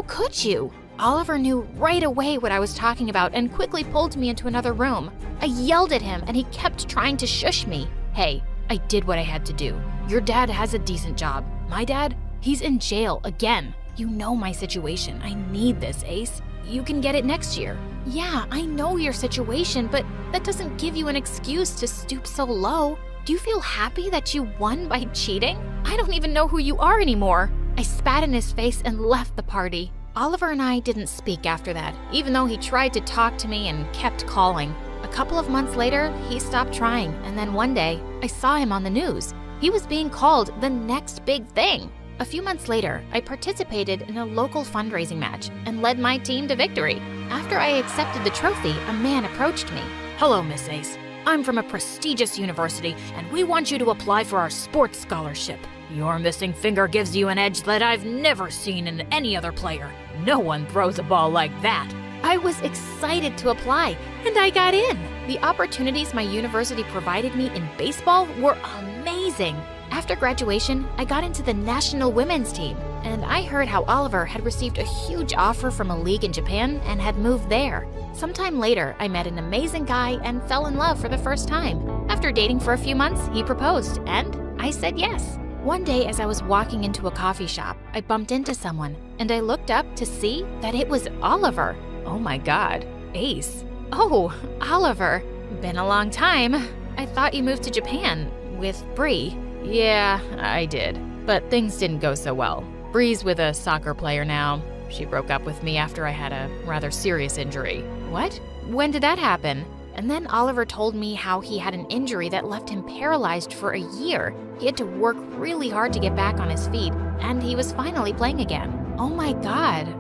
How could you? Oliver knew right away what I was talking about and quickly pulled me into another room. I yelled at him and he kept trying to shush me. Hey, I did what I had to do. Your dad has a decent job. My dad, he's in jail again. You know my situation. I need this, Ace. You can get it next year. Yeah, I know your situation, but that doesn't give you an excuse to stoop so low. Do you feel happy that you won by cheating? I don't even know who you are anymore. I spat in his face and left the party. Oliver and I didn't speak after that, even though he tried to talk to me and kept calling. A couple of months later, he stopped trying, and then one day, I saw him on the news. He was being called the next big thing. A few months later, I participated in a local fundraising match and led my team to victory. After I accepted the trophy, a man approached me. Hello, Miss Ace. I'm from a prestigious university, and we want you to apply for our sports scholarship. Your missing finger gives you an edge that I've never seen in any other player. No one throws a ball like that. I was excited to apply, and I got in. The opportunities my university provided me in baseball were amazing. After graduation, I got into the national women's team, and I heard how Oliver had received a huge offer from a league in Japan and had moved there. Sometime later, I met an amazing guy and fell in love for the first time. After dating for a few months, he proposed, and I said yes. One day, as I was walking into a coffee shop, I bumped into someone, and I looked up to see that it was Oliver. Oh my God, Ace. Oh, Oliver. Been a long time. I thought you moved to Japan with Bree. Yeah, I did. But things didn't go so well. Bree's with a soccer player now. She broke up with me after I had a rather serious injury. What? When did that happen? And then Oliver told me how he had an injury that left him paralyzed for a year. He had to work really hard to get back on his feet, and he was finally playing again. Oh my God.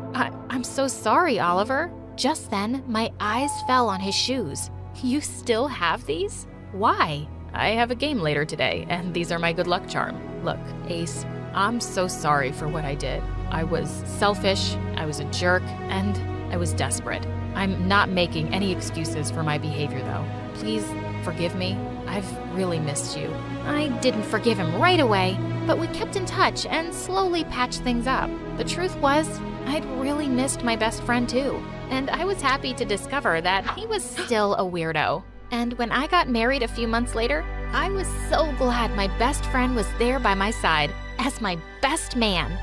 I'm so sorry, Oliver. Just then, my eyes fell on his shoes. You still have these? Why? I have a game later today, and these are my good luck charm. Look, Ace, I'm so sorry for what I did. I was selfish, I was a jerk, and I was desperate. I'm not making any excuses for my behavior, though. Please forgive me. I've really missed you. I didn't forgive him right away, but we kept in touch and slowly patched things up. The truth was, I'd really missed my best friend too, and I was happy to discover that he was still a weirdo. And when I got married a few months later, I was so glad my best friend was there by my side as my best man.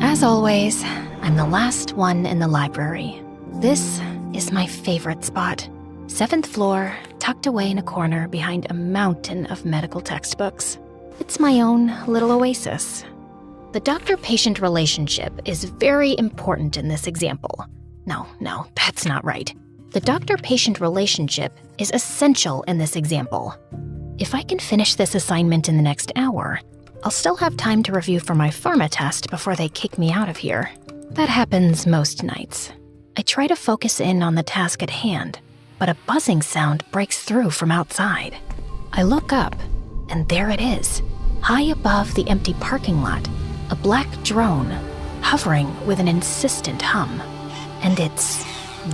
As always, I'm the last one in the library. This is my favorite spot. 7th floor, tucked away in a corner behind a mountain of medical textbooks. It's my own little oasis. The doctor-patient relationship is very important in this example. No, that's not right. The doctor-patient relationship is essential in this example. If I can finish this assignment in the next hour, I'll still have time to review for my pharma test before they kick me out of here. That happens most nights. I try to focus in on the task at hand, but a buzzing sound breaks through from outside. I look up, and there it is, high above the empty parking lot, a black drone, hovering with an insistent hum. And it's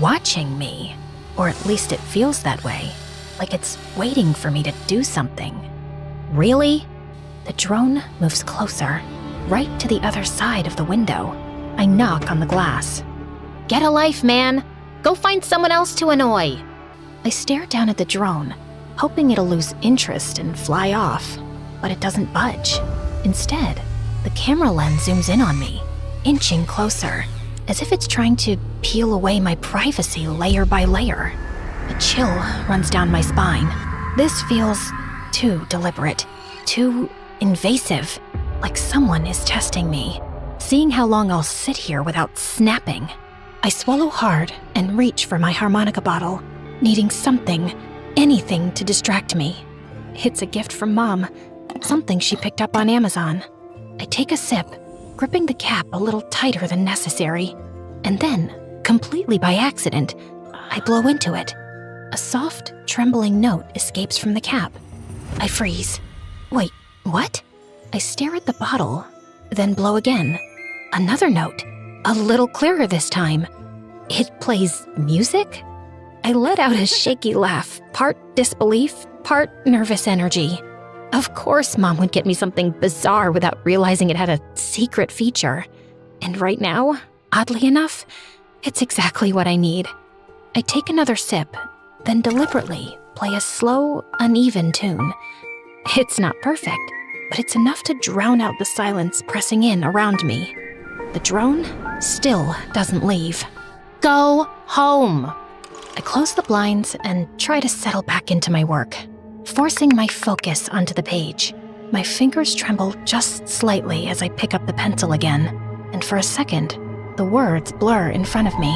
watching me, or at least it feels that way, like it's waiting for me to do something. Really? The drone moves closer, right to the other side of the window. I knock on the glass. Get a life, man! Go find someone else to annoy! I stare down at the drone, hoping it'll lose interest and fly off, but it doesn't budge. Instead, the camera lens zooms in on me, inching closer, as if it's trying to peel away my privacy layer by layer. A chill runs down my spine. This feels too deliberate, too invasive, like someone is testing me, seeing how long I'll sit here without snapping. I swallow hard and reach for my harmonica bottle, needing something, anything to distract me. It's a gift from Mom, something she picked up on Amazon. I take a sip, gripping the cap a little tighter than necessary, and then, completely by accident, I blow into it. A soft, trembling note escapes from the cap. I freeze. Wait, what? I stare at the bottle, then blow again. Another note, a little clearer this time. It plays music? I let out a shaky laugh, part disbelief, part nervous energy. Of course Mom would get me something bizarre without realizing it had a secret feature. And right now, oddly enough, it's exactly what I need. I take another sip, then deliberately play a slow, uneven tune. It's not perfect, but it's enough to drown out the silence pressing in around me. The drone still doesn't leave. Go home! I close the blinds and try to settle back into my work, forcing my focus onto the page. My fingers tremble just slightly as I pick up the pencil again, and for a second, the words blur in front of me.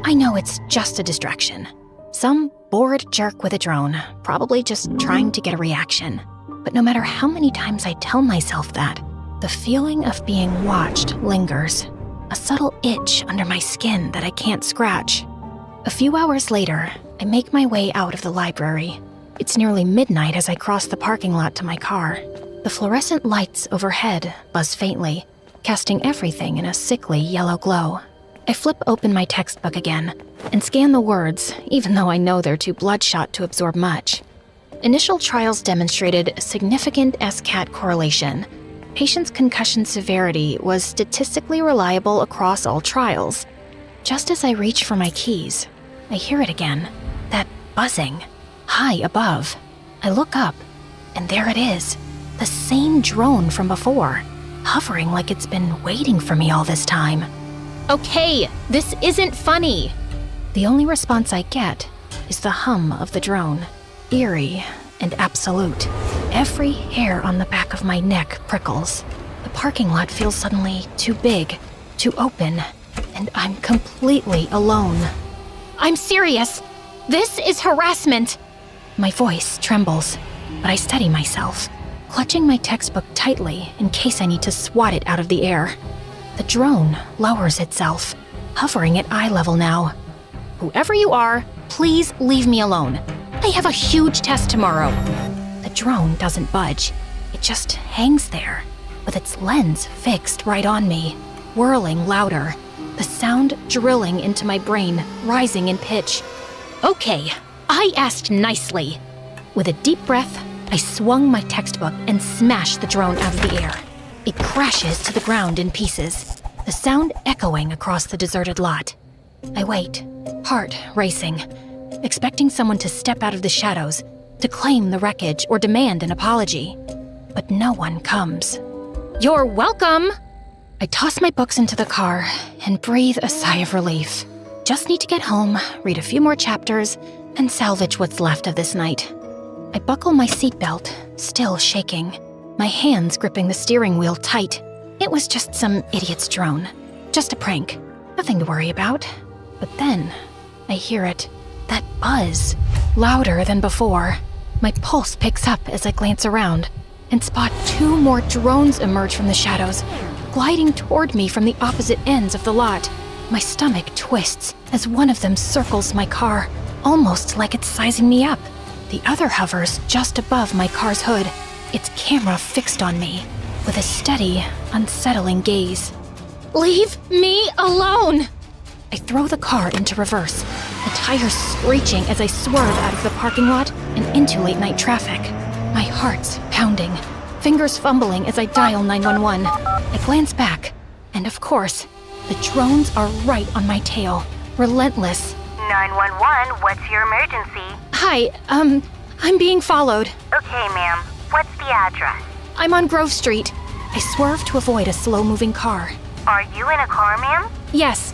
I know it's just a distraction. Some bored jerk with a drone, probably just trying to get a reaction. But no matter how many times I tell myself that, the feeling of being watched lingers. A subtle itch under my skin that I can't scratch. A few hours later, I make my way out of the library. It's nearly midnight as I cross the parking lot to my car. The fluorescent lights overhead buzz faintly, casting everything in a sickly yellow glow. I flip open my textbook again and scan the words, even though I know they're too bloodshot to absorb much. Initial trials demonstrated a significant SCAT correlation. Patients' concussion severity was statistically reliable across all trials. Just as I reach for my keys, I hear it again, that buzzing, high above. I look up, and there it is, the same drone from before, hovering like it's been waiting for me all this time. Okay, this isn't funny. The only response I get is the hum of the drone, eerie and absolute. Every hair on the back of my neck prickles. The parking lot feels suddenly too big, too open, and I'm completely alone. I'm serious. This is harassment. My voice trembles, but I steady myself, clutching my textbook tightly in case I need to swat it out of the air. The drone lowers itself, hovering at eye level now. Whoever you are, please leave me alone. I have a huge test tomorrow. The drone doesn't budge. It just hangs there, with its lens fixed right on me, whirling louder, the sound drilling into my brain, rising in pitch. Okay, I asked nicely. With a deep breath, I swung my textbook and smashed the drone out of the air. It crashes to the ground in pieces, the sound echoing across the deserted lot. I wait, heart racing, expecting someone to step out of the shadows, to claim the wreckage or demand an apology. But no one comes. You're welcome! I toss my books into the car and breathe a sigh of relief. Just need to get home, read a few more chapters, and salvage what's left of this night. I buckle my seatbelt, still shaking, my hands gripping the steering wheel tight. It was just some idiot's drone. Just a prank. Nothing to worry about. But then, I hear it. That buzz. Louder than before. My pulse picks up as I glance around and spot two more drones emerge from the shadows, gliding toward me from the opposite ends of the lot. My stomach twists as one of them circles my car, almost like it's sizing me up. The other hovers just above my car's hood, its camera fixed on me, with a steady, unsettling gaze. Leave me alone! I throw the car into reverse, the tires screeching as I swerve out of the parking lot and into late-night traffic. My heart's pounding, fingers fumbling as I dial 911. I glance back, and of course, the drones are right on my tail, relentless. 911, what's your emergency? Hi, I'm being followed. Okay, ma'am. What's the address? I'm on Grove Street. I swerve to avoid a slow-moving car. Are you in a car, ma'am? Yes.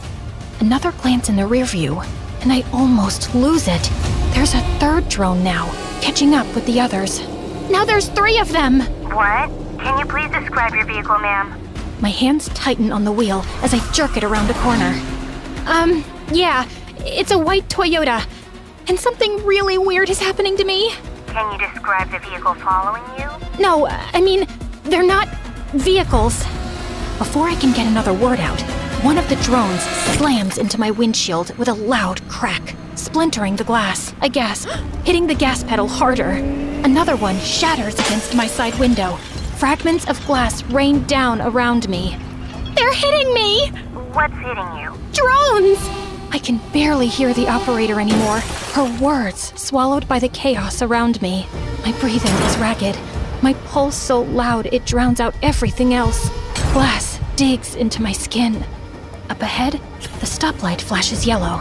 Another glance in the rear view, and I almost lose it. There's a third drone now, catching up with the others. Now there's 3 of them! What? Can you please describe your vehicle, ma'am? My hands tighten on the wheel as I jerk it around a corner. Yeah, it's a white Toyota. And something really weird is happening to me. Can you describe the vehicle following you? No, I mean, they're not vehicles. Before I can get another word out, one of the drones slams into my windshield with a loud crack, splintering the glass. I gasp, hitting the gas pedal harder. Another one shatters against my side window. Fragments of glass rain down around me. They're hitting me! What's hitting you? Drones! I can barely hear the operator anymore, her words swallowed by the chaos around me. My breathing is ragged, my pulse so loud it drowns out everything else. Glass digs into my skin. Up ahead, the stoplight flashes yellow,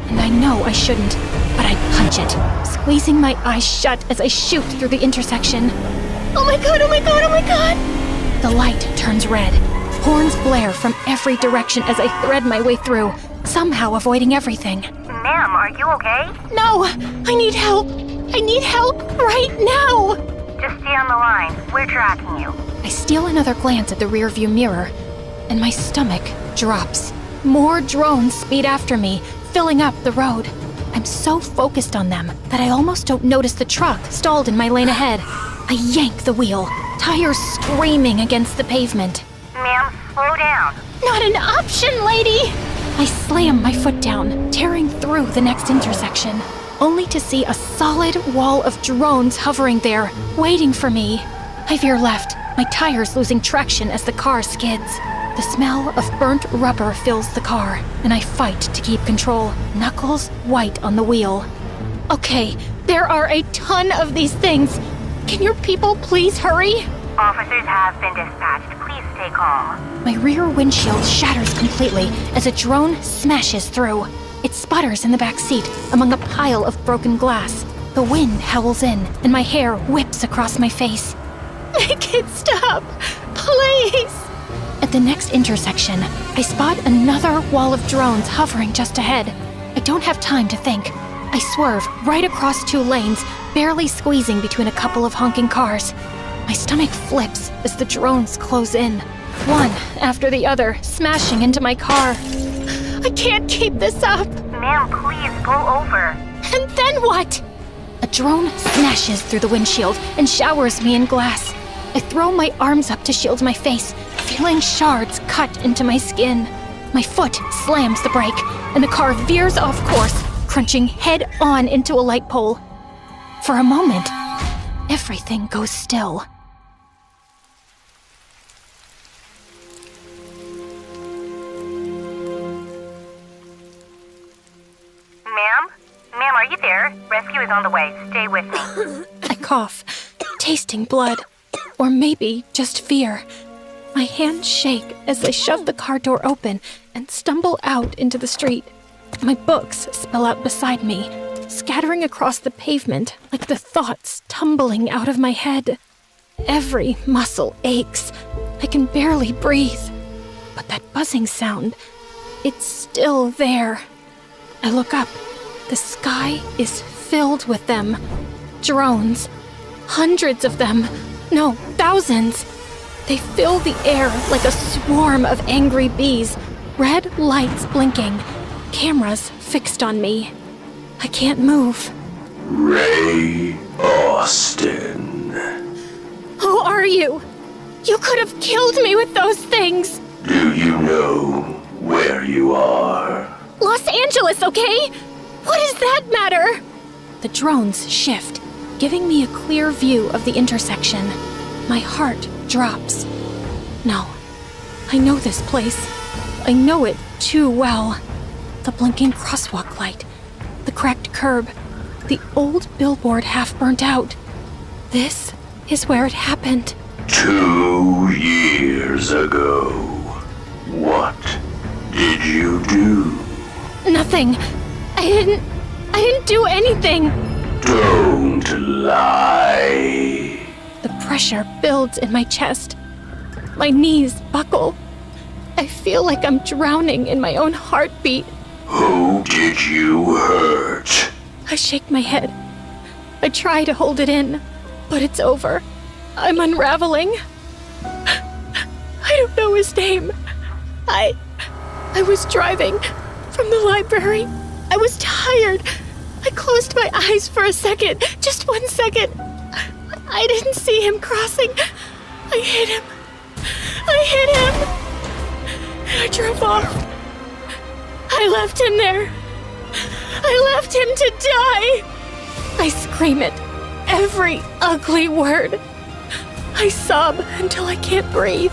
and I know I shouldn't, but I punch it, squeezing my eyes shut as I shoot through the intersection. Oh my god, oh my god, oh my god! The light turns red. Horns blare from every direction as I thread my way through, somehow avoiding everything. Ma'am, are you okay? No! I need help! I need help right now! Just stay on the line. We're tracking you. I steal another glance at the rearview mirror, and my stomach drops. More drones speed after me, filling up the road. I'm so focused on them that I almost don't notice the truck stalled in my lane ahead. I yank the wheel, tires screaming against the pavement. Ma'am, slow down. Not an option, lady! I slam my foot down, tearing through the next intersection, only to see a solid wall of drones hovering there, waiting for me. I veer left, my tires losing traction as the car skids. The smell of burnt rubber fills the car, and I fight to keep control, knuckles white on the wheel. Okay, there are a ton of these things. Can your people please hurry? Officers have been dispatched. Please stay calm. My rear windshield shatters completely as a drone smashes through. It sputters in the back seat among a pile of broken glass. The wind howls in, and my hair whips across my face. Make it stop, please! At the next intersection, I spot another wall of drones hovering just ahead. I don't have time to think. I swerve right across two lanes, barely squeezing between a couple of honking cars. My stomach flips as the drones close in, one after the other, smashing into my car. I can't keep this up. Ma'am, please pull over. And then what? A drone smashes through the windshield and showers me in glass. I throw my arms up to shield my face, feeling shards cut into my skin. My foot slams the brake, and the car veers off course, crunching head-on into a light pole. For a moment, everything goes still. Ma'am? Ma'am, are you there? Rescue is on the way. Stay with me. I cough, tasting blood, or maybe just fear. My hands shake as I shove the car door open and stumble out into the street. My books spill out beside me, scattering across the pavement like the thoughts tumbling out of my head. Every muscle aches. I can barely breathe. But that buzzing sound, it's still there. I look up. The sky is filled with them. Drones. Hundreds of them. No, thousands. They fill the air like a swarm of angry bees, red lights blinking, cameras fixed on me. I can't move. Ray Austin. Who are you? You could have killed me with those things. Do you know where you are? Los Angeles, okay? What does that matter? The drones shift, giving me a clear view of the intersection. My heart drops. No, I know this place. I know it too well. The blinking crosswalk light, the cracked curb, the old billboard half burnt out. This is where it happened. 2 years ago. What did you do? Nothing. I didn't do anything. Don't lie. The pressure builds in my chest. My knees buckle. I feel like I'm drowning in my own heartbeat. Who did you hurt? I shake my head. I try to hold it in, but it's over. I'm unraveling. I don't know his name. I was driving from the library. I was tired. I closed my eyes for a second, just 1 second. I didn't see him crossing. I hit him. I drove off. I left him there. I left him to die. I scream it, every ugly word. I sob until I can't breathe,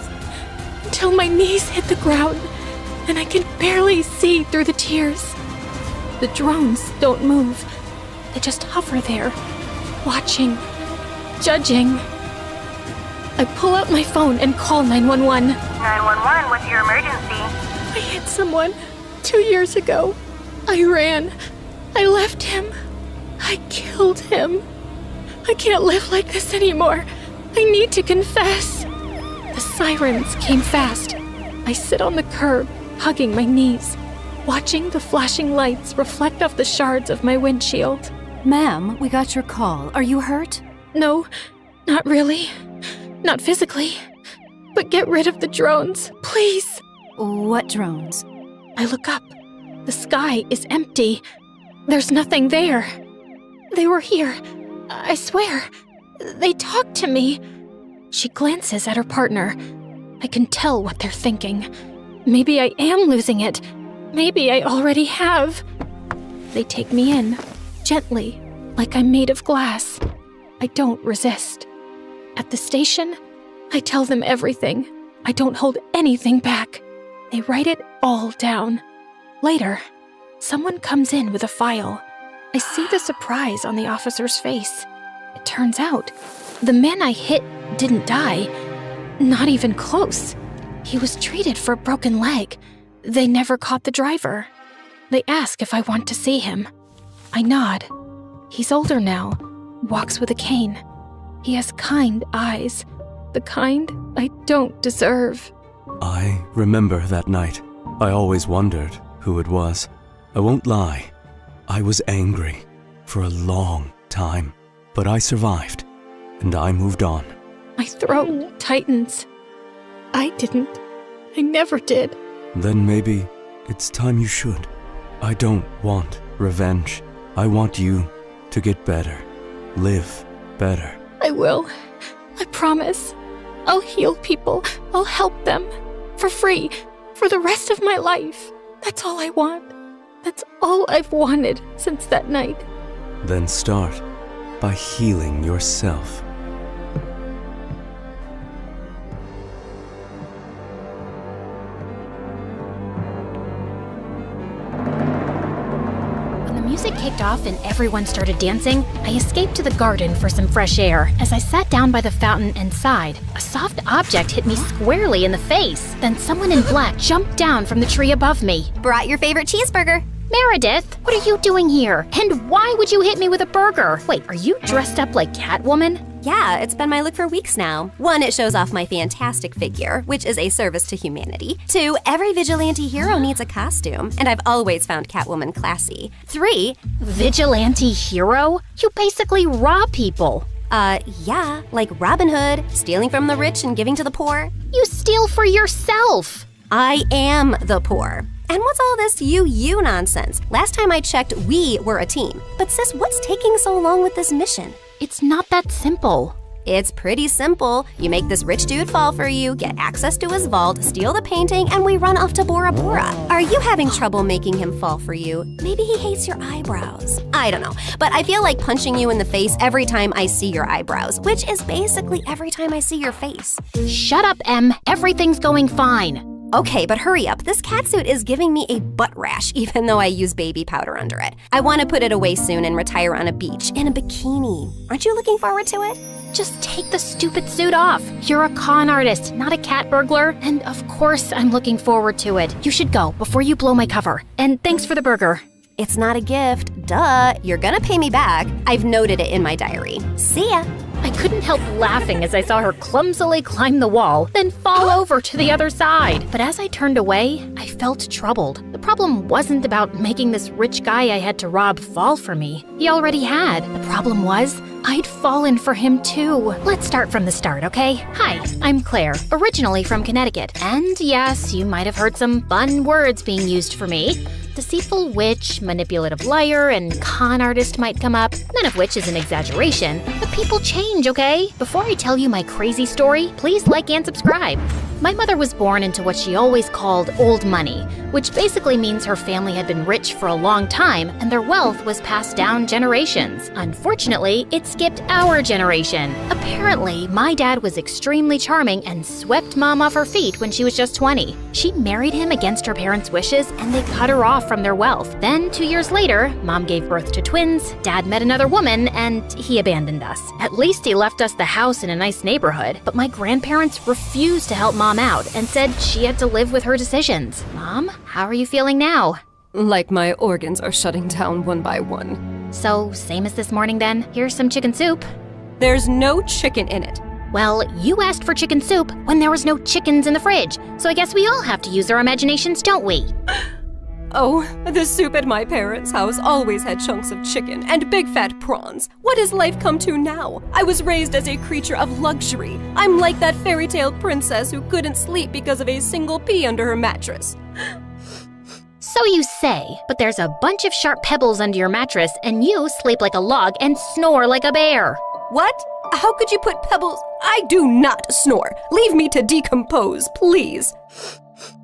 until my knees hit the ground and I can barely see through the tears. The drones don't move. They just hover there, watching, judging. I pull out my phone and call 911. 911, what's your emergency? I hit someone 2 years ago. I ran. I left him. I killed him. I can't live like this anymore. I need to confess. The sirens came fast. I sit on the curb, hugging my knees, watching the flashing lights reflect off the shards of my windshield. Ma'am, we got your call. Are you hurt? No, not really. Not physically. But get rid of the drones, please. What drones? I look up. The sky is empty. There's nothing there. They were here. I swear. They talked to me. She glances at her partner. I can tell what they're thinking. Maybe I am losing it. Maybe I already have. They take me in, gently, like I'm made of glass. I don't resist. At the station, I tell them everything. I don't hold anything back. They write it all down. Later, someone comes in with a file. I see the surprise on the officer's face. It turns out, the man I hit didn't die. Not even close. He was treated for a broken leg. They never caught the driver. They ask if I want to see him. I nod. He's older now, walks with a cane. He has kind eyes, the kind I don't deserve. I remember that night. I always wondered who it was. I won't lie. I was angry for a long time, but I survived, and I moved on. My throat tightens. I didn't. I never did. Then maybe it's time you should. I don't want revenge. I want you to get better, live better. I will. I promise. I'll heal people. I'll help them. For free. For the rest of my life. That's all I want. That's all I've wanted since that night. Then start by healing yourself. When the music kicked off and everyone started dancing, I escaped to the garden for some fresh air. As I sat down by the fountain and sighed, a soft object hit me squarely in the face. Then someone in black jumped down from the tree above me. Brought your favorite cheeseburger. Meredith, what are you doing here? And why would you hit me with a burger? Wait, are you dressed up like Catwoman? Yeah, it's been my look for weeks now. 1, it shows off my fantastic figure, which is a service to humanity. 2, every vigilante hero needs a costume, and I've always found Catwoman classy. 3, Vigilante hero? You basically rob people. Yeah, like Robin Hood, stealing from the rich and giving to the poor. You steal for yourself. I am the poor. And what's all this you nonsense? Last time I checked, we were a team. But sis, what's taking so long with this mission? It's not that simple. It's pretty simple. You make this rich dude fall for you, get access to his vault, steal the painting, and we run off to Bora Bora. Are you having trouble making him fall for you? Maybe he hates your eyebrows. I don't know, but I feel like punching you in the face every time I see your eyebrows, which is basically every time I see your face. Shut up, Em. Everything's going fine. Okay, but hurry up. This catsuit is giving me a butt rash, even though I use baby powder under it. I want to put it away soon and retire on a beach in a bikini. Aren't you looking forward to it? Just take the stupid suit off. You're a con artist, not a cat burglar. And of course I'm looking forward to it. You should go before you blow my cover. And thanks for the burger. It's not a gift. Duh. You're gonna pay me back. I've noted it in my diary. See ya. I couldn't help laughing as I saw her clumsily climb the wall, then fall over to the other side. But as I turned away, I felt troubled. The problem wasn't about making this rich guy I had to rob fall for me. He already had. The problem was, I'd fallen for him too. Let's start from the start, okay? Hi, I'm Claire, originally from Connecticut. And yes, you might have heard some fun words being used for me. Deceitful witch, manipulative liar, and con artist might come up, none of which is an exaggeration. But people change, okay? Before I tell you my crazy story, please like and subscribe. My mother was born into what she always called old money, which basically means her family had been rich for a long time and their wealth was passed down generations. Unfortunately, it skipped our generation. Apparently, my dad was extremely charming and swept Mom off her feet when she was just 20. She married him against her parents' wishes and they cut her off from their wealth. Then, 2 years later, Mom gave birth to twins, Dad met another woman, and he abandoned us. At least he left us the house in a nice neighborhood, but my grandparents refused to help Mom out and said she had to live with her decisions. Mom, how are you feeling now? Like my organs are shutting down one by one. So, same as this morning then? Here's some chicken soup. There's no chicken in it. Well, you asked for chicken soup when there was no chickens in the fridge, so I guess we all have to use our imaginations, don't we? Oh, the soup at my parents' house always had chunks of chicken and big fat prawns. What has life come to now? I was raised as a creature of luxury. I'm like that fairy tale princess who couldn't sleep because of a single pea under her mattress. So you say, but there's a bunch of sharp pebbles under your mattress and you sleep like a log and snore like a bear. What? How could you put pebbles? I do not snore. Leave me to decompose, please.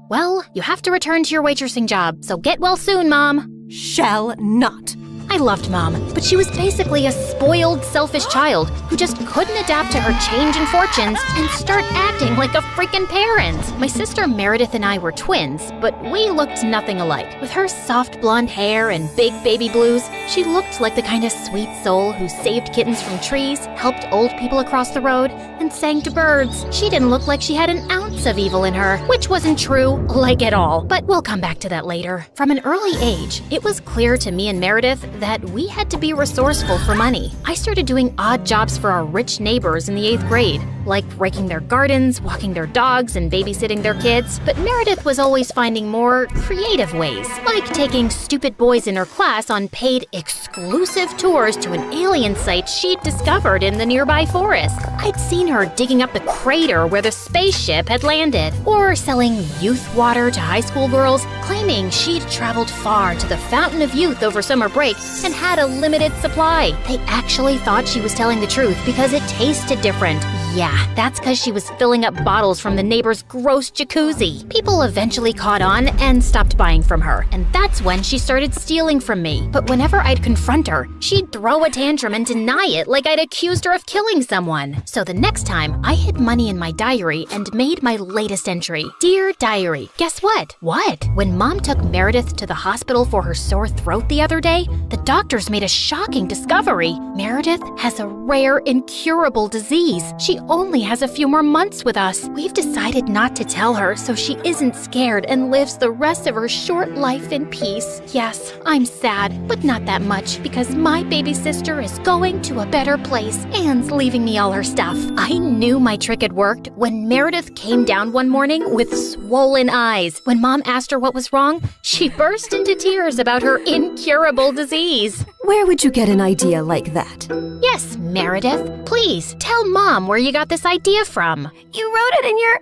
Well, you have to return to your waitressing job, so get well soon, Mom. Shall not. I loved Mom, but she was basically a spoiled, selfish child who just couldn't adapt to her changing fortunes and start acting like a freaking parent. My sister Meredith and I were twins, but we looked nothing alike. With her soft blonde hair and big baby blues, she looked like the kind of sweet soul who saved kittens from trees, helped old people across the road, and sang to birds. She didn't look like she had an ounce of evil in her, which wasn't true, like at all. But we'll come back to that later. From an early age, it was clear to me and Meredith that we had to be resourceful for money. I started doing odd jobs for our rich neighbors in the 8th grade, like raking their gardens, walking their dogs, and babysitting their kids. But Meredith was always finding more creative ways, like taking stupid boys in her class on paid exclusive tours to an alien site she'd discovered in the nearby forest. I'd seen her digging up the crater where the spaceship had landed, or selling youth water to high school girls, claiming she'd traveled far to the Fountain of Youth over summer break and had a limited supply. They actually thought she was telling the truth because it tasted different. Yeah, that's because she was filling up bottles from the neighbor's gross jacuzzi. People eventually caught on and stopped buying from her, and that's when she started stealing from me. But whenever I'd confront her, she'd throw a tantrum and deny it like I'd accused her of killing someone. So the next time, I hid money in my diary and made my latest entry. Dear Diary, guess what? What? When Mom took Meredith to the hospital for her sore throat the other day, the doctors made a shocking discovery. Meredith has a rare, incurable disease. She only has a few more months with us. We've decided not to tell her so she isn't scared and lives the rest of her short life in peace. Yes, I'm sad, but not that much because my baby sister is going to a better place and leaving me all her stuff. I knew my trick had worked when Meredith came down one morning with swollen eyes. When Mom asked her what was wrong, she burst into tears about her incurable disease. Where would you get an idea like that? Yes, Meredith, please tell Mom where you got this idea from. You wrote it in your...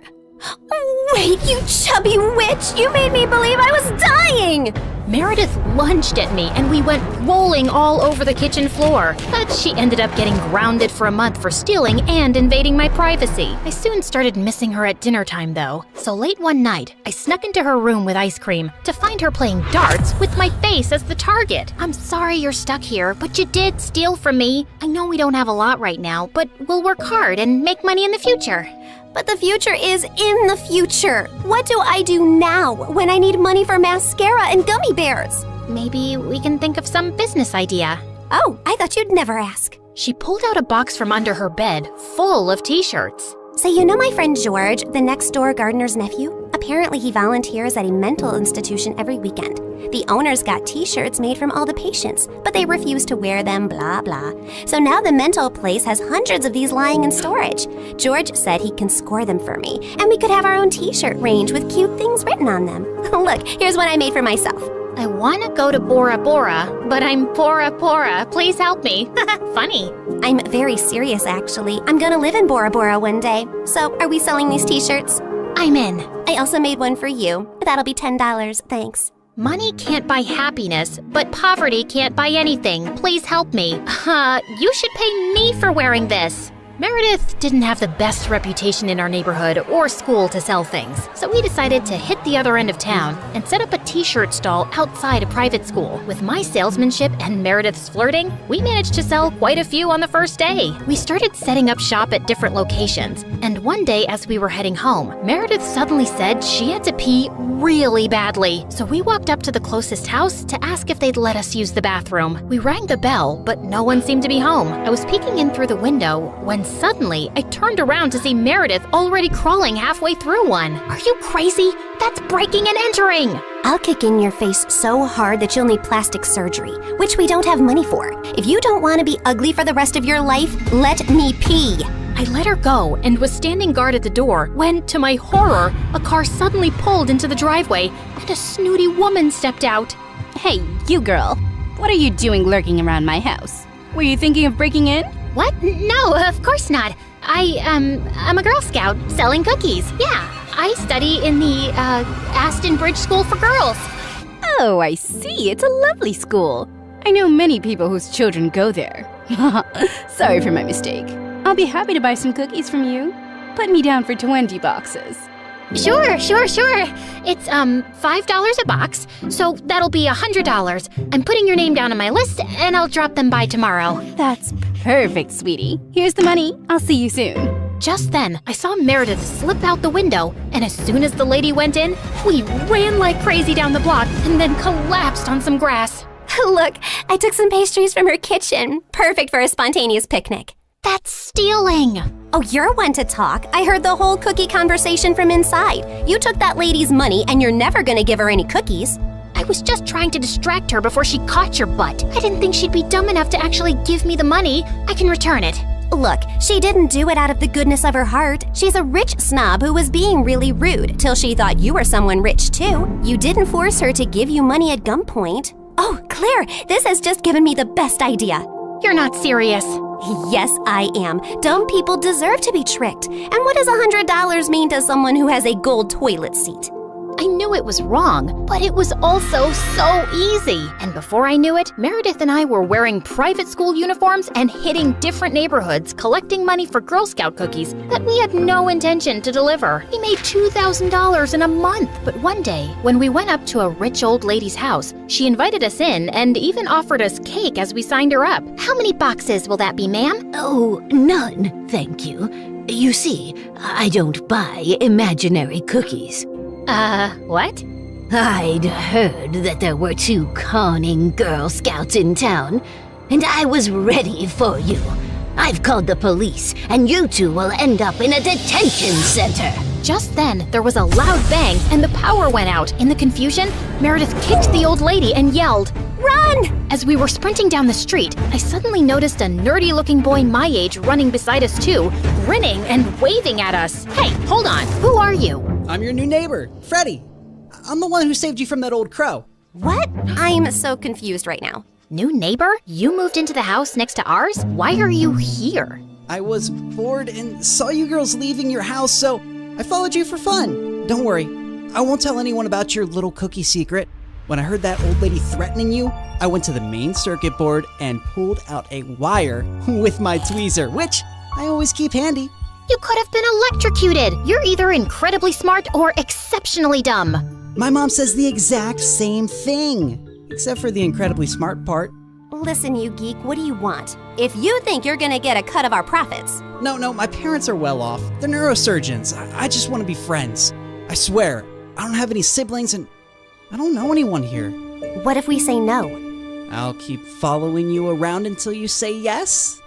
Wait, you chubby witch! You made me believe I was dying! Meredith lunged at me and we went rolling all over the kitchen floor. But she ended up getting grounded for a month for stealing and invading my privacy. I soon started missing her at dinner time though. So late one night, I snuck into her room with ice cream to find her playing darts with my face as the target. I'm sorry you're stuck here, but you did steal from me. I know we don't have a lot right now, but we'll work hard and make money in the future. But the future is in the future. What do I do now when I need money for mascara and gummy bears? Maybe we can think of some business idea. Oh, I thought you'd never ask. She pulled out a box from under her bed full of t-shirts. So you know my friend George, the next door gardener's nephew? Apparently he volunteers at a mental institution every weekend. The owners got t-shirts made from all the patients, but they refuse to wear them, blah, blah. So now the mental place has hundreds of these lying in storage. George said he can score them for me, and we could have our own t-shirt range with cute things written on them. Look, here's one I made for myself. I want to go to Bora Bora, but I'm Bora Bora. Please help me. Funny. I'm very serious, actually. I'm gonna live in Bora Bora one day. So, are we selling these t-shirts? I'm in. I also made one for you. That'll be $10, thanks. Money can't buy happiness, but poverty can't buy anything. Please help me. You should pay me for wearing this. Meredith didn't have the best reputation in our neighborhood or school to sell things, so we decided to hit the other end of town and set up a t-shirt stall outside a private school. With my salesmanship and Meredith's flirting, we managed to sell quite a few on the first day. We started setting up shop at different locations, and one day as we were heading home, Meredith suddenly said she had to pee really badly. So we walked up to the closest house to ask if they'd let us use the bathroom. We rang the bell, but no one seemed to be home. I was peeking in through the window when suddenly I turned around to see Meredith already crawling halfway through one. Are you crazy? That's breaking and entering! I'll kick in your face so hard that you'll need plastic surgery, which we don't have money for. If you don't want to be ugly for the rest of your life, let me pee. I let her go and was standing guard at the door when, to my horror, a car suddenly pulled into the driveway and a snooty woman stepped out. Hey, you girl. What are you doing lurking around my house? Were you thinking of breaking in? What? No, of course not. I'm a Girl Scout selling cookies. Yeah, I study in the, Aston Bridge School for Girls. Oh, I see. It's a lovely school. I know many people whose children go there. Sorry for my mistake. I'll be happy to buy some cookies from you. Put me down for 20 boxes. Sure. It's, $5 a box, so that'll be $100. I'm putting your name down on my list, and I'll drop them by tomorrow. That's perfect, sweetie. Here's the money. I'll see you soon. Just then, I saw Meredith slip out the window, and as soon as the lady went in, we ran like crazy down the block and then collapsed on some grass. Look, I took some pastries from her kitchen. Perfect for a spontaneous picnic. That's stealing! Oh, you're one to talk. I heard the whole cookie conversation from inside. You took that lady's money and you're never gonna give her any cookies. I was just trying to distract her before she caught your butt. I didn't think she'd be dumb enough to actually give me the money. I can return it. Look, she didn't do it out of the goodness of her heart. She's a rich snob who was being really rude till she thought you were someone rich too. You didn't force her to give you money at gunpoint. Oh, Claire, this has just given me the best idea. You're not serious. Yes, I am. Dumb people deserve to be tricked. And what does $100 mean to someone who has a gold toilet seat? I knew it was wrong, but it was also so easy. And before I knew it, Meredith and I were wearing private school uniforms and hitting different neighborhoods collecting money for Girl Scout cookies that we had no intention to deliver. We made $2,000 in a month. But one day, when we went up to a rich old lady's house, she invited us in and even offered us cake as we signed her up. How many boxes will that be, ma'am? Oh, none, thank you. You see, I don't buy imaginary cookies. What? I'd heard that there were 2 conning Girl Scouts in town, and I was ready for you. I've called the police, and you 2 will end up in a detention center. Just then, there was a loud bang and the power went out. In the confusion, Meredith kicked the old lady and yelled, "Run!" As we were sprinting down the street, I suddenly noticed a nerdy-looking boy my age running beside us too, grinning and waving at us. Hey, hold on. Who are you? I'm your new neighbor, Freddie. I'm the one who saved you from that old crow. What? I'm so confused right now. New neighbor? You moved into the house next to ours? Why are you here? I was bored and saw you girls leaving your house, so I followed you for fun. Don't worry, I won't tell anyone about your little cookie secret. When I heard that old lady threatening you, I went to the main circuit board and pulled out a wire with my tweezer, which I always keep handy. You could have been electrocuted. You're either incredibly smart or exceptionally dumb. My mom says the exact same thing, except for the incredibly smart part. Listen, you geek, what do you want? If you think you're gonna get a cut of our profits. No, my parents are well off. They're neurosurgeons. I just want to be friends. I swear, I don't have any siblings and I don't know anyone here. What if we say no? I'll keep following you around until you say yes.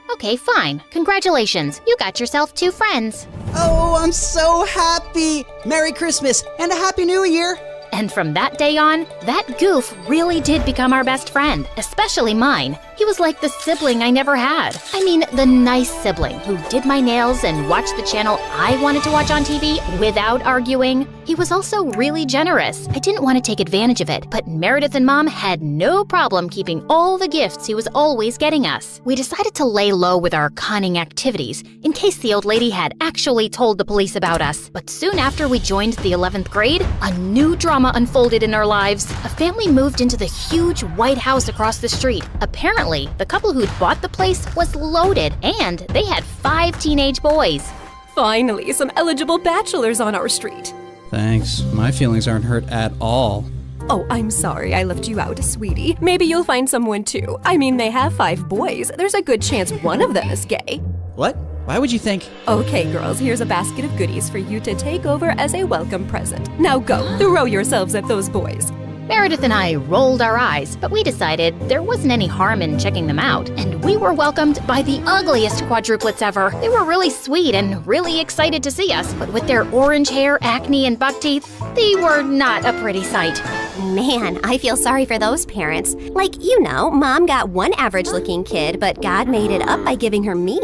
Okay, fine. Congratulations. You got yourself 2 friends. Oh, I'm so happy! Merry Christmas and a Happy New Year! And from that day on, that goof really did become our best friend, especially mine. He was like the sibling I never had. I mean, the nice sibling who did my nails and watched the channel I wanted to watch on TV without arguing. He was also really generous. I didn't want to take advantage of it, but Meredith and Mom had no problem keeping all the gifts he was always getting us. We decided to lay low with our conning activities in case the old lady had actually told the police about us. But soon after we joined the 11th grade, a new drama drama unfolded in our lives. A family moved into the huge white house across the street. Apparently, the couple who'd bought the place was loaded, and they had 5 teenage boys. Finally, some eligible bachelors on our street. Thanks. My feelings aren't hurt at all. Oh, I'm sorry I left you out, sweetie. Maybe you'll find someone too. I mean, they have 5 boys. There's a good chance one of them is gay. What? Why would you think? Okay, girls, here's a basket of goodies for you to take over as a welcome present. Now go, throw yourselves at those boys. Meredith and I rolled our eyes, but we decided there wasn't any harm in checking them out, and we were welcomed by the ugliest quadruplets ever. They were really sweet and really excited to see us, but with their orange hair, acne, and buck teeth, they were not a pretty sight. Man, I feel sorry for those parents. Like, Mom got one average-looking kid, but God made it up by giving her me.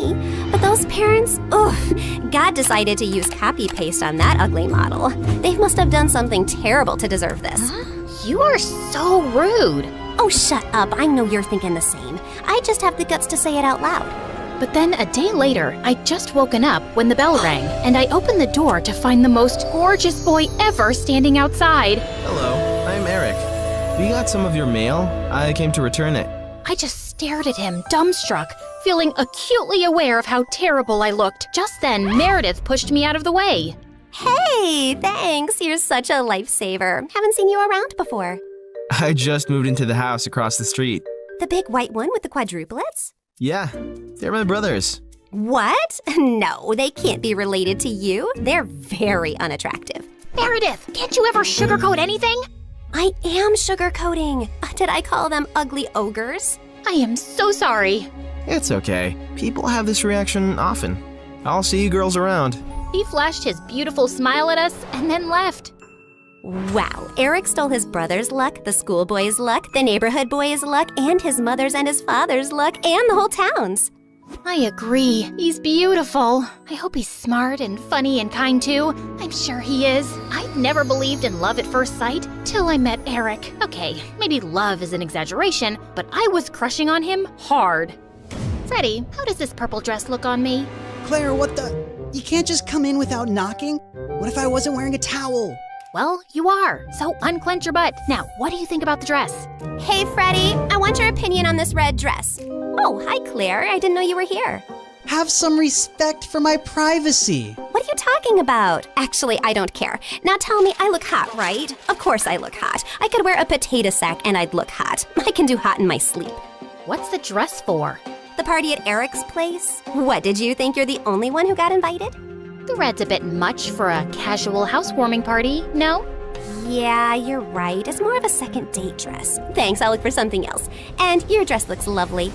But those parents, God decided to use copy-paste on that ugly model. They must have done something terrible to deserve this. You are so rude. Oh, shut up. I know you're thinking the same. I just have the guts to say it out loud. But then a day later, I'd just woken up when the bell rang, and I opened the door to find the most gorgeous boy ever standing outside. Hello, I'm Eric. We got some of your mail. I came to return it. I just stared at him, dumbstruck, feeling acutely aware of how terrible I looked. Just then, Meredith pushed me out of the way. Hey, thanks. You're such a lifesaver. Haven't seen you around before. I just moved into the house across the street. The big white one with the quadruplets? Yeah, they're my brothers. What? No, they can't be related to you. They're very unattractive. Meredith, can't you ever sugarcoat anything? I am sugarcoating. Did I call them ugly ogres? I am so sorry. It's okay. People have this reaction often. I'll see you girls around. He flashed his beautiful smile at us and then left. Wow, Eric stole his brother's luck, the schoolboy's luck, the neighborhood boy's luck, and his mother's and his father's luck, and the whole town's. I agree. He's beautiful. I hope he's smart and funny and kind too. I'm sure he is. I'd never believed in love at first sight till I met Eric. Okay, maybe love is an exaggeration, but I was crushing on him hard. Freddie, how does this purple dress look on me? Claire, what the? You can't just come in without knocking. What if I wasn't wearing a towel? Well, you are, so unclench your butt. Now, what do you think about the dress? Hey, Freddie, I want your opinion on this red dress. Oh, hi, Claire. I didn't know you were here. Have some respect for my privacy. What are you talking about? Actually, I don't care. Now tell me, I look hot, right? Of course I look hot. I could wear a potato sack and I'd look hot. I can do hot in my sleep. What's the dress for? The party at Eric's place? What, did you think you're the only one who got invited? The red's a bit much for a casual housewarming party, no? Yeah, you're right. It's more of a second date dress. Thanks, I'll look for something else. And your dress looks lovely.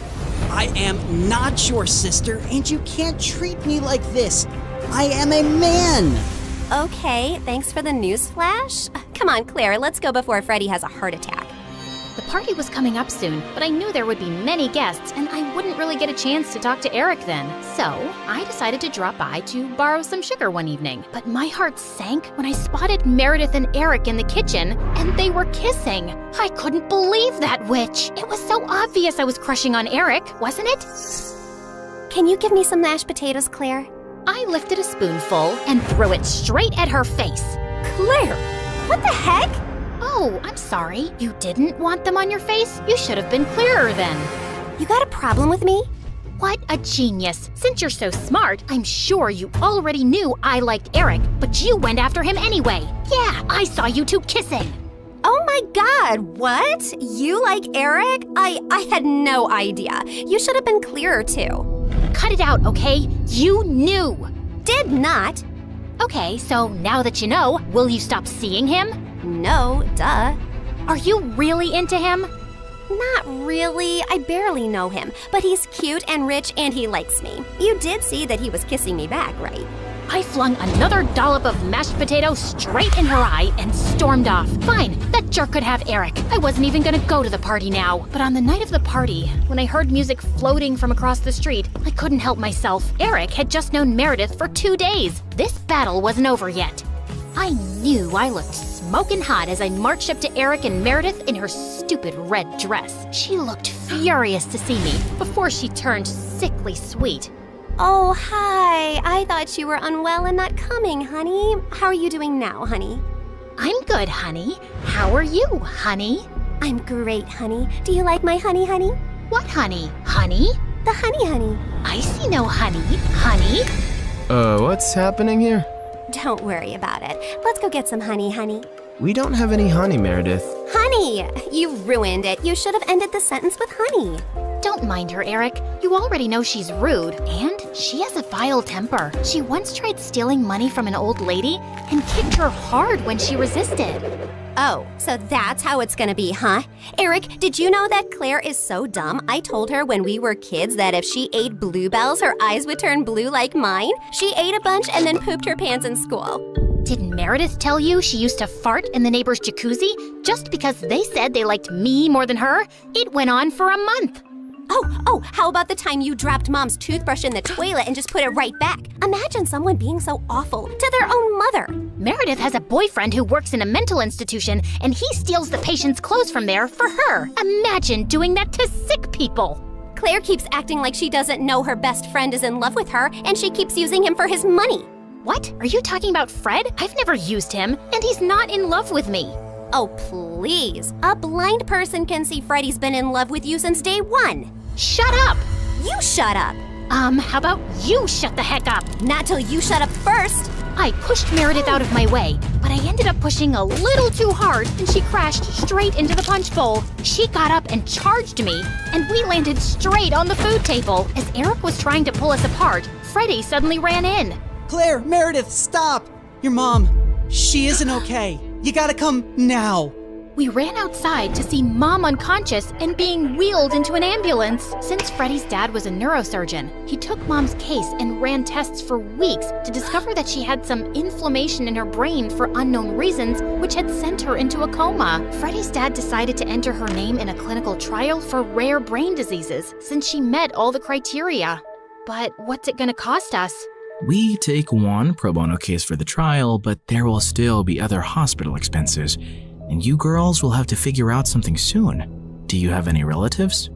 I am not your sister, and you can't treat me like this. I am a man. Okay, thanks for the news flash. Come on, Claire, let's go before Freddie has a heart attack. The party was coming up soon, but I knew there would be many guests, and I wouldn't really get a chance to talk to Eric then. So I decided to drop by to borrow some sugar one evening. But my heart sank when I spotted Meredith and Eric in the kitchen, and they were kissing. I couldn't believe that witch. It was so obvious I was crushing on Eric, wasn't it? Can you give me some mashed potatoes, Claire? I lifted a spoonful and threw it straight at her face. Claire, what the heck? Oh, I'm sorry. You didn't want them on your face? You should have been clearer then. You got a problem with me? What a genius. Since you're so smart, I'm sure you already knew I liked Eric, but you went after him anyway. Yeah, I saw you two kissing. Oh my God, what? You like Eric? I had no idea. You should have been clearer too. Cut it out, okay? You knew. Did not. Okay, so now that you know, will you stop seeing him? No, duh. Are you really into him? Not really. I barely know him, but he's cute and rich and he likes me. You did see that he was kissing me back, right? I flung another dollop of mashed potato straight in her eye and stormed off. Fine, that jerk could have Eric. I wasn't even gonna go to the party now. But on the night of the party, when I heard music floating from across the street, I couldn't help myself. Eric had just known Meredith for 2 days. This battle wasn't over yet. I knew I looked smoking hot as I marched up to Eric and Meredith in her stupid red dress. She looked furious to see me before she turned sickly sweet. Oh, hi. I thought you were unwell and not coming, honey. How are you doing now, honey? I'm good, honey. How are you, honey? I'm great, honey. Do you like my honey, honey? What honey? Honey? The honey, honey. I see no honey. Honey? What's happening here? Don't worry about it. Let's go get some honey, honey. We don't have any honey, Meredith. Honey! You ruined it. You should have ended the sentence with honey. Don't mind her, Eric. You already know she's rude, and she has a vile temper. She once tried stealing money from an old lady and kicked her hard when she resisted. Oh, so that's how it's gonna be, huh? Eric, did you know that Claire is so dumb? I told her when we were kids that if she ate bluebells, her eyes would turn blue like mine. She ate a bunch and then pooped her pants in school. Didn't Meredith tell you she used to fart in the neighbor's jacuzzi just because they said they liked me more than her? It went on for a month. Oh, how about the time you dropped Mom's toothbrush in the toilet and just put it right back? Imagine someone being so awful to their own mother. Meredith has a boyfriend who works in a mental institution, and he steals the patient's clothes from there for her. Imagine doing that to sick people. Claire keeps acting like she doesn't know her best friend is in love with her, and she keeps using him for his money. What? Are you talking about Fred? I've never used him, and he's not in love with me. Oh, please. A blind person can see Freddie's been in love with you since day one. Shut up! You shut up! How about you shut the heck up? Not till you shut up first! I pushed Meredith out of my way, but I ended up pushing a little too hard and she crashed straight into the punch bowl. She got up and charged me, and we landed straight on the food table. As Eric was trying to pull us apart, Freddie suddenly ran in. Claire, Meredith, stop! Your mom, she isn't okay. You gotta come now. We ran outside to see Mom unconscious and being wheeled into an ambulance. Since Freddie's dad was a neurosurgeon, he took Mom's case and ran tests for weeks to discover that she had some inflammation in her brain for unknown reasons, which had sent her into a coma. Freddie's dad decided to enter her name in a clinical trial for rare brain diseases since she met all the criteria. But what's it gonna cost us? We take one pro bono case for the trial, but there will still be other hospital expenses. And you girls will have to figure out something soon. Do you have any relatives?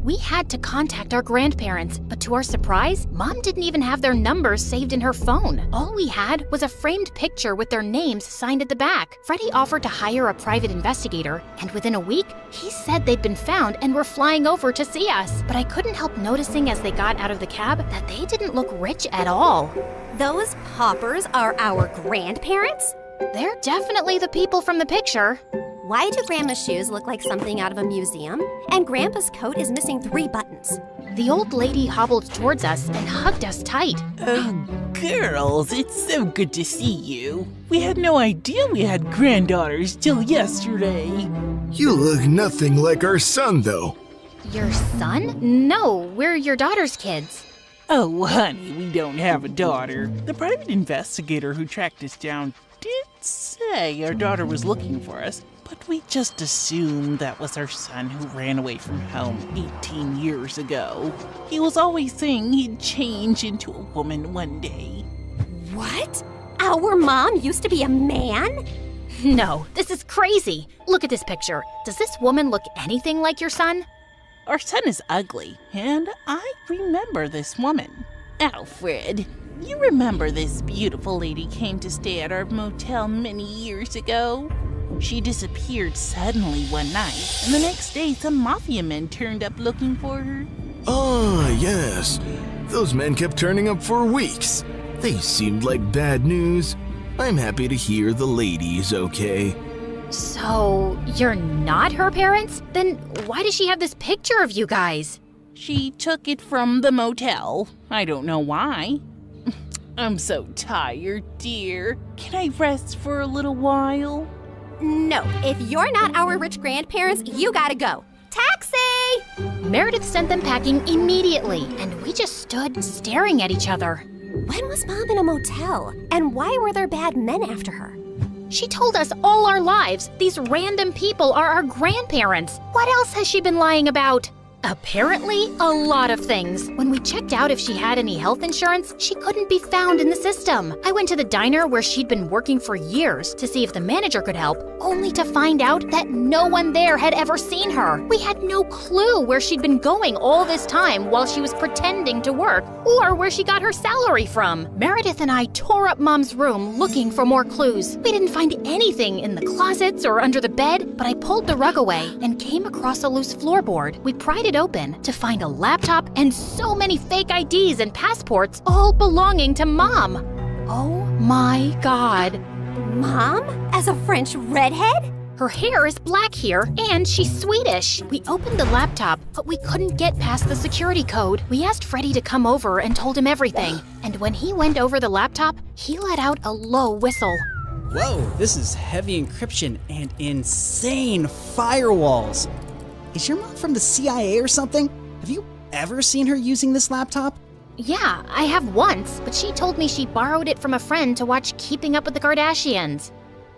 We had to contact our grandparents, but to our surprise, Mom didn't even have their numbers saved in her phone. All we had was a framed picture with their names signed at the back. Freddie offered to hire a private investigator, and within a week, he said they'd been found and were flying over to see us. But I couldn't help noticing as they got out of the cab that they didn't look rich at all. Those paupers are our grandparents? They're definitely the people from the picture. Why do Grandma's shoes look like something out of a museum? And Grandpa's coat is missing 3 buttons. The old lady hobbled towards us and hugged us tight. Oh, girls, it's so good to see you. We had no idea we had granddaughters till yesterday. You look nothing like our son, though. Your son? No, we're your daughter's kids. Oh, honey, we don't have a daughter. The private investigator who tracked us down did say our daughter was looking for us, but we just assumed that was our son who ran away from home 18 years ago. He was always saying he'd change into a woman one day. What? Our mom used to be a man? No, this is crazy. Look at this picture. Does this woman look anything like your son? Our son is ugly, and I remember this woman. Alfred, you remember this beautiful lady came to stay at our motel many years ago? She disappeared suddenly one night, and the next day some mafia men turned up looking for her. Ah, yes. Those men kept turning up for weeks. They seemed like bad news. I'm happy to hear the lady is okay. So, you're not her parents? Then why does she have this picture of you guys? She took it from the motel. I don't know why. I'm so tired, dear. Can I rest for a little while? No, if you're not our rich grandparents, you gotta go. Taxi! Meredith sent them packing immediately, and we just stood staring at each other. When was Mom in a motel? And why were there bad men after her? She told us all our lives these random people are our grandparents. What else has she been lying about? Apparently, a lot of things. When we checked out if she had any health insurance, she couldn't be found in the system. I went to the diner where she'd been working for years to see if the manager could help, only to find out that no one there had ever seen her. We had no clue where she'd been going all this time while she was pretending to work, or where she got her salary from. Meredith and I tore up Mom's room looking for more clues. We didn't find anything in the closets or under the bed, but I pulled the rug away and came across a loose floorboard. We pried it open to find a laptop and so many fake IDs and passports, all belonging to Mom. Oh my God. Mom? As a French redhead? Her hair is black here, and she's Swedish. We opened the laptop, but we couldn't get past the security code. We asked Freddie to come over and told him everything. And when he went over the laptop, he let out a low whistle. Whoa, this is heavy encryption and insane firewalls. Is your mom from the CIA or something? Have you ever seen her using this laptop? Yeah, I have once, but she told me she borrowed it from a friend to watch Keeping Up with the Kardashians.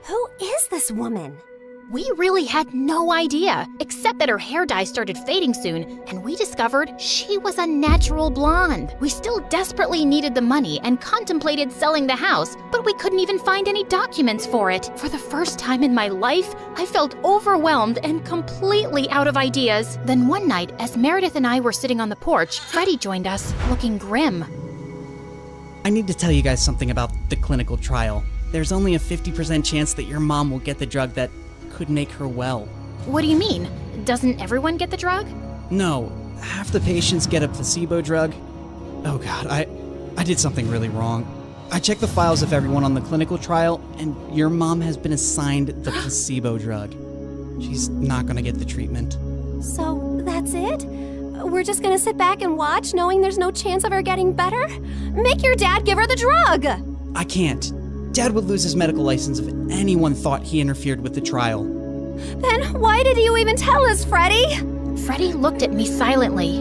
Who is this woman? We really had no idea, except that her hair dye started fading soon, and we discovered she was a natural blonde. We still desperately needed the money and contemplated selling the house, but we couldn't even find any documents for it. For the first time in my life, I felt overwhelmed and completely out of ideas. Then one night, as Meredith and I were sitting on the porch, Freddie joined us, looking grim. I need to tell you guys something about the clinical trial. There's only a 50% chance that your mom will get the drug that could make her well. What do you mean? Doesn't everyone get the drug? No, half the patients get a placebo drug. Oh God, I did something really wrong. I checked the files of everyone on the clinical trial, and your mom has been assigned the placebo drug. She's not gonna get the treatment. So that's it? We're just gonna sit back and watch, knowing there's no chance of her getting better? Make your dad give her the drug! I can't. Dad would lose his medical license if anyone thought he interfered with the trial. Then why did you even tell us, Freddie? Freddie looked at me silently.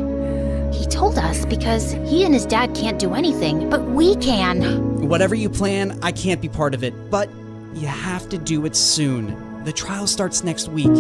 He told us because he and his dad can't do anything, but we can. Whatever you plan, I can't be part of it, but you have to do it soon. The trial starts next week.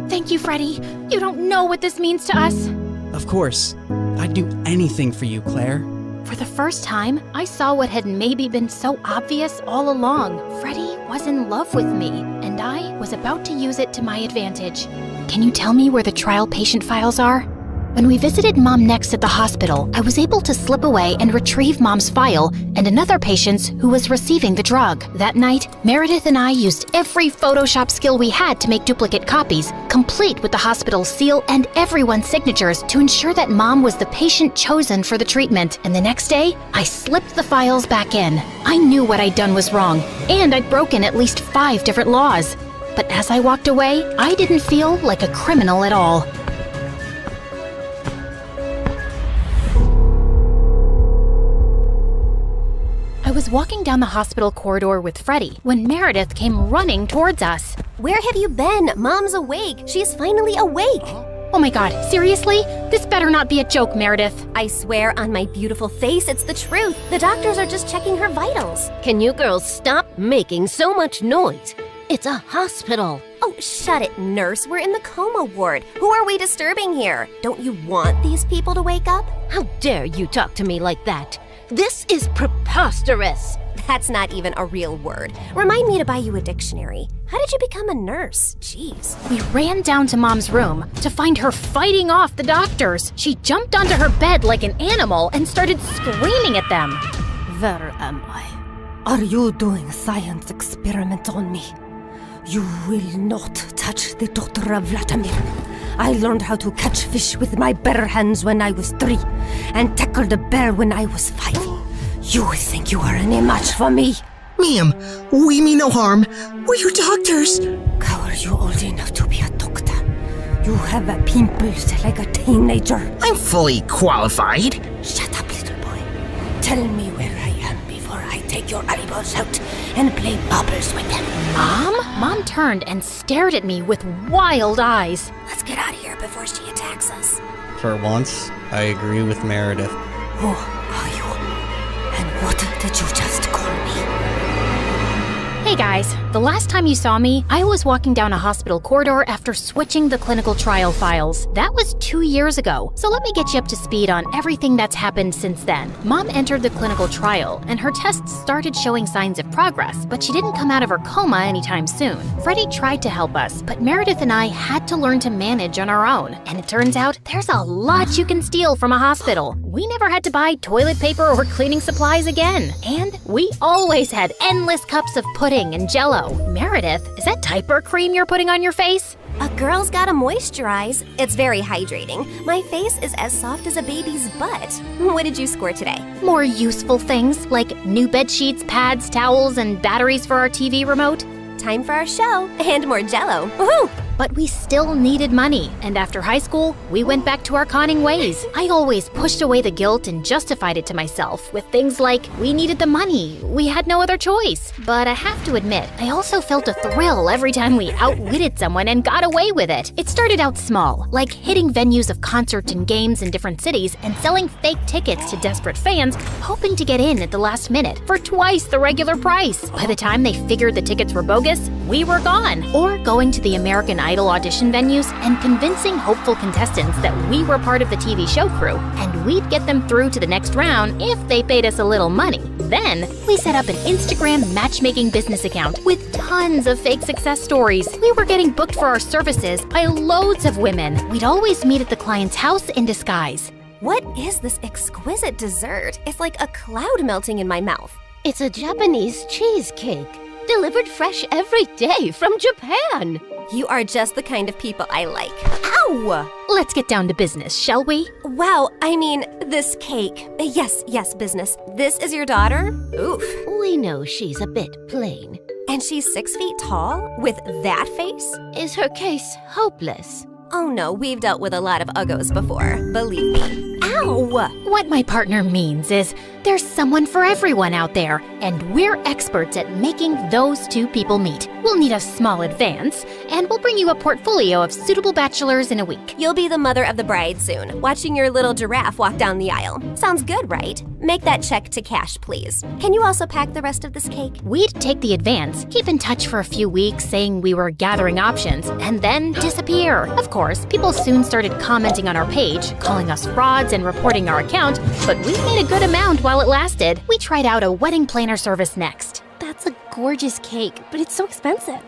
Thank you, Freddie. You don't know what this means to us. Of course. I'd do anything for you, Claire. For the first time, I saw what had maybe been so obvious all along. Freddie was in love with me, and I was about to use it to my advantage. Can you tell me where the trial patient files are? When we visited Mom next at the hospital, I was able to slip away and retrieve Mom's file and another patient's who was receiving the drug. That night, Meredith and I used every Photoshop skill we had to make duplicate copies, complete with the hospital's seal and everyone's signatures to ensure that Mom was the patient chosen for the treatment. And the next day, I slipped the files back in. I knew what I'd done was wrong, and I'd broken at least 5 different laws. But as I walked away, I didn't feel like a criminal at all. I was walking down the hospital corridor with Freddie when Meredith came running towards us. Where have you been? Mom's awake. She's finally awake. Oh my God, seriously? This better not be a joke, Meredith. I swear on my beautiful face, it's the truth. The doctors are just checking her vitals. Can you girls stop making so much noise? It's a hospital. Oh, shut it, nurse. We're in the coma ward. Who are we disturbing here? Don't you want these people to wake up? How dare you talk to me like that? This is preposterous. That's not even a real word. Remind me to buy you a dictionary. How did you become a nurse? Jeez. We ran down to Mom's room to find her fighting off the doctors. She jumped onto her bed like an animal and started screaming at them. Where am I? Are you doing science experiments on me? You will not touch the daughter of Vladimir. I learned how to catch fish with my bare hands when I was 3 and tackled a bear when I was 5. You think you are any match for me? Ma'am, we mean no harm. We're your doctors. How are you old enough to be a doctor? You have pimples like a teenager. I'm fully qualified. Shut up, little boy. Tell me where I am before I take your eyeballs out and play bubbles with them. Mom? Mom turned and stared at me with wild eyes. Let's get out of here before she attacks us. For once, I agree with Meredith. Who are you? And what did you just call me? Hey guys, The last time you saw me, I was walking down a hospital corridor after switching the clinical trial files. That was 2 years ago, so let me get you up to speed on everything that's happened since then. Mom entered the clinical trial, and her tests started showing signs of progress, but she didn't come out of her coma anytime soon. Freddie tried to help us, but Meredith and I had to learn to manage on our own. And it turns out there's a lot you can steal from a hospital. We never had to buy toilet paper or cleaning supplies again. And we always had endless cups of pudding and Jell-O. Meredith, is that diaper cream you're putting on your face? A girl's gotta moisturize. It's very hydrating. My face is as soft as a baby's butt. What did you score today? More useful things like new bed sheets, pads, towels, and batteries for our TV remote. Time for our show and more Jell-O. Woohoo! But we still needed money, and after high school, we went back to our conning ways. I always pushed away the guilt and justified it to myself with things like, we needed the money, we had no other choice. But I have to admit, I also felt a thrill every time we outwitted someone and got away with it. It started out small, like hitting venues of concerts and games in different cities and selling fake tickets to desperate fans, hoping to get in at the last minute for twice the regular price. By the time they figured the tickets were bogus, we were gone. Or going to the American Idol audition venues and convincing hopeful contestants that we were part of the TV show crew and we'd get them through to the next round if they paid us a little money. Then, we set up an Instagram matchmaking business account with tons of fake success stories. We were getting booked for our services by loads of women. We'd always meet at the client's house in disguise. What is this exquisite dessert? It's like a cloud melting in my mouth. It's a Japanese cheesecake, delivered fresh every day from Japan. You are just the kind of people I like. Ow! Let's get down to business, shall we? Wow, I mean, this cake. Yes, business. This is your daughter? Oof. We know she's a bit plain. And she's 6 feet tall? With that face? Is her case hopeless? Oh no, we've dealt with a lot of uggos before. Believe me. Ow! What my partner means is there's someone for everyone out there, and we're experts at making those two people meet. We'll need a small advance, and we'll bring you a portfolio of suitable bachelors in a week. You'll be the mother of the bride soon, watching your little giraffe walk down the aisle. Sounds good, right? Make that check to cash, please. Can you also pack the rest of this cake? We'd take the advance, keep in touch for a few weeks saying we were gathering options, and then disappear. Of course, people soon started commenting on our page, calling us frauds and reporting our account, but we made a good amount while it lasted. We tried out a wedding planner service next. That's a gorgeous cake, but it's so expensive.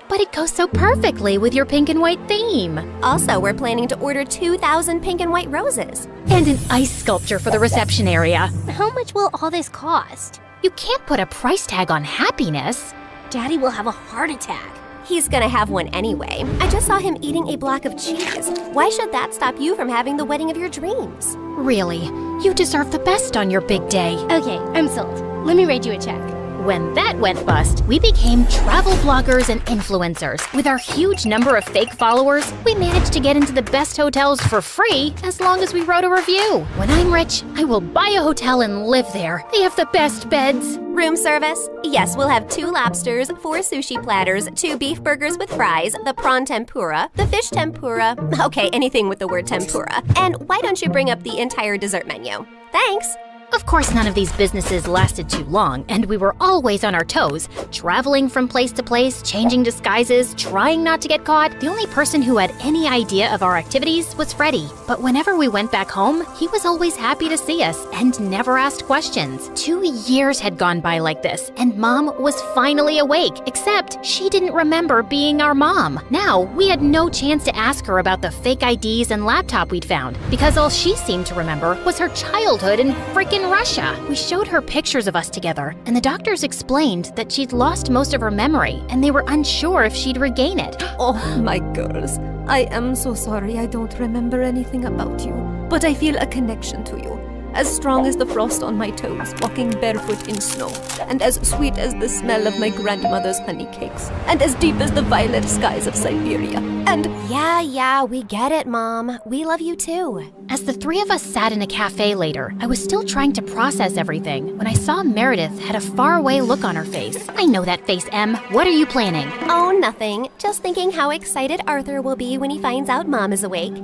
But it goes so perfectly with your pink and white theme. Also, we're planning to order 2,000 pink and white roses. And an ice sculpture for the reception area. How much will all this cost? You can't put a price tag on happiness. Daddy will have a heart attack. He's gonna have one anyway. I just saw him eating a block of cheese. Why should that stop you from having the wedding of your dreams? Really, you deserve the best on your big day. Okay, I'm sold. Let me write you a check. When that went bust, we became travel bloggers and influencers. With our huge number of fake followers, we managed to get into the best hotels for free as long as we wrote a review. When I'm rich, I will buy a hotel and live there. They have the best beds. Room service? Yes, we'll have 2 lobsters, 4 sushi platters, 2 beef burgers with fries, the prawn tempura, the fish tempura. Okay, anything with the word tempura. And why don't you bring up the entire dessert menu? Thanks! Of course, none of these businesses lasted too long, and we were always on our toes, traveling from place to place, changing disguises, trying not to get caught. The only person who had any idea of our activities was Freddie. But whenever we went back home, he was always happy to see us and never asked questions. 2 years had gone by like this, and Mom was finally awake, except she didn't remember being our mom. Now, we had no chance to ask her about the fake IDs and laptop we'd found, because all she seemed to remember was her childhood in frickin' Russia. We showed her pictures of us together, and the doctors explained that she'd lost most of her memory, and they were unsure if she'd regain it. Oh, my girls. I am so sorry I don't remember anything about you, but I feel a connection to you. As strong as the frost on my toes, walking barefoot in snow, and as sweet as the smell of my grandmother's honey cakes, and as deep as the violet skies of Siberia, and... Yeah, we get it, Mom. We love you too. As the 3 of us sat in a cafe later, I was still trying to process everything when I saw Meredith had a faraway look on her face. I know that face, Em. What are you planning? Oh, nothing. Just thinking how excited Arthur will be when he finds out Mom is awake.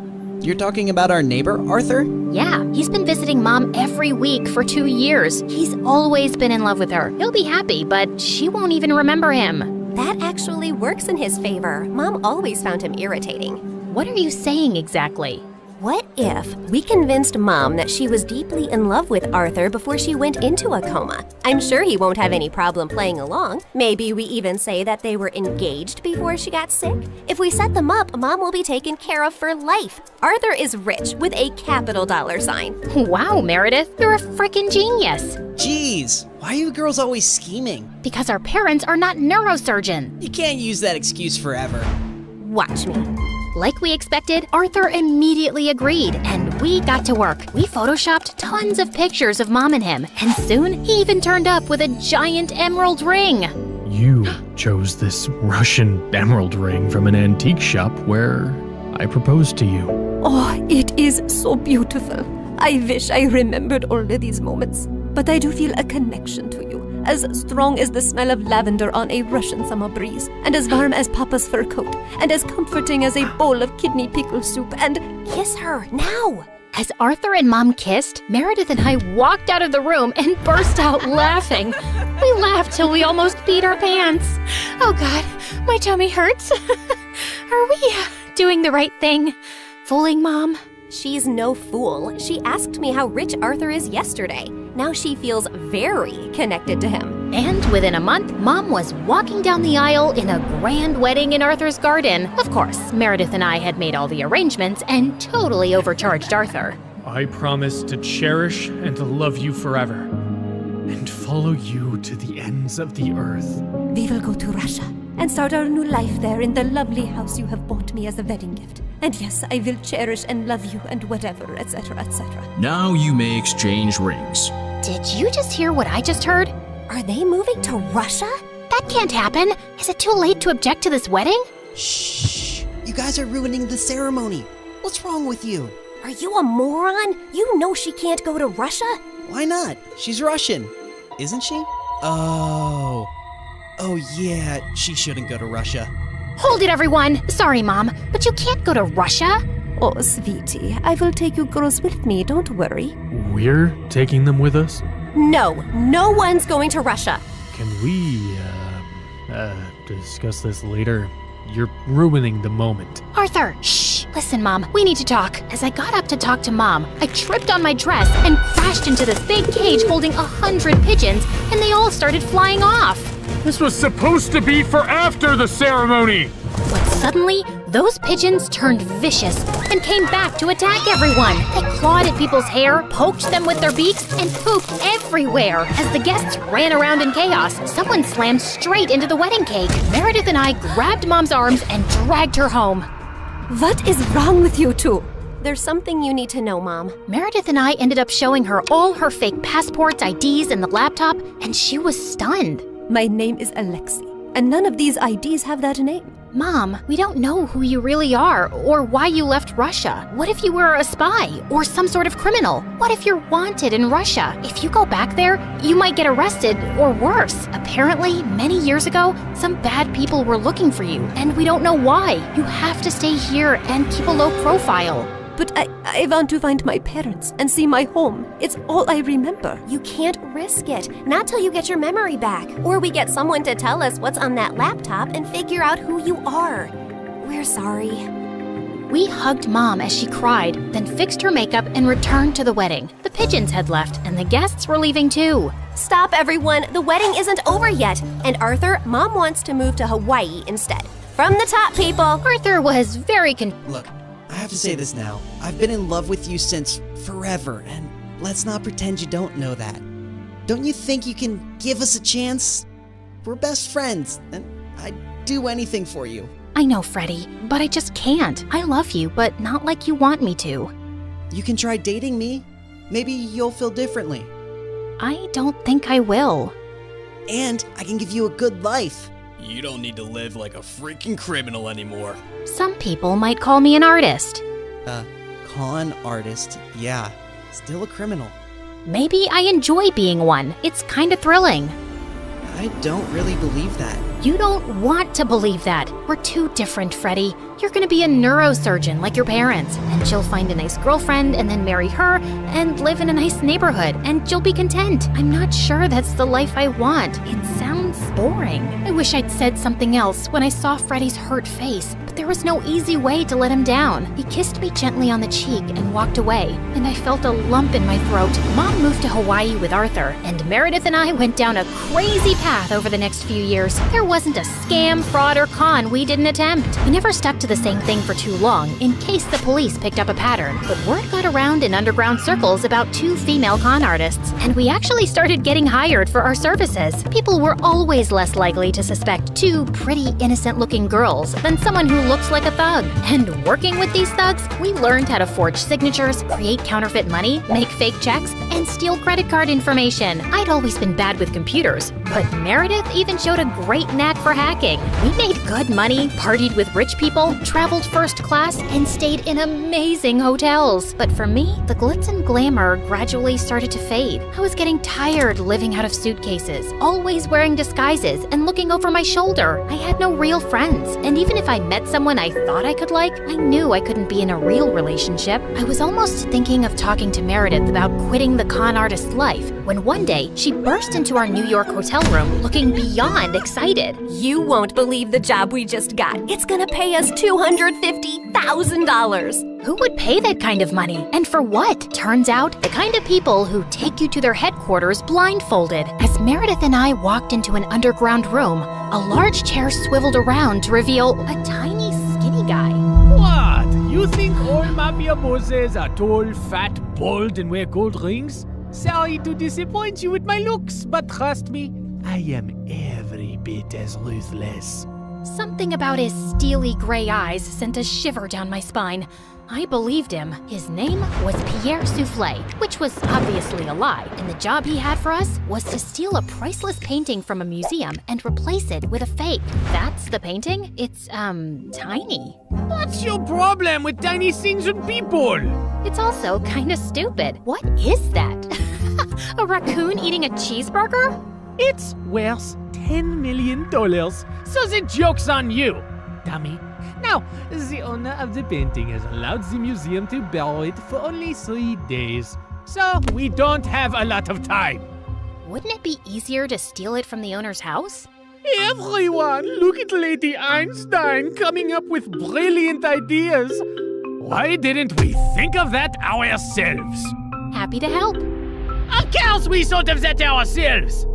You're talking about our neighbor, Arthur? Yeah, he's been visiting Mom every week for 2 years. He's always been in love with her. He'll be happy, but she won't even remember him. That actually works in his favor. Mom always found him irritating. What are you saying exactly? What if we convinced Mom that she was deeply in love with Arthur before she went into a coma? I'm sure he won't have any problem playing along. Maybe we even say that they were engaged before she got sick. If we set them up, Mom will be taken care of for life. Arthur is rich with a capital dollar sign. Wow, Meredith, you're a frickin' genius. Jeez, why are you girls always scheming? Because our parents are not neurosurgeons. You can't use that excuse forever. Watch me. Like we expected, Arthur immediately agreed, and we got to work. We photoshopped tons of pictures of Mom and him, and soon he even turned up with a giant emerald ring. You chose this Russian emerald ring from an antique shop where I proposed to you. Oh, it is so beautiful. I wish I remembered all of these moments. But I do feel a connection to you, as strong as the smell of lavender on a Russian summer breeze, and as warm as Papa's fur coat, and as comforting as a bowl of kidney pickle soup, and kiss her, now! As Arthur and Mom kissed, Meredith and I walked out of the room and burst out laughing. We laughed till we almost peed our pants. Oh God, my tummy hurts. Are we doing the right thing? Fooling Mom? She's no fool. She asked me how rich Arthur is yesterday. Now she feels very connected to him. And within a month, Mom was walking down the aisle in a grand wedding in Arthur's garden. Of course, Meredith and I had made all the arrangements and totally overcharged Arthur. I promise to cherish and to love you forever, and follow you to the ends of the earth. we will go to Russia and start our new life there in the lovely house you have bought me as a wedding gift. And yes, I will cherish and love you and whatever, etc., etc. Now you may exchange rings. Did you just hear what I just heard? Are they moving to Russia? That can't happen. Is it too late to object to this wedding? Shh! You guys are ruining the ceremony. What's wrong with you? Are you a moron? You know she can't go to Russia? Why not? She's Russian, isn't she? Oh yeah, she shouldn't go to Russia. Hold it, everyone! Sorry, Mom, but you can't go to Russia. Oh, sweetie, I will take you girls with me, don't worry. We're taking them with us? No, no one's going to Russia. Can we, discuss this later? You're ruining the moment. Arthur, shh! Listen, Mom, we need to talk. As I got up to talk to Mom, I tripped on my dress and crashed into this big cage holding 100 pigeons, and they all started flying off. This was supposed to be for after the ceremony! But suddenly, those pigeons turned vicious and came back to attack everyone. They clawed at people's hair, poked them with their beaks, and pooped everywhere. As the guests ran around in chaos, someone slammed straight into the wedding cake. Meredith and I grabbed Mom's arms and dragged her home. What is wrong with you two? There's something you need to know, Mom. Meredith and I ended up showing her all her fake passports, IDs, and the laptop, and she was stunned. My name is Alexei, and none of these IDs have that name. Mom, we don't know who you really are or why you left Russia. What if you were a spy or some sort of criminal? What if you're wanted in Russia? If you go back there, you might get arrested or worse. Apparently, many years ago, some bad people were looking for you, and we don't know why. You have to stay here and keep a low profile. But I want to find my parents and see my home. It's all I remember. You can't risk it. Not till you get your memory back. Or we get someone to tell us what's on that laptop and figure out who you are. We're sorry. We hugged Mom as she cried, then fixed her makeup and returned to the wedding. The pigeons had left and the guests were leaving too. Stop, everyone. The wedding isn't over yet. And Arthur, Mom wants to move to Hawaii instead. From the top, people. Arthur was very Look, I have to say this now. I've been in love with you since forever, and let's not pretend you don't know that. Don't you think you can give us a chance? We're best friends, and I'd do anything for you. I know, Freddie, but I just can't. I love you, but not like you want me to. You can try dating me. Maybe you'll feel differently. I don't think I will. And I can give you a good life. You don't need to live like a freaking criminal anymore. Some people might call me an artist. Con artist, yeah. Still a criminal. Maybe I enjoy being one. It's kind of thrilling. I don't really believe that. You don't want to believe that. We're too different, Freddie. You're gonna be a neurosurgeon like your parents, and you'll find a nice girlfriend and then marry her and live in a nice neighborhood, and you'll be content. I'm not sure that's the life I want. It sounds boring. I wish I'd said something else when I saw Freddie's hurt face, but there was no easy way to let him down. He kissed me gently on the cheek and walked away, and I felt a lump in my throat. Mom moved to Hawaii with Arthur, and Meredith and I went down a crazy path over the next few years. There wasn't a scam, fraud, or con we didn't attempt. We never stuck to the same thing for too long, in case the police picked up a pattern. But word got around in underground circles about 2 female con artists, and we actually started getting hired for our services. People were always less likely to suspect 2 pretty innocent-looking girls than someone who looks like a thug. And working with these thugs, we learned how to forge signatures, create counterfeit money, make fake checks, and steal credit card information. I'd always been bad with computers, but Meredith even showed a great knack for hacking. We made good money, partied with rich people, traveled first class, and stayed in amazing hotels. But for me, the glitz and glamour gradually started to fade. I was getting tired living out of suitcases, always wearing disguises and looking over my shoulder. I had no real friends, and even if I met someone I thought I could like, I knew I couldn't be in a real relationship. I was almost thinking of talking to Meredith about quitting the con artist life, when one day she burst into our New York hotel room looking beyond excited. You won't believe the job we just got. It's gonna pay us $250,000. Who would pay that kind of money? And for what? Turns out, the kind of people who take you to their headquarters blindfolded. As Meredith and I walked into an underground room, a large chair swiveled around to reveal a tiny, skinny guy. What? You think all mafia bosses are tall, fat, bald, and wear gold rings? Sorry to disappoint you with my looks, but trust me, I am every bit as ruthless. Something about his steely gray eyes sent a shiver down my spine. I believed him. His name was Pierre Soufflet, which was obviously a lie, and the job he had for us was to steal a priceless painting from a museum and replace it with a fake. That's the painting? It's, tiny. What's your problem with tiny things and people? It's also kinda stupid. What is that? A raccoon eating a cheeseburger? It's worth $10 million, so the joke's on you, dummy. Now, the owner of the painting has allowed the museum to borrow it for only 3 days, so we don't have a lot of time. Wouldn't it be easier to steal it from the owner's house? Everyone, look at Lady Einstein coming up with brilliant ideas. Why didn't we think of that ourselves? Happy to help. Of course we thought of that ourselves!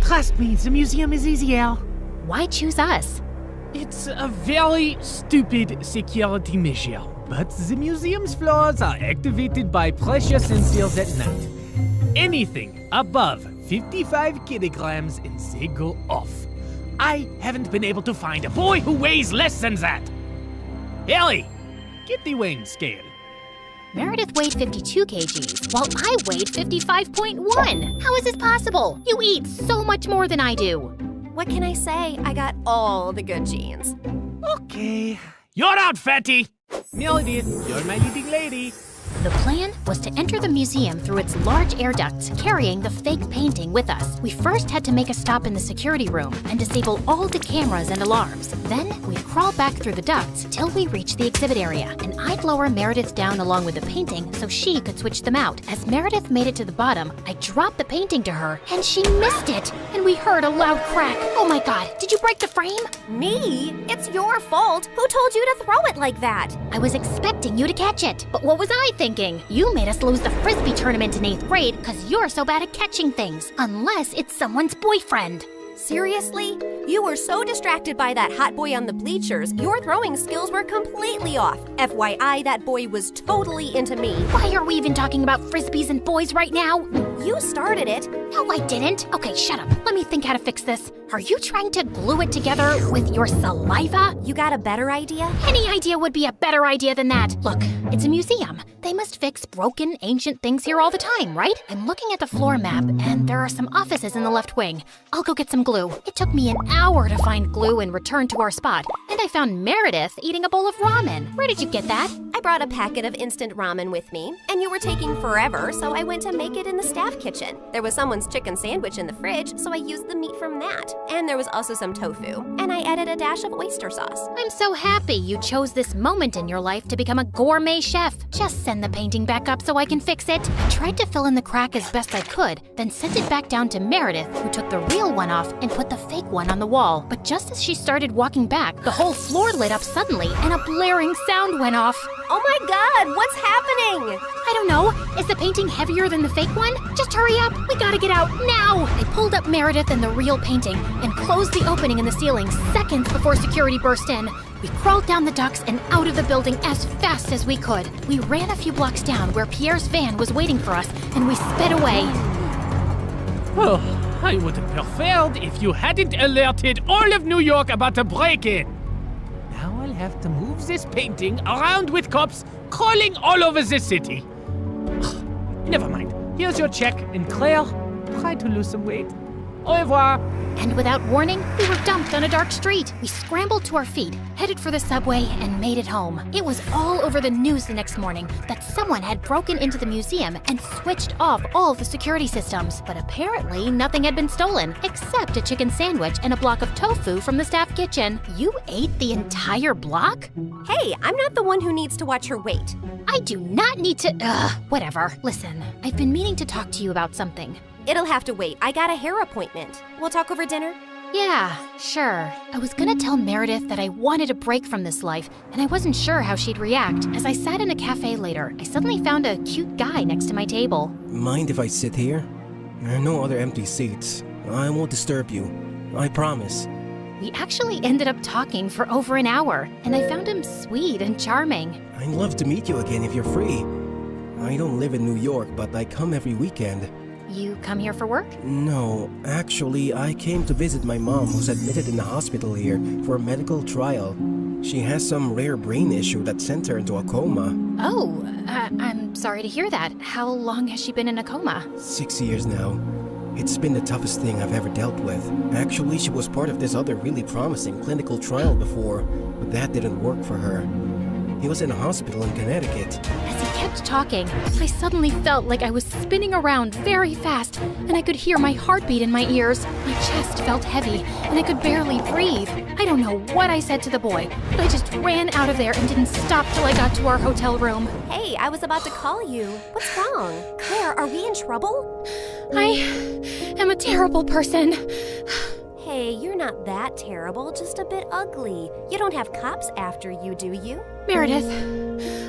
Trust me, the museum is easier. Why choose us? It's a very stupid security measure, but the museum's floors are activated by pressure sensors at night. Anything above 55 kilograms and they go off. I haven't been able to find a boy who weighs less than that. Ellie, get the weighing scale. Meredith weighed 52 kgs, while I weighed 55.1. How is this possible? You eat so much more than I do. What can I say? I got all the good genes. Okay. You're out, fatty! Meredith, you're my leading lady. The plan was to enter the museum through its large air ducts, carrying the fake painting with us. We first had to make a stop in the security room and disable all the cameras and alarms. Then we'd crawl back through the ducts till we reached the exhibit area, and I'd lower Meredith down along with the painting so she could switch them out. As Meredith made it to the bottom, I dropped the painting to her, and she missed it, and we heard a loud crack. Oh my god, did you break the frame? Me? It's your fault. Who told you to throw it like that? I was expecting you to catch it, but what was I thinking? You made us lose the Frisbee tournament in 8th grade because you're so bad at catching things, unless it's someone's boyfriend. Seriously? You were so distracted by that hot boy on the bleachers, your throwing skills were completely off. FYI, that boy was totally into me. Why are we even talking about Frisbees and boys right now? You started it. No, I didn't. Okay, shut up. Let me think how to fix this. Are you trying to glue it together with your saliva? You got a better idea? Any idea would be a better idea than that. Look, it's a museum. They must fix broken, ancient things here all the time, right? I'm looking at the floor map, and there are some offices in the left wing. I'll go get some glue. It took me an hour to find glue and return to our spot, and I found Meredith eating a bowl of ramen. Where did you get that? I brought a packet of instant ramen with me, and you were taking forever, so I went to make it in the staff kitchen. There was someone's chicken sandwich in the fridge, so I used the meat from that. And there was also some tofu, and I added a dash of oyster sauce. I'm so happy you chose this moment in your life to become a gourmet chef. Just send the painting back up so I can fix it. I tried to fill in the crack as best I could, then sent it back down to Meredith, who took the real one off and put the fake one on the wall. But just as she started walking back, the whole floor lit up suddenly and a blaring sound went off. Oh my god, what's happening? I don't know. Is the painting heavier than the fake one? Just hurry up. We gotta get out now. I pulled up Meredith and the real painting and closed the opening in the ceiling seconds before security burst in. We crawled down the ducts and out of the building as fast as we could. We ran a few blocks down where Pierre's van was waiting for us, and we sped away. Oh, I would have preferred if you hadn't alerted all of New York about the break-in. Now I'll have to move this painting around with cops crawling all over the city. Never mind. Here's your check, and Claire, try to lose some weight. Au revoir. And without warning, we were dumped on a dark street. We scrambled to our feet, headed for the subway, and made it home. It was all over the news the next morning that someone had broken into the museum and switched off all the security systems. But apparently, nothing had been stolen, except a chicken sandwich and a block of tofu from the staff kitchen. You ate the entire block? Hey, I'm not the one who needs to watch her weight. I do not need to. Whatever. Listen, I've been meaning to talk to you about something. It'll have to wait. I got a hair appointment. We'll talk over dinner? Yeah, sure. I was gonna tell Meredith that I wanted a break from this life, and I wasn't sure how she'd react. As I sat in a cafe later, I suddenly found a cute guy next to my table. Mind if I sit here? There are no other empty seats. I won't disturb you. I promise. We actually ended up talking for over an hour, and I found him sweet and charming. I'd love to meet you again if you're free. I don't live in New York, but I come every weekend. You come here for work? No, actually, I came to visit my mom who's admitted in the hospital here for a medical trial. She has some rare brain issue that sent her into a coma. Oh, I'm sorry to hear that. How long has she been in a coma? 6 years now. It's been the toughest thing I've ever dealt with. Actually, she was part of this other really promising clinical trial before, but that didn't work for her. He was in a hospital in Connecticut. As he kept talking, I suddenly felt like I was spinning around very fast, and I could hear my heartbeat in my ears. My chest felt heavy, and I could barely breathe. I don't know what I said to the boy, but I just ran out of there and didn't stop till I got to our hotel room. Hey, I was about to call you. What's wrong? Claire, are we in trouble? I am a terrible person. Hey, you're not that terrible, just a bit ugly. You don't have cops after you, do you? Meredith,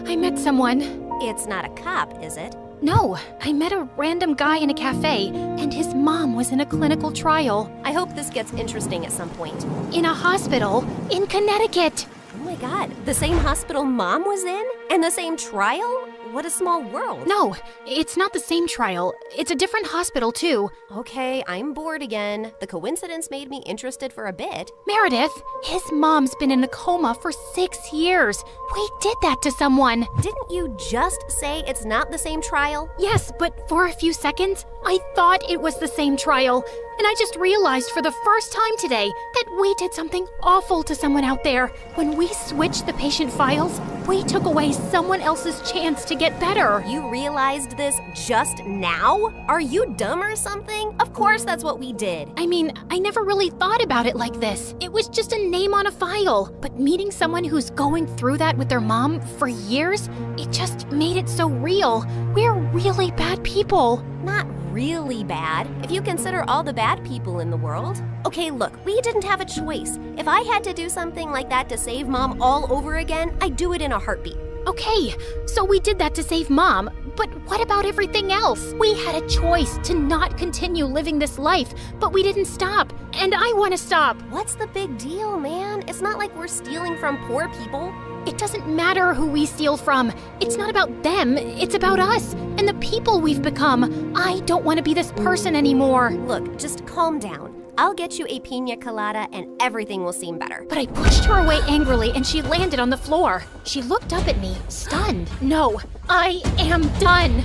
I met someone. It's not a cop, is it? No, I met a random guy in a cafe, and his mom was in a clinical trial. I hope this gets interesting at some point. In a hospital in Connecticut. Oh my god, the same hospital Mom was in? And the same trial? What a small world. No, it's not the same trial. It's a different hospital, too. Okay, I'm bored again. The coincidence made me interested for a bit. Meredith, his mom's been in a coma for 6 years. We did that to someone. Didn't you just say it's not the same trial? Yes, but for a few seconds, I thought it was the same trial. And I just realized for the first time today that we did something awful to someone out there. When we switched the patient files, we took away someone else's chance to get better. You realized this just now? Are you dumb or something? Of course that's what we did. I mean, I never really thought about it like this. It was just a name on a file. But meeting someone who's going through that with their mom for years, it just made it so real. We're really bad people. Not really bad, if you consider all the bad people in the world. Okay, look, we didn't have a choice. If I had to do something like that to save Mom all over again, I'd do it in a heartbeat. Okay, so we did that to save Mom, but what about everything else? We had a choice to not continue living this life, but we didn't stop, and I want to stop. What's the big deal, man? It's not like we're stealing from poor people. It doesn't matter who we steal from. It's not about them, it's about us and the people we've become. I don't want to be this person anymore. Look, just calm down. I'll get you a piña colada and everything will seem better. But I pushed her away angrily and she landed on the floor. She looked up at me, stunned. No, I am done.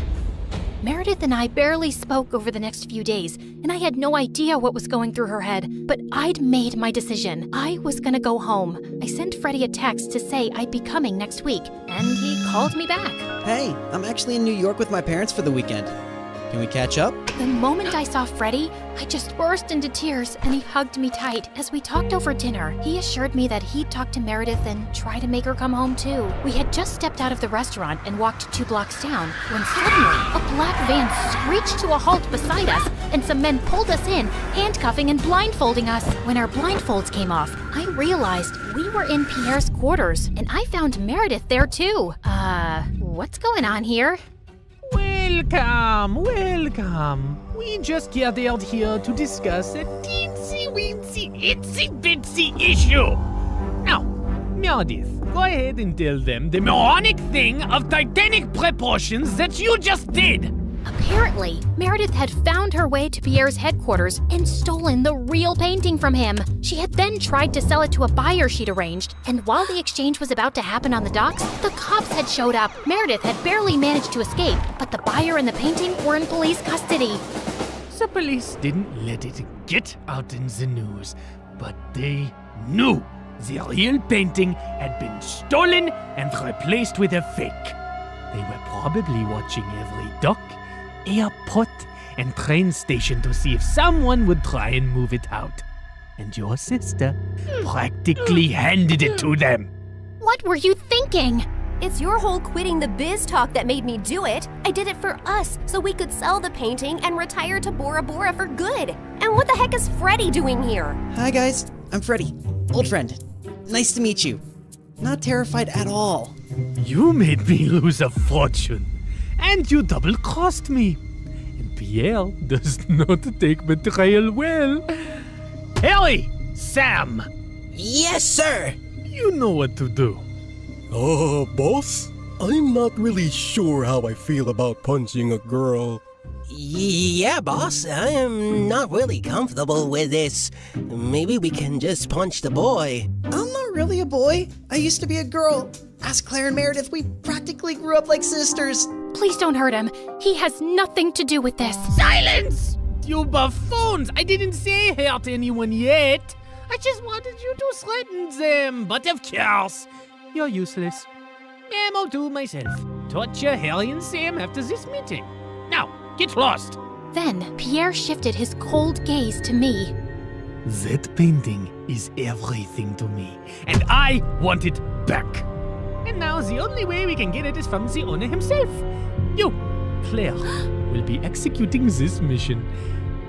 Meredith and I barely spoke over the next few days, and I had no idea what was going through her head, but I'd made my decision. I was gonna go home. I sent Freddie a text to say I'd be coming next week, and he called me back. Hey, I'm actually in New York with my parents for the weekend. Can we catch up? The moment I saw Freddie, I just burst into tears and he hugged me tight. As we talked over dinner, he assured me that he'd talk to Meredith and try to make her come home too. We had just stepped out of the restaurant and walked 2 blocks down when suddenly a black van screeched to a halt beside us and some men pulled us in, handcuffing and blindfolding us. When our blindfolds came off, I realized we were in Pierre's quarters and I found Meredith there too. What's going on here? Welcome. We just gathered here to discuss a teensy-weensy, itsy-bitsy issue. Now, Meredith, go ahead and tell them the moronic thing of titanic proportions that you just did. Apparently, Meredith had found her way to Pierre's headquarters and stolen the real painting from him. She had then tried to sell it to a buyer she'd arranged, and while the exchange was about to happen on the docks, the cops had showed up. Meredith had barely managed to escape, but the buyer and the painting were in police custody. The police didn't let it get out in the news, but they knew the real painting had been stolen and replaced with a fake. They were probably watching every dock, airport, and train station to see if someone would try and move it out. And your sister practically handed it to them. What were you thinking? It's your whole quitting the biz talk that made me do it. I did it for us, so we could sell the painting and retire to Bora Bora for good. And what the heck is Freddy doing here? Hi guys, I'm Freddy, old friend. Nice to meet you. Not terrified at all. You made me lose a fortune, and you double-crossed me. And Pierre does not take betrayal well. Harry! Sam! Yes, sir! You know what to do. Boss? I'm not really sure how I feel about punching a girl. Yeah, boss, I am not really comfortable with this. Maybe we can just punch the boy. I'm not really a boy. I used to be a girl. Ask Claire and Meredith, we practically grew up like sisters. Please don't hurt him. He has nothing to do with this. Silence! You buffoons! I didn't say hurt anyone yet. I just wanted you to threaten them. But of course, you're useless. I'll do myself. Torture Harry and Sam after this meeting. Now, get lost. Then Pierre shifted his cold gaze to me. That painting is everything to me, and I want it back. And now the only way we can get it is from the owner himself. You, Claire, will be executing this mission.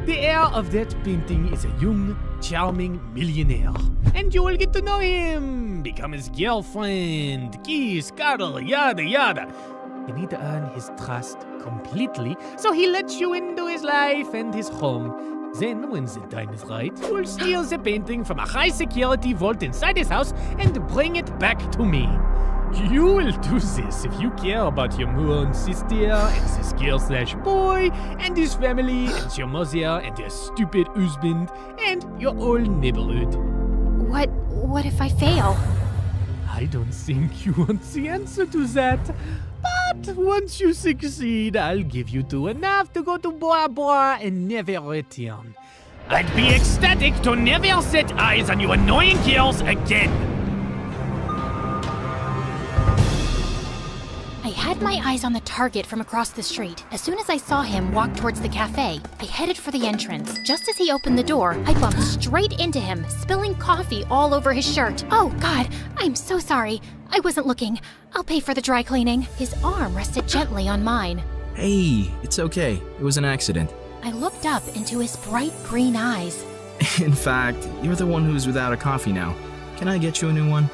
The heir of that painting is a young, charming millionaire. And you will get to know him, become his girlfriend, kiss, cuddle, yada yada. You need to earn his trust completely, so he lets you into his life and his home. Then, when the time is right, you will steal the painting from a high-security vault inside his house and bring it back to me. You will do this if you care about your moon sister and this girl/boy and his family and your mother and your stupid husband and your whole neighborhood. What if I fail? I don't think you want the answer to that. But once you succeed, I'll give you two enough to go to Bora Bora and never return. I'd be ecstatic to never set eyes on you annoying girls again. I had my eyes on the target from across the street. As soon as I saw him walk towards the cafe, I headed for the entrance. Just as he opened the door, I bumped straight into him, spilling coffee all over his shirt. Oh, God, I'm so sorry. I wasn't looking. I'll pay for the dry cleaning. His arm rested gently on mine. Hey, it's okay. It was an accident. I looked up into his bright green eyes. In fact, you're the one who's without a coffee now. Can I get you a new one?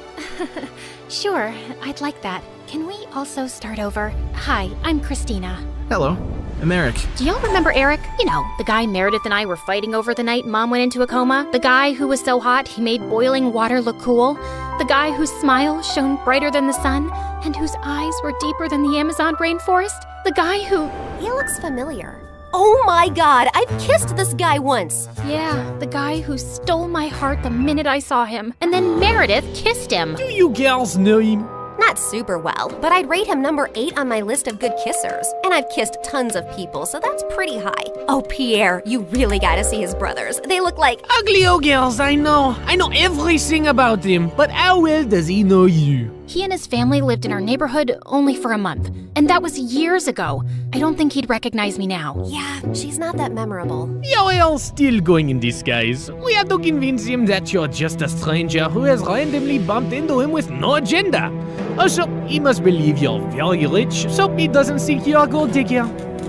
Sure, I'd like that. Can we also start over? Hi, I'm Christina. Hello, I'm Eric. Do y'all remember Eric? You know, the guy Meredith and I were fighting over the night Mom went into a coma? The guy who was so hot he made boiling water look cool? The guy whose smile shone brighter than the sun and whose eyes were deeper than the Amazon rainforest? The guy who... He looks familiar. Oh my God, I've kissed this guy once. Yeah, the guy who stole my heart the minute I saw him. And then Meredith kissed him. Do you girls know him? Not super well, but I'd rate him number 8 on my list of good kissers. And I've kissed tons of people, so that's pretty high. Oh, Pierre, you really gotta see his brothers. They look like... Ugly old girls, I know. I know everything about him. But how well does he know you? He and his family lived in our neighborhood only for a month, and that was years ago. I don't think he'd recognize me now. Yeah, she's not that memorable. You're still going in disguise. We have to convince him that you're just a stranger who has randomly bumped into him with no agenda. Also, he must believe you're very rich, so he doesn't think you're a gold digger.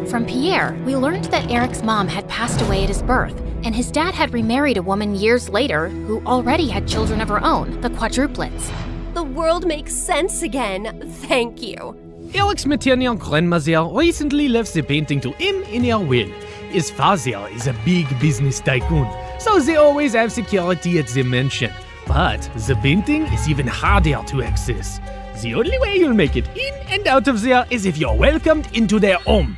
From Pierre, we learned that Eric's mom had passed away at his birth, and his dad had remarried a woman years later who already had children of her own, the quadruplets. The world makes sense again. Thank you. Eric's maternal grandmother recently left the painting to him in her will. His father is a big business tycoon, so they always have security at the mansion. But the painting is even harder to access. The only way you'll make it in and out of there is if you're welcomed into their home.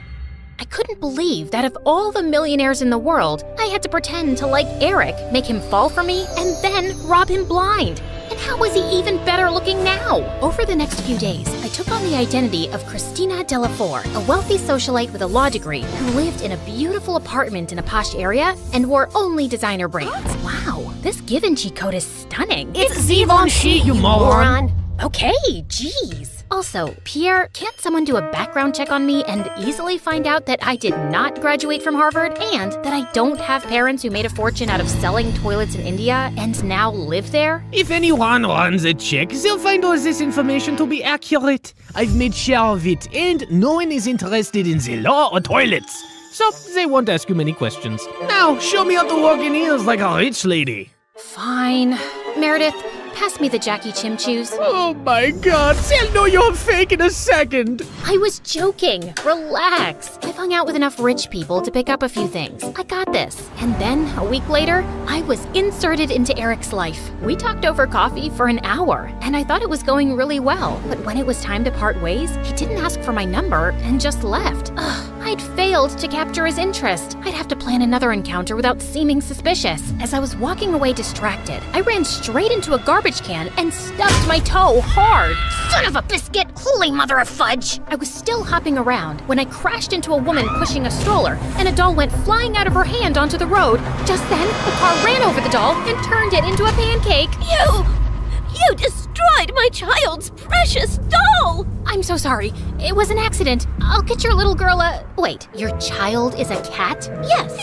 I couldn't believe that of all the millionaires in the world, I had to pretend to like Eric, make him fall for me, and then rob him blind. And how was he even better looking now? Over the next few days, I took on the identity of Christina Delafour, a wealthy socialite with a law degree who lived in a beautiful apartment in a posh area and wore only designer braids. Wow, this Givenchy coat is stunning. It's Givenchy, you moron! Okay, geez. Also, Pierre, can't someone do a background check on me and easily find out that I did not graduate from Harvard and that I don't have parents who made a fortune out of selling toilets in India and now live there? If anyone runs a check, they'll find all this information to be accurate. I've made sure of it, and no one is interested in the law or toilets. So they won't ask you many questions. Now, show me how to walk in heels like a rich lady. Fine. Meredith, pass me the Jackie Chim Chews. Oh my god, they'll know you're fake in a second. I was joking. Relax. I've hung out with enough rich people to pick up a few things. I got this. And then, a week later, I was inserted into Eric's life. We talked over coffee for an hour, and I thought it was going really well. But when it was time to part ways, he didn't ask for my number and just left. Ugh, I'd failed to capture his interest. I'd have to plan another encounter without seeming suspicious. As I was walking away distracted, I ran straight into a garbage can and stubbed my toe hard. Son of a biscuit! Holy mother of fudge! I was still hopping around when I crashed into a woman pushing a stroller, and a doll went flying out of her hand onto the road. Just then, the car ran over the doll and turned it into a pancake. You destroyed my child's precious doll! I'm so sorry. It was an accident. I'll get your little girl a... Wait, your child is a cat? Yes.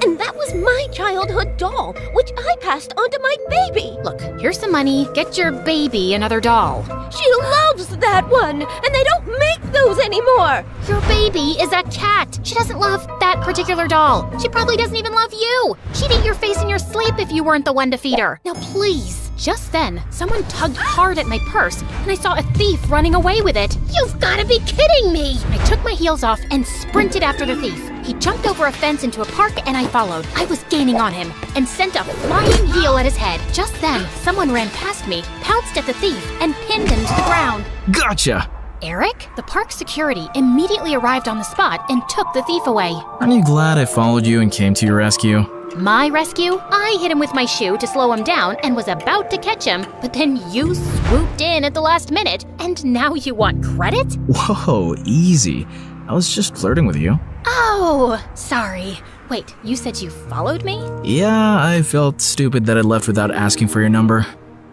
And that was my childhood doll, which I passed on to my baby. Look, here's some money. Get your baby another doll. She loves that one, and they don't make those anymore. Your baby is a cat. She doesn't love that particular doll. She probably doesn't even love you. She'd eat your face in your sleep if you weren't the one to feed her. Now please. Just then, someone tugged hard at my purse, and I saw a thief running away with it. You've got to be kidding me! I took my heels off and sprinted after the thief. He jumped over a fence into a park, and I followed. I was gaining on him and sent a flying heel at his head. Just then, someone ran past me, pounced at the thief, and pinned him to the ground. Gotcha! Eric? The park security immediately arrived on the spot and took the thief away. Aren't you glad I followed you and came to your rescue? My rescue? I hit him with my shoe to slow him down and was about to catch him, but then you swooped in at the last minute, and now you want credit? Whoa, easy. I was just flirting with you. Oh, sorry. Wait, you said you followed me? Yeah, I felt stupid that I left without asking for your number.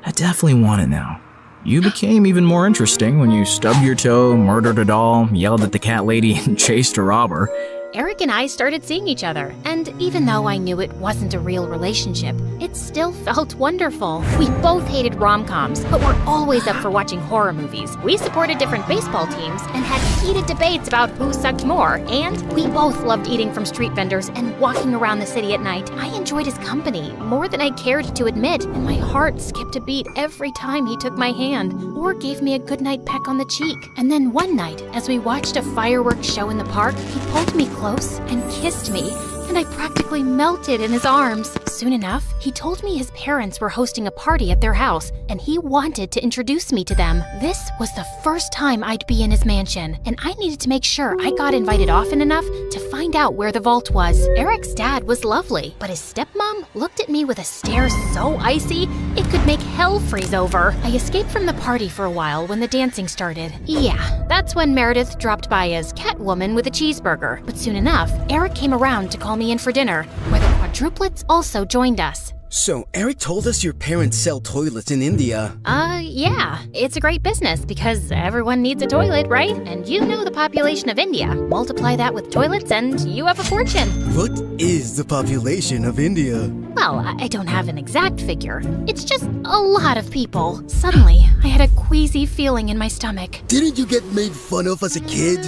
I definitely want it now. You became even more interesting when you stubbed your toe, murdered a doll, yelled at the cat lady, and chased a robber. Eric and I started seeing each other, and even though I knew it wasn't a real relationship, it still felt wonderful. We both hated rom-coms, but were always up for watching horror movies. We supported different baseball teams and had heated debates about who sucked more, and we both loved eating from street vendors and walking around the city at night. I enjoyed his company more than I cared to admit, and my heart skipped a beat every time he took my hand or gave me a goodnight peck on the cheek. And then one night, as we watched a fireworks show in the park, he pulled me close and kissed me, and I practically melted in his arms. Soon enough, he told me his parents were hosting a party at their house, and he wanted to introduce me to them. This was the first time I'd be in his mansion, and I needed to make sure I got invited often enough to find out where the vault was. Eric's dad was lovely, but his stepmom looked at me with a stare so icy, it could make hell freeze over. I escaped from the party for a while when the dancing started. Yeah, that's when Meredith dropped by as Catwoman with a cheeseburger. But soon enough, Eric came around to call me in for dinner, where the quadruplets also joined us. So, Eric told us your parents sell toilets in India. Yeah. It's a great business because everyone needs a toilet, right? And you know the population of India. Multiply that with toilets and you have a fortune. What is the population of India? Well, I don't have an exact figure. It's just a lot of people. Suddenly, I had a queasy feeling in my stomach. Didn't you get made fun of as a kid?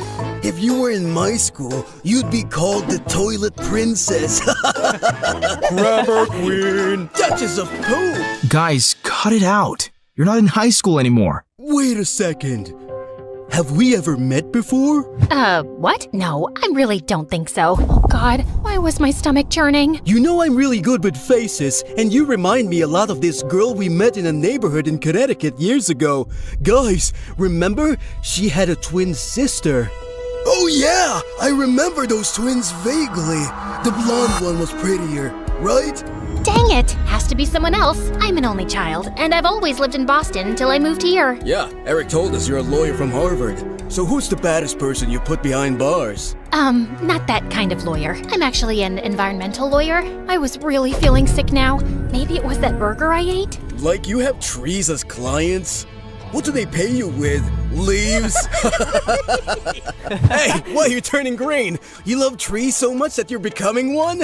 If you were in my school, you'd be called the toilet princess. Grabber queen. Duchess of poop. Guys, cut it out. You're not in high school anymore. Wait a second. Have we ever met before? What? No, I really don't think so. Oh God, why was my stomach churning? You know I'm really good with faces, and you remind me a lot of this girl we met in a neighborhood in Connecticut years ago. Guys, remember? She had a twin sister. Oh yeah, I remember those twins vaguely. The blonde one was prettier, right? Dang it! Has to be someone else. I'm an only child, and I've always lived in Boston until I moved here. Yeah, Eric told us you're a lawyer from Harvard. So who's the baddest person you put behind bars? Not that kind of lawyer. I'm actually an environmental lawyer. I was really feeling sick now. Maybe it was that burger I ate? Like you have trees as clients? What do they pay you with? Leaves? Hey, why are you turning green? You love trees so much that you're becoming one?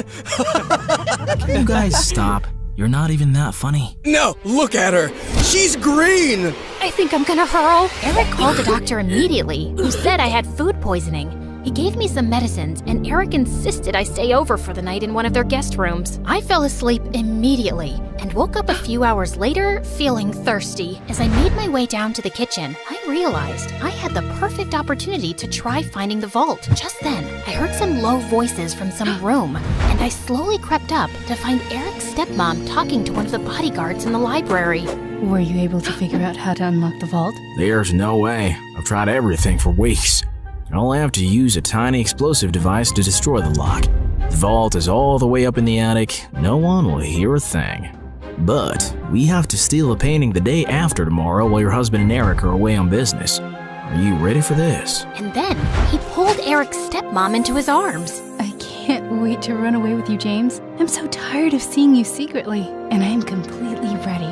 You guys stop. You're not even that funny. No, look at her. She's green. I think I'm gonna hurl. Eric called the doctor immediately, who said I had food poisoning. He gave me some medicines, and Eric insisted I stay over for the night in one of their guest rooms. I fell asleep immediately and woke up a few hours later feeling thirsty. As I made my way down to the kitchen, I realized I had the perfect opportunity to try finding the vault. Just then, I heard some low voices from some room, and I slowly crept up to find Eric's stepmom talking to one of the bodyguards in the library. Were you able to figure out how to unlock the vault? There's no way. I've tried everything for weeks. I only have to use a tiny explosive device to destroy the lock. The vault is all the way up in the attic. No one will hear a thing. But we have to steal a painting the day after tomorrow while your husband and Eric are away on business. Are you ready for this? And then he pulled Eric's stepmom into his arms. I can't wait to run away with you, James. I'm so tired of seeing you secretly, and I am completely ready.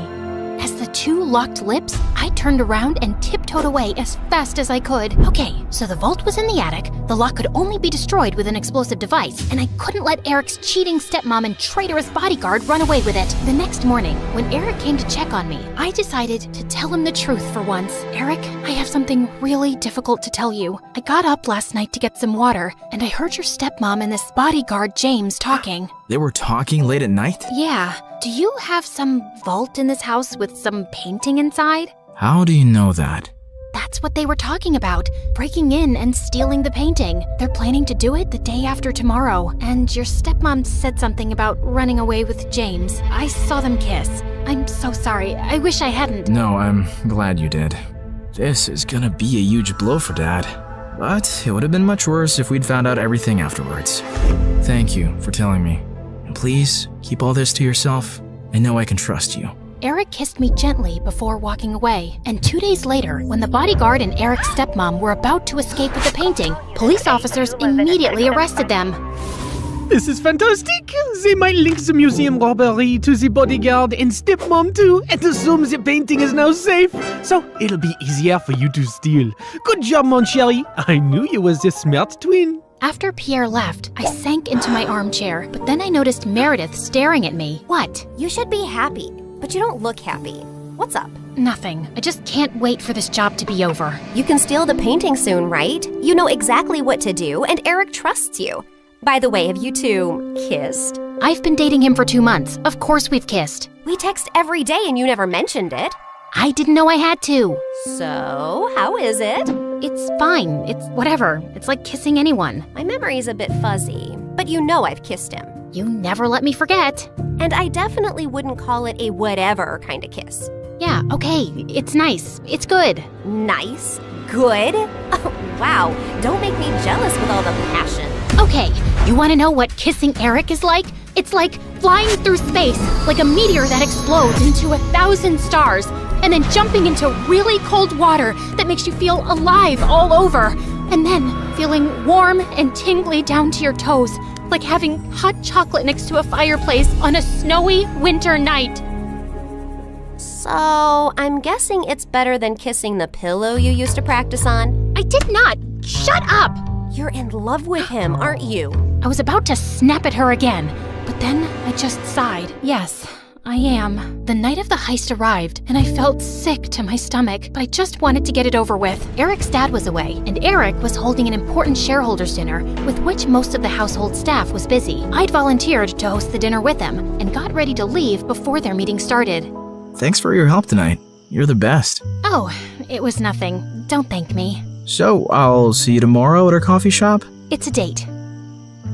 As the two locked lips, I turned around and tiptoed away as fast as I could. Okay, so the vault was in the attic, the lock could only be destroyed with an explosive device, and I couldn't let Eric's cheating stepmom and traitorous bodyguard run away with it. The next morning, when Eric came to check on me, I decided to tell him the truth for once. Eric, I have something really difficult to tell you. I got up last night to get some water, and I heard your stepmom and this bodyguard James talking. They were talking late at night? Yeah. Do you have some vault in this house with some painting inside? How do you know that? That's what they were talking about, breaking in and stealing the painting. They're planning to do it the day after tomorrow, and your stepmom said something about running away with James. I saw them kiss. I'm so sorry. I wish I hadn't. No, I'm glad you did. This is gonna be a huge blow for Dad. But it would have been much worse if we'd found out everything afterwards. Thank you for telling me. And please, keep all this to yourself. I know I can trust you. Eric kissed me gently before walking away, and 2 days later, when the bodyguard and Eric's stepmom were about to escape with the painting, police officers immediately arrested them. This is fantastic! They might link the museum robbery to the bodyguard and stepmom too, and assume the painting is now safe. So it'll be easier for you to steal. Good job, mon chéri. I knew you was a smart twin. After Pierre left, I sank into my armchair, but then I noticed Meredith staring at me. What? You should be happy, but you don't look happy. What's up? Nothing. I just can't wait for this job to be over. You can steal the painting soon, right? You know exactly what to do, and Eric trusts you. By the way, have you two kissed? I've been dating him for 2 months. Of course we've kissed. We text every day and you never mentioned it. I didn't know I had to. So, how is it? It's fine. It's whatever. It's like kissing anyone. My memory's a bit fuzzy, but you know I've kissed him. You never let me forget. And I definitely wouldn't call it a whatever kind of kiss. Yeah, okay. It's nice. It's good. Nice? Good? Oh, wow. Don't make me jealous with all the passion. Okay, you want to know what kissing Eric is like? It's like flying through space, like a meteor that explodes into 1,000 stars, and then jumping into really cold water that makes you feel alive all over, and then feeling warm and tingly down to your toes, like having hot chocolate next to a fireplace on a snowy winter night. So, I'm guessing it's better than kissing the pillow you used to practice on? I did not! Shut up! You're in love with him, aren't you? I was about to snap at her again, but then I just sighed. Yes, I am. The night of the heist arrived, and I felt sick to my stomach, but I just wanted to get it over with. Eric's dad was away, and Eric was holding an important shareholders dinner with which most of the household staff was busy. I'd volunteered to host the dinner with them, and got ready to leave before their meeting started. Thanks for your help tonight. You're the best. Oh, it was nothing. Don't thank me. So, I'll see you tomorrow at our coffee shop? It's a date.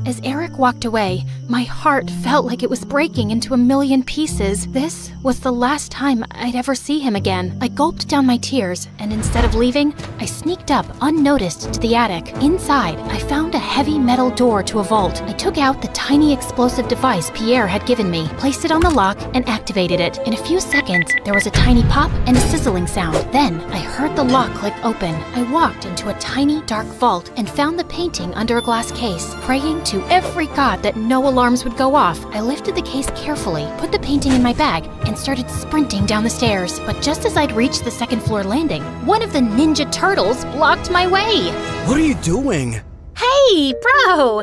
As Eric walked away, my heart felt like it was breaking into a million pieces. This was the last time I'd ever see him again. I gulped down my tears, and instead of leaving, I sneaked up unnoticed to the attic. Inside, I found a heavy metal door to a vault. I took out the tiny explosive device Pierre had given me, placed it on the lock, and activated it. In a few seconds, there was a tiny pop and a sizzling sound. Then, I heard the lock click open. I walked into a tiny, dark vault and found the painting under a glass case. Praying to every god that no alarms would go off, I lifted the case carefully, put the painting in my bag, and started sprinting down the stairs. But just as I'd reached the second floor landing, one of the Ninja Turtles blocked my way. What are you doing? Hey, bro!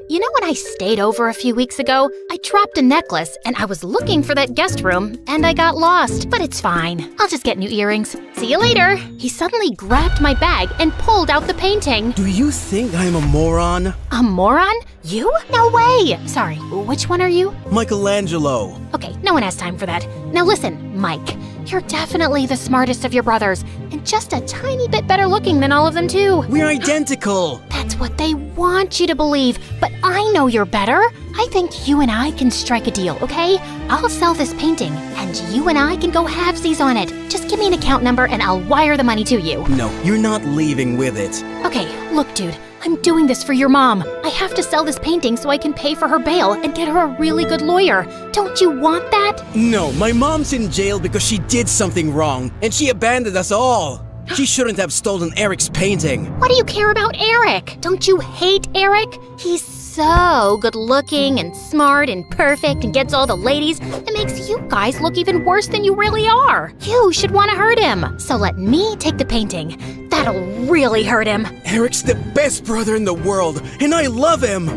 You know when I stayed over a few weeks ago? I dropped a necklace, and I was looking for that guest room, and I got lost. But it's fine. I'll just get new earrings. See you later. He suddenly grabbed my bag and pulled out the painting. Do you think I'm a moron? A moron? You? No way! Sorry, which one are you? Michelangelo. Okay, no one has time for that. Now listen, Mike. You're definitely the smartest of your brothers, and just a tiny bit better looking than all of them too. We're identical. That's what they want you to believe, but I know you're better. I think you and I can strike a deal, okay? I'll sell this painting, and you and I can go halvesies on it. Just give me an account number and I'll wire the money to you. No, you're not leaving with it. Okay, look, dude. I'm doing this for your mom. I have to sell this painting so I can pay for her bail and get her a really good lawyer. Don't you want that? No, my mom's in jail because she did something wrong, and she abandoned us all. She shouldn't have stolen Eric's painting. What do you care about Eric? Don't you hate Eric? He's so good looking and smart and perfect and gets all the ladies. It makes you guys look even worse than you really are. You should want to hurt him. So let me take the painting. That'll really hurt him. Eric's the best brother in the world, and I love him.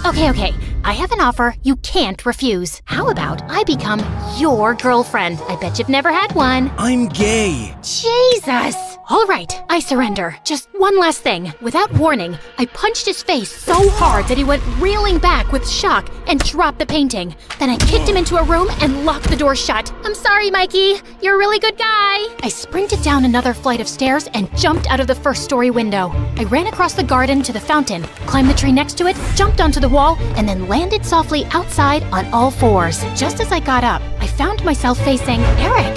Okay. I have an offer you can't refuse. How about I become your girlfriend? I bet you've never had one. I'm gay. Jesus! All right, I surrender. Just one last thing. Without warning, I punched his face so hard that he went reeling back with shock and dropped the painting. Then I kicked him into a room and locked the door shut. I'm sorry, Mikey. You're a really good guy. I sprinted down another flight of stairs and jumped out of the first-story window. I ran across the garden to the fountain, climbed the tree next to it, jumped onto the wall, and then landed softly outside on all fours. Just as I got up, I found myself facing Eric.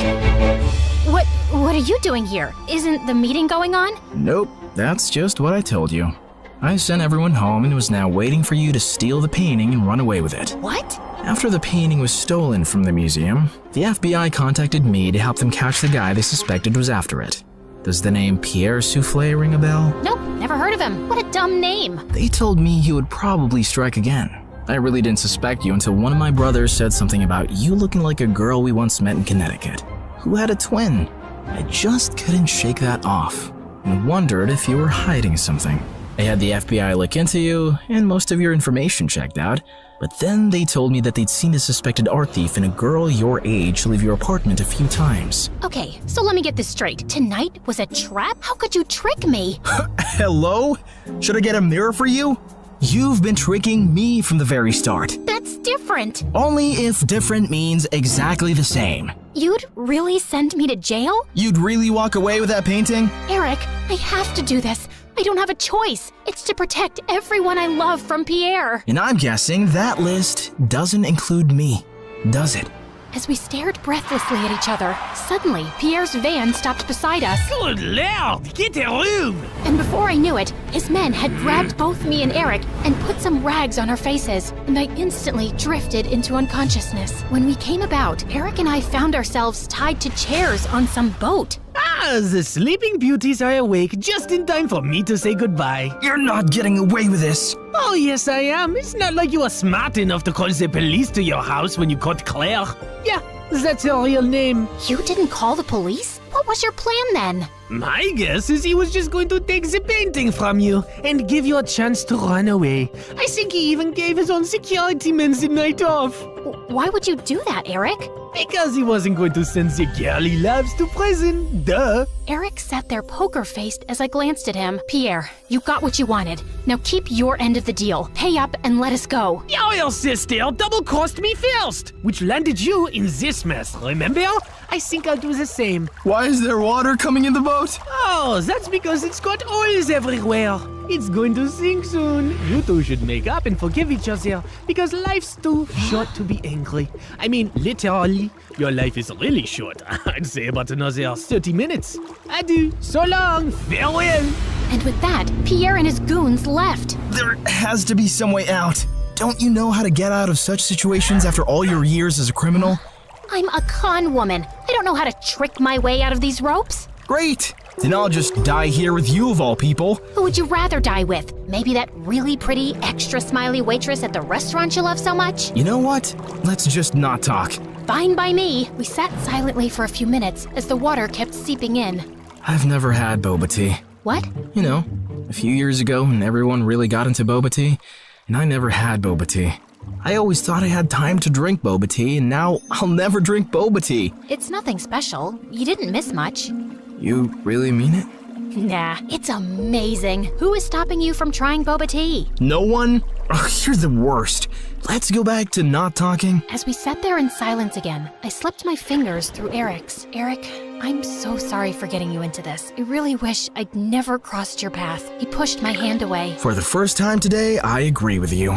What are you doing here? Isn't the meeting going on? Nope, that's just what I told you. I sent everyone home and was now waiting for you to steal the painting and run away with it. What? After the painting was stolen from the museum, the FBI contacted me to help them catch the guy they suspected was after it. Does the name Pierre Souffle ring a bell? Nope, never heard of him. What a dumb name. They told me you would probably strike again. I really didn't suspect you until one of my brothers said something about you looking like a girl we once met in Connecticut, who had a twin. I just couldn't shake that off, and wondered if you were hiding something. I had the FBI look into you, and most of your information checked out, but then they told me that they'd seen the suspected art thief and a girl your age leave your apartment a few times. Okay, so let me get this straight. Tonight was a trap? How could you trick me? Hello? Should I get a mirror for you? You've been tricking me from the very start. That's different. Only if different means exactly the same. You'd really send me to jail? You'd really walk away with that painting? Eric, I have to do this. I don't have a choice. It's to protect everyone I love from Pierre. And I'm guessing that list doesn't include me, does it? As we stared breathlessly at each other, suddenly Pierre's van stopped beside us. Good lord, get a room! And before I knew it, his men had grabbed both me and Eric and put some rags on our faces, and I instantly drifted into unconsciousness. When we came about, Eric and I found ourselves tied to chairs on some boat. Ah, the sleeping beauties are awake just in time for me to say goodbye. You're not getting away with this. Oh, yes, I am. It's not like you were smart enough to call the police to your house when you caught Claire. Yeah, that's her real name. You didn't call the police? What was your plan then? My guess is he was just going to take the painting from you and give you a chance to run away. I think he even gave his own security men the night off. Why would you do that, Eric? Because he wasn't going to send the girl he loves to prison. Duh. Eric sat there poker-faced as I glanced at him. Pierre, you got what you wanted. Now keep your end of the deal. Pay up and let us go. Your sister double-crossed me first, which landed you in this mess, remember? I think I'll do the same. Why is there water coming in the boat? Oh, that's because it's got oils everywhere. It's going to sink soon. You two should make up and forgive each other because life's too short to be angry. I mean, literally, your life is really short. I'd say about another 30 minutes. Adieu. So long. Farewell. And with that, Pierre and his goons left. There has to be some way out. Don't you know how to get out of such situations after all your years as a criminal? I'm a con woman. I don't know how to trick my way out of these ropes. Great! Then I'll just die here with you of all people. Who would you rather die with? Maybe that really pretty, extra smiley waitress at the restaurant you love so much? You know what? Let's just not talk. Fine by me. We sat silently for a few minutes as the water kept seeping in. I've never had boba tea. What? You know, a few years ago when everyone really got into boba tea, and I never had boba tea. I always thought I had time to drink boba tea, and now I'll never drink boba tea. It's nothing special. You didn't miss much. You really mean it? Nah, it's amazing. Who is stopping you from trying boba tea? No one? Ugh, you're the worst. Let's go back to not talking. As we sat there in silence again, I slipped my fingers through Eric's. Eric, I'm so sorry for getting you into this. I really wish I'd never crossed your path. He pushed my hand away. For the first time today, I agree with you.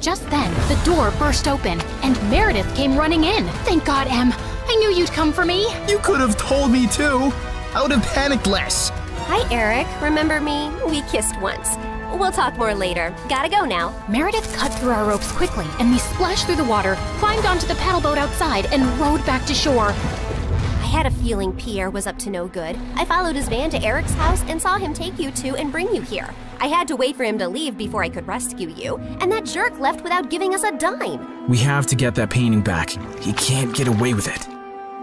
Just then, the door burst open, and Meredith came running in. Thank God, Em. I knew you'd come for me. You could have told me too. I would have panicked less. Hi, Eric. Remember me? We kissed once. We'll talk more later. Gotta go now. Meredith cut through our ropes quickly, and we splashed through the water, climbed onto the paddle boat outside, and rowed back to shore. I had a feeling Pierre was up to no good. I followed his van to Eric's house and saw him take you two and bring you here. I had to wait for him to leave before I could rescue you, and that jerk left without giving us a dime. We have to get that painting back. He can't get away with it.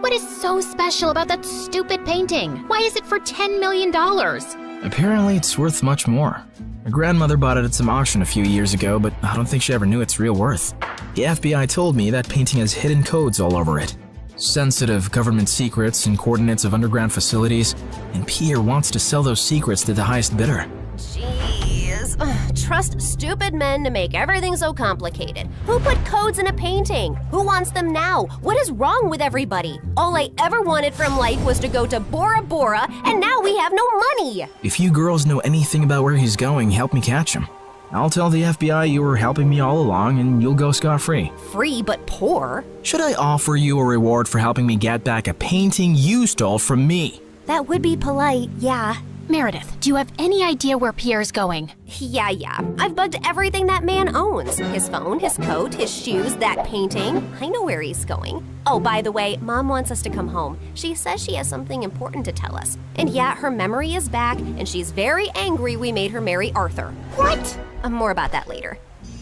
What is so special about that stupid painting? Why is it for $10 million? Apparently, it's worth much more. My grandmother bought it at some auction a few years ago, but I don't think she ever knew its real worth. The FBI told me that painting has hidden codes all over it. Sensitive government secrets and coordinates of underground facilities, and Pierre wants to sell those secrets to the highest bidder. Jeez. Trust stupid men to make everything so complicated. Who put codes in a painting? Who wants them now? What is wrong with everybody? All I ever wanted from life was to go to Bora Bora, and now we have no money! If you girls know anything about where he's going, help me catch him. I'll tell the FBI you were helping me all along, and you'll go scot-free. Free but poor? Should I offer you a reward for helping me get back a painting you stole from me? That would be polite, yeah. Meredith, do you have any idea where Pierre's going? Yeah. I've bugged everything that man owns. His phone, his coat, his shoes, that painting. I know where he's going. Oh, by the way, Mom wants us to come home. She says she has something important to tell us. And yeah, her memory is back, and she's very angry we made her marry Arthur. What? More about that later.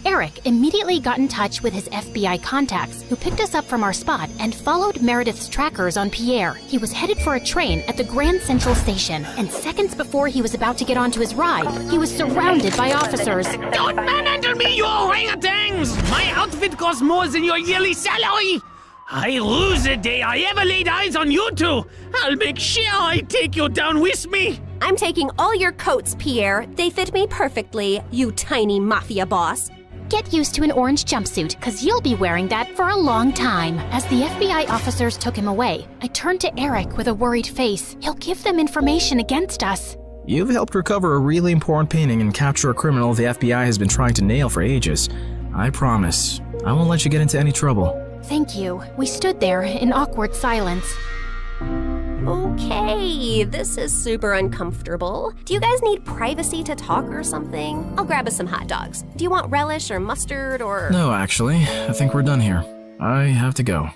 Eric immediately got in touch with his FBI contacts, who picked us up from our spot and followed Meredith's trackers on Pierre. He was headed for a train at the Grand Central Station, and seconds before he was about to get onto his ride, he was surrounded by officers. Don't manhandle me, you orangutans! My outfit costs more than your yearly salary! I lose the day I ever laid eyes on you two! I'll make sure I take you down with me! I'm taking all your coats, Pierre. They fit me perfectly, you tiny mafia boss. Get used to an orange jumpsuit, cause you'll be wearing that for a long time. As the FBI officers took him away, I turned to Eric with a worried face. He'll give them information against us. You've helped recover a really important painting and capture a criminal the FBI has been trying to nail for ages. I promise, I won't let you get into any trouble. Thank you. We stood there in awkward silence. Okay, this is super uncomfortable. Do you guys need privacy to talk or something? I'll grab us some hot dogs. Do you want relish or mustard or... No, actually, I think we're done here. I have to go.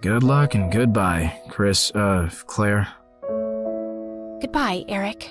Good luck and goodbye, Claire. Goodbye, Eric.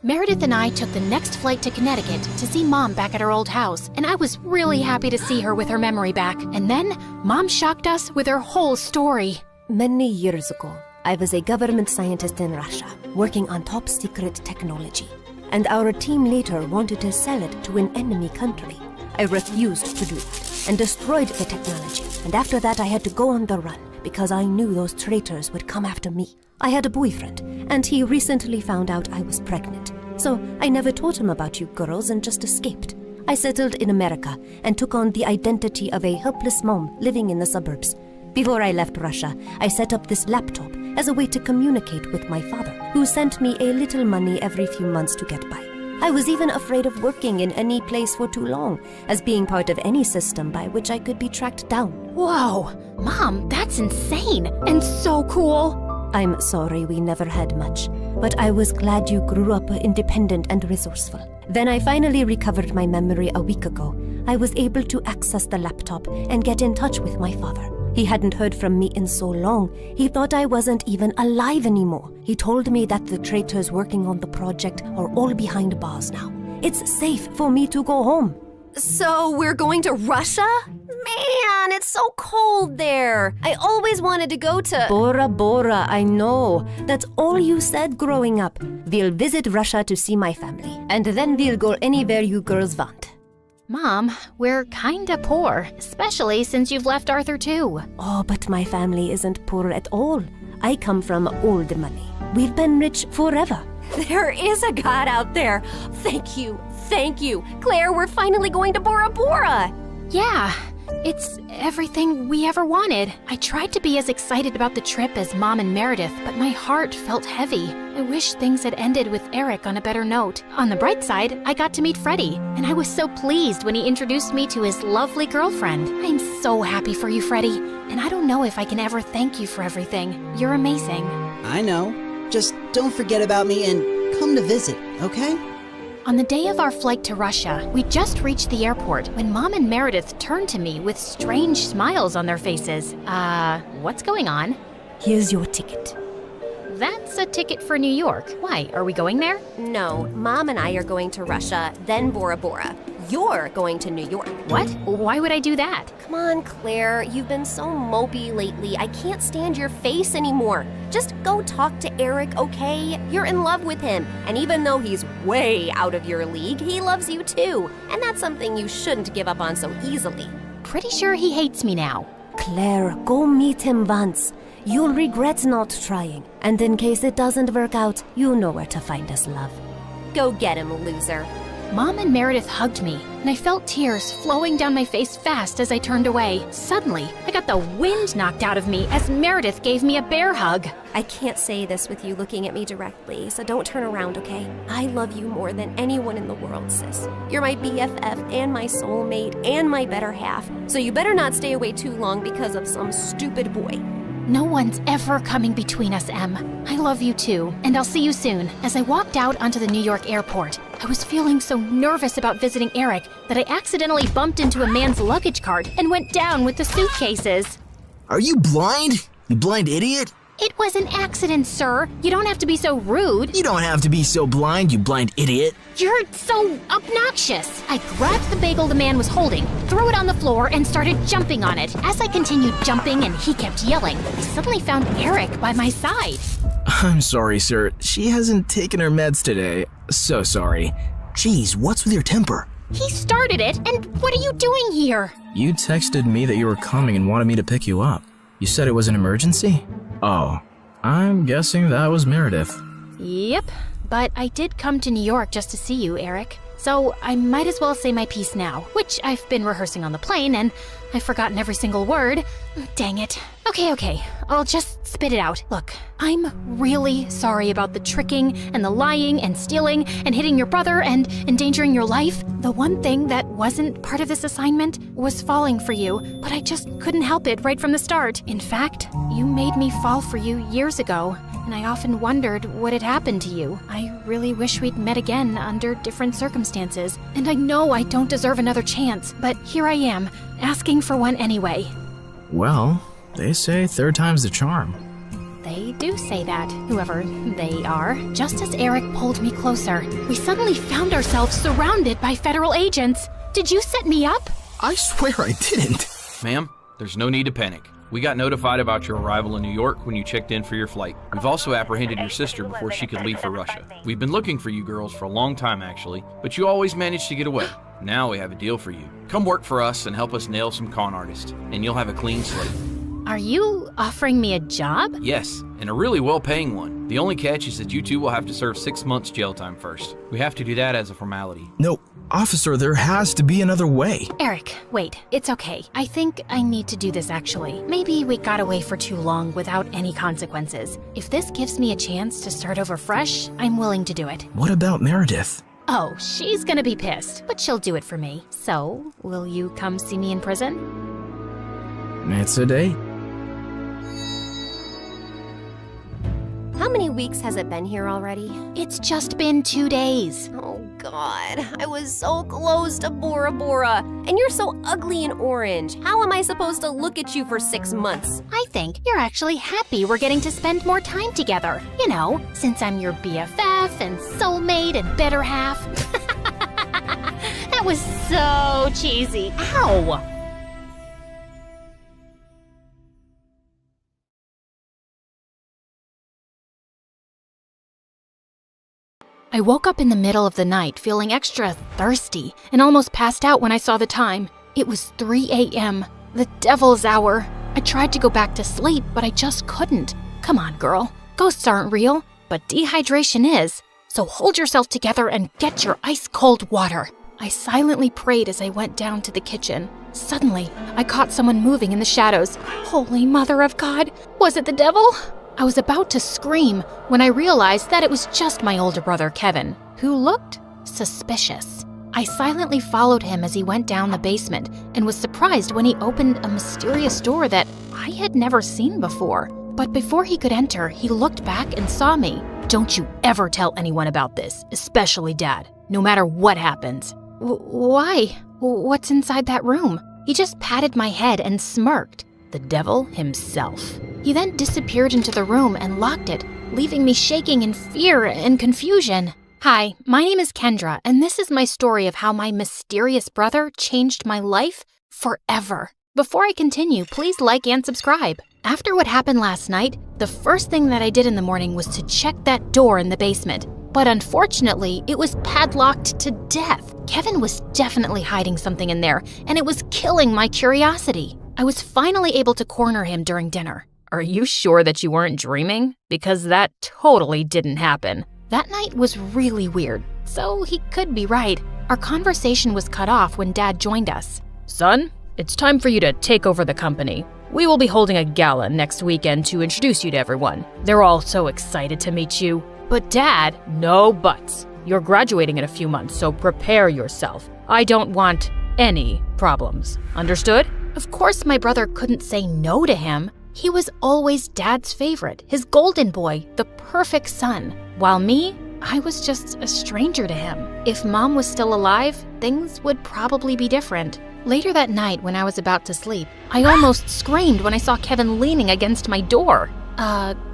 Meredith and I took the next flight to Connecticut to see Mom back at her old house, and I was really happy to see her with her memory back. And then, Mom shocked us with her whole story. Many years ago, I was a government scientist in Russia, working on top secret technology. And our team later wanted to sell it to an enemy country. I refused to do that, and destroyed the technology. And after that, I had to go on the run, because I knew those traitors would come after me. I had a boyfriend, and he recently found out I was pregnant. So I never told him about you girls and just escaped. I settled in America and took on the identity of a helpless mom living in the suburbs. Before I left Russia, I set up this laptop as a way to communicate with my father, who sent me a little money every few months to get by. I was even afraid of working in any place for too long, as being part of any system by which I could be tracked down. Whoa! Mom, that's insane and so cool! I'm sorry we never had much, but I was glad you grew up independent and resourceful. Then I finally recovered my memory a week ago. I was able to access the laptop and get in touch with my father. He hadn't heard from me in so long, he thought I wasn't even alive anymore. He told me that the traitors working on the project are all behind bars now. It's safe for me to go home. So we're going to Russia? Man, it's so cold there. I always wanted to go to... Bora Bora, I know. That's all you said growing up. We'll visit Russia to see my family, and then we'll go anywhere you girls want. Mom, we're kinda poor, especially since you've left Arthur too. Oh, but my family isn't poor at all. I come from old money. We've been rich forever. There is a God out there. Thank you. Claire, we're finally going to Bora Bora. Yeah, it's everything we ever wanted. I tried to be as excited about the trip as Mom and Meredith, but my heart felt heavy. I wish things had ended with Eric on a better note. On the bright side, I got to meet Freddie, and I was so pleased when he introduced me to his lovely girlfriend. I'm so happy for you, Freddie, and I don't know if I can ever thank you for everything. You're amazing. I know. Just don't forget about me and come to visit, okay? On the day of our flight to Russia, we just reached the airport when Mom and Meredith turned to me with strange smiles on their faces. What's going on? Here's your ticket. That's a ticket for New York. Why, are we going there? No, Mom and I are going to Russia, then Bora Bora. You're going to New York. What? Why would I do that? Come on, Claire. You've been so mopey lately. I can't stand your face anymore. Just go talk to Eric, okay? You're in love with him. And even though he's way out of your league, he loves you too. And that's something you shouldn't give up on so easily. Pretty sure he hates me now. Claire, go meet him once. You'll regret not trying. And in case it doesn't work out, you know where to find us, love. Go get him, loser. Mom and Meredith hugged me, and I felt tears flowing down my face fast as I turned away. Suddenly, I got the wind knocked out of me as Meredith gave me a bear hug. I can't say this with you looking at me directly, so don't turn around, okay? I love you more than anyone in the world, sis. You're my BFF and my soulmate and my better half, so you better not stay away too long because of some stupid boy. No one's ever coming between us, Em. I love you too, and I'll see you soon. As I walked out onto the New York airport, I was feeling so nervous about visiting Eric that I accidentally bumped into a man's luggage cart and went down with the suitcases. Are you blind? You blind idiot? It was an accident, sir. You don't have to be so rude. You don't have to be so blind, you blind idiot. You're so obnoxious. I grabbed the bagel the man was holding, threw it on the floor, and started jumping on it. As I continued jumping and he kept yelling, I suddenly found Eric by my side. I'm sorry, sir. She hasn't taken her meds today. So sorry. Jeez, what's with your temper? He started it, and what are you doing here? You texted me that you were coming and wanted me to pick you up. You said it was an emergency? Oh, I'm guessing that was Meredith. Yep, but I did come to New York just to see you, Eric. so I might as well say my piece now, which I've been rehearsing on the plane and I've forgotten every single word. Dang it. Okay, I'll just spit it out. Look, I'm really sorry about the tricking and the lying and stealing and hitting your brother and endangering your life. The one thing that wasn't part of this assignment was falling for you, but I just couldn't help it right from the start. In fact, you made me fall for you years ago, and I often wondered what had happened to you. I really wish we'd met again under different circumstances, and I know I don't deserve another chance, but here I am, asking for one anyway. Well, they say third time's the charm. They do say that, whoever they are. Just as Eric pulled me closer, we suddenly found ourselves surrounded by federal agents. Did you set me up? I swear I didn't. Ma'am, there's no need to panic. We got notified about your arrival in New York when you checked in for your flight. We've also apprehended your sister before she could leave for Russia. We've been looking for you girls for a long time, actually, but you always managed to get away. Now we have a deal for you. Come work for us and help us nail some con artists, and you'll have a clean slate. Are you offering me a job? Yes, and a really well-paying one. The only catch is that you two will have to serve 6 months jail time first. We have to do that as a formality. No, officer, there has to be another way. Eric, wait, it's okay. I think I need to do this actually. Maybe we got away for too long without any consequences. If this gives me a chance to start over fresh, I'm willing to do it. What about Meredith? Oh, she's gonna be pissed, but she'll do it for me. So, will you come see me in prison? It's a date. How many weeks has it been here already? It's just been 2 days. Oh God, I was so close to Bora Bora. And you're so ugly and orange. How am I supposed to look at you for 6 months? I think you're actually happy we're getting to spend more time together. You know, since I'm your BFF and soulmate and better half. That was so cheesy. Ow! I woke up in the middle of the night feeling extra thirsty and almost passed out when I saw the time. It was 3 a.m., the devil's hour. I tried to go back to sleep, but I just couldn't. Come on, girl. Ghosts aren't real, but dehydration is. So hold yourself together and get your ice-cold water. I silently prayed as I went down to the kitchen. Suddenly, I caught someone moving in the shadows. Holy Mother of God, was it the devil? I was about to scream when I realized that it was just my older brother, Kevin, who looked suspicious. I silently followed him as he went down the basement and was surprised when he opened a mysterious door that I had never seen before. But before he could enter, he looked back and saw me. Don't you ever tell anyone about this, especially Dad, no matter what happens. Why? What's inside that room? He just patted my head and smirked. The devil himself. He then disappeared into the room and locked it, leaving me shaking in fear and confusion. Hi, my name is Kendra, and this is my story of how my mysterious brother changed my life forever. Before I continue, please like and subscribe. After what happened last night, the first thing that I did in the morning was to check that door in the basement. But unfortunately, it was padlocked to death. Kevin was definitely hiding something in there, and it was killing my curiosity. I was finally able to corner him during dinner. Are you sure that you weren't dreaming? Because that totally didn't happen. That night was really weird, so he could be right. Our conversation was cut off when Dad joined us. Son, it's time for you to take over the company. We will be holding a gala next weekend to introduce you to everyone. They're all so excited to meet you. But Dad, no buts. You're graduating in a few months, so prepare yourself. I don't want any problems. Understood? Of course, my brother couldn't say no to him. He was always Dad's favorite, his golden boy, the perfect son. While me, I was just a stranger to him. If Mom was still alive, things would probably be different. Later that night, when I was about to sleep, I almost screamed when I saw Kevin leaning against my door.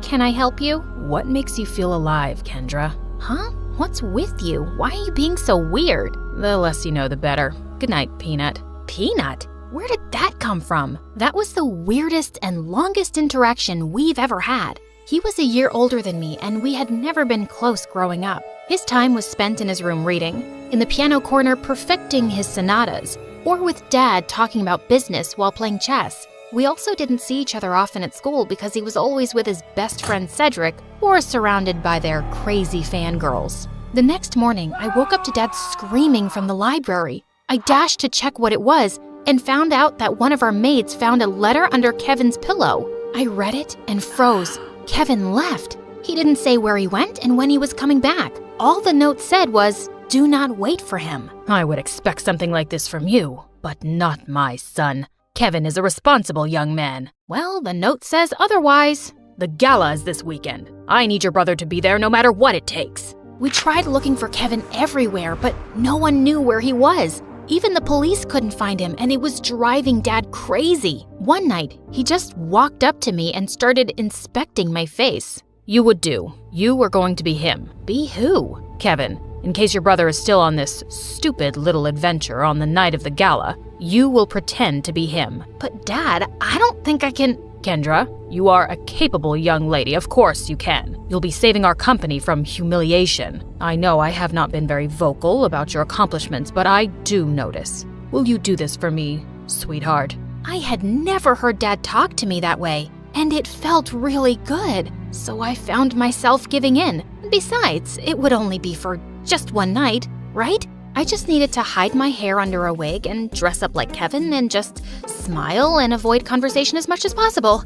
Can I help you? What makes you feel alive, Kendra? Huh? What's with you? Why are you being so weird? The less you know, the better. Good night, Peanut. Peanut? Where did that come from? That was the weirdest and longest interaction we've ever had. He was a year older than me, and we had never been close growing up. His time was spent in his room reading, in the piano corner perfecting his sonatas, or with Dad talking about business while playing chess. We also didn't see each other often at school because he was always with his best friend Cedric or surrounded by their crazy fangirls. The next morning, I woke up to Dad screaming from the library. I dashed to check what it was and found out that one of our maids found a letter under Kevin's pillow. I read it and froze. Kevin left. He didn't say where he went and when he was coming back. All the note said was, "Do not wait for him." I would expect something like this from you, but not my son. Kevin is a responsible young man. Well, the note says otherwise. The gala is this weekend. I need your brother to be there no matter what it takes. We tried looking for Kevin everywhere, but no one knew where he was. Even the police couldn't find him, and it was driving Dad crazy. One night, he just walked up to me and started inspecting my face. You would do. You were going to be him. Be who? Kevin. In case your brother is still on this stupid little adventure on the night of the gala, you will pretend to be him. But Dad, I don't think I can… Kendra, you are a capable young lady. Of course you can. You'll be saving our company from humiliation. I know I have not been very vocal about your accomplishments, but I do notice. Will you do this for me, sweetheart? I had never heard Dad talk to me that way, and it felt really good. So I found myself giving in. Besides, it would only be for just one night, right? I just needed to hide my hair under a wig and dress up like Kevin and just smile and avoid conversation as much as possible.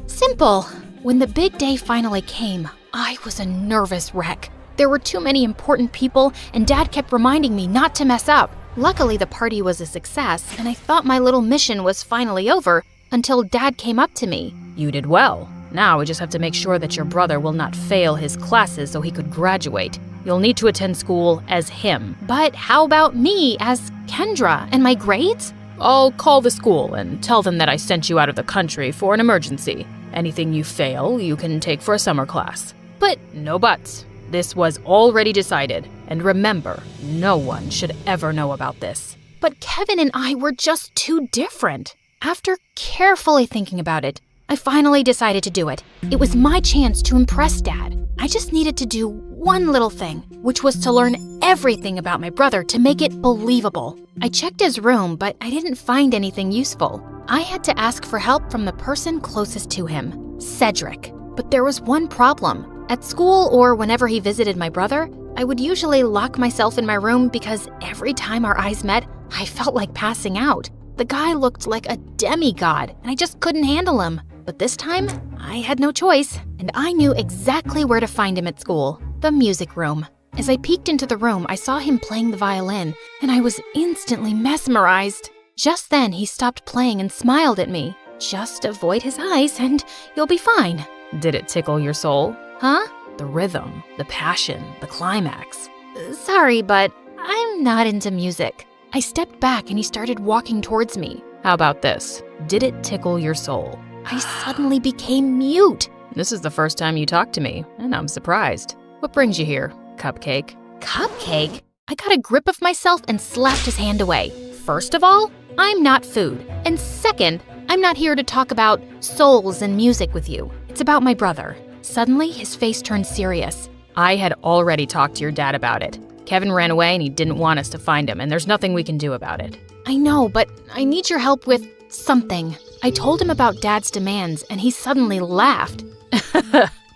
Simple. When the big day finally came, I was a nervous wreck. There were too many important people, and Dad kept reminding me not to mess up. Luckily, the party was a success, and I thought my little mission was finally over until Dad came up to me. You did well. Now we just have to make sure that your brother will not fail his classes so he could graduate. You'll need to attend school as him. But how about me as Kendra and my grades? I'll call the school and tell them that I sent you out of the country for an emergency. Anything you fail, you can take for a summer class. But no buts. This was already decided. And remember, no one should ever know about this. But Kevin and I were just too different. After carefully thinking about it, I finally decided to do it. It was my chance to impress Dad. I just needed to do one little thing, which was to learn everything about my brother to make it believable. I checked his room, but I didn't find anything useful. I had to ask for help from the person closest to him, Cedric. But there was one problem. At school or whenever he visited my brother, I would usually lock myself in my room because every time our eyes met, I felt like passing out. The guy looked like a demigod, and I just couldn't handle him. But this time, I had no choice, and I knew exactly where to find him at school, the music room. As I peeked into the room, I saw him playing the violin, and I was instantly mesmerized. Just then, he stopped playing and smiled at me. Just avoid his eyes, and you'll be fine. Did it tickle your soul? Huh? The rhythm, the passion, the climax. Sorry, but I'm not into music. I stepped back, and he started walking towards me. How about this? Did it tickle your soul? I suddenly became mute. This is the first time you talked to me, and I'm surprised. What brings you here, Cupcake? Cupcake? I got a grip of myself and slapped his hand away. First of all, I'm not food. And second, I'm not here to talk about souls and music with you. It's about my brother. Suddenly, his face turned serious. I had already talked to your dad about it. Kevin ran away and he didn't want us to find him, and there's nothing we can do about it. I know, but I need your help with something. I told him about Dad's demands, and he suddenly laughed.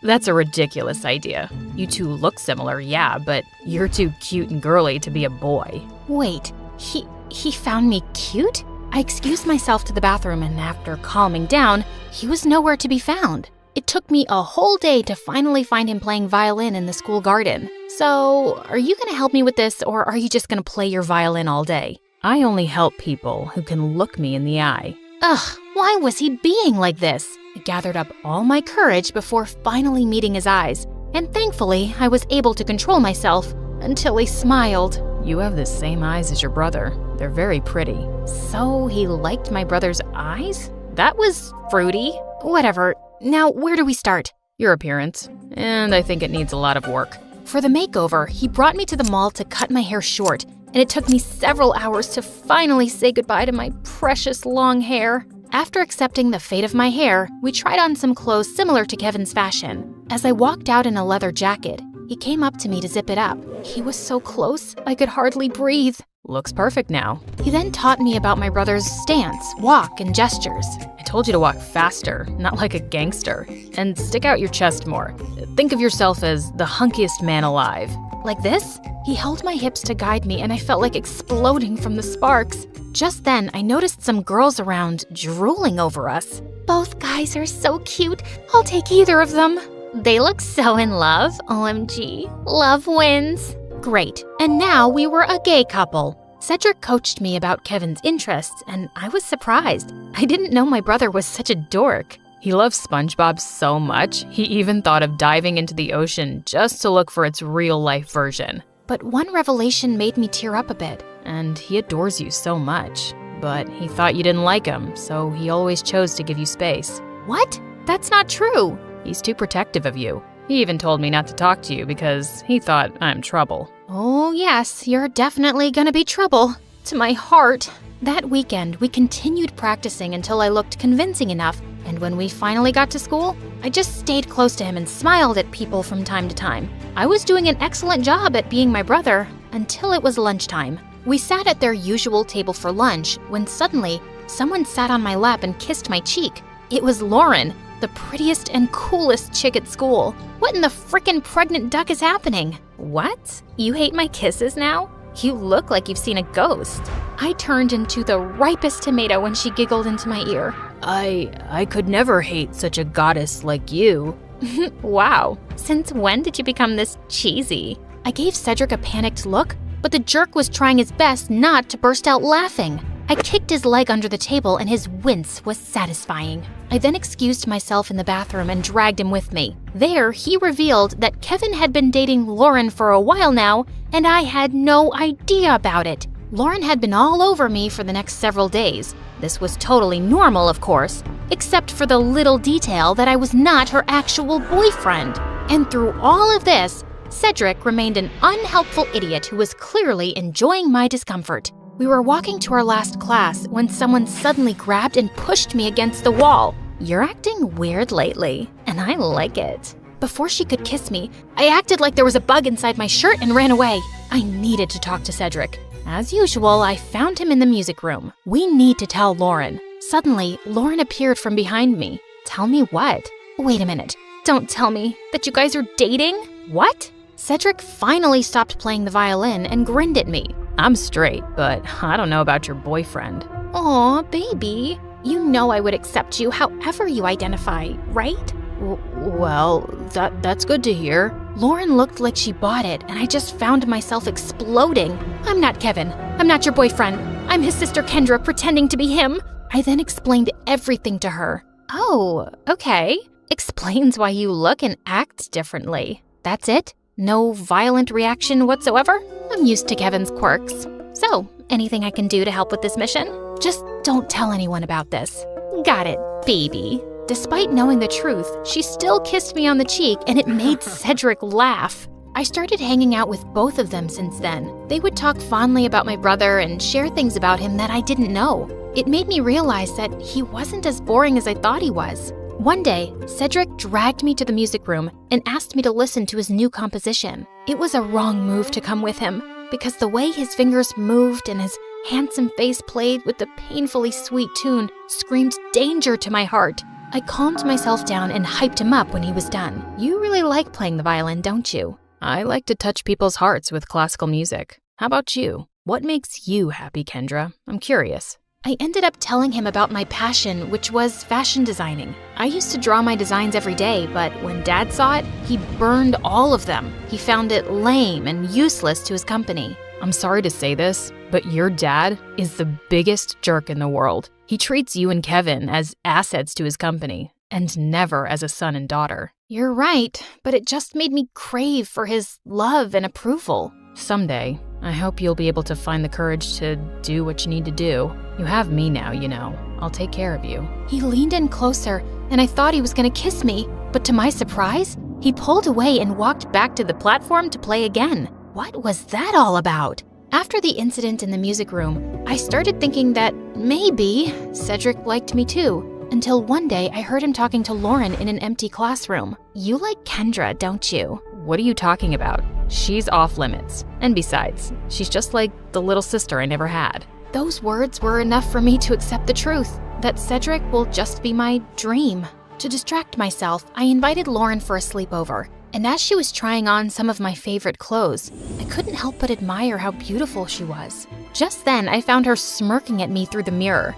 That's a ridiculous idea. You two look similar, yeah, but you're too cute and girly to be a boy. Wait, he found me cute? I excused myself to the bathroom, and after calming down, he was nowhere to be found. It took me a whole day to finally find him playing violin in the school garden. So, are you gonna help me with this, or are you just gonna play your violin all day? I only help people who can look me in the eye. Ugh, why was he being like this? I gathered up all my courage before finally meeting his eyes, and thankfully, I was able to control myself until he smiled. You have the same eyes as your brother. They're very pretty. So he liked my brother's eyes? That was fruity. Whatever. Now, where do we start? Your appearance. And I think it needs a lot of work. For the makeover, he brought me to the mall to cut my hair short, and it took me several hours to finally say goodbye to my precious long hair. After accepting the fate of my hair, we tried on some clothes similar to Kevin's fashion. As I walked out in a leather jacket, He came up to me to zip it up. He was so close, I could hardly breathe. Looks perfect now. He then taught me about my brother's stance, walk, and gestures. I told you to walk faster, not like a gangster. And stick out your chest more. Think of yourself as the hunkiest man alive. Like this? He held my hips to guide me and I felt like exploding from the sparks. Just then, I noticed some girls around drooling over us. Both guys are so cute. I'll take either of them. They look so in love. OMG. Love wins. Great. And now we were a gay couple. Cedric coached me about Kevin's interests, and I was surprised. I didn't know my brother was such a dork. He loves SpongeBob so much, he even thought of diving into the ocean just to look for its real-life version. But one revelation made me tear up a bit, and he adores you so much. But he thought you didn't like him, so he always chose to give you space. What? That's not true. He's too protective of you. He even told me not to talk to you because he thought I'm trouble. Oh yes, you're definitely gonna be trouble. To my heart. That weekend, we continued practicing until I looked convincing enough, and when we finally got to school, I just stayed close to him and smiled at people from time to time. I was doing an excellent job at being my brother until it was lunchtime. We sat at their usual table for lunch when suddenly, someone sat on my lap and kissed my cheek. It was Lauren, the prettiest and coolest chick at school. What in the frickin' pregnant duck is happening? What? You hate my kisses now? You look like you've seen a ghost. I turned into the ripest tomato when she giggled into my ear. I could never hate such a goddess like you. Wow. Since when did you become this cheesy? I gave Cedric a panicked look, but the jerk was trying his best not to burst out laughing. I kicked his leg under the table and his wince was satisfying. I then excused myself in the bathroom and dragged him with me. There, he revealed that Kevin had been dating Lauren for a while now, and I had no idea about it. Lauren had been all over me for the next several days. This was totally normal, of course, except for the little detail that I was not her actual boyfriend. And through all of this, Cedric remained an unhelpful idiot who was clearly enjoying my discomfort. We were walking to our last class when someone suddenly grabbed and pushed me against the wall. You're acting weird lately, and I like it. Before she could kiss me, I acted like there was a bug inside my shirt and ran away. I needed to talk to Cedric. As usual, I found him in the music room. We need to tell Lauren. Suddenly, Lauren appeared from behind me. Tell me what? Wait a minute. Don't tell me that you guys are dating? What? Cedric finally stopped playing the violin and grinned at me. I'm straight, but I don't know about your boyfriend. Aw, baby. You know I would accept you however you identify, right? Well, that's good to hear. Lauren looked like she bought it, and I just found myself exploding. I'm not Kevin. I'm not your boyfriend. I'm his sister Kendra pretending to be him. I then explained everything to her. Oh, okay. Explains why you look and act differently. That's it? No violent reaction whatsoever? I'm used to Kevin's quirks. So, anything I can do to help with this mission? Just don't tell anyone about this. Got it, baby. Despite knowing the truth, she still kissed me on the cheek and it made Cedric laugh. I started hanging out with both of them since then. They would talk fondly about my brother and share things about him that I didn't know. It made me realize that he wasn't as boring as I thought he was. One day, Cedric dragged me to the music room and asked me to listen to his new composition. It was a wrong move to come with him, because the way his fingers moved and his handsome face played with the painfully sweet tune screamed danger to my heart. I calmed myself down and hyped him up when he was done. You really like playing the violin, don't you? I like to touch people's hearts with classical music. How about you? What makes you happy, Kendra? I'm curious. I ended up telling him about my passion, which was fashion designing. I used to draw my designs every day, but when Dad saw it, he burned all of them. He found it lame and useless to his company. I'm sorry to say this, but your dad is the biggest jerk in the world. He treats you and Kevin as assets to his company, and never as a son and daughter. You're right, but it just made me crave for his love and approval. Someday, I hope you'll be able to find the courage to do what you need to do. You have me now, you know. I'll take care of you. He leaned in closer, and I thought he was gonna kiss me, but to my surprise, he pulled away and walked back to the platform to play again. What was that all about? After the incident in the music room, I started thinking that maybe Cedric liked me too, until one day I heard him talking to Lauren in an empty classroom. You like Kendra, don't you? What are you talking about? She's off limits. And besides, she's just like the little sister I never had. Those words were enough for me to accept the truth, that Cedric will just be my dream. To distract myself, I invited Lauren for a sleepover, and as she was trying on some of my favorite clothes, I couldn't help but admire how beautiful she was. Just then, I found her smirking at me through the mirror.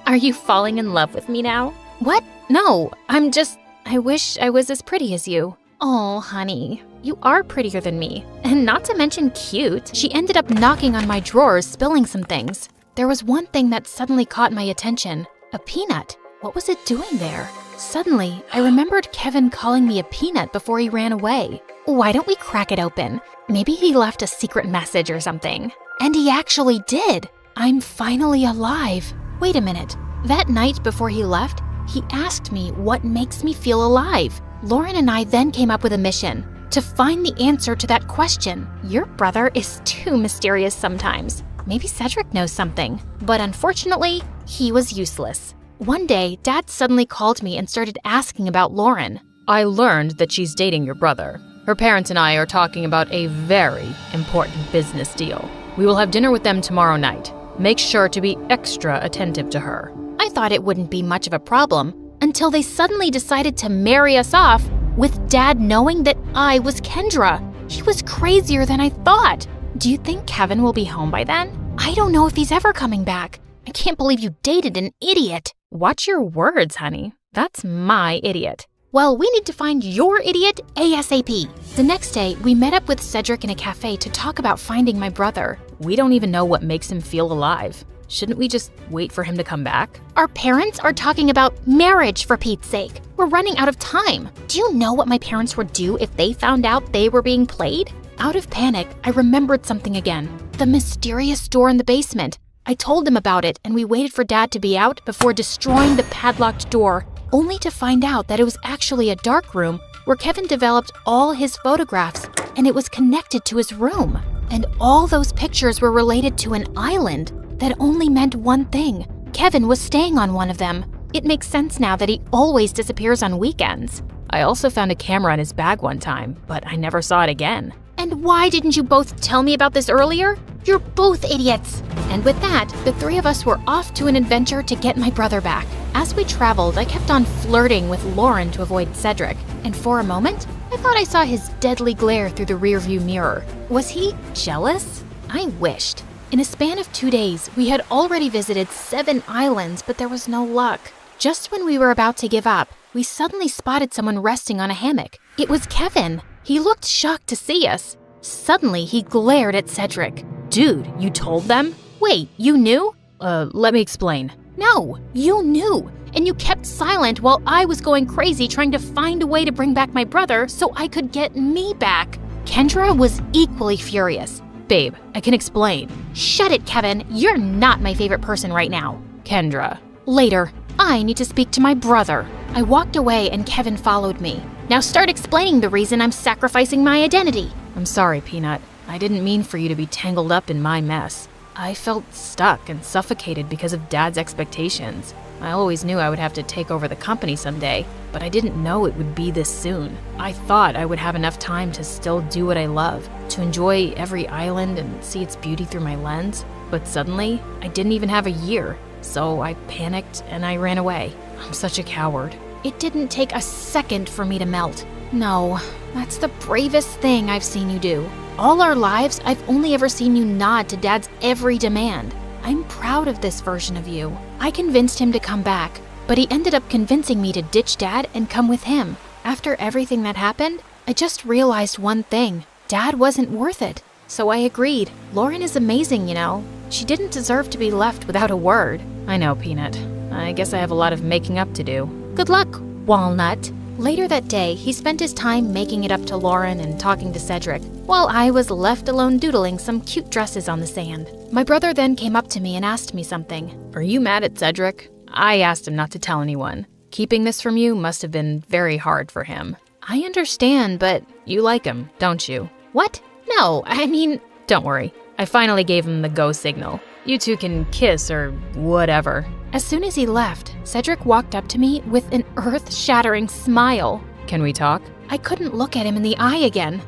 Are you falling in love with me now? What? No, I wish I was as pretty as you. Oh, honey, you are prettier than me, and not to mention cute. She ended up knocking on my drawers, spilling some things. There was one thing that suddenly caught my attention. A peanut. What was it doing there? Suddenly, I remembered Kevin calling me a peanut before he ran away. Why don't we crack it open? Maybe he left a secret message or something. And he actually did. I'm finally alive. Wait a minute. That night before he left, he asked me what makes me feel alive. Lauren and I then came up with a mission to find the answer to that question. Your brother is too mysterious sometimes. Maybe Cedric knows something. But unfortunately, he was useless. One day, Dad suddenly called me and started asking about Lauren. I learned that she's dating your brother. Her parents and I are talking about a very important business deal. We will have dinner with them tomorrow night. Make sure to be extra attentive to her. I thought it wouldn't be much of a problem until they suddenly decided to marry us off with Dad knowing that I was Kendra. He was crazier than I thought. Do you think Kevin will be home by then? I don't know if he's ever coming back. I can't believe you dated an idiot. Watch your words, honey. That's my idiot. Well, we need to find your idiot ASAP. The next day, we met up with Cedric in a cafe to talk about finding my brother. We don't even know what makes him feel alive. Shouldn't we just wait for him to come back? Our parents are talking about marriage, for Pete's sake. We're running out of time. Do you know what my parents would do if they found out they were being played? Out of panic, I remembered something again. The mysterious door in the basement. I told them about it, and we waited for Dad to be out before destroying the padlocked door, only to find out that it was actually a dark room where Kevin developed all his photographs, and it was connected to his room. And all those pictures were related to an island that only meant one thing. Kevin was staying on one of them. It makes sense now that he always disappears on weekends. I also found a camera in his bag one time, but I never saw it again. And why didn't you both tell me about this earlier? You're both idiots! And with that, the three of us were off to an adventure to get my brother back. As we traveled, I kept on flirting with Lauren to avoid Cedric, and for a moment, I thought I saw his deadly glare through the rearview mirror. Was he jealous? I wished. In a span of 2 days, we had already visited 7 islands, but there was no luck. Just when we were about to give up, we suddenly spotted someone resting on a hammock. It was Kevin. He looked shocked to see us. Suddenly, he glared at Cedric. Dude, you told them? Wait, you knew? Let me explain. No, you knew. And you kept silent while I was going crazy trying to find a way to bring back my brother so I could get me back. Kendra was equally furious. Babe, I can explain. Shut it, Kevin. You're not my favorite person right now. Kendra. Later. I need to speak to my brother. I walked away and Kevin followed me. Now start explaining the reason I'm sacrificing my identity. I'm sorry, Peanut. I didn't mean for you to be tangled up in my mess. I felt stuck and suffocated because of Dad's expectations. I always knew I would have to take over the company someday, but I didn't know it would be this soon. I thought I would have enough time to still do what I love, to enjoy every island and see its beauty through my lens. But suddenly, I didn't even have a year, so I panicked and I ran away. I'm such a coward. It didn't take a second for me to melt. No, that's the bravest thing I've seen you do. All our lives, I've only ever seen you nod to Dad's every demand. I'm proud of this version of you. I convinced him to come back, but he ended up convincing me to ditch Dad and come with him. After everything that happened, I just realized one thing. Dad wasn't worth it. So I agreed. Lauren is amazing, you know. She didn't deserve to be left without a word. I know, Peanut. I guess I have a lot of making up to do. Good luck, Walnut. Later that day, he spent his time making it up to Lauren and talking to Cedric, while I was left alone doodling some cute dresses on the sand. My brother then came up to me and asked me something. Are you mad at Cedric? I asked him not to tell anyone. Keeping this from you must have been very hard for him. I understand, but you like him, don't you? What? No, I mean, don't worry. I finally gave him the go signal. You two can kiss or whatever. As soon as he left, Cedric walked up to me with an earth-shattering smile. Can we talk? I couldn't look at him in the eye again.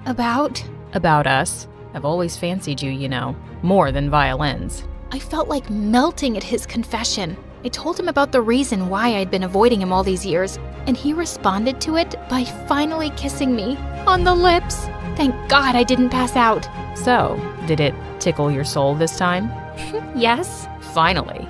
About? About us. I've always fancied you, you know, more than violins. I felt like melting at his confession. I told him about the reason why I'd been avoiding him all these years, and he responded to it by finally kissing me on the lips. Thank God I didn't pass out. So, did it tickle your soul this time? Yes. Finally.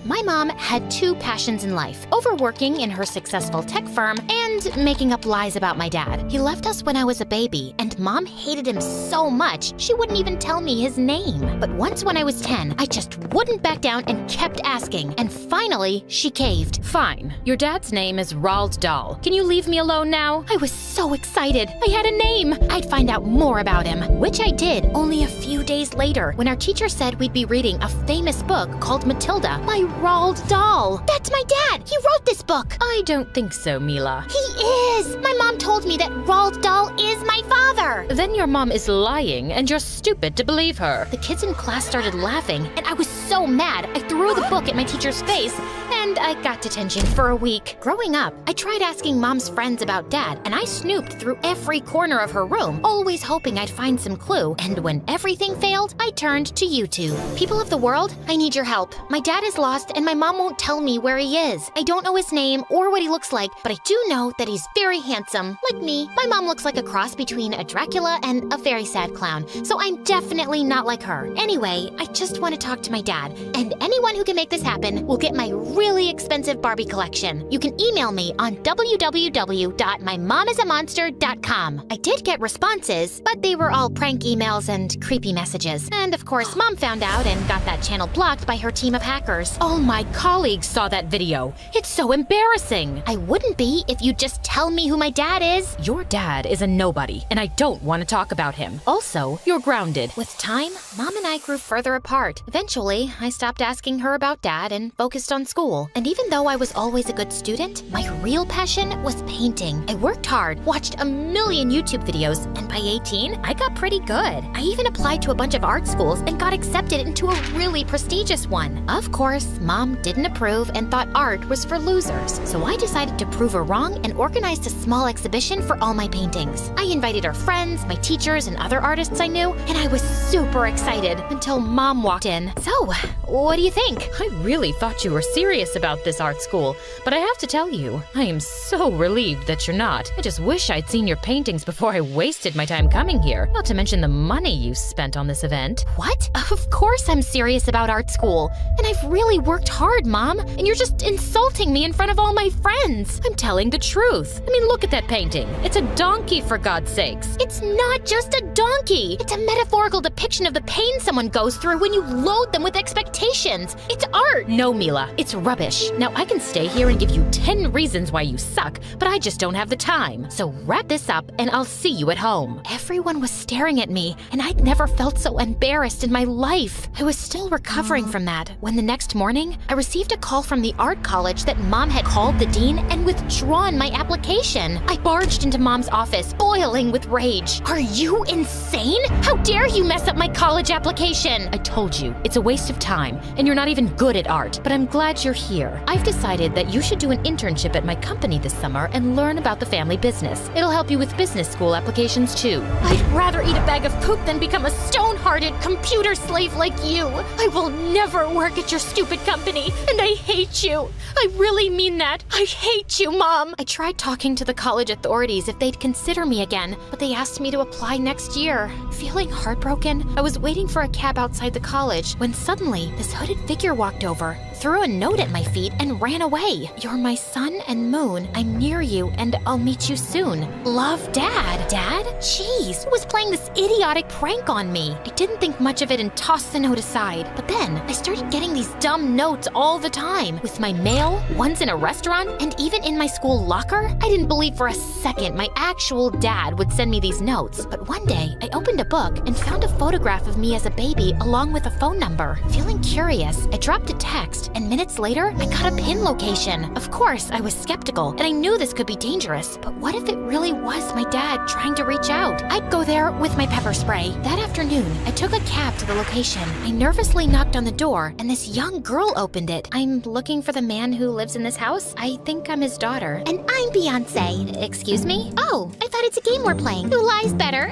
My mom had two passions in life: overworking in her successful tech firm and making up lies about my dad. He left us when I was a baby, and Mom hated him so much she wouldn't even tell me his name. But once when I was 10, I just wouldn't back down and kept asking, and finally she caved. Fine. Your dad's name is Roald Dahl. Can you leave me alone now? I was so excited. I had a name. I'd find out more about him, which I did only a few days later when our teacher said we'd be reading a famous book called Matilda by Roald Dahl. That's my dad. He wrote this book. I don't think so, Mila. He is. My mom told me that Roald Dahl is my father. Then your mom is lying, and you're stupid to believe her. The kids in class started laughing, and I was so mad I threw the book at my teacher's face, and I got detention for a week. Growing up, I tried asking Mom's friends about Dad, and I snooped through every corner of her room, always hoping I'd find some clue. And when everything failed, I turned to YouTube. People of the world, I need your help. My dad is lost, and my mom won't tell me where he is. I don't know his name or what he looks like, but I do know that he's very handsome. Like me, my mom looks like a cross between a Dracula and a very sad clown, so I'm definitely not like her. Anyway, I just want to talk to my dad, and anyone who can make this happen will get my really expensive Barbie collection. You can email me on www.mymomisamonster.com. I did get responses, but they were all prank emails and creepy messages. And of course, Mom found out and got that channel blocked by her team of hackers. All my colleagues saw that video. It's so embarrassing. I wouldn't be if you'd just tell me who my dad is. Your dad is a nobody, and I don't want to talk about him. Also, you're grounded. With time, Mom and I grew further apart. Eventually, I stopped asking her about Dad and focused on school. And even though I was always a good student, my real passion was painting. I worked hard, watched a million YouTube videos, and by 18, I got pretty good. I even applied to a bunch of art schools and got accepted into a really prestigious one. Of course, Mom didn't approve and thought art was for losers. So I decided to prove her wrong and organized a small exhibition for all my paintings. I invited her friends, my teachers, and other artists I knew, and I was super excited until Mom walked in. So, what do you think? I really thought you were serious about this art school, but I have to tell you, I am so relieved that you're not. I just wish I'd seen your paintings before I wasted my time coming here, not to mention the money you spent on this event. What? Of course I'm serious about art school, and I've really worked hard, Mom, and you're just insulting me in front of all my friends. I'm telling the truth. I mean, look at that painting. It's a donkey, for God's sakes. It's not just a donkey. It's a metaphorical depiction of the pain someone goes through when you load them with expectations. It's art. No, Mila, it's rubbish. Now, I can stay here and give you 10 reasons why you suck, but I just don't have the time. So wrap this up and I'll see you at home. Everyone was staring at me, and I'd never felt so embarrassed in my life. I was still recovering from that when the next morning, I received a call from the art college that Mom had called the dean and withdrawn my application. I barged into Mom's office, boiling with rage. Are you insane? How dare you mess up my college application? I told you, it's a waste of time, and you're not even good at art, but I'm glad you're here. I've decided that you should do an internship at my company this summer and learn about the family business. It'll help you with business school applications too. I'd rather eat a bag of poop than become a stone-hearted computer slave like you. I will never work at your stupid company, and I hate you. I really mean that. I hate you, Mom. I tried talking to the college authorities if they'd consider me again, but they asked me to apply next year. Feeling heartbroken, I was waiting for a cab outside the college when suddenly this hooded figure walked over, threw a note at my feet, and ran away. You're my sun and moon. I'm near you, and I'll meet you soon. Love, Dad. Dad? Jeez, who was playing this idiotic prank on me? I didn't think much of it and tossed the note aside. But then I started getting these dumb notes all the time. With my mail, ones in a restaurant, and even in my school locker. I didn't believe for a second my actual dad would send me these notes. But one day, I opened a book and found a photograph of me as a baby along with a phone number. Feeling curious, I dropped a text fast, and minutes later, I got a pin location. Of course, I was skeptical, and I knew this could be dangerous, but what if it really was my dad trying to reach out? I'd go there with my pepper spray. That afternoon, I took a cab to the location. I nervously knocked on the door, and this young girl opened it. I'm looking for the man who lives in this house. I think I'm his daughter. And I'm Beyonce. Excuse me? Oh, I thought it's a game we're playing. Who lies better?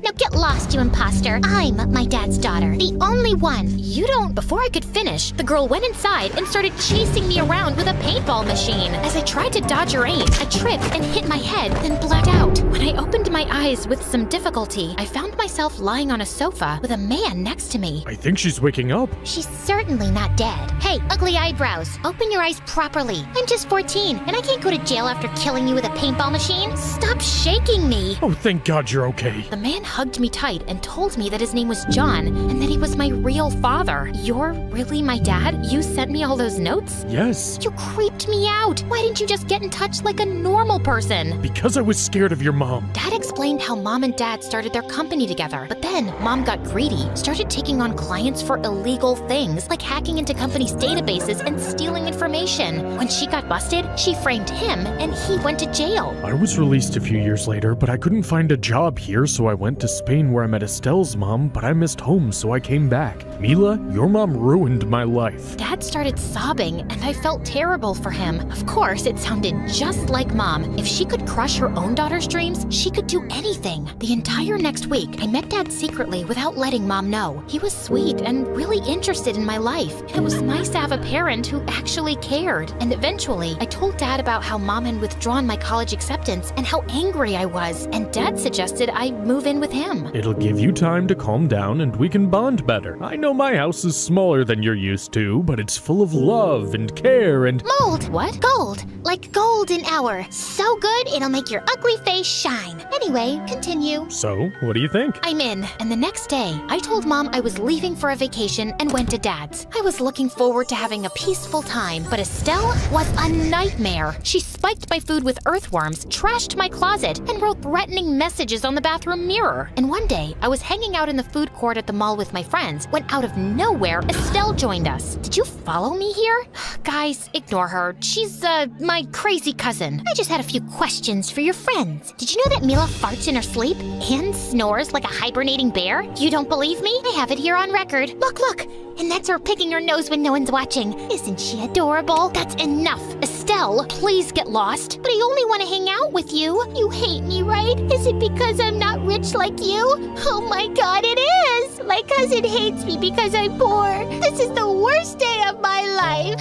Now get lost, you imposter. I'm my dad's daughter. The only one. You don't. Before I could finish, the girl went inside and started chasing me around with a paintball machine. As I tried to dodge her aim, I tripped and hit my head, then blacked out. When I opened my eyes with some difficulty, I found myself lying on a sofa with a man next to me. I think she's waking up. She's certainly not dead. Hey, ugly eyebrows, open your eyes properly. I'm just 14, and I can't go to jail after killing you with a paintball machine. Stop shaking me! Oh, thank God you're okay. The man hugged me tight and told me that his name was John and that he was my real father. You're really my dad? You sent me all those notes? Yes. You creeped me out. Why didn't you just get in touch like a normal person? Because I was scared of your mom. Dad explained how Mom and Dad started their company together, but then Mom got greedy, started taking on clients for illegal things like hacking into companies' databases and stealing information. When she got busted, she framed him and he went to jail. I was released a few years later, but I couldn't find a job here, so I went to Spain where I met Estelle's mom, but I missed home, so I came back. Mila, your mom ruined my life. Dad started sobbing, and I felt terrible for him. Of course, it sounded just like Mom. If she could crush her own daughter's dreams, she could do anything. The entire next week, I met Dad secretly without letting Mom know. He was sweet and really interested in my life. It was nice to have a parent who actually cared. And eventually, I told Dad about how Mom had withdrawn my college acceptance and how angry I was. And Dad suggested I move in with him. It'll give you time to calm down and we can bond better. I know my house is smaller than you're used to, but it's full of love and care and— Mold! What? Gold! Like golden hour. So good, it'll make your ugly face shine. Anyway, continue. So, what do you think? I'm in. And the next day, I told Mom I was leaving for a vacation and went to Dad's. I was looking forward to having a peaceful time, but Estelle was a nightmare. She spiked my food with earthworms, trashed my closet, and wrote threatening messages on the bathroom mirror. And one day, I was hanging out in the food court at the mall with my friends when out of nowhere, Estelle joined us. Did you follow me here? Guys, ignore her. She's, my crazy cousin. I just had a few questions for your friends. Did you know that Mila farts in her sleep and snores like a hibernating bear? You don't believe me? I have it here on record. Look, look. And that's her picking her nose when no one's watching. Isn't she adorable? That's enough. Estelle, please get lost. But I only want to hang out with you. You hate me, right? Is it because I'm not rich like you? Oh my God, it is! My cousin hates me because I'm poor. This is the worst day of my life.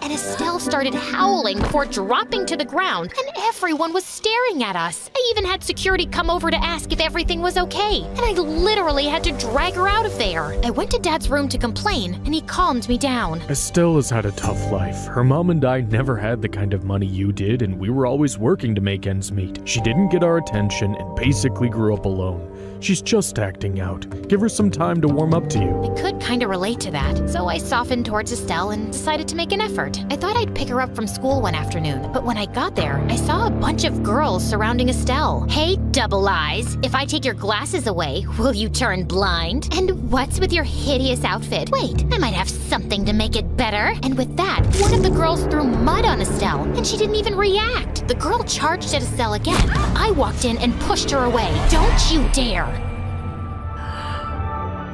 And Estelle started howling before dropping to the ground, and everyone was staring at us. I even had security come over to ask if everything was okay, and I literally had to drag her out of there. I went to Dad's room to complain, and he calmed me down. Estelle has had a tough life. Her mom and I never had the kind of money you did, and we were always working to make ends meet. She didn't get our attention and basically grew up alone. She's just acting out. Give her some time to warm up to you. I could kind of relate to that, so I softened towards Estelle and decided to make an effort. I thought I'd pick her up from school one afternoon, but when I got there, I saw a bunch of girls surrounding Estelle. Hey, double eyes, if I take your glasses away, will you turn blind? And what's with your hideous outfit? Wait, I might have something to make it better. And with that, one of the girls threw mud on Estelle, and she didn't even react. The girl charged at Estelle again. I walked in and pushed her away. Don't you dare!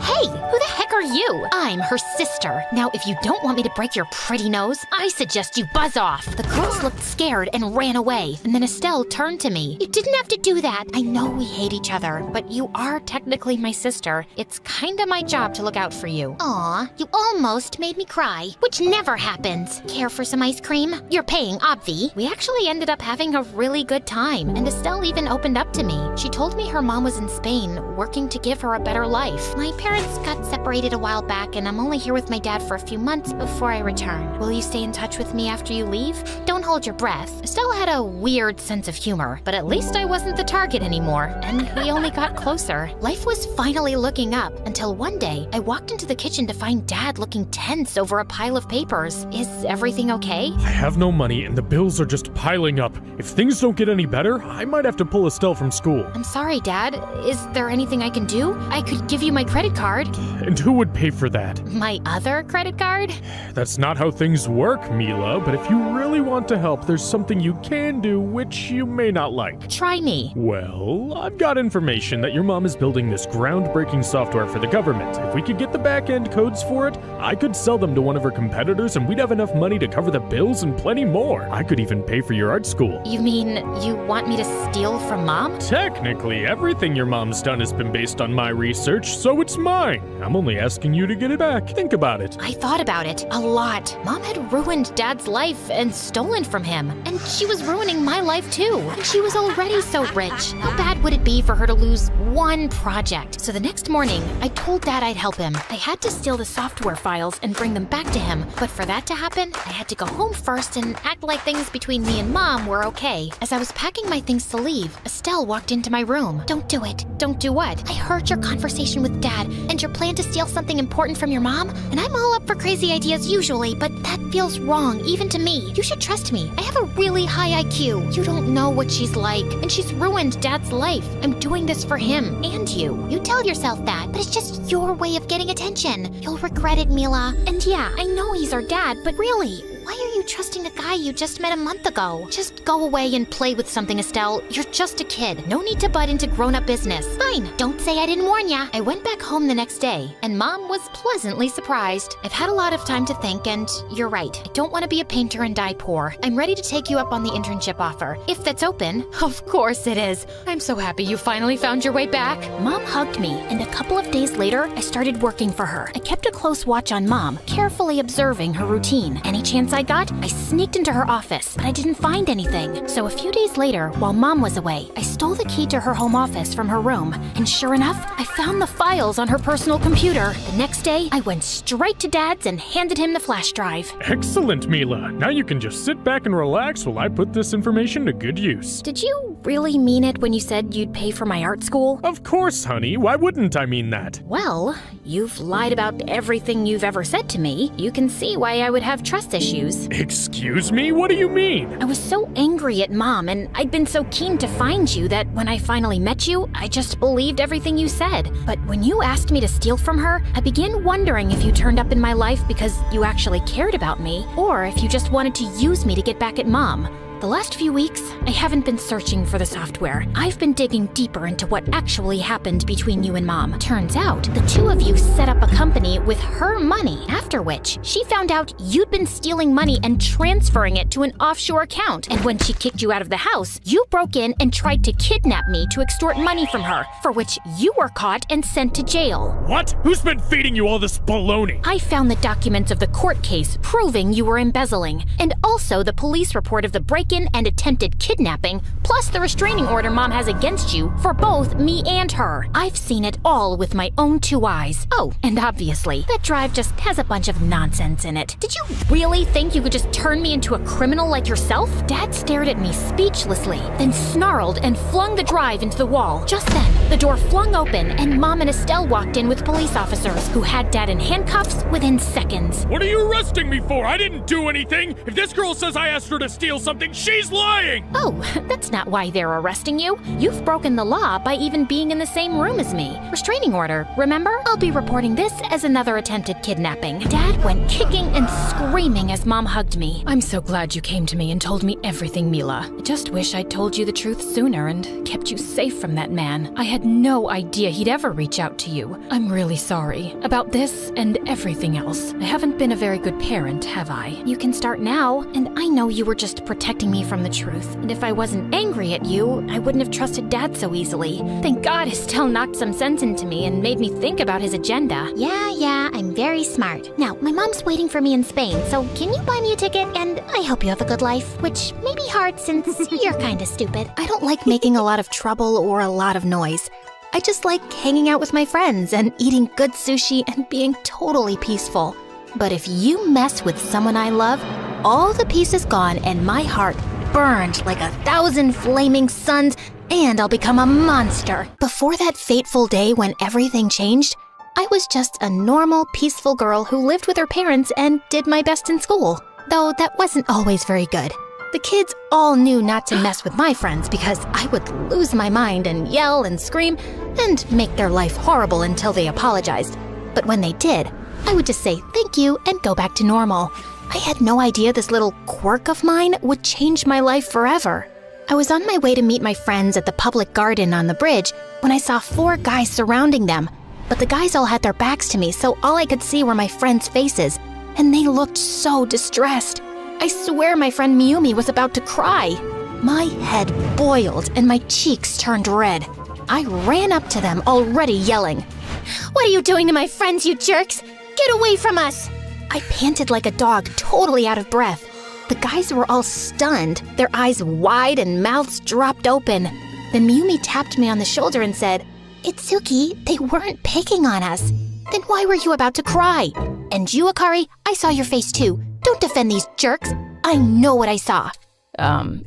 Hey, who the heck are you? I'm her sister. Now, if you don't want me to break your pretty nose, I suggest you buzz off. The girls looked scared and ran away, and then Estelle turned to me. You didn't have to do that. I know we hate each other, but you are technically my sister. It's kinda my job to look out for you. Aw, you almost made me cry, which never happens. Care for some ice cream? You're paying, obvi. We actually ended up having a really good time, and Estelle even opened up to me. She told me her mom was in Spain, working to give her a better life. My parents got separated a while back, and I'm only here with my dad for a few months before I return. Will you stay in touch with me after you leave? Don't don't hold your breath. Estelle had a weird sense of humor, but at least I wasn't the target anymore, and we only got closer. Life was finally looking up until one day I walked into the kitchen to find Dad looking tense over a pile of papers. Is everything okay? I have no money and the bills are just piling up. If things don't get any better, I might have to pull Estelle from school. I'm sorry, Dad. Is there anything I can do? I could give you my credit card. And who would pay for that? My other credit card? That's not how things work, Mila, but if you really want to help, there's something you can do which you may not like. Try me. Well, I've got information that your mom is building this groundbreaking software for the government. If we could get the back-end codes for it, I could sell them to one of her competitors and we'd have enough money to cover the bills and plenty more. I could even pay for your art school. You mean you want me to steal from Mom? Technically, everything your mom's done has been based on my research, so it's mine. I'm only asking you to get it back. Think about it. I thought about it a lot. Mom had ruined Dad's life and stolen from him. And she was ruining my life too. And she was already so rich. How bad would it be for her to lose one project? So the next morning, I told Dad I'd help him. I had to steal the software files and bring them back to him. But for that to happen, I had to go home first and act like things between me and Mom were okay. As I was packing my things to leave, Estelle walked into my room. Don't do it. Don't do what? I heard your conversation with Dad and your plan to steal something important from your mom. And I'm all up for crazy ideas usually, but that feels wrong, even to me. You should trust me. I have a really high IQ. You don't know what she's like, and she's ruined Dad's life. I'm doing this for him and you. You tell yourself that, but it's just your way of getting attention. You'll regret it, Mila. And yeah, I know he's our dad, but really, why are you trusting a guy you just met a month ago? Just go away and play with something, Estelle. You're just a kid. No need to butt into grown-up business. Fine, don't say I didn't warn ya. I went back home the next day, and Mom was pleasantly surprised. I've had a lot of time to think, and you're right. I don't want to be a painter and die poor. I'm ready to take you up on the internship offer. If that's open. Of course it is. I'm so happy you finally found your way back. Mom hugged me, and a couple of days later, I started working for her. I kept a close watch on Mom, carefully observing her routine. Any chance I got, I sneaked into her office, but I didn't find anything. So a few days later, while Mom was away, I stole the key to her home office from her room, and sure enough, I found the files on her personal computer. The next day, I went straight to Dad's and handed him the flash drive. Excellent, Mila. Now you can just sit back and relax while I put this information to good use. Did you really mean it when you said you'd pay for my art school? Of course, honey. Why wouldn't I mean that? Well, you've lied about everything you've ever said to me. You can see why I would have trust issues. Excuse me? What do you mean? I was so angry at Mom, and I'd been so keen to find you that when I finally met you, I just believed everything you said. But when you asked me to steal from her, I began wondering if you turned up in my life because you actually cared about me, or if you just wanted to use me to get back at Mom. The last few weeks, I haven't been searching for the software. I've been digging deeper into what actually happened between you and Mom. Turns out, the two of you set up a company with her money, after which she found out you'd been stealing money and transferring it to an offshore account. And when she kicked you out of the house, you broke in and tried to kidnap me to extort money from her, for which you were caught and sent to jail. What? Who's been feeding you all this baloney? I found the documents of the court case proving you were embezzling, and also the police report of the break-in and attempted kidnapping, plus the restraining order Mom has against you for both me and her. I've seen it all with my own two eyes. Oh, and obviously, that drive just has a bunch of nonsense in it. Did you really think you could just turn me into a criminal like yourself? Dad stared at me speechlessly, then snarled and flung the drive into the wall. Just then, the door flung open and Mom and Estelle walked in with police officers who had Dad in handcuffs within seconds. What are you arresting me for? I didn't do anything. If this girl says I asked her to steal something, she's lying! Oh, that's not why they're arresting you. You've broken the law by even being in the same room as me. Restraining order, remember? I'll be reporting this as another attempted kidnapping. Dad went kicking and screaming as Mom hugged me. I'm so glad you came to me and told me everything, Mila. I just wish I'd told you the truth sooner and kept you safe from that man. I had no idea he'd ever reach out to you. I'm really sorry about this and everything else. I haven't been a very good parent, have I? You can start now, and I know you were just protecting me from the truth. And if I wasn't angry at you, I wouldn't have trusted Dad so easily. Thank God Estelle knocked some sense into me and made me think about his agenda. Yeah, I'm very smart. Now, my mom's waiting for me in Spain, so can you buy me a ticket? And I hope you have a good life, which may be hard since you're kinda stupid. I don't like making a lot of trouble or a lot of noise. I just like hanging out with my friends and eating good sushi and being totally peaceful. But if you mess with someone I love, all the pieces gone and my heart burned like 1,000 flaming suns, and I'll become a monster. Before that fateful day when everything changed, I was just a normal, peaceful girl who lived with her parents and did my best in school, though that wasn't always very good. The kids all knew not to mess with my friends because I would lose my mind and yell and scream and make their life horrible until they apologized. But when they did, I would just say thank you and go back to normal. I had no idea this little quirk of mine would change my life forever. I was on my way to meet my friends at the public garden on the bridge when I saw 4 guys surrounding them. But the guys all had their backs to me, so all I could see were my friends' faces, and they looked so distressed. I swear my friend Miyumi was about to cry. My head boiled and my cheeks turned red. I ran up to them, already yelling. What are you doing to my friends, you jerks? Get away from us! I panted like a dog, totally out of breath. The guys were all stunned, their eyes wide and mouths dropped open. Then Miyumi tapped me on the shoulder and said, Itsuki, they weren't picking on us. Then why were you about to cry? And you, Akari, I saw your face too. Don't defend these jerks. I know what I saw.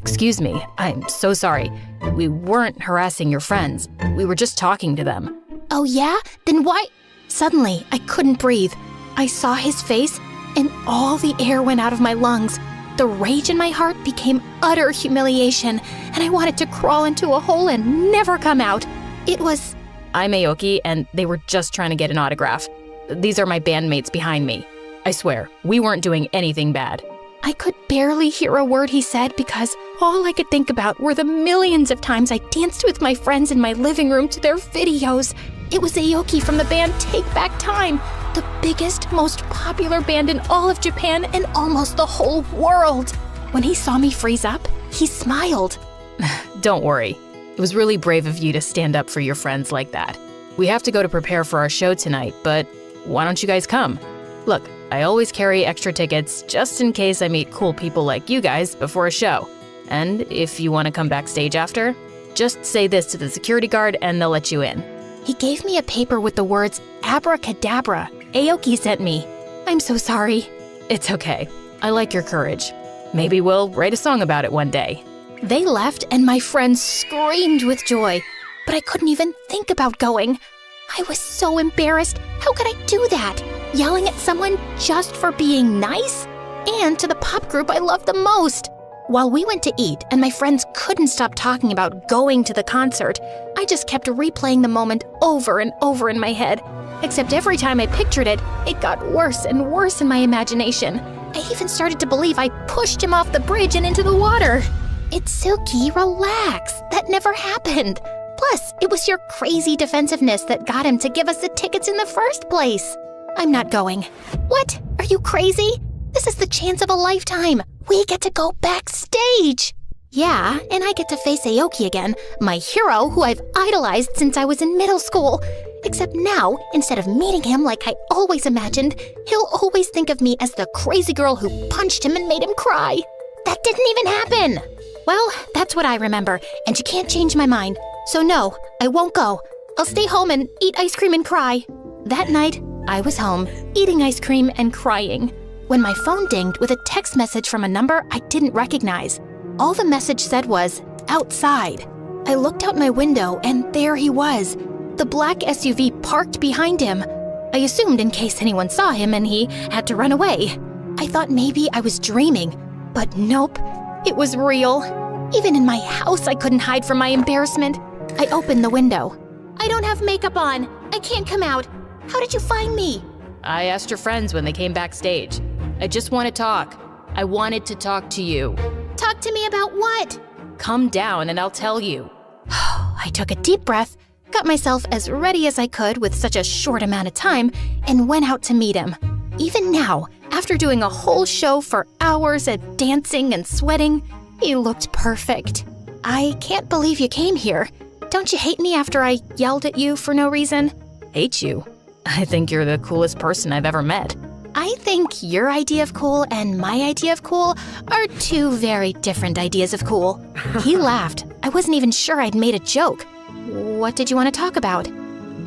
Excuse me. I'm so sorry. We weren't harassing your friends. We were just talking to them. Oh yeah? Then why? Suddenly, I couldn't breathe. I saw his face, and all the air went out of my lungs. The rage in my heart became utter humiliation, and I wanted to crawl into a hole and never come out. It was... I'm Aoki, and they were just trying to get an autograph. These are my bandmates behind me. I swear, we weren't doing anything bad. I could barely hear a word he said because all I could think about were the millions of times I danced with my friends in my living room to their videos. It was Aoki from the band Take Back Time, the biggest, most popular band in all of Japan and almost the whole world. When he saw me freeze up, he smiled. Don't worry. It was really brave of you to stand up for your friends like that. We have to go to prepare for our show tonight, but why don't you guys come? Look, I always carry extra tickets just in case I meet cool people like you guys before a show. And if you want to come backstage after, just say this to the security guard and they'll let you in. He gave me a paper with the words abracadabra. Aoki sent me. I'm so sorry. It's okay. I like your courage. Maybe we'll write a song about it one day. They left and my friends screamed with joy, but I couldn't even think about going. I was so embarrassed. How could I do that? Yelling at someone just for being nice? And to the pop group I love the most. While we went to eat and my friends couldn't stop talking about going to the concert, I just kept replaying the moment over and over in my head. Except every time I pictured it, it got worse and worse in my imagination. I even started to believe I pushed him off the bridge and into the water. Itsuki, relax. That never happened. Plus, it was your crazy defensiveness that got him to give us the tickets in the first place. I'm not going. What? Are you crazy? This is the chance of a lifetime. We get to go backstage. Yeah, and I get to face Aoki again, my hero who I've idolized since I was in middle school. Except now, instead of meeting him like I always imagined, he'll always think of me as the crazy girl who punched him and made him cry. That didn't even happen. Well, that's what I remember, and you can't change my mind. So no, I won't go. I'll stay home and eat ice cream and cry. That night, I was home, eating ice cream and crying, when my phone dinged with a text message from a number I didn't recognize. All the message said was, outside. I looked out my window and there he was, the black SUV parked behind him. I assumed in case anyone saw him and he had to run away. I thought maybe I was dreaming, but nope, it was real. Even in my house, I couldn't hide from my embarrassment. I opened the window. I don't have makeup on. I can't come out. How did you find me? I asked your friends when they came backstage. I just want to talk. I wanted to talk to you. Talk to me about what? Come down and I'll tell you. I took a deep breath, got myself as ready as I could with such a short amount of time, and went out to meet him. Even now, after doing a whole show for hours of dancing and sweating, he looked perfect. I can't believe you came here. Don't you hate me after I yelled at you for no reason? Hate you? I think you're the coolest person I've ever met. I think your idea of cool and my idea of cool are two very different ideas of cool. He laughed. I wasn't even sure I'd made a joke. What did you want to talk about?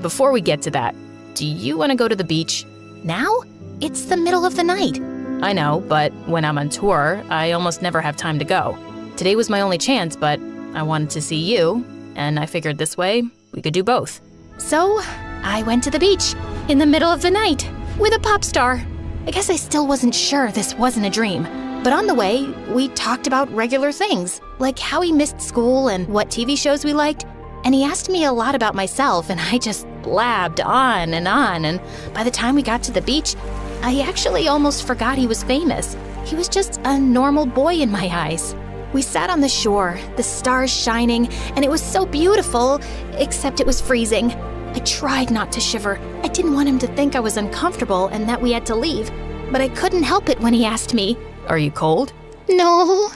Before we get to that, do you want to go to the beach? Now? It's the middle of the night. I know, but when I'm on tour, I almost never have time to go. Today was my only chance, but I wanted to see you, and I figured this way we could do both. So, I went to the beach in the middle of the night with a pop star. I guess I still wasn't sure this wasn't a dream. But on the way, we talked about regular things, like how he missed school and what TV shows we liked. And he asked me a lot about myself, and I just blabbed on, and by the time we got to the beach, I actually almost forgot he was famous. He was just a normal boy in my eyes. We sat on the shore, the stars shining, and it was so beautiful, except it was freezing. I tried not to shiver. I didn't want him to think I was uncomfortable and that we had to leave, but I couldn't help it when he asked me, "Are you cold?" "No,"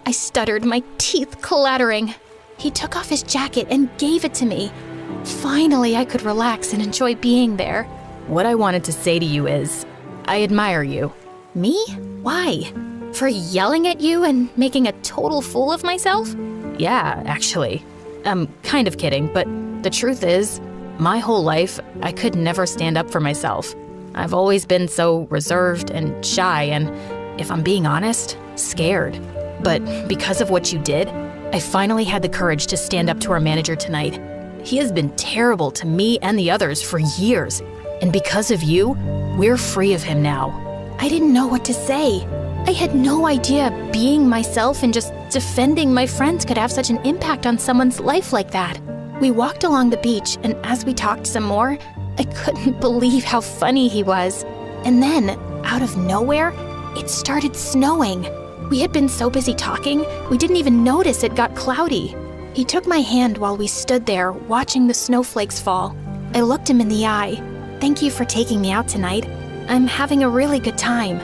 I stuttered, my teeth clattering. He took off his jacket and gave it to me. Finally, I could relax and enjoy being there. What I wanted to say to you is, I admire you. Me? Why? For yelling at you and making a total fool of myself? Yeah, actually. I'm kind of kidding, but the truth is, my whole life, I could never stand up for myself. I've always been so reserved and shy and, if I'm being honest, scared. But because of what you did, I finally had the courage to stand up to our manager tonight. He has been terrible to me and the others for years, and because of you, we're free of him now. I didn't know what to say. I had no idea being myself and just defending my friends could have such an impact on someone's life like that. We walked along the beach, and as we talked some more, I couldn't believe how funny he was. And then, out of nowhere, it started snowing. We had been so busy talking, we didn't even notice it got cloudy. He took my hand while we stood there, watching the snowflakes fall. I looked him in the eye. "Thank you for taking me out tonight. I'm having a really good time."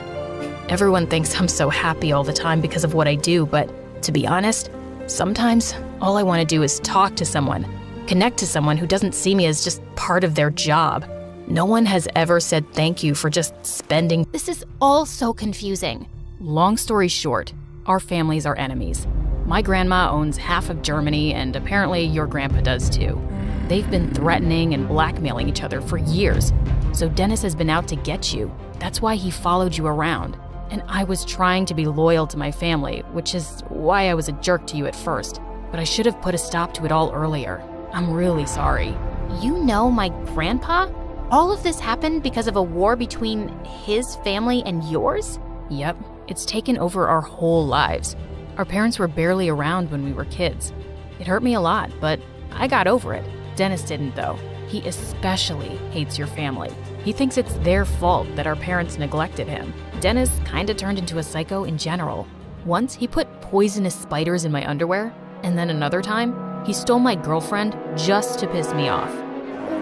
Everyone thinks I'm so happy all the time because of what I do, but to be honest, sometimes all I want to do is talk to someone, connect to someone who doesn't see me as just part of their job. No one has ever said thank you for just spending. This is all so confusing. Long story short, our families are enemies. My grandma owns half of Germany, and apparently your grandpa does too. They've been threatening and blackmailing each other for years. So Dennis has been out to get you. That's why he followed you around. And I was trying to be loyal to my family, which is why I was a jerk to you at first. But I should have put a stop to it all earlier. I'm really sorry. You know my grandpa? All of this happened because of a war between his family and yours? Yep, it's taken over our whole lives. Our parents were barely around when we were kids. It hurt me a lot, but I got over it. Dennis didn't, though. He especially hates your family. He thinks it's their fault that our parents neglected him. Dennis kinda turned into a psycho in general. Once, he put poisonous spiders in my underwear, and then another time, he stole my girlfriend just to piss me off.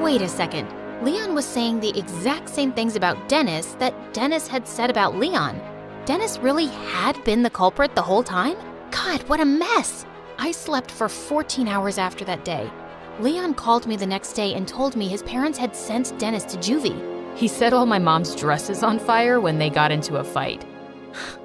Wait a second. Leon was saying the exact same things about Dennis that Dennis had said about Leon. Dennis really had been the culprit the whole time? God, what a mess! I slept for 14 hours after that day. Leon called me the next day and told me his parents had sent Dennis to juvie. He set all my mom's dresses on fire when they got into a fight.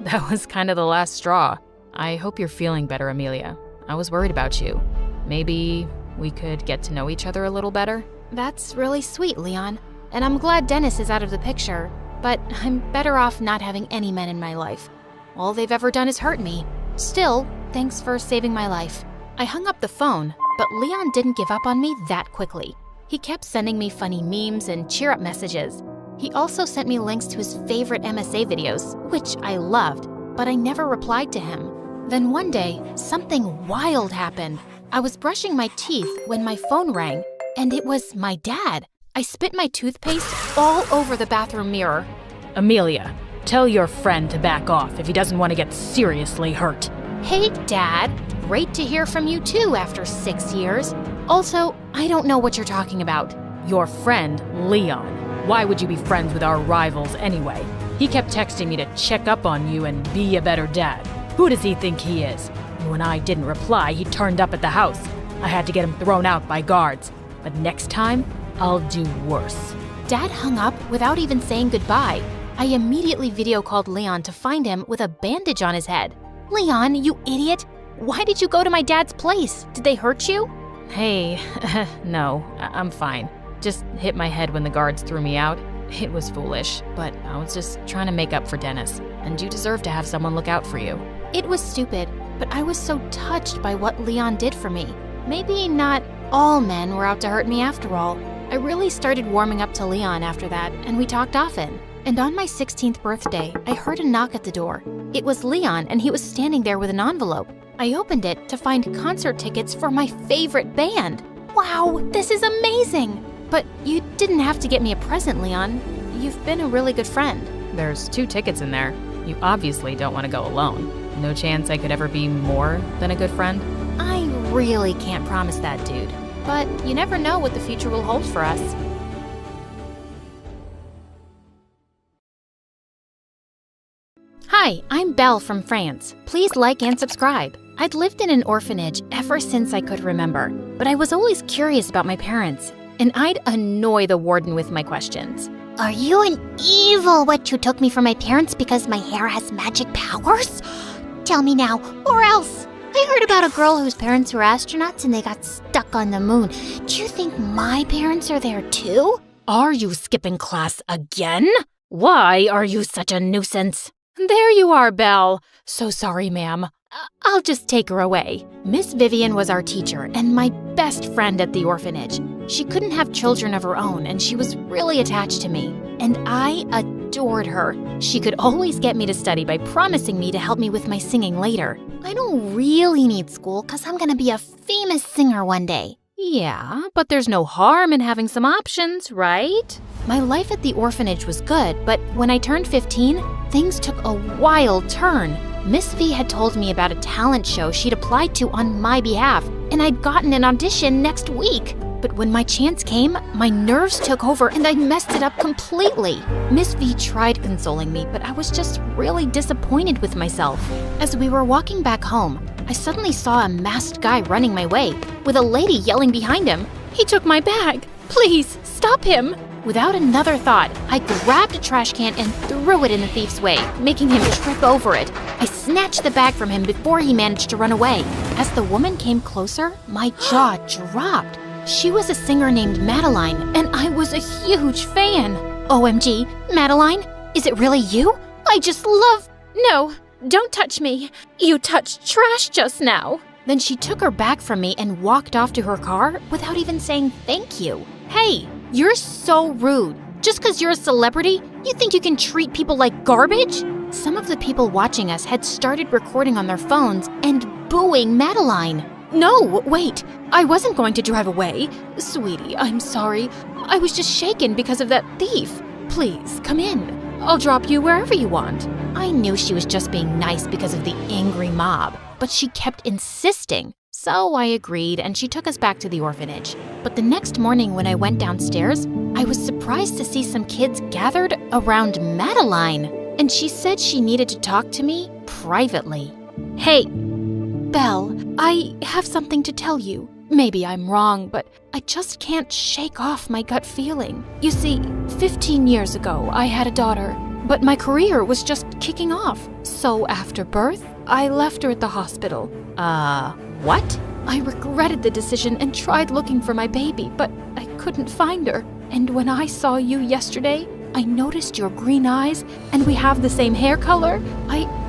That was kind of the last straw. I hope you're feeling better, Amelia. I was worried about you. Maybe we could get to know each other a little better? That's really sweet, Leon. And I'm glad Dennis is out of the picture, but I'm better off not having any men in my life. All they've ever done is hurt me. Still, thanks for saving my life. I hung up the phone, but Leon didn't give up on me that quickly. He kept sending me funny memes and cheer-up messages. He also sent me links to his favorite MSA videos, which I loved, but I never replied to him. Then one day, something wild happened. I was brushing my teeth when my phone rang, and it was my dad. I spit my toothpaste all over the bathroom mirror. Amelia, tell your friend to back off if he doesn't want to get seriously hurt. Hey, Dad. Great to hear from you too after 6 years. Also, I don't know what you're talking about. Your friend, Leon. Why would you be friends with our rivals anyway? He kept texting me to check up on you and be a better dad. Who does he think he is? When I didn't reply, he turned up at the house. I had to get him thrown out by guards. But next time, I'll do worse. Dad hung up without even saying goodbye. I immediately video called Leon to find him with a bandage on his head. Leon, you idiot! Why did you go to my dad's place? Did they hurt you? Hey, no, I'm fine. Just hit my head when the guards threw me out. It was foolish, but I was just trying to make up for Dennis, and you deserve to have someone look out for you. It was stupid, but I was so touched by what Leon did for me. Maybe not all men were out to hurt me after all. I really started warming up to Leon after that, and we talked often. And on my 16th birthday, I heard a knock at the door. It was Leon, and he was standing there with an envelope. I opened it to find concert tickets for my favorite band. Wow, this is amazing! But you didn't have to get me a present, Leon. You've been a really good friend. There's 2 tickets in there. You obviously don't want to go alone. No chance I could ever be more than a good friend? I really can't promise that, dude. But you never know what the future will hold for us. Hi, I'm Belle from France. Please like and subscribe. I'd lived in an orphanage ever since I could remember, but I was always curious about my parents, and I'd annoy the warden with my questions. Are you an evil witch who took me from my parents because my hair has magic powers? Tell me now, or else. I heard about a girl whose parents were astronauts and they got stuck on the moon. Do you think my parents are there too? Are you skipping class again? Why are you such a nuisance? There you are, Belle. So sorry, ma'am. I'll just take her away. Miss Vivian was our teacher and my best friend at the orphanage. She couldn't have children of her own, and she was really attached to me. And I adored her. She could always get me to study by promising me to help me with my singing later. I don't really need school because I'm going to be a famous singer one day. Yeah, but there's no harm in having some options, right? My life at the orphanage was good, but when I turned 15, things took a wild turn. Miss V had told me about a talent show she'd applied to on my behalf, and I'd gotten an audition next week. But when my chance came, my nerves took over and I messed it up completely. Miss V tried consoling me, but I was just really disappointed with myself. As we were walking back home, I suddenly saw a masked guy running my way, with a lady yelling behind him. He took my bag. Please, stop him. Without another thought, I grabbed a trash can and threw it in the thief's way, making him trip over it. I snatched the bag from him before he managed to run away. As the woman came closer, my jaw dropped. She was a singer named Madeline, and I was a huge fan. OMG, Madeline, is it really you? I just love... No, don't touch me. You touched trash just now. Then she took her bag from me and walked off to her car without even saying thank you. Hey, you're so rude. Just because you're a celebrity, you think you can treat people like garbage? Some of the people watching us had started recording on their phones and booing Madeline. No, wait, I wasn't going to drive away. Sweetie, I'm sorry. I was just shaken because of that thief. Please, come in. I'll drop you wherever you want. I knew she was just being nice because of the angry mob, but she kept insisting. So I agreed, and she took us back to the orphanage. But the next morning when I went downstairs, I was surprised to see some kids gathered around Madeline. And she said she needed to talk to me privately. Hey, Belle, I have something to tell you. Maybe I'm wrong, but I just can't shake off my gut feeling. You see, 15 years ago, I had a daughter, but my career was just kicking off. So after birth, I left her at the hospital. What? I regretted the decision and tried looking for my baby, but I couldn't find her. And when I saw you yesterday, I noticed your green eyes, and we have the same hair color.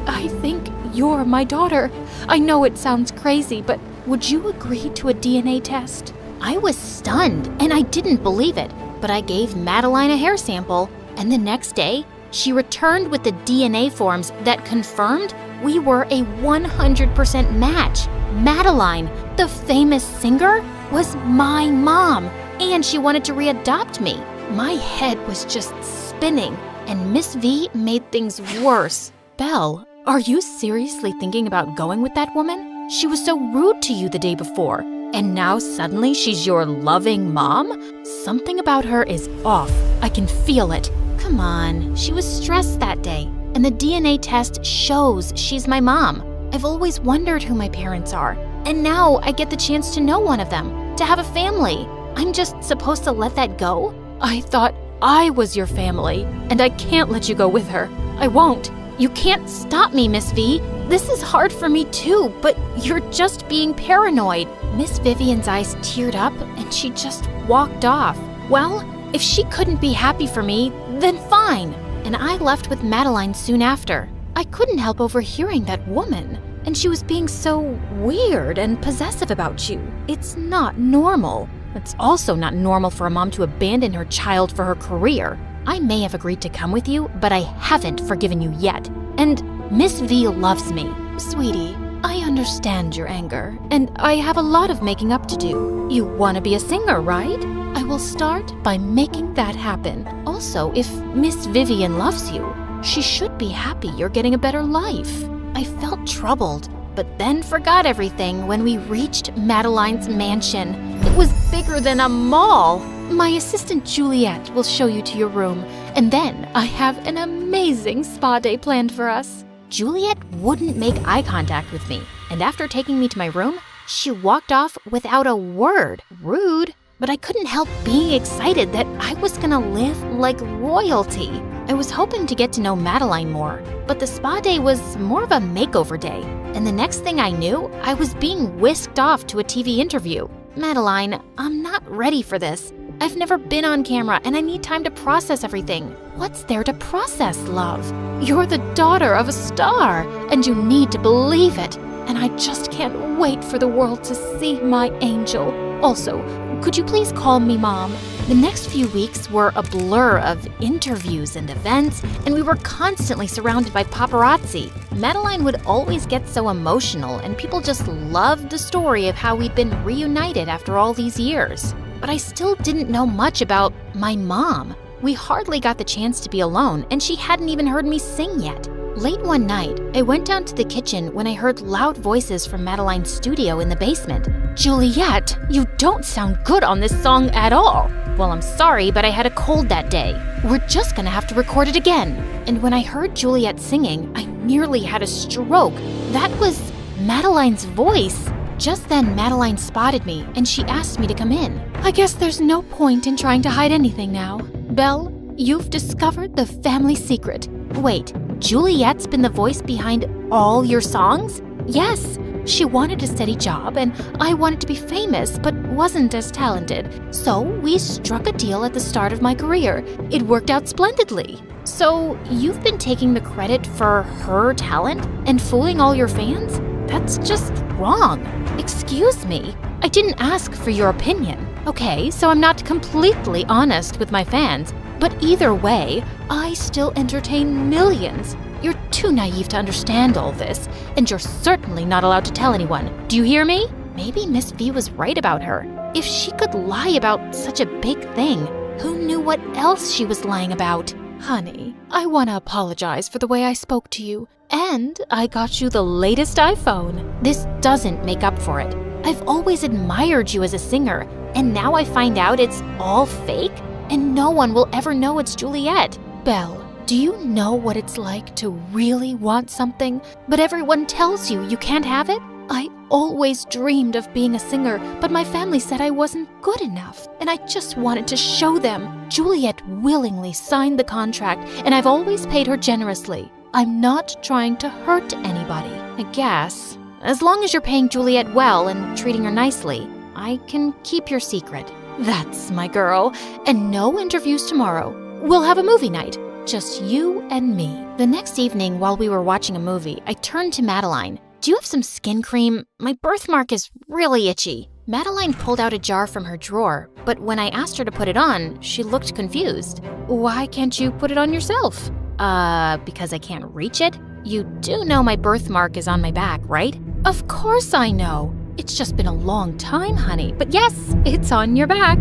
I think you're my daughter. I know it sounds crazy, but would you agree to a DNA test? I was stunned, and I didn't believe it, but I gave Madeline a hair sample, and the next day, she returned with the DNA forms that confirmed we were a 100% match. Madeline, the famous singer, was my mom, and she wanted to readopt me. My head was just spinning, and Miss V made things worse. Belle, are you seriously thinking about going with that woman? She was so rude to you the day before, and now suddenly she's your loving mom? Something about her is off. I can feel it. Come on, she was stressed that day, and the DNA test shows she's my mom. I've always wondered who my parents are, and now I get the chance to know one of them, to have a family. I'm just supposed to let that go? I thought I was your family, and I can't let you go with her. I won't. You can't stop me, Miss V. This is hard for me too, but you're just being paranoid. Miss Vivian's eyes teared up, and she just walked off. Well, if she couldn't be happy for me, then fine. And I left with Madeline soon after. I couldn't help overhearing that woman, and she was being so weird and possessive about you. It's not normal. It's also not normal for a mom to abandon her child for her career. I may have agreed to come with you, but I haven't forgiven you yet. And Miss V loves me. Sweetie, I understand your anger, and I have a lot of making up to do. You want to be a singer, right? I will start by making that happen. Also, if Miss Vivian loves you, she should be happy you're getting a better life. I felt troubled, but then forgot everything when we reached Madeline's mansion. It was bigger than a mall. My assistant Juliet will show you to your room, and then I have an amazing spa day planned for us. Juliet wouldn't make eye contact with me, and after taking me to my room, she walked off without a word. Rude. But I couldn't help being excited that I was gonna live like royalty. I was hoping to get to know Madeline more, but the spa day was more of a makeover day. And the next thing I knew, I was being whisked off to a TV interview. Madeline, I'm not ready for this. I've never been on camera and I need time to process everything. What's there to process, love? You're the daughter of a star, and you need to believe it. And I just can't wait for the world to see my angel. Also, could you please call me Mom? The next few weeks were a blur of interviews and events, and we were constantly surrounded by paparazzi. Madeline would always get so emotional, and people just loved the story of how we'd been reunited after all these years. But I still didn't know much about my mom. We hardly got the chance to be alone, and she hadn't even heard me sing yet. Late one night, I went down to the kitchen when I heard loud voices from Madeline's studio in the basement. Juliet, you don't sound good on this song at all. Well, I'm sorry, but I had a cold that day. We're just gonna have to record it again. And when I heard Juliet singing, I nearly had a stroke. That was Madeline's voice. Just then, Madeline spotted me, and she asked me to come in. I guess there's no point in trying to hide anything now. Belle, you've discovered the family secret. Wait, Juliet's been the voice behind all your songs? Yes. She wanted a steady job, and I wanted to be famous, but wasn't as talented. So we struck a deal at the start of my career. It worked out splendidly. So you've been taking the credit for her talent and fooling all your fans? That's just wrong. Excuse me. I didn't ask for your opinion. Okay, so I'm not completely honest with my fans, but either way, I still entertain millions. You're too naive to understand all this, and you're certainly not allowed to tell anyone. Do you hear me? Maybe Miss V was right about her. If she could lie about such a big thing, who knew what else she was lying about? Honey, I want to apologize for the way I spoke to you, and I got you the latest iPhone. This doesn't make up for it. I've always admired you as a singer, and now I find out it's all fake, and no one will ever know it's Juliet. Belle, do you know what it's like to really want something, but everyone tells you you can't have it? I always dreamed of being a singer, but my family said I wasn't good enough, and I just wanted to show them. Juliet willingly signed the contract, and I've always paid her generously. I'm not trying to hurt anybody, I guess. As long as you're paying Juliet well and treating her nicely, I can keep your secret. That's my girl. And no interviews tomorrow. We'll have a movie night. Just you and me. The next evening, while we were watching a movie, I turned to Madeline. Do you have some skin cream? My birthmark is really itchy. Madeline pulled out a jar from her drawer, but when I asked her to put it on, she looked confused. Why can't you put it on yourself? Because I can't reach it? You do know my birthmark is on my back, right? Of course I know. It's just been a long time, honey. But yes, it's on your back.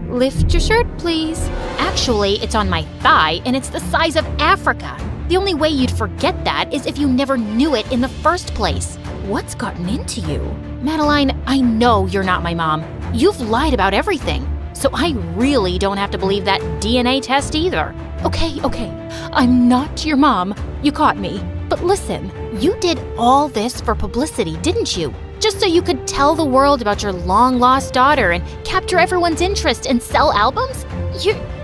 Lift your shirt, please. Actually, it's on my thigh, and it's the size of Africa. The only way you'd forget that is if you never knew it in the first place. What's gotten into you? Madeline, I know you're not my mom. You've lied about everything. So I really don't have to believe that DNA test either. Okay. I'm not your mom. You caught me. But listen, you did all this for publicity, didn't you? Just so you could tell the world about your long-lost daughter and capture everyone's interest and sell albums?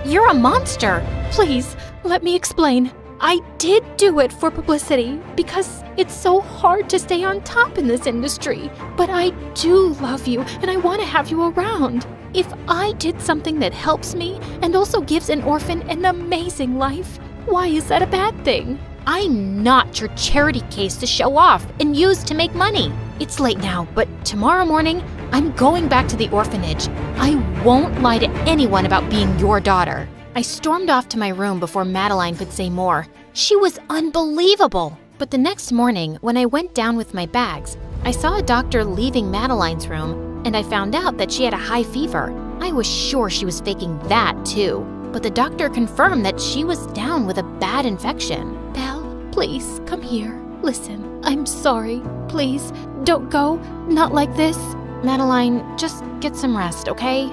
You're a monster. Please, let me explain. I did do it for publicity because it's so hard to stay on top in this industry. But I do love you and I want to have you around. If I did something that helps me and also gives an orphan an amazing life, why is that a bad thing? I'm not your charity case to show off and use to make money. It's late now, but tomorrow morning, I'm going back to the orphanage. I won't lie to anyone about being your daughter. I stormed off to my room before Madeline could say more. She was unbelievable. But the next morning, when I went down with my bags, I saw a doctor leaving Madeline's room, and I found out that she had a high fever. I was sure she was faking that too, but the doctor confirmed that she was down with a bad infection. Belle, please, come here. Listen, I'm sorry. Please, don't go. Not like this. Madeline, just get some rest, okay?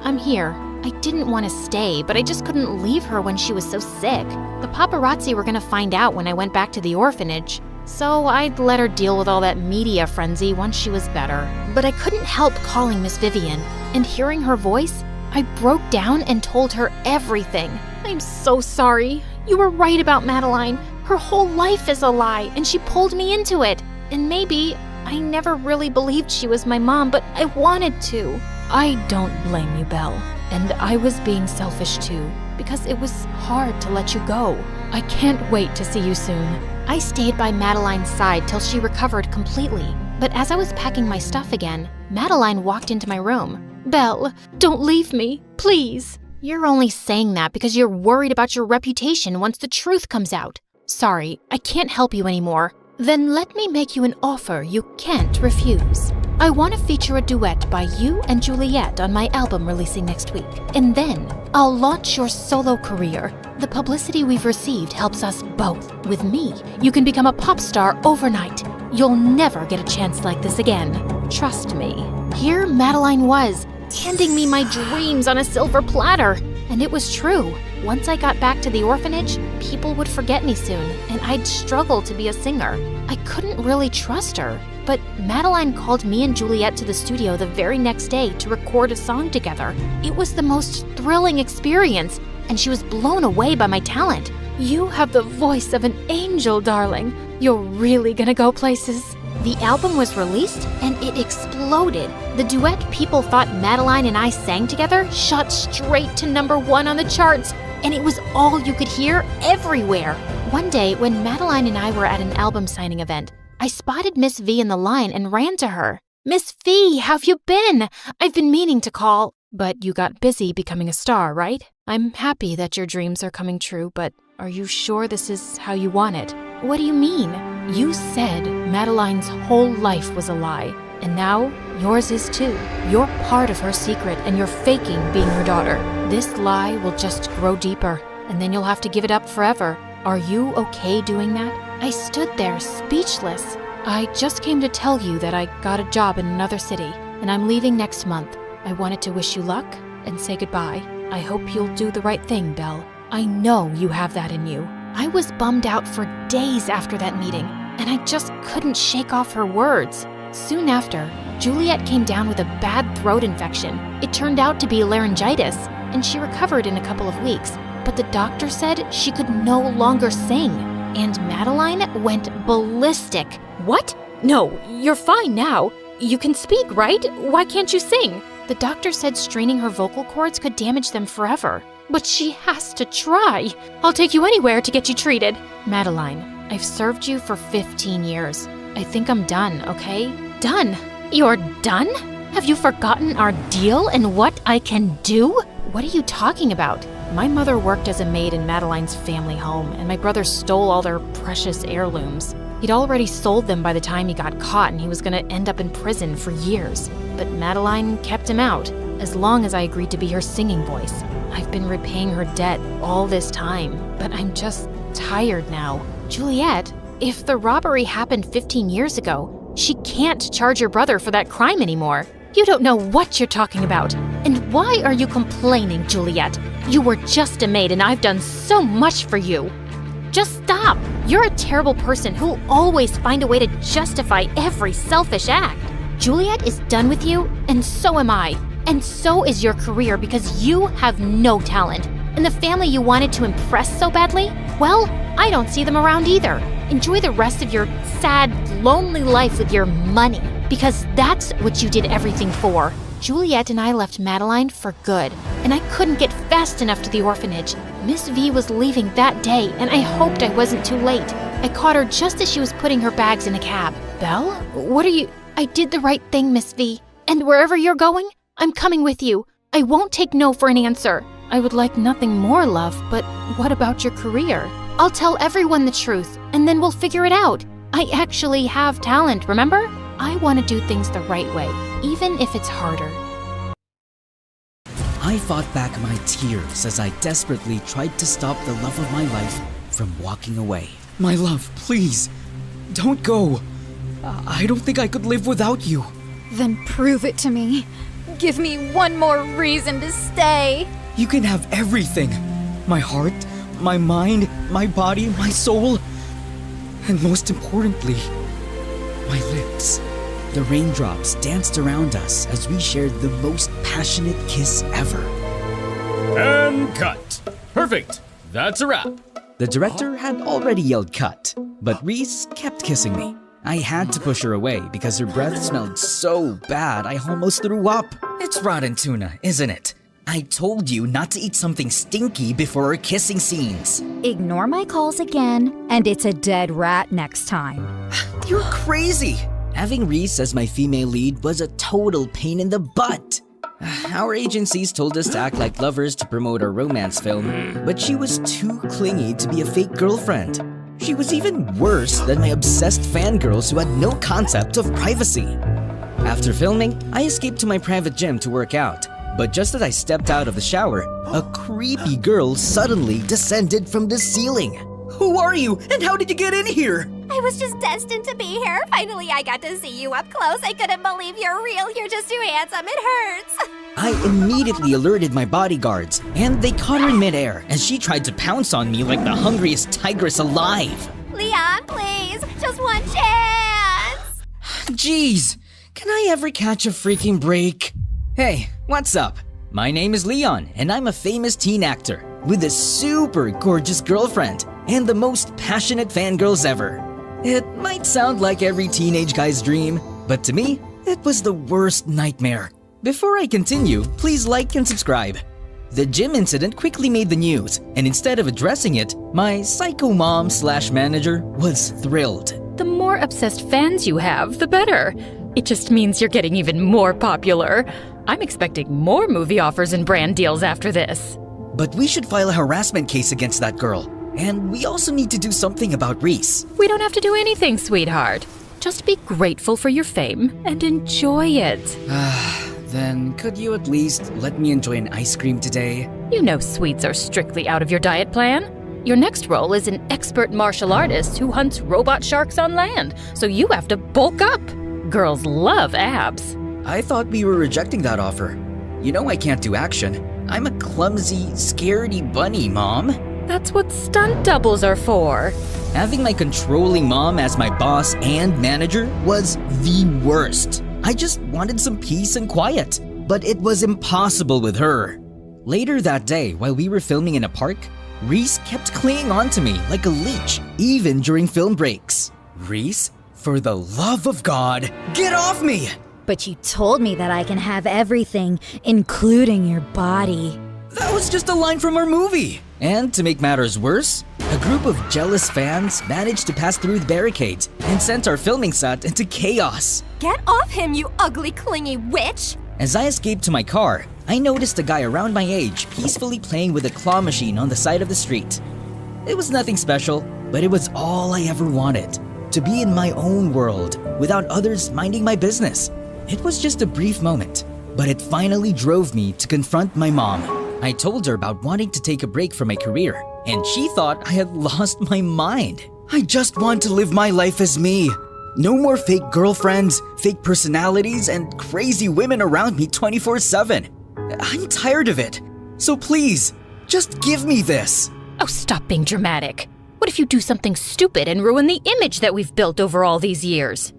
I'm here. I didn't want to stay, but I just couldn't leave her when she was so sick. The paparazzi were going to find out when I went back to the orphanage, so I'd let her deal with all that media frenzy once she was better. But I couldn't help calling Miss Vivian, and hearing her voice, I broke down and told her everything. I'm so sorry. You were right about Madeline. Her whole life is a lie, and she pulled me into it. And maybe I never really believed she was my mom, but I wanted to. I don't blame you, Belle. And I was being selfish too, because it was hard to let you go. I can't wait to see you soon. I stayed by Madeline's side till she recovered completely. But as I was packing my stuff again, Madeline walked into my room. Belle, don't leave me, please. You're only saying that because you're worried about your reputation once the truth comes out. Sorry, I can't help you anymore. Then let me make you an offer you can't refuse. I want to feature a duet by you and Juliet on my album releasing next week. And then I'll launch your solo career. The publicity we've received helps us both. With me, you can become a pop star overnight. You'll never get a chance like this again. Trust me. Here Madeline was, handing me my dreams on a silver platter. And it was true. Once I got back to the orphanage, people would forget me soon, and I'd struggle to be a singer. I couldn't really trust her. But Madeline called me and Juliet to the studio the very next day to record a song together. It was the most thrilling experience, and she was blown away by my talent. You have the voice of an angel, darling. You're really gonna go places. The album was released, and it exploded. The duet people thought Madeline and I sang together shot straight to #1 on the charts, and it was all you could hear everywhere. One day, when Madeline and I were at an album signing event, I spotted Miss V in the line and ran to her. Miss V, how've you been? I've been meaning to call. But you got busy becoming a star, right? I'm happy that your dreams are coming true, but are you sure this is how you want it? What do you mean? You said Madeline's whole life was a lie, and now yours is too. You're part of her secret, and you're faking being her daughter. This lie will just grow deeper, and then you'll have to give it up forever. Are you okay doing that? I stood there speechless. I just came to tell you that I got a job in another city, and I'm leaving next month. I wanted to wish you luck and say goodbye. I hope you'll do the right thing, Belle. I know you have that in you. I was bummed out for days after that meeting, and I just couldn't shake off her words. Soon after, Juliet came down with a bad throat infection. It turned out to be laryngitis, and she recovered in a couple of weeks. But the doctor said she could no longer sing, and Madeline went ballistic. What? No, you're fine now. You can speak, right? Why can't you sing? The doctor said straining her vocal cords could damage them forever. But she has to try. I'll take you anywhere to get you treated. Madeline, I've served you for 15 years. I think I'm done, okay? Done? You're done? Have you forgotten our deal and what I can do? What are you talking about? My mother worked as a maid in Madeline's family home, and my brother stole all their precious heirlooms. He'd already sold them by the time he got caught, and he was gonna end up in prison for years. But Madeline kept him out, as long as I agreed to be her singing voice. I've been repaying her debt all this time, but I'm just tired now. Juliet, if the robbery happened 15 years ago, she can't charge your brother for that crime anymore. You don't know what you're talking about. And why are you complaining, Juliet? You were just a maid, and I've done so much for you. Just stop. You're a terrible person who'll always find a way to justify every selfish act. Juliet is done with you, and so am I. And so is your career, because you have no talent. And the family you wanted to impress so badly, well, I don't see them around either. Enjoy the rest of your sad, lonely life with your money, because that's what you did everything for. Juliet and I left Madeline for good, and I couldn't get fast enough to the orphanage. Miss V was leaving that day, and I hoped I wasn't too late. I caught her just as she was putting her bags in a cab. Belle? What are you— I did the right thing, Miss V. And wherever you're going, I'm coming with you. I won't take no for an answer. I would like nothing more, love, but what about your career? I'll tell everyone the truth, and then we'll figure it out. I actually have talent, remember? I want to do things the right way, even if it's harder. I fought back my tears as I desperately tried to stop the love of my life from walking away. My love, please, don't go. I don't think I could live without you. Then prove it to me. Give me one more reason to stay. You can have everything. My heart, my mind, my body, my soul. And most importantly, my lips. The raindrops danced around us as we shared the most passionate kiss ever. And cut. Perfect. That's a wrap. The director had already yelled cut, but Reese kept kissing me. I had to push her away because her breath smelled so bad I almost threw up. It's rotten tuna, isn't it? I told you not to eat something stinky before our kissing scenes. Ignore my calls again, and it's a dead rat next time. You're crazy! Having Reese as my female lead was a total pain in the butt. Our agencies told us to act like lovers to promote our romance film, but she was too clingy to be a fake girlfriend. She was even worse than my obsessed fangirls who had no concept of privacy. After filming, I escaped to my private gym to work out, but just as I stepped out of the shower, a creepy girl suddenly descended from the ceiling. Who are you, and how did you get in here? I was just destined to be here. Finally, I got to see you up close. I couldn't believe you're real. You're just too handsome. It hurts. I immediately alerted my bodyguards, and they caught her in midair as she tried to pounce on me like the hungriest tigress alive. Leon, please. Just one chance. Jeez, can I ever catch a freaking break? Hey, what's up? My name is Leon, and I'm a famous teen actor with a super gorgeous girlfriend and the most passionate fangirls ever. It might sound like every teenage guy's dream, but to me, it was the worst nightmare. Before I continue, please like and subscribe. The gym incident quickly made the news, and instead of addressing it, my psycho mom/manager was thrilled. The more obsessed fans you have, the better. It just means you're getting even more popular. I'm expecting more movie offers and brand deals after this. But we should file a harassment case against that girl. And we also need to do something about Reese. We don't have to do anything, sweetheart. Just be grateful for your fame and enjoy it. Then could you at least let me enjoy an ice cream today? You know sweets are strictly out of your diet plan. Your next role is an expert martial artist who hunts robot sharks on land, so you have to bulk up. Girls love abs. I thought we were rejecting that offer. You know I can't do action. I'm a clumsy, scaredy bunny, Mom. That's what stunt doubles are for. Having my controlling mom as my boss and manager was the worst. I just wanted some peace and quiet, but it was impossible with her. Later that day, while we were filming in a park, Reese kept clinging on to me like a leech, even during film breaks. Reese, for the love of God, get off me! But you told me that I can have everything, including your body. That was just a line from our movie. And to make matters worse, a group of jealous fans managed to pass through the barricades and sent our filming set into chaos. Get off him, you ugly, clingy witch! As I escaped to my car, I noticed a guy around my age peacefully playing with a claw machine on the side of the street. It was nothing special, but it was all I ever wanted. To be in my own world, without others minding my business. It was just a brief moment, but it finally drove me to confront my mom. I told her about wanting to take a break from my career, and she thought I had lost my mind. I just want to live my life as me. No more fake girlfriends, fake personalities, and crazy women around me 24/7. I'm tired of it. So please, just give me this. Oh, stop being dramatic. What if you do something stupid and ruin the image that we've built over all these years?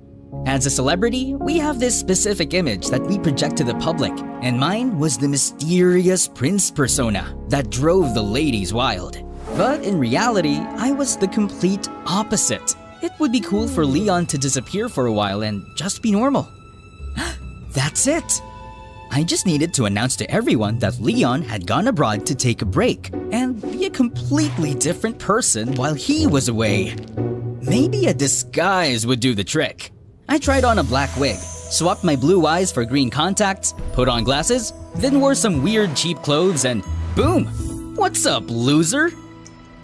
As a celebrity, we have this specific image that we project to the public, and mine was the mysterious prince persona that drove the ladies wild. But in reality, I was the complete opposite. It would be cool for Leon to disappear for a while and just be normal. That's it. I just needed to announce to everyone that Leon had gone abroad to take a break and be a completely different person while he was away. Maybe a disguise would do the trick. I tried on a black wig, swapped my blue eyes for green contacts, put on glasses, then wore some weird cheap clothes and boom! What's up, loser?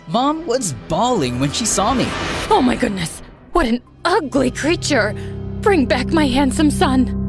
Mom was bawling when she saw me. Oh my goodness, what an ugly creature! Bring back my handsome son!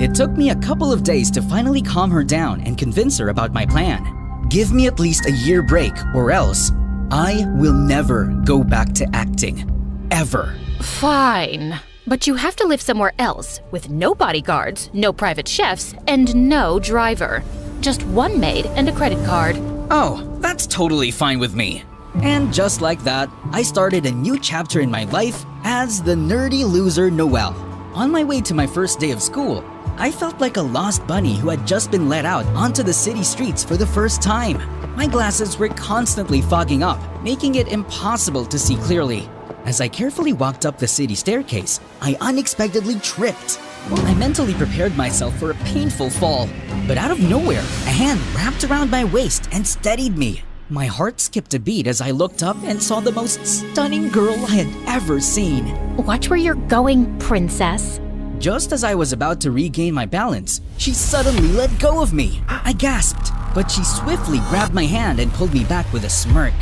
It took me a couple of days to finally calm her down and convince her about my plan. Give me at least a year break or else I will never go back to acting. Ever. Fine. But you have to live somewhere else with no bodyguards, no private chefs, and no driver. Just one maid and a credit card. Oh, that's totally fine with me. And just like that, I started a new chapter in my life as the nerdy loser Noel. On my way to my first day of school, I felt like a lost bunny who had just been let out onto the city streets for the first time. My glasses were constantly fogging up, making it impossible to see clearly. As I carefully walked up the city staircase, I unexpectedly tripped. I mentally prepared myself for a painful fall, but out of nowhere, a hand wrapped around my waist and steadied me. My heart skipped a beat as I looked up and saw the most stunning girl I had ever seen. Watch where you're going, princess. Just as I was about to regain my balance, she suddenly let go of me. I gasped, but she swiftly grabbed my hand and pulled me back with a smirk.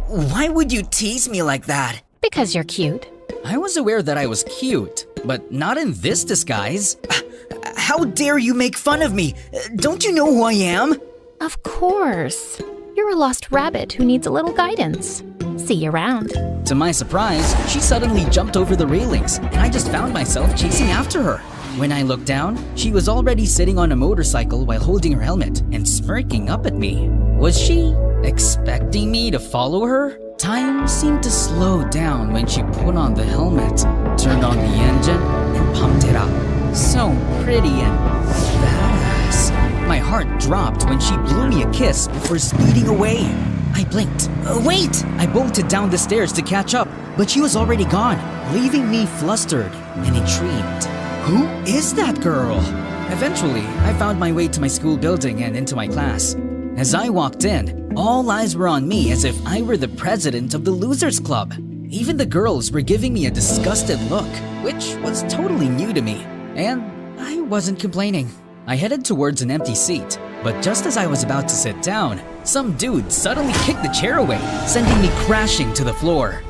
Why would you tease me like that? Because you're cute. I was aware that I was cute, but not in this disguise. How dare you make fun of me? Don't you know who I am? Of course. You're a lost rabbit who needs a little guidance. See you around. To my surprise, she suddenly jumped over the railings, and I just found myself chasing after her. When I looked down, she was already sitting on a motorcycle while holding her helmet and smirking up at me. Was she expecting me to follow her? Time seemed to slow down when she put on the helmet, turned on the engine, and pumped it up. So pretty and badass. My heart dropped when she blew me a kiss before speeding away. I blinked. Wait! I bolted down the stairs to catch up, but she was already gone, leaving me flustered and intrigued. Who is that girl? Eventually, I found my way to my school building and into my class. As I walked in, all eyes were on me as if I were the president of the Losers Club. Even the girls were giving me a disgusted look, which was totally new to me, and I wasn't complaining. I headed towards an empty seat, but just as I was about to sit down, some dude suddenly kicked the chair away, sending me crashing to the floor.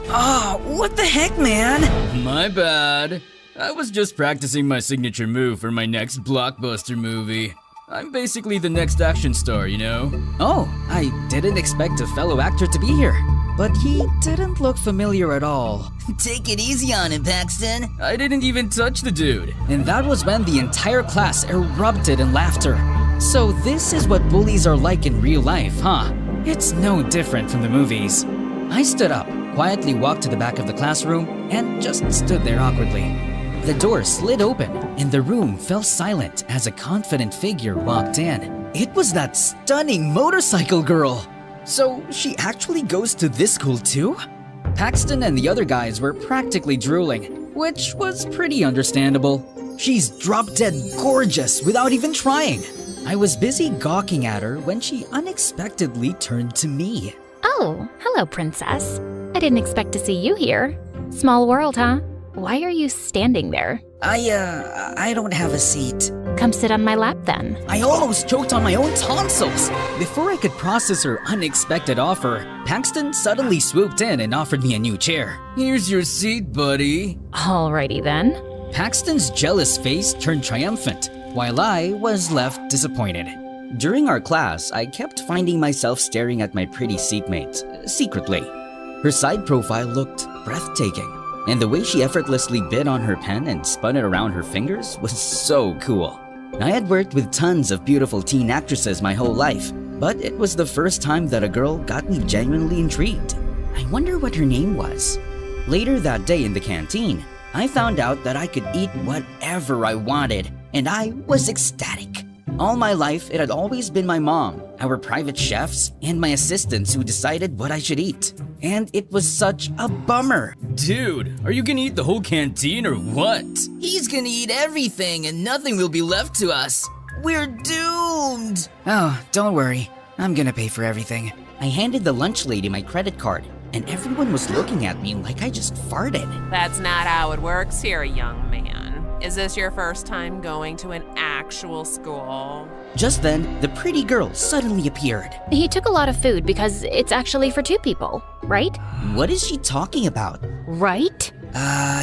What the heck, man? My bad. I was just practicing my signature move for my next blockbuster movie. I'm basically the next action star, you know? Oh, I didn't expect a fellow actor to be here, but he didn't look familiar at all. Take it easy on him, Paxton. I didn't even touch the dude. And that was when the entire class erupted in laughter. So this is what bullies are like in real life, huh? It's no different from the movies. I stood up, quietly walked to the back of the classroom, and just stood there awkwardly. The door slid open, and the room fell silent as a confident figure walked in. It was that stunning motorcycle girl! So she actually goes to this school too? Paxton and the other guys were practically drooling, which was pretty understandable. She's drop-dead gorgeous without even trying. I was busy gawking at her when she unexpectedly turned to me. Oh, hello, princess. I didn't expect to see you here. Small world, huh? Why are you standing there? I don't have a seat. Come sit on my lap then. I almost choked on my own tonsils. Before I could process her unexpected offer, Paxton suddenly swooped in and offered me a new chair. Here's your seat, buddy. Alrighty then. Paxton's jealous face turned triumphant, while I was left disappointed. During our class, I kept finding myself staring at my pretty seatmate, secretly. Her side profile looked breathtaking, and the way she effortlessly bit on her pen and spun it around her fingers was so cool. I had worked with tons of beautiful teen actresses my whole life, but it was the first time that a girl got me genuinely intrigued. I wonder what her name was. Later that day in the canteen, I found out that I could eat whatever I wanted, and I was ecstatic. All my life, it had always been my mom, our private chefs, and my assistants who decided what I should eat. and it was such a bummer. Dude, are you gonna eat the whole canteen or what? He's gonna eat everything and nothing will be left to us. We're doomed! Oh, don't worry. I'm gonna pay for everything. I handed the lunch lady my credit card, and everyone was looking at me like I just farted. That's not how it works here, young man. Is this your first time going to an actual school? Just then, the pretty girl suddenly appeared. He took a lot of food because it's actually for 2 people, right? What is she talking about? Right?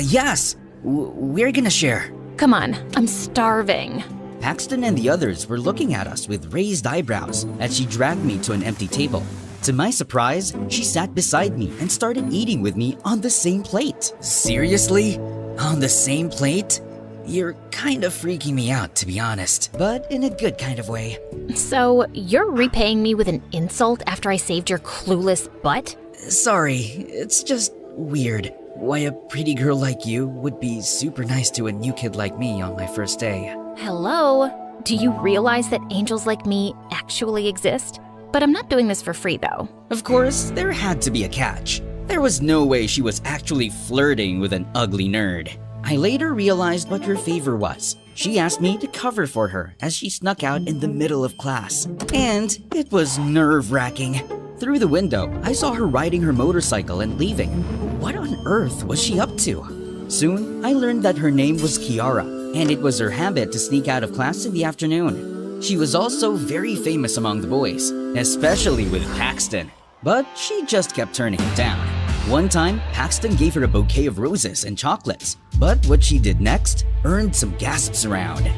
Yes. We're gonna share. Come on, I'm starving. Paxton and the others were looking at us with raised eyebrows as she dragged me to an empty table. To my surprise, she sat beside me and started eating with me on the same plate. Seriously? On the same plate? You're kind of freaking me out, to be honest, but in a good kind of way. So, you're repaying me with an insult after I saved your clueless butt? Sorry, it's just weird. Why a pretty girl like you would be super nice to a new kid like me on my first day. Hello? Do you realize that angels like me actually exist? But I'm not doing this for free, though. Of course, there had to be a catch. There was no way she was actually flirting with an ugly nerd. I later realized what her favor was. She asked me to cover for her as she snuck out in the middle of class. And it was nerve-wracking. Through the window, I saw her riding her motorcycle and leaving. What on earth was she up to? Soon, I learned that her name was Kiara, and it was her habit to sneak out of class in the afternoon. She was also very famous among the boys, especially with Paxton. But she just kept turning him down. One time, Paxton gave her a bouquet of roses and chocolates, but what she did next earned some gasps around.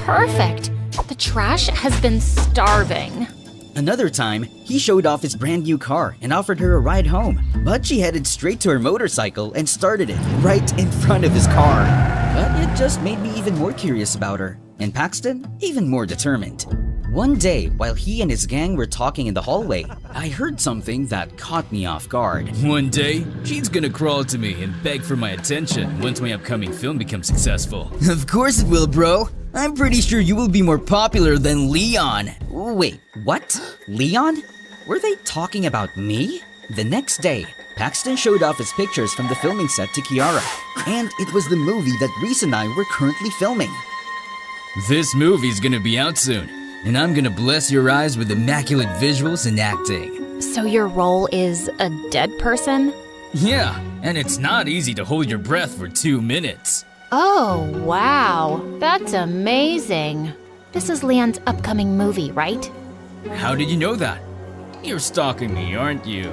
Perfect. The trash has been starving. Another time, he showed off his brand new car and offered her a ride home, but she headed straight to her motorcycle and started it right in front of his car. But it just made me even more curious about her, and Paxton even more determined. One day, while he and his gang were talking in the hallway, I heard something that caught me off guard. One day, she's gonna crawl to me and beg for my attention once my upcoming film becomes successful. Of course it will, bro. I'm pretty sure you will be more popular than Leon. Wait, what? Leon? Were they talking about me? The next day, Paxton showed off his pictures from the filming set to Kiara, and it was the movie that Reese and I were currently filming. This movie's gonna be out soon, and I'm gonna bless your eyes with immaculate visuals and acting. So your role is a dead person? Yeah, and it's not easy to hold your breath for 2 minutes. Oh, wow. That's amazing. This is Leon's upcoming movie, right? How did you know that? You're stalking me, aren't you?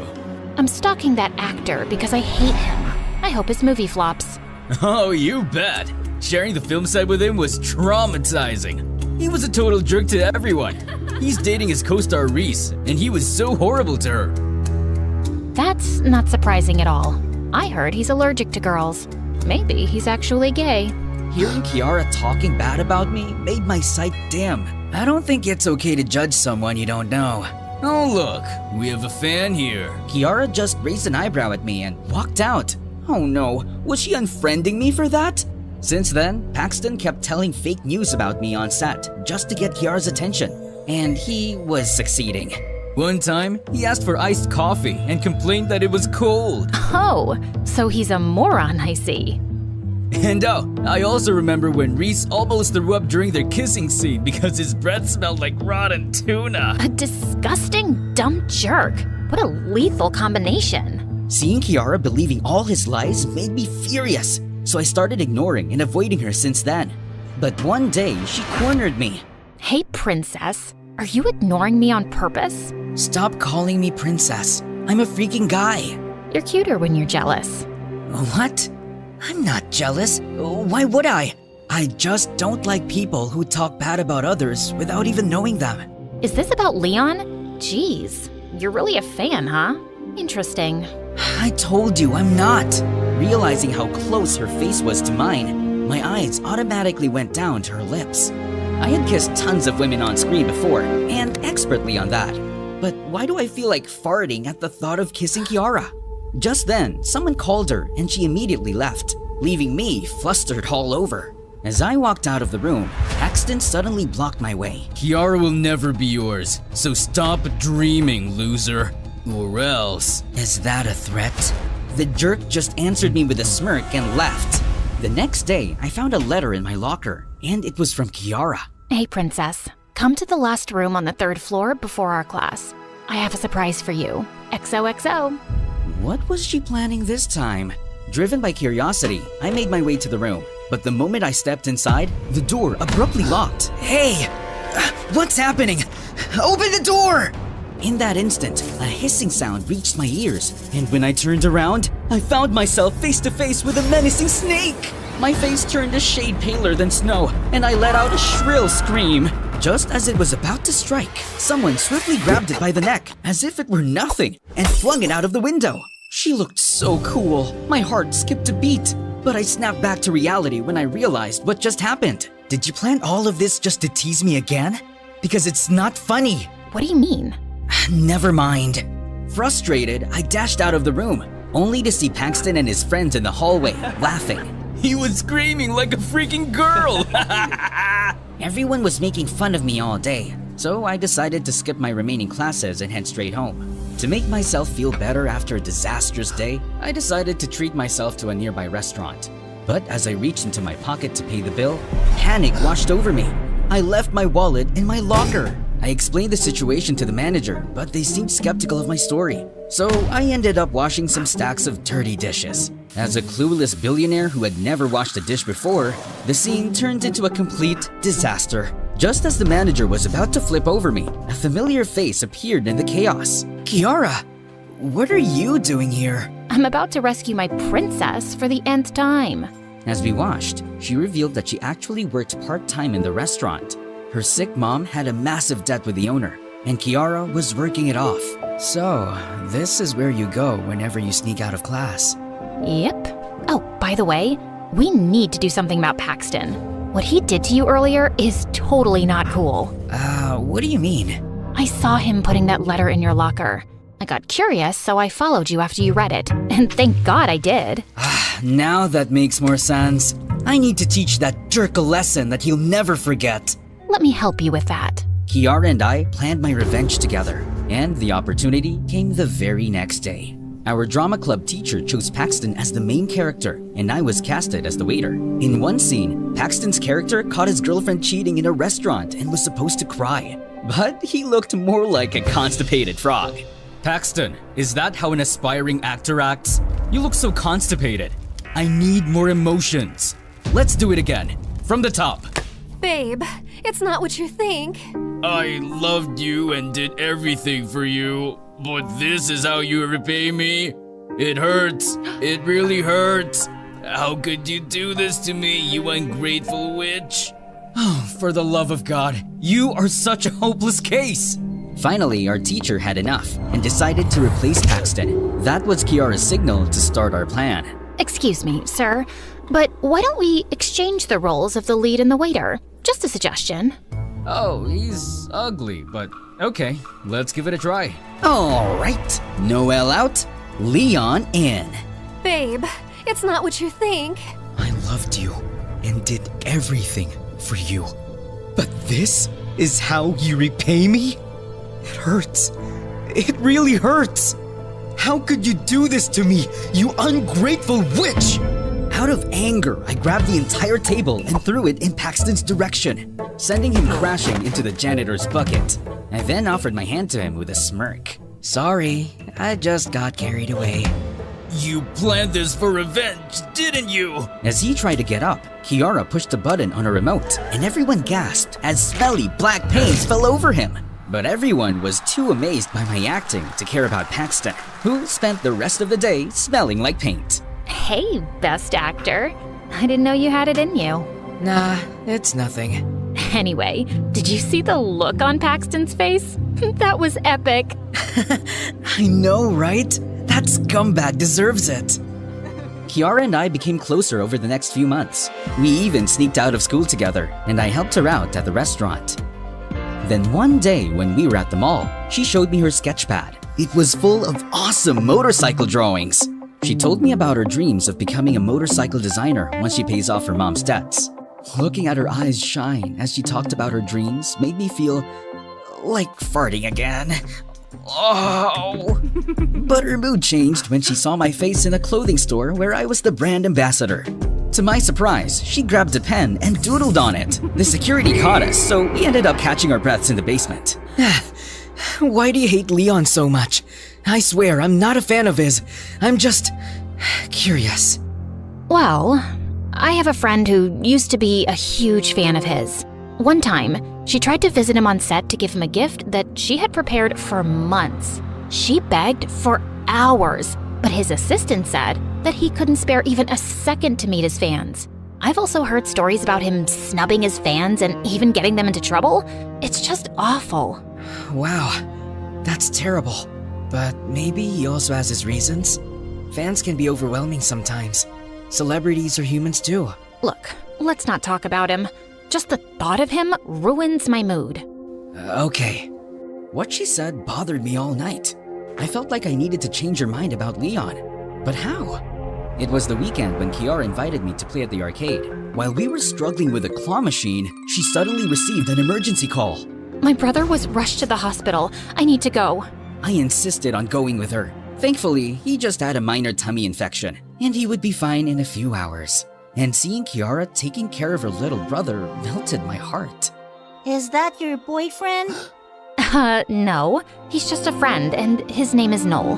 I'm stalking that actor because I hate him. I hope his movie flops. Oh, you bet. Sharing the film set with him was traumatizing. He was a total jerk to everyone. He's dating his co-star Reese, and he was so horrible to her. That's not surprising at all. I heard he's allergic to girls. Maybe he's actually gay. Hearing Kiara talking bad about me made my sight dim. I don't think it's okay to judge someone you don't know. Oh look, we have a fan here. Kiara just raised an eyebrow at me and walked out. Oh no, was she unfriending me for that? Since then, Paxton kept telling fake news about me on set just to get Kiara's attention, and he was succeeding. One time, he asked for iced coffee and complained that it was cold. Oh, so he's a moron, I see. And I also remember when Reese almost threw up during their kissing scene because his breath smelled like rotten tuna. A disgusting, dumb jerk. What a lethal combination. Seeing Kiara believing all his lies made me furious, so I started ignoring and avoiding her since then. But one day, she cornered me. Hey, princess. Are you ignoring me on purpose? Stop calling me princess. I'm a freaking guy. You're cuter when you're jealous. What? I'm not jealous. Why would I? I just don't like people who talk bad about others without even knowing them. Is this about Leon? Jeez, you're really a fan, huh? Interesting. I told you I'm not. Realizing how close her face was to mine, my eyes automatically went down to her lips. I had kissed tons of women on screen before, and expertly on that. But why do I feel like farting at the thought of kissing Kiara? Just then, someone called her and she immediately left, leaving me flustered all over. As I walked out of the room, Paxton suddenly blocked my way. Kiara will never be yours, so stop dreaming, loser. Or else. Is that a threat? The jerk just answered me with a smirk and left. The next day, I found a letter in my locker, and it was from Kiara. Hey, Princess. Come to the last room on the 3rd floor before our class. I have a surprise for you. XOXO. What was she planning this time? Driven by curiosity, I made my way to the room. But the moment I stepped inside, the door abruptly locked. Hey! What's happening? Open the door! In that instant, a hissing sound reached my ears, and when I turned around, I found myself face to face with a menacing snake! My face turned a shade paler than snow, and I let out a shrill scream. Just as it was about to strike, someone swiftly grabbed it by the neck, as if it were nothing, and flung it out of the window. She looked so cool. My heart skipped a beat, but I snapped back to reality when I realized what just happened. Did you plan all of this just to tease me again? Because it's not funny. What do you mean? Never mind. Frustrated, I dashed out of the room, only to see Paxton and his friends in the hallway, laughing. He was screaming like a freaking girl! Everyone was making fun of me all day, so I decided to skip my remaining classes and head straight home. To make myself feel better after a disastrous day, I decided to treat myself to a nearby restaurant. But as I reached into my pocket to pay the bill, panic washed over me. I left my wallet in my locker. I explained the situation to the manager, but they seemed skeptical of my story. So I ended up washing some stacks of dirty dishes. As a clueless billionaire who had never washed a dish before, the scene turned into a complete disaster. Just as the manager was about to flip over me, a familiar face appeared in the chaos. Kiara, what are you doing here? I'm about to rescue my princess for the nth time. As we watched, she revealed that she actually worked part-time in the restaurant. Her sick mom had a massive debt with the owner, and Kiara was working it off. So, this is where you go whenever you sneak out of class. Yep. Oh, by the way, we need to do something about Paxton. What he did to you earlier is totally not cool. What do you mean? I saw him putting that letter in your locker. I got curious, so I followed you after you read it. And thank God I did. Now that makes more sense. I need to teach that jerk a lesson that he'll never forget. Let me help you with that. Kiara and I planned my revenge together, and the opportunity came the very next day. Our drama club teacher chose Paxton as the main character, and I was casted as the waiter. In one scene, Paxton's character caught his girlfriend cheating in a restaurant and was supposed to cry. But he looked more like a constipated frog. Paxton, is that how an aspiring actor acts? You look so constipated. I need more emotions. Let's do it again. From the top. Babe, it's not what you think. I loved you and did everything for you, but this is how you repay me? It hurts. It really hurts. How could you do this to me, you ungrateful witch? Oh, for the love of God, you are such a hopeless case. Finally, our teacher had enough and decided to replace Paxton. That was Kiara's signal to start our plan. Excuse me, sir, but why don't we exchange the roles of the lead and the waiter? Just a suggestion. Oh, he's ugly, but okay, let's give it a try. All right, Noelle out, Leon in. Babe, it's not what you think. I loved you and did everything for you. But this is how you repay me? It hurts. It really hurts. How could you do this to me, you ungrateful witch? Out of anger, I grabbed the entire table and threw it in Paxton's direction, sending him crashing into the janitor's bucket. I then offered my hand to him with a smirk. Sorry, I just got carried away. You planned this for revenge, didn't you? As he tried to get up, Kiara pushed a button on a remote, and everyone gasped as smelly black paint fell over him. But everyone was too amazed by my acting to care about Paxton, who spent the rest of the day smelling like paint. Hey, best actor. I didn't know you had it in you. Nah, it's nothing. Anyway, did you see the look on Paxton's face? That was epic. I know, right? That scumbag deserves it. Kiara and I became closer over the next few months. We even sneaked out of school together, and I helped her out at the restaurant. Then one day when we were at the mall, she showed me her sketchpad. It was full of awesome motorcycle drawings. She told me about her dreams of becoming a motorcycle designer once she pays off her mom's debts. Looking at her eyes shine as she talked about her dreams made me feel like farting again. Oh! But her mood changed when she saw my face in a clothing store where I was the brand ambassador. To my surprise, she grabbed a pen and doodled on it. The security caught us, so we ended up catching our breaths in the basement. Why do you hate Leon so much? I swear, I'm not a fan of his. I'm just curious. Well, I have a friend who used to be a huge fan of his. One time, she tried to visit him on set to give him a gift that she had prepared for months. She begged for hours, but his assistant said that he couldn't spare even a second to meet his fans. I've also heard stories about him snubbing his fans and even getting them into trouble. It's just awful. Wow, that's terrible. But maybe he also has his reasons. Fans can be overwhelming sometimes. Celebrities are humans too. Look, let's not talk about him. Just the thought of him ruins my mood. Okay. What she said bothered me all night. I felt like I needed to change her mind about Leon. But how? It was the weekend when Kiara invited me to play at the arcade. While we were struggling with a claw machine, she suddenly received an emergency call. My brother was rushed to the hospital. I need to go. I insisted on going with her. Thankfully, he just had a minor tummy infection, and he would be fine in a few hours. And seeing Kiara taking care of her little brother melted my heart. Is that your boyfriend? No. He's just a friend, and his name is Noel.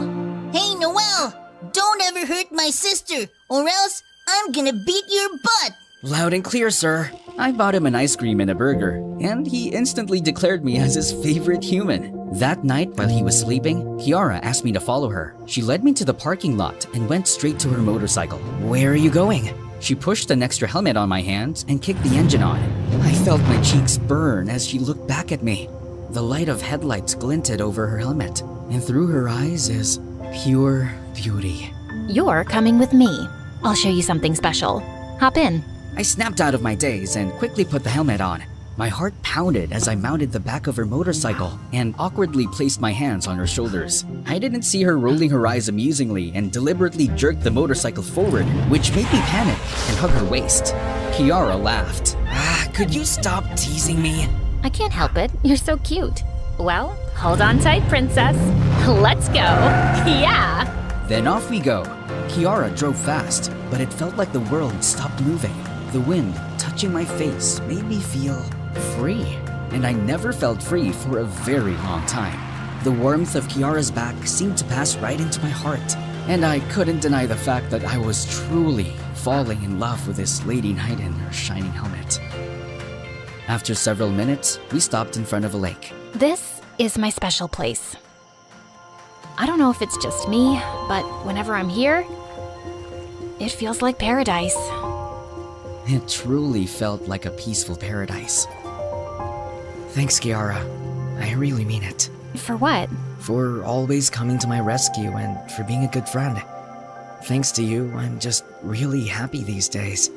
Hey, Noel! Don't ever hurt my sister, or else I'm gonna beat your butt! Loud and clear, sir. I bought him an ice cream and a burger, and he instantly declared me as his favorite human. That night, while he was sleeping, Kiara asked me to follow her. She led me to the parking lot and went straight to her motorcycle. Where are you going? She pushed an extra helmet on my hands and kicked the engine on. I felt my cheeks burn as she looked back at me. The light of headlights glinted over her helmet, and through her eyes is pure beauty. You're coming with me. I'll show you something special. Hop in. I snapped out of my daze and quickly put the helmet on. My heart pounded as I mounted the back of her motorcycle and awkwardly placed my hands on her shoulders. I didn't see her rolling her eyes amusingly and deliberately jerked the motorcycle forward, which made me panic and hug her waist. Kiara laughed. Could you stop teasing me? I can't help it. You're so cute. Well, hold on tight, princess. Let's go. Yeah. Then off we go. Kiara drove fast, but it felt like the world stopped moving. The wind touching my face made me feel free, and I never felt free for a very long time. The warmth of Kiara's back seemed to pass right into my heart, and I couldn't deny the fact that I was truly falling in love with this lady knight in her shining helmet. After several minutes, we stopped in front of a lake. This is my special place. I don't know if it's just me, but whenever I'm here, it feels like paradise. It truly felt like a peaceful paradise. Thanks, Kiara. I really mean it. For what? For always coming to my rescue and for being a good friend. Thanks to you, I'm just really happy these days.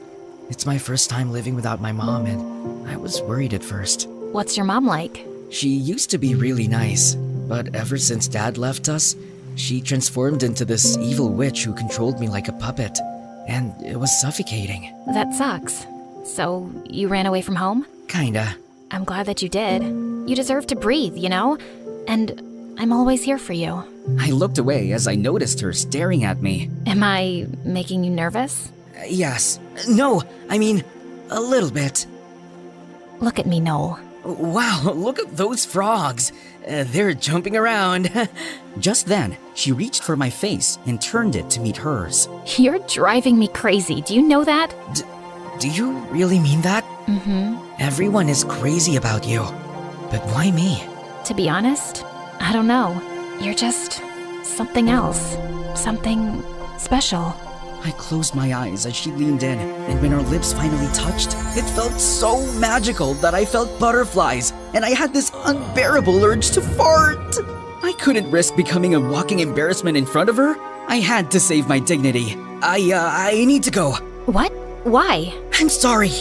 It's my first time living without my mom, and I was worried at first. What's your mom like? She used to be really nice, but ever since Dad left us, she transformed into this evil witch who controlled me like a puppet, and it was suffocating. That sucks. So, you ran away from home? Kinda. I'm glad that you did. You deserve to breathe, you know? And I'm always here for you. I looked away as I noticed her staring at me. Am I making you nervous? Yes. No, I mean, a little bit. Look at me, Noel. Wow, look at those frogs. They're jumping around. Just then, she reached for my face and turned it to meet hers. You're driving me crazy. Do you know that? Do you really mean that? Mm-hmm. Everyone is crazy about you. But why me? To be honest, I don't know. You're just something else. Something special. I closed my eyes as she leaned in, and when our lips finally touched, it felt so magical that I felt butterflies, and I had this unbearable urge to fart. I couldn't risk becoming a walking embarrassment in front of her. I had to save my dignity. I need to go. What? Why? I'm sorry.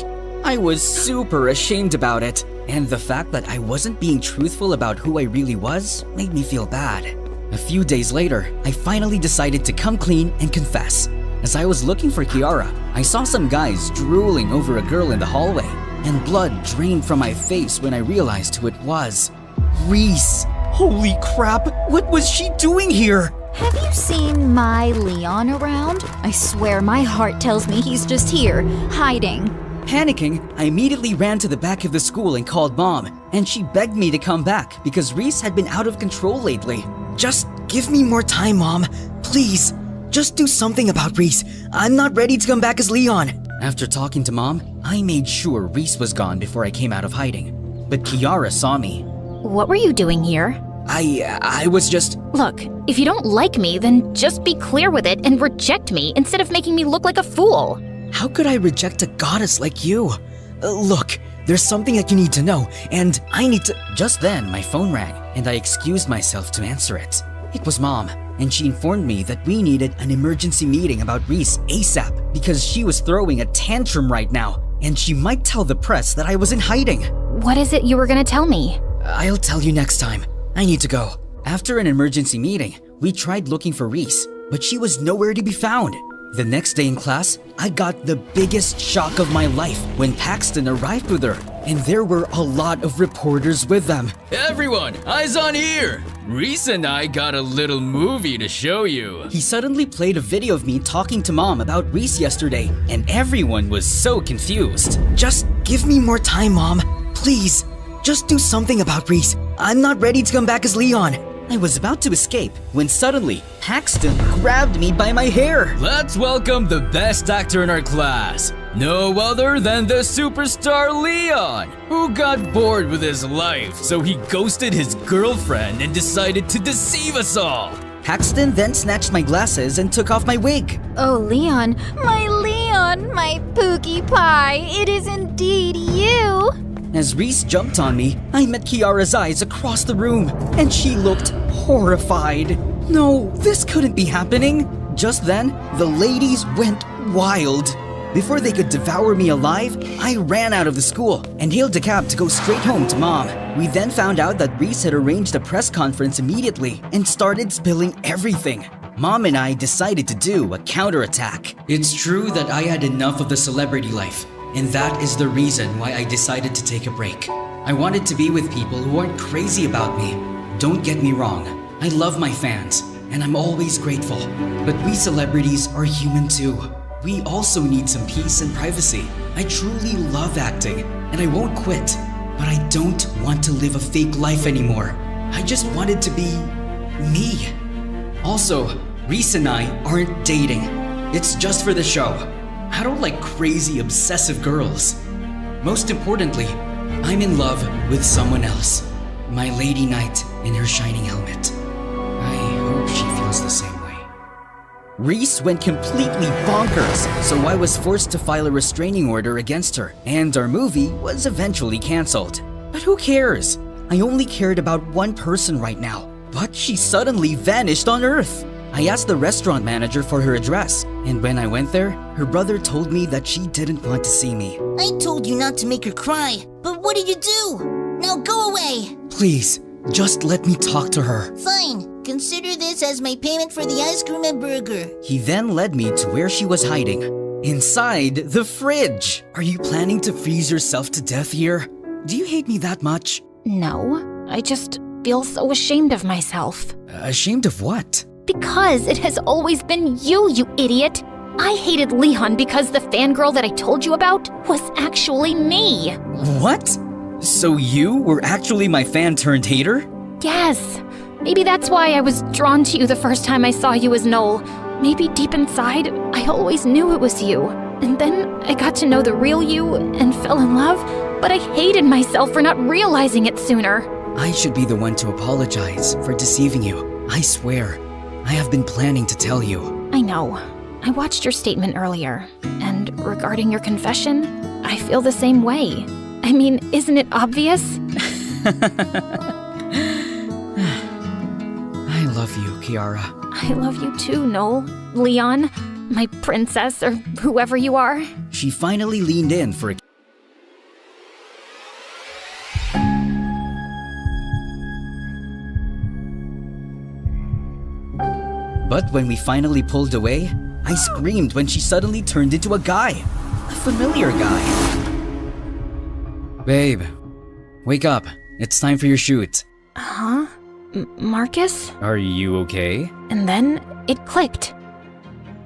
I was super ashamed about it, and the fact that I wasn't being truthful about who I really was made me feel bad. A few days later, I finally decided to come clean and confess. As I was looking for Kiara, I saw some guys drooling over a girl in the hallway, and blood drained from my face when I realized who it was. Reese! Holy crap, what was she doing here? Have you seen my Leon around? I swear my heart tells me he's just here, hiding. Panicking, I immediately ran to the back of the school and called Mom, and she begged me to come back because Reese had been out of control lately. Just give me more time, Mom. Please, just do something about Reese. I'm not ready to come back as Leon. After talking to Mom, I made sure Reese was gone before I came out of hiding. But Kiara saw me. What were you doing here? I was just... Look, if you don't like me, then just be clear with it and reject me instead of making me look like a fool. How could I reject a goddess like you? Look, there's something that you need to know, and I need to... Just then, my phone rang, and I excused myself to answer it. It was Mom, and she informed me that we needed an emergency meeting about Reese ASAP because she was throwing a tantrum right now, and she might tell the press that I was in hiding. What is it you were gonna tell me? I'll tell you next time. I need to go. After an emergency meeting, we tried looking for Reese, but she was nowhere to be found. The next day in class, I got the biggest shock of my life when Paxton arrived with her, and there were a lot of reporters with them. Everyone, eyes on here! Reese and I got a little movie to show you. He suddenly played a video of me talking to Mom about Reese yesterday, and everyone was so confused. Just give me more time, Mom. Please, just do something about Reese. I'm not ready to come back as Leon. I was about to escape when suddenly Paxton grabbed me by my hair. Let's welcome the best actor in our class. No other than the superstar Leon, who got bored with his life, so he ghosted his girlfriend and decided to deceive us all. Paxton then snatched my glasses and took off my wig. Oh, Leon, my Pookie Pie, it is indeed you. As Reese jumped on me, I met Kiara's eyes across the room, and she looked horrified. No, this couldn't be happening. Just then, the ladies went wild. Before they could devour me alive, I ran out of the school and hailed a cab to go straight home to Mom. We then found out that Reese had arranged a press conference immediately and started spilling everything. Mom and I decided to do a counterattack. It's true that I had enough of the celebrity life, and that is the reason why I decided to take a break. I wanted to be with people who aren't crazy about me. Don't get me wrong, I love my fans, and I'm always grateful. But we celebrities are human too. We also need some peace and privacy. I truly love acting, and I won't quit. But I don't want to live a fake life anymore. I just wanted to be me. Also, Reese and I aren't dating. It's just for the show. I don't like crazy, obsessive girls. Most importantly, I'm in love with someone else. My lady knight in her shining helmet. I hope she feels the same way. Reese went completely bonkers, so I was forced to file a restraining order against her, and our movie was eventually cancelled. But who cares? I only cared about one person right now, but she suddenly vanished on Earth. I asked the restaurant manager for her address, and when I went there, her brother told me that she didn't want to see me. I told you not to make her cry, but what did you do? Now go away! Please, just let me talk to her. Fine. Consider this as my payment for the ice cream and burger. He then led me to where she was hiding. Inside the fridge. Are you planning to freeze yourself to death here? Do you hate me that much? No, I just feel so ashamed of myself. Ashamed of what? Because it has always been you, you idiot! I hated Leon because the fangirl that I told you about was actually me! What? So you were actually my fan turned hater? Yes. Maybe that's why I was drawn to you the first time I saw you as Noel. Maybe deep inside, I always knew it was you. And then I got to know the real you and fell in love, but I hated myself for not realizing it sooner. I should be the one to apologize for deceiving you. I swear. I have been planning to tell you. I know. I watched your statement earlier, and regarding your confession, I feel the same way. I mean, isn't it obvious? I love you, Kiara. I love you too, Noel. Leon, my princess, or whoever you are. She finally leaned in for a But when we finally pulled away, I screamed when she suddenly turned into a guy. A familiar guy. Babe, wake up. It's time for your shoot. Huh? Marcus? Are you okay? And then it clicked.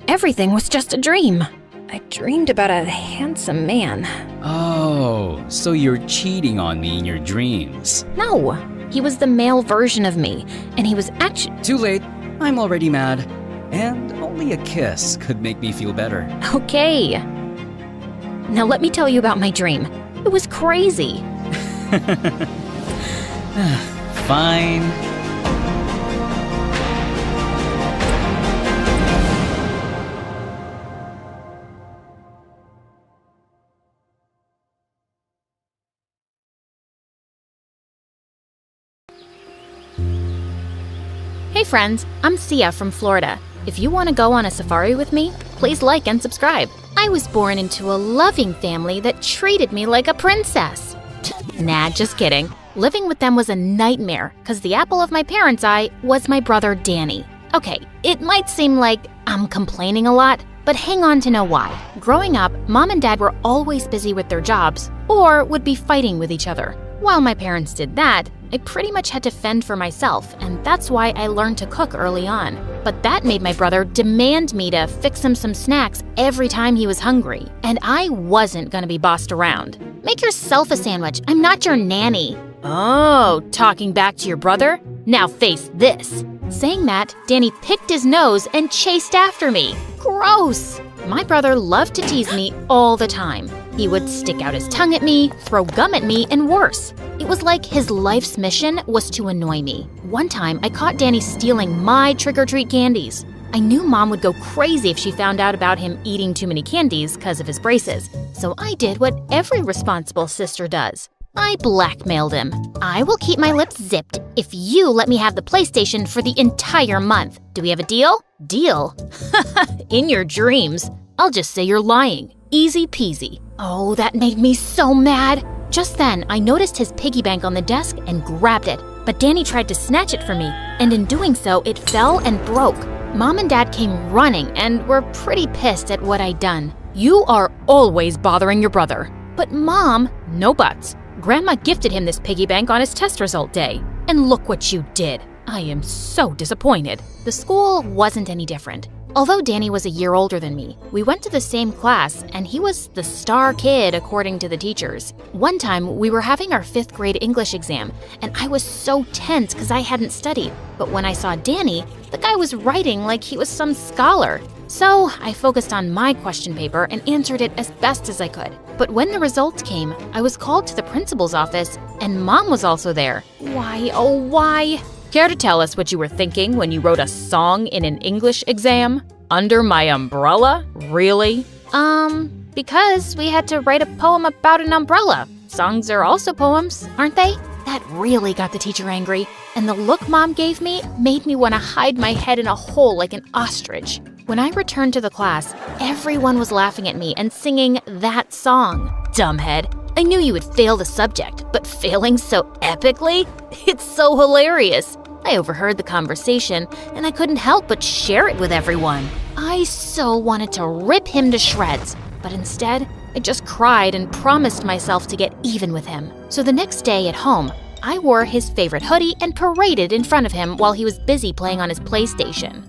Everything was just a dream. I dreamed about a handsome man. Oh, so you're cheating on me in your dreams. No, he was the male version of me, and he was actually— Too late. I'm already mad. And only a kiss could make me feel better. Okay. Now let me tell you about my dream. It was crazy. Fine. Hey friends, I'm Sia from Florida. If you want to go on a safari with me, please like and subscribe. I was born into a loving family that treated me like a princess. Nah, just kidding. Living with them was a nightmare because the apple of my parents' eye was my brother Danny. Okay, it might seem like I'm complaining a lot, but hang on to know why. Growing up, Mom and Dad were always busy with their jobs or would be fighting with each other. While my parents did that, I pretty much had to fend for myself, and that's why I learned to cook early on. But that made my brother demand me to fix him some snacks every time he was hungry, and I wasn't gonna be bossed around. Make yourself a sandwich, I'm not your nanny. Oh, talking back to your brother? Now face this. Saying that, Danny picked his nose and chased after me. Gross! My brother loved to tease me all the time. He would stick out his tongue at me, throw gum at me, and worse. It was like his life's mission was to annoy me. One time, I caught Danny stealing my trick-or-treat candies. I knew Mom would go crazy if she found out about him eating too many candies because of his braces. So I did what every responsible sister does. I blackmailed him. I will keep my lips zipped if you let me have the PlayStation for the entire month. Do we have a deal? Deal? In your dreams. I'll just say you're lying. Easy peasy. Oh, that made me so mad. Just then, I noticed his piggy bank on the desk and grabbed it. But Danny tried to snatch it from me, and in doing so, it fell and broke. Mom and Dad came running and were pretty pissed at what I'd done. You are always bothering your brother. But Mom, no buts. Grandma gifted him this piggy bank on his test result day. And look what you did. I am so disappointed. The school wasn't any different. Although Danny was a year older than me, we went to the same class, and he was the star kid according to the teachers. One time, we were having our 5th grade English exam, and I was so tense because I hadn't studied. But when I saw Danny, the guy was writing like he was some scholar. So I focused on my question paper and answered it as best as I could. But when the results came, I was called to the principal's office, and Mom was also there. Why, oh why? Care to tell us what you were thinking when you wrote a song in an English exam? Under my umbrella? Really? Because we had to write a poem about an umbrella. Songs are also poems, aren't they? That really got the teacher angry, and the look Mom gave me made me want to hide my head in a hole like an ostrich. When I returned to the class, everyone was laughing at me and singing that song. Dumbhead. I knew you would fail the subject, but failing so epically? It's so hilarious. I overheard the conversation, and I couldn't help but share it with everyone. I so wanted to rip him to shreds, but instead, I just cried and promised myself to get even with him. So the next day at home, I wore his favorite hoodie and paraded in front of him while he was busy playing on his PlayStation.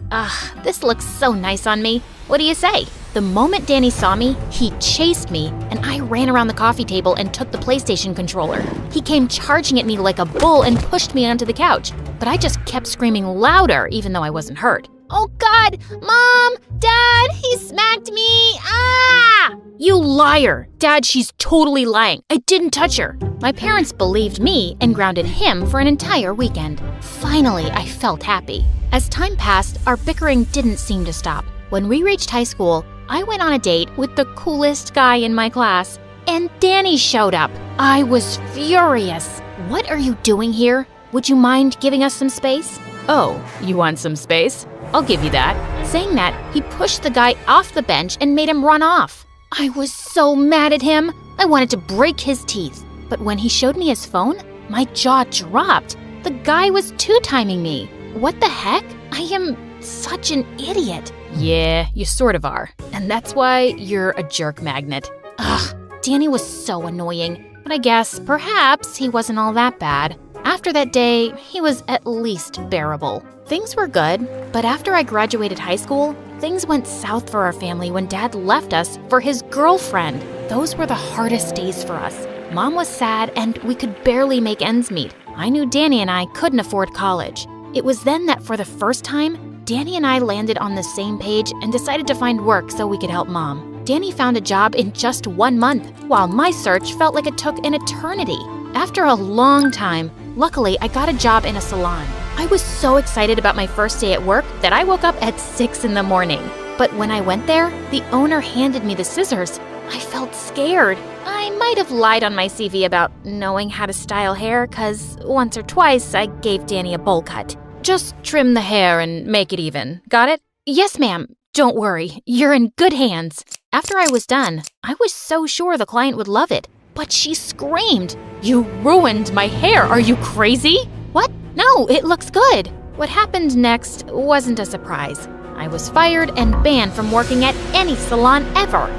This looks so nice on me. What do you say? The moment Danny saw me, he chased me, and I ran around the coffee table and took the PlayStation controller. He came charging at me like a bull and pushed me onto the couch, but I just kept screaming louder even though I wasn't hurt. Oh God! Mom! Dad! He smacked me! Ah! You liar! Dad, she's totally lying. I didn't touch her. My parents believed me and grounded him for an entire weekend. Finally, I felt happy. As time passed, our bickering didn't seem to stop. When we reached high school, I went on a date with the coolest guy in my class, and Danny showed up. I was furious. What are you doing here? Would you mind giving us some space? Oh, you want some space? I'll give you that. Saying that, he pushed the guy off the bench and made him run off. I was so mad at him. I wanted to break his teeth. But when he showed me his phone, my jaw dropped. The guy was two-timing me. What the heck? I am such an idiot. Yeah, you sort of are. And that's why you're a jerk magnet. Ugh, Danny was so annoying. But I guess perhaps he wasn't all that bad. After that day, he was at least bearable. Things were good, but after I graduated high school, things went south for our family when Dad left us for his girlfriend. Those were the hardest days for us. Mom was sad and we could barely make ends meet. I knew Danny and I couldn't afford college. It was then that for the first time, Danny and I landed on the same page and decided to find work so we could help Mom. Danny found a job in just 1 month, while my search felt like it took an eternity. After a long time, luckily I got a job in a salon. I was so excited about my first day at work that I woke up at 6 in the morning. But when I went there, the owner handed me the scissors. I felt scared. I might have lied on my CV about knowing how to style hair, cause once or twice I gave Danny a bowl cut. Just trim the hair and make it even. Got it? Yes, ma'am. Don't worry. You're in good hands. After I was done, I was so sure the client would love it. But she screamed, "You ruined my hair. Are you crazy?" What? No, it looks good. What happened next wasn't a surprise. I was fired and banned from working at any salon ever.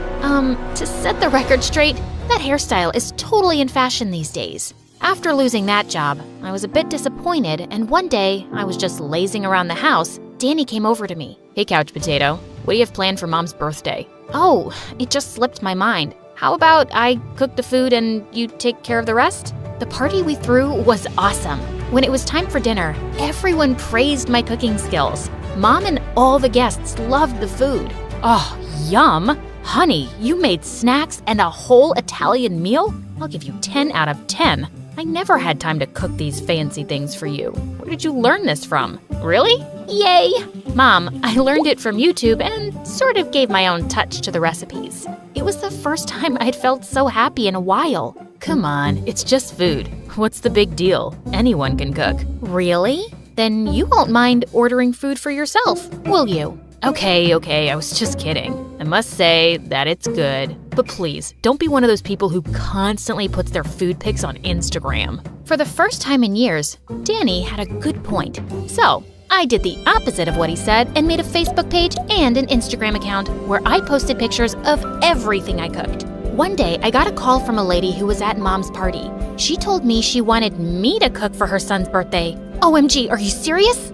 To set the record straight, that hairstyle is totally in fashion these days. After losing that job, I was a bit disappointed, and one day, I was just lazing around the house. Danny came over to me. "Hey, couch potato, what do you have planned for Mom's birthday?" "Oh, it just slipped my mind. How about I cook the food and you take care of the rest?" The party we threw was awesome. When it was time for dinner, everyone praised my cooking skills. Mom and all the guests loved the food. Oh, yum! Honey, you made snacks and a whole Italian meal? I'll give you 10 out of 10. I never had time to cook these fancy things for you. Where did you learn this from? Really? Yay! Mom, I learned it from YouTube and sort of gave my own touch to the recipes. It was the first time I'd felt so happy in a while. Come on, it's just food. What's the big deal? Anyone can cook. Really? Then you won't mind ordering food for yourself, will you? Okay, I was just kidding. I must say that it's good. But please, don't be one of those people who constantly puts their food pics on Instagram. For the first time in years, Danny had a good point. So, I did the opposite of what he said and made a Facebook page and an Instagram account where I posted pictures of everything I cooked. One day, I got a call from a lady who was at Mom's party. She told me she wanted me to cook for her son's birthday. OMG, are you serious?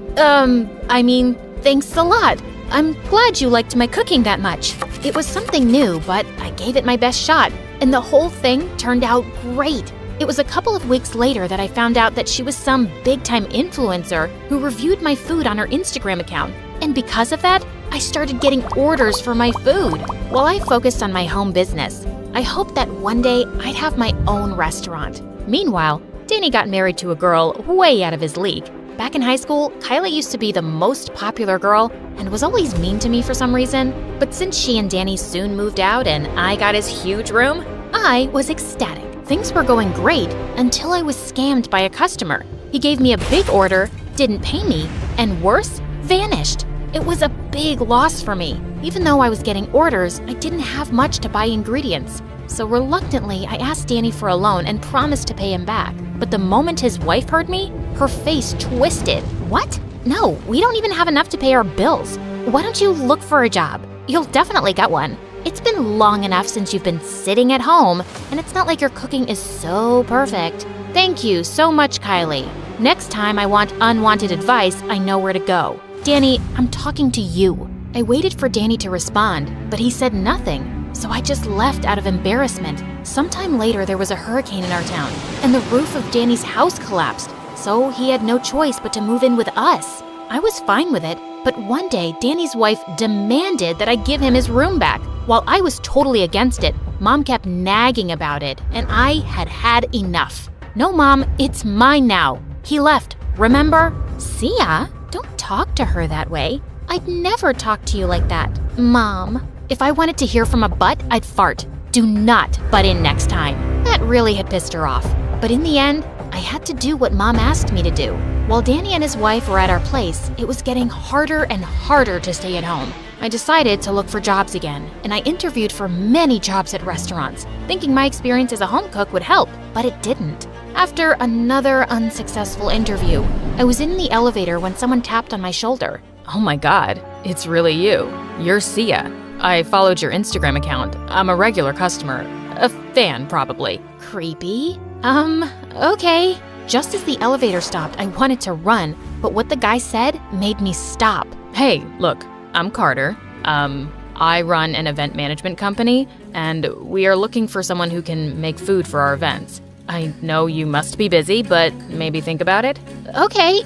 Thanks a lot. I'm glad you liked my cooking that much. It was something new, but I gave it my best shot, and the whole thing turned out great. It was a couple of weeks later that I found out that she was some big-time influencer who reviewed my food on her Instagram account. And because of that, I started getting orders for my food. While I focused on my home business, I hoped that one day I'd have my own restaurant. Meanwhile, Danny got married to a girl way out of his league. Back in high school, Kyla used to be the most popular girl and was always mean to me for some reason. But since she and Danny soon moved out and I got his huge room, I was ecstatic. Things were going great until I was scammed by a customer. He gave me a big order, didn't pay me, and worse, vanished. It was a big loss for me. Even though I was getting orders, I didn't have much to buy ingredients. So reluctantly, I asked Danny for a loan and promised to pay him back. But the moment his wife heard me, her face twisted. What? No, we don't even have enough to pay our bills. Why don't you look for a job? You'll definitely get one. It's been long enough since you've been sitting at home, and it's not like your cooking is so perfect. Thank you so much, Kylie. Next time I want unwanted advice, I know where to go. Danny, I'm talking to you. I waited for Danny to respond, but he said nothing. So I just left out of embarrassment. Sometime later, there was a hurricane in our town, and the roof of Danny's house collapsed. So he had no choice but to move in with us. I was fine with it, but one day, Danny's wife demanded that I give him his room back. While I was totally against it, Mom kept nagging about it, and I had had enough. No, Mom, it's mine now. He left, remember? Sia, don't talk to her that way. I'd never talk to you like that, Mom. If I wanted to hear from a butt, I'd fart. Do not butt in next time. That really had pissed her off. But in the end, I had to do what Mom asked me to do. While Danny and his wife were at our place, it was getting harder and harder to stay at home. I decided to look for jobs again, and I interviewed for many jobs at restaurants, thinking my experience as a home cook would help, but it didn't. After another unsuccessful interview, I was in the elevator when someone tapped on my shoulder. Oh my God, it's really you. You're Sia. I followed your Instagram account. I'm a regular customer. A fan, probably. Creepy. Okay. Just as the elevator stopped, I wanted to run, but what the guy said made me stop. Hey, look, I'm Carter. I run an event management company, and we are looking for someone who can make food for our events. I know you must be busy, but maybe think about it. Okay,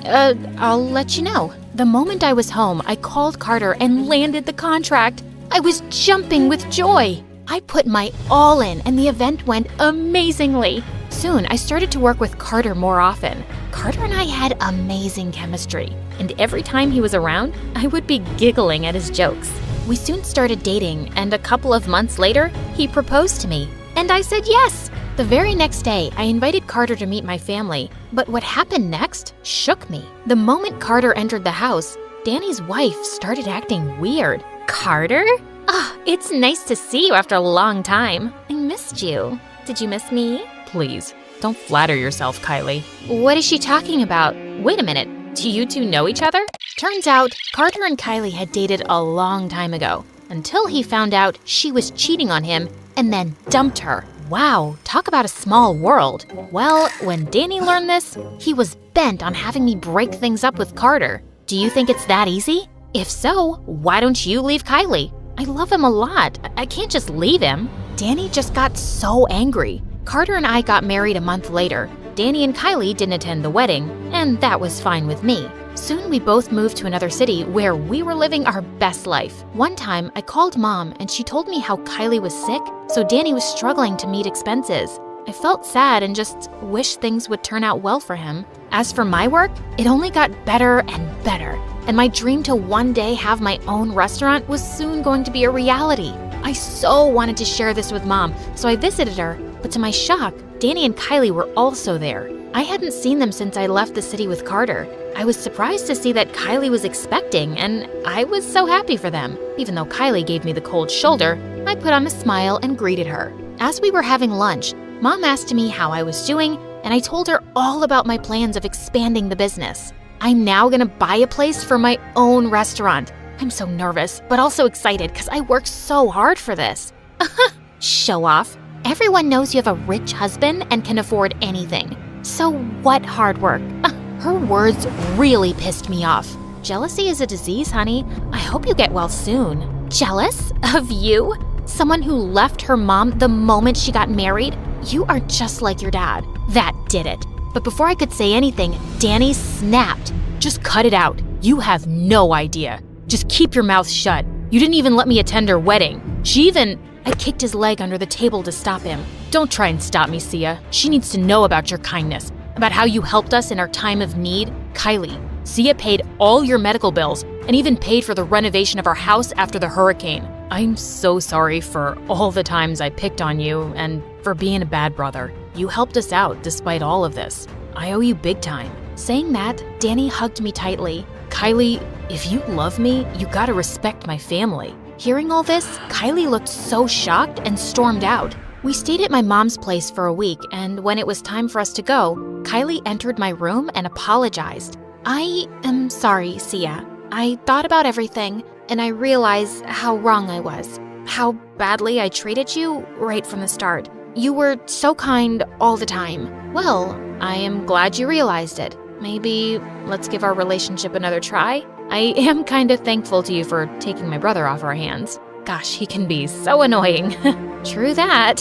I'll let you know. The moment I was home, I called Carter and landed the contract. I was jumping with joy. I put my all in, and the event went amazingly. Soon, I started to work with Carter more often. Carter and I had amazing chemistry, and every time he was around, I would be giggling at his jokes. We soon started dating, and a couple of months later, he proposed to me, and I said yes. The very next day, I invited Carter to meet my family, but what happened next shook me. The moment Carter entered the house, Danny's wife started acting weird. Carter? It's nice to see you after a long time. I missed you. Did you miss me? Please, don't flatter yourself, Kylie. What is she talking about? Wait a minute. Do you two know each other? Turns out, Carter and Kylie had dated a long time ago, until he found out she was cheating on him and then dumped her. Wow, talk about a small world. Well, when Danny learned this, he was bent on having me break things up with Carter. Do you think it's that easy? If so, why don't you leave Kylie? I love him a lot. I can't just leave him. Danny just got so angry. Carter and I got married a month later. Danny and Kylie didn't attend the wedding, and that was fine with me. Soon we both moved to another city where we were living our best life. One time, I called Mom and she told me how Kylie was sick, so Danny was struggling to meet expenses. I felt sad and just wished things would turn out well for him. As for my work, it only got better and better, and my dream to one day have my own restaurant was soon going to be a reality. I so wanted to share this with Mom, so I visited her, but to my shock, Danny and Kylie were also there. I hadn't seen them since I left the city with Carter. I was surprised to see that Kylie was expecting, and I was so happy for them. Even though Kylie gave me the cold shoulder, I put on a smile and greeted her. As we were having lunch, Mom asked me how I was doing, and I told her all about my plans of expanding the business. I'm now gonna buy a place for my own restaurant. I'm so nervous, but also excited because I worked so hard for this. Show off. Everyone knows you have a rich husband and can afford anything. So what hard work? Her words really pissed me off. Jealousy is a disease, honey. I hope you get well soon. Jealous? Of you? Someone who left her mom the moment she got married? You are just like your dad. That did it. But before I could say anything, Danny snapped. Just cut it out. You have no idea. Just keep your mouth shut. You didn't even let me attend her wedding. I kicked his leg under the table to stop him. Don't try and stop me, Sia. She needs to know about your kindness, about how you helped us in our time of need. Kylie, Sia paid all your medical bills and even paid for the renovation of our house after the hurricane. I'm so sorry for all the times I picked on you and for being a bad brother. You helped us out despite all of this. I owe you big time. Saying that, Danny hugged me tightly. Kylie, if you love me, you gotta respect my family. Hearing all this, Kylie looked so shocked and stormed out. We stayed at my mom's place for a week, and when it was time for us to go, Kylie entered my room and apologized. I am sorry, Sia. I thought about everything, and I realized how wrong I was. How badly I treated you right from the start. You were so kind all the time. Well, I am glad you realized it. Maybe let's give our relationship another try? I am kind of thankful to you for taking my brother off our hands. Gosh, he can be so annoying. True that.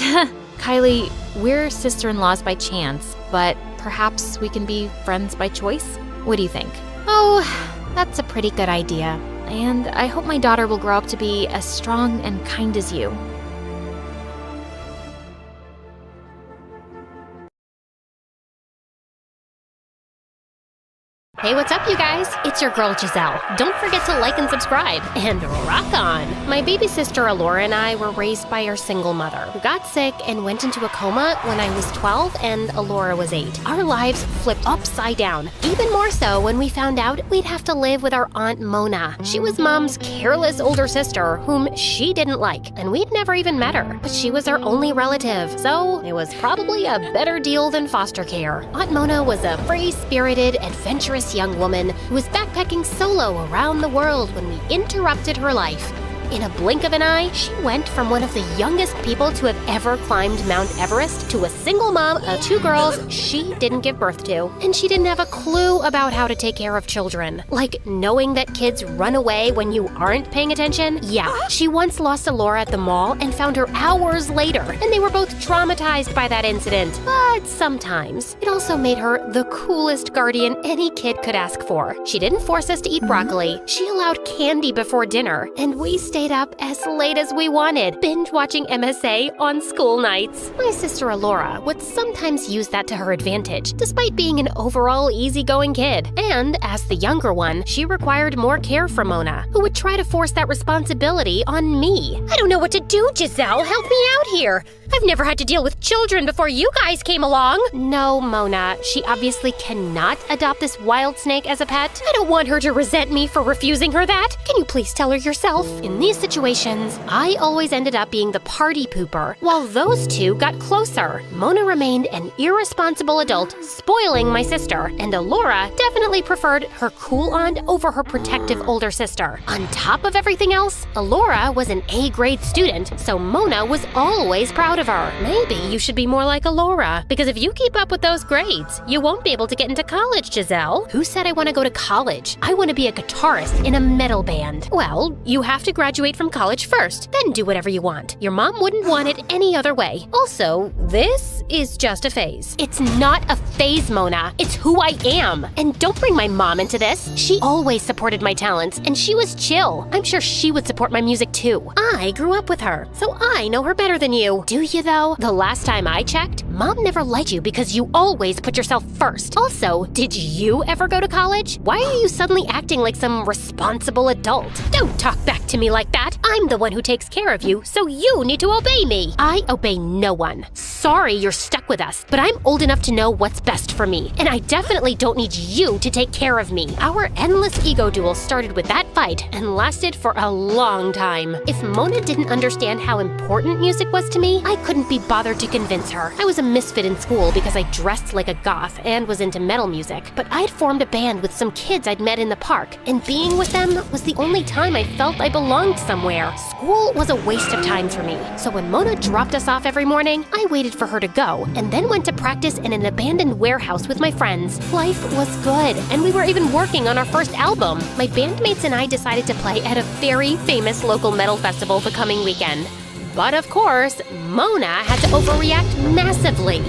Kylie, we're sister-in-laws by chance, but perhaps we can be friends by choice? What do you think? Oh, that's a pretty good idea. And I hope my daughter will grow up to be as strong and kind as you. Hey, what's up, you guys? It's your girl, Giselle. Don't forget to like and subscribe, and rock on! My baby sister, Alora, and I were raised by our single mother, who got sick and went into a coma when I was 12 and Alora was 8. Our lives flipped upside down, even more so when we found out we'd have to live with our Aunt Mona. She was Mom's careless older sister, whom she didn't like, and we'd never even met her. But she was our only relative, so it was probably a better deal than foster care. Aunt Mona was a free-spirited, adventurous young woman who was backpacking solo around the world when we interrupted her life. In a blink of an eye, she went from one of the youngest people to have ever climbed Mount Everest to a single mom of 2 girls she didn't give birth to. And she didn't have a clue about how to take care of children. Like knowing that kids run away when you aren't paying attention. Yeah, she once lost Alora at the mall and found her hours later, and they were both traumatized by that incident. But sometimes, it also made her the coolest guardian any kid could ask for. She didn't force us to eat broccoli. She allowed candy before dinner, and we stayed up as late as we wanted, binge watching MSA on school nights. My sister Alora would sometimes use that to her advantage, despite being an overall easygoing kid. And as the younger one, she required more care from Mona, who would try to force that responsibility on me. I don't know what to do, Giselle. Help me out here. I've never had to deal with children before you guys came along. No, Mona, she obviously cannot adopt this wild snake as a pet. I don't want her to resent me for refusing her that. Can you please tell her yourself? In these situations, I always ended up being the party pooper, while those two got closer. Mona remained an irresponsible adult, spoiling my sister, and Alora definitely preferred her cool aunt over her protective older sister. On top of everything else, Alora was an A-grade student, so Mona was always proud of her. Maybe you should be more like Alora, because if you keep up with those grades, you won't be able to get into college, Giselle. Who said I want to go to college? I want to be a guitarist in a metal band. Well, you have to graduate from college first, then do whatever you want. Your mom wouldn't want it any other way. Also, this is just a phase. It's not a phase, Mona. It's who I am. And don't bring my mom into this. She always supported my talents, and she was chill. I'm sure she would support my music too. I grew up with her, so I know her better than you. Do you though? The last time I checked, Mom never liked you because you always put yourself first. Also, did you ever go to college? Why are you suddenly acting like some responsible adult? Don't talk back to me like that. I'm the one who takes care of you, so you need to obey me. I obey no one. Sorry you're stuck with us, but I'm old enough to know what's best for me, and I definitely don't need you to take care of me. Our endless ego duel started with that fight and lasted for a long time. If Mona didn't understand how important music was to me, I couldn't be bothered to convince her. I was a misfit in school because I dressed like a goth and was into metal music, but I'd formed a band with some kids I'd met in the park, and being with them was the only time I felt I belonged somewhere. School was a waste of time for me, so when Mona dropped us off every morning, I waited for her to go, and then went to practice in an abandoned warehouse with my friends. Life was good, and we were even working on our first album. My bandmates and I decided to play at a very famous local metal festival the coming weekend. But of course, Mona had to overreact massively.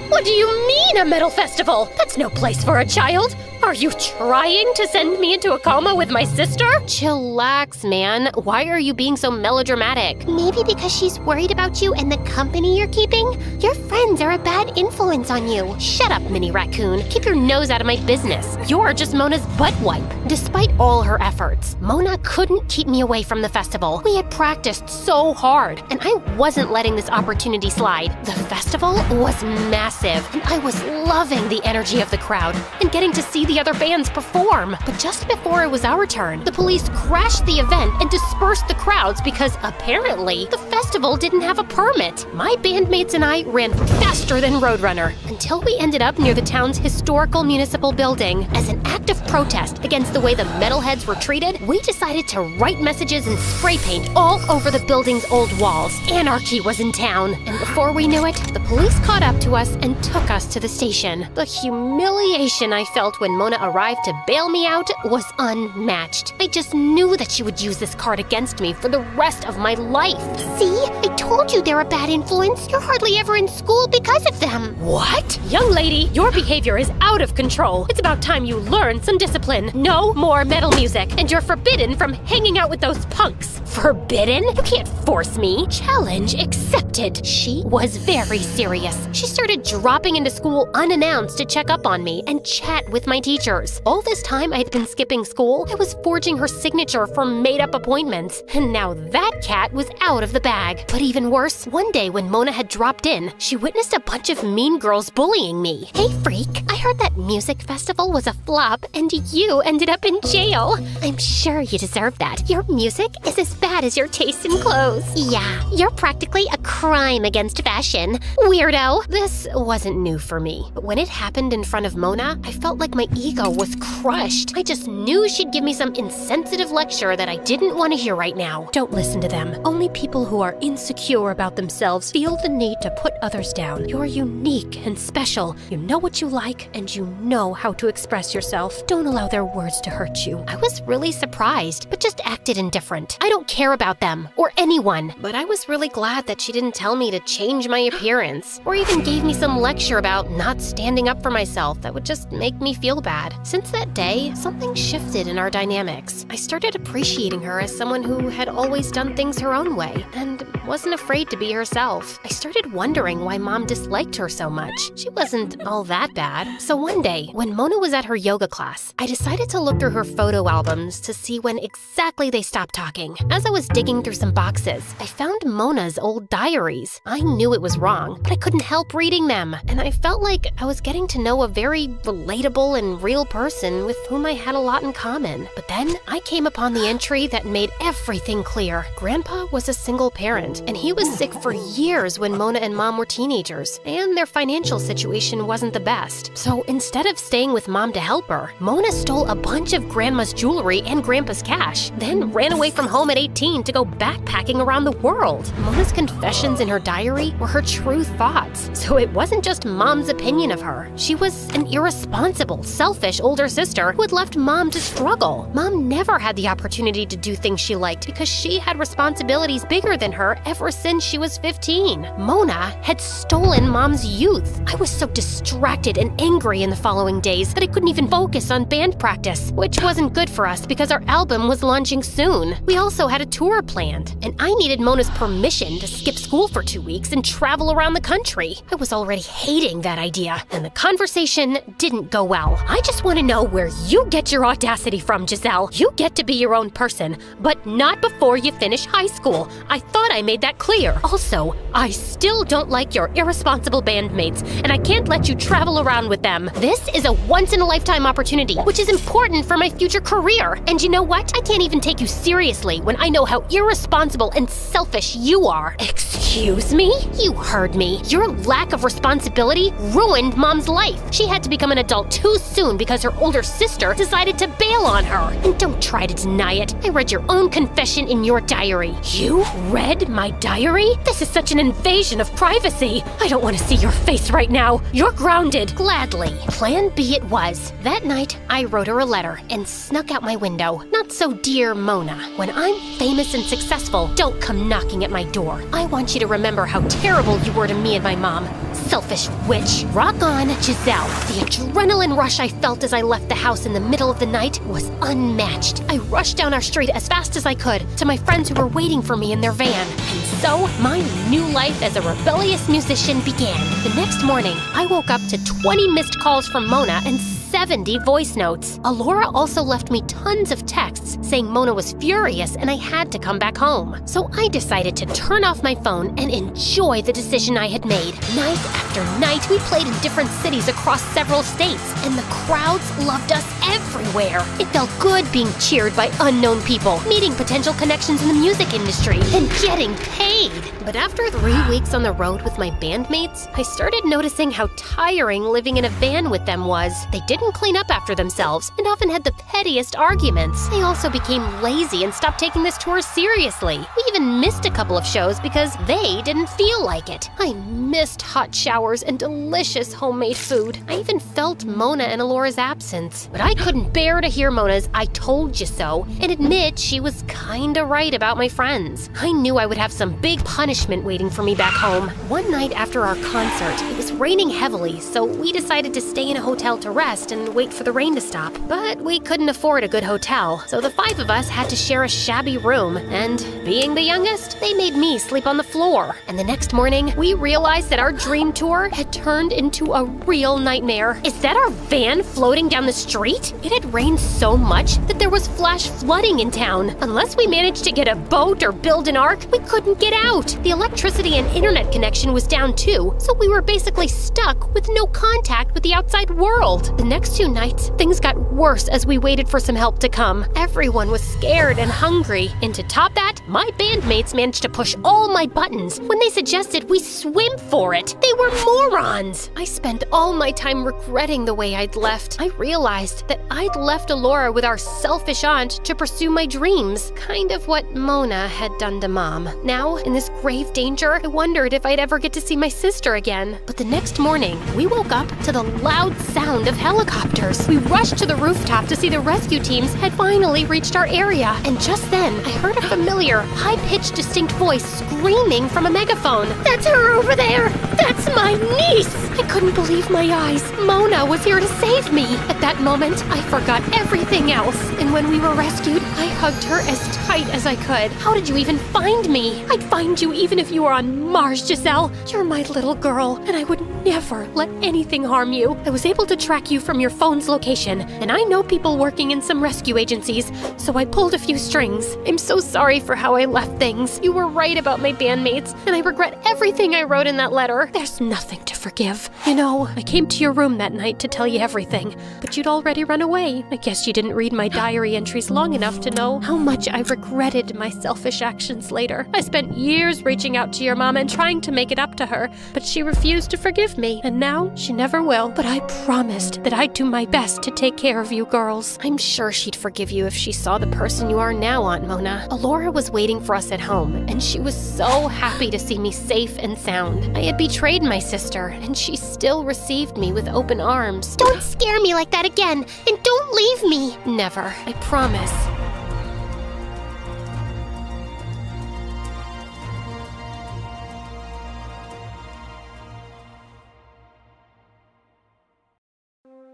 What do you mean a metal festival? That's no place for a child. Are you trying to send me into a coma with my sister? Chillax, man. Why are you being so melodramatic? Maybe because she's worried about you and the company you're keeping? Your friends are a bad influence on you. Shut up, Mini Raccoon. Keep your nose out of my business. You're just Mona's butt wipe. Despite all her efforts, Mona couldn't keep me away from the festival. We had practiced so hard, and I wasn't letting this opportunity slide. The festival was massive, and I was loving the energy of the crowd and getting to see the other bands perform. But just before it was our turn, the police crashed the event and dispersed the crowds because apparently the festival didn't have a permit. My bandmates and I ran faster than Roadrunner until we ended up near the town's historical municipal building. As an act of protest against the way the metalheads were treated, we decided to write messages and spray paint all over the building's old walls. Anarchy was in town, and before we knew it, the police caught up to us and took us to the station. The humiliation I felt when Mona arrived to bail me out was unmatched. I just knew that she would use this card against me for the rest of my life. See? I told you they're a bad influence. You're hardly ever in school because of them. What? Young lady, your behavior is out of control. It's about time you learn some discipline. No more metal music, and you're forbidden from hanging out with those punks. Forbidden? You can't force me. Challenge accepted. She was very serious. She started dropping into school unannounced to check up on me and chat with my teachers. All this time I'd been skipping school, I was forging her signature for made-up appointments. And now that cat was out of the bag. But even worse, one day when Mona had dropped in, she witnessed a bunch of mean girls bullying me. Hey, freak. I heard that music festival was a flop and you ended up up in jail. I'm sure you deserve that. Your music is as bad as your taste in clothes. Yeah, you're practically a crime against fashion. Weirdo. This wasn't new for me, but when it happened in front of Mona, I felt like my ego was crushed. I just knew she'd give me some insensitive lecture that I didn't want to hear right now. Don't listen to them. Only people who are insecure about themselves feel the need to put others down. You're unique and special. You know what you like, and you know how to express yourself. Don't allow their words to hurt you. I was really surprised, but just acted indifferent. I don't care about them, or anyone. But I was really glad that she didn't tell me to change my appearance, or even gave me some lecture about not standing up for myself that would just make me feel bad. Since that day, something shifted in our dynamics. I started appreciating her as someone who had always done things her own way, and wasn't afraid to be herself. I started wondering why Mom disliked her so much. She wasn't all that bad. So one day, when Mona was at her yoga class, I decided to look through her photo albums to see when exactly they stopped talking. As I was digging through some boxes, I found Mona's old diaries. I knew it was wrong, but I couldn't help reading them, and I felt like I was getting to know a very relatable and real person with whom I had a lot in common. But then I came upon the entry that made everything clear. Grandpa was a single parent, and he was sick for years when Mona and Mom were teenagers, and their financial situation wasn't the best. So instead of staying with Mom to help her, Mona stole a bunch of Grandma's jewelry and Grandpa's cash, then ran away from home at 18 to go backpacking around the world. Mona's confessions in her diary were her true thoughts, so it wasn't just Mom's opinion of her. She was an irresponsible, selfish older sister who had left Mom to struggle. Mom never had the opportunity to do things she liked because she had responsibilities bigger than her ever since she was 15. Mona had stolen Mom's youth. I was so distracted and angry in the following days that I couldn't even focus on band practice, which wasn't good for us because our album was launching soon. We also had a tour planned, and I needed Mona's permission to skip school for 2 weeks and travel around the country. I was already hating that idea, and the conversation didn't go well. I just want to know where you get your audacity from, Giselle. You get to be your own person, but not before you finish high school. I thought I made that clear. Also, I still don't like your irresponsible bandmates, and I can't let you travel around with them. This is a once-in-a-lifetime opportunity, which is important for my future career. And you know what? I can't even take you seriously when I know how irresponsible and selfish you are. Excuse me? You heard me. Your lack of responsibility ruined Mom's life. She had to become an adult too soon because her older sister decided to bail on her. And don't try to deny it. I read your own confession in your diary. You read my diary? This is such an invasion of privacy. I don't want to see your face right now. You're grounded. Gladly. Plan B it was. That night, I wrote her a letter and snuck out my window. Not so dear Mona. When I'm famous and successful, don't come knocking at my door. I want you to remember how terrible you were to me and my mom. Selfish witch. Rock on, Giselle. The adrenaline rush I felt as I left the house in the middle of the night was unmatched. I rushed down our street as fast as I could to my friends who were waiting for me in their van. And so, my new life as a rebellious musician began. The next morning, I woke up to 20 missed calls from Mona and 70 voice notes. Alora also left me tons of texts saying Mona was furious and I had to come back home. So I decided to turn off my phone and enjoy the decision I had made. Night after night, we played in different cities across several states, and the crowds loved us everywhere. It felt good being cheered by unknown people, meeting potential connections in the music industry, and getting paid. But after 3 weeks on the road with my bandmates, I started noticing how tiring living in a van with them was. They didn't clean up after themselves and often had the pettiest arguments. They also became lazy and stopped taking this tour seriously. We even missed a couple of shows because they didn't feel like it. I missed hot showers and delicious homemade food. I even felt Mona and Alora's absence. But I couldn't bear to hear Mona's "I told you so" and admit she was kinda right about my friends. I knew I would have some big punishment waiting for me back home. One night after our concert, it was raining heavily, so we decided to stay in a hotel to rest and wait for the rain to stop. But we couldn't afford a good hotel, so the 5 of us had to share a shabby room, and being the youngest, they made me sleep on the floor. And the next morning, we realized that our dream tour had turned into a real nightmare. Is that our van floating down the street? It had rained so much that there was flash flooding in town. Unless we managed to get a boat or build an ark, we couldn't get out. The electricity and internet connection was down too, so we were basically stuck with no contact with the outside world. The next next 2 nights, things got worse as we waited for some help to come. Everyone was scared and hungry. And to top that, my bandmates managed to push all my buttons. When they suggested we swim for it, they were morons. I spent all my time regretting the way I'd left. I realized that I'd left Alora with our selfish aunt to pursue my dreams. Kind of what Mona had done to Mom. Now, in this grave danger, I wondered if I'd ever get to see my sister again. But the next morning, we woke up to the loud sound of helicopters. We rushed to the rooftop to see the rescue teams had finally reached our area. And just then, I heard a familiar, high-pitched, distinct voice screaming from a megaphone. "That's her over there! That's my niece!" I couldn't believe my eyes. Mona was here to save me. At that moment, I forgot everything else. And when we were rescued, I hugged her as tight as I could. How did you even find me? I'd find you even if you were on Mars, Giselle. You're my little girl, and I would never let anything harm you. I was able to track you from your phone's location, and I know people working in some rescue agencies, so I pulled a few strings. I'm so sorry for how I left things. You were right about my bandmates, and I regret everything I wrote in that letter. There's nothing to forgive. You know, I came to your room that night to tell you everything, but you'd already run away. I guess you didn't read my diary entries long enough to know how much I regretted my selfish actions later. I spent years reaching out to your mom and trying to make it up to her, but she refused to forgive me, and now she never will. But I promised that I'd do my best to take care of you girls. I'm sure she'd forgive you if she saw the person you are now, Aunt Mona. Alora was waiting for us at home, and she was so happy to see me safe and sound. I had betrayed my sister, and she still received me with open arms. Don't scare me like that again, and don't leave me. Never, I promise.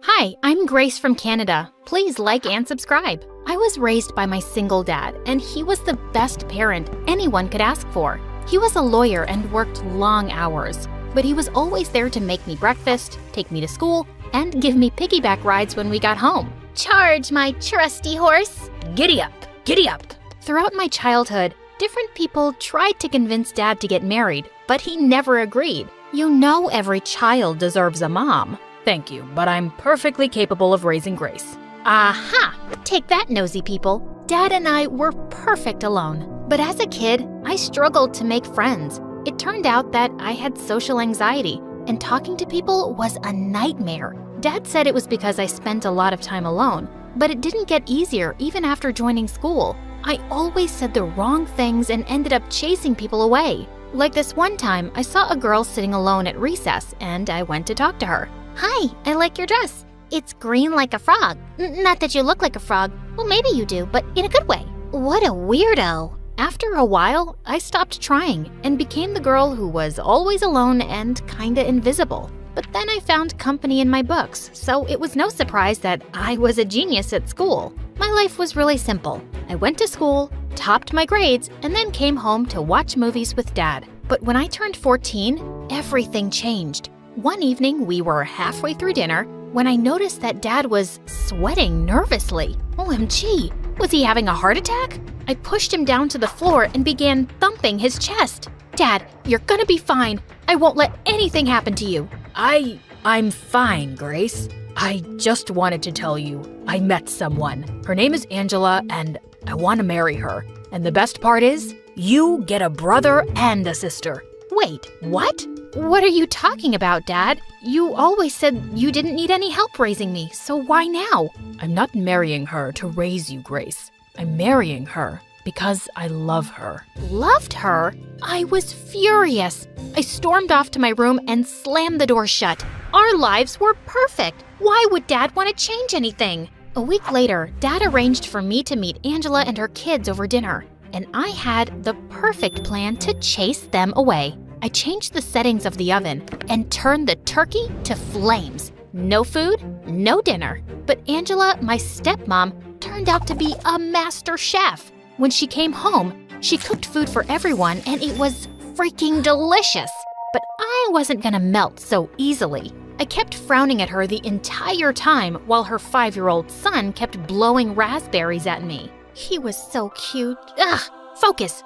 Hi, I'm Grace from Canada. Please like and subscribe. I was raised by my single dad, and he was the best parent anyone could ask for. He was a lawyer and worked long hours, but he was always there to make me breakfast, take me to school, and give me piggyback rides when we got home. Charge, my trusty horse. Giddy up, giddy up. Throughout my childhood, different people tried to convince Dad to get married, but he never agreed. You know every child deserves a mom. Thank you, but I'm perfectly capable of raising Grace. Aha! Take that, nosy people. Dad and I were perfect alone. But as a kid, I struggled to make friends. It turned out that I had social anxiety, and talking to people was a nightmare. Dad said it was because I spent a lot of time alone, but it didn't get easier even after joining school. I always said the wrong things and ended up chasing people away. Like this one time, I saw a girl sitting alone at recess, and I went to talk to her. Hi, I like your dress. It's green like a frog. Not that you look like a frog. Well, maybe you do, but in a good way. What a weirdo. After a while, I stopped trying and became the girl who was always alone and kinda invisible. But then I found company in my books, so it was no surprise that I was a genius at school. My life was really simple. I went to school, topped my grades, and then came home to watch movies with Dad. But when I turned 14, everything changed. One evening, we were halfway through dinner when I noticed that Dad was sweating nervously. OMG, was he having a heart attack? I pushed him down to the floor and began thumping his chest. Dad, you're gonna be fine. I won't let anything happen to you. I'm fine, Grace. I just wanted to tell you I met someone. Her name is Angela, and I want to marry her. And the best part is, you get a brother and a sister. Wait, what? What are you talking about, Dad? You always said you didn't need any help raising me, so why now? I'm not marrying her to raise you, Grace. I'm marrying her because I love her. Loved her? I was furious. I stormed off to my room and slammed the door shut. Our lives were perfect. Why would Dad want to change anything? A week later, Dad arranged for me to meet Angela and her kids over dinner, and I had the perfect plan to chase them away. I changed the settings of the oven and turned the turkey to flames. No food, no dinner. But Angela, my stepmom, turned out to be a master chef. When she came home, she cooked food for everyone and it was freaking delicious. But I wasn't gonna melt so easily. I kept frowning at her the entire time while her 5-year-old son kept blowing raspberries at me. He was so cute. Ugh! Focus,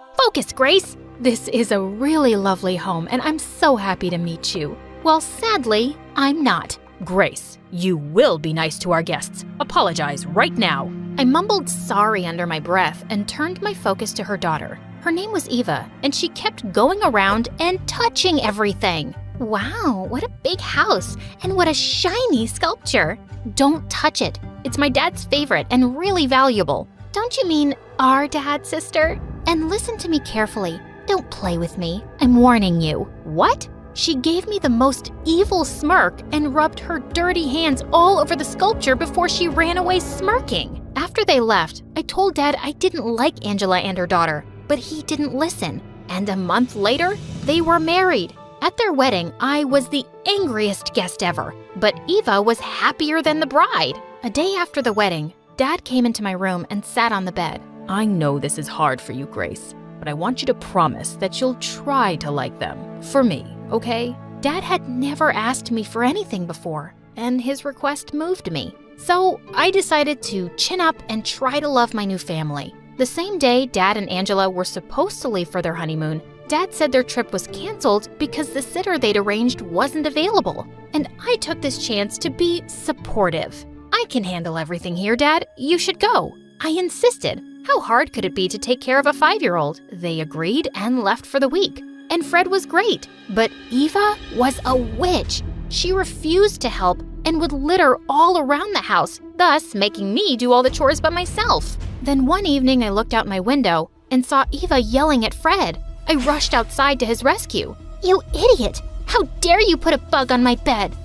Grace! This is a really lovely home, and I'm so happy to meet you. Well, sadly, I'm not. Grace, you will be nice to our guests. Apologize right now. I mumbled sorry under my breath and turned my focus to her daughter. Her name was Eva, and she kept going around and touching everything. Wow, what a big house, and what a shiny sculpture. Don't touch it. It's my dad's favorite and really valuable. Don't you mean our dad, sister? And listen to me carefully. Don't play with me. I'm warning you. What? She gave me the most evil smirk and rubbed her dirty hands all over the sculpture before she ran away smirking. After they left, I told Dad I didn't like Angela and her daughter, but he didn't listen. And a month later, they were married. At their wedding, I was the angriest guest ever, but Eva was happier than the bride. A day after the wedding, Dad came into my room and sat on the bed. I know this is hard for you, Grace, but I want you to promise that you'll try to like them. For me, okay? Dad had never asked me for anything before, and his request moved me. So I decided to chin up and try to love my new family. The same day Dad and Angela were supposed to leave for their honeymoon, Dad said their trip was canceled because the sitter they'd arranged wasn't available. And I took this chance to be supportive. I can handle everything here, Dad. You should go. I insisted. How hard could it be to take care of a 5-year-old? They agreed and left for the week. And Fred was great. But Eva was a witch. She refused to help and would litter all around the house, thus making me do all the chores by myself. Then one evening I looked out my window and saw Eva yelling at Fred. I rushed outside to his rescue. You idiot! How dare you put a bug on my bed?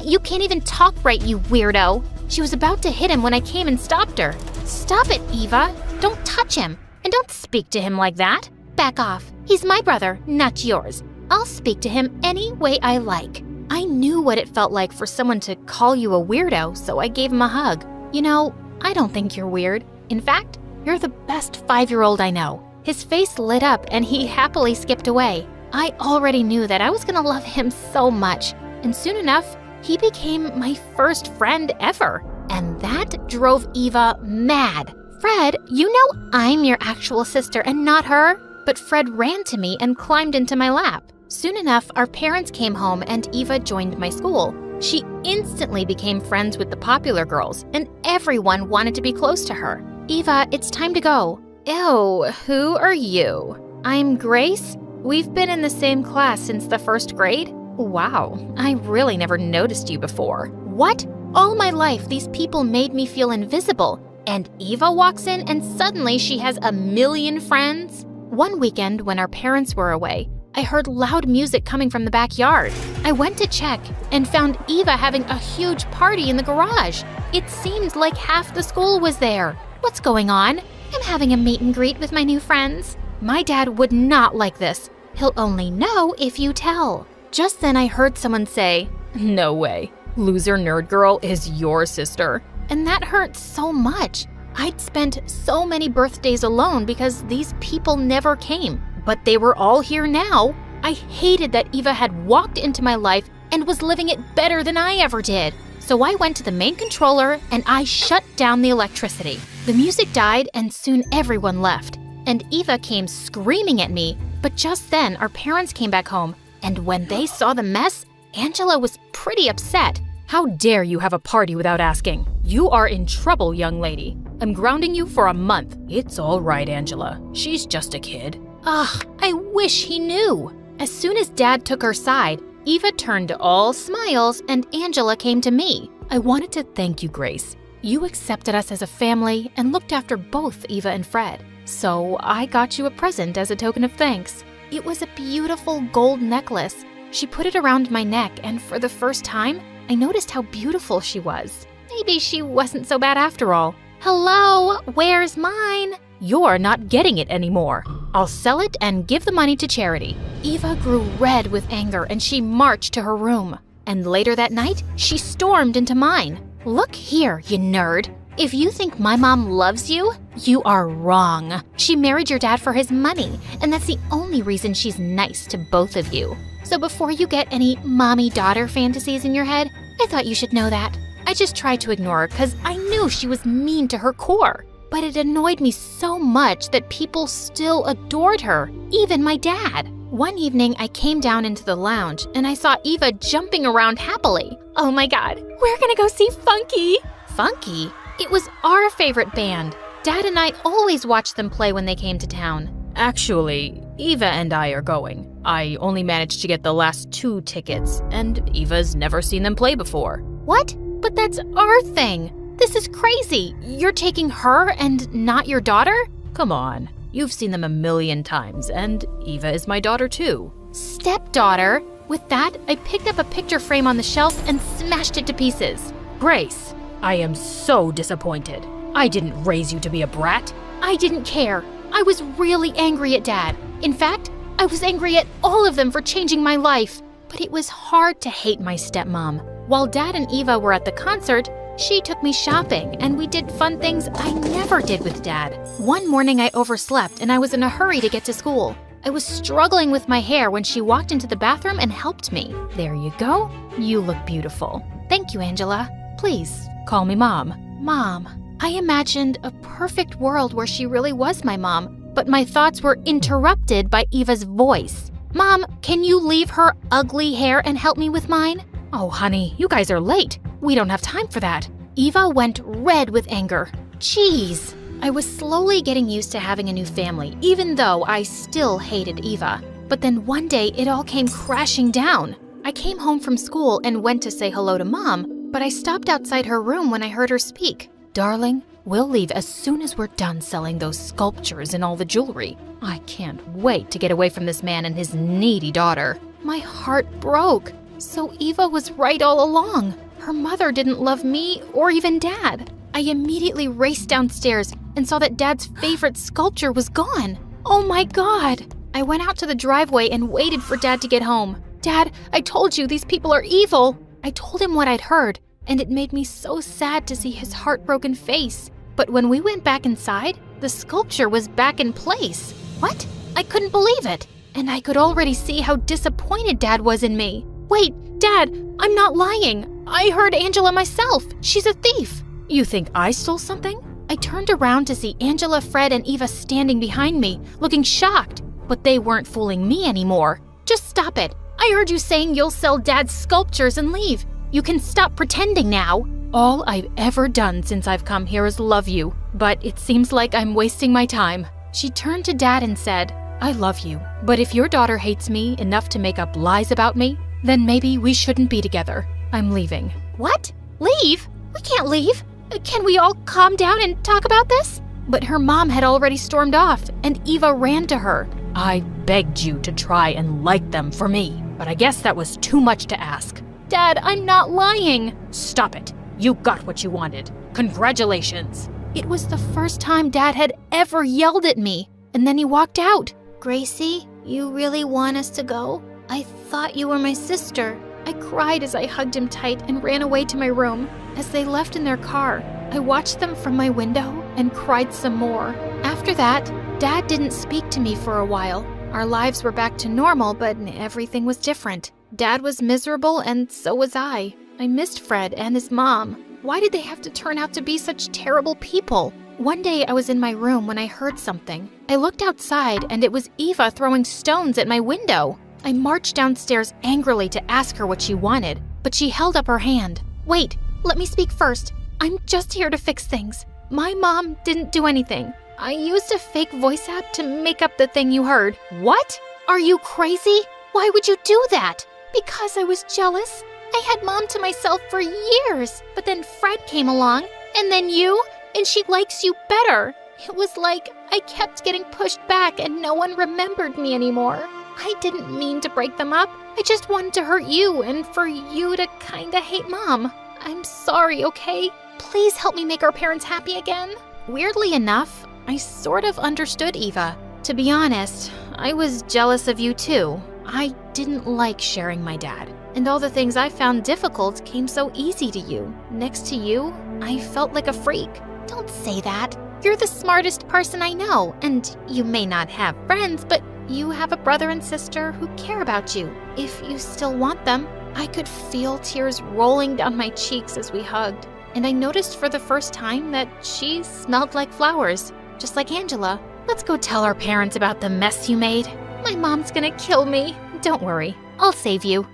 You can't even talk right, you weirdo. She was about to hit him when I came and stopped her. Stop it, Eva. Don't touch him. And don't speak to him like that. Back off. He's my brother, not yours. I'll speak to him any way I like. I knew what it felt like for someone to call you a weirdo, so I gave him a hug. You know, I don't think you're weird. In fact, you're the best 5-year-old I know. His face lit up and he happily skipped away. I already knew that I was gonna love him so much. And soon enough, he became my first friend ever. And that drove Eva mad. Fred, you know I'm your actual sister and not her. But Fred ran to me and climbed into my lap. Soon enough, our parents came home and Eva joined my school. She instantly became friends with the popular girls, and everyone wanted to be close to her. Eva, it's time to go. Ew, who are you? I'm Grace. We've been in the same class since the 1st grade. Wow, I really never noticed you before. What? All my life, these people made me feel invisible. And Eva walks in and suddenly she has a million friends? One weekend when our parents were away, I heard loud music coming from the backyard. I went to check and found Eva having a huge party in the garage. It seemed like half the school was there. What's going on? I'm having a meet and greet with my new friends. My dad would not like this. He'll only know if you tell. Just then I heard someone say, No way. Loser nerd girl is your sister. And that hurt so much. I'd spent so many birthdays alone because these people never came. But they were all here now. I hated that Eva had walked into my life and was living it better than I ever did. So I went to the main controller and I shut down the electricity. The music died and soon everyone left. And Eva came screaming at me. But just then our parents came back home. And when they saw the mess, Angela was pretty upset. How dare you have a party without asking? You are in trouble, young lady. I'm grounding you for a month. It's all right, Angela. She's just a kid. Ugh, I wish he knew. As soon as Dad took her side, Eva turned all smiles and Angela came to me. I wanted to thank you, Grace. You accepted us as a family and looked after both Eva and Fred. So I got you a present as a token of thanks. It was a beautiful gold necklace. She put it around my neck, and for the first time, I noticed how beautiful she was. Maybe she wasn't so bad after all. Hello, where's mine? You're not getting it anymore. I'll sell it and give the money to charity. Eva grew red with anger and she marched to her room. And later that night, she stormed into mine. Look here, you nerd. If you think my mom loves you, you are wrong. She married your dad for his money, and that's the only reason she's nice to both of you. So before you get any mommy-daughter fantasies in your head, I thought you should know that. I just tried to ignore her because I knew she was mean to her core. But it annoyed me so much that people still adored her, even my dad. One evening, I came down into the lounge and I saw Eva jumping around happily. Oh my god, we're gonna go see Funky! Funky? It was our favorite band. Dad and I always watched them play when they came to town. Actually, Eva and I are going. I only managed to get the last 2 tickets, and Eva's never seen them play before. What? But that's our thing. This is crazy. You're taking her and not your daughter? Come on. You've seen them a million times, and Eva is my daughter too. Stepdaughter? With that, I picked up a picture frame on the shelf and smashed it to pieces. Grace, I am so disappointed. I didn't raise you to be a brat. I didn't care. I was really angry at Dad. In fact, I was angry at all of them for changing my life. But it was hard to hate my stepmom. While Dad and Eva were at the concert, she took me shopping and we did fun things I never did with Dad. One morning I overslept and I was in a hurry to get to school. I was struggling with my hair when she walked into the bathroom and helped me. There you go. You look beautiful. Thank you, Angela. Please, call me Mom. Mom. I imagined a perfect world where she really was my mom, but my thoughts were interrupted by Eva's voice. Mom, can you leave her ugly hair and help me with mine? Oh, honey, you guys are late. We don't have time for that. Eva went red with anger. Jeez. I was slowly getting used to having a new family, even though I still hated Eva. But then one day, it all came crashing down. I came home from school and went to say hello to Mom, but I stopped outside her room when I heard her speak. Darling, we'll leave as soon as we're done selling those sculptures and all the jewelry. I can't wait to get away from this man and his needy daughter. My heart broke. So Eva was right all along. Her mother didn't love me or even Dad. I immediately raced downstairs and saw that Dad's favorite sculpture was gone. Oh my God! I went out to the driveway and waited for Dad to get home. Dad, I told you these people are evil. I told him what I'd heard, and it made me so sad to see his heartbroken face. But when we went back inside, the sculpture was back in place. What? I couldn't believe it. And I could already see how disappointed Dad was in me. Wait, Dad, I'm not lying. I heard Angela myself. She's a thief. You think I stole something? I turned around to see Angela, Fred, and Eva standing behind me, looking shocked. But they weren't fooling me anymore. Just stop it. I heard you saying you'll sell Dad's sculptures and leave. You can stop pretending now. All I've ever done since I've come here is love you, but it seems like I'm wasting my time. She turned to Dad and said, I love you, but if your daughter hates me enough to make up lies about me, then maybe we shouldn't be together. I'm leaving. What? Leave? We can't leave. Can we all calm down and talk about this? But her mom had already stormed off, and Eva ran to her. I begged you to try and like them for me, but I guess that was too much to ask. Dad, I'm not lying. Stop it. You got what you wanted. Congratulations. It was the first time Dad had ever yelled at me, and then he walked out. Gracie, you really want us to go? I thought you were my sister. I cried as I hugged him tight and ran away to my room. As they left in their car, I watched them from my window and cried some more. After that, Dad didn't speak to me for a while. Our lives were back to normal, but everything was different. Dad was miserable, and so was I. I missed Fred and his mom. Why did they have to turn out to be such terrible people? One day I was in my room when I heard something. I looked outside, and it was Eva throwing stones at my window. I marched downstairs angrily to ask her what she wanted, but she held up her hand. Wait, let me speak first. I'm just here to fix things. My mom didn't do anything. I used a fake voice app to make up the thing you heard. What? Are you crazy? Why would you do that? Because I was jealous. I had Mom to myself for years, but then Fred came along, and then you, and she likes you better. It was like I kept getting pushed back and no one remembered me anymore. I didn't mean to break them up. I just wanted to hurt you and for you to kinda hate Mom. I'm sorry, okay? Please help me make our parents happy again. Weirdly enough, I sort of understood Eva. To be honest, I was jealous of you too. I didn't like sharing my dad, and all the things I found difficult came so easy to you. Next to you, I felt like a freak. Don't say that. You're the smartest person I know, and you may not have friends, but you have a brother and sister who care about you, if you still want them. I could feel tears rolling down my cheeks as we hugged, and I noticed for the first time that she smelled like flowers, just like Angela. Let's go tell our parents about the mess you made. My mom's gonna kill me. Don't worry, I'll save you.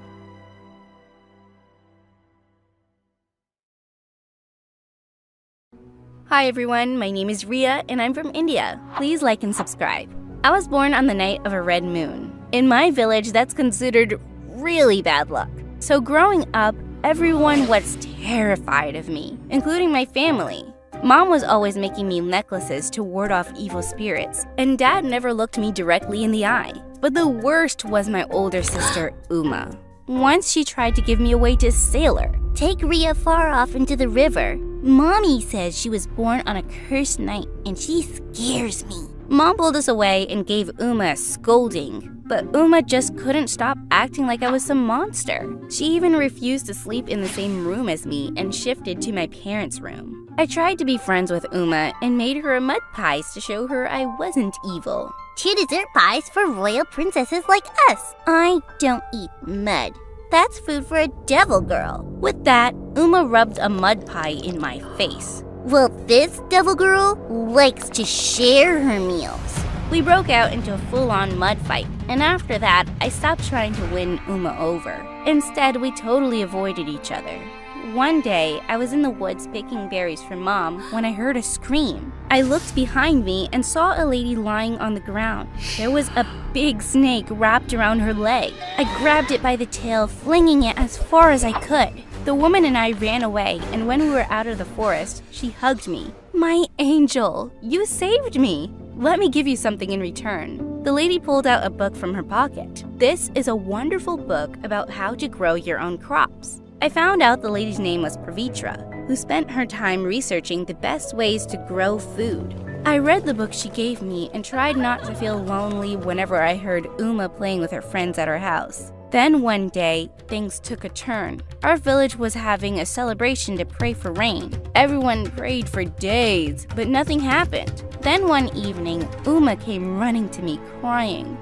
Hi everyone, my name is Ria and I'm from India. Please like and subscribe. I was born on the night of a red moon. In my village, that's considered really bad luck. So growing up, everyone was terrified of me, including my family. Mom was always making me necklaces to ward off evil spirits, and Dad never looked me directly in the eye. But the worst was my older sister, Uma. Once she tried to give me away to a sailor. Take Ria far off into the river. Mommy says she was born on a cursed night, and she scares me. Mom pulled us away and gave Uma a scolding, but Uma just couldn't stop acting like I was some monster. She even refused to sleep in the same room as me and shifted to my parents' room. I tried to be friends with Uma and made her a mud pies to show her I wasn't evil. 2 dessert pies for royal princesses like us. I don't eat mud. That's food for a devil girl. With that, Uma rubbed a mud pie in my face. Well, this devil girl likes to share her meals. We broke out into a full-on mud fight, and after that, I stopped trying to win Uma over. Instead, we totally avoided each other. One day, I was in the woods picking berries for Mom when I heard a scream. I looked behind me and saw a lady lying on the ground. There was a big snake wrapped around her leg. I grabbed it by the tail, flinging it as far as I could. The woman and I ran away, and when we were out of the forest, she hugged me. My angel, you saved me. Let me give you something in return. The lady pulled out a book from her pocket. This is a wonderful book about how to grow your own crops. I found out the lady's name was Pavitra, who spent her time researching the best ways to grow food. I read the book she gave me and tried not to feel lonely whenever I heard Uma playing with her friends at her house. Then one day, things took a turn. Our village was having a celebration to pray for rain. Everyone prayed for days, but nothing happened. Then one evening, Uma came running to me crying.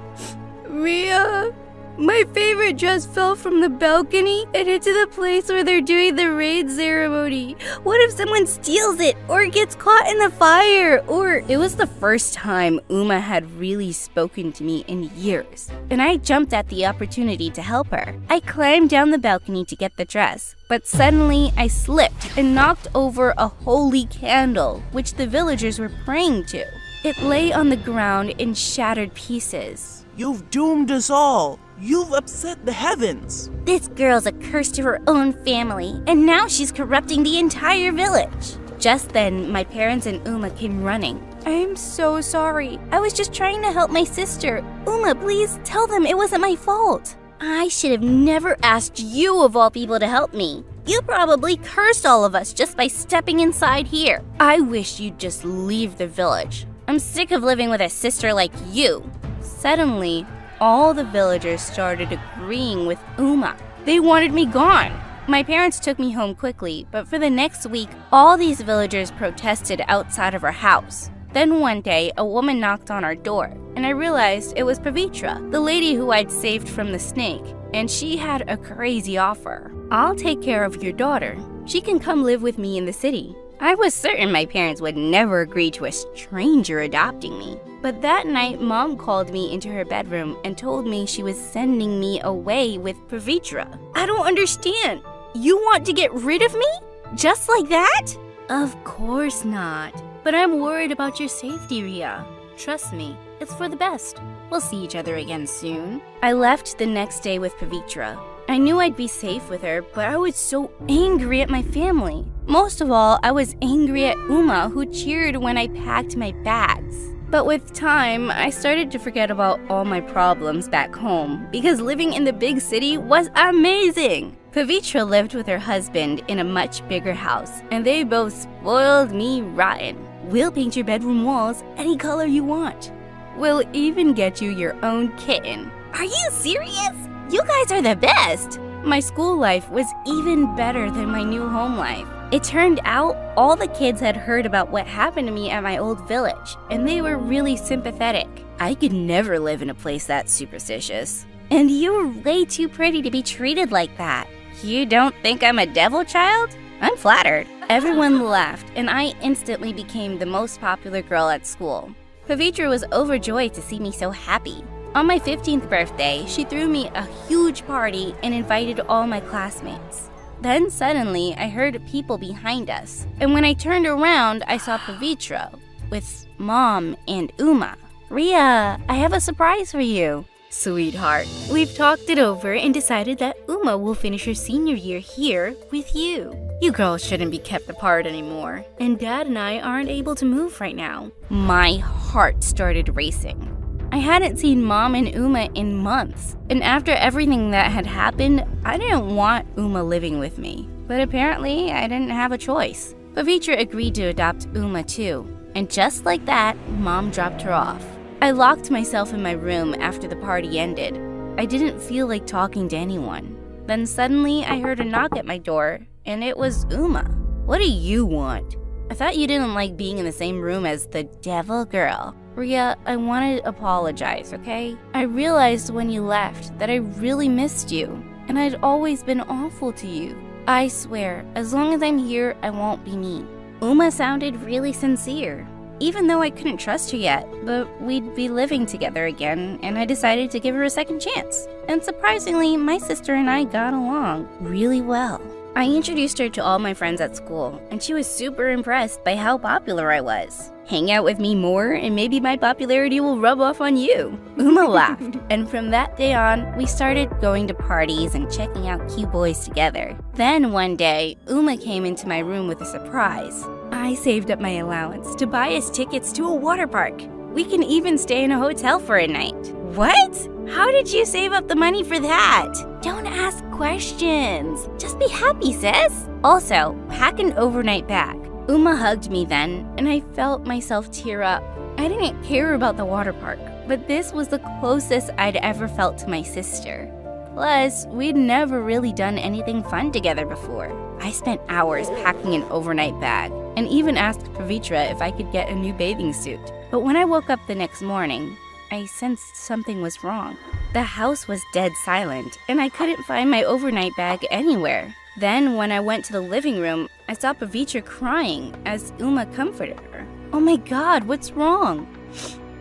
Ria, my favorite dress fell from the balcony and into the place where they're doing the rain ceremony. What if someone steals it or gets caught in the fire? It was the first time Uma had really spoken to me in years, and I jumped at the opportunity to help her. I climbed down the balcony to get the dress, but suddenly I slipped and knocked over a holy candle, which the villagers were praying to. It lay on the ground in shattered pieces. You've doomed us all. You've upset the heavens. This girl's a curse to her own family, and now she's corrupting the entire village. Just then, my parents and Uma came running. I'm so sorry. I was just trying to help my sister. Uma, please tell them it wasn't my fault. I should have never asked you of all people to help me. You probably cursed all of us just by stepping inside here. I wish you'd just leave the village. I'm sick of living with a sister like you. Suddenly, all the villagers started agreeing with Uma. They wanted me gone. My parents took me home quickly, but for the next week, all these villagers protested outside of our house. Then one day, a woman knocked on our door, and I realized it was Pavitra, the lady who I'd saved from the snake, and she had a crazy offer. I'll take care of your daughter. She can come live with me in the city. I was certain my parents would never agree to a stranger adopting me. But that night, Mom called me into her bedroom and told me she was sending me away with Pavitra. I don't understand. You want to get rid of me? Just like that? Of course not. But I'm worried about your safety, Ria. Trust me, it's for the best. We'll see each other again soon. I left the next day with Pavitra. I knew I'd be safe with her, but I was so angry at my family. Most of all, I was angry at Uma, who cheered when I packed my bags. But with time, I started to forget about all my problems back home, because living in the big city was amazing. Pavitra lived with her husband in a much bigger house, and they both spoiled me rotten. We'll paint your bedroom walls any color you want. We'll even get you your own kitten. Are you serious? You guys are the best! My school life was even better than my new home life. It turned out all the kids had heard about what happened to me at my old village, and they were really sympathetic. I could never live in a place that superstitious. And you're way too pretty to be treated like that. You don't think I'm a devil child? I'm flattered. Everyone laughed, and I instantly became the most popular girl at school. Pavitra was overjoyed to see me so happy. On my 15th birthday, she threw me a huge party and invited all my classmates. Then suddenly, I heard people behind us, and when I turned around, I saw Pavitra with Mom and Uma. Ria, I have a surprise for you. Sweetheart, we've talked it over and decided that Uma will finish her senior year here with you. You girls shouldn't be kept apart anymore, and Dad and I aren't able to move right now. My heart started racing. I hadn't seen Mom and Uma in months, and after everything that had happened, I didn't want Uma living with me. But apparently, I didn't have a choice. Pavitra agreed to adopt Uma too, and just like that, Mom dropped her off. I locked myself in my room after the party ended. I didn't feel like talking to anyone. Then suddenly, I heard a knock at my door, and it was Uma. What do you want? I thought you didn't like being in the same room as the devil girl. Ria, I want to apologize, okay? I realized when you left that I really missed you, and I'd always been awful to you. I swear, as long as I'm here, I won't be mean. Uma sounded really sincere, even though I couldn't trust her yet, but we'd be living together again, and I decided to give her a second chance. And surprisingly, my sister and I got along really well. I introduced her to all my friends at school, and she was super impressed by how popular I was. Hang out with me more, and maybe my popularity will rub off on you. Uma laughed, and from that day on, we started going to parties and checking out cute boys together. Then one day, Uma came into my room with a surprise. I saved up my allowance to buy us tickets to a water park. We can even stay in a hotel for a night. What? How did you save up the money for that? Don't ask questions. Just be happy, sis. Also, pack an overnight bag. Uma hugged me then, and I felt myself tear up. I didn't care about the water park, but this was the closest I'd ever felt to my sister. Plus, we'd never really done anything fun together before. I spent hours packing an overnight bag, and even asked Pavitra if I could get a new bathing suit. But when I woke up the next morning, I sensed something was wrong. The house was dead silent, and I couldn't find my overnight bag anywhere. Then, when I went to the living room, I saw Pavitra crying as Uma comforted her. Oh my god, what's wrong?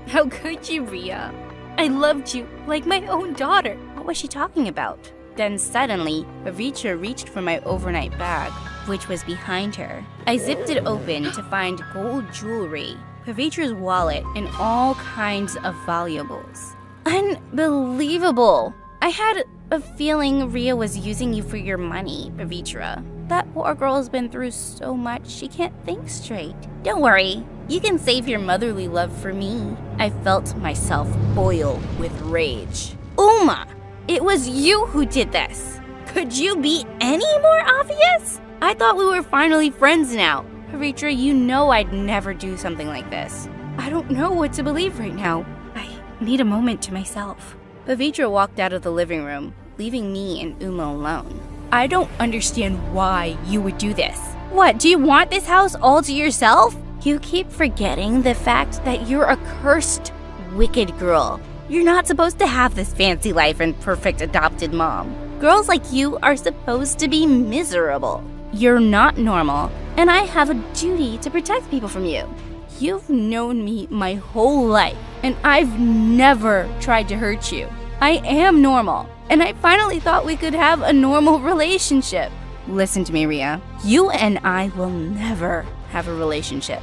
How could you, Ria? I loved you like my own daughter. What was she talking about? Then suddenly, Pavitra reached for my overnight bag, which was behind her. I zipped it open to find gold jewelry, Pavitra's wallet, and all kinds of valuables. Unbelievable! I had a feeling Ria was using you for your money, Pavitra. That poor girl's been through so much, she can't think straight. Don't worry, you can save your motherly love for me. I felt myself boil with rage. Uma! It was you who did this! Could you be any more obvious? I thought we were finally friends now. Pavitra, you know I'd never do something like this. I don't know what to believe right now. I need a moment to myself. Pavitra walked out of the living room, leaving me and Uma alone. I don't understand why you would do this. What, do you want this house all to yourself? You keep forgetting the fact that you're a cursed, wicked girl. You're not supposed to have this fancy life and perfect adopted mom. Girls like you are supposed to be miserable. You're not normal, and I have a duty to protect people from you. You've known me my whole life, and I've never tried to hurt you. I am normal, and I finally thought we could have a normal relationship. Listen to me, Ria. You and I will never have a relationship.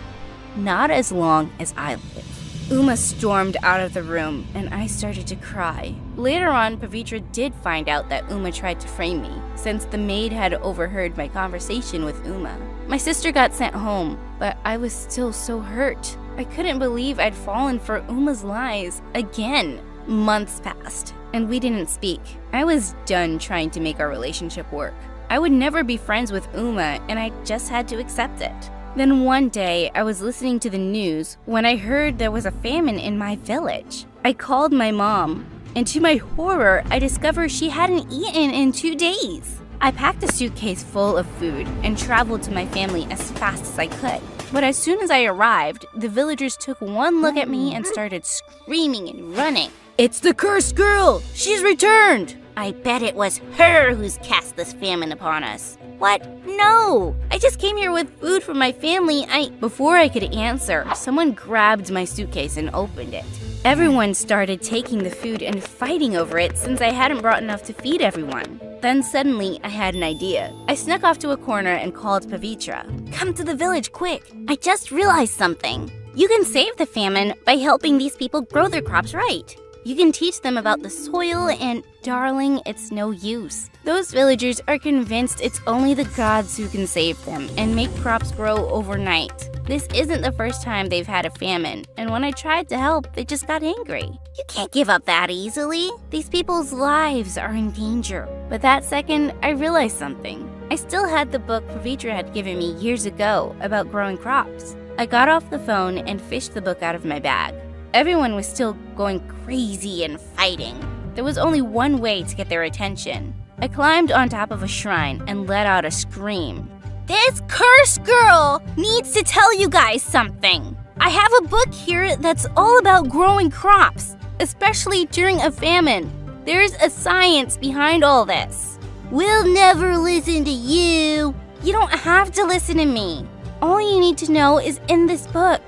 Not as long as I live. Uma stormed out of the room, and I started to cry. Later on, Pavitra did find out that Uma tried to frame me, since the maid had overheard my conversation with Uma. My sister got sent home, but I was still so hurt. I couldn't believe I'd fallen for Uma's lies again. Months passed, and we didn't speak. I was done trying to make our relationship work. I would never be friends with Uma, and I just had to accept it. Then one day, I was listening to the news when I heard there was a famine in my village. I called my mom, and to my horror, I discovered she hadn't eaten in 2 days. I packed a suitcase full of food and traveled to my family as fast as I could. But as soon as I arrived, the villagers took one look at me and started screaming and running. It's the cursed girl! She's returned! I bet it was her who's cast this famine upon us. What? No! I just came here with food for my family. Before I could answer, someone grabbed my suitcase and opened it. Everyone started taking the food and fighting over it since I hadn't brought enough to feed everyone. Then suddenly, I had an idea. I snuck off to a corner and called Pavitra. Come to the village, quick. I just realized something. You can save the famine by helping these people grow their crops right. You can teach them about the soil and, darling, it's no use. Those villagers are convinced it's only the gods who can save them and make crops grow overnight. This isn't the first time they've had a famine, and when I tried to help, they just got angry. You can't give up that easily. These people's lives are in danger. But that second, I realized something. I still had the book Pavitra had given me years ago about growing crops. I got off the phone and fished the book out of my bag. Everyone was still going crazy and fighting. There was only one way to get their attention. I climbed on top of a shrine and let out a scream. This cursed girl needs to tell you guys something. I have a book here that's all about growing crops, especially during a famine. There's a science behind all this. We'll never listen to you. You don't have to listen to me. All you need to know is in this book.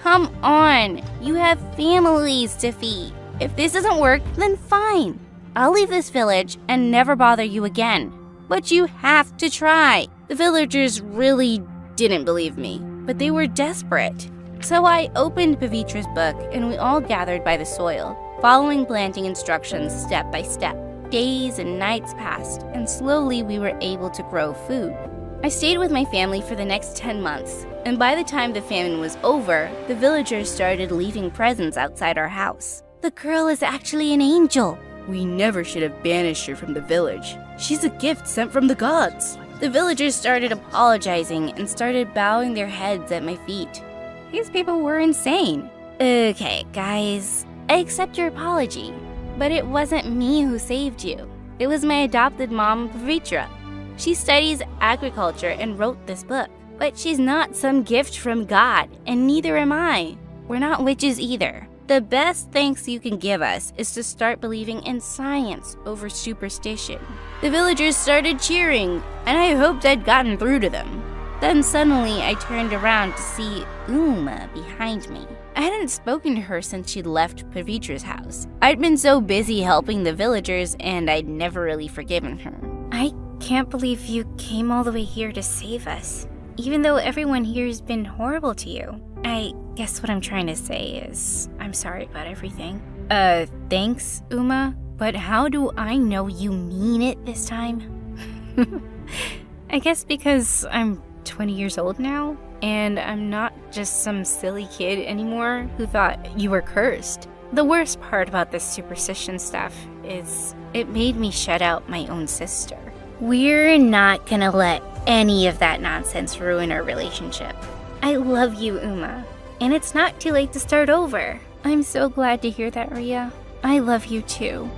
Come on, you have families to feed. If this doesn't work, then fine. I'll leave this village and never bother you again. But you have to try. The villagers really didn't believe me, but they were desperate. So I opened Pavitra's book and we all gathered by the soil, following planting instructions step by step. Days and nights passed, and slowly we were able to grow food. I stayed with my family for the next 10 months, and by the time the famine was over, the villagers started leaving presents outside our house. The girl is actually an angel. We never should have banished her from the village. She's a gift sent from the gods. The villagers started apologizing and started bowing their heads at my feet. These people were insane. Okay, guys, I accept your apology, but it wasn't me who saved you. It was my adopted mom, Pavitra. She studies agriculture and wrote this book. But she's not some gift from God, and neither am I. We're not witches either. The best thanks you can give us is to start believing in science over superstition. The villagers started cheering, and I hoped I'd gotten through to them. Then suddenly I turned around to see Uma behind me. I hadn't spoken to her since she'd left Pavitra's house. I'd been so busy helping the villagers, and I'd never really forgiven her. I can't believe you came all the way here to save us. Even though everyone here has been horrible to you. I guess what I'm trying to say is, I'm sorry about everything. Thanks, Uma, but how do I know you mean it this time? I guess because I'm 20 years old now, and I'm not just some silly kid anymore who thought you were cursed. The worst part about this superstition stuff is it made me shut out my own sister. We're not gonna let any of that nonsense ruin our relationship. I love you, Uma, and it's not too late to start over. I'm so glad to hear that, Ria. I love you too.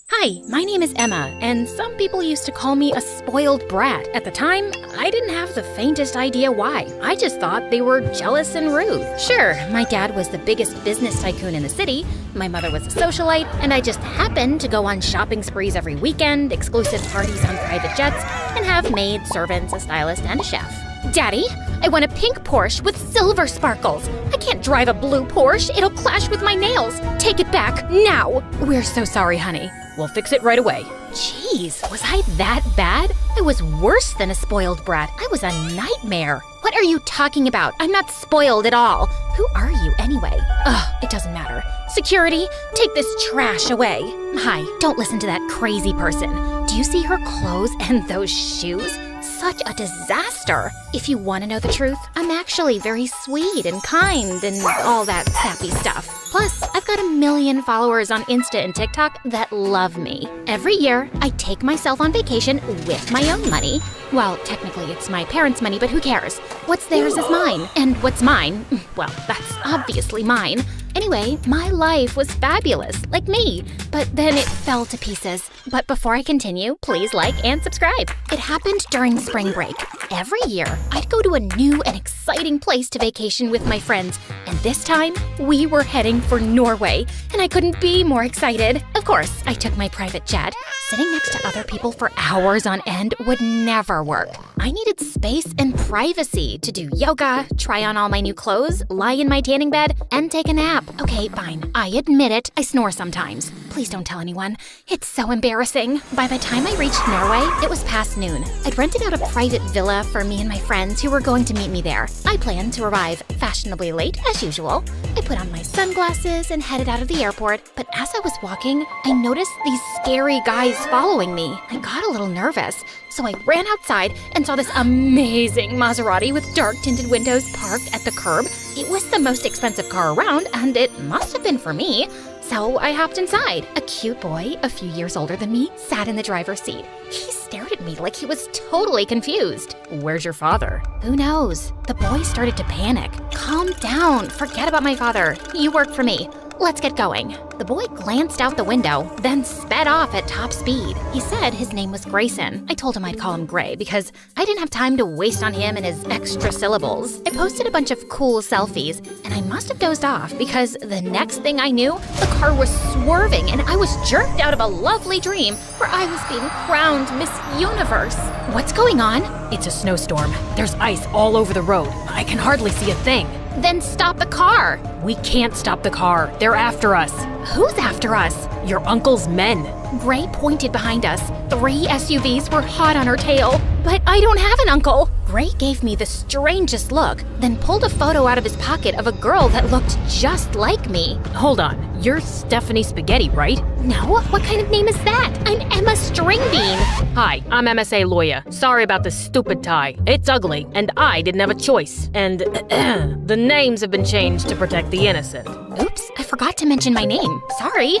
Hi, my name is Emma, and some people used to call me a spoiled brat. At the time, I didn't have the faintest idea why. I just thought they were jealous and rude. Sure, my dad was the biggest business tycoon in the city, my mother was a socialite, and I just happened to go on shopping sprees every weekend, exclusive parties on private jets, and have maids, servants, a stylist, and a chef. Daddy, I want a pink Porsche with silver sparkles. I can't drive a blue Porsche. It'll clash with my nails. Take it back, now. We're so sorry, honey. We'll fix it right away. Jeez, was I that bad? I was worse than a spoiled brat. I was a nightmare. What are you talking about? I'm not spoiled at all. Who are you anyway? Ugh, it doesn't matter. Security, take this trash away. Hi, don't listen to that crazy person. Do you see her clothes and those shoes? Such a disaster. If you want to know the truth, I'm actually very sweet and kind and all that sappy stuff. Plus, I've got 1 million followers on Insta and TikTok that love me. Every year, I take myself on vacation with my own money. Well, technically it's my parents' money, but who cares? What's theirs is mine, and what's mine, well, that's obviously mine. Anyway, my life was fabulous, like me, but then it fell to pieces. But before I continue, please like and subscribe. It happened during spring break. Every year, I'd go to a new and exciting place to vacation with my friends, and this time, we were heading for Norway, and I couldn't be more excited. Of course, I took my private jet. Sitting next to other people for hours on end would never work. I needed space and privacy to do yoga, try on all my new clothes, lie in my tanning bed, and take a nap. Okay, fine. I admit it, I snore sometimes. Please don't tell anyone. It's so embarrassing. By the time I reached Norway, it was past noon. I'd rented out a private villa for me and my friends who were going to meet me there. I planned to arrive fashionably late, as usual. I put on my sunglasses and headed out of the airport, but as I was walking, I noticed these scary guys following me. I got a little nervous, so I ran outside and saw this amazing Maserati with dark tinted windows parked at the curb. It was the most expensive car around, and it must have been for me. So I hopped inside. A cute boy, a few years older than me, sat in the driver's seat. He stared at me like he was totally confused. Where's your father? Who knows? The boy started to panic. Calm down. Forget about my father. You work for me. Let's get going. The boy glanced out the window, then sped off at top speed. He said his name was Grayson. I told him I'd call him Gray because I didn't have time to waste on him and his extra syllables. I posted a bunch of cool selfies, and I must have dozed off because the next thing I knew, the car was swerving and I was jerked out of a lovely dream where I was being crowned Miss Universe. What's going on? It's a snowstorm. There's ice all over the road. I can hardly see a thing. Then stop the car. We can't stop the car. They're after us. Who's after us? Your uncle's men. Gray pointed behind us. 3 SUVs were hot on her tail. But I don't have an uncle. Gray gave me the strangest look, then pulled a photo out of his pocket of a girl that looked just like me. Hold on. You're Stephanie Spaghetti, right? No, what kind of name is that? I'm Emma Stringbean. Hi, I'm MSA lawyer. Sorry about this stupid tie. It's ugly, and I didn't have a choice. And the names have been changed to protect the innocent. Oops, I forgot to mention my name. Sorry.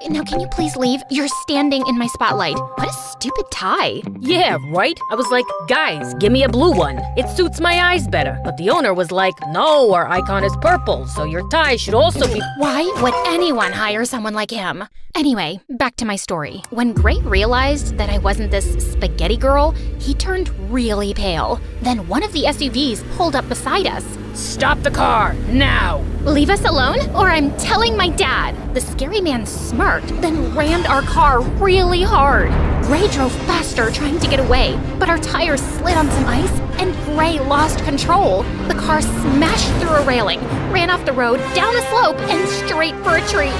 Now can you please leave? You're standing in my spotlight. What a stupid tie. Yeah, right? I was like, guys, give me a blue one. It suits my eyes better. But the owner was like, no, our icon is purple, so your tie should also be... Why would anyone hire someone like him? Anyway, back to my story. When Gray realized that I wasn't this spaghetti girl, he turned really pale. Then one of the SUVs pulled up beside us. Stop the car, now! Leave us alone, or I'm telling my dad. The scary man smirked, then rammed our car really hard. Gray drove faster, trying to get away, but our tires slid on some ice, and Gray lost control. The car smashed through a railing, ran off the road, down a slope, and straight for a tree.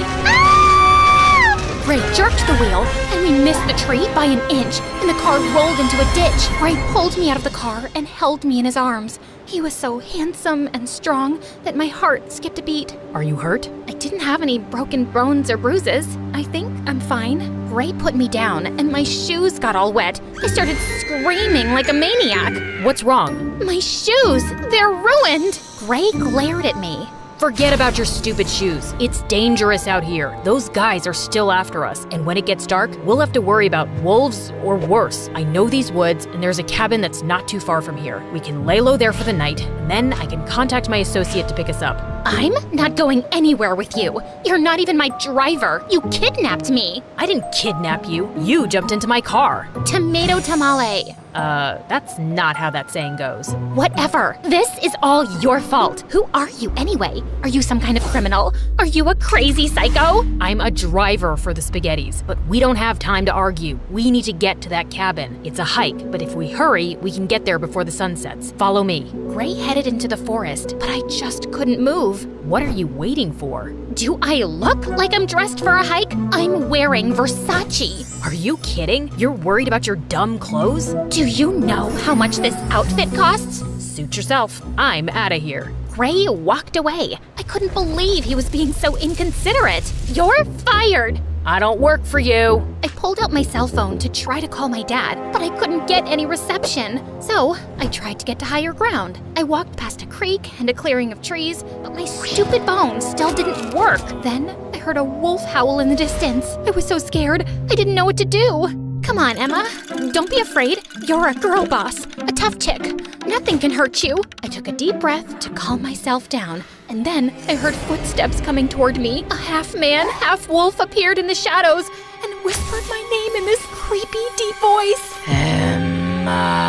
Gray jerked the wheel, and we missed the tree by an inch, and the car rolled into a ditch. Gray pulled me out of the car and held me in his arms. He was so handsome and strong that my heart skipped a beat. Are you hurt? I didn't have any broken bones or bruises. I think I'm fine. Gray put me down, and my shoes got all wet. I started screaming like a maniac. What's wrong? My shoes! They're ruined! Gray glared at me. Forget about your stupid shoes. It's dangerous out here. Those guys are still after us, and when it gets dark, we'll have to worry about wolves or worse. I know these woods, and there's a cabin that's not too far from here. We can lay low there for the night, and then I can contact my associate to pick us up. I'm not going anywhere with you. You're not even my driver. You kidnapped me. I didn't kidnap you. You jumped into my car. Tomato tamale. That's not how that saying goes. Whatever. This is all your fault. Who are you anyway? Are you some kind of criminal? Are you a crazy psycho? I'm a driver for the Spaghettis, but we don't have time to argue. We need to get to that cabin. It's a hike, but if we hurry, we can get there before the sun sets. Follow me. Gray headed into the forest, but I just couldn't move. What are you waiting for? Do I look like I'm dressed for a hike? I'm wearing Versace. Are you kidding? You're worried about your dumb clothes? Do you know how much this outfit costs? Suit yourself. I'm out of here. Gray walked away. I couldn't believe he was being so inconsiderate. You're fired. I don't work for you. I pulled out my cell phone to try to call my dad, but I couldn't get any reception. So I tried to get to higher ground. I walked past a creek and a clearing of trees, but my stupid phone still didn't work. Then I heard a wolf howl in the distance. I was so scared, I didn't know what to do. Come on, Emma. Don't be afraid. You're a girl boss, a tough chick. Nothing can hurt you. I took a deep breath to calm myself down, and then I heard footsteps coming toward me. A half-man, half-wolf appeared in the shadows and whispered my name in this creepy, deep voice. Emma.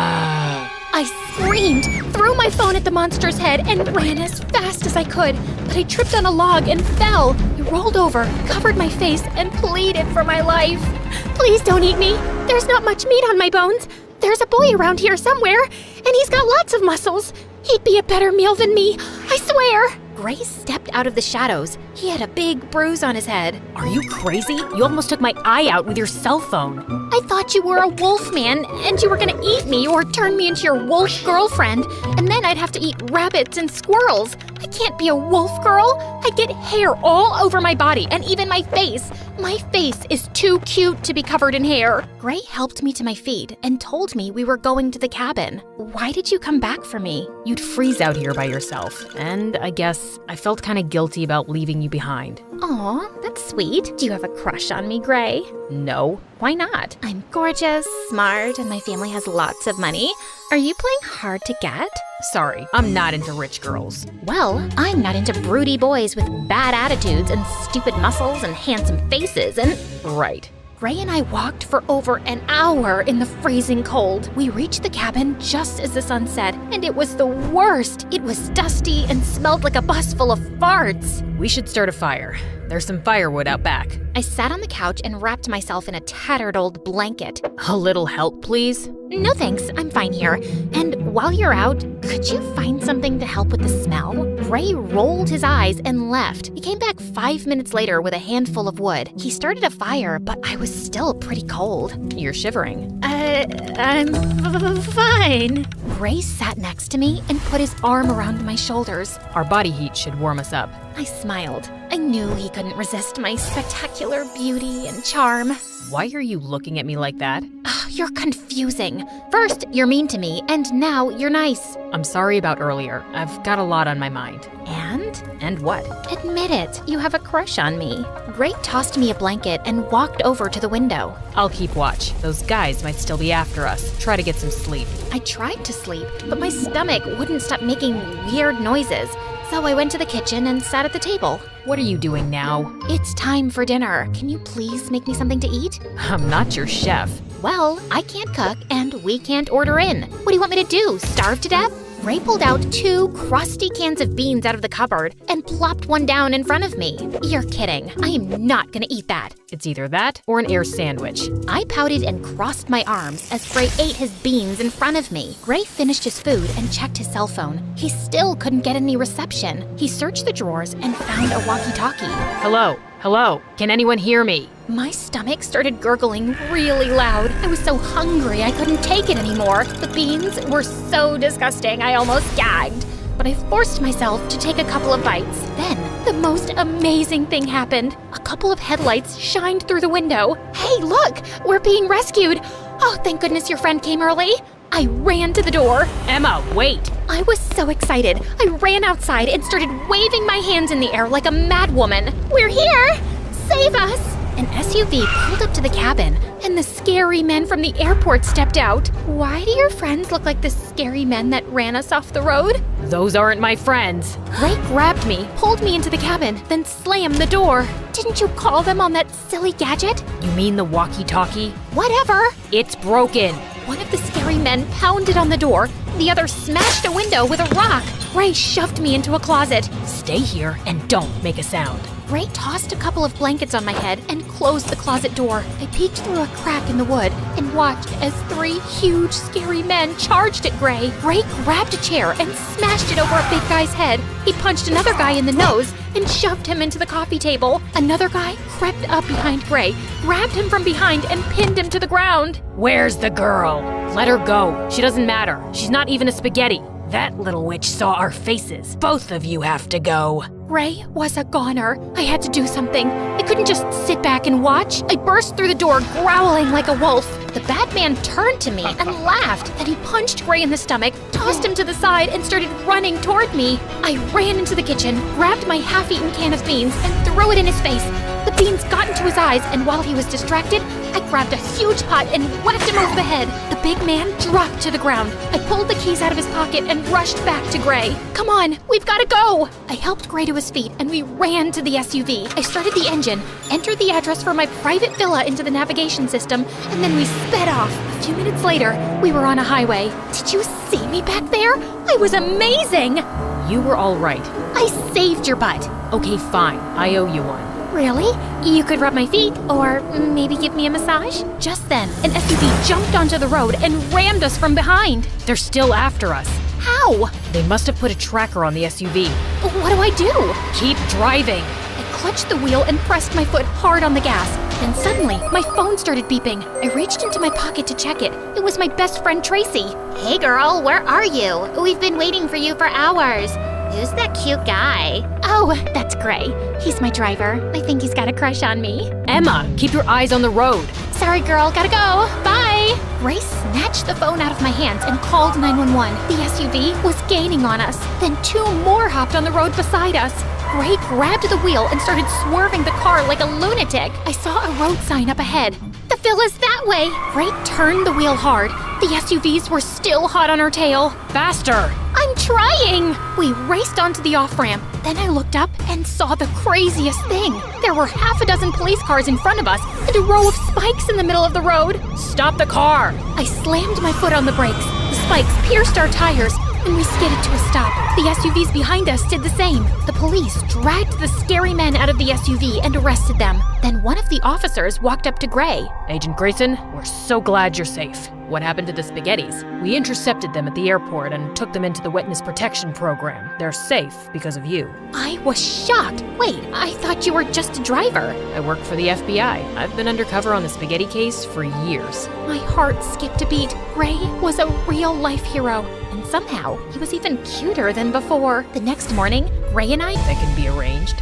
I screamed, threw my phone at the monster's head, and ran as fast as I could. But I tripped on a log and fell. I rolled over, covered my face, and pleaded for my life. Please don't eat me. There's not much meat on my bones. There's a boy around here somewhere, and he's got lots of muscles. He'd be a better meal than me, I swear. Gray stepped out of the shadows. He had a big bruise on his head. Are you crazy? You almost took my eye out with your cell phone. I thought you were a wolf man, and you were gonna eat me or turn me into your wolf girlfriend, and then I'd have to eat rabbits and squirrels. I can't be a wolf girl. I get hair all over my body and even my face. My face is too cute to be covered in hair. Gray helped me to my feet and told me we were going to the cabin. Why did you come back for me? You'd freeze out here by yourself, and I guess I felt kind of guilty about leaving you behind. Aw, that's sweet. Do you have a crush on me, Gray? No. Why not? I'm gorgeous, smart, and my family has lots of money. Are you playing hard to get? Sorry, I'm not into rich girls. Well, I'm not into broody boys with bad attitudes and stupid muscles and handsome faces and... Right. Gray and I walked for over an hour in the freezing cold. We reached the cabin just as the sun set, and it was the worst. It was dusty and smelled like a bus full of farts. We should start a fire. There's some firewood out back. I sat on the couch and wrapped myself in a tattered old blanket. A little help, please? No thanks, I'm fine here. And while you're out, could you find something to help with the smell? Gray rolled his eyes and left. He came back 5 minutes later with a handful of wood. He started a fire, but I was still pretty cold. You're shivering. I'm fine. Gray sat next to me and put his arm around my shoulders. Our body heat should warm us up. I smiled. I knew he couldn't resist my spectacular beauty and charm. Why are you looking at me like that? You're confusing. First, you're mean to me, and now you're nice. I'm sorry about earlier. I've got a lot on my mind. And? And what? Admit it, you have a crush on me. Gray tossed me a blanket and walked over to the window. I'll keep watch. Those guys might still be after us. Try to get some sleep. I tried to sleep, but my stomach wouldn't stop making weird noises. So I went to the kitchen and sat at the table. What are you doing now? It's time for dinner. Can you please make me something to eat? I'm not your chef. Well, I can't cook and we can't order in. What do you want me to do, starve to death? Ray pulled out 2 crusty cans of beans out of the cupboard and plopped one down in front of me. You're kidding. I am not gonna eat that. It's either that or an air sandwich. I pouted and crossed my arms as Gray ate his beans in front of me. Gray finished his food and checked his cell phone. He still couldn't get any reception. He searched the drawers and found a walkie-talkie. Hello? Hello? Can anyone hear me? My stomach started gurgling really loud. I was so hungry I couldn't take it anymore. The beans were so disgusting I almost gagged. But I forced myself to take a couple of bites. Then, the most amazing thing happened. A couple of headlights shined through the window. Hey, look! We're being rescued! Oh, thank goodness your friend came early. I ran to the door. Emma, wait! I was so excited. I ran outside and started waving my hands in the air like a madwoman. We're here! Save us! An SUV pulled up to the cabin, and the scary men from the airport stepped out. Why do your friends look like the scary men that ran us off the road? Those aren't my friends. Ray grabbed me, pulled me into the cabin, then slammed the door. Didn't you call them on that silly gadget? You mean the walkie-talkie? Whatever. It's broken. One of the scary men pounded on the door. The other smashed a window with a rock. Ray shoved me into a closet. Stay here and don't make a sound. Ray tossed a couple of blankets on my head and closed the closet door. I peeked through a crack in the wood and watched as 3 huge, scary men charged at Gray. Ray grabbed a chair and smashed it over a big guy's head. He punched another guy in the nose and shoved him into the coffee table. Another guy crept up behind Gray, grabbed him from behind, and pinned him to the ground. Where's the girl? Let her go. She doesn't matter. She's not even a spaghetti. That little witch saw our faces. Both of you have to go. Ray was a goner. I had to do something. I couldn't just sit back and watch. I burst through the door, growling like a wolf. The bad man turned to me and laughed. Then he punched Gray in the stomach, tossed him to the side, and started running toward me. I ran into the kitchen, grabbed my half-eaten can of beans, and threw it in his face. The beans got into his eyes, and while he was distracted, I grabbed a huge pot and whacked him over the head. The big man dropped to the ground. I pulled the keys out of his pocket and rushed back to Gray. Come on, we've got to go! I helped Gray to his feet, and we ran to the SUV. I started the engine, entered the address for my private villa into the navigation system, and then we sped off. A few minutes later, we were on a highway. Did you see me back there? I was amazing! You were all right. I saved your butt. Okay, fine. I owe you one. Really? You could rub my feet, or maybe give me a massage? Just then, an SUV jumped onto the road and rammed us from behind. They're still after us. How? They must have put a tracker on the SUV. What do I do? Keep driving. I clutched the wheel and pressed my foot hard on the gas. Then suddenly, my phone started beeping. I reached into my pocket to check it. It was my best friend, Tracy. Hey girl, where are you? We've been waiting for you for hours. Who's that cute guy? Oh, that's Gray. He's my driver. I think he's got a crush on me. Emma, keep your eyes on the road. Sorry, girl. Gotta go. Bye. Gray snatched the phone out of my hands and called 911. The SUV was gaining on us. Then 2 more hopped on the road beside us. Gray grabbed the wheel and started swerving the car like a lunatic. I saw a road sign up ahead. The villa's that way. Gray turned the wheel hard. The SUVs were still hot on her tail. Faster! I'm trying! We raced onto the off-ramp. Then I looked up and saw the craziest thing. There were half a dozen police cars in front of us and a row of spikes in the middle of the road. Stop the car! I slammed my foot on the brakes. The spikes pierced our tires, and we skidded to a stop. The SUVs behind us did the same. The police dragged the scary men out of the SUV and arrested them. Then one of the officers walked up to Gray. Agent Grayson, we're so glad you're safe. What happened to the spaghettis? We intercepted them at the airport and took them into the witness protection program. They're safe because of you. I was shocked. Wait, I thought you were just a driver. I work for the FBI. I've been undercover on the spaghetti case for years. My heart skipped a beat. Gray was a real-life hero. And somehow, he was even cuter than before. The next morning, Gray and I... That can be arranged.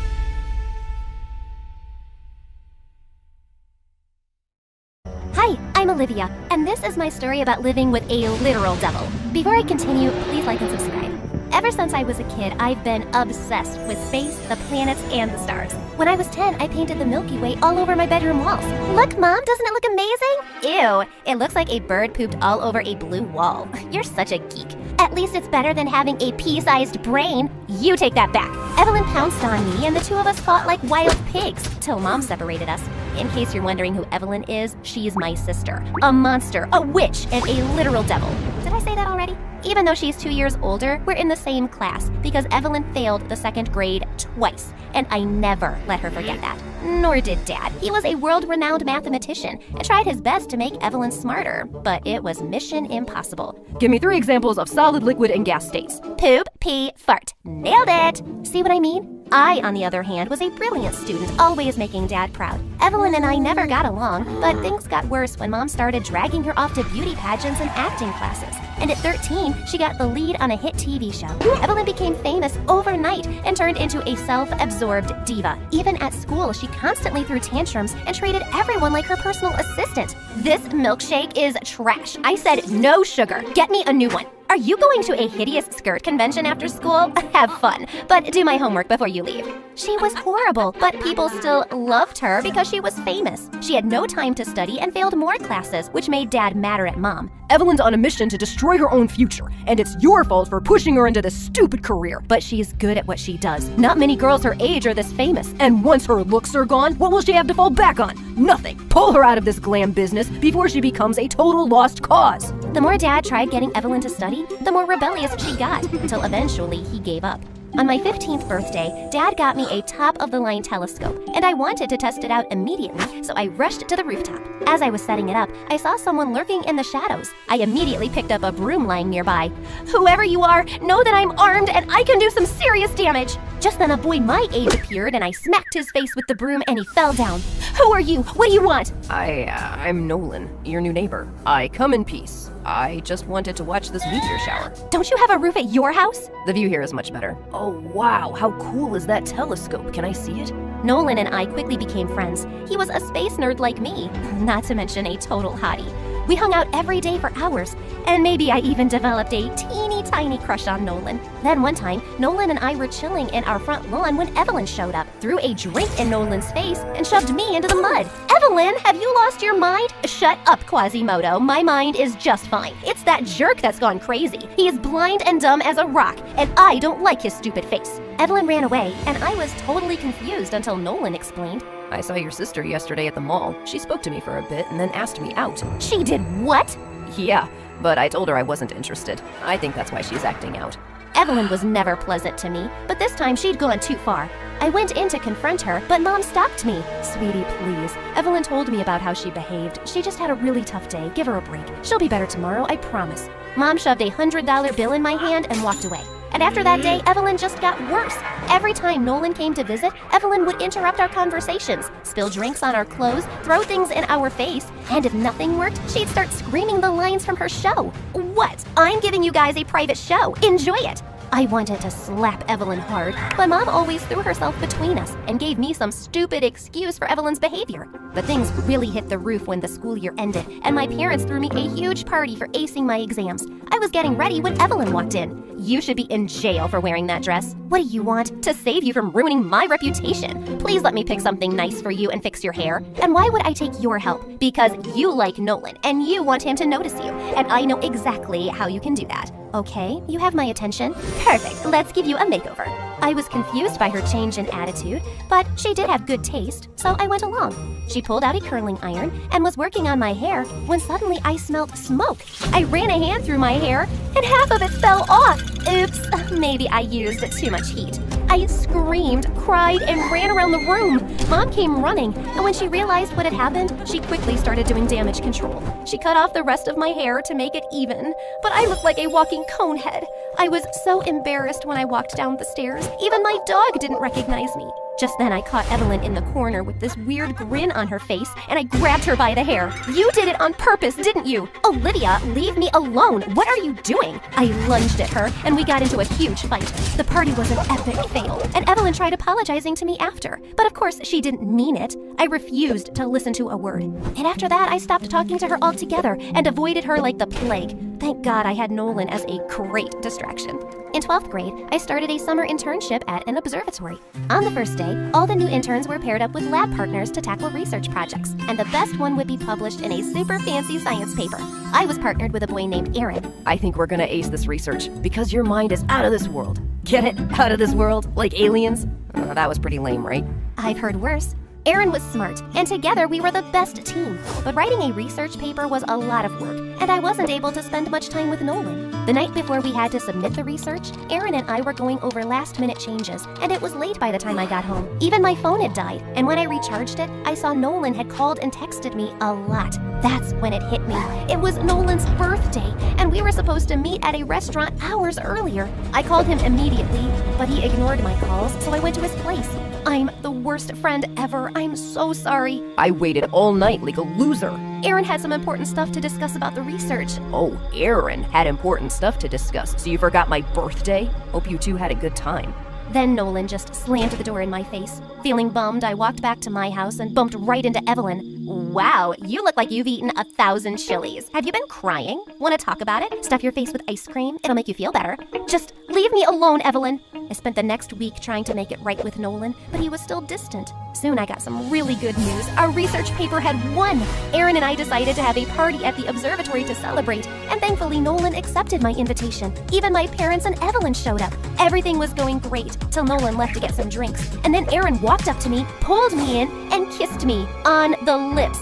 Hi, I'm Olivia, and this is my story about living with a literal devil. Before I continue, please like and subscribe. Ever since I was a kid, I've been obsessed with space, the planets, and the stars. When I was 10, I painted the Milky Way all over my bedroom walls. Look, Mom, doesn't it look amazing? Ew, it looks like a bird pooped all over a blue wall. You're such a geek. At least it's better than having a pea-sized brain. You take that back. Evelyn pounced on me, and the two of us fought like wild pigs, till Mom separated us. In case you're wondering who Evelyn is, she's my sister. A monster, a witch, and a literal devil. Did I say that already? Even though she's 2 years older, we're in the same class because Evelyn failed the 2nd grade twice, and I never let her forget that. Nor did Dad. He was a world-renowned mathematician and tried his best to make Evelyn smarter, but it was mission impossible. Give me 3 examples of solid, liquid, and gas states. Poop, pee, fart. Nailed it! See what I mean? I, on the other hand, was a brilliant student, always making Dad proud. Evelyn and I never got along, but things got worse when Mom started dragging her off to beauty pageants and acting classes. And at 13, she got the lead on a hit TV show. Evelyn became famous overnight and turned into a self-absorbed diva. Even at school, she constantly threw tantrums and treated everyone like her personal assistant. This milkshake is trash. I said no sugar. Get me a new one. Are you going to a hideous skirt convention after school? Have fun, but do my homework before you leave. She was horrible, but people still loved her because she was famous. She had no time to study and failed more classes, which made Dad madder at Mom. Evelyn's on a mission to destroy her own future, and it's your fault for pushing her into this stupid career. But she's good at what she does. Not many girls her age are this famous. And once her looks are gone, what will she have to fall back on? Nothing. Pull her out of this glam business before she becomes a total lost cause. The more Dad tried getting Evelyn to study, the more rebellious she got, until eventually he gave up. On my 15th birthday, Dad got me a top-of-the-line telescope, and I wanted to test it out immediately, so I rushed to the rooftop. As I was setting it up, I saw someone lurking in the shadows. I immediately picked up a broom lying nearby. Whoever you are, know that I'm armed and I can do some serious damage! Just then a boy my age appeared, and I smacked his face with the broom and he fell down. Who are you? What do you want? I'm Nolan, your new neighbor. I come in peace. I just wanted to watch this meteor shower. Don't you have a roof at your house? The view here is much better. Oh wow, how cool is that telescope? Can I see it? Nolan and I quickly became friends. He was a space nerd like me, not to mention a total hottie. We hung out every day for hours, and maybe I even developed a teeny tiny crush on Nolan. Then one time, Nolan and I were chilling in our front lawn when Evelyn showed up, threw a drink in Nolan's face, and shoved me into the mud. Evelyn, have you lost your mind? Shut up, Quasimodo. My mind is just fine. It's that jerk that's gone crazy. He is blind and dumb as a rock, and I don't like his stupid face. Evelyn ran away, and I was totally confused until Nolan explained. I saw your sister yesterday at the mall. She spoke to me for a bit and then asked me out. She did what? Yeah, but I told her I wasn't interested. I think that's why she's acting out. Evelyn was never pleasant to me, but this time she'd gone too far. I went in to confront her, but Mom stopped me. Sweetie, please. Evelyn told me about how she behaved. She just had a really tough day. Give her a break. She'll be better tomorrow, I promise. Mom shoved a $100 bill in my hand and walked away. And after that day, Evelyn just got worse. Every time Nolan came to visit, Evelyn would interrupt our conversations, spill drinks on our clothes, throw things in our face, and if nothing worked, she'd start screaming the lines from her show. What? I'm giving you guys a private show. Enjoy it. I wanted to slap Evelyn hard, but Mom always threw herself between us and gave me some stupid excuse for Evelyn's behavior. But things really hit the roof when the school year ended, and my parents threw me a huge party for acing my exams. I was getting ready when Evelyn walked in. You should be in jail for wearing that dress. What do you want? To save you from ruining my reputation. Please let me pick something nice for you and fix your hair. And why would I take your help? Because you like Nolan, and you want him to notice you, and I know exactly how you can do that. Okay, you have my attention. Perfect, let's give you a makeover. I was confused by her change in attitude, but she did have good taste, so I went along. She pulled out a curling iron and was working on my hair when suddenly I smelled smoke. I ran a hand through my hair and half of it fell off. Oops, maybe I used too much heat. I screamed, cried, and ran around the room. Mom came running, and when she realized what had happened, she quickly started doing damage control. She cut off the rest of my hair to make it even, but I looked like a walking cone head. I was so embarrassed when I walked down the stairs. Even my dog didn't recognize me. Just then I caught Evelyn in the corner with this weird grin on her face, and I grabbed her by the hair. You did it on purpose, didn't you? Olivia, leave me alone. What are you doing? I lunged at her, and we got into a huge fight. The party was an epic fail, and Evelyn tried apologizing to me after. But of course, she didn't mean it. I refused to listen to a word. And after that, I stopped talking to her altogether and avoided her like the plague. Thank God I had Nolan as a great distraction. In 12th grade, I started a summer internship at an observatory. On the first day, all the new interns were paired up with lab partners to tackle research projects, and the best one would be published in a super fancy science paper. I was partnered with a boy named Aaron. I think we're gonna ace this research because your mind is out of this world. Get it? Out of this world? Like aliens? That was pretty lame, right? I've heard worse. Aaron was smart, and together we were the best team. But writing a research paper was a lot of work, and I wasn't able to spend much time with Nolan. The night before we had to submit the research, Aaron and I were going over last-minute changes, and it was late by the time I got home. Even my phone had died, and when I recharged it, I saw Nolan had called and texted me a lot. That's when it hit me. It was Nolan's birthday, and we were supposed to meet at a restaurant hours earlier. I called him immediately, but he ignored my calls, so I went to his place. I'm the worst friend ever. I'm so sorry. I waited all night like a loser. Aaron had some important stuff to discuss about the research. Oh, Aaron had important stuff to discuss, so you forgot my birthday? Hope you two had a good time. Then Nolan just slammed the door in my face. Feeling bummed, I walked back to my house and bumped right into Evelyn. Wow, you look like you've eaten 1,000 chilies. Have you been crying? Want to talk about it? Stuff your face with ice cream. It'll make you feel better. Just leave me alone, Evelyn. I spent the next week trying to make it right with Nolan, but he was still distant. Soon I got some really good news. Our research paper had won. Aaron and I decided to have a party at the observatory to celebrate, and thankfully Nolan accepted my invitation. Even my parents and Evelyn showed up. Everything was going great till Nolan left to get some drinks, and then Aaron walked up to me, pulled me in, and kissed me on the lips.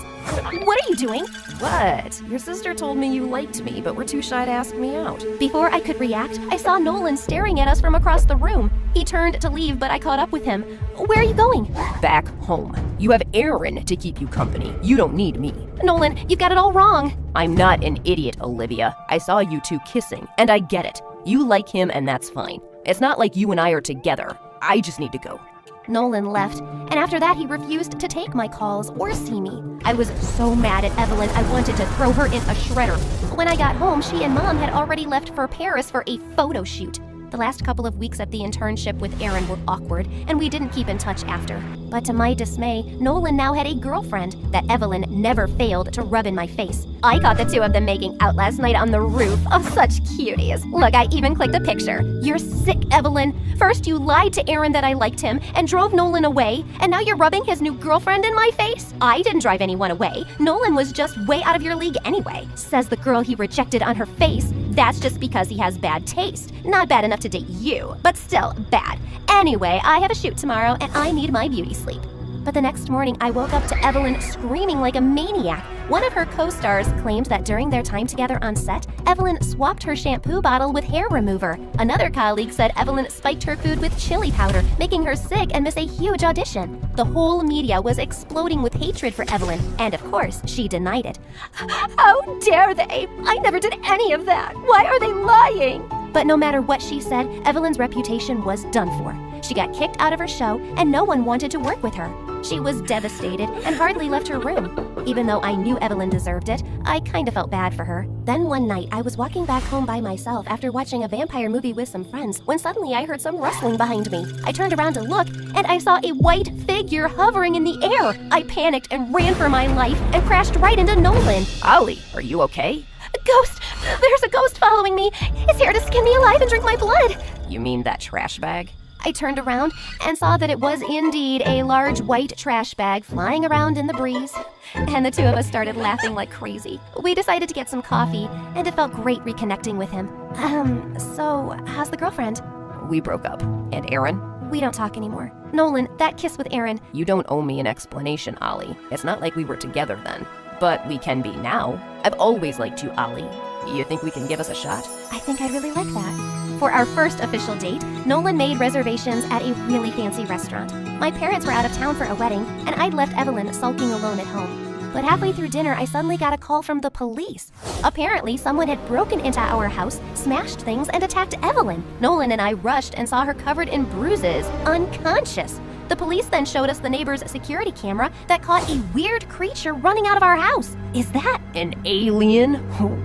What are you doing? What? Your sister told me you liked me, but were too shy to ask me out. Before I could react, I saw Nolan staring at us from across the room. He turned to leave, but I caught up with him. Where are you going? Back home. You have Aaron to keep you company. You don't need me. Nolan, you've got it all wrong. I'm not an idiot, Olivia. I saw you two kissing, and I get it. You like him, and that's fine. It's not like you and I are together. I just need to go. Nolan left, and after that he refused to take my calls or see me. I was so mad at Evelyn, I wanted to throw her in a shredder. When I got home, she and Mom had already left for Paris for a photo shoot. The last couple of weeks at the internship with Aaron were awkward, and we didn't keep in touch after. But to my dismay, Nolan now had a girlfriend that Evelyn never failed to rub in my face. I caught the two of them making out last night on the roof. Oh, such cuties. Look, I even clicked a picture. You're sick, Evelyn. First you lied to Aaron that I liked him and drove Nolan away, and now you're rubbing his new girlfriend in my face? I didn't drive anyone away. Nolan was just way out of your league anyway. Says the girl he rejected on her face. That's just because he has bad taste. Not bad enough to date you, but still bad. Anyway, I have a shoot tomorrow and I need my beauty sleep. But the next morning, I woke up to Evelyn screaming like a maniac. One of her co-stars claimed that during their time together on set, Evelyn swapped her shampoo bottle with hair remover. Another colleague said Evelyn spiked her food with chili powder, making her sick and miss a huge audition. The whole media was exploding with hatred for Evelyn, and of course, she denied it. How dare they? I never did any of that. Why are they lying? But no matter what she said, Evelyn's reputation was done for. She got kicked out of her show, and no one wanted to work with her. She was devastated and hardly left her room. Even though I knew Evelyn deserved it, I kinda felt bad for her. Then one night, I was walking back home by myself after watching a vampire movie with some friends, when suddenly I heard some rustling behind me. I turned around to look, and I saw a white figure hovering in the air. I panicked and ran for my life and crashed right into Nolan. Ollie, are you okay? A ghost! There's a ghost following me! It's here to skin me alive and drink my blood! You mean that trash bag? I turned around and saw that it was indeed a large white trash bag flying around in the breeze. And the two of us started laughing like crazy. We decided to get some coffee, and it felt great reconnecting with him. So, how's the girlfriend? We broke up. And Aaron? We don't talk anymore. Nolan, that kiss with Aaron. You don't owe me an explanation, Ollie. It's not like we were together then. But we can be now. I've always liked you, Ollie. You think we can give us a shot? I think I'd really like that. For our first official date, Nolan made reservations at a really fancy restaurant. My parents were out of town for a wedding, and I'd left Evelyn sulking alone at home. But halfway through dinner, I suddenly got a call from the police. Apparently, someone had broken into our house, smashed things, and attacked Evelyn. Nolan and I rushed and saw her covered in bruises, unconscious. The police then showed us the neighbor's security camera that caught a weird creature running out of our house. Is that an alien?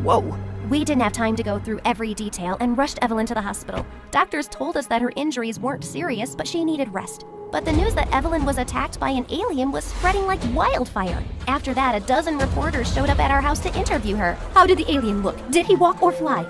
Whoa. We didn't have time to go through every detail and rushed Evelyn to the hospital. Doctors told us that her injuries weren't serious, but she needed rest. But the news that Evelyn was attacked by an alien was spreading like wildfire. After that, a dozen reporters showed up at our house to interview her. How did the alien look? Did he walk or fly?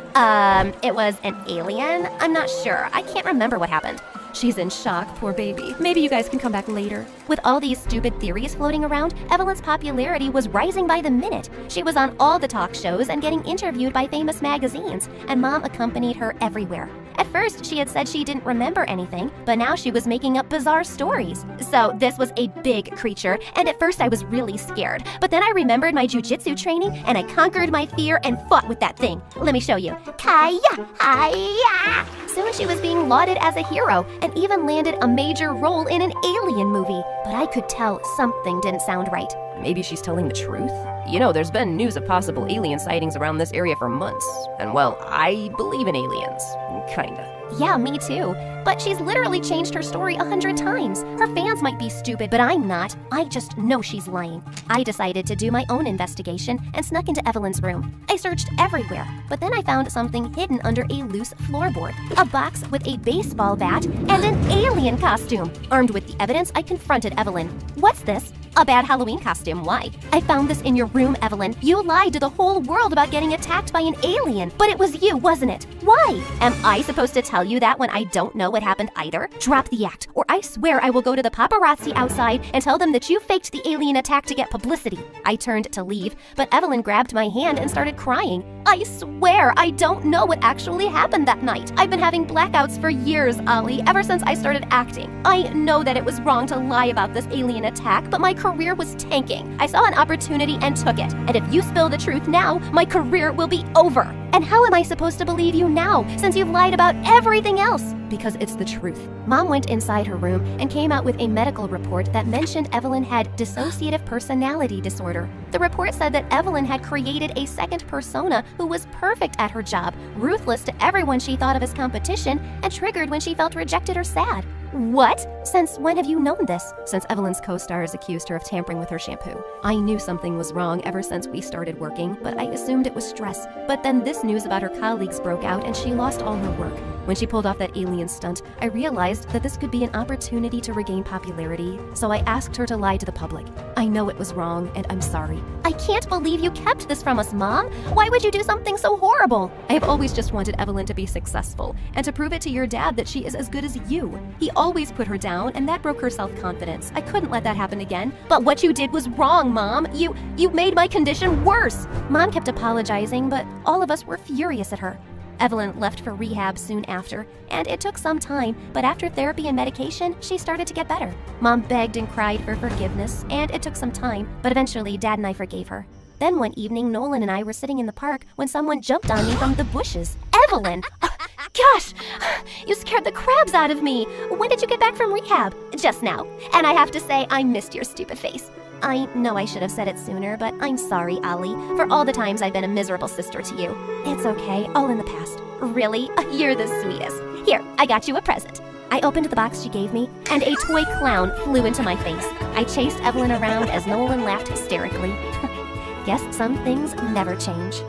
It was an alien? I'm not sure. I can't remember what happened. She's in shock, poor baby. Maybe you guys can come back later. With all these stupid theories floating around, Evelyn's popularity was rising by the minute. She was on all the talk shows and getting interviewed by famous magazines, and Mom accompanied her everywhere. At first, she had said she didn't remember anything, but now she was making up bizarre stories. So this was a big creature, and at first I was really scared. But then I remembered my jujitsu training, and I conquered my fear and fought with that thing. Let me show you. Kaya! Hiya! Soon she was being lauded as a hero, and even landed a major role in an alien movie. But I could tell something didn't sound right. Maybe she's telling the truth? You know, there's been news of possible alien sightings around this area for months. And well, I believe in aliens. Kinda. Yeah, me too. But she's literally changed her story 100 times. Her fans might be stupid, but I'm not. I just know she's lying. I decided to do my own investigation and snuck into Evelyn's room. I searched everywhere, but then I found something hidden under a loose floorboard. A box with a baseball bat and an alien costume. Armed with the evidence, I confronted Evelyn. What's this? A bad Halloween costume, why? I found this in your room, Evelyn. You lied to the whole world about getting attacked by an alien, but it was you, wasn't it? Why? Am I supposed to tell you that when I don't know what happened either? Drop the act, or I swear I will go to the paparazzi outside and tell them that you faked the alien attack to get publicity. I turned to leave, but Evelyn grabbed my hand and started crying. I swear I don't know what actually happened that night. I've been having blackouts for years, Ollie, ever since I started acting. I know that it was wrong to lie about this alien attack, but my career was tanking. I saw an opportunity and took it. And if you spill the truth now, my career will be over. And how am I supposed to believe you now, since you've lied about everything else? Because it's the truth. Mom went inside her room and came out with a medical report that mentioned Evelyn had dissociative personality disorder. The report said that Evelyn had created a second persona who was perfect at her job, ruthless to everyone she thought of as competition, and triggered when she felt rejected or sad. What? Since when have you known this? Since Evelyn's co-stars accused her of tampering with her shampoo. I knew something was wrong ever since we started working, but I assumed it was stress. But then this news about her colleagues broke out and she lost all her work. When she pulled off that alien stunt, I realized that this could be an opportunity to regain popularity, so I asked her to lie to the public. I know it was wrong, and I'm sorry. I can't believe you kept this from us, Mom. Why would you do something so horrible? I have always just wanted Evelyn to be successful, and to prove it to your dad that she is as good as you. He always put her down, and that broke her self-confidence. I couldn't let that happen again. But what you did was wrong, Mom. You made my condition worse. Mom kept apologizing, but all of us were furious at her. Evelyn left for rehab soon after, and it took some time, but after therapy and medication, she started to get better. Mom begged and cried for forgiveness, and it took some time, but eventually Dad and I forgave her. Then one evening, Nolan and I were sitting in the park when someone jumped on me from the bushes. Evelyn! Gosh, you scared the crabs out of me. When did you get back from rehab? Just now. And I have to say, I missed your stupid face. I know I should have said it sooner, but I'm sorry, Ollie, for all the times I've been a miserable sister to you. It's okay, all in the past. Really? You're the sweetest. Here, I got you a present. I opened the box she gave me, and a toy clown flew into my face. I chased Evelyn around as Nolan laughed hysterically. Guess some things never change.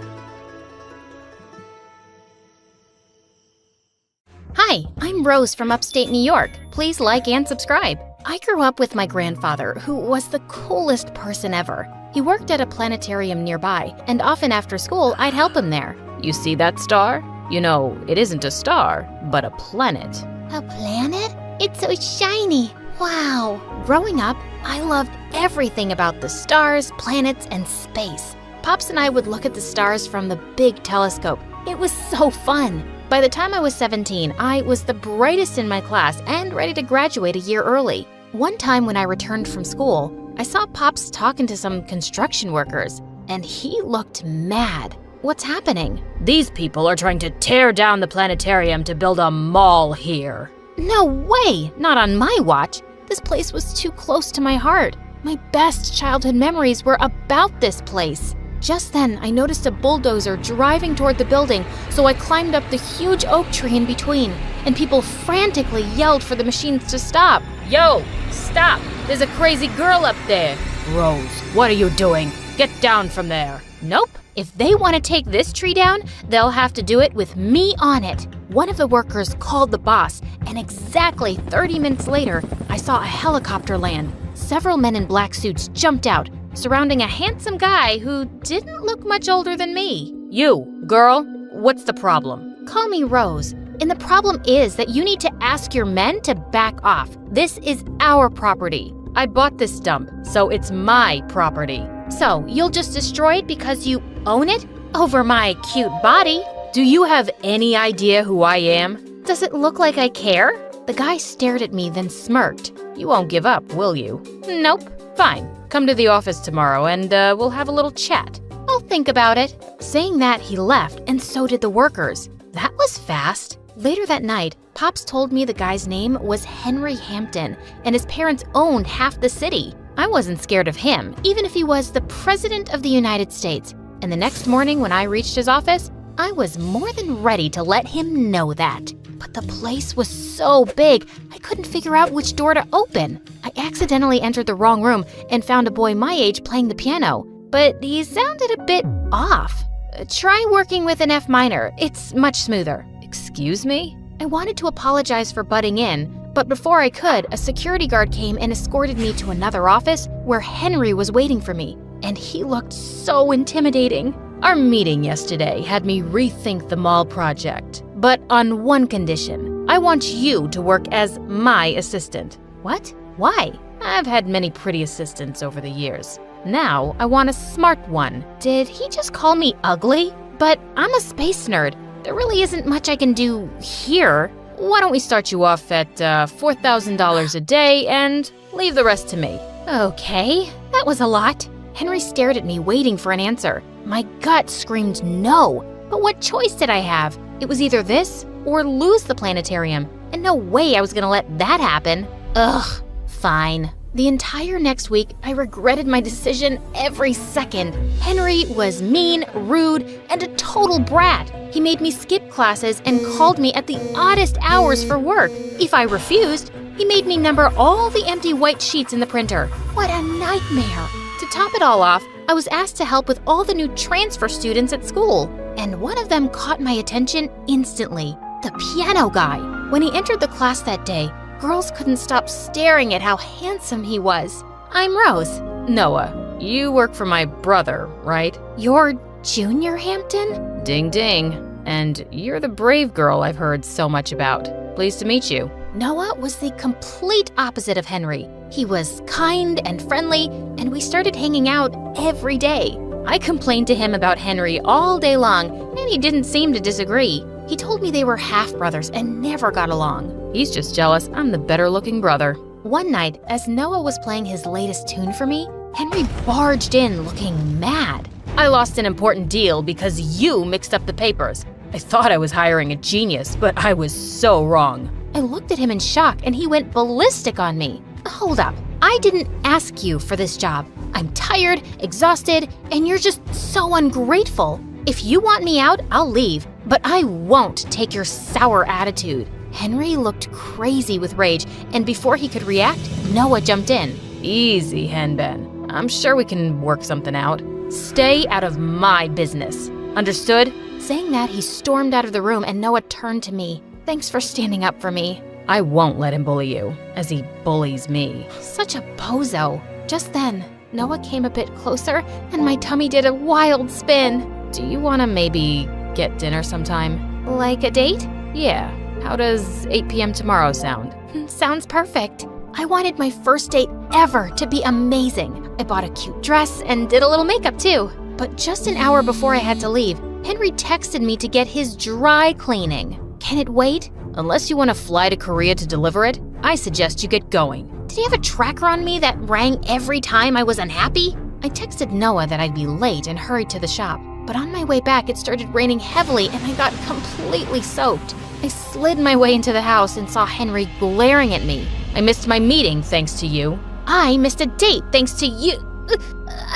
Hi, I'm Rose from upstate New York. Please like and subscribe. I grew up with my grandfather, who was the coolest person ever. He worked at a planetarium nearby, and often after school, I'd help him there. You see that star? You know, it isn't a star, but a planet. A planet? It's so shiny. Wow. Growing up, I loved everything about the stars, planets, and space. Pops and I would look at the stars from the big telescope. It was so fun. By the time I was 17, I was the brightest in my class and ready to graduate a year early. One time when I returned from school, I saw Pops talking to some construction workers, and he looked mad. What's happening? These people are trying to tear down the planetarium to build a mall here. No way! Not on my watch. This place was too close to my heart. My best childhood memories were about this place. Just then, I noticed a bulldozer driving toward the building, so I climbed up the huge oak tree in between, and people frantically yelled for the machines to stop. Yo, stop! There's a crazy girl up there. Rose, what are you doing? Get down from there. Nope. If they want to take this tree down, they'll have to do it with me on it. One of the workers called the boss, and exactly 30 minutes later, I saw a helicopter land. Several men in black suits jumped out, surrounding a handsome guy who didn't look much older than me. You, girl, what's the problem? Call me Rose. And the problem is that you need to ask your men to back off. This is our property. I bought this dump, so it's my property. So, you'll just destroy it because you own it? Over my cute body? Do you have any idea who I am? Does it look like I care? The guy stared at me, then smirked. You won't give up, will you? Nope. Fine. Come to the office tomorrow and we'll have a little chat. I'll think about it. Saying that, he left, and so did the workers. That was fast. Later that night, Pops told me the guy's name was Henry Hampton, and his parents owned half the city. I wasn't scared of him, even if he was the President of the United States. And the next morning when I reached his office, I was more than ready to let him know that. But the place was so big, I couldn't figure out which door to open. I accidentally entered the wrong room and found a boy my age playing the piano, but he sounded a bit off. Try working with an F minor, it's much smoother. Excuse me? I wanted to apologize for butting in, but before I could, a security guard came and escorted me to another office where Henry was waiting for me, and he looked so intimidating. Our meeting yesterday had me rethink the mall project, but on one condition. I want you to work as my assistant. What? Why? I've had many pretty assistants over the years. Now, I want a smart one. Did he just call me ugly? But I'm a space nerd. There really isn't much I can do here. Why don't we start you off at $4,000 a day and leave the rest to me? Okay, that was a lot. Henry stared at me, waiting for an answer. My gut screamed no, but what choice did I have? It was either this or lose the planetarium, and no way I was gonna let that happen. Ugh, fine. The entire next week, I regretted my decision every second. Henry was mean, rude, and a total brat. He made me skip classes and called me at the oddest hours for work. If I refused, he made me number all the empty white sheets in the printer. What a nightmare. To top it all off, I was asked to help with all the new transfer students at school, and one of them caught my attention instantly. the piano guy. When he entered the class that day, girls couldn't stop staring at how handsome he was. I'm Rose. Noah, you work for my brother, right? You're Junior Hampton? Ding ding. And you're the brave girl I've heard so much about. Pleased to meet you. Noah was the complete opposite of Henry. He was kind and friendly, and we started hanging out every day. I complained to him about Henry all day long, and he didn't seem to disagree. He told me they were half-brothers and never got along. He's just jealous I'm the better-looking brother. One night, as Noah was playing his latest tune for me, Henry barged in looking mad. I lost an important deal because you mixed up the papers. I thought I was hiring a genius, but I was so wrong. I looked at him in shock and he went ballistic on me. Hold up, I didn't ask you for this job. I'm tired, exhausted, and you're just so ungrateful. If you want me out, I'll leave, but I won't take your sour attitude. Henry looked crazy with rage, and before he could react, Noah jumped in. Easy, Henben. I'm sure we can work something out. Stay out of my business. Understood? Saying that, he stormed out of the room and Noah turned to me. Thanks for standing up for me. I won't let him bully you, as he bullies me. Such a bozo. Just then, Noah came a bit closer and my tummy did a wild spin. Do you want to maybe get dinner sometime? Like a date? Yeah. How does 8 p.m. tomorrow sound? Sounds perfect. I wanted my first date ever to be amazing. I bought a cute dress and did a little makeup too. But just an hour before I had to leave, Henry texted me to get his dry cleaning. Can it wait? Unless you want to fly to Korea to deliver it, I suggest you get going. Did he have a tracker on me that rang every time I was unhappy? I texted Noah that I'd be late and hurried to the shop. But on my way back, it started raining heavily and I got completely soaked. I slid my way into the house and saw Henry glaring at me. I missed my meeting thanks to you. I missed a date thanks to you.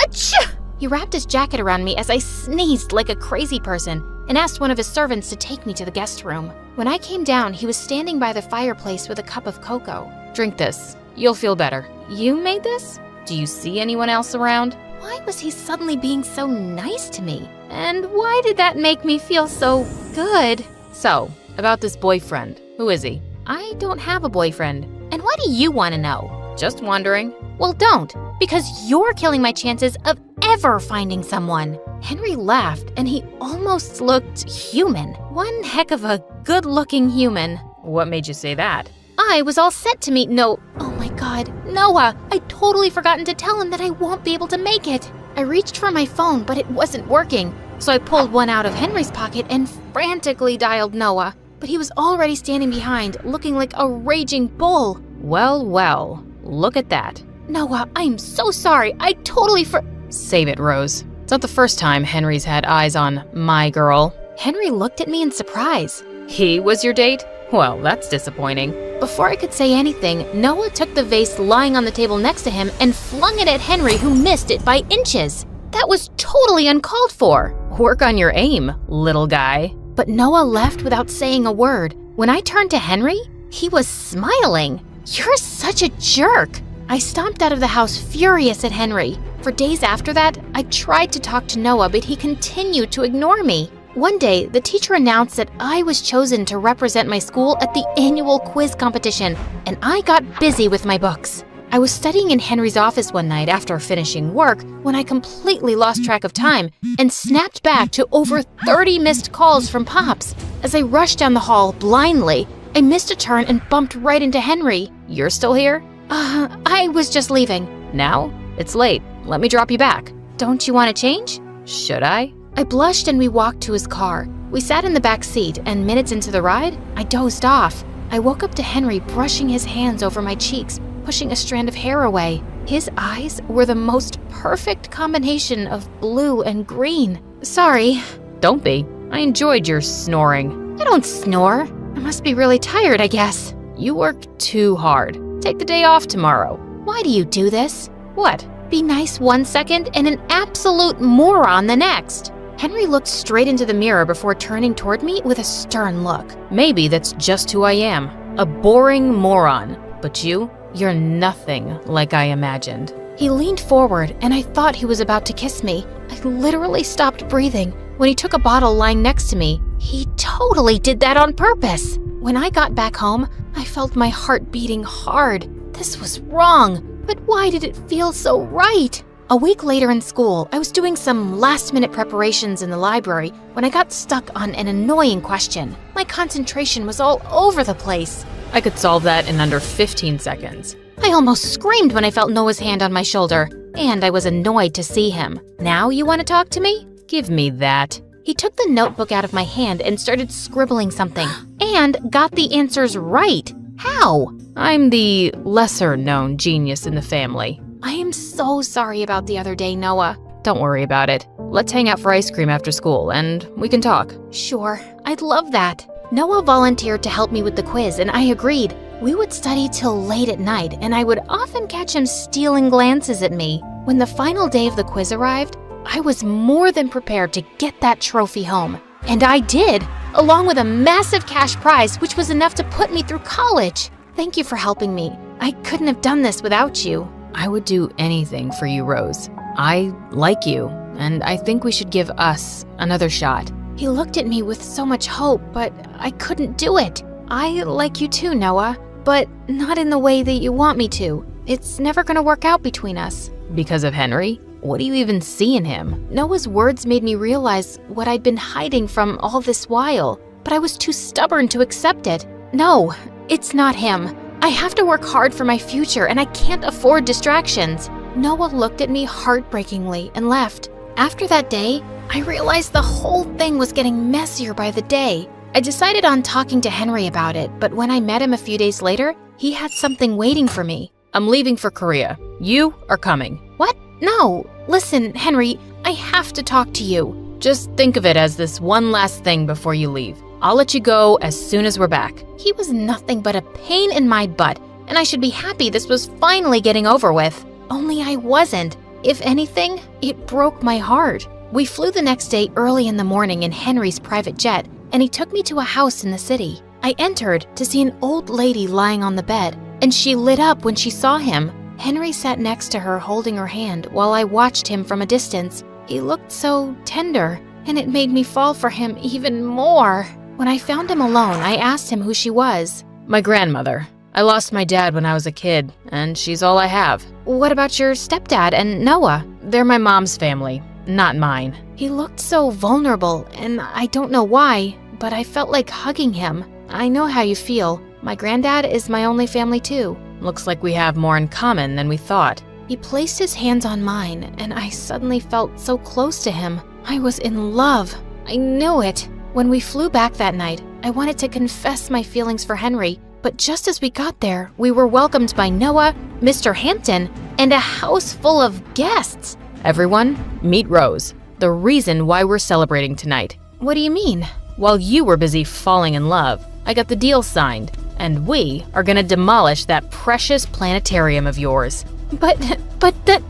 Achoo! He wrapped his jacket around me as I sneezed like a crazy person and asked one of his servants to take me to the guest room. When I came down, he was standing by the fireplace with a cup of cocoa. Drink this. You'll feel better. You made this? Do you see anyone else around? Why was he suddenly being so nice to me? And why did that make me feel so good? So, about this boyfriend. Who is he? I don't have a boyfriend. And why do you want to know? Just wondering. Well, don't, because you're killing my chances of ever finding someone. Henry laughed, and he almost looked human. One heck of a good-looking human. What made you say that? I was all set to meet Oh my God, Noah! I'd totally forgotten to tell him that I won't be able to make it. I reached for my phone, but it wasn't working. So I pulled one out of Henry's pocket and frantically dialed Noah. But he was already standing behind, looking like a raging bull. Well, well, look at that. Noah, I'm so sorry. I totally Save it, Rose. It's not the first time Henry's had eyes on my girl. Henry looked at me in surprise. He was your date? Well, that's disappointing. Before I could say anything, Noah took the vase lying on the table next to him and flung it at Henry, who missed it by inches. That was totally uncalled for. Work on your aim, little guy. But Noah left without saying a word. When I turned to Henry, he was smiling. You're such a jerk. I stomped out of the house furious at Henry. For days after that, I tried to talk to Noah, but he continued to ignore me. One day, the teacher announced that I was chosen to represent my school at the annual quiz competition, and I got busy with my books. I was studying in Henry's office one night after finishing work when I completely lost track of time and snapped back to over 30 missed calls from Pops. As I rushed down the hall blindly, I missed a turn and bumped right into Henry. You're still here? I was just leaving. Now? It's late. Let me drop you back. Don't you want to change? Should I? I blushed and we walked to his car. We sat in the back seat, and minutes into the ride, I dozed off. I woke up to Henry brushing his hands over my cheeks, pushing a strand of hair away. His eyes were the most perfect combination of blue and green. Sorry. Don't be. I enjoyed your snoring. I don't snore. I must be really tired, I guess. You work too hard. Take the day off tomorrow. Why do you do this? What? Be nice one second and an absolute moron the next. Henry looked straight into the mirror before turning toward me with a stern look. Maybe that's just who I am. A boring moron. But you're nothing like I imagined. He leaned forward and I thought he was about to kiss me. I literally stopped breathing when he took a bottle lying next to me He totally did that on purpose. When I got back home, I felt my heart beating hard. This was wrong, but why did it feel so right? A week later in school, I was doing some last-minute preparations in the library when I got stuck on an annoying question. My concentration was all over the place. I could solve that in under 15 seconds. I almost screamed when I felt Noah's hand on my shoulder, and I was annoyed to see him. Now you want to talk to me? Give me that. He took the notebook out of my hand and started scribbling something, and got the answers right. How? I'm the lesser-known genius in the family. I am so sorry about the other day, Noah. Don't worry about it. Let's hang out for ice cream after school, and we can talk. Sure, I'd love that. Noah volunteered to help me with the quiz, and I agreed. We would study till late at night, and I would often catch him stealing glances at me. When the final day of the quiz arrived, I was more than prepared to get that trophy home. And I did, along with a massive cash prize, which was enough to put me through college. Thank you for helping me. I couldn't have done this without you. I would do anything for you, Rose. I like you, and I think we should give us another shot. He looked at me with so much hope, but I couldn't do it. I like you too, Noah, but not in the way that you want me to. It's never gonna work out between us. Because of Henry? What do you even see in him? Noah's words made me realize what I'd been hiding from all this while, but I was too stubborn to accept it. No, it's not him. I have to work hard for my future, and I can't afford distractions. Noah looked at me heartbreakingly and left. After that day, I realized the whole thing was getting messier by the day. I decided on talking to Henry about it, but when I met him a few days later, he had something waiting for me. I'm leaving for Korea. You are coming. What? No. Listen, Henry, I have to talk to you. Just think of it as this one last thing before you leave. I'll let you go as soon as we're back. He was nothing but a pain in my butt, and I should be happy this was finally getting over with. Only I wasn't. If anything, it broke my heart. We flew the next day early in the morning in Henry's private jet, and he took me to a house in the city. I entered to see an old lady lying on the bed, and she lit up when she saw him. Henry sat next to her holding her hand while I watched him from a distance. He looked so tender, and it made me fall for him even more. When I found him alone, I asked him who she was. My grandmother. I lost my dad when I was a kid, and she's all I have. What about your stepdad and Noah? They're my mom's family, not mine. He looked so vulnerable, and I don't know why, but I felt like hugging him. I know how you feel. My granddad is my only family too. Looks like we have more in common than we thought. He placed his hands on mine, and I suddenly felt so close to him. I was in love. I knew it. When we flew back that night, I wanted to confess my feelings for Henry, but just as we got there, we were welcomed by Noah, Mr. Hampton, and a house full of guests. Everyone, meet Rose, the reason why we're celebrating tonight. What do you mean? While you were busy falling in love, I got the deal signed, and we are gonna demolish that precious planetarium of yours. But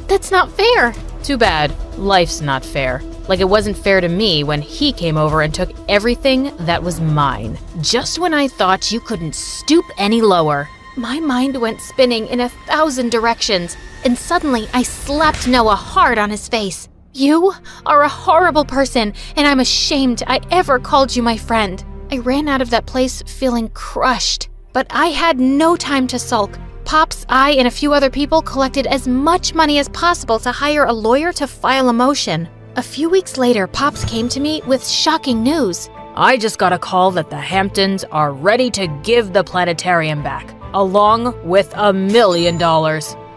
that's not fair. Too bad. Life's not fair. Like it wasn't fair to me when he came over and took everything that was mine. Just when I thought you couldn't stoop any lower. My mind went spinning in 1,000 directions, and suddenly I slapped Noah hard on his face. You are a horrible person, and I'm ashamed I ever called you my friend. I ran out of that place feeling crushed, but I had no time to sulk. Pops, I, and a few other people collected as much money as possible to hire a lawyer to file a motion. A few weeks later, Pops came to me with shocking news. I just got a call that the Hamptons are ready to give the planetarium back, along with $1 million.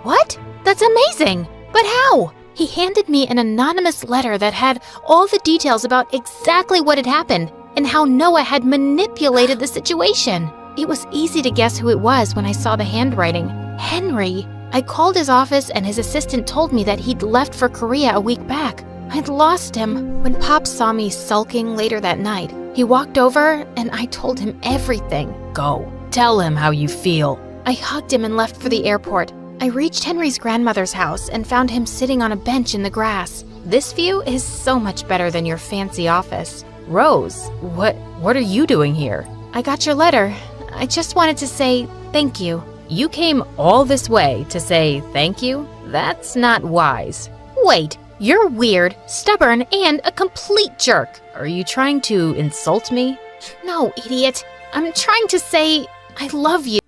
What? That's amazing! But how? He handed me an anonymous letter that had all the details about exactly what had happened and how Noah had manipulated the situation. It was easy to guess who it was when I saw the handwriting. Henry. I called his office and his assistant told me that he'd left for Korea a week back. I'd lost him. When Pop saw me sulking later that night, he walked over and I told him everything. Go. Tell him how you feel. I hugged him and left for the airport. I reached Henry's grandmother's house and found him sitting on a bench in the grass. This view is so much better than your fancy office. Rose, what are you doing here? I got your letter. I just wanted to say thank you. You came all this way to say thank you? That's not wise. Wait, You're weird, stubborn, and a complete jerk. Are you trying to insult me? No, idiot. I'm trying to say I love you.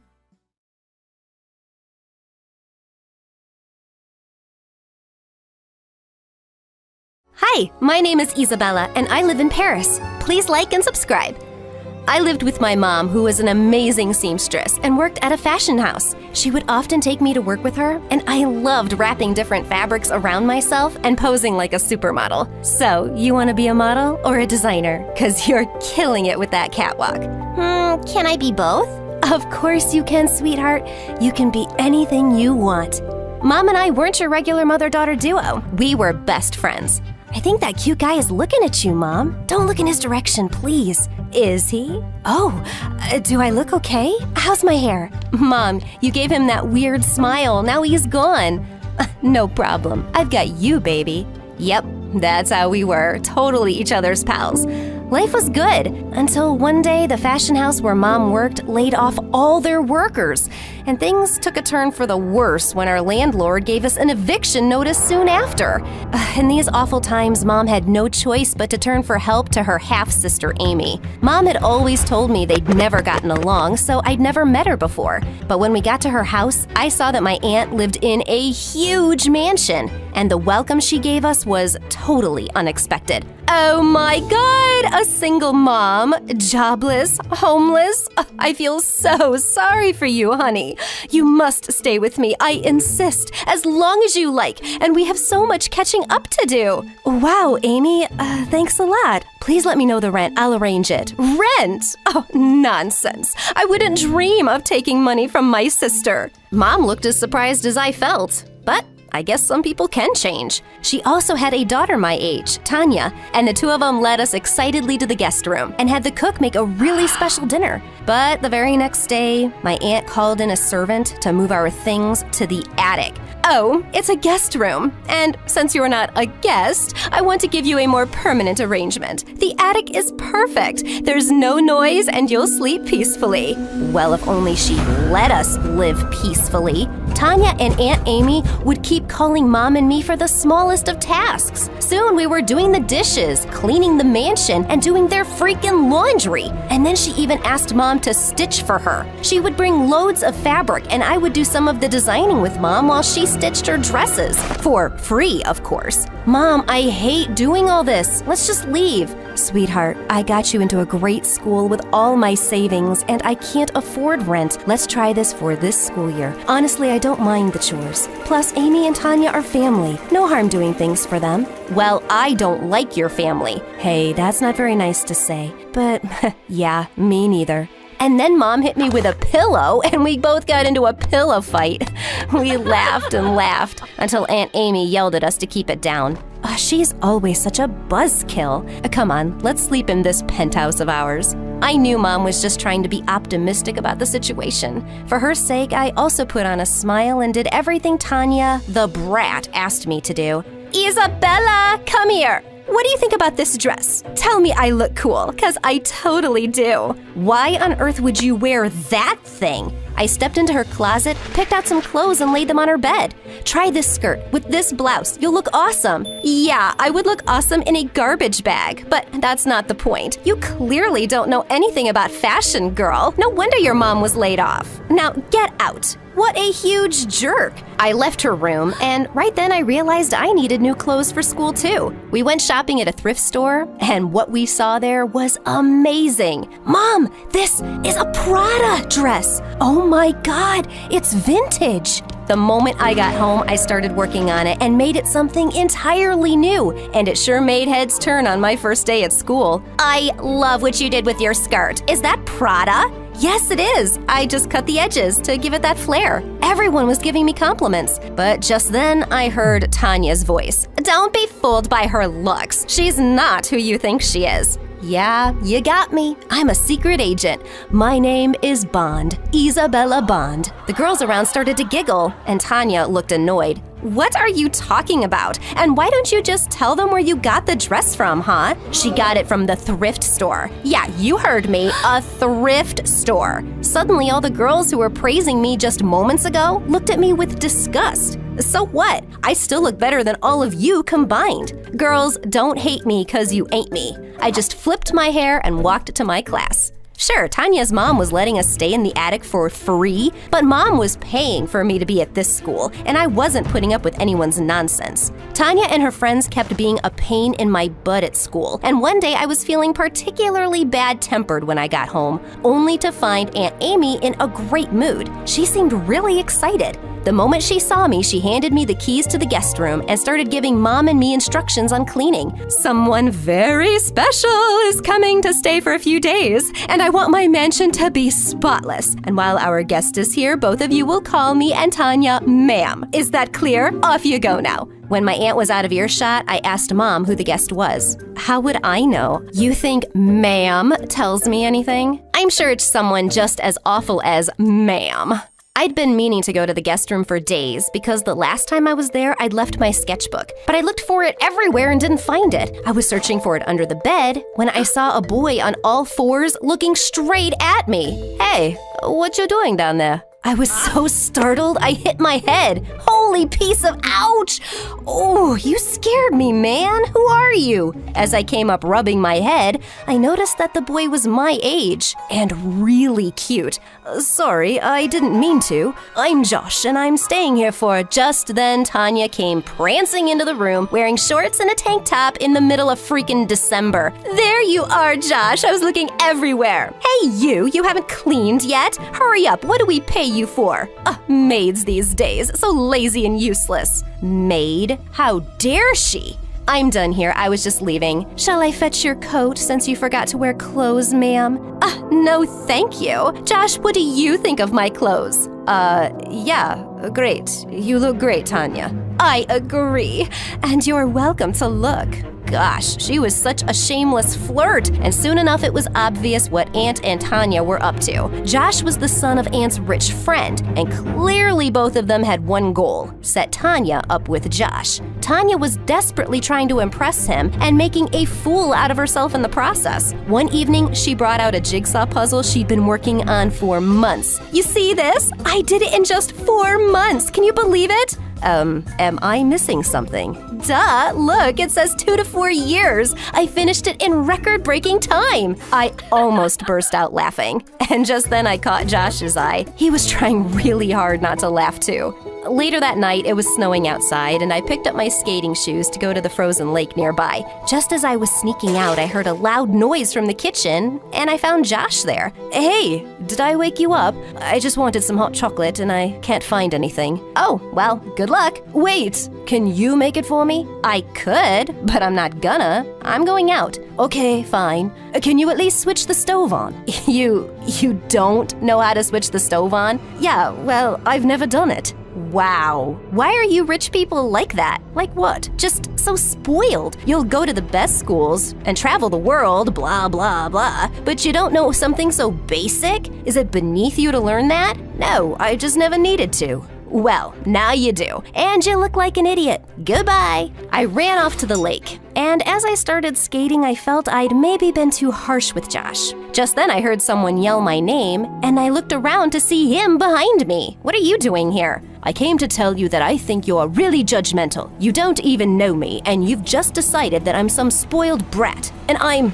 Hi, my name is Isabella, and I live in Paris. Please like and subscribe. I lived with my mom, who was an amazing seamstress and worked at a fashion house. She would often take me to work with her, and I loved wrapping different fabrics around myself and posing like a supermodel. So, you want to be a model or a designer? Because you're killing it with that catwalk. Can I be both? Of course you can, sweetheart. You can be anything you want. Mom and I weren't your regular mother-daughter duo. We were best friends. I think that cute guy is looking at you, Mom. Don't look in his direction, please. Is he? Oh, do I look okay? How's my hair? Mom, you gave him that weird smile. Now he's gone. No problem. I've got you, baby. Yep, that's how we were. Totally each other's pals. Life was good until one day the fashion house where Mom worked laid off all their workers. And things took a turn for the worse when our landlord gave us an eviction notice soon after. In these awful times, Mom had no choice but to turn for help to her half-sister Amy. Mom had always told me they'd never gotten along, so I'd never met her before. But when we got to her house, I saw that my aunt lived in a huge mansion, and the welcome she gave us was totally unexpected. Oh my God, a single mom, jobless, homeless. I feel so sorry for you, honey. You must stay with me, I insist, as long as you like, and we have so much catching up to do. Wow, Amy, thanks a lot. Please let me know the rent, I'll arrange it. Rent? Oh, nonsense. I wouldn't dream of taking money from my sister. Mom looked as surprised as I felt, but I guess some people can change. She also had a daughter my age, Tanya, and the two of them led us excitedly to the guest room and had the cook make a really special dinner. But the very next day, my aunt called in a servant to move our things to the attic. Oh, it's a guest room. And since you're not a guest, I want to give you a more permanent arrangement. The attic is perfect. There's no noise and you'll sleep peacefully. Well, if only she'd let us live peacefully. Tanya and Aunt Amy would keep calling Mom and me for the smallest of tasks. Soon we were doing the dishes, cleaning the mansion, and doing their freaking laundry. And then she even asked Mom to stitch for her. She would bring loads of fabric and I would do some of the designing with Mom while she stitched her dresses. For free, of course. Mom, I hate doing all this. Let's just leave. Sweetheart, I got you into a great school with all my savings and I can't afford rent. Let's try this for this school year. Honestly, I don't mind the chores. Plus, Amy and Tanya are family. No harm doing things for them. Well, I don't like your family. Hey, that's not very nice to say. But, yeah, me neither. And then Mom hit me with a pillow, and we both got into a pillow fight. We laughed and laughed until Aunt Amy yelled at us to keep it down. She's always such a buzzkill. Come on, let's sleep in this penthouse of ours. I knew Mom was just trying to be optimistic about the situation. For her sake, I also put on a smile and did everything Tanya, the brat, asked me to do. Isabella, come here. What do you think about this dress? Tell me I look cool, 'cause I totally do. Why on earth would you wear that thing? I stepped into her closet, picked out some clothes, and laid them on her bed. Try this skirt with this blouse. You'll look awesome. Yeah, I would look awesome in a garbage bag, but that's not the point. You clearly don't know anything about fashion, girl. No wonder your mom was laid off. Now get out. What a huge jerk. I left her room, and right then I realized I needed new clothes for school too. We went shopping at a thrift store, and what we saw there was amazing. Mom, this is a Prada dress. Oh my God, it's vintage. The moment I got home, I started working on it and made it something entirely new, and it sure made heads turn on my first day at school. I love what you did with your skirt. Is that Prada? Yes, it is. I just cut the edges to give it that flair. Everyone was giving me compliments, but just then I heard Tanya's voice. Don't be fooled by her looks. She's not who you think she is. Yeah, you got me. I'm a secret agent. My name is Bond, Isabella Bond. The girls around started to giggle, and Tanya looked annoyed. What are you talking about? And why don't you just tell them where you got the dress from, huh? She got it from the thrift store. Yeah, you heard me, a thrift store. Suddenly, all the girls who were praising me just moments ago looked at me with disgust. So what? I still look better than all of you combined. Girls, don't hate me 'cause you ain't me. I just flipped my hair and walked to my class. Sure, Tanya's mom was letting us stay in the attic for free, but mom was paying for me to be at this school, and I wasn't putting up with anyone's nonsense. Tanya and her friends kept being a pain in my butt at school, and one day I was feeling particularly bad-tempered when I got home, only to find Aunt Amy in a great mood. She seemed really excited. The moment she saw me, she handed me the keys to the guest room and started giving Mom and me instructions on cleaning. Someone very special is coming to stay for a few days, and I want my mansion to be spotless. And while our guest is here, both of you will call me and Tanya ma'am. Is that clear? Off you go now. When my aunt was out of earshot, I asked Mom who the guest was. How would I know? You think ma'am tells me anything? I'm sure it's someone just as awful as ma'am. I'd been meaning to go to the guest room for days because the last time I was there, I'd left my sketchbook. But I looked for it everywhere and didn't find it. I was searching for it under the bed when I saw a boy on all fours looking straight at me. Hey, what you doing down there? I was so startled, I hit my head. Holy piece of ouch! Oh, you scared me, man. Who are you? As I came up rubbing my head, I noticed that the boy was my age and really cute. Sorry, I didn't mean to. I'm Josh, and I'm staying here for... Just then, Tanya came prancing into the room, wearing shorts and a tank top in the middle of freaking December. There you are, Josh. I was looking everywhere. Hey, you haven't cleaned yet? Hurry up. What do we pay you for? Maids these days, so lazy and useless. Maid? How dare she? I'm done here. I was just leaving. Shall I fetch your coat since you forgot to wear clothes, ma'am? No, thank you. Josh, what do you think of my clothes? Yeah, great. You look great, Tanya. I agree. And you're welcome to look. Gosh, she was such a shameless flirt, and soon enough it was obvious what Aunt and Tanya were up to. Josh was the son of Aunt's rich friend, and clearly both of them had one goal: set Tanya up with Josh. Tanya was desperately trying to impress him and making a fool out of herself in the process. One evening, she brought out a jigsaw puzzle she'd been working on for months. You see this? I did it in just 4 months. Can you believe it? Am I missing something? Duh, look, it says 2 to 4 years. I finished it in record-breaking time. I almost burst out laughing. And just then I caught Josh's eye. He was trying really hard not to laugh too. Later that night, it was snowing outside, and I picked up my skating shoes to go to the frozen lake nearby. Just as I was sneaking out, I heard a loud noise from the kitchen, and I found Josh there. Hey, did I wake you up? I just wanted some hot chocolate, and I can't find anything. Oh, well, good luck. Wait, can you make it for me? I could, but I'm not gonna. I'm going out. Okay, fine. Can you at least switch the stove on? You don't know how to switch the stove on? Yeah, well, I've never done it. Wow. Why are you rich people like that? Like what? Just so spoiled. You'll go to the best schools and travel the world, blah, blah, blah, but you don't know something so basic? Is it beneath you to learn that? No, I just never needed to. Well, now you do, and you look like an idiot. Goodbye. I ran off to the lake, and as I started skating, I felt I'd maybe been too harsh with Josh. Just then I heard someone yell my name, and I looked around to see him behind me. What are you doing here? I came to tell you that I think you're really judgmental. You don't even know me, and you've just decided that I'm some spoiled brat. And I'm...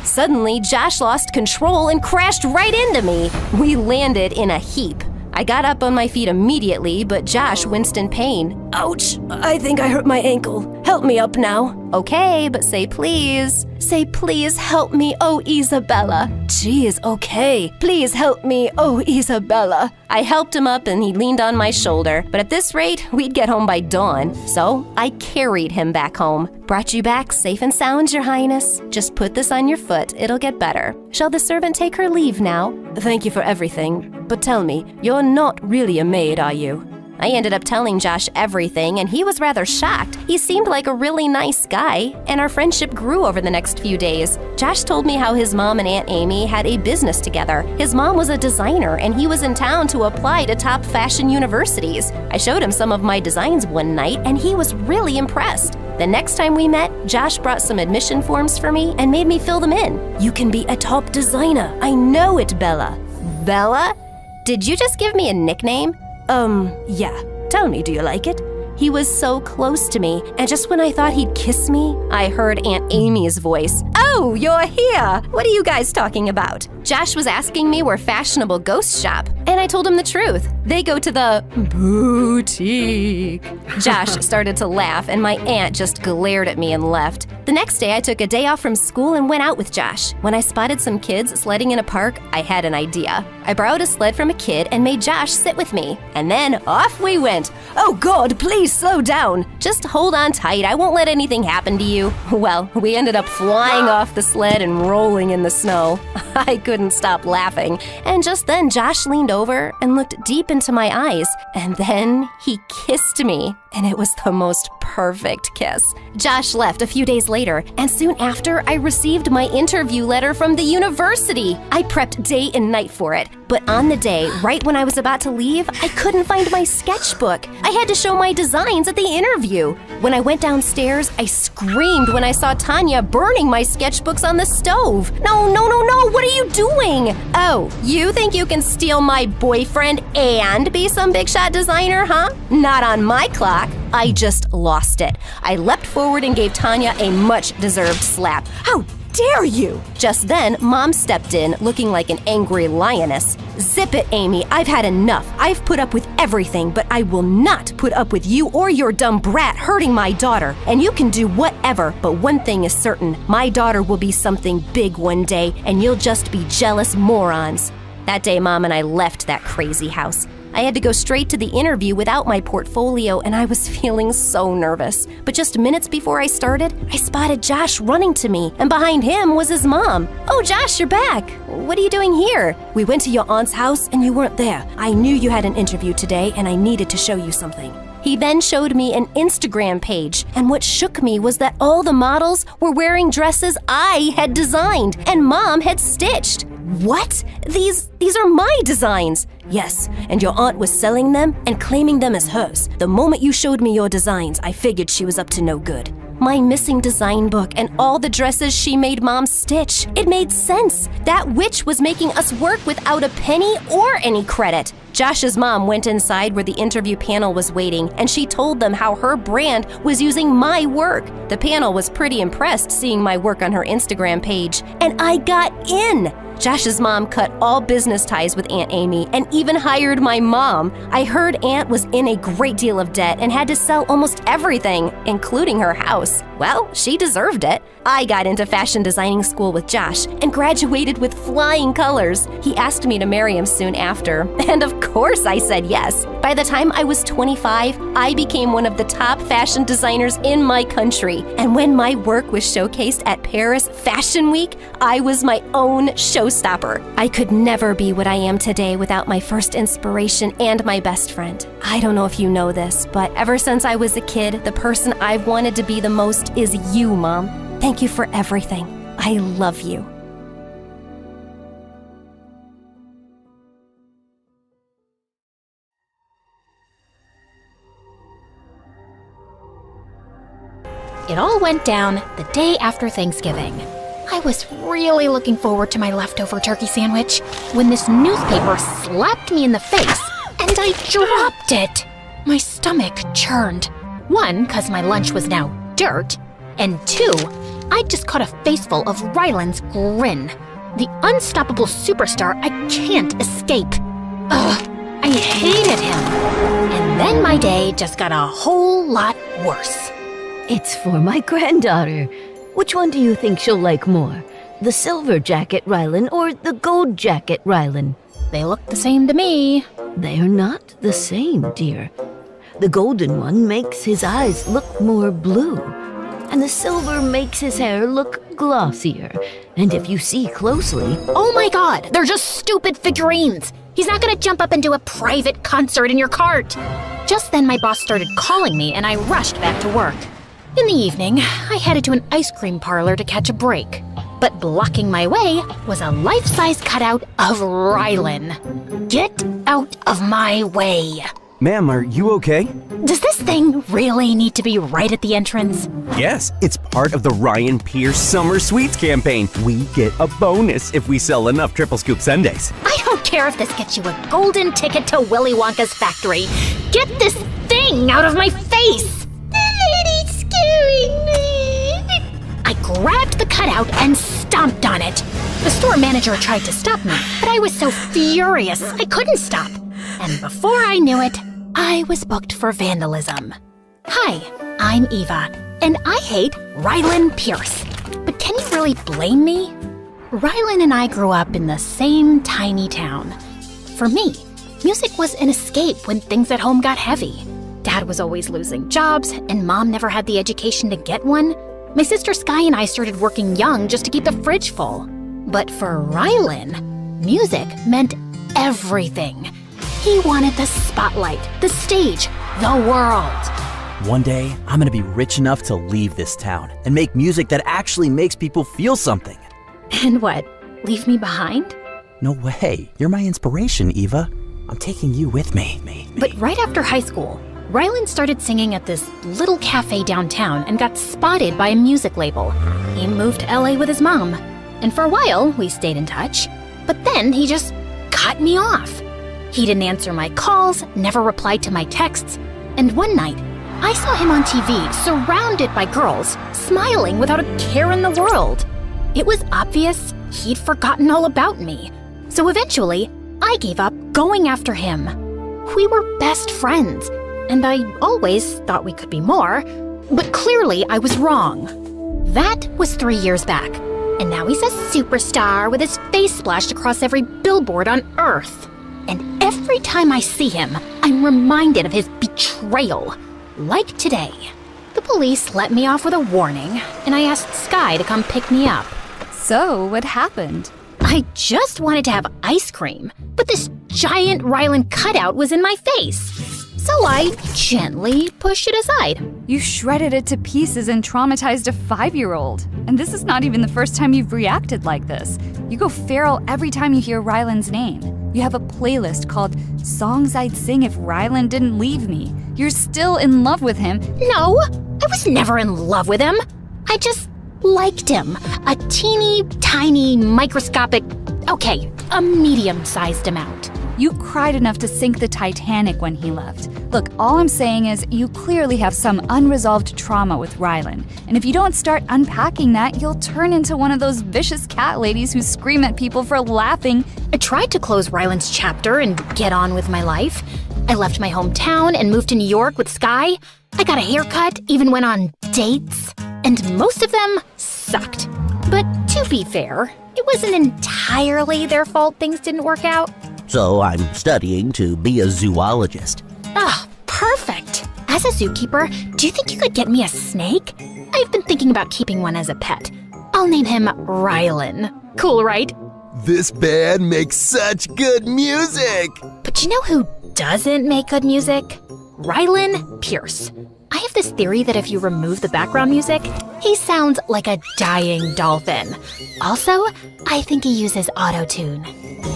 Suddenly, Josh lost control and crashed right into me. We landed in a heap. I got up on my feet immediately, but Josh winced in pain. Ouch! I think I hurt my ankle. Help me up now. Okay, but say please. Say please help me, oh Isabella. Geez, okay. Please help me, oh Isabella. I helped him up and he leaned on my shoulder, but at this rate, we'd get home by dawn. So I carried him back home. Brought you back safe and sound, Your Highness. Just put this on your foot, it'll get better. Shall the servant take her leave now? Thank you for everything, but tell me, you're not really a maid, are you? I ended up telling Josh everything, and he was rather shocked. He seemed like a really nice guy, and our friendship grew over the next few days. Josh told me how his mom and Aunt Amy had a business together. His mom was a designer, and he was in town to apply to top fashion universities. I showed him some of my designs one night, and he was really impressed. The next time we met, Josh brought some admission forms for me and made me fill them in. You can be a top designer. I know it, Bella. Bella? Did you just give me a nickname? Yeah. Tell me, do you like it? He was so close to me, and just when I thought he'd kiss me, I heard Aunt Amy's voice. Oh, you're here! What are you guys talking about? Josh was asking me where fashionable ghosts shop, and I told him the truth. They go to the boutique. Josh started to laugh, and my aunt just glared at me and left. The next day, I took a day off from school and went out with Josh. When I spotted some kids sledding in a park, I had an idea. I borrowed a sled from a kid and made Josh sit with me. And then off we went. Oh God, please slow down. Just hold on tight. I won't let anything happen to you. Well, we ended up flying off the sled and rolling in the snow. I couldn't stop laughing. And just then, Josh leaned over and looked deep into my eyes. And then he kissed me. And it was the most perfect kiss. Josh left a few days later, and soon after, I received my interview letter from the university. I prepped day and night for it, but on the day, right when I was about to leave, I couldn't find my sketchbook. I had to show my designs at the interview. When I went downstairs, I screamed when I saw Tanya burning my sketchbooks on the stove. No, what are you doing? Oh, you think you can steal my boyfriend and be some big shot designer, huh? Not on my clock. I just lost it. I leapt forward and gave Tanya a much-deserved slap. How dare you? Just then, Mom stepped in, looking like an angry lioness. Zip it, Amy. I've had enough. I've put up with everything, but I will not put up with you or your dumb brat hurting my daughter. And you can do whatever, but one thing is certain. My daughter will be something big one day, and you'll just be jealous morons. That day, Mom and I left that crazy house. I had to go straight to the interview without my portfolio, and I was feeling so nervous. But just minutes before I started, I spotted Josh running to me, and behind him was his mom. Oh, Josh, you're back. What are you doing here? We went to your aunt's house, and you weren't there. I knew you had an interview today, and I needed to show you something. He then showed me an Instagram page, and what shook me was that all the models were wearing dresses I had designed and Mom had stitched. What? These are my designs. Yes, and your aunt was selling them and claiming them as hers. The moment you showed me your designs, I figured she was up to no good. My missing design book and all the dresses she made Mom stitch. It made sense. That witch was making us work without a penny or any credit. Josh's mom went inside where the interview panel was waiting, and she told them how her brand was using my work. The panel was pretty impressed seeing my work on her Instagram page, and I got in. Josh's mom cut all business ties with Aunt Amy and even hired my mom. I heard Aunt was in a great deal of debt and had to sell almost everything, including her house. Well, she deserved it. I got into fashion designing school with Josh and graduated with flying colors. He asked me to marry him soon after, and of course I said yes. By the time I was 25, I became one of the top fashion designers in my country. And when my work was showcased at Paris Fashion Week, I was my own showstopper. I could never be what I am today without my first inspiration and my best friend. I don't know if you know this, but ever since I was a kid, the person I've wanted to be the most is you, Mom. Thank you for everything. I love you. It all went down the day after Thanksgiving. I was really looking forward to my leftover turkey sandwich when this newspaper slapped me in the face and I dropped it. My stomach churned. 1, 'cause my lunch was now dirt, and 2, I just caught a faceful of Ryland's grin. The unstoppable superstar I can't escape. Ugh, I hated him. And then my day just got a whole lot worse. It's for my granddaughter. Which one do you think she'll like more? The silver jacket Rylan or the gold jacket Rylan? They look the same to me. They are not the same, dear. The golden one makes his eyes look more blue, and the silver makes his hair look glossier. And if you see closely... Oh my God, they're just stupid figurines. He's not gonna jump up and do a private concert in your cart. Just then, my boss started calling me, and I rushed back to work. In the evening, I headed to an ice cream parlor to catch a break. But blocking my way was a life-size cutout of Rylan. Get out of my way. Ma'am, are you okay? Does this thing really need to be right at the entrance? Yes, it's part of the Ryan Pierce Summer Sweets campaign. We get a bonus if we sell enough triple scoop sundaes. I don't care if this gets you a golden ticket to Willy Wonka's factory. Get this thing out of my face! The lady's scaring me. I grabbed the cutout and stomped on it. The store manager tried to stop me, but I was so furious I couldn't stop. And before I knew it, I was booked for vandalism. Hi, I'm Eva, and I hate Rylan Pierce. But can you really blame me? Rylan and I grew up in the same tiny town. For me, music was an escape when things at home got heavy. Dad was always losing jobs, and Mom never had the education to get one. My sister Sky and I started working young just to keep the fridge full. But for Rylan, music meant everything. He wanted the spotlight, the stage, the world. One day, I'm gonna be rich enough to leave this town and make music that actually makes people feel something. And what, leave me behind? No way, you're my inspiration, Eva. I'm taking you with me. But right after high school, Rylan started singing at this little cafe downtown and got spotted by a music label. He moved to LA with his mom. And for a while, we stayed in touch. But then he just cut me off. He didn't answer my calls, never replied to my texts. And one night, I saw him on TV, surrounded by girls, smiling without a care in the world. It was obvious he'd forgotten all about me. So eventually, I gave up going after him. We were best friends, and I always thought we could be more, but clearly I was wrong. That was 3 years back, and now he's a superstar with his face splashed across every billboard on Earth. And every time I see him, I'm reminded of his betrayal. Like today. The police let me off with a warning, and I asked Sky to come pick me up. So, what happened? I just wanted to have ice cream, but this giant Rylan cutout was in my face. So I gently pushed it aside. You shredded it to pieces and traumatized a 5-year-old. And this is not even the first time you've reacted like this. You go feral every time you hear Rylan's name. You have a playlist called Songs I'd Sing If Rylan Didn't Leave Me. You're still in love with him. No, I was never in love with him. I just liked him. A teeny, tiny, microscopic, a medium-sized amount. You cried enough to sink the Titanic when he left. Look, all I'm saying is you clearly have some unresolved trauma with Rylan. And if you don't start unpacking that, you'll turn into one of those vicious cat ladies who scream at people for laughing. I tried to close Rylan's chapter and get on with my life. I left my hometown and moved to New York with Sky. I got a haircut, even went on dates. And most of them sucked. But to be fair, it wasn't entirely their fault things didn't work out. So I'm studying to be a zoologist. Ah, perfect. As a zookeeper, do you think you could get me a snake? I've been thinking about keeping one as a pet. I'll name him Rylan. Cool, right? This band makes such good music! But you know who doesn't make good music? Rylan Pierce. I have this theory that if you remove the background music, he sounds like a dying dolphin. Also, I think he uses auto-tune.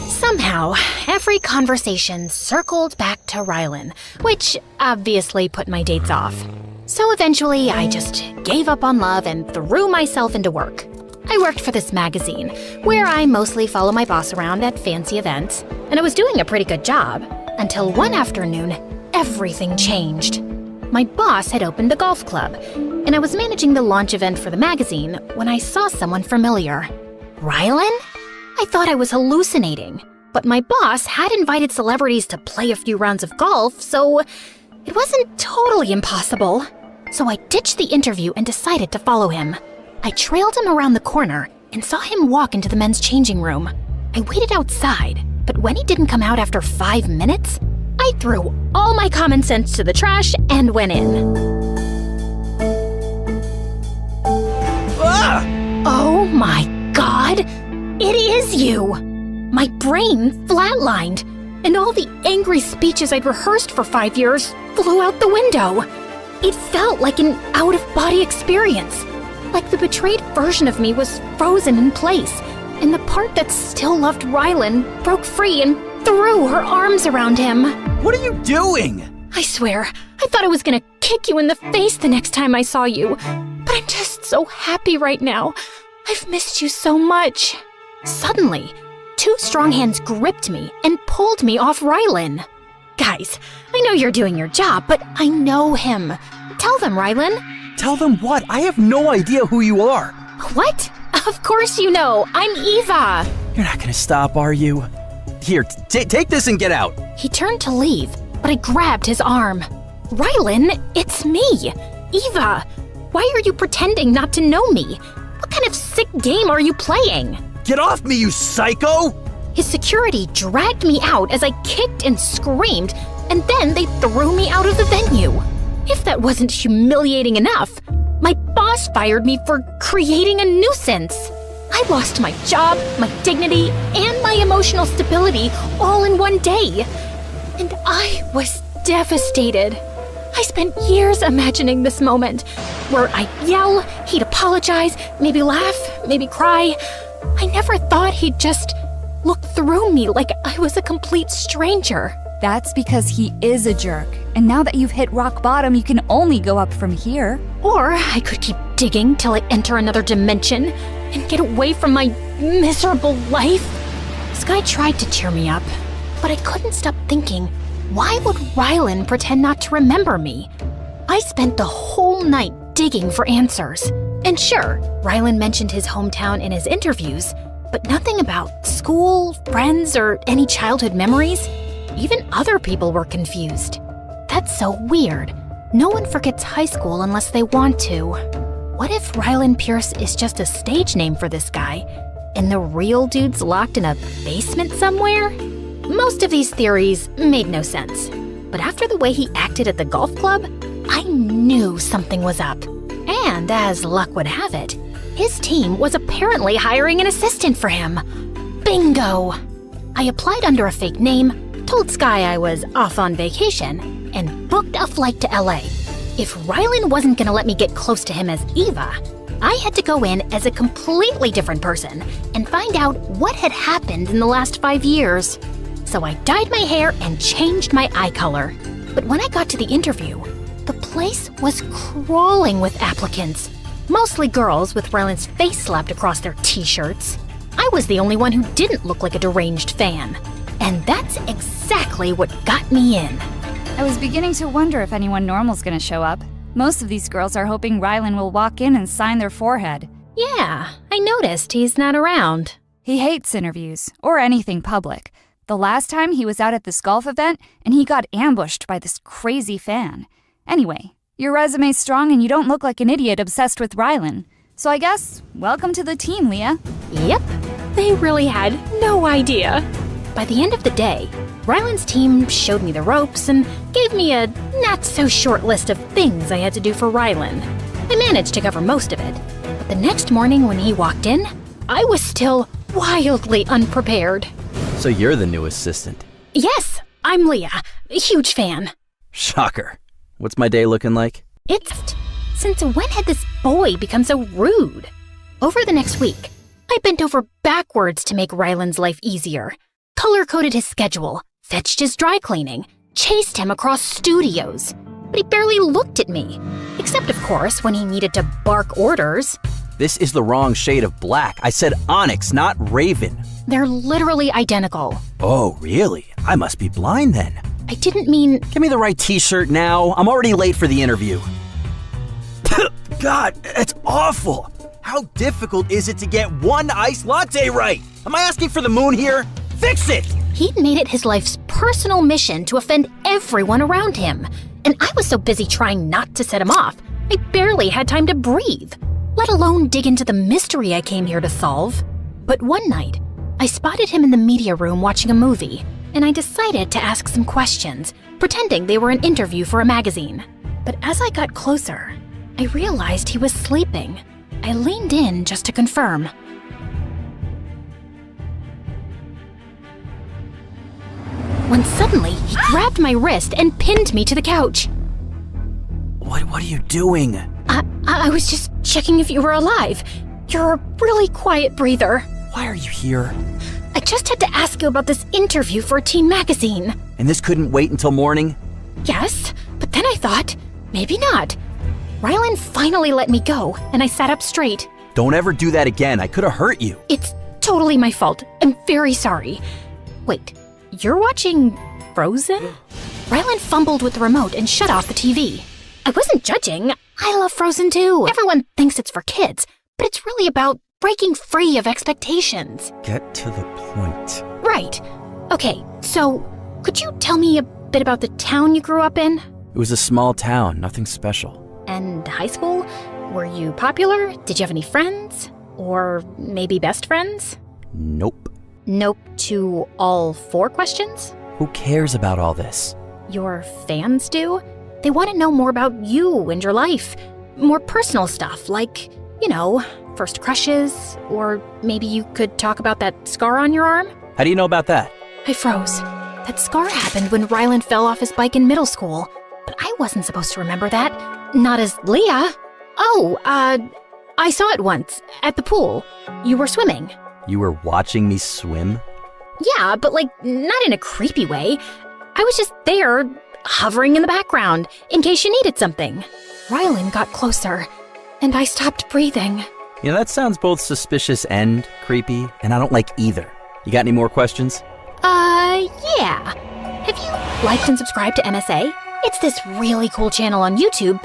Somehow, every conversation circled back to Rylan, which obviously put my dates off. So eventually, I just gave up on love and threw myself into work. I worked for this magazine, where I mostly follow my boss around at fancy events, and I was doing a pretty good job, until one afternoon, everything changed. My boss had opened a golf club, and I was managing the launch event for the magazine when I saw someone familiar. Rylan? I thought I was hallucinating, but my boss had invited celebrities to play a few rounds of golf, so it wasn't totally impossible. So I ditched the interview and decided to follow him. I trailed him around the corner and saw him walk into the men's changing room. I waited outside, but when he didn't come out after 5 minutes, I threw all my common sense to the trash and went in. Ah! Oh my God! It is you! My brain flatlined, and all the angry speeches I'd rehearsed for 5 years flew out the window. It felt like an out-of-body experience, like the betrayed version of me was frozen in place, and the part that still loved Rylan broke free and threw her arms around him. What are you doing? I swear, I thought I was gonna kick you in the face the next time I saw you, but I'm just so happy right now. I've missed you so much. Suddenly, 2 strong hands gripped me and pulled me off Rylan. Guys, I know you're doing your job, but I know him. Tell them, Rylan. Tell them what? I have no idea who you are. What? Of course you know. I'm Eva. You're not gonna stop, are you? Here, take this and get out. He turned to leave, but I grabbed his arm. Rylan, it's me, Eva. Why are you pretending not to know me? What kind of sick game are you playing? Get off me, you psycho! His security dragged me out as I kicked and screamed, and then they threw me out of the venue. If that wasn't humiliating enough, my boss fired me for creating a nuisance. I lost my job, my dignity, and my emotional stability all in one day. And I was devastated. I spent years imagining this moment, where I'd yell, he'd apologize, maybe laugh, maybe cry. I never thought he'd just look through me like I was a complete stranger. That's because he is a jerk. And now that you've hit rock bottom, you can only go up from here. Or I could keep digging till I enter another dimension and get away from my miserable life. Sky tried to cheer me up, but I couldn't stop thinking, why would Rylan pretend not to remember me? I spent the whole night digging for answers. And sure, Rylan mentioned his hometown in his interviews, but nothing about school, friends, or any childhood memories. Even other people were confused. That's so weird. No one forgets high school unless they want to. What if Rylan Pierce is just a stage name for this guy, and the real dude's locked in a basement somewhere? Most of these theories made no sense. But after the way he acted at the golf club, I knew something was up. And as luck would have it, his team was apparently hiring an assistant for him. Bingo! I applied under a fake name, told Sky I was off on vacation, and booked a flight to LA. If Rylan wasn't gonna let me get close to him as Eva, I had to go in as a completely different person and find out what had happened in the last 5 years. So I dyed my hair and changed my eye color. But when I got to the interview, the place was crawling with applicants, mostly girls with Rylan's face slapped across their t-shirts. I was the only one who didn't look like a deranged fan. And that's exactly what got me in. I was beginning to wonder if anyone normal's gonna show up. Most of these girls are hoping Rylan will walk in and sign their forehead. Yeah, I noticed he's not around. He hates interviews, or anything public. The last time he was out at this golf event, and he got ambushed by this crazy fan. Anyway, your resume's strong and you don't look like an idiot obsessed with Rylan. So I guess, welcome to the team, Leah. Yep, they really had no idea. By the end of the day, Rylan's team showed me the ropes and gave me a not-so-short list of things I had to do for Rylan. I managed to cover most of it, but the next morning when he walked in, I was still wildly unprepared. So you're the new assistant. Yes, I'm Leah, a huge fan. Shocker. What's my day looking like? Since when had this boy become so rude? Over the next week, I bent over backwards to make Rylan's life easier. Color-coded his schedule, fetched his dry cleaning, chased him across studios. But he barely looked at me. Except, of course, when he needed to bark orders. This is the wrong shade of black. I said onyx, not raven. They're literally identical. Oh, really? I must be blind then. I didn't mean... Give me the right t-shirt now. I'm already late for the interview. God, that's awful. How difficult is it to get one iced latte right? Am I asking for the moon here? Fix it! He'd made it his life's personal mission to offend everyone around him. And I was so busy trying not to set him off, I barely had time to breathe, let alone dig into the mystery I came here to solve. But one night, I spotted him in the media room watching a movie, and I decided to ask some questions, pretending they were an interview for a magazine. But as I got closer, I realized he was sleeping. I leaned in just to confirm. when suddenly he grabbed my wrist and pinned me to the couch. What are you doing? I was just checking if you were alive. You're a really quiet breather. Why are you here? I just had to ask you about this interview for a teen magazine. And this couldn't wait until morning? Yes, but then I thought, maybe not. Rylan finally let me go, and I sat up straight. Don't ever do that again. I could have hurt you. It's totally my fault. I'm very sorry. Wait, you're watching Frozen? Rylan fumbled with the remote and shut off the TV. I wasn't judging. I love Frozen too. Everyone thinks it's for kids, but it's really about breaking free of expectations. Get to the point. Right. Okay, so could you tell me a bit about the town you grew up in? It was a small town, nothing special. And high school? Were you popular? Did you have any friends? Or maybe best friends? Nope. Nope to all 4 questions? Who cares about all this? Your fans do? They want to know more about you and your life. More personal stuff, like, first crushes, or maybe you could talk about that scar on your arm? How do you know about that? I froze. That scar happened when Rylan fell off his bike in middle school, but I wasn't supposed to remember that. Not as Leah. Oh, I saw it once, at the pool. You were swimming. You were watching me swim? Yeah, but not in a creepy way. I was just there, hovering in the background, in case you needed something. Rylan got closer, and I stopped breathing. That sounds both suspicious and creepy, and I don't like either. You got any more questions? Yeah. Have you liked and subscribed to MSA? It's this really cool channel on YouTube.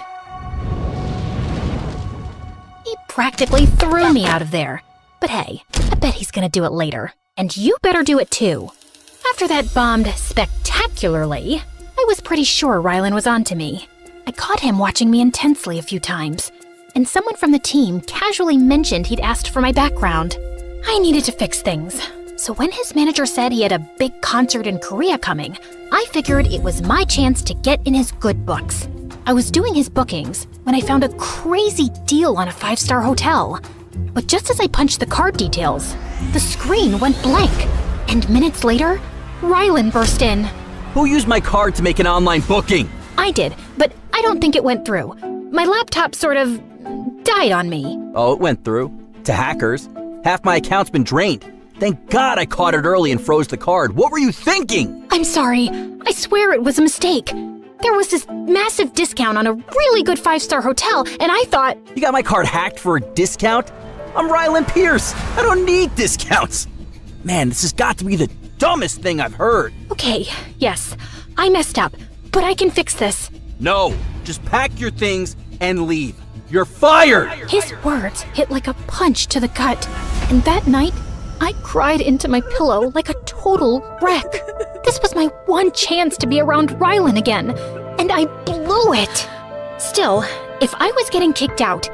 He practically threw me out of there. But hey, I bet he's gonna do it later. And you better do it too. After that bombed spectacularly, I was pretty sure Rylan was onto me. I caught him watching me intensely a few times, and someone from the team casually mentioned he'd asked for my background. I needed to fix things, so when his manager said he had a big concert in Korea coming, I figured it was my chance to get in his good books. I was doing his bookings when I found a crazy deal on a 5-star hotel. But just as I punched the card details, the screen went blank, and minutes later, Rylan burst in. Who used my card to make an online booking? I did, but I don't think it went through. My laptop sort of died on me. Oh, it went through. To hackers. Half my account's been drained. Thank God I caught it early and froze the card. What were you thinking? I'm sorry. I swear it was a mistake. There was this massive discount on a really good 5-star hotel, and I thought... You got my card hacked for a discount? I'm Rylan Pierce. I don't need discounts. Man, this has got to be the dumbest thing I've heard. Okay, yes, I messed up, but I can fix this. No, just pack your things and leave. You're fired! His words hit like a punch to the gut, and that night, I cried into my pillow like a total wreck. This was my one chance to be around Rylan again, and I blew it. Still, if I was getting kicked out,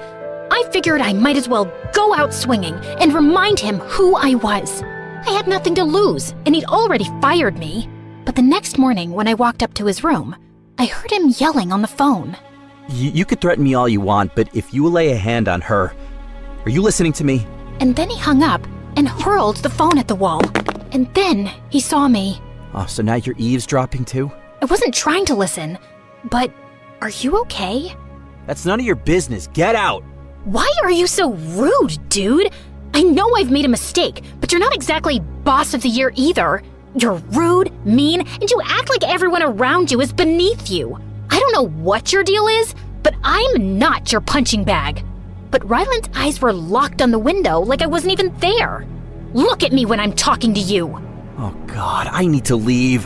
I figured I might as well go out swinging and remind him who I was. I had nothing to lose, and he'd already fired me. But the next morning, when I walked up to his room, I heard him yelling on the phone. You could threaten me all you want, but if you lay a hand on her... Are you listening to me? And then he hung up and hurled the phone at the wall. And then he saw me. Oh, so now you're eavesdropping too? I wasn't trying to listen, but are you okay? That's none of your business. Get out! Why are you so rude, dude? I know I've made a mistake, but you're not exactly boss of the year either. You're rude, mean, and you act like everyone around you is beneath you. I don't know what your deal is, but I'm not your punching bag. But Rylan's eyes were locked on the window like I wasn't even there. Look at me when I'm talking to you. Oh God, I need to leave.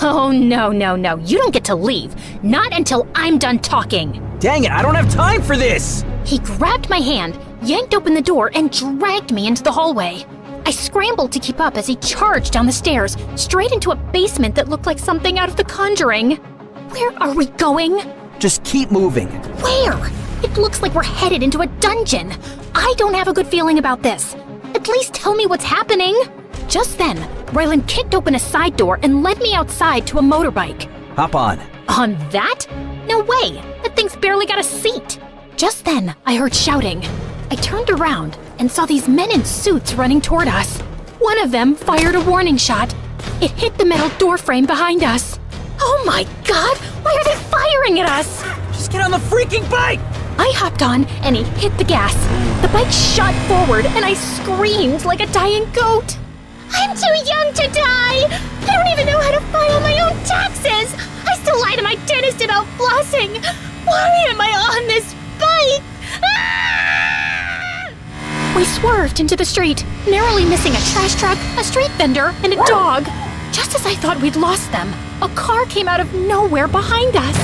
Oh, no, you don't get to leave. Not until I'm done talking. Dang it, I don't have time for this! He grabbed my hand, yanked open the door, and dragged me into the hallway. I scrambled to keep up as he charged down the stairs, straight into a basement that looked like something out of The Conjuring. Where are we going? Just keep moving. Where? It looks like we're headed into a dungeon. I don't have a good feeling about this. At least tell me what's happening. Just then, Rylan kicked open a side door and led me outside to a motorbike. Hop on. On that? No way! That thing's barely got a seat. Just then, I heard shouting. I turned around and saw these men in suits running toward us. One of them fired a warning shot, It hit the metal door frame behind us. Oh my God! Why are they firing at us? Just get on the freaking bike! I hopped on and he hit the gas. The bike shot forward and I screamed like a dying goat. I'm too young to die! I don't even know how to file my own taxes! I still lie to my dentist about flossing! Why am I on this bike? Ah! We swerved into the street, narrowly missing a trash truck, a street vendor, and a dog. Just as I thought we'd lost them, a car came out of nowhere behind us.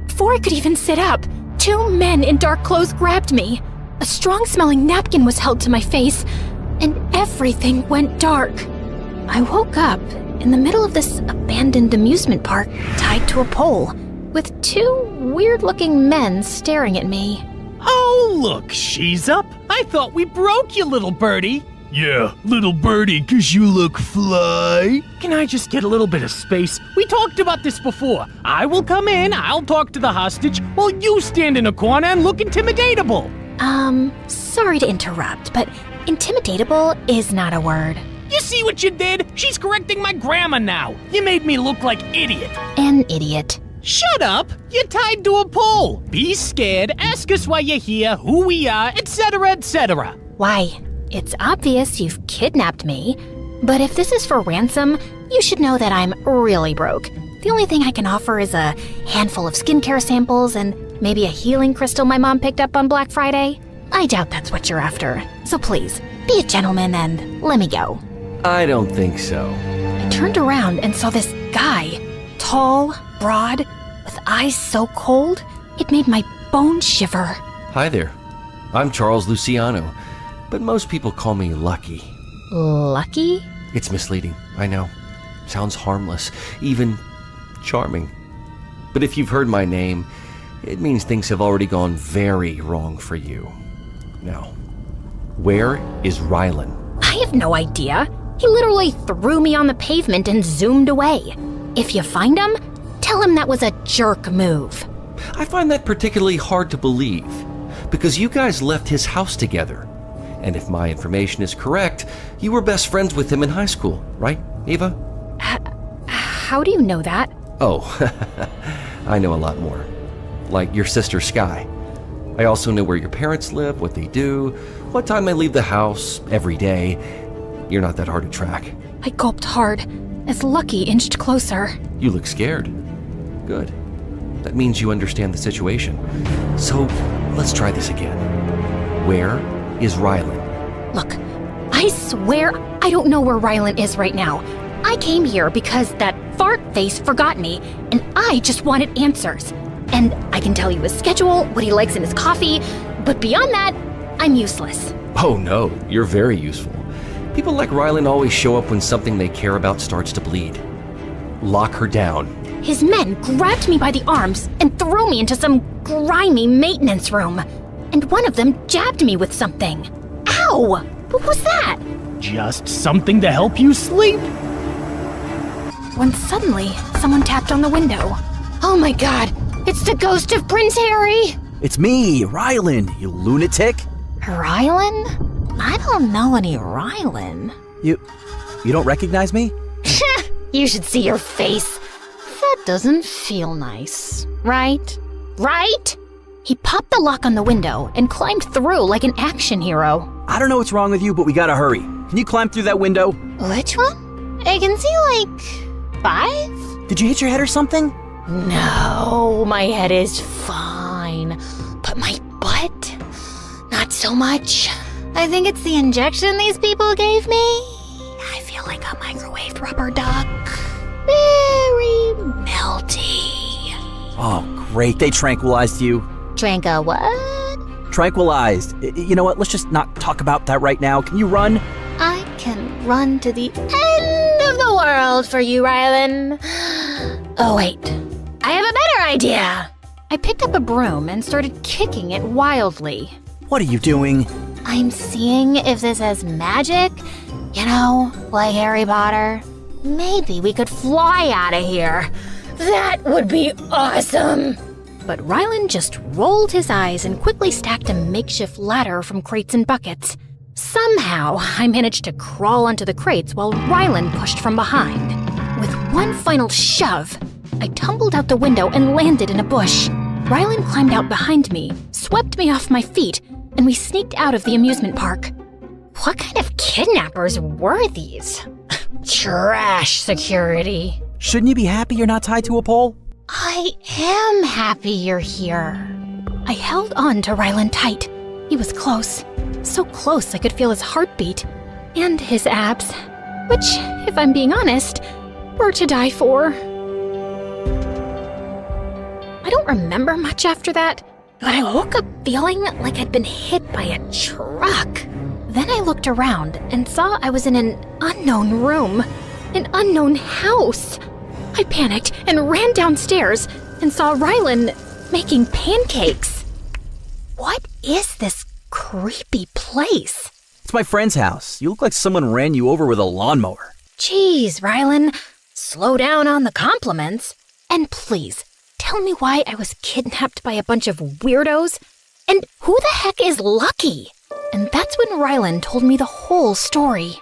Before I could even sit up, 2 men in dark clothes grabbed me. A strong-smelling napkin was held to my face, and everything went dark. I woke up in the middle of this abandoned amusement park, tied to a pole, with 2 weird-looking men staring at me. Oh, look, she's up. I thought we broke you, little birdie. Yeah, little birdie, 'cause you look fly. Can I just get a little bit of space? We talked about this before. I will come in, I'll talk to the hostage, while you stand in a corner and look intimidatable. Sorry to interrupt, but intimidatable is not a word. You see what you did? She's correcting my grammar now. You made me look like idiot. An idiot. Shut up! You're tied to a pole. Be scared, ask us why you're here, who we are, etc., etc. Why, it's obvious you've kidnapped me. But if this is for ransom, you should know that I'm really broke. The only thing I can offer is a handful of skincare samples and maybe a healing crystal my mom picked up on Black Friday. I doubt that's what you're after. So please, be a gentleman and let me go. I don't think so. I turned around and saw this guy. Tall, broad, with eyes so cold, it made my bones shiver. Hi there. I'm Charles Luciano, but most people call me Lucky. Lucky? It's misleading, I know. Sounds harmless, even charming. But if you've heard my name, it means things have already gone very wrong for you. Now, where is Rylan? I have no idea. He literally threw me on the pavement and zoomed away. If you find him, tell him that was a jerk move. I find that particularly hard to believe, because you guys left his house together. And if my information is correct, you were best friends with him in high school, right, Eva? How do you know that? Oh, I know a lot more. Like your sister Sky. I also know where your parents live, what they do, what time they leave the house, every day. You're not that hard to track. I gulped hard as Lucky inched closer. You look scared. Good. That means you understand the situation. So, let's try this again. Where is Rylan? Look, I swear I don't know where Rylan is right now. I came here because that fart face forgot me, and I just wanted answers. And I can tell you his schedule, what he likes in his coffee, but beyond that, I'm useless. Oh no, you're very useful. People like Rylan always show up when something they care about starts to bleed. Lock her down. His men grabbed me by the arms and threw me into some grimy maintenance room. And one of them jabbed me with something. Ow! What was that? Just something to help you sleep. When suddenly, someone tapped on the window. Oh my God, it's the ghost of Prince Harry! It's me, Rylan, you lunatic. Rylan? I don't know any Rylan. You don't recognize me? You should see your face. That doesn't feel nice, right? Right? He popped the lock on the window and climbed through like an action hero. I don't know what's wrong with you, but we gotta hurry. Can you climb through that window? Which one? I can see like 5? Did you hit your head or something? No, my head is fine. But my butt? Not so much. I think it's the injection these people gave me. I feel like a microwaved rubber duck. Very melty. Oh, great. They tranquilized you. Tranka what? Tranquilized. You know what? Let's just not talk about that right now. Can you run? I can run to the end of the world for you, Rylan. Oh, wait. I have a better idea. I picked up a broom and started kicking it wildly. What are you doing? I'm seeing if this has magic. You know, like Harry Potter. Maybe we could fly out of here. That would be awesome. But Rylan just rolled his eyes and quickly stacked a makeshift ladder from crates and buckets. Somehow, I managed to crawl onto the crates while Rylan pushed from behind. With one final shove, I tumbled out the window and landed in a bush. Rylan climbed out behind me, swept me off my feet, and we sneaked out of the amusement park. What kind of kidnappers were these? Trash security. Shouldn't you be happy you're not tied to a pole? I am happy you're here. I held on to Rylan tight. He was close. So close I could feel his heartbeat. And his abs. Which, if I'm being honest, were to die for. I don't remember much after that, but I woke up feeling like I'd been hit by a truck. Then I looked around and saw I was in an unknown room, an unknown house. I panicked and ran downstairs and saw Rylan making pancakes. What is this creepy place? It's my friend's house. You look like someone ran you over with a lawnmower. Jeez, Rylan, slow down on the compliments. And please, tell me why I was kidnapped by a bunch of weirdos? And who the heck is Lucky? And that's when Rylan told me the whole story.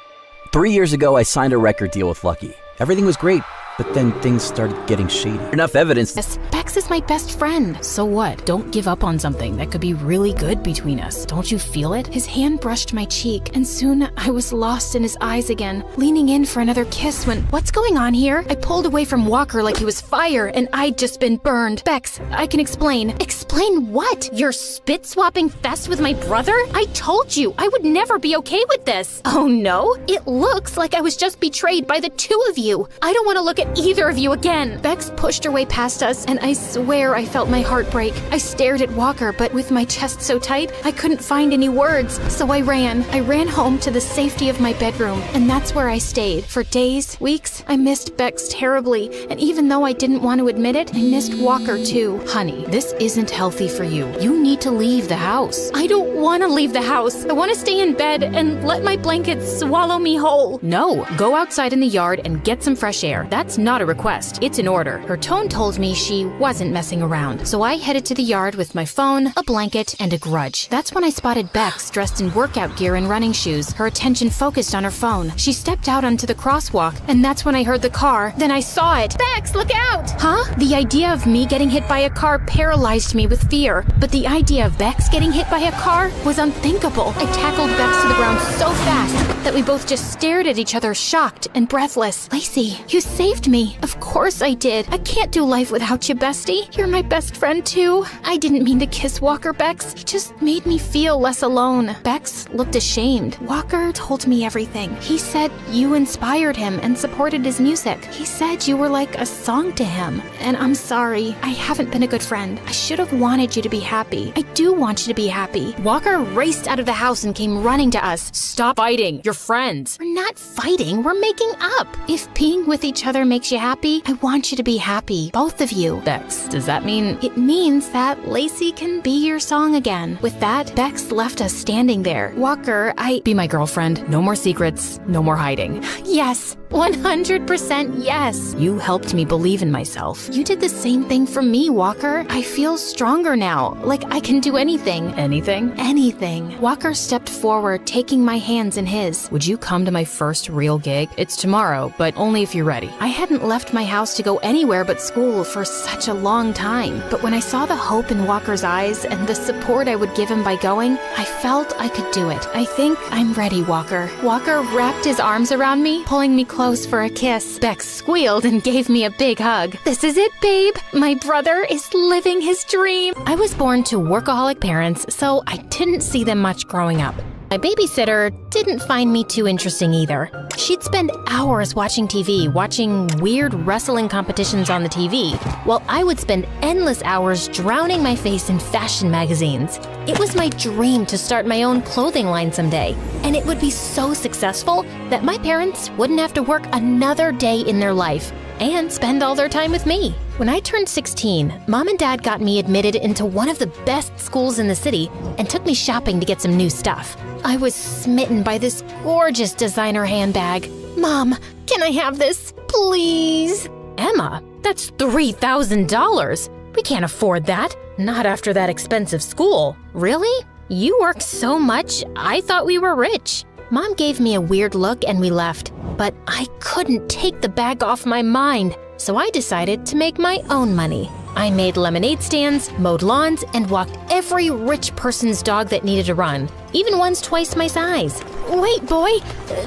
3 years ago, I signed a record deal with Lucky. Everything was great, but then things started getting shady. Enough evidence. Yes, Bex is my best friend. So what? Don't give up on something that could be really good between us. Don't you feel it? His hand brushed my cheek, and soon I was lost in his eyes again, leaning in for another kiss when, what's going on here? I pulled away from Walker like he was fire, and I'd just been burned. Bex, I can explain. Explain what? Your spit-swapping fest with my brother? I told you, I would never be okay with this. Oh no? It looks like I was just betrayed by the two of you. I don't want to look at either of you again. Bex pushed her way past us, and I swear I felt my heart break. I stared at Walker, but with my chest so tight, I couldn't find any words. So I ran. I ran home to the safety of my bedroom, and that's where I stayed. For days, weeks, I missed Bex terribly, and even though I didn't want to admit it, I missed Walker too. Honey, this isn't healthy for you. You need to leave the house. I don't want to leave the house. I want to stay in bed and let my blankets swallow me whole. No, go outside in the yard and get some fresh air. That's not a request. It's an order. Her tone told me she wasn't messing around. So I headed to the yard with my phone, a blanket, and a grudge. That's when I spotted Bex dressed in workout gear and running shoes, her attention focused on her phone. She stepped out onto the crosswalk, and that's when I heard the car. Then I saw it. Bex, look out! Huh? The idea of me getting hit by a car paralyzed me with fear. But the idea of Bex getting hit by a car was unthinkable. I tackled Bex to the ground so fast that we both just stared at each other, shocked and breathless. Lacey, you saved me. Of course I did. I can't do life without you, bestie. You're my best friend too. I didn't mean to kiss Walker, Bex. He just made me feel less alone. Bex looked ashamed. Walker told me everything. He said you inspired him and supported his music. He said you were like a song to him. And I'm sorry. I haven't been a good friend. I should have wanted you to be happy. I do want you to be happy. Walker raced out of the house and came running to us. Stop fighting. You're friends. We're not fighting. We're making up. If being with each other makes you happy, I want you to be happy. Both of you. Bex, does that mean... It means that Lacey can be your song again. With that, Bex left us standing there. Walker, Be my girlfriend. No more secrets. No more hiding. Yes. 100% yes. You helped me believe in myself. You did the same thing for me, Walker. I feel stronger now. Like I can do anything. Anything? Anything. Walker stepped forward, taking my hands in his. Would you come to my first real gig? It's tomorrow, but only if you're ready. I hadn't left my house to go anywhere but school for such a long time. But when I saw the hope in Walker's eyes and the support I would give him by going, I felt I could do it. I think I'm ready, Walker. Walker wrapped his arms around me, pulling me close for a kiss. Bex squealed and gave me a big hug. This is it, babe. My brother is living his dream. I was born to workaholic parents, so I didn't see them much growing up. My babysitter didn't find me too interesting either. She'd spend hours watching TV, watching weird wrestling competitions on the TV, while I would spend endless hours drowning my face in fashion magazines. It was my dream to start my own clothing line someday, and it would be so successful that my parents wouldn't have to work another day in their life and spend all their time with me. When I turned 16, Mom and Dad got me admitted into one of the best schools in the city and took me shopping to get some new stuff. I was smitten by this gorgeous designer handbag. Mom, Can I have this, please? Emma, that's $3,000. We can't afford that. Not after that expensive school. Really? You work so much, I thought we were rich. Mom gave me a weird look and we left. But I couldn't take the bag off my mind, so I decided to make my own money. I made lemonade stands, mowed lawns, and walked every rich person's dog that needed a run, even ones twice my size. Wait, boy,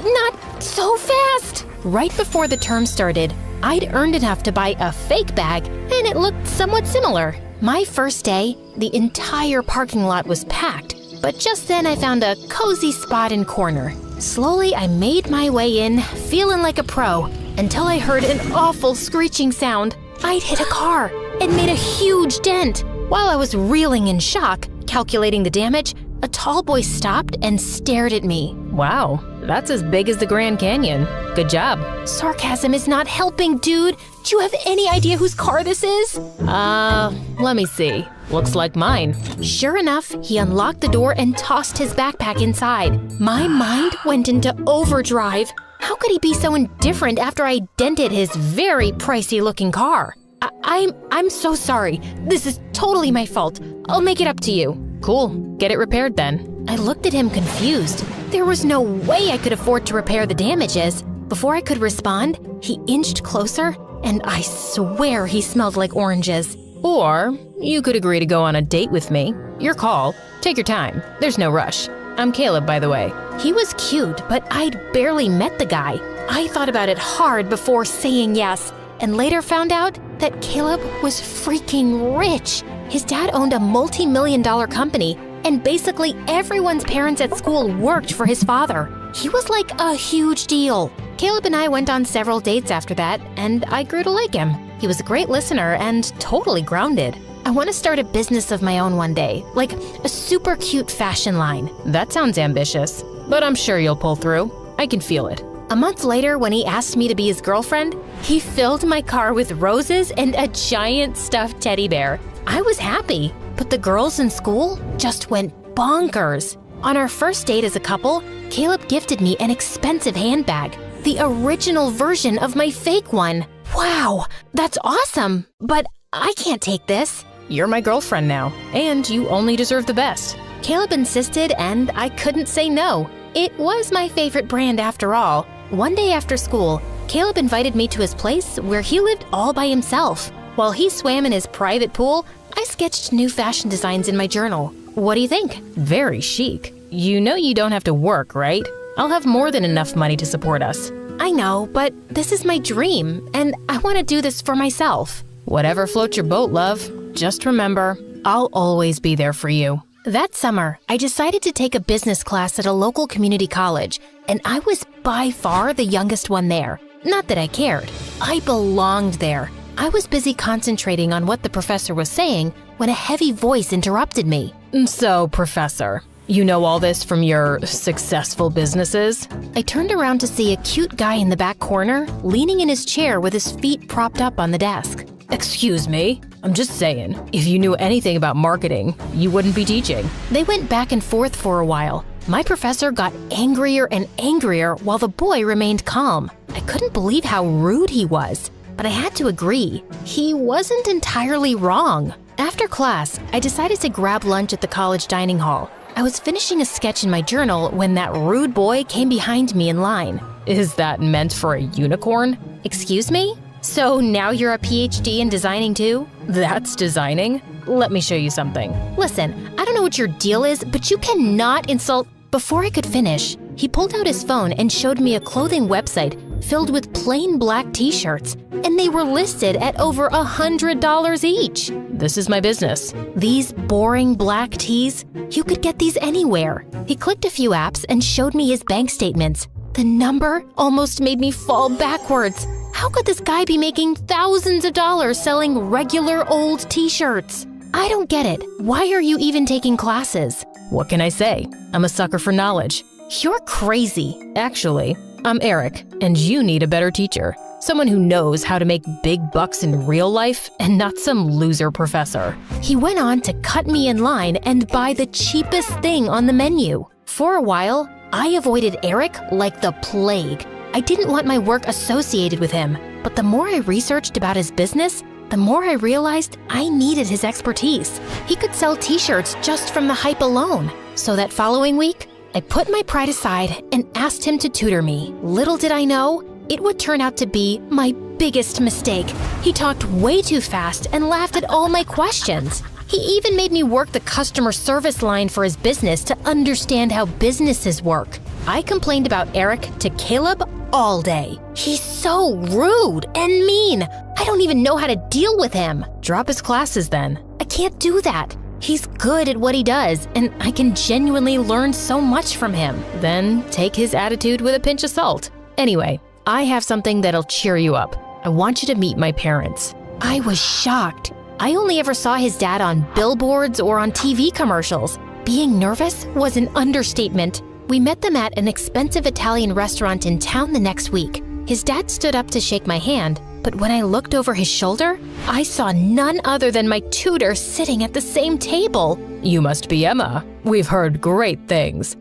not so fast! Right before the term started, I'd earned enough to buy a fake bag, and it looked somewhat similar. My first day, the entire parking lot was packed, but just then I found a cozy spot in corner. Slowly, I made my way in, feeling like a pro, until I heard an awful screeching sound. I'd hit a car and made a huge dent. While I was reeling in shock, calculating the damage, a tall boy stopped and stared at me. Wow, that's as big as the Grand Canyon. Good job. Sarcasm is not helping, dude. Do you have any idea whose car this is? Let me see. Looks like mine. Sure enough, he unlocked the door and tossed his backpack inside. My mind went into overdrive. How could he be so indifferent after I dented his very pricey-looking car? I'm so sorry. This is totally my fault. I'll make it up to you. Cool. Get it repaired then. I looked at him confused. There was no way I could afford to repair the damages. Before I could respond, he inched closer, and I swear he smelled like oranges. Or you could agree to go on a date with me. Your call. Take your time. There's no rush. I'm Caleb, by the way. He was cute, but I'd barely met the guy. I thought about it hard before saying yes, and later found out that Caleb was freaking rich. His dad owned a multi-million-dollar company, and basically everyone's parents at school worked for his father. He was like a huge deal. Caleb and I went on several dates after that, and I grew to like him. He was a great listener and totally grounded. I want to start a business of my own one day, like a super cute fashion line. That sounds ambitious, but I'm sure you'll pull through. I can feel it. A month later, when he asked me to be his girlfriend, he filled my car with roses and a giant stuffed teddy bear. I was happy, but the girls in school just went bonkers. On our first date as a couple, Caleb gifted me an expensive handbag, the original version of my fake one. Wow, that's awesome, but I can't take this. You're my girlfriend now, and you only deserve the best. Caleb insisted, and I couldn't say no. It was my favorite brand after all. One day after school, Caleb invited me to his place where he lived all by himself. While he swam in his private pool, I sketched new fashion designs in my journal. What do you think? Very chic. You know you don't have to work, right? I'll have more than enough money to support us. I know, but this is my dream, and I want to do this for myself. Whatever floats your boat, love. Just remember, I'll always be there for you. That summer, I decided to take a business class at a local community college, and I was by far the youngest one there. Not that I cared. I belonged there. I was busy concentrating on what the professor was saying when a heavy voice interrupted me. So, Professor, you know all this from your successful businesses? I turned around to see a cute guy in the back corner, leaning in his chair with his feet propped up on the desk. Excuse me? I'm just saying, if you knew anything about marketing, you wouldn't be teaching. They went back and forth for a while. My professor got angrier and angrier while the boy remained calm. I couldn't believe how rude he was, but I had to agree. He wasn't entirely wrong. After class, I decided to grab lunch at the college dining hall. I was finishing a sketch in my journal when that rude boy came behind me in line. Is that meant for a unicorn? Excuse me? So now you're a PhD in designing too? That's designing? Let me show you something. Listen, I don't know what your deal is, but you cannot insult. Before I could finish, he pulled out his phone and showed me a clothing website filled with plain black t-shirts, and they were listed at over $100 each. This is my business. These boring black tees? You could get these anywhere. He clicked a few apps and showed me his bank statements. The number almost made me fall backwards. How could this guy be making thousands of dollars selling regular old t-shirts? I don't get it. Why are you even taking classes? What can I say? I'm a sucker for knowledge. You're crazy. Actually, I'm Eric, and you need a better teacher. Someone who knows how to make big bucks in real life and not some loser professor. He went on to cut me in line and buy the cheapest thing on the menu. For a while, I avoided Eric like the plague. I didn't want my work associated with him, but the more I researched about his business, the more I realized I needed his expertise. He could sell t-shirts just from the hype alone. So that following week, I put my pride aside and asked him to tutor me. Little did I know, it would turn out to be my biggest mistake. He talked way too fast and laughed at all my questions. He even made me work the customer service line for his business to understand how businesses work. I complained about Eric to Caleb all day. He's so rude and mean. I don't even know how to deal with him. Drop his classes then. I can't do that. He's good at what he does, and I can genuinely learn so much from him. Then take his attitude with a pinch of salt. Anyway, I have something that'll cheer you up. I want you to meet my parents. I was shocked. I only ever saw his dad on billboards or on TV commercials. Being nervous was an understatement. We met them at an expensive Italian restaurant in town the next week. His dad stood up to shake my hand, but when I looked over his shoulder, I saw none other than my tutor sitting at the same table. You must be Emma. We've heard great things.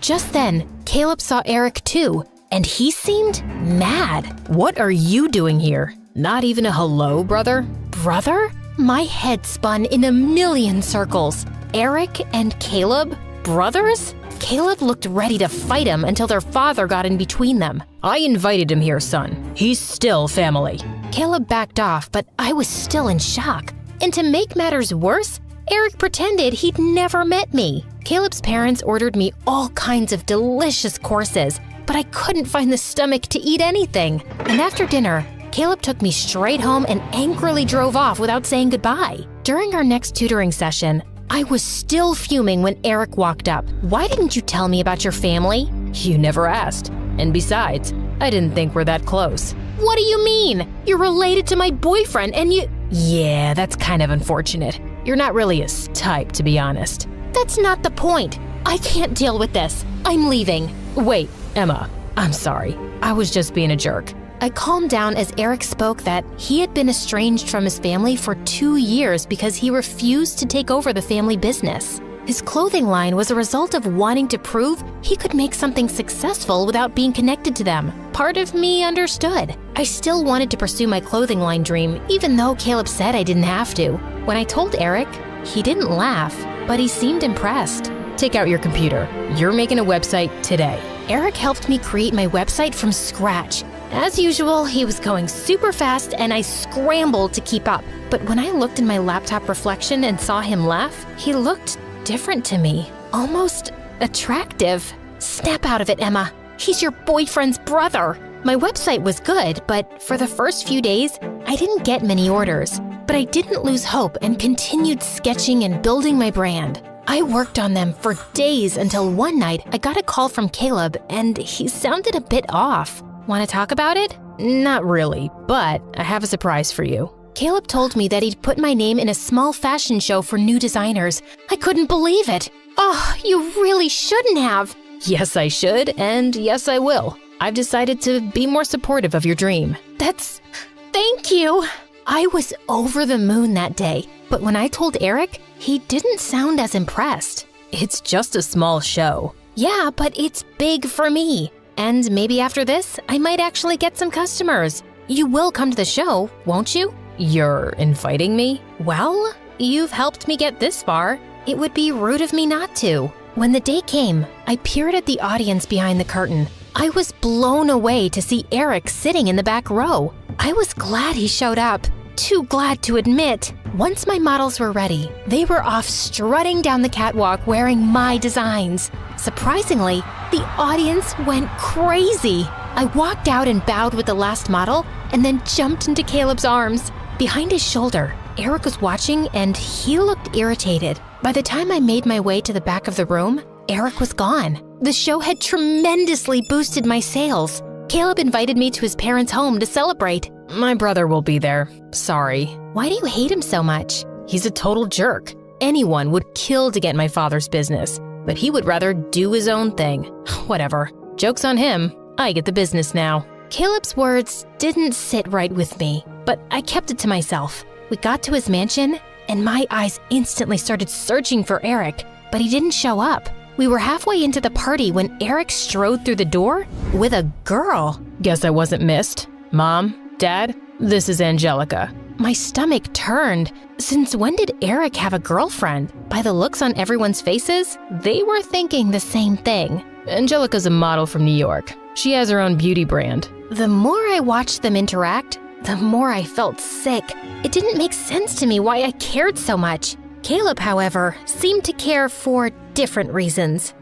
Just then, Caleb saw Eric too, and he seemed mad. What are you doing here? Not even a hello, brother? Brother? My head spun in a million circles. Eric and Caleb? Brothers? Caleb looked ready to fight him until their father got in between them. I invited him here, son. He's still family. Caleb backed off, but I was still in shock. And to make matters worse, Eric pretended he'd never met me. Caleb's parents ordered me all kinds of delicious courses, but I couldn't find the stomach to eat anything. And after dinner, Caleb took me straight home and angrily drove off without saying goodbye. During our next tutoring session, I was still fuming when Eric walked up. Why didn't you tell me about your family? You never asked. And besides, I didn't think we're that close. What do you mean? You're related to my boyfriend and you… Yeah, that's kind of unfortunate. You're not really his type, to be honest. That's not the point. I can't deal with this. I'm leaving. Wait, Emma, I'm sorry. I was just being a jerk. I calmed down as Eric spoke that he had been estranged from his family for 2 years because he refused to take over the family business. His clothing line was a result of wanting to prove he could make something successful without being connected to them. Part of me understood. I still wanted to pursue my clothing line dream, even though Caleb said I didn't have to. When I told Eric, he didn't laugh, but he seemed impressed. Take out your computer. You're making a website today. Eric helped me create my website from scratch. As usual, he was going super fast and I scrambled to keep up. But when I looked in my laptop reflection and saw him laugh, he looked different to me, almost attractive. Snap out of it, Emma. He's your boyfriend's brother. My website was good, but for the first few days, I didn't get many orders. But I didn't lose hope and continued sketching and building my brand. I worked on them for days until one night I got a call from Caleb and he sounded a bit off. Want to talk about it? Not really, but I have a surprise for you. Caleb told me that he'd put my name in a small fashion show for new designers. I couldn't believe it. Oh, you really shouldn't have. Yes, I should, and yes, I will. I've decided to be more supportive of your dream. Thank you. I was over the moon that day, but when I told Eric, he didn't sound as impressed. It's just a small show. Yeah, but it's big for me. And maybe after this, I might actually get some customers. You will come to the show, won't you? You're inviting me? Well, you've helped me get this far. It would be rude of me not to. When the day came, I peered at the audience behind the curtain. I was blown away to see Eric sitting in the back row. I was glad he showed up. Too glad to admit. Once my models were ready, they were off strutting down the catwalk wearing my designs. Surprisingly, the audience went crazy. I walked out and bowed with the last model and then jumped into Caleb's arms. Behind his shoulder, Eric was watching and he looked irritated. By the time I made my way to the back of the room, Eric was gone. The show had tremendously boosted my sales. Caleb invited me to his parents' home to celebrate. My brother will be there. Sorry. Why do you hate him so much? He's a total jerk. Anyone would kill to get my father's business, but he would rather do his own thing. Whatever. Joke's on him. I get the business now. Caleb's words didn't sit right with me, but I kept it to myself. We got to his mansion, and my eyes instantly started searching for Eric, but he didn't show up. We were halfway into the party when Eric strode through the door with a girl. Guess I wasn't missed. Mom, Dad, this is Angelica. My stomach turned. Since when did Eric have a girlfriend? By the looks on everyone's faces, they were thinking the same thing. Angelica's a model from New York. She has her own beauty brand. The more I watched them interact, the more I felt sick. It didn't make sense to me why I cared so much. Caleb, however, seemed to care for different reasons.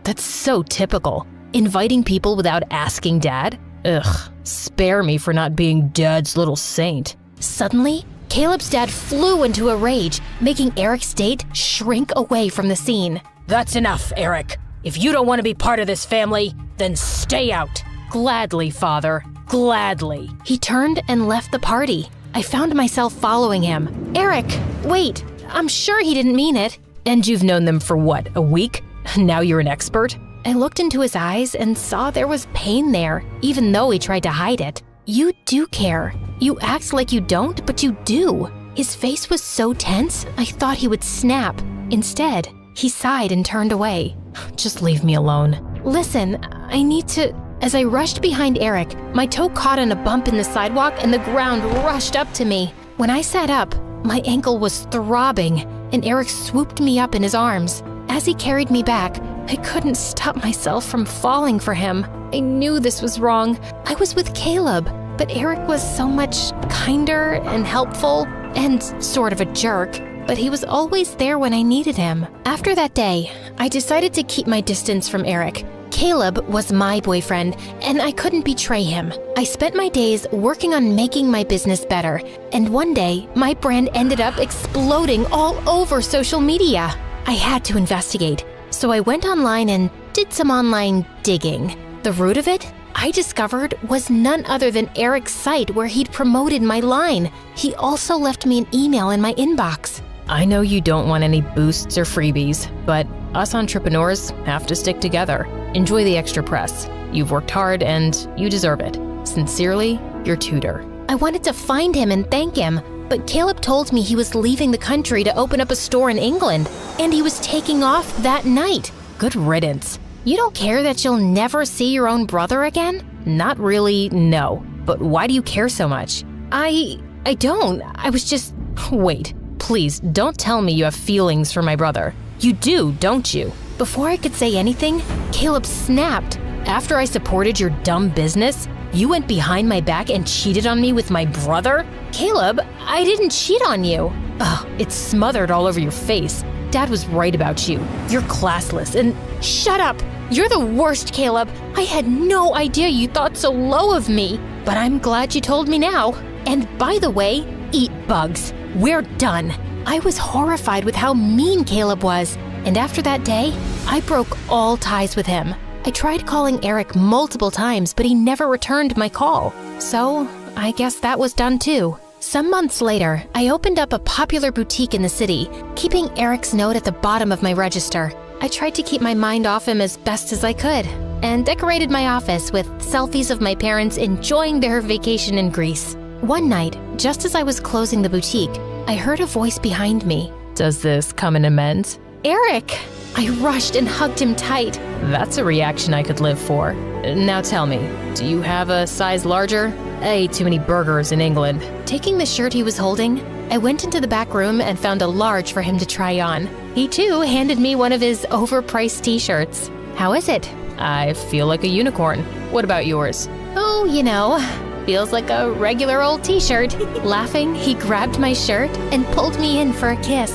That's so typical. Inviting people without asking Dad? Ugh, spare me for not being Dad's little saint. Suddenly, Caleb's dad flew into a rage, making Eric's date shrink away from the scene. That's enough, Eric. If you don't want to be part of this family, then stay out. Gladly, Father. Gladly. He turned and left the party. I found myself following him. Eric, wait. I'm sure he didn't mean it. And you've known them for what, a week? Now you're an expert? I looked into his eyes and saw there was pain there, even though he tried to hide it. You do care. You act like you don't, but you do. His face was so tense, I thought he would snap. Instead, he sighed and turned away. Just leave me alone. Listen, I need to... As I rushed behind Eric, my toe caught on a bump in the sidewalk and the ground rushed up to me. When I sat up, my ankle was throbbing, and Eric swooped me up in his arms. As he carried me back, I couldn't stop myself from falling for him. I knew this was wrong. I was with Caleb, but Eric was so much kinder and helpful and sort of a jerk, but he was always there when I needed him. After that day, I decided to keep my distance from Eric. Caleb was my boyfriend, and I couldn't betray him. I spent my days working on making my business better, and one day, my brand ended up exploding all over social media. I had to investigate, so I went online and did some online digging. The root of it, I discovered, was none other than Eric's site where he'd promoted my line. He also left me an email in my inbox. I know you don't want any boosts or freebies, but us entrepreneurs have to stick together. Enjoy the extra press. You've worked hard and you deserve it. Sincerely, your tutor. I wanted to find him and thank him, but Caleb told me he was leaving the country to open up a store in England, and he was taking off that night. Good riddance. You don't care that you'll never see your own brother again? Not really, no. But why do you care so much? I don't. I was just... Wait, please don't tell me you have feelings for my brother. You do, don't you? Before I could say anything, Caleb snapped. After I supported your dumb business, you went behind my back and cheated on me with my brother? Caleb, I didn't cheat on you. Ugh, it's smothered all over your face. Dad was right about you. You're classless and... Shut up! You're the worst, Caleb. I had no idea you thought so low of me, but I'm glad you told me now. And by the way, eat bugs. We're done. I was horrified with how mean Caleb was, and after that day, I broke all ties with him. I tried calling Eric multiple times, but he never returned my call. So, I guess that was done too. Some months later, I opened up a popular boutique in the city, keeping Eric's note at the bottom of my register. I tried to keep my mind off him as best as I could, and decorated my office with selfies of my parents enjoying their vacation in Greece. One night, just as I was closing the boutique, I heard a voice behind me. Does this come in amends? Eric! I rushed and hugged him tight. That's a reaction I could live for. Now tell me, do you have a size larger? I ate too many burgers in England. Taking the shirt he was holding, I went into the back room and found a large for him to try on. He too handed me one of his overpriced t-shirts. How is it? I feel like a unicorn. What about yours? Oh, you know, feels like a regular old t-shirt. Laughing, he grabbed my shirt and pulled me in for a kiss.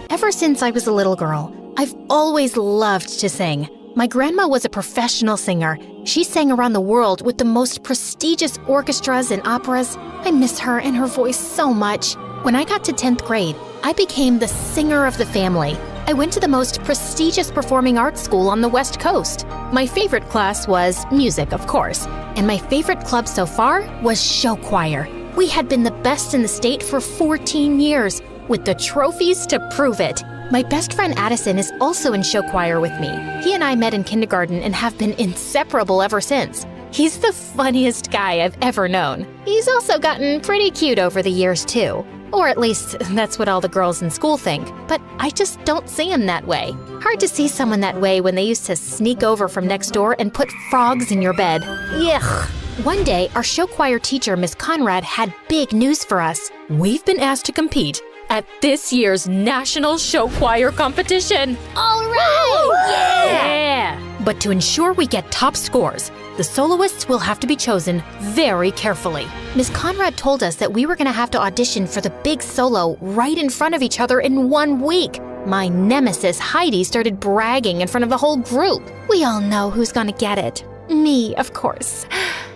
Ever since I was a little girl, I've always loved to sing. My grandma was a professional singer. She sang around the world with the most prestigious orchestras and operas. I miss her and her voice so much. When I got to 10th grade, I became the singer of the family. I went to the most prestigious performing arts school on the West Coast. My favorite class was music, of course, and my favorite club so far was show choir. We had been the best in the state for 14 years, with the trophies to prove it. My best friend Addison is also in show choir with me. He and I met in kindergarten and have been inseparable ever since. He's the funniest guy I've ever known. He's also gotten pretty cute over the years too. Or at least, that's what all the girls in school think. But I just don't see him that way. Hard to see someone that way when they used to sneak over from next door and put frogs in your bed. Yuck. One day, our show choir teacher, Miss Conrad, had big news for us. We've been asked to compete at this year's National Show Choir Competition. All right! Yeah! But to ensure we get top scores, the soloists will have to be chosen very carefully. Miss Conrad told us that we were going to have to audition for the big solo right in front of each other in 1 week. My nemesis, Heidi, started bragging in front of the whole group. We all know who's going to get it. Me, of course.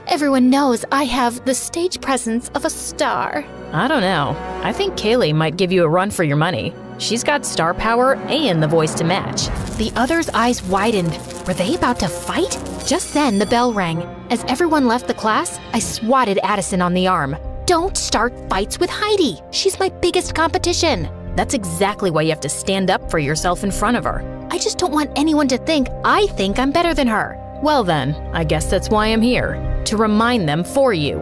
Everyone knows I have the stage presence of a star. I don't know. I think Kaylee might give you a run for your money. She's got star power and the voice to match. The others' eyes widened. Were they about to fight? Just then, the bell rang. As everyone left the class, I swatted Addison on the arm. Don't start fights with Heidi. She's my biggest competition. That's exactly why you have to stand up for yourself in front of her. I just don't want anyone to think I think I'm better than her. Well then, I guess that's why I'm here. To remind them for you.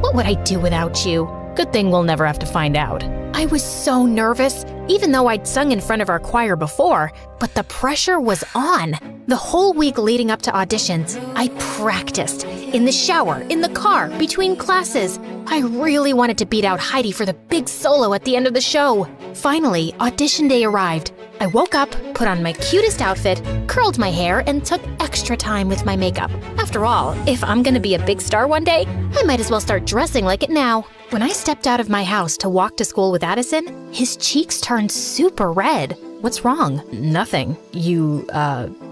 What would I do without you? Good thing we'll never have to find out. I was so nervous, even though I'd sung in front of our choir before, but the pressure was on. The whole week leading up to auditions, I practiced. In the shower, in the car, between classes. I really wanted to beat out Heidi for the big solo at the end of the show. Finally, audition day arrived. I woke up, put on my cutest outfit, curled my hair, and took extra time with my makeup. After all, if I'm gonna be a big star one day, I might as well start dressing like it now. When I stepped out of my house to walk to school with Addison, his cheeks turned super red. What's wrong? Nothing. You,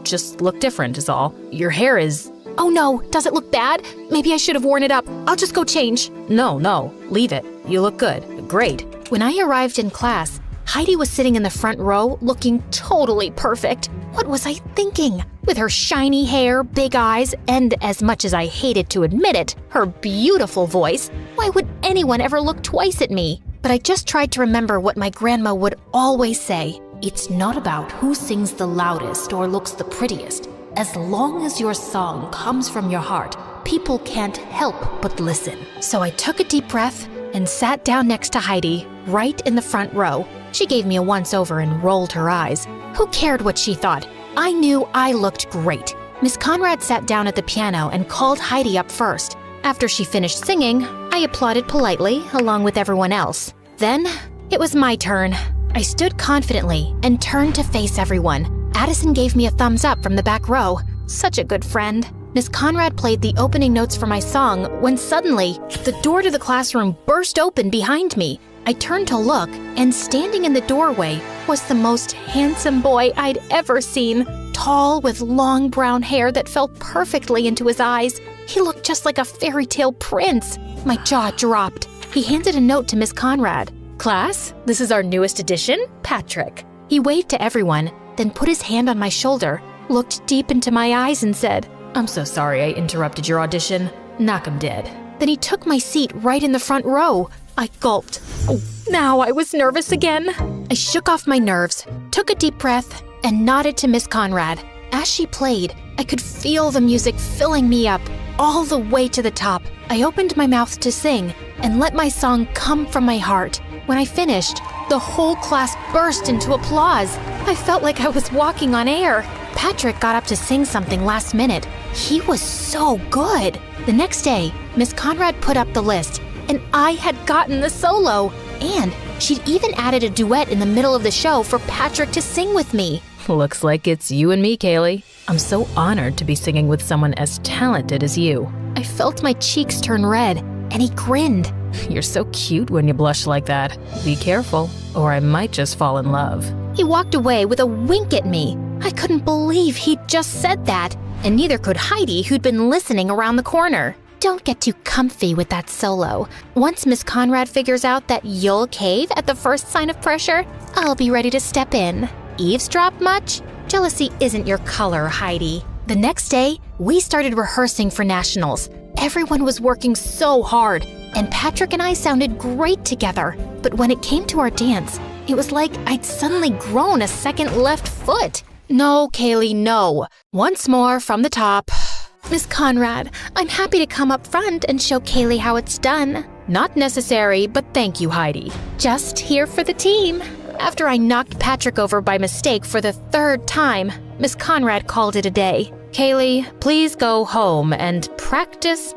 just look different is all. Your hair is... Oh no, does it look bad? Maybe I should have worn it up. I'll just go change. No, leave it. You look good. Great. When I arrived in class, Heidi was sitting in the front row, looking totally perfect. What was I thinking? With her shiny hair, big eyes, and as much as I hated to admit it, her beautiful voice, why would anyone ever look twice at me? But I just tried to remember what my grandma would always say. It's not about who sings the loudest or looks the prettiest. As long as your song comes from your heart, people can't help but listen. So I took a deep breath and sat down next to Heidi, right in the front row. She gave me a once-over and rolled her eyes. Who cared what she thought? I knew I looked great. Miss Conrad sat down at the piano and called Heidi up first. After she finished singing, I applauded politely, along with everyone else. Then, it was my turn. I stood confidently and turned to face everyone. Addison gave me a thumbs up from the back row. Such a good friend. Miss Conrad played the opening notes for my song when suddenly, the door to the classroom burst open behind me. I turned to look, and standing in the doorway was the most handsome boy I'd ever seen. Tall, with long brown hair that fell perfectly into his eyes. He looked just like a fairy tale prince. My jaw dropped. He handed a note to Miss Conrad. Class, this is our newest addition, Patrick. He waved to everyone, then put his hand on my shoulder, looked deep into my eyes and said, I'm so sorry I interrupted your audition. Knock 'em dead. Then he took my seat right in the front row. I gulped. Oh, now I was nervous again. I shook off my nerves, took a deep breath, and nodded to Miss Conrad. As she played, I could feel the music filling me up, all the way to the top. I opened my mouth to sing and let my song come from my heart. When I finished, the whole class burst into applause. I felt like I was walking on air. Patrick got up to sing something last minute. He was so good. The next day, Miss Conrad put up the list, and I had gotten the solo. And she'd even added a duet in the middle of the show for Patrick to sing with me. Looks like it's you and me, Kaylee. I'm so honored to be singing with someone as talented as you. I felt my cheeks turn red, and he grinned. You're so cute when you blush like that. Be careful, or I might just fall in love. He walked away with a wink at me. I couldn't believe he'd just said that, and neither could Heidi, who'd been listening around the corner. Don't get too comfy with that solo. Once Miss Conrad figures out that you'll cave at the first sign of pressure, I'll be ready to step in. Eavesdrop much? Jealousy isn't your color, Heidi. The next day, we started rehearsing for nationals. Everyone was working so hard, and Patrick and I sounded great together. But when it came to our dance, it was like I'd suddenly grown a second left foot. No, Kaylee, no. Once more from the top. Miss Conrad, I'm happy to come up front and show Kaylee how it's done. Not necessary, but thank you, Heidi. Just here for the team. After I knocked Patrick over by mistake for the 3rd time, Miss Conrad called it a day. Kaylee, please go home and practice.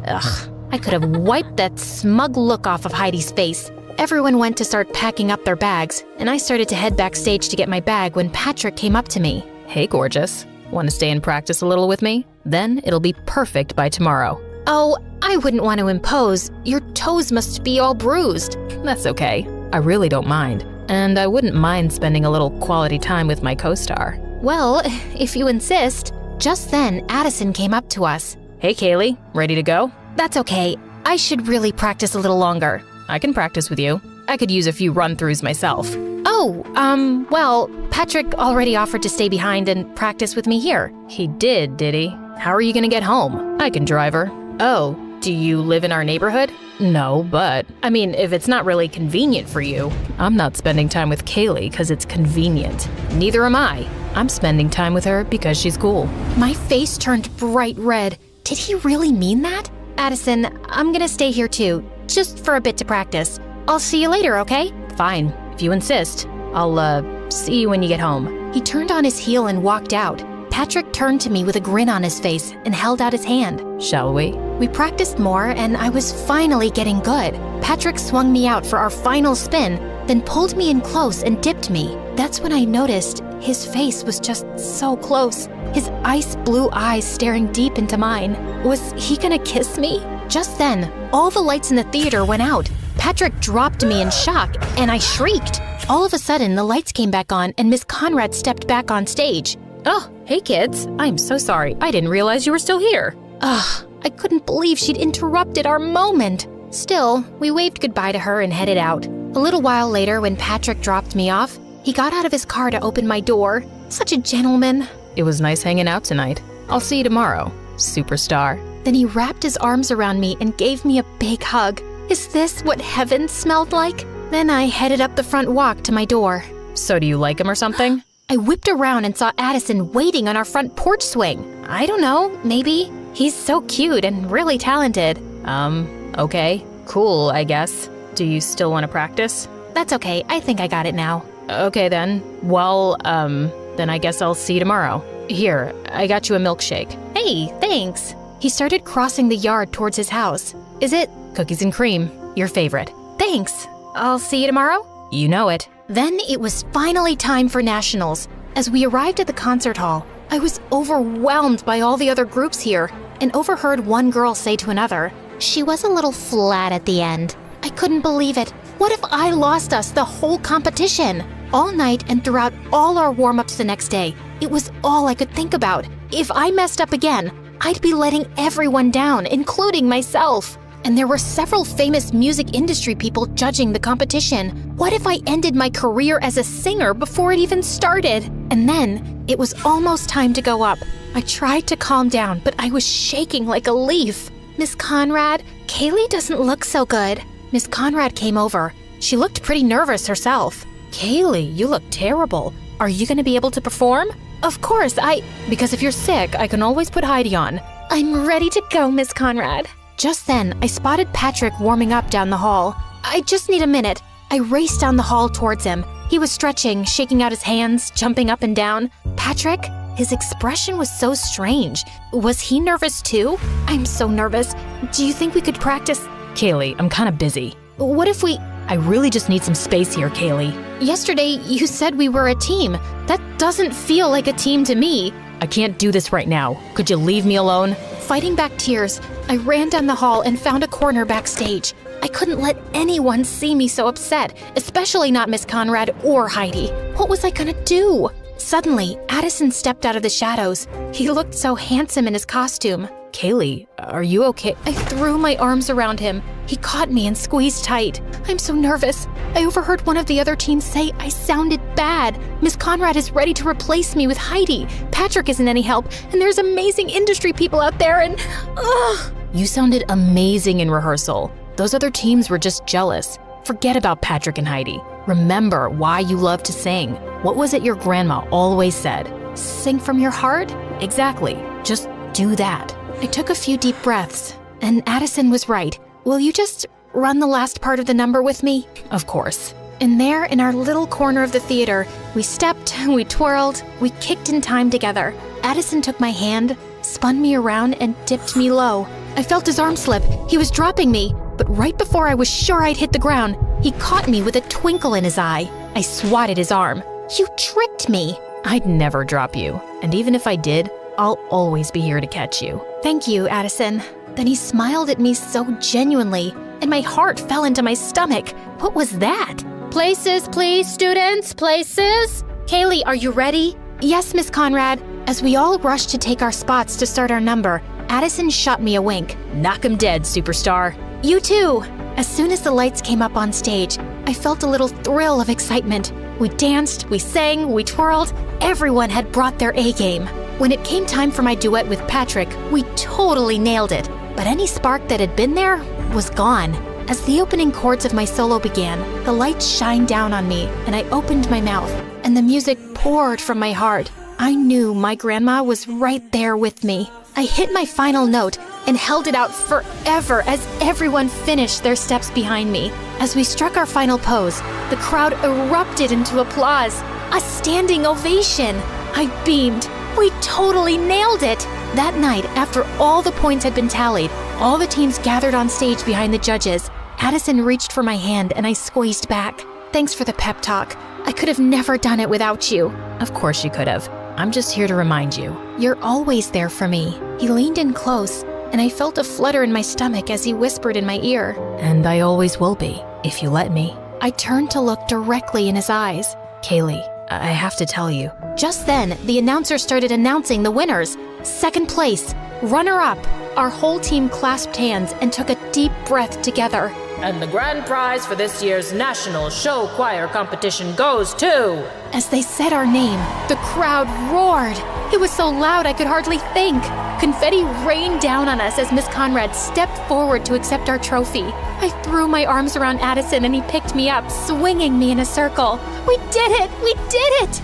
Ugh, I could have wiped that smug look off of Heidi's face. Everyone went to start packing up their bags, and I started to head backstage to get my bag when Patrick came up to me. Hey, gorgeous. Want to stay and practice a little with me? Then it'll be perfect by tomorrow. Oh, I wouldn't want to impose. Your toes must be all bruised. That's okay. I really don't mind. And I wouldn't mind spending a little quality time with my co-star. Well, if you insist. Just then, Addison came up to us. Hey, Kaylee, ready to go? That's okay. I should really practice a little longer. I can practice with you. I could use a few run-throughs myself. Oh, well, Patrick already offered to stay behind and practice with me here. He did he? How are you gonna get home? I can drive her. Oh, do you live in our neighborhood? No, but, if it's not really convenient for you, I'm not spending time with Kaylee because it's convenient. Neither am I. I'm spending time with her because she's cool. My face turned bright red. Did he really mean that? Addison, I'm gonna stay here too, just for a bit to practice. I'll see you later, okay? Fine, if you insist. I'll, see you when you get home. He turned on his heel and walked out. Patrick turned to me with a grin on his face and held out his hand. Shall we? We practiced more and I was finally getting good. Patrick swung me out for our final spin, then pulled me in close and dipped me. That's when I noticed his face was just so close. His ice blue eyes staring deep into mine. Was he gonna kiss me? Just then, all the lights in the theater went out. Patrick dropped me in shock and I shrieked. All of a sudden, the lights came back on and Miss Conrad stepped back on stage. Oh, hey kids. I'm so sorry. I didn't realize you were still here. Ugh, I couldn't believe she'd interrupted our moment. Still, we waved goodbye to her and headed out. A little while later, when Patrick dropped me off, he got out of his car to open my door. Such a gentleman. It was nice hanging out tonight. I'll see you tomorrow, superstar. Then he wrapped his arms around me and gave me a big hug. Is this what heaven smelled like? Then I headed up the front walk to my door. So do you like him or something? I whipped around and saw Addison waiting on our front porch swing. I don't know, maybe. He's so cute and really talented. Okay. Cool, I guess. Do you still want to practice? That's okay. I think I got it now. Okay then. Well, then I guess I'll see you tomorrow. Here, I got you a milkshake. Hey, thanks. He started crossing the yard towards his house. Is it? Cookies and cream. Your favorite. Thanks. I'll see you tomorrow? You know it. Then it was finally time for nationals. As we arrived at the concert hall, I was overwhelmed by all the other groups here and overheard one girl say to another, "She was a little flat at the end." I couldn't believe it. What if I lost us the whole competition? All night and throughout all our warm-ups the next day, it was all I could think about. If I messed up again, I'd be letting everyone down, including myself. And there were several famous music industry people judging the competition. What if I ended my career as a singer before it even started? And then, it was almost time to go up. I tried to calm down, but I was shaking like a leaf. Miss Conrad, Kaylee doesn't look so good. Miss Conrad came over. She looked pretty nervous herself. Kaylee, you look terrible. Are you gonna be able to perform? Of course, because if you're sick, I can always put Heidi on. I'm ready to go, Miss Conrad. Just then, I spotted Patrick warming up down the hall. I just need a minute. I raced down the hall towards him. He was stretching, shaking out his hands, jumping up and down. Patrick? His expression was so strange. Was he nervous too? I'm so nervous. Do you think we could practice? Kaylee, I'm kind of busy. What if I really just need some space here, Kaylee. Yesterday, you said we were a team. That doesn't feel like a team to me. I can't do this right now. Could you leave me alone? Fighting back tears, I ran down the hall and found a corner backstage. I couldn't let anyone see me so upset, especially not Miss Conrad or Heidi. What was I gonna do? Suddenly, Addison stepped out of the shadows. He looked so handsome in his costume. Kaylee, are you okay? I threw my arms around him. He caught me and squeezed tight. I'm so nervous. I overheard one of the other teams say I sounded bad. Miss Conrad is ready to replace me with Heidi. Patrick isn't any help, and there's amazing industry people out there, and ugh. You sounded amazing in rehearsal. Those other teams were just jealous. Forget about Patrick and Heidi. Remember why you love to sing. What was it your grandma always said? Sing from your heart? Exactly. Just do that. I took a few deep breaths, and Addison was right. will you just run the last part of the number with me? Of course. And there, in our little corner of the theater, we stepped, we twirled, we kicked in time together. Addison took my hand, spun me around, and dipped me low. I felt his arm slip. He was dropping me, but right before I was sure I'd hit the ground, he caught me with a twinkle in his eye. I swatted his arm. You tricked me. I'd never drop you, and even if I did, I'll always be here to catch you. Thank you, Addison. Then he smiled at me so genuinely, and my heart fell into my stomach. What was that? Places, please, students, places. Kaylee, are you ready? Yes, Miss Conrad. As we all rushed to take our spots to start our number, Addison shot me a wink. Knock 'em dead, superstar. You too. As soon as the lights came up on stage, I felt a little thrill of excitement. We danced, we sang, we twirled. Everyone had brought their A-game. When it came time for my duet with Patrick, we totally nailed it. But any spark that had been there was gone. As the opening chords of my solo began, the lights shined down on me, and I opened my mouth, and the music poured from my heart. I knew my grandma was right there with me. I hit my final note and held it out forever as everyone finished their steps behind me. As we struck our final pose, the crowd erupted into applause, a standing ovation. I beamed. We totally nailed it! That night, after all the points had been tallied, all the teams gathered on stage behind the judges. Addison reached for my hand and I squeezed back. Thanks for the pep talk. I could have never done it without you. Of course you could have. I'm just here to remind you. You're always there for me. He leaned in close, and I felt a flutter in my stomach as he whispered in my ear. And I always will be, if you let me. I turned to look directly in his eyes. Kaylee, I have to tell you. Just then, the announcer started announcing the winners. Second place, runner-up. Our whole team clasped hands and took a deep breath together. And the grand prize for this year's National Show Choir Competition goes to... As they said our name, the crowd roared. It was so loud I could hardly think. Confetti rained down on us as Miss Conrad stepped forward to accept our trophy. I threw my arms around Addison and he picked me up, swinging me in a circle. We did it! We did it!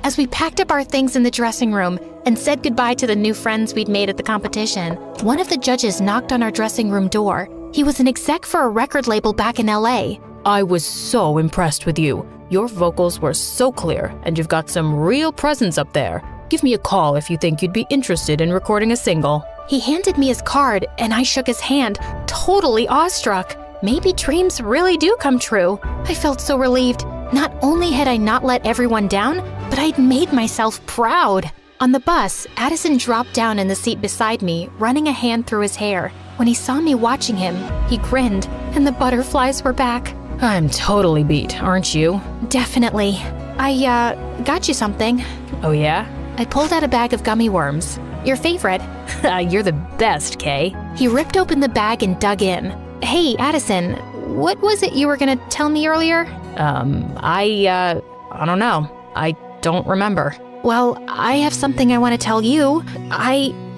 As we packed up our things in the dressing room and said goodbye to the new friends we'd made at the competition, one of the judges knocked on our dressing room door. He was an exec for a record label back in LA. I was so impressed with you. Your vocals were so clear, and you've got some real presence up there. Give me a call if you think you'd be interested in recording a single. He handed me his card, and I shook his hand, totally awestruck. Maybe dreams really do come true. I felt so relieved. Not only had I not let everyone down, but I'd made myself proud. On the bus, Addison dropped down in the seat beside me, running a hand through his hair. When he saw me watching him, he grinned, and the butterflies were back. I'm totally beat, aren't you? Definitely. I, got you something. Oh yeah? I pulled out a bag of gummy worms. Your favorite. You're the best, Kay. He ripped open the bag and dug in. Hey, Addison, what was it you were gonna tell me earlier? I don't know. I don't remember. Well, I have something I want to tell you.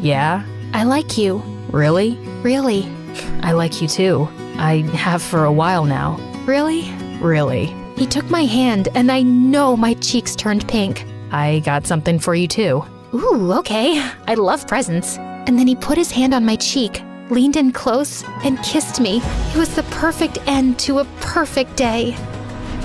Yeah? I like you. Really? Really. I like you too. I have for a while now. Really? Really. He took my hand and I know my cheeks turned pink. I got something for you too. Ooh, okay. I love presents. And then he put his hand on my cheek, leaned in close, and kissed me. It was the perfect end to a perfect day.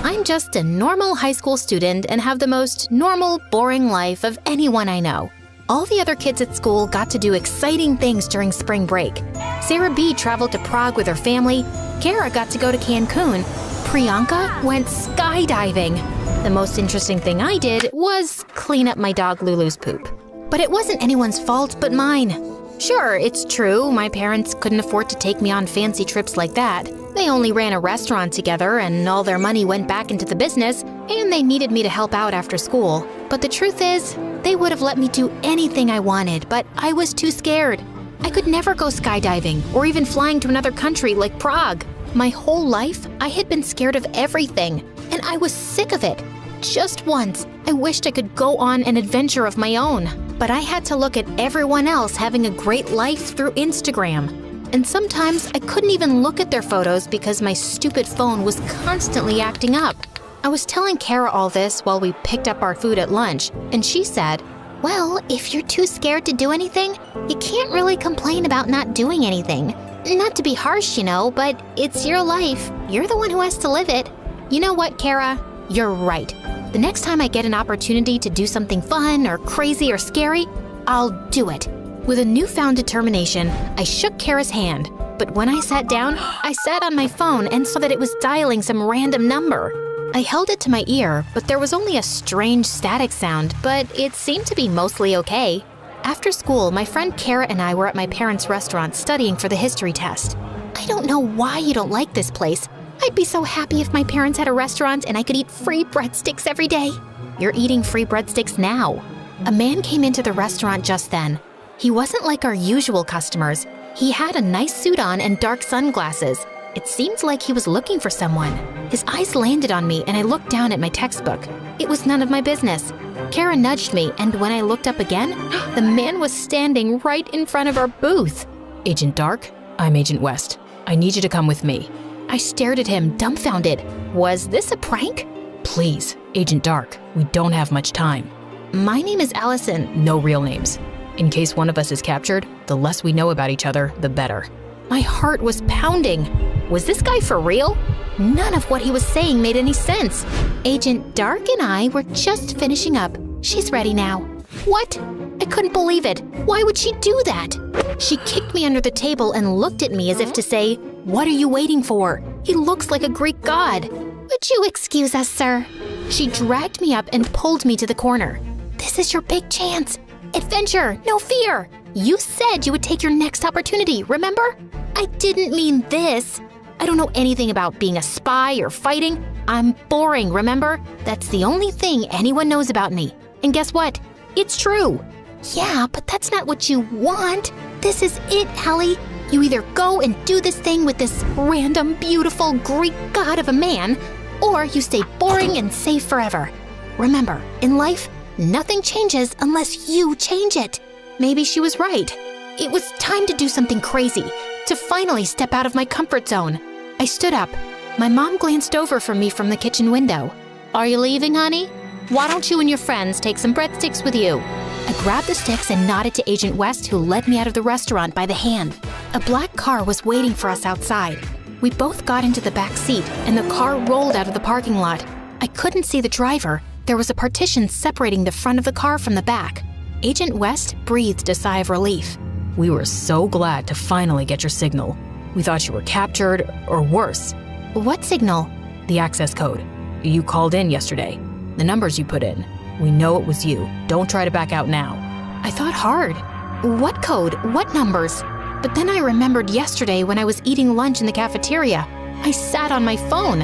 I'm just a normal high school student and have the most normal, boring life of anyone I know. All the other kids at school got to do exciting things during spring break. Sarah B. traveled to Prague with her family. Kara got to go to Cancun. Priyanka went skydiving. The most interesting thing I did was clean up my dog Lulu's poop. But it wasn't anyone's fault but mine. Sure, it's true, my parents couldn't afford to take me on fancy trips like that. They only ran a restaurant together and all their money went back into the business, and they needed me to help out after school. But the truth is, they would have let me do anything I wanted, but I was too scared. I could never go skydiving or even flying to another country like Prague. My whole life, I had been scared of everything, and I was sick of it. Just once, I wished I could go on an adventure of my own, but I had to look at everyone else having a great life through Instagram. And sometimes I couldn't even look at their photos because my stupid phone was constantly acting up. I was telling Kara all this while we picked up our food at lunch, and she said, "Well, if you're too scared to do anything, you can't really complain about not doing anything. Not to be harsh, but it's your life. You're the one who has to live it. You know what, Kara? You're right. The next time I get an opportunity to do something fun or crazy or scary, I'll do it. With a newfound determination, I shook Kara's hand. But when I sat down, I sat on my phone and saw that it was dialing some random number. I held it to my ear, but there was only a strange static sound, but it seemed to be mostly okay. After school, my friend Kara and I were at my parents' restaurant studying for the history test. I don't know why you don't like this place. I'd be so happy if my parents had a restaurant and I could eat free breadsticks every day. You're eating free breadsticks now. A man came into the restaurant just then. He wasn't like our usual customers. He had a nice suit on and dark sunglasses. It seemed like he was looking for someone. His eyes landed on me and I looked down at my textbook. It was none of my business. Kara nudged me, and when I looked up again, the man was standing right in front of our booth. Agent Dark, I'm Agent West. I need you to come with me. I stared at him, dumbfounded. Was this a prank? Please, Agent Dark, we don't have much time. My name is Allison. No real names. In case one of us is captured, the less we know about each other, the better. My heart was pounding. Was this guy for real? None of what he was saying made any sense. Agent Dark and I were just finishing up. She's ready now. What? I couldn't believe it. Why would she do that? She kicked me under the table and looked at me as if to say, "What are you waiting for? He looks like a Greek god." Would you excuse us, sir? She dragged me up and pulled me to the corner. This is your big chance. Adventure, no fear. You said you would take your next opportunity, remember? I didn't mean this. I don't know anything about being a spy or fighting. I'm boring, remember? That's the only thing anyone knows about me. And guess what? It's true. Yeah, but that's not what you want. This is it, Allie. You either go and do this thing with this random, beautiful Greek god of a man, or you stay boring and safe forever. Remember, in life, nothing changes unless you change it. Maybe she was right. It was time to do something crazy, to finally step out of my comfort zone. I stood up. My mom glanced over from me from the kitchen window. "Are you leaving, honey? Why don't you and your friends take some breadsticks with you?" I grabbed the sticks and nodded to Agent West, who led me out of the restaurant by the hand. A black car was waiting for us outside. We both got into the back seat, and the car rolled out of the parking lot. I couldn't see the driver. There was a partition separating the front of the car from the back. Agent West breathed a sigh of relief. "We were so glad to finally get your signal. We thought you were captured, or worse." "What signal?" "The access code. You called in yesterday. The numbers you put in. We know it was you. Don't try to back out now." I thought hard. What code? What numbers? But then I remembered yesterday when I was eating lunch in the cafeteria. I sat on my phone.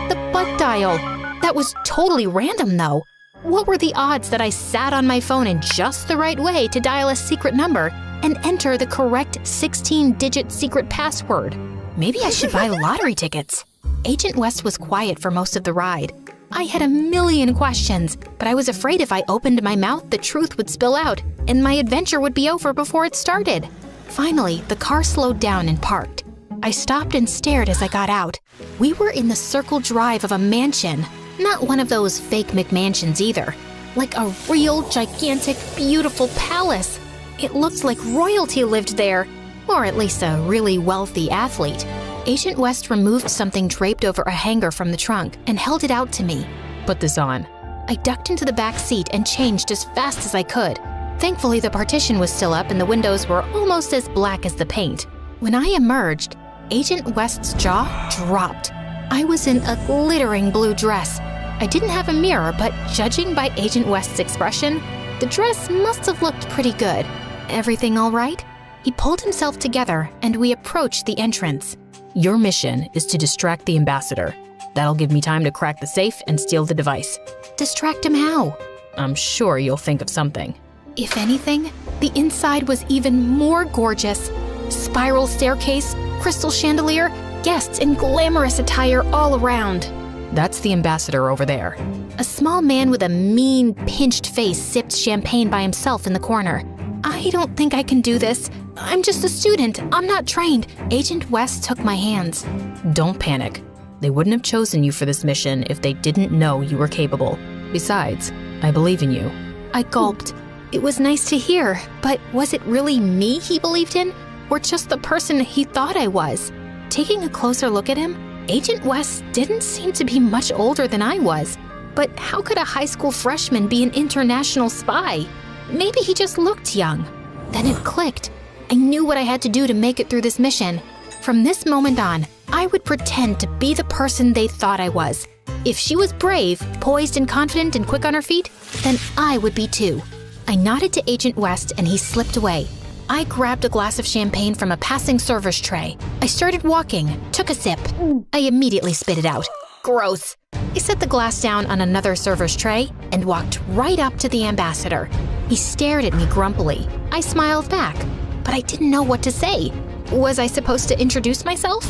The butt dial. That was totally random, though. What were the odds that I sat on my phone in just the right way to dial a secret number and enter the correct 16-digit secret password? Maybe I should buy lottery tickets. Agent West was quiet for most of the ride. I had a million questions, but I was afraid if I opened my mouth, the truth would spill out, and my adventure would be over before it started. Finally, the car slowed down and parked. I stopped and stared as I got out. We were in the circle drive of a mansion. Not one of those fake McMansions either. Like a real, gigantic, beautiful palace. It looked like royalty lived there, or at least a really wealthy athlete. Agent West removed something draped over a hanger from the trunk and held it out to me. "Put this on." I ducked into the back seat and changed as fast as I could. Thankfully, the partition was still up and the windows were almost as black as the paint. When I emerged, Agent West's jaw dropped. I was in a glittering blue dress. I didn't have a mirror, but judging by Agent West's expression, the dress must have looked pretty good. "Everything all right?" He pulled himself together and we approached the entrance. "Your mission is to distract the ambassador. That'll give me time to crack the safe and steal the device." "Distract him how?" "I'm sure you'll think of something." If anything, the inside was even more gorgeous. Spiral staircase, crystal chandelier, guests in glamorous attire all around. "That's the ambassador over there." A small man with a mean, pinched face sipped champagne by himself in the corner. "I don't think I can do this. I'm just a student. I'm not trained." Agent West took my hands. "Don't panic. They wouldn't have chosen you for this mission if they didn't know you were capable. Besides, I believe in you." I gulped. It was nice to hear, but was it really me he believed in? or just the person he thought I was. Taking a closer look at him, Agent West didn't seem to be much older than I was. But how could a high school freshman be an international spy? Maybe he just looked young. Then it clicked. I knew what I had to do to make it through this mission. From this moment on, I would pretend to be the person they thought I was. If she was brave, poised and confident and quick on her feet, then I would be too. I nodded to Agent West and he slipped away. I grabbed a glass of champagne from a passing server's tray. I started walking, took a sip. I immediately spit it out. Gross. I set the glass down on another server's tray and walked right up to the ambassador. He stared at me grumpily. I smiled back, but I didn't know what to say. Was I supposed to introduce myself?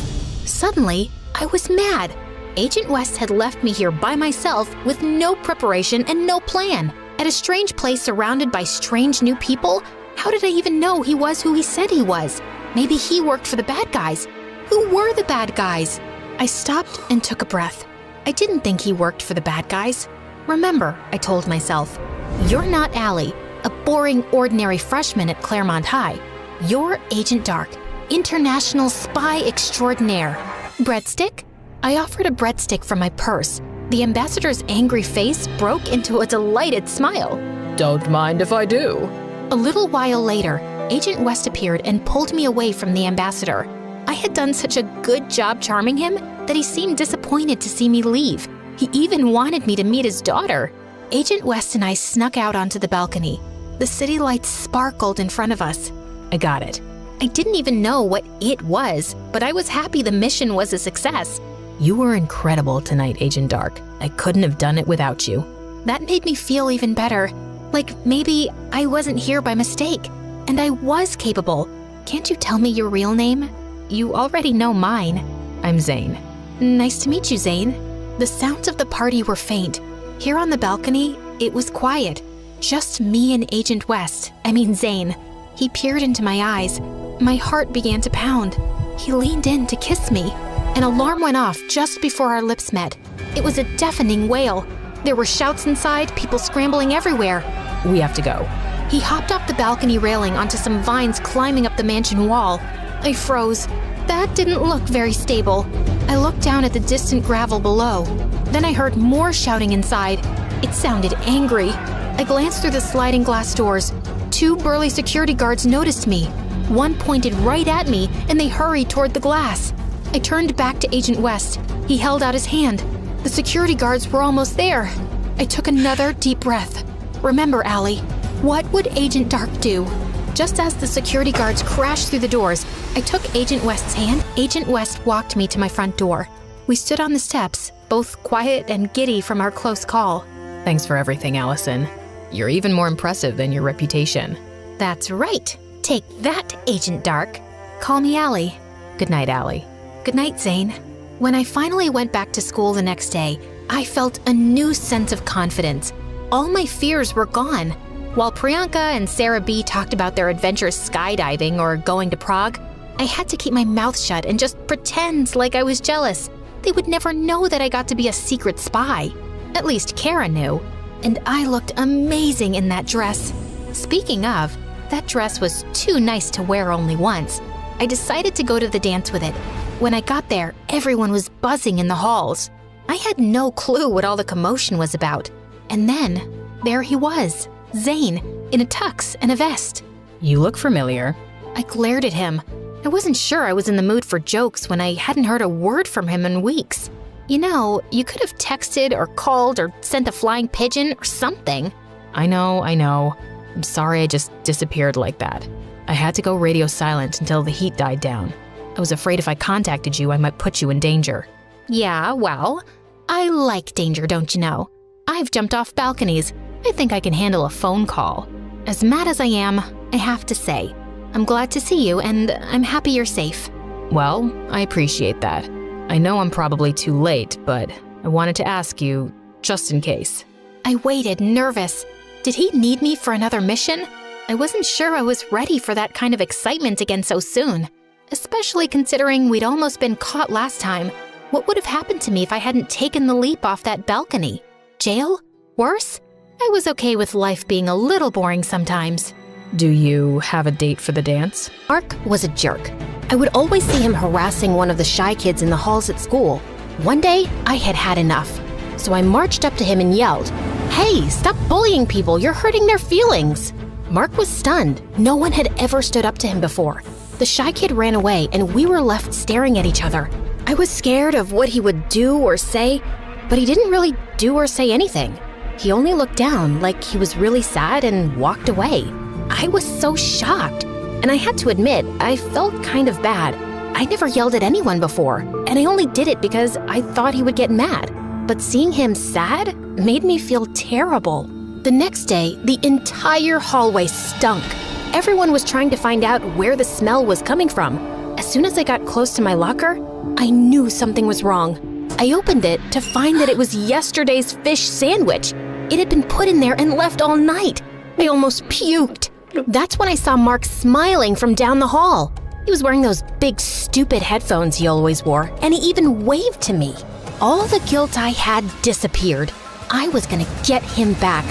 Suddenly, I was mad. Agent West had left me here by myself with no preparation and no plan. At a strange place surrounded by strange new people? How did I even know he was who he said he was? Maybe he worked for the bad guys. Who were the bad guys? I stopped and took a breath. I didn't think he worked for the bad guys. Remember, I told myself, you're not Allie, a boring, ordinary freshman at Claremont High. You're Agent Dark, international spy extraordinaire. Breadstick? I offered a breadstick from my purse. The ambassador's angry face broke into a delighted smile. Don't mind if I do. A little while later, Agent West appeared and pulled me away from the ambassador. I had done such a good job charming him that he seemed disappointed to see me leave. He even wanted me to meet his daughter. Agent West and I snuck out onto the balcony. The city lights sparkled in front of us. I got it. I didn't even know what it was, but I was happy the mission was a success. You were incredible tonight, Agent Dark. I couldn't have done it without you. That made me feel even better. Like maybe I wasn't here by mistake, and I was capable. Can't you tell me your real name? You already know mine. I'm Zane. Nice to meet you, Zane. The sounds of the party were faint. Here on the balcony, it was quiet. Just me and Agent West, Zane. He peered into my eyes. My heart began to pound. He leaned in to kiss me. An alarm went off just before our lips met. It was a deafening wail. There were shouts inside, people scrambling everywhere. We have to go. He hopped off the balcony railing onto some vines climbing up the mansion wall. I froze. That didn't look very stable. I looked down at the distant gravel below. Then I heard more shouting inside. It sounded angry. I glanced through the sliding glass doors. 2 burly security guards noticed me. One pointed right at me, and they hurried toward the glass. I turned back to Agent West. He held out his hand. The security guards were almost there. I took another deep breath. Remember, Allie, what would Agent Dark do? Just as the security guards crashed through the doors, I took Agent West's hand. Agent West walked me to my front door. We stood on the steps, both quiet and giddy from our close call. Thanks for everything, Allison. You're even more impressive than your reputation. That's right. Take that, Agent Dark. Call me Allie. Good night, Allie. Good night, Zane. When I finally went back to school the next day, I felt a new sense of confidence. All my fears were gone. While Priyanka and Sarah B talked about their adventures skydiving or going to Prague, I had to keep my mouth shut and just pretend like I was jealous. They would never know that I got to be a secret spy. At least Kara knew. And I looked amazing in that dress. Speaking of, that dress was too nice to wear only once. I decided to go to the dance with it. When I got there, everyone was buzzing in the halls. I had no clue what all the commotion was about. And then, there he was, Zane, in a tux and a vest. You look familiar. I glared at him. I wasn't sure I was in the mood for jokes when I hadn't heard a word from him in weeks. You know, you could have texted or called or sent a flying pigeon or something. I know. I'm sorry I just disappeared like that. I had to go radio silent until the heat died down. I was afraid if I contacted you, I might put you in danger. Yeah, well, I like danger, don't you know? I've jumped off balconies. I think I can handle a phone call. As mad as I am, I have to say, I'm glad to see you and I'm happy you're safe. Well, I appreciate that. I know I'm probably too late, but I wanted to ask you, just in case. I waited, nervous. Did he need me for another mission? I wasn't sure I was ready for that kind of excitement again so soon, especially considering we'd almost been caught last time. What would have happened to me if I hadn't taken the leap off that balcony? Jail? Worse? I was okay with life being a little boring sometimes. Do you have a date for the dance? Mark was a jerk. I would always see him harassing one of the shy kids in the halls at school. One day, I had had enough. So I marched up to him and yelled, "Hey, stop bullying people, you're hurting their feelings." Mark was stunned. No one had ever stood up to him before. The shy kid ran away and we were left staring at each other. I was scared of what he would do or say, but he didn't really do or say anything. He only looked down like he was really sad and walked away. I was so shocked, and I had to admit, I felt kind of bad. I never yelled at anyone before, and I only did it because I thought he would get mad. But seeing him sad made me feel terrible. The next day, the entire hallway stunk. Everyone was trying to find out where the smell was coming from. As soon as I got close to my locker, I knew something was wrong. I opened it to find that it was yesterday's fish sandwich. It had been put in there and left all night. I almost puked. That's when I saw Mark smiling from down the hall. He was wearing those big, stupid headphones he always wore, and he even waved to me. All the guilt I had disappeared. I was gonna get him back.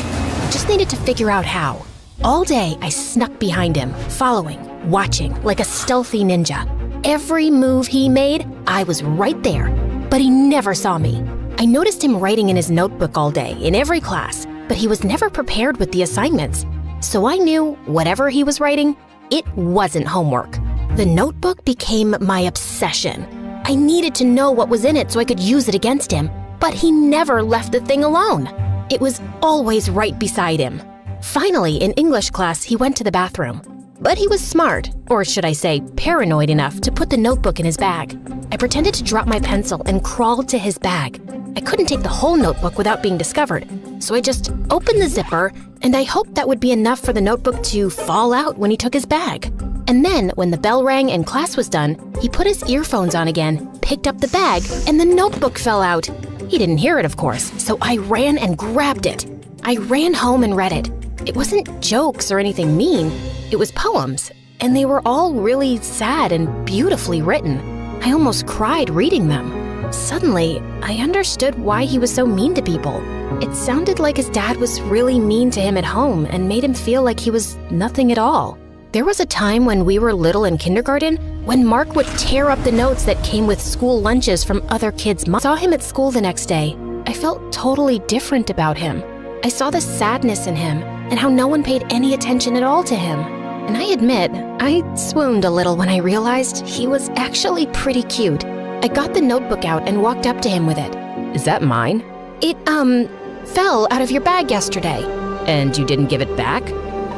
Just needed to figure out how. All day, I snuck behind him, following, watching, like a stealthy ninja. Every move he made, I was right there, but he never saw me. I noticed him writing in his notebook all day, in every class, but he was never prepared with the assignments. So I knew whatever he was writing, it wasn't homework. The notebook became my obsession. I needed to know what was in it so I could use it against him, but he never left the thing alone. It was always right beside him. Finally, in English class, he went to the bathroom. But he was smart, or should I say paranoid enough, to put the notebook in his bag. I pretended to drop my pencil and crawled to his bag. I couldn't take the whole notebook without being discovered, so I just opened the zipper, and I hoped that would be enough for the notebook to fall out when he took his bag. And then, when the bell rang and class was done, he put his earphones on again, picked up the bag, and the notebook fell out. He didn't hear it, of course, so I ran and grabbed it. I ran home and read it. It wasn't jokes or anything mean. It was poems, and they were all really sad and beautifully written. I almost cried reading them. Suddenly, I understood why he was so mean to people. It sounded like his dad was really mean to him at home and made him feel like he was nothing at all. There was a time when we were little in kindergarten when Mark would tear up the notes that came with school lunches from other kids' moms. I saw him at school the next day. I felt totally different about him. I saw the sadness in him and how no one paid any attention at all to him. And I admit, I swooned a little when I realized he was actually pretty cute. I got the notebook out and walked up to him with it. Is that mine? It, fell out of your bag yesterday. And you didn't give it back?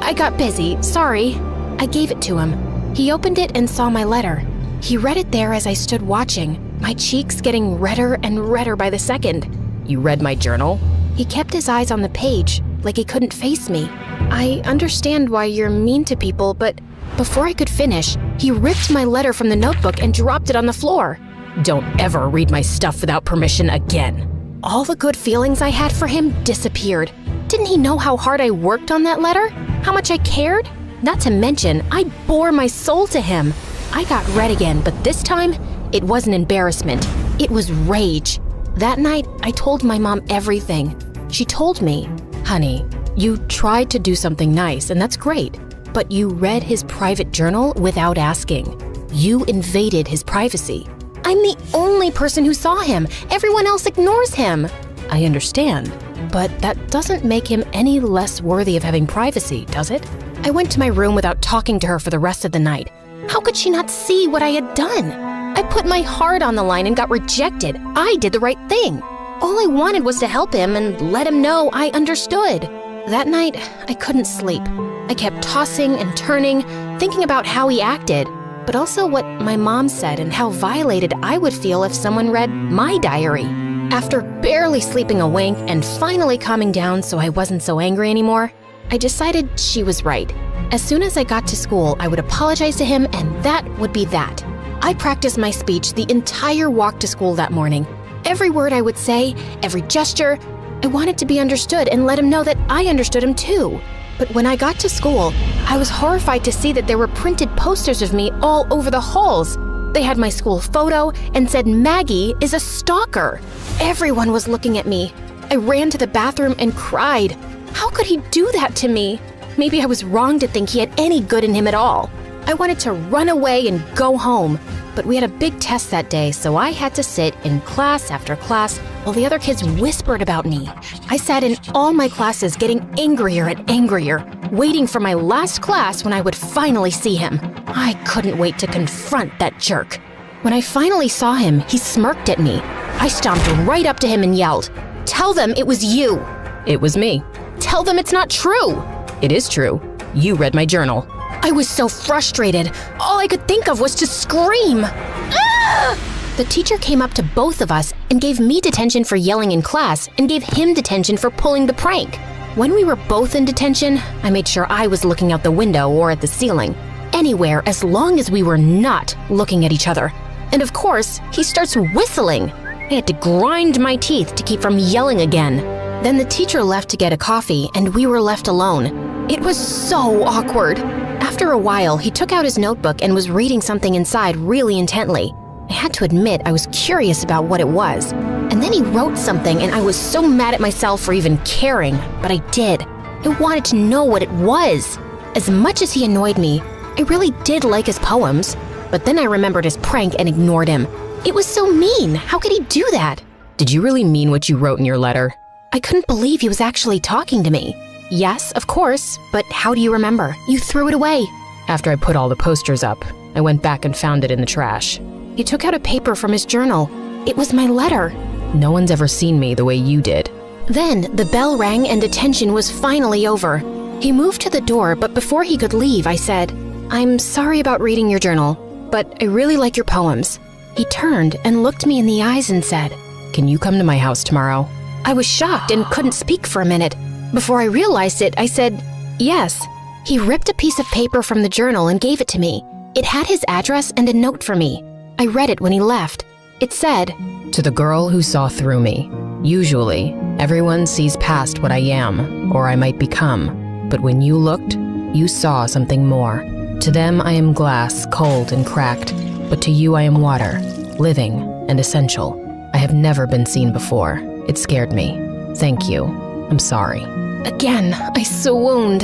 I got busy, sorry. I gave it to him. He opened it and saw my letter. He read it there as I stood watching, my cheeks getting redder and redder by the second. You read my journal? He kept his eyes on the page, like he couldn't face me. I understand why you're mean to people, but before I could finish, he ripped my letter from the notebook and dropped it on the floor. Don't ever read my stuff without permission again. All the good feelings I had for him disappeared. Didn't he know how hard I worked on that letter? How much I cared? Not to mention, I bore my soul to him. I got red again, but this time, it wasn't embarrassment. It was rage. That night, I told my mom everything. She told me, "Honey, you tried to do something nice, and that's great, but you read his private journal without asking. You invaded his privacy." I'm the only person who saw him. Everyone else ignores him. I understand, but that doesn't make him any less worthy of having privacy, does it? I went to my room without talking to her for the rest of the night. How could she not see what I had done? I put my heart on the line and got rejected. I did the right thing. All I wanted was to help him and let him know I understood. That night, I couldn't sleep. I kept tossing and turning, thinking about how he acted, but also what my mom said and how violated I would feel if someone read my diary. After barely sleeping a wink and finally calming down so I wasn't so angry anymore, I decided she was right. As soon as I got to school, I would apologize to him, and that would be that. I practiced my speech the entire walk to school that morning. Every word I would say, every gesture, I wanted to be understood and let him know that I understood him too. But when I got to school, I was horrified to see that there were printed posters of me all over the halls. They had my school photo and said Maggie is a stalker. Everyone was looking at me. I ran to the bathroom and cried. How could he do that to me? Maybe I was wrong to think he had any good in him at all. I wanted to run away and go home. But we had a big test that day, so I had to sit in class after class while the other kids whispered about me. I sat in all my classes getting angrier and angrier, waiting for my last class when I would finally see him. I couldn't wait to confront that jerk. When I finally saw him, he smirked at me. I stomped right up to him and yelled, "Tell them it was you." "It was me." "Tell them it's not true." "It is true. You read my journal." I was so frustrated. All I could think of was to scream. Ah! The teacher came up to both of us and gave me detention for yelling in class and gave him detention for pulling the prank. When we were both in detention, I made sure I was looking out the window or at the ceiling, anywhere as long as we were not looking at each other. And of course, he starts whistling. I had to grind my teeth to keep from yelling again. Then the teacher left to get a coffee and we were left alone. It was so awkward. After a while, he took out his notebook and was reading something inside really intently. I had to admit I was curious about what it was. And then he wrote something and I was so mad at myself for even caring, but I did. I wanted to know what it was. As much as he annoyed me, I really did like his poems. But then I remembered his prank and ignored him. It was so mean. How could he do that? "Did you really mean what you wrote in your letter?" I couldn't believe he was actually talking to me. "Yes, of course, but how do you remember? You threw it away." After I put all the posters up, I went back and found it in the trash. He took out a paper from his journal. It was my letter. "No one's ever seen me the way you did." Then the bell rang and detention was finally over. He moved to the door, but before he could leave, I said, "I'm sorry about reading your journal, but I really like your poems." He turned and looked me in the eyes and said, "Can you come to my house tomorrow?" I was shocked and couldn't speak for a minute. Before I realized it, I said, "Yes." He ripped a piece of paper from the journal and gave it to me. It had his address and a note for me. I read it when he left. It said, "To the girl who saw through me. Usually, everyone sees past what I am or I might become. But when you looked, you saw something more. To them I am glass, cold and cracked. But to you I am water, living and essential. I have never been seen before. It scared me. Thank you. I'm sorry." Again, I swooned.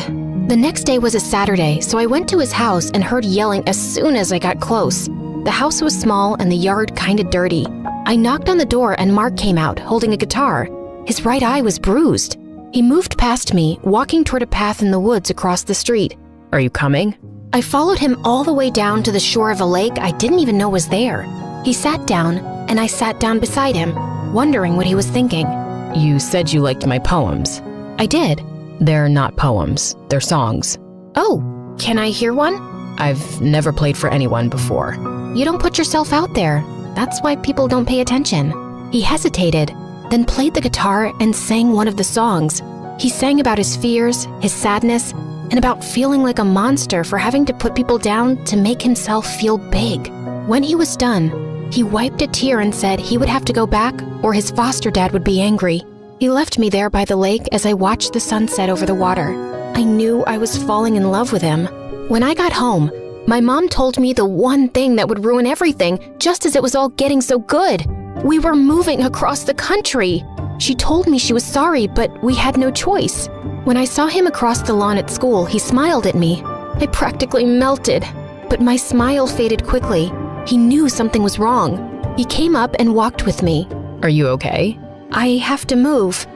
The next day was a Saturday, so I went to his house and heard yelling as soon as I got close. The house was small and the yard kinda dirty. I knocked on the door and Mark came out, holding a guitar. His right eye was bruised. He moved past me, walking toward a path in the woods across the street. "Are you coming?" I followed him all the way down to the shore of a lake I didn't even know was there. He sat down, and I sat down beside him, wondering what he was thinking. "You said you liked my poems." I did. "They're not poems, they're songs." "Oh, can I hear one?" "I've never played for anyone before." "You don't put yourself out there. That's why people don't pay attention." He hesitated, then played the guitar and sang one of the songs. He sang about his fears, his sadness, and about feeling like a monster for having to put people down to make himself feel big. When he was done, he wiped a tear and said he would have to go back or his foster dad would be angry. He left me there by the lake as I watched the sunset over the water. I knew I was falling in love with him. When I got home, my mom told me the one thing that would ruin everything just as it was all getting so good. We were moving across the country. She told me she was sorry, but we had no choice. When I saw him across the lawn at school, he smiled at me. I practically melted, but my smile faded quickly. He knew something was wrong. He came up and walked with me. "Are you okay?" "I have to move."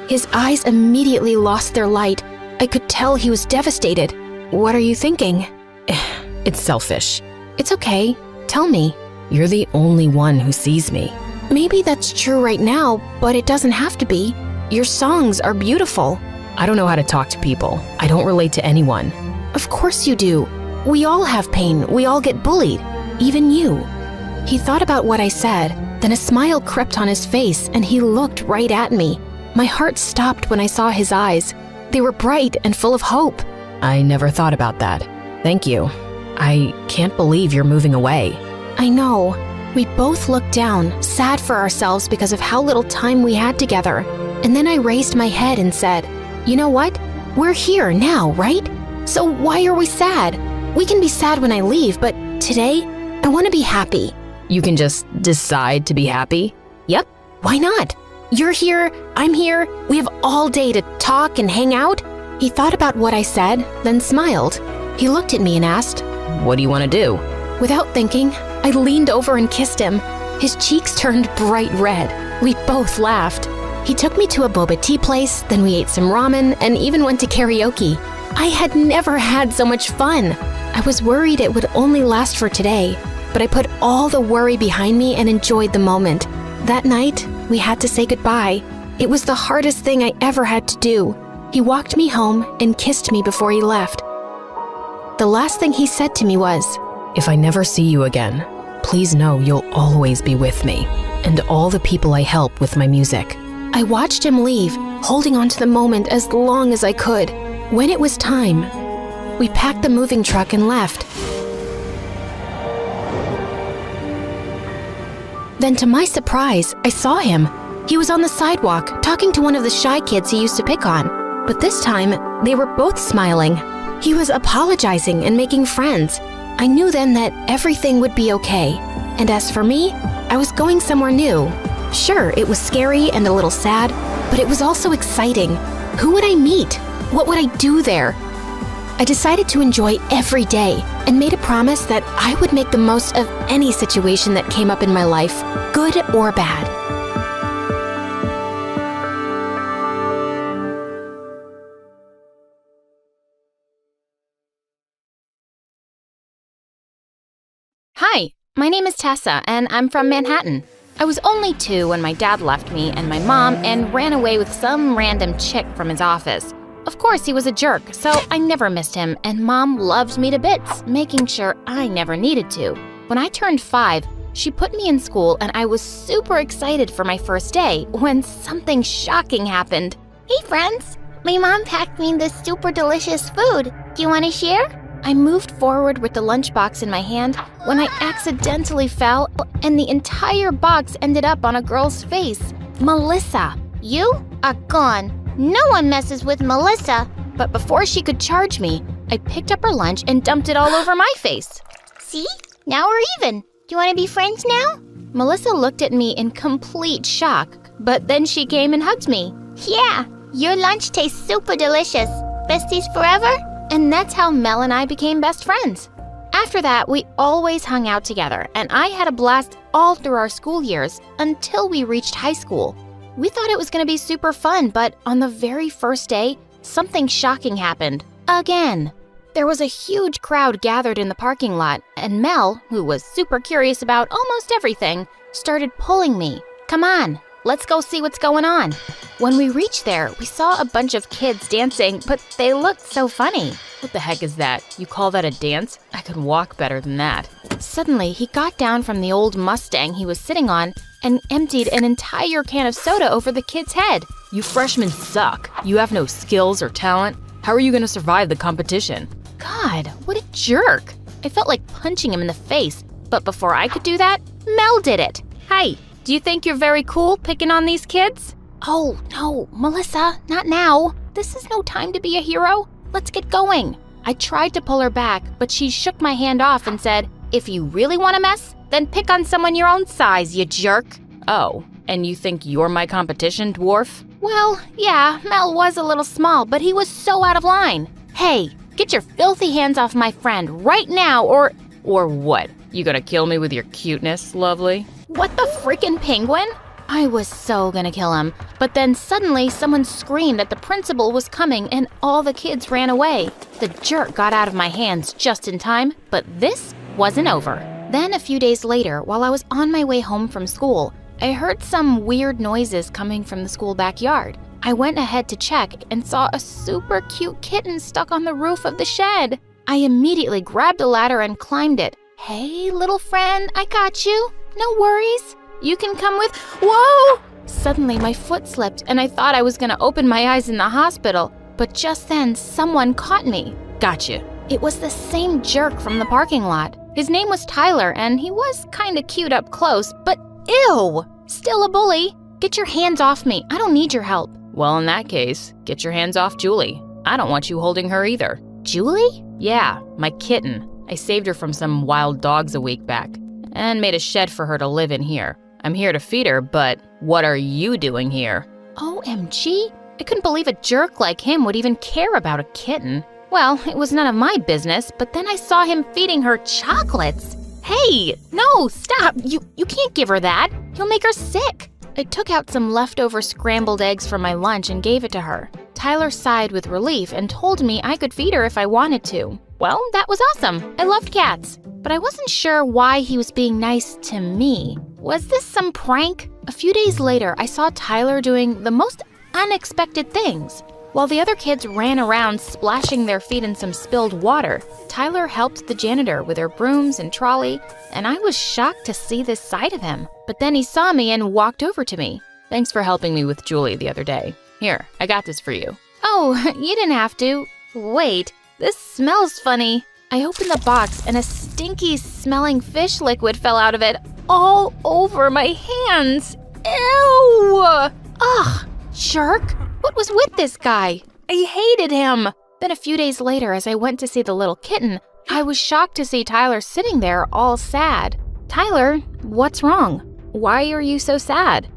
His eyes immediately lost their light. I could tell he was devastated. "What are you thinking?" "It's selfish." "It's okay. Tell me." "You're the only one who sees me." "Maybe that's true right now, but it doesn't have to be. Your songs are beautiful." "I don't know how to talk to people. I don't relate to anyone." "Of course you do. We all have pain. We all get bullied. Even you." He thought about what I said, then a smile crept on his face and he looked right at me. My heart stopped when I saw his eyes. They were bright and full of hope. "I never thought about that. Thank you. I can't believe you're moving away." "I know." We both looked down, sad for ourselves because of how little time we had together. And then I raised my head and said, "You know what? We're here now, right? So why are we sad? We can be sad when I leave, but today, I want to be happy." "You can just decide to be happy?" "Yep. Why not?" You're here, I'm here, we have all day to talk and hang out? He thought about what I said, then smiled. He looked at me and asked, "What do you want to do?" Without thinking, I leaned over and kissed him. His cheeks turned bright red. We both laughed. He took me to a boba tea place, then we ate some ramen and even went to karaoke. I had never had so much fun. I was worried it would only last for today, but I put all the worry behind me and enjoyed the moment. That night, we had to say goodbye. It was the hardest thing I ever had to do. He walked me home and kissed me before he left. The last thing he said to me was, "If I never see you again, please know you'll always be with me and all the people I help with my music." I watched him leave, holding on to the moment as long as I could. When it was time, we packed the moving truck and left. Then to my surprise, I saw him. He was on the sidewalk talking to one of the shy kids he used to pick on. But this time, they were both smiling. He was apologizing and making friends. I knew then that everything would be okay. And as for me, I was going somewhere new. Sure, it was scary and a little sad, but it was also exciting. Who would I meet? What would I do there? I decided to enjoy every day and made a promise that I would make the most of any situation that came up in my life, good or bad. Hi, my name is Tessa, and I'm from Manhattan. I was only 2 when my dad left me and my mom and ran away with some random chick from his office. Of course, he was a jerk, so I never missed him, and Mom loved me to bits, making sure I never needed to. When I turned 5, she put me in school, and I was super excited for my first day when something shocking happened. Hey friends, my mom packed me this super delicious food. Do you want to share? I moved forward with the lunchbox in my hand when I accidentally fell, and the entire box ended up on a girl's face. Melissa. You are gone. No one messes with Melissa. But before she could charge me, I picked up her lunch and dumped it all over my face. See? Now we're even. Do you want to be friends now? Melissa looked at me in complete shock, but then she came and hugged me. Yeah, your lunch tastes super delicious. Besties forever? And that's how Mel and I became best friends. After that, we always hung out together, and I had a blast all through our school years until we reached high school. We thought it was going to be super fun, but on the very first day, something shocking happened. Again. There was a huge crowd gathered in the parking lot, and Mel, who was super curious about almost everything, started pulling me. Come on, let's go see what's going on. When we reached there, we saw a bunch of kids dancing, but they looked so funny. What the heck is that? You call that a dance? I could walk better than that. Suddenly, he got down from the old Mustang he was sitting on and emptied an entire can of soda over the kid's head. You freshmen suck. You have no skills or talent. How are you going to survive the competition? God, what a jerk. I felt like punching him in the face, but before I could do that, Mel did it. Hey, do you think you're very cool picking on these kids? Oh, no, Melissa, not now. This is no time to be a hero. Let's get going. I tried to pull her back, but she shook my hand off and said, "If you really want to mess, then pick on someone your own size, you jerk." Oh, and you think you're my competition, dwarf? Well, yeah, Mel was a little small, but he was so out of line. Hey, get your filthy hands off my friend right now, or what? You gonna kill me with your cuteness, lovely? What the freaking penguin? I was so gonna kill him, but then suddenly someone screamed that the principal was coming and all the kids ran away. The jerk got out of my hands just in time, but this wasn't over. Then a few days later, while I was on my way home from school, I heard some weird noises coming from the school backyard. I went ahead to check and saw a super cute kitten stuck on the roof of the shed. I immediately grabbed a ladder and climbed it. Hey, little friend, I got you. No worries. You can come with— Whoa! Suddenly, my foot slipped, and I thought I was gonna open my eyes in the hospital. But just then, someone caught me. Gotcha. It was the same jerk from the parking lot. His name was Tyler, and he was kinda cute up close, but ew! Still a bully. Get your hands off me. I don't need your help. Well, in that case, get your hands off Julie. I don't want you holding her either. Julie? Yeah, my kitten. I saved her from some wild dogs a week back and made a shed for her to live in here. I'm here to feed her, but what are you doing here? OMG, I couldn't believe a jerk like him would even care about a kitten. Well, it was none of my business, but then I saw him feeding her chocolates. Hey, no, stop. You can't give her that. You'll make her sick. I took out some leftover scrambled eggs from my lunch and gave it to her. Tyler sighed with relief and told me I could feed her if I wanted to. Well, that was awesome. I loved cats. But I wasn't sure why he was being nice to me. Was this some prank? A few days later, I saw Tyler doing the most unexpected things. While the other kids ran around splashing their feet in some spilled water, Tyler helped the janitor with her brooms and trolley, and I was shocked to see this side of him. But then he saw me and walked over to me. Thanks for helping me with Julie the other day. Here, I got this for you. Oh, you didn't have to. Wait, this smells funny. I opened the box and a stinky smelling fish liquid fell out of it all over my hands. Ew! Ugh, jerk. What was with this guy? I hated him. Then a few days later, as I went to see the little kitten, I was shocked to see Tyler sitting there all sad. Tyler, what's wrong? Why are you so sad?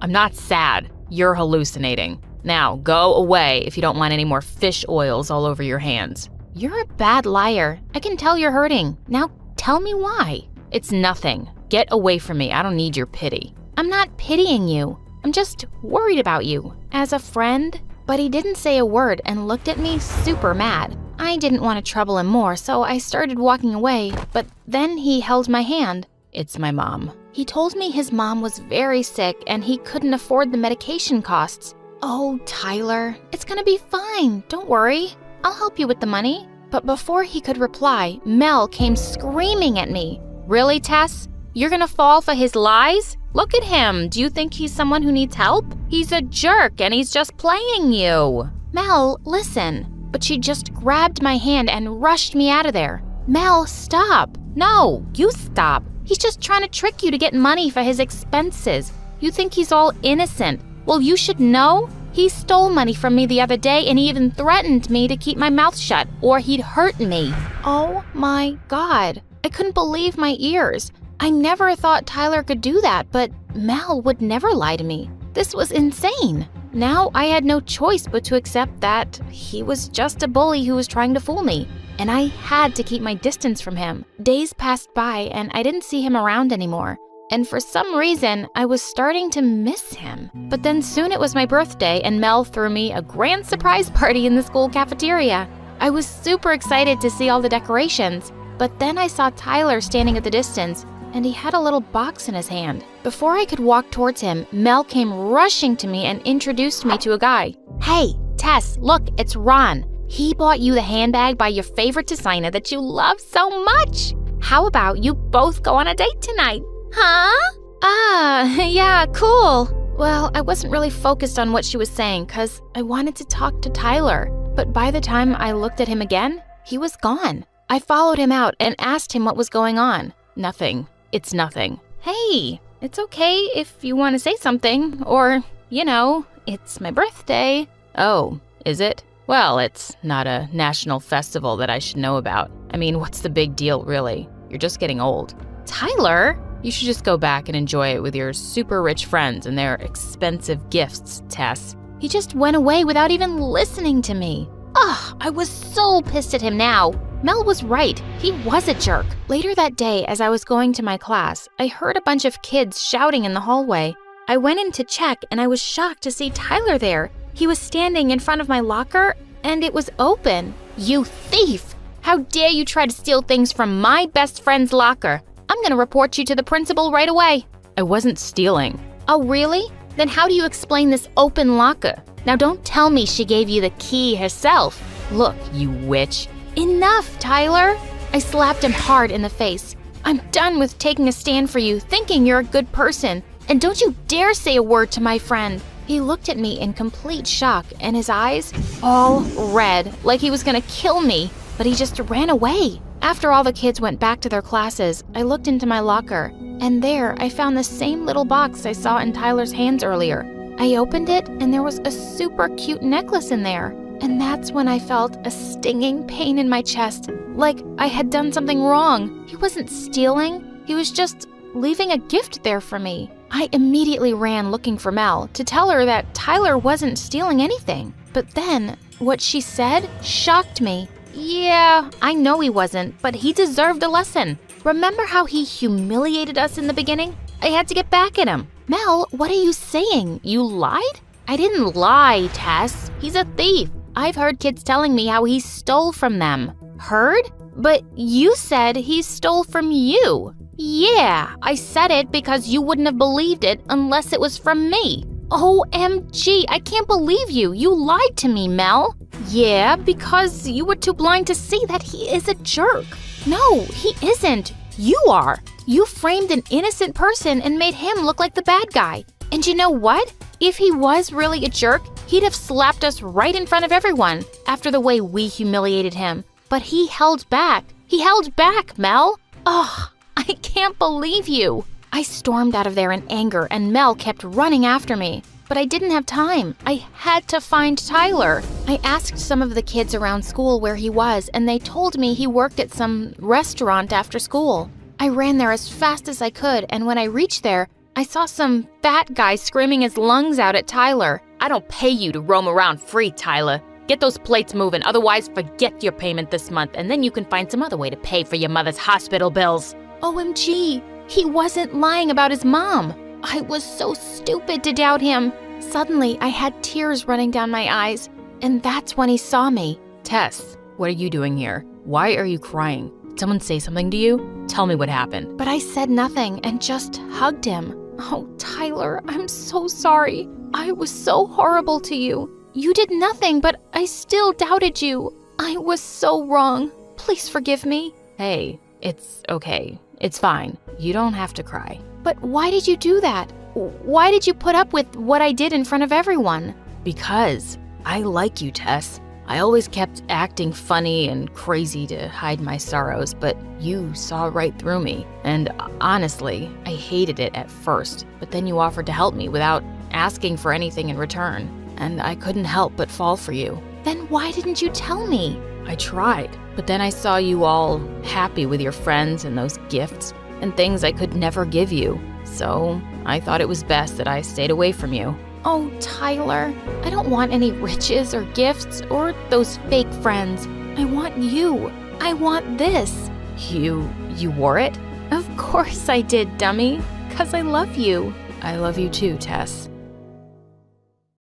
I'm not sad. You're hallucinating. Now, go away if you don't want any more fish oils all over your hands. You're a bad liar. I can tell you're hurting. Now tell me why. It's nothing. Get away from me. I don't need your pity. I'm not pitying you. I'm just worried about you, as a friend. But he didn't say a word and looked at me super mad. I didn't want to trouble him more, so I started walking away, but then he held my hand. It's my mom. He told me his mom was very sick and he couldn't afford the medication costs. Oh, Tyler, it's gonna be fine. Don't worry. I'll help you with the money. But before he could reply, Mel came screaming at me. Really, Tess? You're gonna fall for his lies? Look at him. Do you think he's someone who needs help? He's a jerk and he's just playing you. Mel, listen. But she just grabbed my hand and rushed me out of there. Mel, stop. No, you stop. He's just trying to trick you to get money for his expenses. You think he's all innocent. Well, you should know. He stole money from me the other day and he even threatened me to keep my mouth shut or he'd hurt me. Oh my God. I couldn't believe my ears. I never thought Tyler could do that, but Mel would never lie to me. This was insane. Now I had no choice but to accept that he was just a bully who was trying to fool me, and I had to keep my distance from him. Days passed by and I didn't see him around anymore, and for some reason I was starting to miss him. But then soon it was my birthday and Mel threw me a grand surprise party in the school cafeteria. I was super excited to see all the decorations, but then I saw Tyler standing at the distance and he had a little box in his hand. Before I could walk towards him, Mel came rushing to me and introduced me to a guy. Hey, Tess, look, it's Ron. He bought you the handbag by your favorite designer that you love so much. How about you both go on a date tonight? Huh? Yeah, cool. Well, I wasn't really focused on what she was saying because I wanted to talk to Tyler. But by the time I looked at him again, he was gone. I followed him out and asked him what was going on. Nothing. It's nothing. Hey, it's okay if you want to say something, or, it's my birthday. Oh, is it? Well, it's not a national festival that I should know about. I mean, what's the big deal, really? You're just getting old. Tyler? You should just go back and enjoy it with your super rich friends and their expensive gifts, Tess. He just went away without even listening to me. Ugh, I was so pissed at him now. Mel was right. He was a jerk. Later that day, as I was going to my class, I heard a bunch of kids shouting in the hallway. I went in to check and I was shocked to see Tyler there. He was standing in front of my locker and it was open. You thief! How dare you try to steal things from my best friend's locker? I'm gonna report you to the principal right away. I wasn't stealing. Oh, really? Then how do you explain this open locker? Now don't tell me she gave you the key herself. Look, you witch. Enough, Tyler! I slapped him hard in the face. I'm done with taking a stand for you, thinking you're a good person. And don't you dare say a word to my friend. He looked at me in complete shock and his eyes all red, like he was gonna kill me, but he just ran away. After all the kids went back to their classes, I looked into my locker, and there I found the same little box I saw in Tyler's hands earlier. I opened it and there was a super cute necklace in there. And that's when I felt a stinging pain in my chest, like I had done something wrong. He wasn't stealing, he was just leaving a gift there for me. I immediately ran looking for Mel to tell her that Tyler wasn't stealing anything. But then, what she said shocked me. Yeah, I know he wasn't, but he deserved a lesson. Remember how he humiliated us in the beginning? I had to get back at him. Mel, what are you saying? You lied? I didn't lie, Tess. He's a thief. I've heard kids telling me how he stole from them. Heard? But you said he stole from you. Yeah, I said it because you wouldn't have believed it unless it was from me. OMG, I can't believe you. You lied to me, Mel. Yeah, because you were too blind to see that he is a jerk. No, he isn't. You are. You framed an innocent person and made him look like the bad guy. And you know what? If he was really a jerk, he'd have slapped us right in front of everyone after the way we humiliated him. But he held back. He held back, Mel. Ugh, I can't believe you. I stormed out of there in anger and Mel kept running after me. But I didn't have time. I had to find Tyler. I asked some of the kids around school where he was, and they told me he worked at some restaurant after school. I ran there as fast as I could, and when I reached there, I saw some fat guy screaming his lungs out at Tyler. I don't pay you to roam around free, Tyler. Get those plates moving, otherwise forget your payment this month, and then you can find some other way to pay for your mother's hospital bills. OMG, he wasn't lying about his mom. I was so stupid to doubt him. Suddenly, I had tears running down my eyes, and that's when he saw me. Tess, what are you doing here? Why are you crying? Did someone say something to you? Tell me what happened. But I said nothing and just hugged him. Oh, Tyler, I'm so sorry. I was so horrible to you. You did nothing, but I still doubted you. I was so wrong. Please forgive me. Hey, it's okay. It's fine. You don't have to cry. But why did you do that? Why did you put up with what I did in front of everyone? Because I like you, Tess. I always kept acting funny and crazy to hide my sorrows, but you saw right through me. And honestly, I hated it at first, but then you offered to help me without asking for anything in return. And I couldn't help but fall for you. Then why didn't you tell me? I tried, but then I saw you all happy with your friends and those gifts and things I could never give you. So I thought it was best that I stayed away from you. Oh, Tyler, I don't want any riches or gifts or those fake friends. I want you. I want this. You wore it? Of course I did, dummy. 'Cause I love you. I love you too, Tess.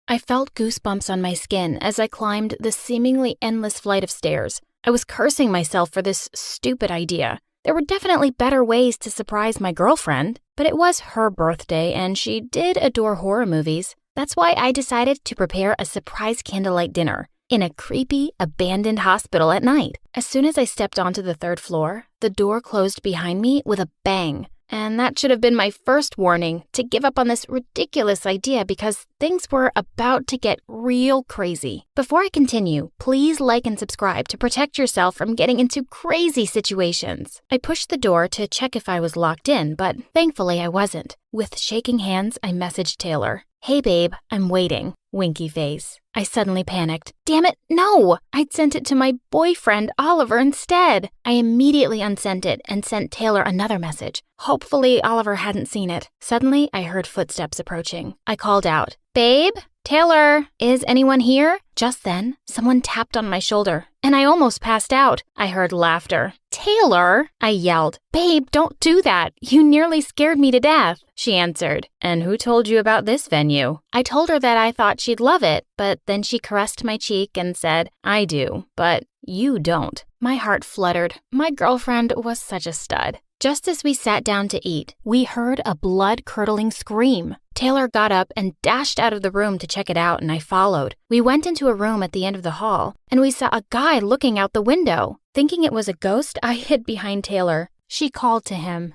I felt goosebumps on my skin as I climbed the seemingly endless flight of stairs. I was cursing myself for this stupid idea. There were definitely better ways to surprise my girlfriend, but it was her birthday and she did adore horror movies. That's why I decided to prepare a surprise candlelight dinner in a creepy, abandoned hospital at night. As soon as I stepped onto the 3rd floor, the door closed behind me with a bang. And that should have been my first warning to give up on this ridiculous idea because things were about to get real crazy. Before I continue, please like and subscribe to protect yourself from getting into crazy situations. I pushed the door to check if I was locked in, but thankfully I wasn't. With shaking hands, I messaged Taylor. Hey babe, I'm waiting. Winky face. I suddenly panicked. Damn it, no! I'd sent it to my boyfriend, Oliver, instead. I immediately unsent it and sent Taylor another message. Hopefully Oliver hadn't seen it. Suddenly, I heard footsteps approaching. I called out, Babe? Taylor? Is anyone here? Just then, someone tapped on my shoulder, and I almost passed out. I heard laughter. Taylor? I yelled. Babe, don't do that. You nearly scared me to death. She answered. And who told you about this venue? I told her that I thought she'd love it, but then she caressed my cheek and said, I do, but you don't. My heart fluttered. My girlfriend was such a stud. Just as we sat down to eat, we heard a blood-curdling scream. Taylor got up and dashed out of the room to check it out, and I followed. We went into a room at the end of the hall, and we saw a guy looking out the window. Thinking it was a ghost, I hid behind Taylor. She called to him.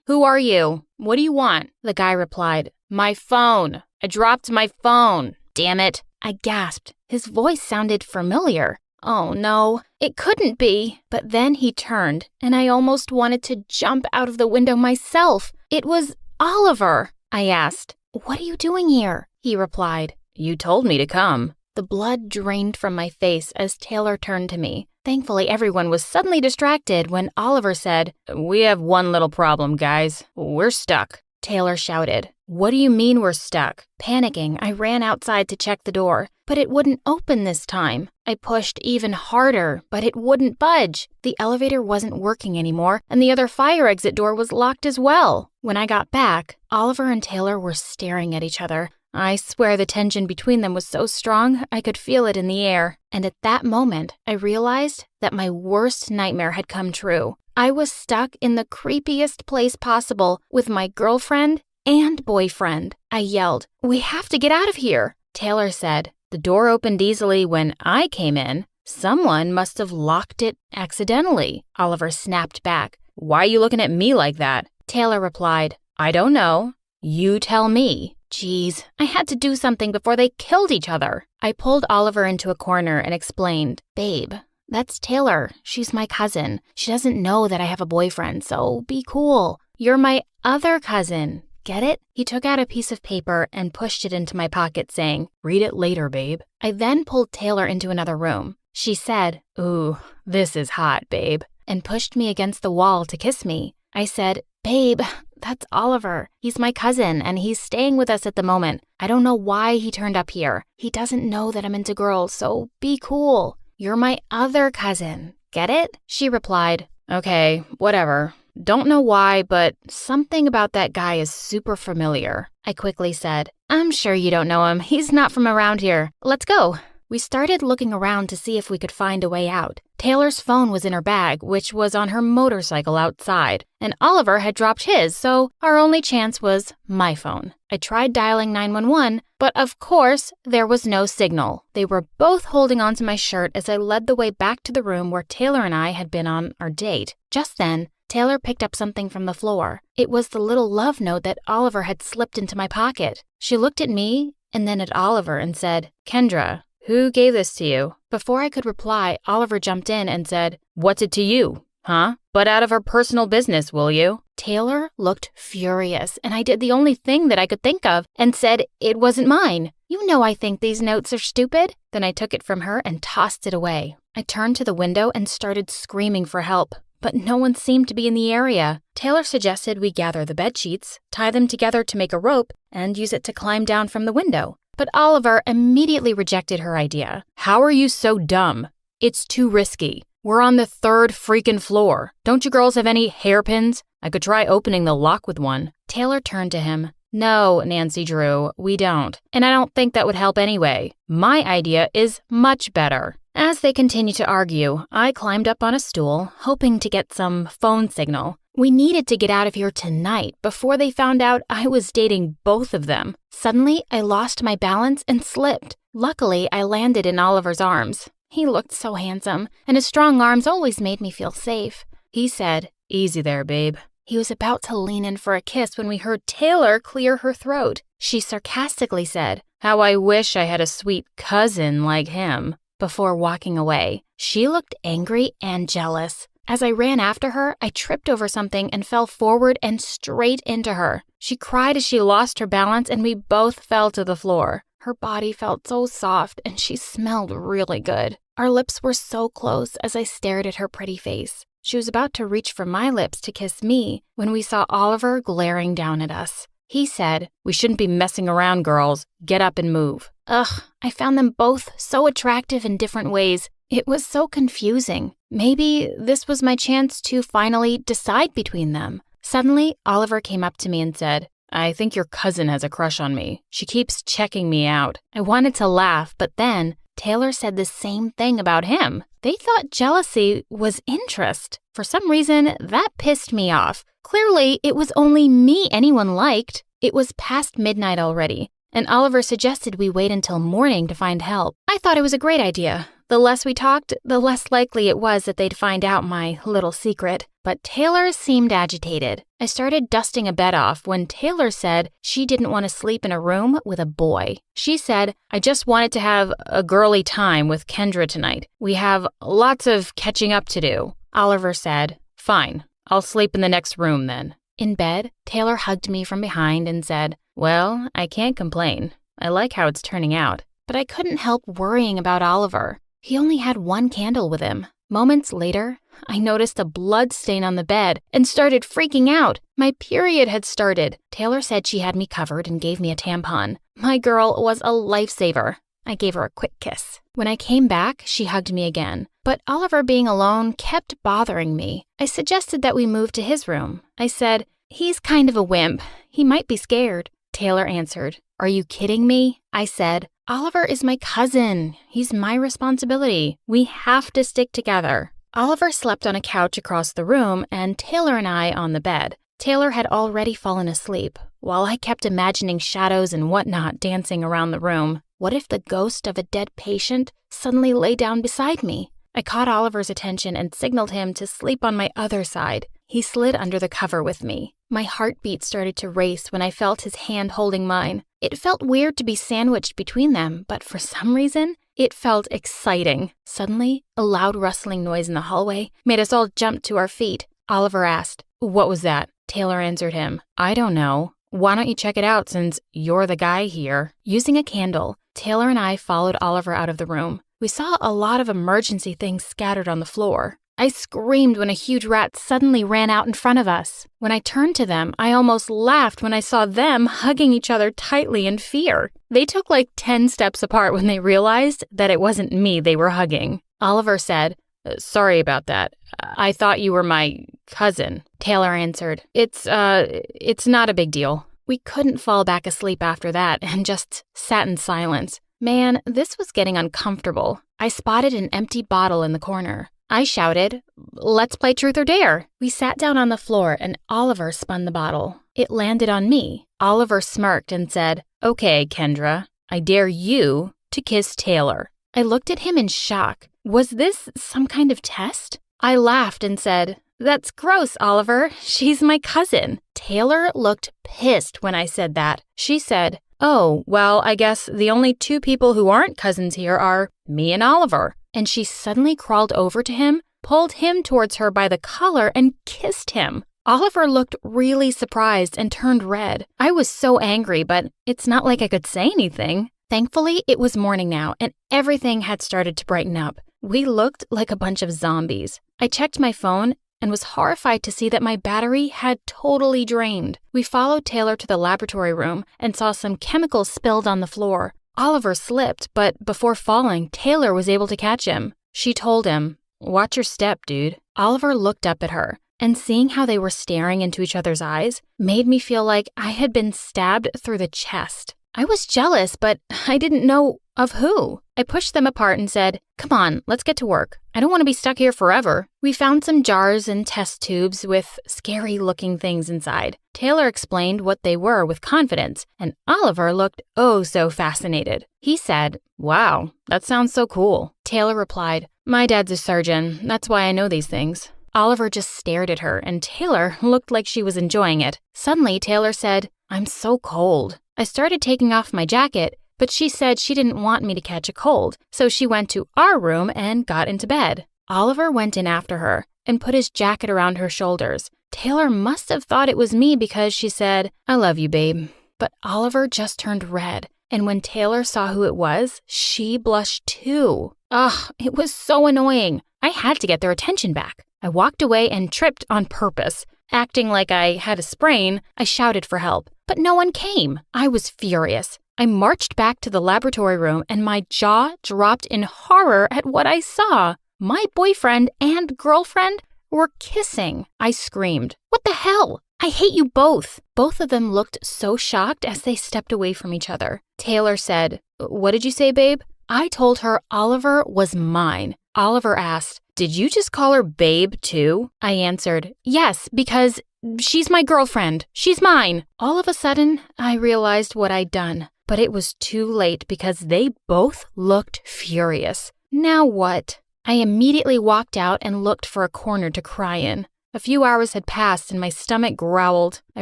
Who are you? What do you want? The guy replied, My phone. I dropped my phone. Damn it. I gasped. His voice sounded familiar. Oh no, it couldn't be. But then he turned, and I almost wanted to jump out of the window myself. It was Oliver. I asked, What are you doing here? He replied, You told me to come. The blood drained from my face as Taylor turned to me. Thankfully, everyone was suddenly distracted when Oliver said, We have one little problem, guys. We're stuck. Taylor shouted, What do you mean we're stuck? Panicking, I ran outside to check the door, but it wouldn't open this time. I pushed even harder, but it wouldn't budge. The elevator wasn't working anymore, and the other fire exit door was locked as well. When I got back, Oliver and Taylor were staring at each other. I swear the tension between them was so strong, I could feel it in the air. And at that moment, I realized that my worst nightmare had come true. I was stuck in the creepiest place possible with my girlfriend and boyfriend. I yelled, "We have to get out of here." Taylor said, "The door opened easily when I came in. Someone must have locked it accidentally." Oliver snapped back, "Why are you looking at me like that?" Taylor replied, "I don't know. You tell me." Geez, I had to do something before they killed each other. I pulled Oliver into a corner and explained, "Babe, that's Taylor. She's my cousin. She doesn't know that I have a boyfriend, so be cool. You're my other cousin. Get it?" He took out a piece of paper and pushed it into my pocket, saying, "Read it later, babe." I then pulled Taylor into another room. She said, "Ooh, this is hot, babe," and pushed me against the wall to kiss me. I said, "Babe, that's Oliver. He's my cousin, and he's staying with us at the moment. I don't know why he turned up here. He doesn't know that I'm into girls, so be cool. You're my other cousin. Get it?" She replied, "Okay, whatever. Don't know why, but something about that guy is super familiar." I quickly said, "I'm sure you don't know him. He's not from around here. Let's go." We started looking around to see if we could find a way out. Taylor's phone was in her bag, which was on her motorcycle outside, and Oliver had dropped his, so our only chance was my phone. I tried dialing 911, but of course, there was no signal. They were both holding onto my shirt as I led the way back to the room where Taylor and I had been on our date. Just then, Taylor picked up something from the floor. It was the little love note that Oliver had slipped into my pocket. She looked at me and then at Oliver and said, "Kendra, who gave this to you?" Before I could reply, Oliver jumped in and said, "What's it to you? Huh? But out of our personal business, will you?" Taylor looked furious, and I did the only thing that I could think of and said it wasn't mine. "You know I think these notes are stupid." Then I took it from her and tossed it away. I turned to the window and started screaming for help, but no one seemed to be in the area. Taylor suggested we gather the bed sheets, tie them together to make a rope, and use it to climb down from the window. But Oliver immediately rejected her idea. "How are you so dumb? It's too risky. We're on the 3rd freaking floor. Don't you girls have any hairpins? I could try opening the lock with one." Taylor turned to him. "No, Nancy Drew, we don't. And I don't think that would help anyway. My idea is much better." As they continued to argue, I climbed up on a stool, hoping to get some phone signal. We needed to get out of here tonight before they found out I was dating both of them. Suddenly, I lost my balance and slipped. Luckily, I landed in Oliver's arms. He looked so handsome, and his strong arms always made me feel safe. He said, "Easy there, babe." He was about to lean in for a kiss when we heard Taylor clear her throat. She sarcastically said, "How I wish I had a sweet cousin like him," before walking away. She looked angry and jealous. As I ran after her, I tripped over something and fell forward and straight into her. She cried as she lost her balance, and we both fell to the floor. Her body felt so soft, and she smelled really good. Our lips were so close as I stared at her pretty face. She was about to reach for my lips to kiss me when we saw Oliver glaring down at us. He said, "We shouldn't be messing around, girls. Get up and move." Ugh, I found them both so attractive in different ways. It was so confusing. Maybe this was my chance to finally decide between them. Suddenly, Oliver came up to me and said, "I think your cousin has a crush on me. She keeps checking me out." I wanted to laugh, but then Taylor said the same thing about him. They thought jealousy was interest. For some reason, that pissed me off. Clearly, it was only me anyone liked. It was past midnight already, and Oliver suggested we wait until morning to find help. I thought it was a great idea. The less we talked, the less likely it was that they'd find out my little secret. But Taylor seemed agitated. I started dusting a bed off when Taylor said she didn't want to sleep in a room with a boy. She said, "I just wanted to have a girly time with Kendra tonight. We have lots of catching up to do." Oliver said, "Fine, I'll sleep in the next room then." In bed, Taylor hugged me from behind and said, "Well, I can't complain. I like how it's turning out." But I couldn't help worrying about Oliver. He only had one candle with him. Moments later, I noticed a blood stain on the bed and started freaking out. My period had started. Taylor said she had me covered and gave me a tampon. My girl was a lifesaver. I gave her a quick kiss. When I came back, she hugged me again. But Oliver being alone kept bothering me. I suggested that we move to his room. I said, "He's kind of a wimp. He might be scared." Taylor answered, "Are you kidding me?" I said, "Oliver is my cousin. He's my responsibility. We have to stick together." Oliver slept on a couch across the room and Taylor and I on the bed. Taylor had already fallen asleep, while I kept imagining shadows and whatnot dancing around the room. What if the ghost of a dead patient suddenly lay down beside me? I caught Oliver's attention and signaled him to sleep on my other side. He slid under the cover with me. My heartbeat started to race when I felt his hand holding mine. It felt weird to be sandwiched between them, but for some reason, it felt exciting. Suddenly, a loud rustling noise in the hallway made us all jump to our feet. Oliver asked, "What was that?" Taylor answered him, "I don't know. Why don't you check it out since you're the guy here?" Using a candle, Taylor and I followed Oliver out of the room. We saw a lot of emergency things scattered on the floor. I screamed when a huge rat suddenly ran out in front of us. When I turned to them, I almost laughed when I saw them hugging each other tightly in fear. They took like 10 steps apart when they realized that it wasn't me they were hugging. Oliver said, "Sorry about that. I thought you were my cousin." Taylor answered, It's not a big deal." We couldn't fall back asleep after that and just sat in silence. Man, this was getting uncomfortable. I spotted an empty bottle in the corner. I shouted, "Let's play truth or dare." We sat down on the floor and Oliver spun the bottle. It landed on me. Oliver smirked and said, "Okay, Kendra, I dare you to kiss Taylor." I looked at him in shock. Was this some kind of test? I laughed and said, "That's gross, Oliver. She's my cousin." Taylor looked pissed when I said that. She said, "Oh, well, I guess the only two people who aren't cousins here are me and Oliver." And she suddenly crawled over to him, pulled him towards her by the collar, and kissed him. Oliver looked really surprised and turned red. I was so angry, but it's not like I could say anything. Thankfully, it was morning now, and everything had started to brighten up. We looked like a bunch of zombies. I checked my phone and was horrified to see that my battery had totally drained. We followed Taylor to the laboratory room and saw some chemicals spilled on the floor. Oliver slipped, but before falling, Taylor was able to catch him. She told him, "Watch your step, dude." Oliver looked up at her, and seeing how they were staring into each other's eyes made me feel like I had been stabbed through the chest. I was jealous, but I didn't know of who. I pushed them apart and said, "Come on, let's get to work. I don't want to be stuck here forever." We found some jars and test tubes with scary-looking things inside. Taylor explained what they were with confidence, and Oliver looked oh so fascinated. He said, "Wow, that sounds so cool." Taylor replied, "My dad's a surgeon. That's why I know these things." Oliver just stared at her, and Taylor looked like she was enjoying it. Suddenly, Taylor said, "I'm so cold." I started taking off my jacket, but she said she didn't want me to catch a cold, so she went to our room and got into bed. Oliver went in after her and put his jacket around her shoulders. Taylor must have thought it was me because she said, "I love you, babe." But Oliver just turned red, and when Taylor saw who it was, she blushed too. Ugh, it was so annoying. I had to get their attention back. I walked away and tripped on purpose. Acting like I had a sprain, I shouted for help, but no one came. I was furious. I marched back to the laboratory room and my jaw dropped in horror at what I saw. My boyfriend and girlfriend were kissing. I screamed, "What the hell? I hate you both." Both of them looked so shocked as they stepped away from each other. Taylor said, "What did you say, babe?" I told her Oliver was mine. Oliver asked, "Did you just call her babe too?" I answered, "Yes, because she's my girlfriend. She's mine." All of a sudden, I realized what I'd done, but it was too late because they both looked furious. Now what? I immediately walked out and looked for a corner to cry in. A few hours had passed and my stomach growled. I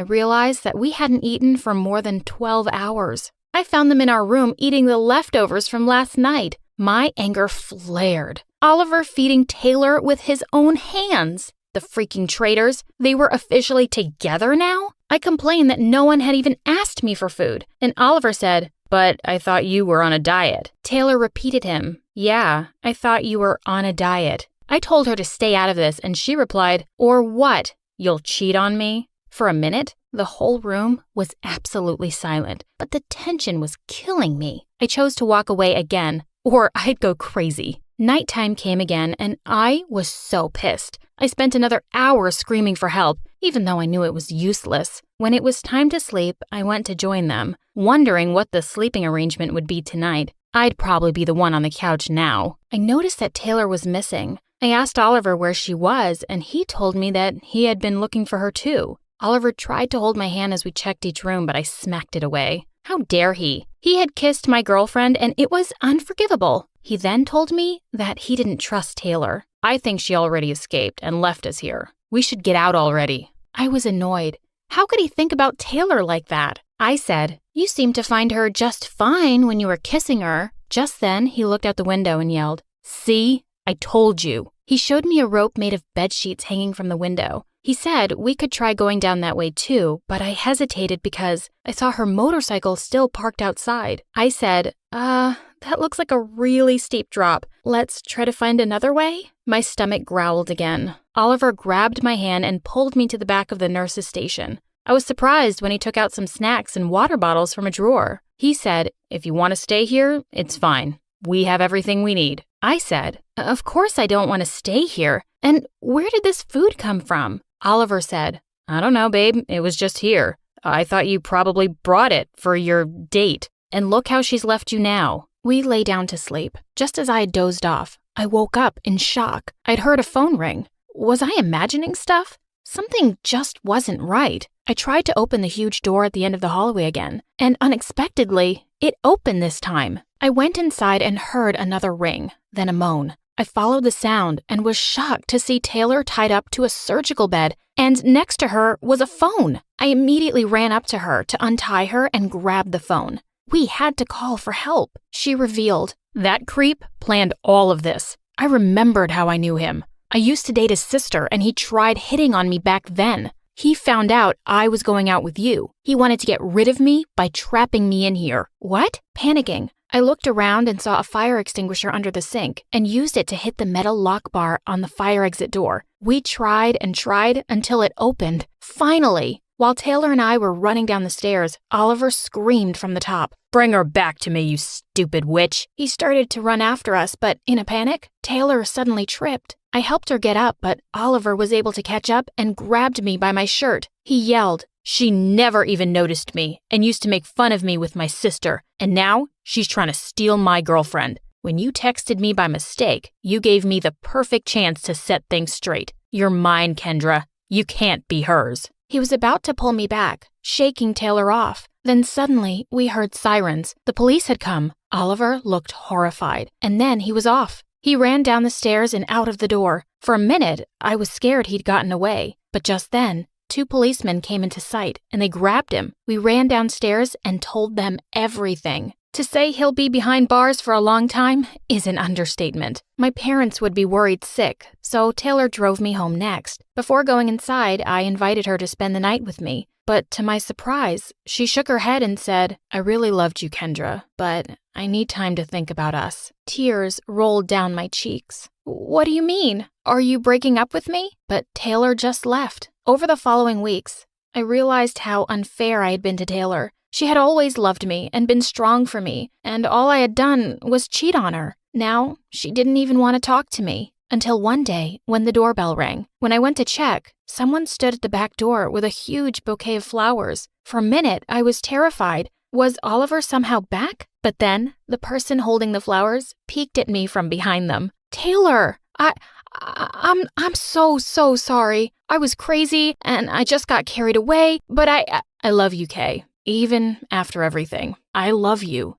realized that we hadn't eaten for more than 12 hours. I found them in our room eating the leftovers from last night. My anger flared. Oliver feeding Taylor with his own hands. The freaking traitors. They were officially together now? I complained that no one had even asked me for food, and Oliver said, "But I thought you were on a diet." Taylor repeated him, "Yeah, I thought you were on a diet." I told her to stay out of this, and she replied, "Or what? You'll cheat on me?" For a minute, the whole room was absolutely silent, but the tension was killing me. I chose to walk away again, or I'd go crazy. Nighttime came again, and I was so pissed. I spent another hour screaming for help, even though I knew it was useless. When it was time to sleep, I went to join them, wondering what the sleeping arrangement would be tonight. I'd probably be the one on the couch now. I noticed that Taylor was missing. I asked Oliver where she was, and he told me that he had been looking for her too. Oliver tried to hold my hand as we checked each room, but I smacked it away. How dare he? He had kissed my girlfriend, and it was unforgivable. He then told me that he didn't trust Taylor. I think she already escaped and left us here. We should get out already. I was annoyed. How could he think about Taylor like that? I said, "You seemed to find her just fine when you were kissing her." Just then, he looked out the window and yelled, "See? I told you." He showed me a rope made of bed sheets hanging from the window. He said we could try going down that way too, but I hesitated because I saw her motorcycle still parked outside. I said, that looks like a really steep drop. Let's try to find another way?" My stomach growled again. Oliver grabbed my hand and pulled me to the back of the nurse's station. I was surprised when he took out some snacks and water bottles from a drawer. He said, "If you want to stay here, it's fine. We have everything we need." I said, "Of course I don't want to stay here. And where did this food come from?" Oliver said, "I don't know, babe. It was just here. I thought you probably brought it for your date. And look how she's left you now." We lay down to sleep. Just as I had dozed off, I woke up in shock. I'd heard a phone ring. Was I imagining stuff? Something just wasn't right. I tried to open the huge door at the end of the hallway again, and unexpectedly, it opened this time. I went inside and heard another ring, then a moan. I followed the sound and was shocked to see Taylor tied up to a surgical bed, and next to her was a phone. I immediately ran up to her to untie her and grab the phone. We had to call for help. She revealed, "That creep planned all of this. I remembered how I knew him. I used to date his sister, and he tried hitting on me back then. He found out I was going out with you. He wanted to get rid of me by trapping me in here." What? Panicking, I looked around and saw a fire extinguisher under the sink and used it to hit the metal lock bar on the fire exit door. We tried and tried until it opened. Finally! While Taylor and I were running down the stairs, Oliver screamed from the top, "Bring her back to me, you stupid witch." He started to run after us, but in a panic, Taylor suddenly tripped. I helped her get up, but Oliver was able to catch up and grabbed me by my shirt. He yelled, "She never even noticed me and used to make fun of me with my sister, and now she's trying to steal my girlfriend. When you texted me by mistake, you gave me the perfect chance to set things straight. You're mine, Kendra. You can't be hers." He was about to pull me back, shaking Taylor off. Then suddenly, we heard sirens. The police had come. Oliver looked horrified, and then he was off. He ran down the stairs and out of the door. For a minute, I was scared he'd gotten away. But just then, 2 policemen came into sight, and they grabbed him. We ran downstairs and told them everything. To say he'll be behind bars for a long time is an understatement. My parents would be worried sick, so Taylor drove me home next. Before going inside, I invited her to spend the night with me. But to my surprise, she shook her head and said, "I really loved you, Kendra, but I need time to think about us." Tears rolled down my cheeks. "What do you mean? Are you breaking up with me?" But Taylor just left. Over the following weeks, I realized how unfair I had been to Taylor. She had always loved me and been strong for me, and all I had done was cheat on her. Now, she didn't even want to talk to me. Until one day, when the doorbell rang. When I went to check, someone stood at the back door with a huge bouquet of flowers. For a minute, I was terrified. Was Oliver somehow back? But then, the person holding the flowers peeked at me from behind them. "Taylor, I'm so sorry. I was crazy, and I just got carried away, but I love you, Kay. Even after everything, I love you."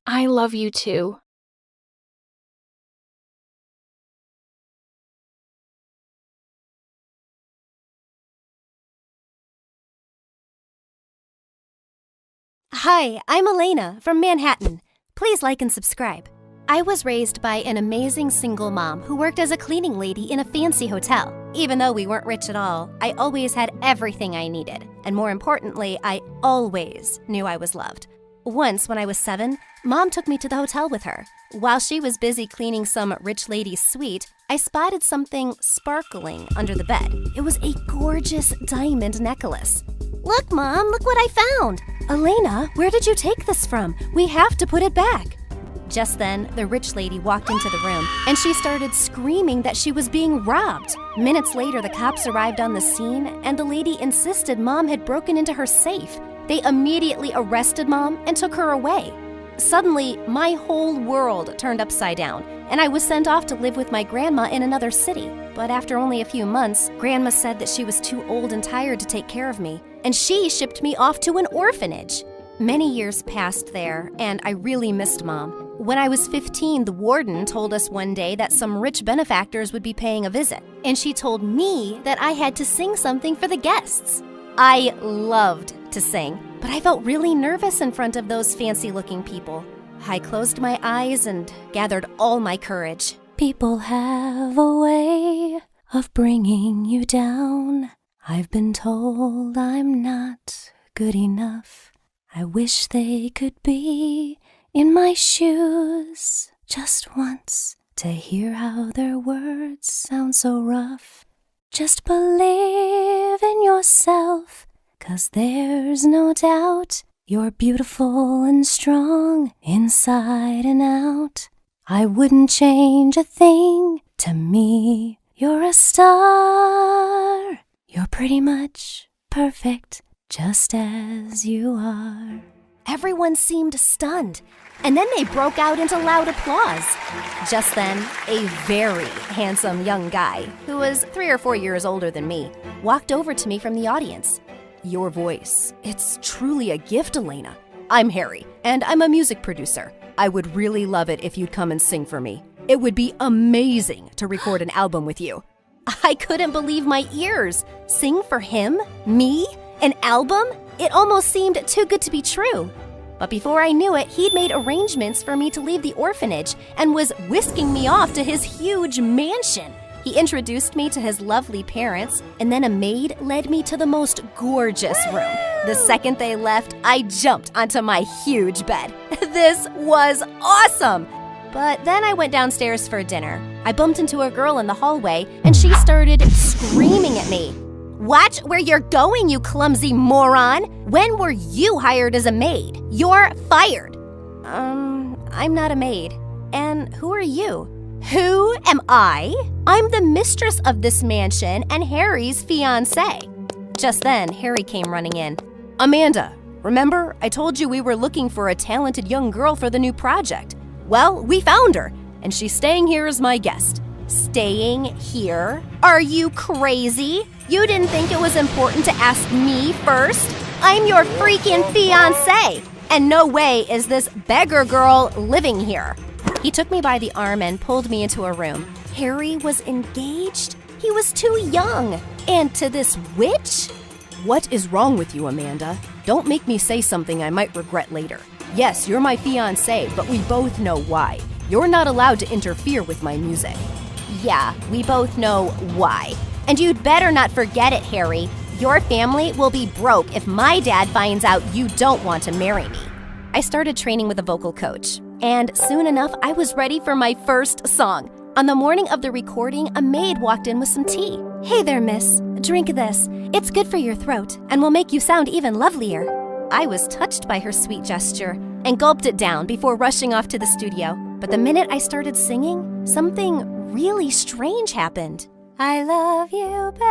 "I love you too." Hi, I'm Elena from Manhattan. Please like and subscribe. I was raised by an amazing single mom who worked as a cleaning lady in a fancy hotel. Even though we weren't rich at all, I always had everything I needed. And more importantly, I always knew I was loved. Once, when I was 7, Mom took me to the hotel with her. While she was busy cleaning some rich lady's suite, I spotted something sparkling under the bed. It was a gorgeous diamond necklace. Look, Mom, look what I found. Elena, where did you take this from? We have to put it back. Just then, the rich lady walked into the room, and she started screaming that she was being robbed. Minutes later, the cops arrived on the scene, and the lady insisted Mom had broken into her safe. They immediately arrested Mom and took her away. Suddenly, my whole world turned upside down, and I was sent off to live with my grandma in another city. But after only a few months, Grandma said that she was too old and tired to take care of me, and she shipped me off to an orphanage. Many years passed there, and I really missed Mom. When I was 15, the warden told us one day that some rich benefactors would be paying a visit, and she told me that I had to sing something for the guests. I loved to sing, but I felt really nervous in front of those fancy-looking people. I closed my eyes and gathered all my courage. People have a way of bringing you down. I've been told I'm not good enough. I wish they could be in my shoes just once to hear how their words sound so rough. Just believe in yourself, 'cause there's no doubt you're beautiful and strong inside and out. I wouldn't change a thing. To me, you're a star. You're pretty much perfect just as you are. Everyone seemed stunned, and then they broke out into loud applause. Just then, a very handsome young guy, who was 3 or 4 years older than me, walked over to me from the audience. Your voice, it's truly a gift, Elena. I'm Harry, and I'm a music producer. I would really love it if you'd come and sing for me. It would be amazing to record an album with you. I couldn't believe my ears. Sing for him? Me? An album? It almost seemed too good to be true. But before I knew it, he'd made arrangements for me to leave the orphanage and was whisking me off to his huge mansion. He introduced me to his lovely parents, and then a maid led me to the most gorgeous room. The second they left, I jumped onto my huge bed. This was awesome! But then I went downstairs for dinner. I bumped into a girl in the hallway, and she started screaming at me. Watch where you're going, you clumsy moron! When were you hired as a maid? You're fired! I'm not a maid. And who are you? Who am I? I'm the mistress of this mansion and Harry's fiancé. Just then, Harry came running in. Amanda, remember I told you we were looking for a talented young girl for the new project? Well, we found her, and she's staying here as my guest. Staying here? Are you crazy? You didn't think it was important to ask me first? I'm your freaking fiancé, and no way is this beggar girl living here. He took me by the arm and pulled me into a room. Harry was engaged? He was too young. And to this witch? What is wrong with you, Amanda? Don't make me say something I might regret later. Yes, you're my fiancé, but we both know why. You're not allowed to interfere with my music. Yeah, we both know why. And you'd better not forget it, Harry. Your family will be broke if my dad finds out you don't want to marry me. I started training with a vocal coach, and soon enough, I was ready for my first song. On the morning of the recording, a maid walked in with some tea. Hey there, miss. Drink this. It's good for your throat and will make you sound even lovelier. I was touched by her sweet gesture and gulped it down before rushing off to the studio. But the minute I started singing, something really strange happened. I love you, baby.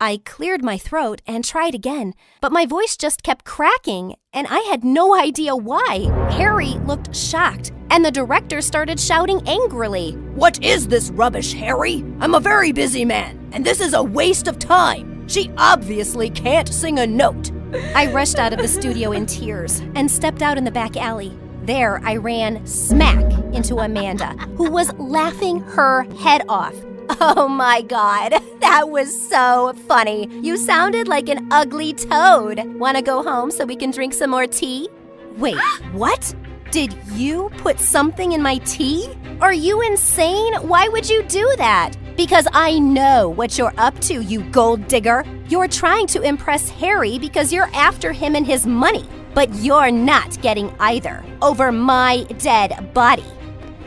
I cleared my throat and tried again, but my voice just kept cracking, and I had no idea why. Harry looked shocked, and the director started shouting angrily. What is this rubbish, Harry? I'm a very busy man, and this is a waste of time. She obviously can't sing a note. I rushed out of the studio in tears and stepped out in the back alley. There, I ran smack into Amanda, who was laughing her head off. Oh my God, that was so funny. You sounded like an ugly toad. Wanna go home so we can drink some more tea? Wait, what? Did you put something in my tea? Are you insane? Why would you do that? Because I know what you're up to, you gold digger. You're trying to impress Harry because you're after him and his money. But you're not getting either over my dead body.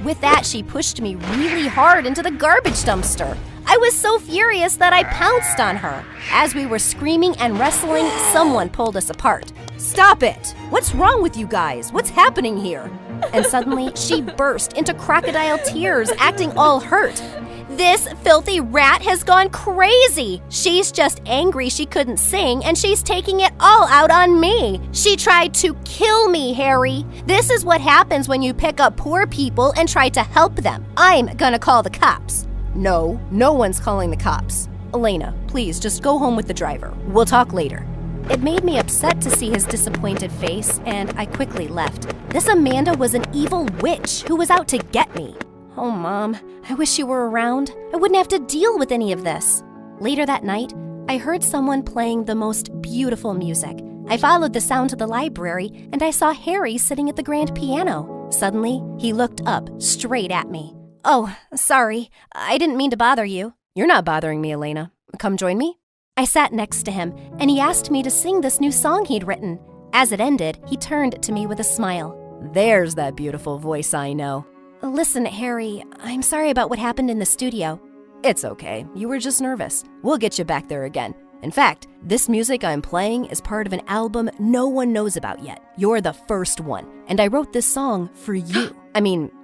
With that, she pushed me really hard into the garbage dumpster. I was so furious that I pounced on her. As we were screaming and wrestling, someone pulled us apart. Stop it! What's wrong with you guys? What's happening here? And suddenly, she burst into crocodile tears, acting all hurt. This filthy rat has gone crazy. She's just angry she couldn't sing, and she's taking it all out on me. She tried to kill me, Harry. This is what happens when you pick up poor people and try to help them. I'm gonna call the cops. No one's calling the cops. Elena, please just go home with the driver. We'll talk later. It made me upset to see his disappointed face, and I quickly left. This Amanda was an evil witch who was out to get me. Oh, Mom, I wish you were around. I wouldn't have to deal with any of this. Later that night, I heard someone playing the most beautiful music. I followed the sound to the library, and I saw Harry sitting at the grand piano. Suddenly, he looked up, straight at me. Oh, sorry. I didn't mean to bother you. You're not bothering me, Elena. Come join me. I sat next to him, and he asked me to sing this new song he'd written. As it ended, he turned to me with a smile. There's that beautiful voice I know. Listen, Harry, I'm sorry about what happened in the studio. It's okay. You were just nervous. We'll get you back there again. In fact, this music I'm playing is part of an album no one knows about yet. You're the first one, and I wrote this song for you.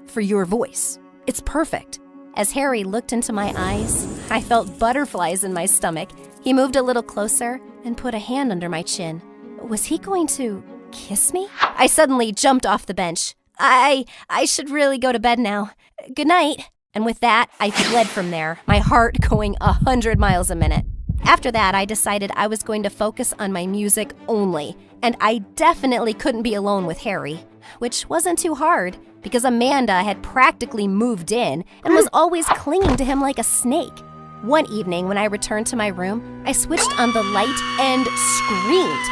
For your voice. It's perfect. As Harry looked into my eyes, I felt butterflies in my stomach. He moved a little closer and put a hand under my chin. Was he going to kiss me? I suddenly jumped off the bench. I should really go to bed now. Good night. And with that, I fled from there, my heart going 100 miles a minute. After that, I decided I was going to focus on my music only, and I definitely couldn't be alone with Harry, which wasn't too hard because Amanda had practically moved in and was always clinging to him like a snake. One evening, when I returned to my room, I switched on the light and screamed.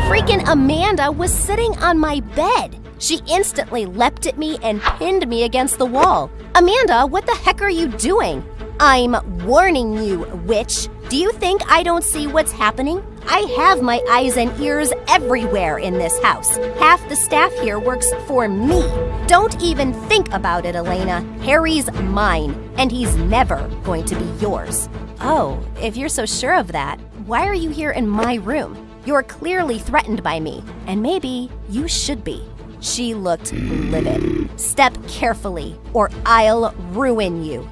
Freaking Amanda was sitting on my bed. She instantly leapt at me and pinned me against the wall. Amanda, what the heck are you doing? I'm warning you, witch. Do you think I don't see what's happening? I have my eyes and ears everywhere in this house. Half the staff here works for me. Don't even think about it, Elena. Harry's mine, and he's never going to be yours. Oh, if you're so sure of that, why are you here in my room? You're clearly threatened by me, and maybe you should be. She looked livid. Step carefully, or I'll ruin you.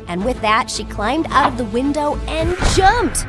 And with that, she climbed out of the window and jumped.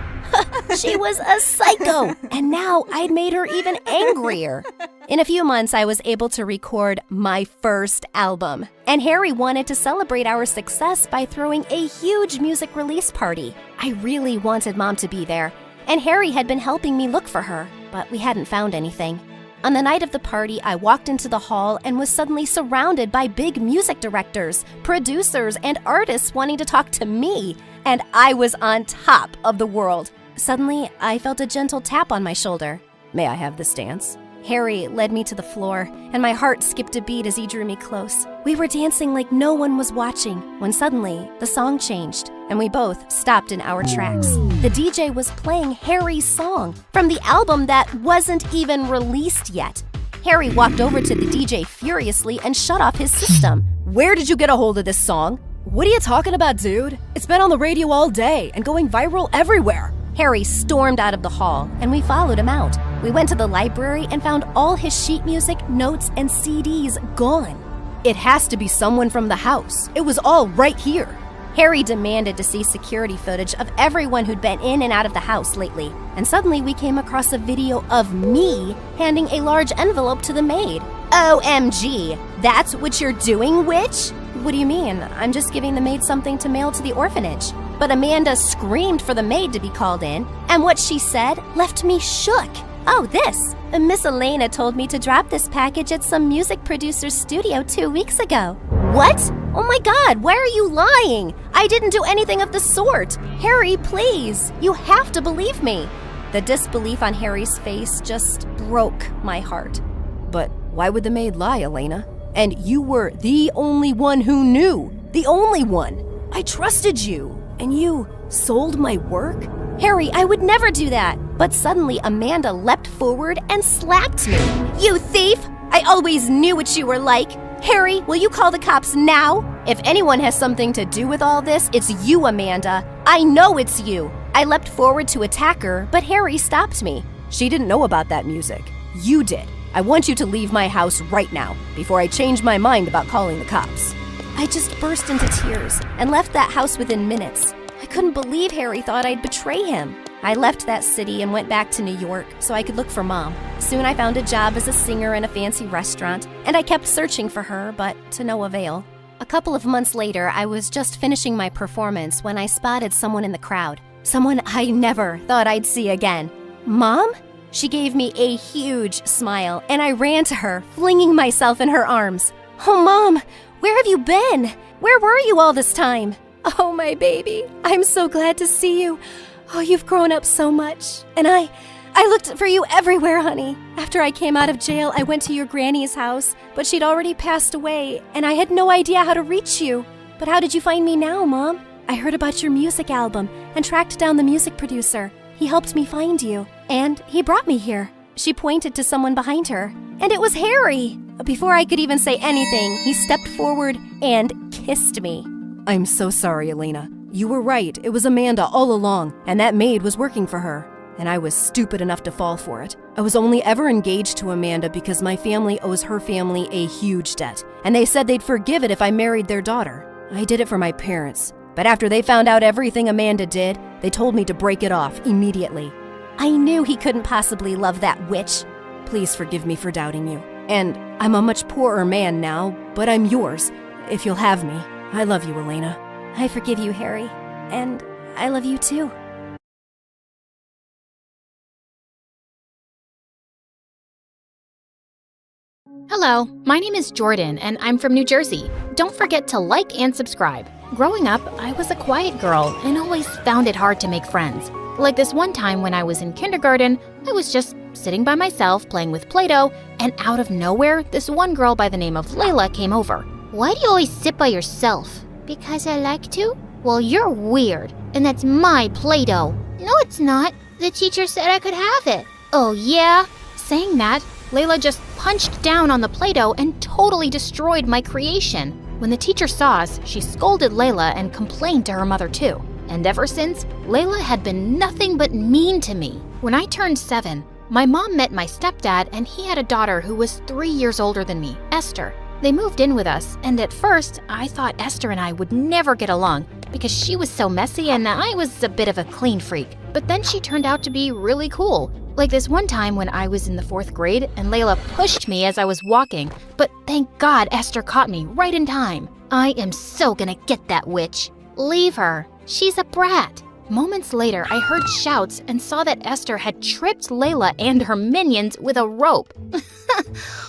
She was a psycho, and now I'd made her even angrier. In a few months, I was able to record my first album, and Harry wanted to celebrate our success by throwing a huge music release party. I really wanted Mom to be there, and Harry had been helping me look for her, but we hadn't found anything. On the night of the party, I walked into the hall and was suddenly surrounded by big music directors, producers, and artists wanting to talk to me, and I was on top of the world. Suddenly, I felt a gentle tap on my shoulder. May I have this dance? Harry led me to the floor, and my heart skipped a beat as he drew me close. We were dancing like no one was watching, when suddenly, the song changed, and we both stopped in our tracks. The DJ was playing Harry's song from the album that wasn't even released yet. Harry walked over to the DJ furiously and shut off his system. Where did you get a hold of this song? What are you talking about, dude? It's been on the radio all day and going viral everywhere. Harry stormed out of the hall, and we followed him out. We went to the library and found all his sheet music, notes, and CDs gone. It has to be someone from the house. It was all right here. Harry demanded to see security footage of everyone who'd been in and out of the house lately. And suddenly we came across a video of me handing a large envelope to the maid. OMG, that's what you're doing, witch? What do you mean? I'm just giving the maid something to mail to the orphanage. But Amanda screamed for the maid to be called in, and what she said left me shook. Oh, this. Miss Elena told me to drop this package at some music producer's studio 2 weeks ago. What? Oh my God, why are you lying? I didn't do anything of the sort. Harry, please. You have to believe me. The disbelief on Harry's face just broke my heart. But why would the maid lie, Elena? And you were the only one who knew. The only one. I trusted you. And you sold my work? Harry, I would never do that. But suddenly Amanda leapt forward and slapped me. You thief! I always knew what you were like. Harry, will you call the cops now? If anyone has something to do with all this, it's you, Amanda. I know it's you. I leapt forward to attack her, but Harry stopped me. She didn't know about that music. You did. I want you to leave my house right now, before I change my mind about calling the cops. I just burst into tears and left that house within minutes. I couldn't believe Harry thought I'd betray him. I left that city and went back to New York so I could look for Mom. Soon I found a job as a singer in a fancy restaurant, and I kept searching for her, but to no avail. A couple of months later, I was just finishing my performance when I spotted someone in the crowd. Someone I never thought I'd see again. Mom? She gave me a huge smile, and I ran to her, flinging myself in her arms. Oh, Mom, where have you been? Where were you all this time? Oh, my baby, I'm so glad to see you. Oh, you've grown up so much. And I looked for you everywhere, honey. After I came out of jail, I went to your granny's house, but she'd already passed away, and I had no idea how to reach you. But how did you find me now, Mom? I heard about your music album and tracked down the music producer. He helped me find you, and he brought me here. She pointed to someone behind her, and it was Harry. Before I could even say anything, he stepped forward and kissed me. I'm so sorry, Elena. You were right. It was Amanda all along, and that maid was working for her. And I was stupid enough to fall for it. I was only ever engaged to Amanda because my family owes her family a huge debt, and they said they'd forgive it if I married their daughter. I did it for my parents. But after they found out everything Amanda did, they told me to break it off immediately. I knew he couldn't possibly love that witch. Please forgive me for doubting you. And I'm a much poorer man now, but I'm yours, if you'll have me. I love you, Elena. I forgive you, Harry. And I love you too. Hello, my name is Jordan, and I'm from New Jersey. Don't forget to like and subscribe. Growing up, I was a quiet girl and always found it hard to make friends. Like this one time when I was in kindergarten, I was just sitting by myself playing with Play-Doh, and out of nowhere, this one girl by the name of Layla came over. Why do you always sit by yourself? Because I like to? Well, you're weird, and that's my Play-Doh. No, it's not. The teacher said I could have it. Oh, yeah? Saying that, Layla just punched down on the Play-Doh and totally destroyed my creation. When the teacher saw us, she scolded Layla and complained to her mother too. And ever since, Layla had been nothing but mean to me. When I turned 7, my mom met my stepdad, and he had a daughter who was 3 years older than me, Esther. They moved in with us, and at first, I thought Esther and I would never get along because she was so messy and I was a bit of a clean freak. But then she turned out to be really cool. Like this one time when I was in the 4th grade and Layla pushed me as I was walking, but thank God Esther caught me right in time. I am so gonna get that witch. Leave her. She's a brat. Moments later, I heard shouts and saw that Esther had tripped Layla and her minions with a rope.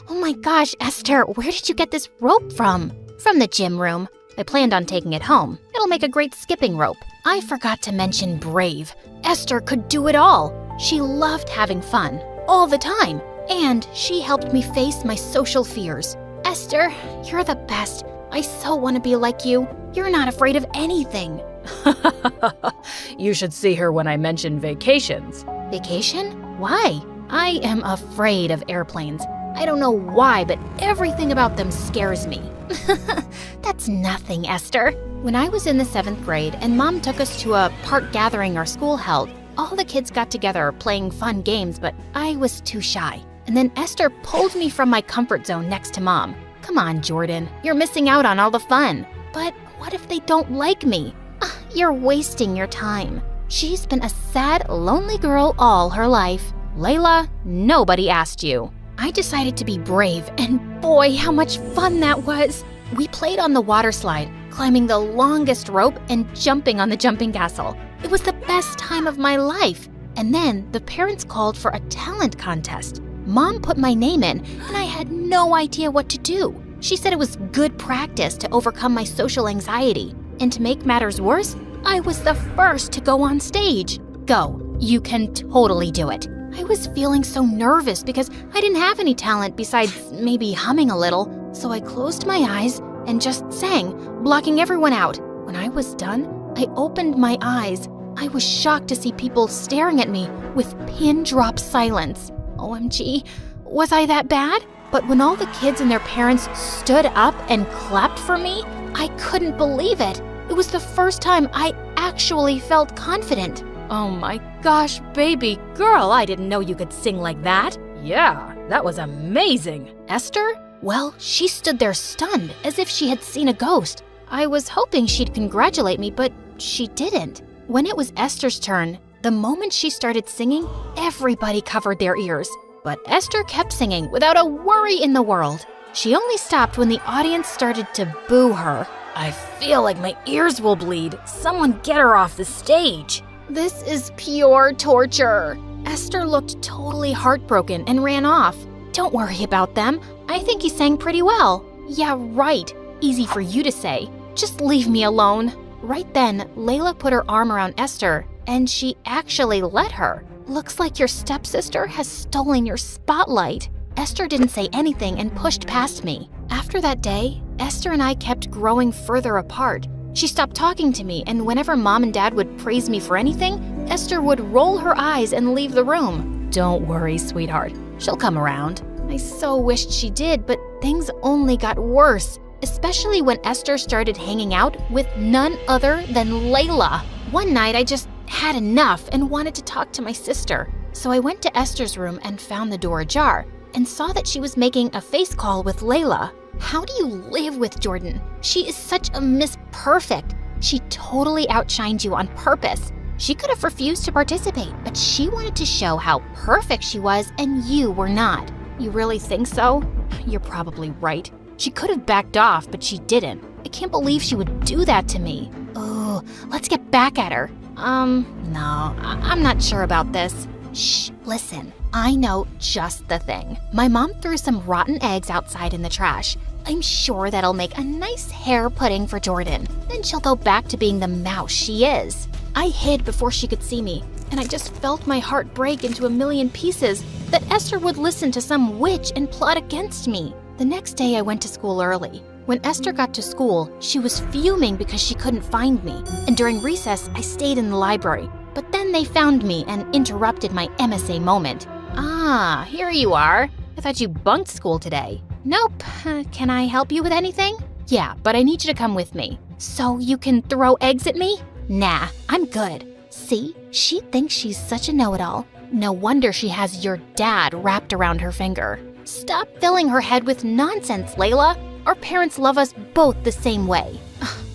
Oh my gosh, Esther, where did you get this rope from? From the gym room. I planned on taking it home. It'll make a great skipping rope. I forgot to mention brave. Esther could do it all. She loved having fun, all the time. And she helped me face my social fears. Esther, you're the best. I so want to be like you. You're not afraid of anything. You should see her when I mention vacations. Vacation? Why? I am afraid of airplanes. I don't know why, but everything about them scares me. That's nothing, Esther. When I was in the 7th grade and Mom took us to a park gathering our school held, all the kids got together playing fun games, but I was too shy. And then Esther pulled me from my comfort zone next to Mom. Come on, Jordan, you're missing out on all the fun. But what if they don't like me? You're wasting your time. She's been a sad, lonely girl all her life. Layla, nobody asked you. I decided to be brave, and boy, how much fun that was. We played on the water slide, climbing the longest rope and jumping on the jumping castle. It was the best time of my life. And then the parents called for a talent contest. Mom put my name in, and I had no idea what to do. She said it was good practice to overcome my social anxiety. And to make matters worse, I was the first to go on stage. Go, you can totally do it. I was feeling so nervous because I didn't have any talent besides maybe humming a little, so I closed my eyes and just sang, blocking everyone out. When I was done, I opened my eyes. I was shocked to see people staring at me with pin-drop silence. OMG, was I that bad? But when all the kids and their parents stood up and clapped for me, I couldn't believe it. It was the first time I actually felt confident. Oh my gosh, baby girl, I didn't know you could sing like that. Yeah, that was amazing. Esther? Well, she stood there stunned, as if she had seen a ghost. I was hoping she'd congratulate me, but she didn't. When it was Esther's turn, the moment she started singing, everybody covered their ears. But Esther kept singing without a worry in the world. She only stopped when the audience started to boo her. I feel like my ears will bleed. Someone get her off the stage. This is pure torture. Esther looked totally heartbroken and ran off. Don't worry about them. I think he sang pretty well. Yeah, right. Easy for you to say. Just leave me alone. Right then, Layla put her arm around Esther, and she actually let her. Looks like your stepsister has stolen your spotlight. Esther didn't say anything and pushed past me. After that day, Esther and I kept growing further apart. She stopped talking to me, and whenever Mom and Dad would praise me for anything, Esther would roll her eyes and leave the room. Don't worry, sweetheart. She'll come around. I so wished she did, but things only got worse, especially when Esther started hanging out with none other than Layla. One night, I just had enough and wanted to talk to my sister. So I went to Esther's room and found the door ajar and saw that she was making a face call with Layla. How do you live with Jordan? She is such a Miss Perfect. She totally outshined you on purpose. She could have refused to participate, but she wanted to show how perfect she was and you were not. You really think so? You're probably right. She could have backed off, but she didn't. I can't believe she would do that to me. Oh, let's get back at her. No, I'm not sure about this. Shh, listen, I know just the thing. My mom threw some rotten eggs outside in the trash. I'm sure that'll make a nice hair pudding for Jordan. Then she'll go back to being the mouse she is. I hid before she could see me, and I just felt my heart break into a million pieces that Esther would listen to some witch and plot against me. The next day I went to school early. When Esther got to school, she was fuming because she couldn't find me, and during recess, I stayed in the library. But then they found me and interrupted my MSA moment. Ah, here you are. I thought you bunked school today. Nope. Can I help you with anything? Yeah, but I need you to come with me. So you can throw eggs at me? Nah, I'm good. See, she thinks she's such a know-it-all. No wonder she has your dad wrapped around her finger. Stop filling her head with nonsense, Layla. Our parents love us both the same way.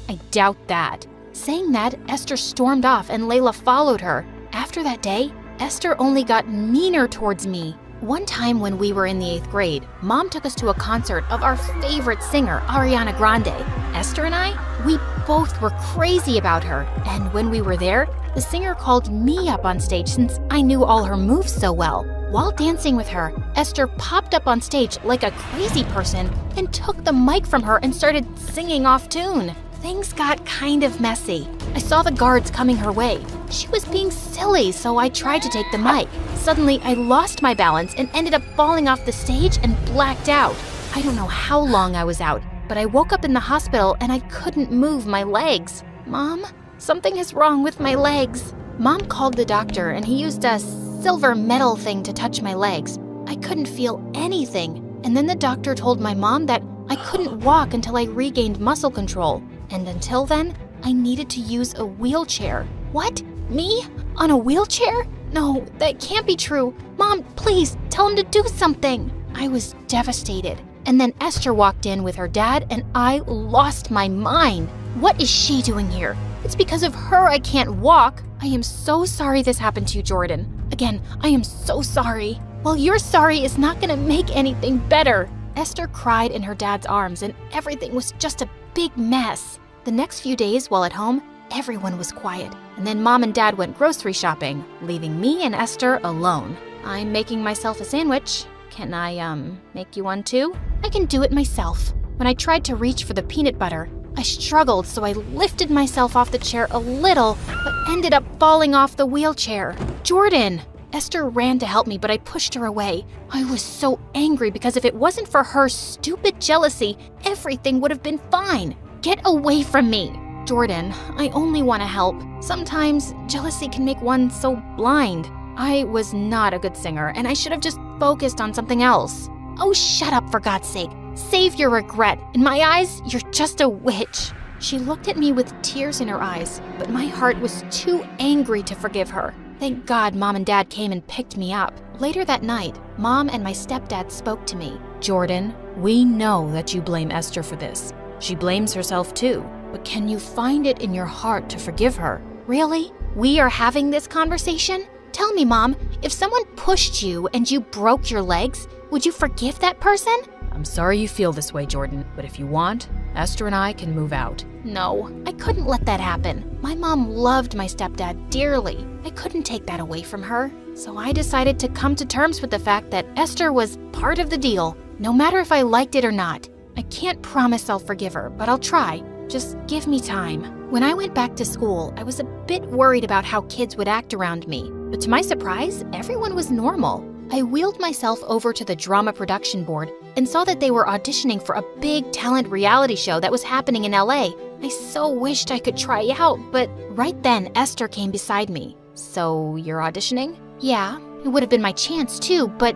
I doubt that. Saying that, Esther stormed off and Layla followed her. After that day, Esther only got meaner towards me. One time when we were in the 8th grade, Mom took us to a concert of our favorite singer, Ariana Grande. Esther and I, we both were crazy about her. And when we were there, the singer called me up on stage since I knew all her moves so well. While dancing with her, Esther popped up on stage like a crazy person and took the mic from her and started singing off tune. Things got kind of messy. I saw the guards coming her way. She was being silly, so I tried to take the mic. Suddenly, I lost my balance and ended up falling off the stage and blacked out. I don't know how long I was out, but I woke up in the hospital and I couldn't move my legs. Mom, something is wrong with my legs. Mom called the doctor and he used a silver metal thing to touch my legs. I couldn't feel anything. And then the doctor told my mom that I couldn't walk until I regained muscle control. And until then, I needed to use a wheelchair. What? Me? On a wheelchair? No, that can't be true. Mom, please, tell him to do something. I was devastated. And then Esther walked in with her dad and I lost my mind. What is she doing here? It's because of her I can't walk. I am so sorry this happened to you, Jordan. Again, I am so sorry. Well, your sorry is not gonna make anything better. Esther cried in her dad's arms and everything was just a big mess. The next few days while at home, everyone was quiet. And then Mom and Dad went grocery shopping, leaving me and Esther alone. I'm making myself a sandwich. Can I, make you one too? I can do it myself. When I tried to reach for the peanut butter, I struggled, so I lifted myself off the chair a little, but ended up falling off the wheelchair. Jordan! Esther ran to help me, but I pushed her away. I was so angry because if it wasn't for her stupid jealousy, everything would have been fine. Get away from me. Jordan, I only want to help. Sometimes jealousy can make one so blind. I was not a good singer, and I should have just focused on something else. Oh, shut up, for God's sake. Save your regret. In my eyes, you're just a witch. She looked at me with tears in her eyes, but my heart was too angry to forgive her. Thank God Mom and Dad came and picked me up. Later that night, Mom and my stepdad spoke to me. Jordan, we know that you blame Esther for this. She blames herself too, but can you find it in your heart to forgive her? Really? We are having this conversation? Tell me, Mom, if someone pushed you and you broke your legs, would you forgive that person? I'm sorry you feel this way, Jordan, but if you want, Esther and I can move out. No, I couldn't let that happen. My mom loved my stepdad dearly. I couldn't take that away from her. So I decided to come to terms with the fact that Esther was part of the deal, no matter if I liked it or not. I can't promise I'll forgive her, but I'll try. Just give me time. When I went back to school, I was a bit worried about how kids would act around me. But to my surprise, everyone was normal. I wheeled myself over to the drama production board and saw that they were auditioning for a big talent reality show that was happening in LA. I so wished I could try out, but right then Esther came beside me. So you're auditioning? Yeah, it would have been my chance too, but,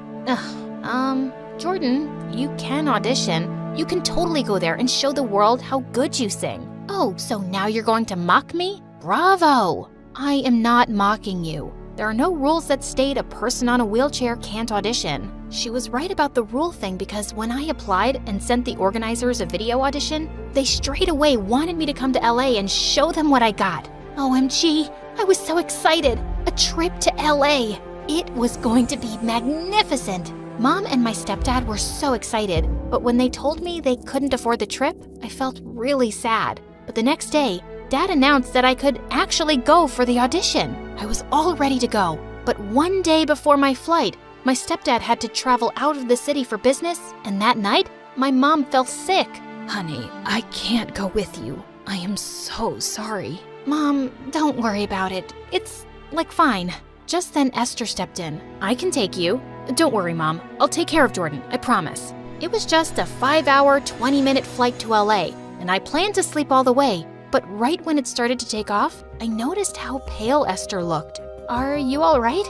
Jordan, you can audition. You can totally go there and show the world how good you sing. Oh, so now you're going to mock me? Bravo! I am not mocking you. There are no rules that state a person on a wheelchair can't audition. She was right about the rule thing because when I applied and sent the organizers a video audition, they straight away wanted me to come to LA and show them what I got. OMG, I was so excited. A trip to LA. It was going to be magnificent. Mom and my stepdad were so excited, but when they told me they couldn't afford the trip, I felt really sad. But the next day, Dad announced that I could actually go for the audition. I was all ready to go, but one day before my flight, my stepdad had to travel out of the city for business, and that night, my mom fell sick. Honey, I can't go with you. I am so sorry. Mom, don't worry about it. It's, fine. Just then Esther stepped in. I can take you. Don't worry, Mom. I'll take care of Jordan, I promise. It was just a 5-hour, 20-minute flight to LA, and I planned to sleep all the way. But right when it started to take off, I noticed how pale Esther looked. Are you all right?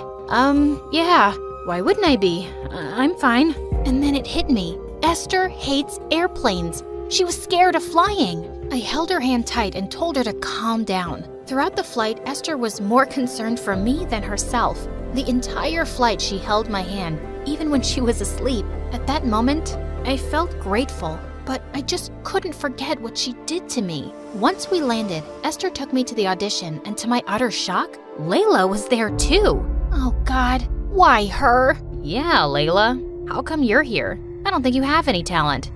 Yeah. Why wouldn't I be? I'm fine. And then it hit me. Esther hates airplanes. She was scared of flying. I held her hand tight and told her to calm down. Throughout the flight, Esther was more concerned for me than herself. The entire flight she held my hand, even when she was asleep. At that moment, I felt grateful. But I just couldn't forget what she did to me. Once we landed, Esther took me to the audition, and to my utter shock, Layla was there too. Oh God, why her? Yeah, Layla. How come you're here? I don't think you have any talent.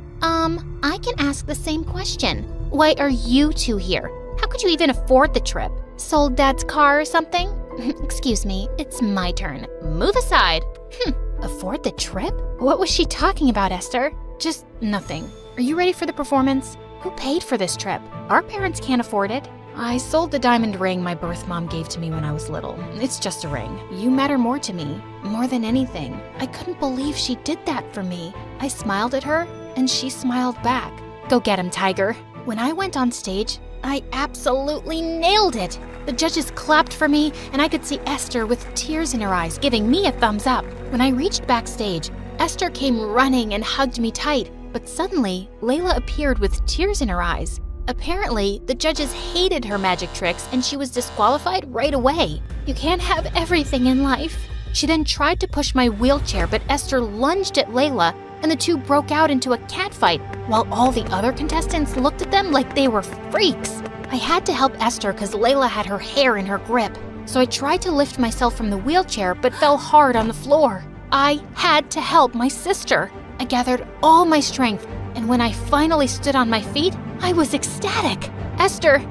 I can ask the same question. Why are you two here? How could you even afford the trip? Sold Dad's car or something? Excuse me, it's my turn. Move aside. Afford the trip? What was she talking about, Esther? Just nothing. Are you ready for the performance? Who paid for this trip? Our parents can't afford it. I sold the diamond ring my birth mom gave to me when I was little. It's just a ring. You matter more to me, more than anything. I couldn't believe she did that for me. I smiled at her, and she smiled back. Go get him, Tiger. When I went on stage, I absolutely nailed it. The judges clapped for me, and I could see Esther with tears in her eyes giving me a thumbs up. When I reached backstage, Esther came running and hugged me tight. But suddenly, Layla appeared with tears in her eyes. Apparently, the judges hated her magic tricks and she was disqualified right away. You can't have everything in life. She then tried to push my wheelchair, but Esther lunged at Layla and the two broke out into a catfight while all the other contestants looked at them like they were freaks. I had to help Esther because Layla had her hair in her grip. So I tried to lift myself from the wheelchair but fell hard on the floor. I had to help my sister. I gathered all my strength, and when I finally stood on my feet, I was ecstatic. Esther,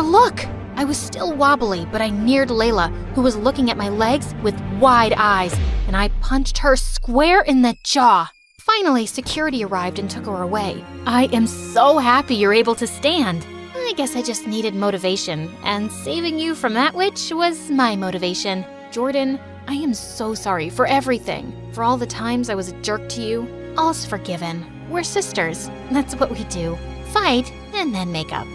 look! I was still wobbly, but I neared Layla, who was looking at my legs with wide eyes, and I punched her square in the jaw. Finally, security arrived and took her away. I am so happy you're able to stand. I guess I just needed motivation, and saving you from that witch was my motivation. Jordan, I am so sorry for everything. For all the times I was a jerk to you. All's forgiven. We're sisters. That's what we do. Fight and then make up.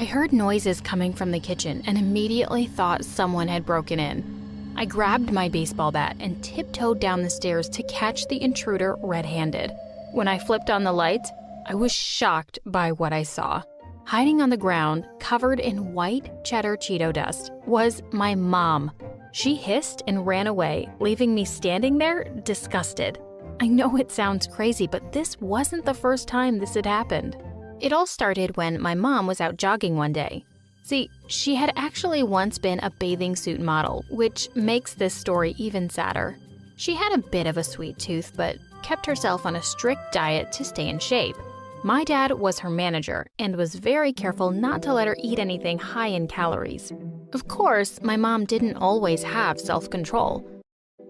I heard noises coming from the kitchen and immediately thought someone had broken in. I grabbed my baseball bat and tiptoed down the stairs to catch the intruder red-handed. When I flipped on the lights, I was shocked by what I saw. Hiding on the ground, covered in white cheddar Cheeto dust, was my mom. She hissed and ran away, leaving me standing there, disgusted. I know it sounds crazy, but this wasn't the first time this had happened. It all started when my mom was out jogging one day. See, she had actually once been a bathing suit model, which makes this story even sadder. She had a bit of a sweet tooth, but kept herself on a strict diet to stay in shape. My dad was her manager and was very careful not to let her eat anything high in calories. Of course, my mom didn't always have self-control.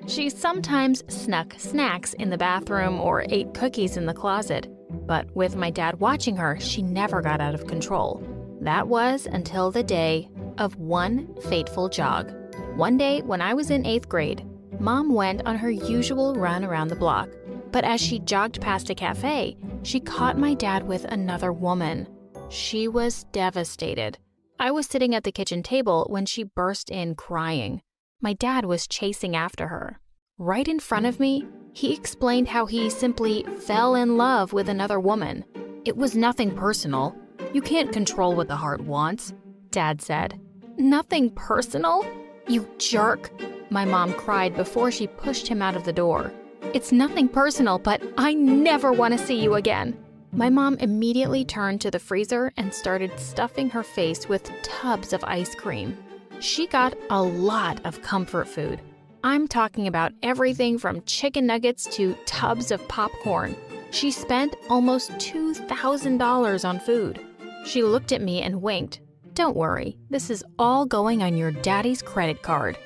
She sometimes snuck snacks in the bathroom or ate cookies in the closet. But with my dad watching her, she never got out of control. That was until the day of one fateful jog. One day when I was in 8th grade, Mom went on her usual run around the block. But as she jogged past a cafe, she caught my dad with another woman. She was devastated. I was sitting at the kitchen table when she burst in crying. My dad was chasing after her. Right in front of me, he explained how he simply fell in love with another woman. It was nothing personal. You can't control what the heart wants, Dad said. Nothing personal? You jerk, my mom cried before she pushed him out of the door. It's nothing personal, but I never want to see you again. My mom immediately turned to the freezer and started stuffing her face with tubs of ice cream. She got a lot of comfort food. I'm talking about everything from chicken nuggets to tubs of popcorn. She spent almost $2,000 on food. She looked at me and winked. Don't worry, this is all going on your daddy's credit card.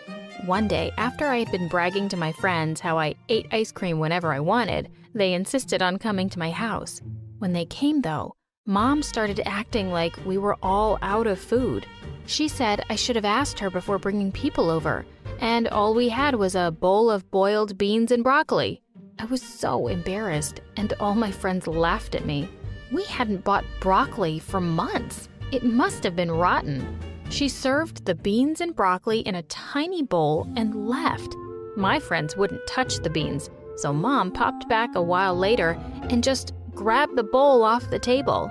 One day, after I had been bragging to my friends how I ate ice cream whenever I wanted, they insisted on coming to my house. When they came, though, Mom started acting like we were all out of food. She said I should have asked her before bringing people over, and all we had was a bowl of boiled beans and broccoli. I was so embarrassed, and all my friends laughed at me. We hadn't bought broccoli for months. It must have been rotten. She served the beans and broccoli in a tiny bowl and left. My friends wouldn't touch the beans, so Mom popped back a while later and just grabbed the bowl off the table.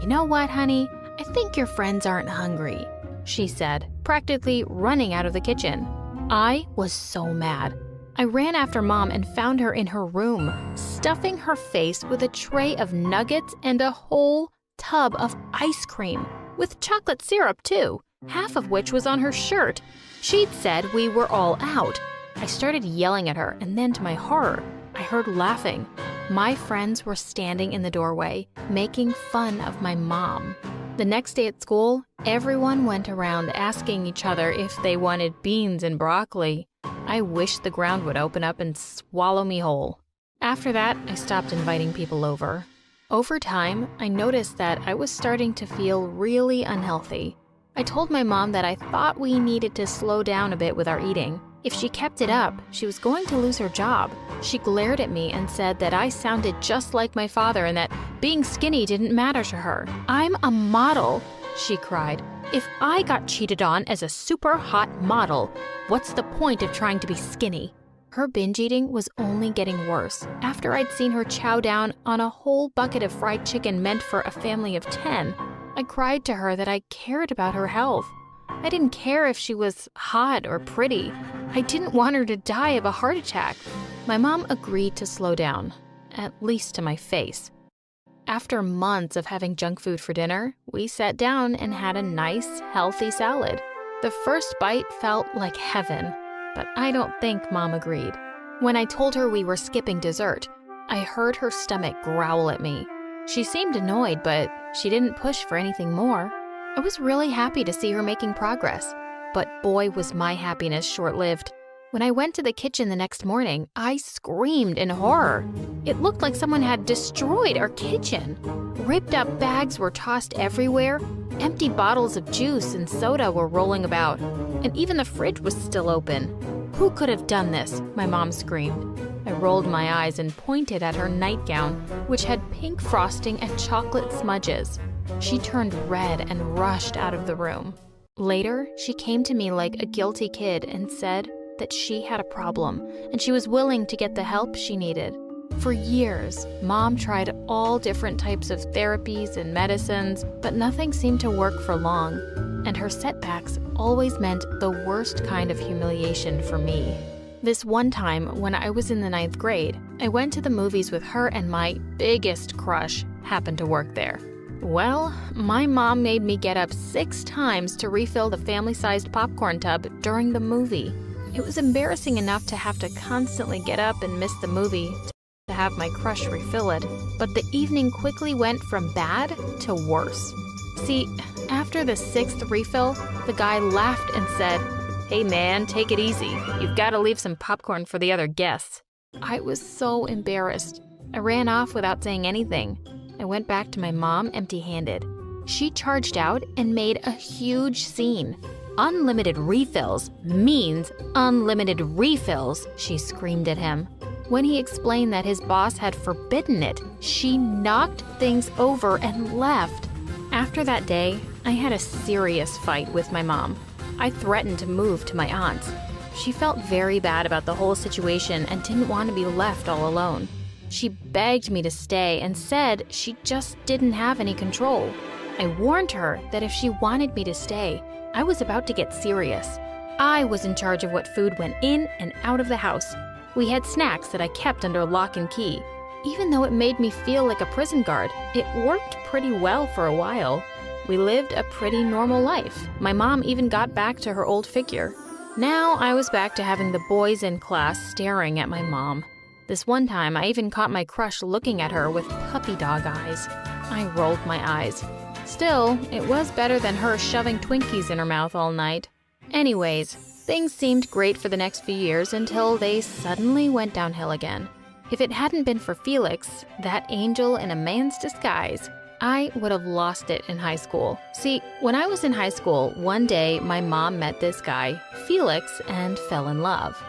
You know what, honey? I think your friends aren't hungry, she said, practically running out of the kitchen. I was so mad. I ran after Mom and found her in her room, stuffing her face with a tray of nuggets and a whole tub of ice cream, with chocolate syrup too, half of which was on her shirt. She'd said we were all out. I started yelling at her, and then to my horror, I heard laughing. My friends were standing in the doorway, making fun of my mom. The next day at school, everyone went around asking each other if they wanted beans and broccoli. I wished the ground would open up and swallow me whole. After that, I stopped inviting people over. Over time, I noticed that I was starting to feel really unhealthy. I told my mom that I thought we needed to slow down a bit with our eating. If she kept it up, she was going to lose her job. She glared at me and said that I sounded just like my father and that being skinny didn't matter to her. I'm a model, she cried. If I got cheated on as a super hot model, what's the point of trying to be skinny? Her binge eating was only getting worse. After I'd seen her chow down on a whole bucket of fried chicken meant for a family of 10, I cried to her that I cared about her health. I didn't care if she was hot or pretty. I didn't want her to die of a heart attack. My mom agreed to slow down, at least to my face. After months of having junk food for dinner, we sat down and had a nice, healthy salad. The first bite felt like heaven, but I don't think Mom agreed. When I told her we were skipping dessert, I heard her stomach growl at me. She seemed annoyed, but she didn't push for anything more. I was really happy to see her making progress, but boy was my happiness short-lived. When I went to the kitchen the next morning, I screamed in horror. It looked like someone had destroyed our kitchen. Ripped up bags were tossed everywhere, empty bottles of juice and soda were rolling about, and even the fridge was still open. Who could have done this? My mom screamed. I rolled my eyes and pointed at her nightgown, which had pink frosting and chocolate smudges. She turned red and rushed out of the room. Later, she came to me like a guilty kid and said that she had a problem and she was willing to get the help she needed. For years, Mom tried all different types of therapies and medicines, but nothing seemed to work for long, and her setbacks always meant the worst kind of humiliation for me. This one time, when I was in the 9th grade, I went to the movies with her and my biggest crush happened to work there. Well, my mom made me get up 6 times to refill the family-sized popcorn tub during the movie. It was embarrassing enough to have to constantly get up and miss the movie to have my crush refill it, but the evening quickly went from bad to worse. See, after the 6th refill, the guy laughed and said, "Hey man, take it easy. You've got to leave some popcorn for the other guests." I was so embarrassed. I ran off without saying anything. I went back to my mom empty-handed. She charged out and made a huge scene. "Unlimited refills means unlimited refills," she screamed at him. When he explained that his boss had forbidden it, she knocked things over and left. After that day, I had a serious fight with my mom. I threatened to move to my aunt's. She felt very bad about the whole situation and didn't want to be left all alone. She begged me to stay and said she just didn't have any control. I warned her that if she wanted me to stay, I was about to get serious. I was in charge of what food went in and out of the house. We had snacks that I kept under lock and key. Even though it made me feel like a prison guard, it worked pretty well for a while. We lived a pretty normal life. My mom even got back to her old figure. Now I was back to having the boys in class staring at my mom. This one time, I even caught my crush looking at her with puppy dog eyes. I rolled my eyes. Still, it was better than her shoving Twinkies in her mouth all night. Anyways, things seemed great for the next few years until they suddenly went downhill again. If it hadn't been for Felix, that angel in a man's disguise, I would have lost it in high school. See, when I was in high school, one day my mom met this guy, Felix, and fell in love.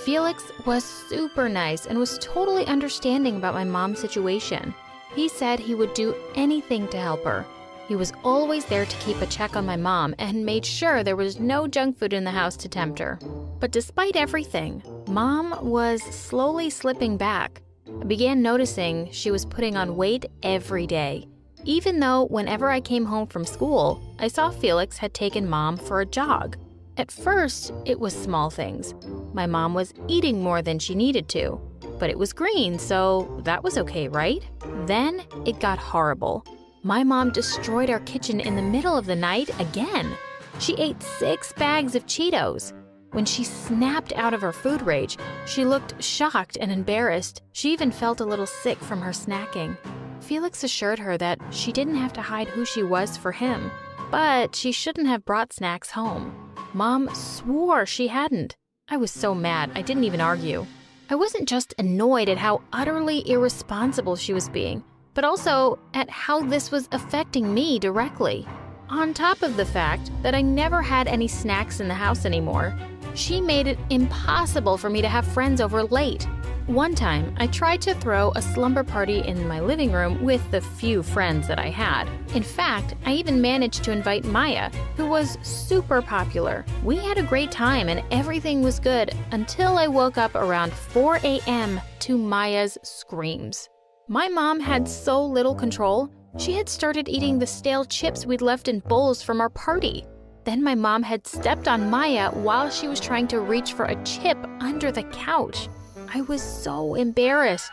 Felix was super nice and was totally understanding about my mom's situation. He said he would do anything to help her. He was always there to keep a check on my mom and made sure there was no junk food in the house to tempt her. But despite everything, Mom was slowly slipping back. I began noticing she was putting on weight every day. Even though whenever I came home from school, I saw Felix had taken Mom for a jog. At first, it was small things. My mom was eating more than she needed to, but it was green, so that was okay, right? Then it got horrible. My mom destroyed our kitchen in the middle of the night again. She ate 6 bags of Cheetos. When she snapped out of her food rage, she looked shocked and embarrassed. She even felt a little sick from her snacking. Felix assured her that she didn't have to hide who she was for him, but she shouldn't have brought snacks home. Mom swore she hadn't. I was so mad, I didn't even argue. I wasn't just annoyed at how utterly irresponsible she was being, but also at how this was affecting me directly. On top of the fact that I never had any snacks in the house anymore, she made it impossible for me to have friends over late. One time, I tried to throw a slumber party in my living room with the few friends that I had. In fact, I even managed to invite Maya, who was super popular. We had a great time and everything was good until I woke up around 4 a.m. to Maya's screams. My mom had so little control, she had started eating the stale chips we'd left in bowls from our party. Then my mom had stepped on Maya while she was trying to reach for a chip under the couch. I was so embarrassed.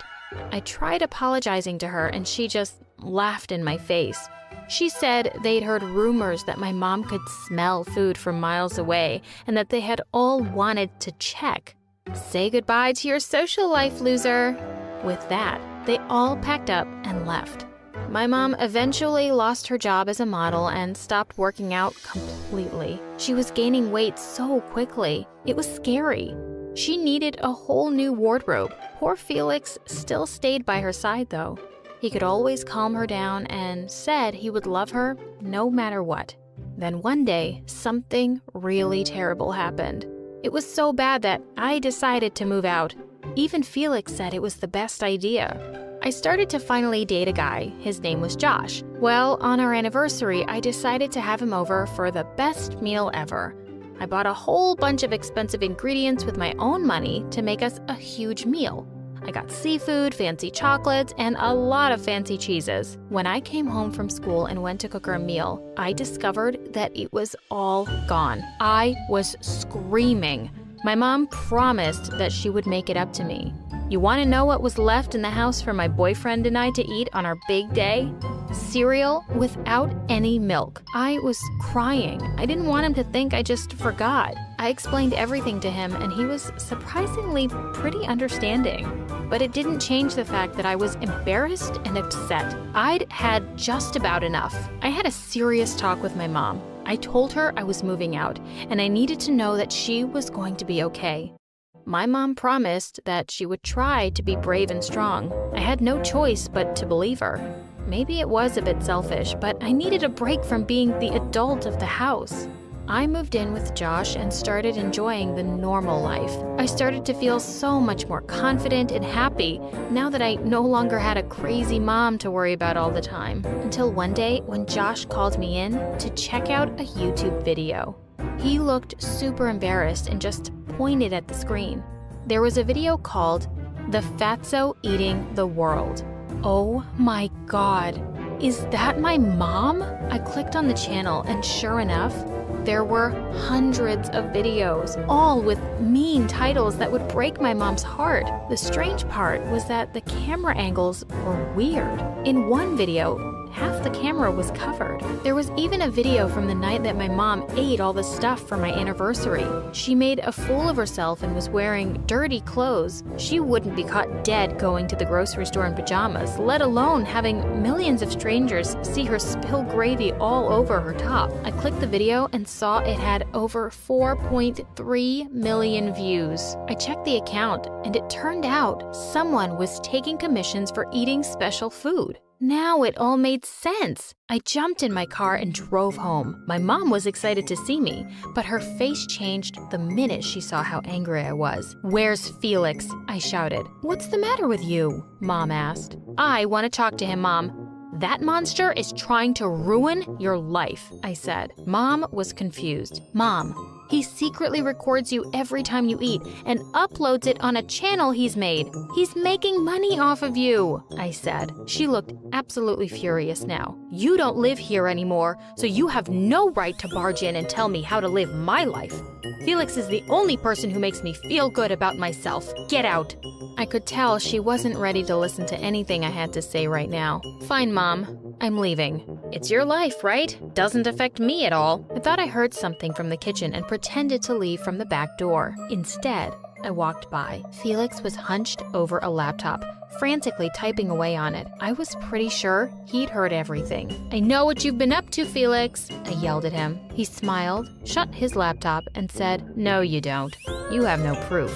I tried apologizing to her and she just laughed in my face. She said they'd heard rumors that my mom could smell food from miles away and that they had all wanted to check. Say goodbye to your social life, loser. With that, they all packed up and left. My mom eventually lost her job as a model and stopped working out completely. She was gaining weight so quickly. It was scary. She needed a whole new wardrobe. Poor Felix still stayed by her side, though. He could always calm her down and said he would love her no matter what. Then one day, something really terrible happened. It was so bad that I decided to move out. Even Felix said it was the best idea. I started to finally date a guy. His name was Josh. Well, on our anniversary, I decided to have him over for the best meal ever. I bought a whole bunch of expensive ingredients with my own money to make us a huge meal. I got seafood, fancy chocolates, and a lot of fancy cheeses. When I came home from school and went to cook her a meal, I discovered that it was all gone. I was screaming. My mom promised that she would make it up to me. You want to know what was left in the house for my boyfriend and I to eat on our big day? Cereal without any milk. I was crying. I didn't want him to think I just forgot. I explained everything to him and he was surprisingly pretty understanding. But it didn't change the fact that I was embarrassed and upset. I'd had just about enough. I had a serious talk with my mom. I told her I was moving out and I needed to know that she was going to be okay. My mom promised that she would try to be brave and strong. I had no choice but to believe her. Maybe it was a bit selfish, but I needed a break from being the adult of the house. I moved in with Josh and started enjoying the normal life. I started to feel so much more confident and happy now that I no longer had a crazy mom to worry about all the time. Until one day when Josh called me in to check out a YouTube video. He looked super embarrassed and just pointed at the screen. There was a video called "The Fatso Eating the World." Oh my God, is that my mom? I clicked on the channel and sure enough, there were hundreds of videos, all with mean titles that would break my mom's heart. The strange part was that the camera angles were weird. In one video, half the camera was covered. There was even a video from the night that my mom ate all the stuff for my anniversary. She made a fool of herself and was wearing dirty clothes. She wouldn't be caught dead going to the grocery store in pajamas, let alone having millions of strangers see her spill gravy all over her top. I clicked the video and saw it had over 4.3 million views. I checked the account and it turned out someone was taking commissions for eating special food. Now it all made sense. I jumped in my car and drove home. My mom was excited to see me, but her face changed the minute she saw how angry I was. "Where's Felix?" I shouted. "What's the matter with you?" Mom asked. "I want to talk to him, Mom." "That monster is trying to ruin your life," I said. Mom was confused. "Mom, he secretly records you every time you eat and uploads it on a channel he's made. He's making money off of you," I said. She looked absolutely furious now. "You don't live here anymore, so you have no right to barge in and tell me how to live my life. Felix is the only person who makes me feel good about myself. Get out." I could tell she wasn't ready to listen to anything I had to say right now. "Fine, Mom. I'm leaving. It's your life, right? Doesn't affect me at all." I thought I heard something from the kitchen and pretended to leave from the back door. Instead, I walked by. Felix was hunched over a laptop, frantically typing away on it. I was pretty sure he'd heard everything. "I know what you've been up to, Felix," I yelled at him. He smiled, shut his laptop, and said, "No, you don't. You have no proof."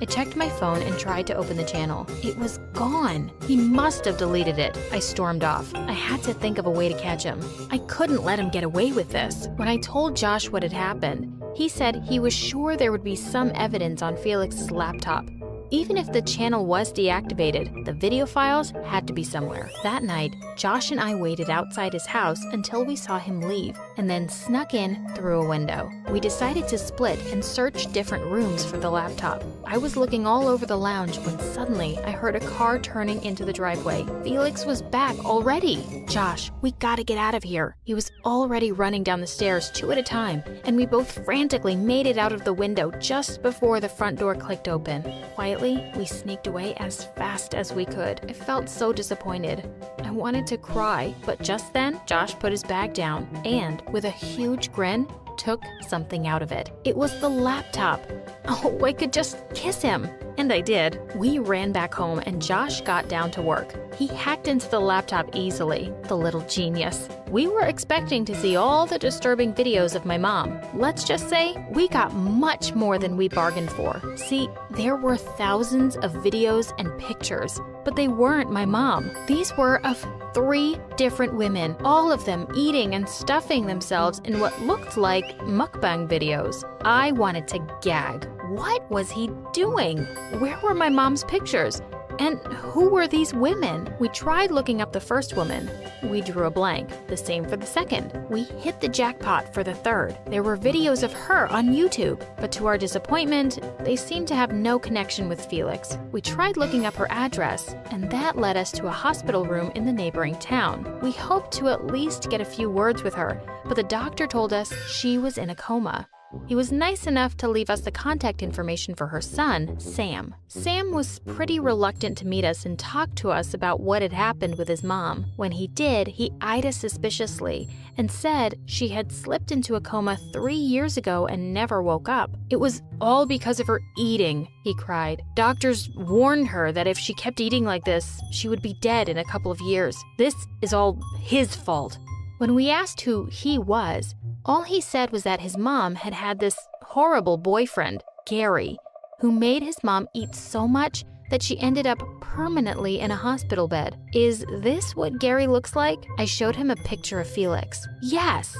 I checked my phone and tried to open the channel. It was gone. He must have deleted it. I stormed off. I had to think of a way to catch him. I couldn't let him get away with this. When I told Josh what had happened, he said he was sure there would be some evidence on Felix's laptop. Even if the channel was deactivated, the video files had to be somewhere. That night, Josh and I waited outside his house until we saw him leave, and then snuck in through a window. We decided to split and search different rooms for the laptop. I was looking all over the lounge when suddenly I heard a car turning into the driveway. Felix was back already. "Josh, we gotta get out of here." He was already running down the stairs 2 at a time, and we both frantically made it out of the window just before the front door clicked open. Quietly, we sneaked away as fast as we could. I felt so disappointed. I wanted to cry, but just then, Josh put his bag down and, with a huge grin, took something out of it. It was the laptop. Oh, I could just kiss him. And I did. We ran back home and Josh got down to work. He hacked into the laptop easily, the little genius. We were expecting to see all the disturbing videos of my mom. Let's just say we got much more than we bargained for. See, there were thousands of videos and pictures, but they weren't my mom. These were of 3 different women, all of them eating and stuffing themselves in what looked like mukbang videos. I wanted to gag. What was he doing? Where were my mom's pictures? And who were these women? We tried looking up the first woman. We drew a blank. The same for the second. We hit the jackpot for the third. There were videos of her on YouTube, but to our disappointment, they seemed to have no connection with Felix. We tried looking up her address, and that led us to a hospital room in the neighboring town. We hoped to at least get a few words with her, but the doctor told us she was in a coma. He was nice enough to leave us the contact information for her son, Sam. Sam was pretty reluctant to meet us and talk to us about what had happened with his mom. When he did, he eyed us suspiciously and said she had slipped into a coma 3 years ago and never woke up. It was all because of her eating, he cried. Doctors warned her that if she kept eating like this, she would be dead in a couple of years. This is all his fault. When we asked who he was, all he said was that his mom had had this horrible boyfriend, Gary, who made his mom eat so much that she ended up permanently in a hospital bed. Is this what Gary looks like? I showed him a picture of Felix. Yes,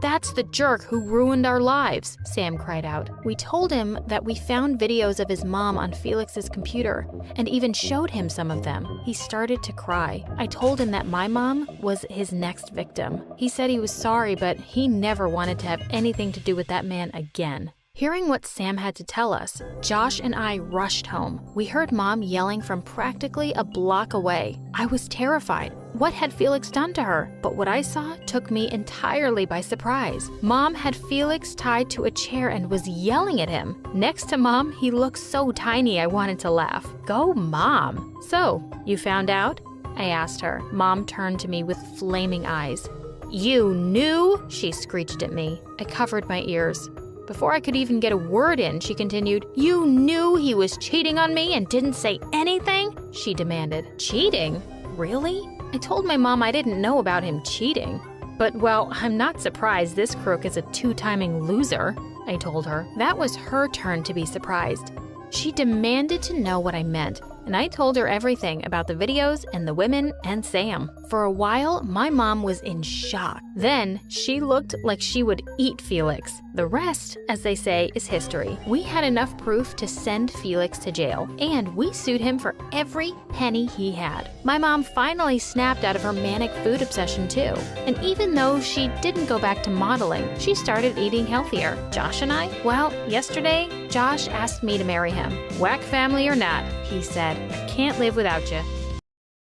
that's the jerk who ruined our lives, Sam cried out. We told him that we found videos of his mom on Felix's computer and even showed him some of them. He started to cry. I told him that my mom was his next victim. He said he was sorry, but he never wanted to have anything to do with that man again. Hearing what Sam had to tell us, Josh and I rushed home. We heard Mom yelling from practically a block away. I was terrified. What had Felix done to her? But what I saw took me entirely by surprise. Mom had Felix tied to a chair and was yelling at him. Next to Mom, he looked so tiny I wanted to laugh. Go, Mom. So, you found out? I asked her. Mom turned to me with flaming eyes. You knew? She screeched at me. I covered my ears. Before I could even get a word in, she continued, You knew he was cheating on me and didn't say anything? She demanded. Cheating? Really? I told my mom I didn't know about him cheating. But, well, I'm not surprised this crook is a two-timing loser, I told her. That was her turn to be surprised. She demanded to know what I meant, and I told her everything about the videos and the women and Sam. For a while, my mom was in shock. Then, she looked like she would eat Felix. The rest, as they say, is history. We had enough proof to send Felix to jail, and we sued him for every penny he had. My mom finally snapped out of her manic food obsession too. And even though she didn't go back to modeling, she started eating healthier. Josh and I? Well, yesterday, Josh asked me to marry him. Whack family or not, he said. I can't live without you.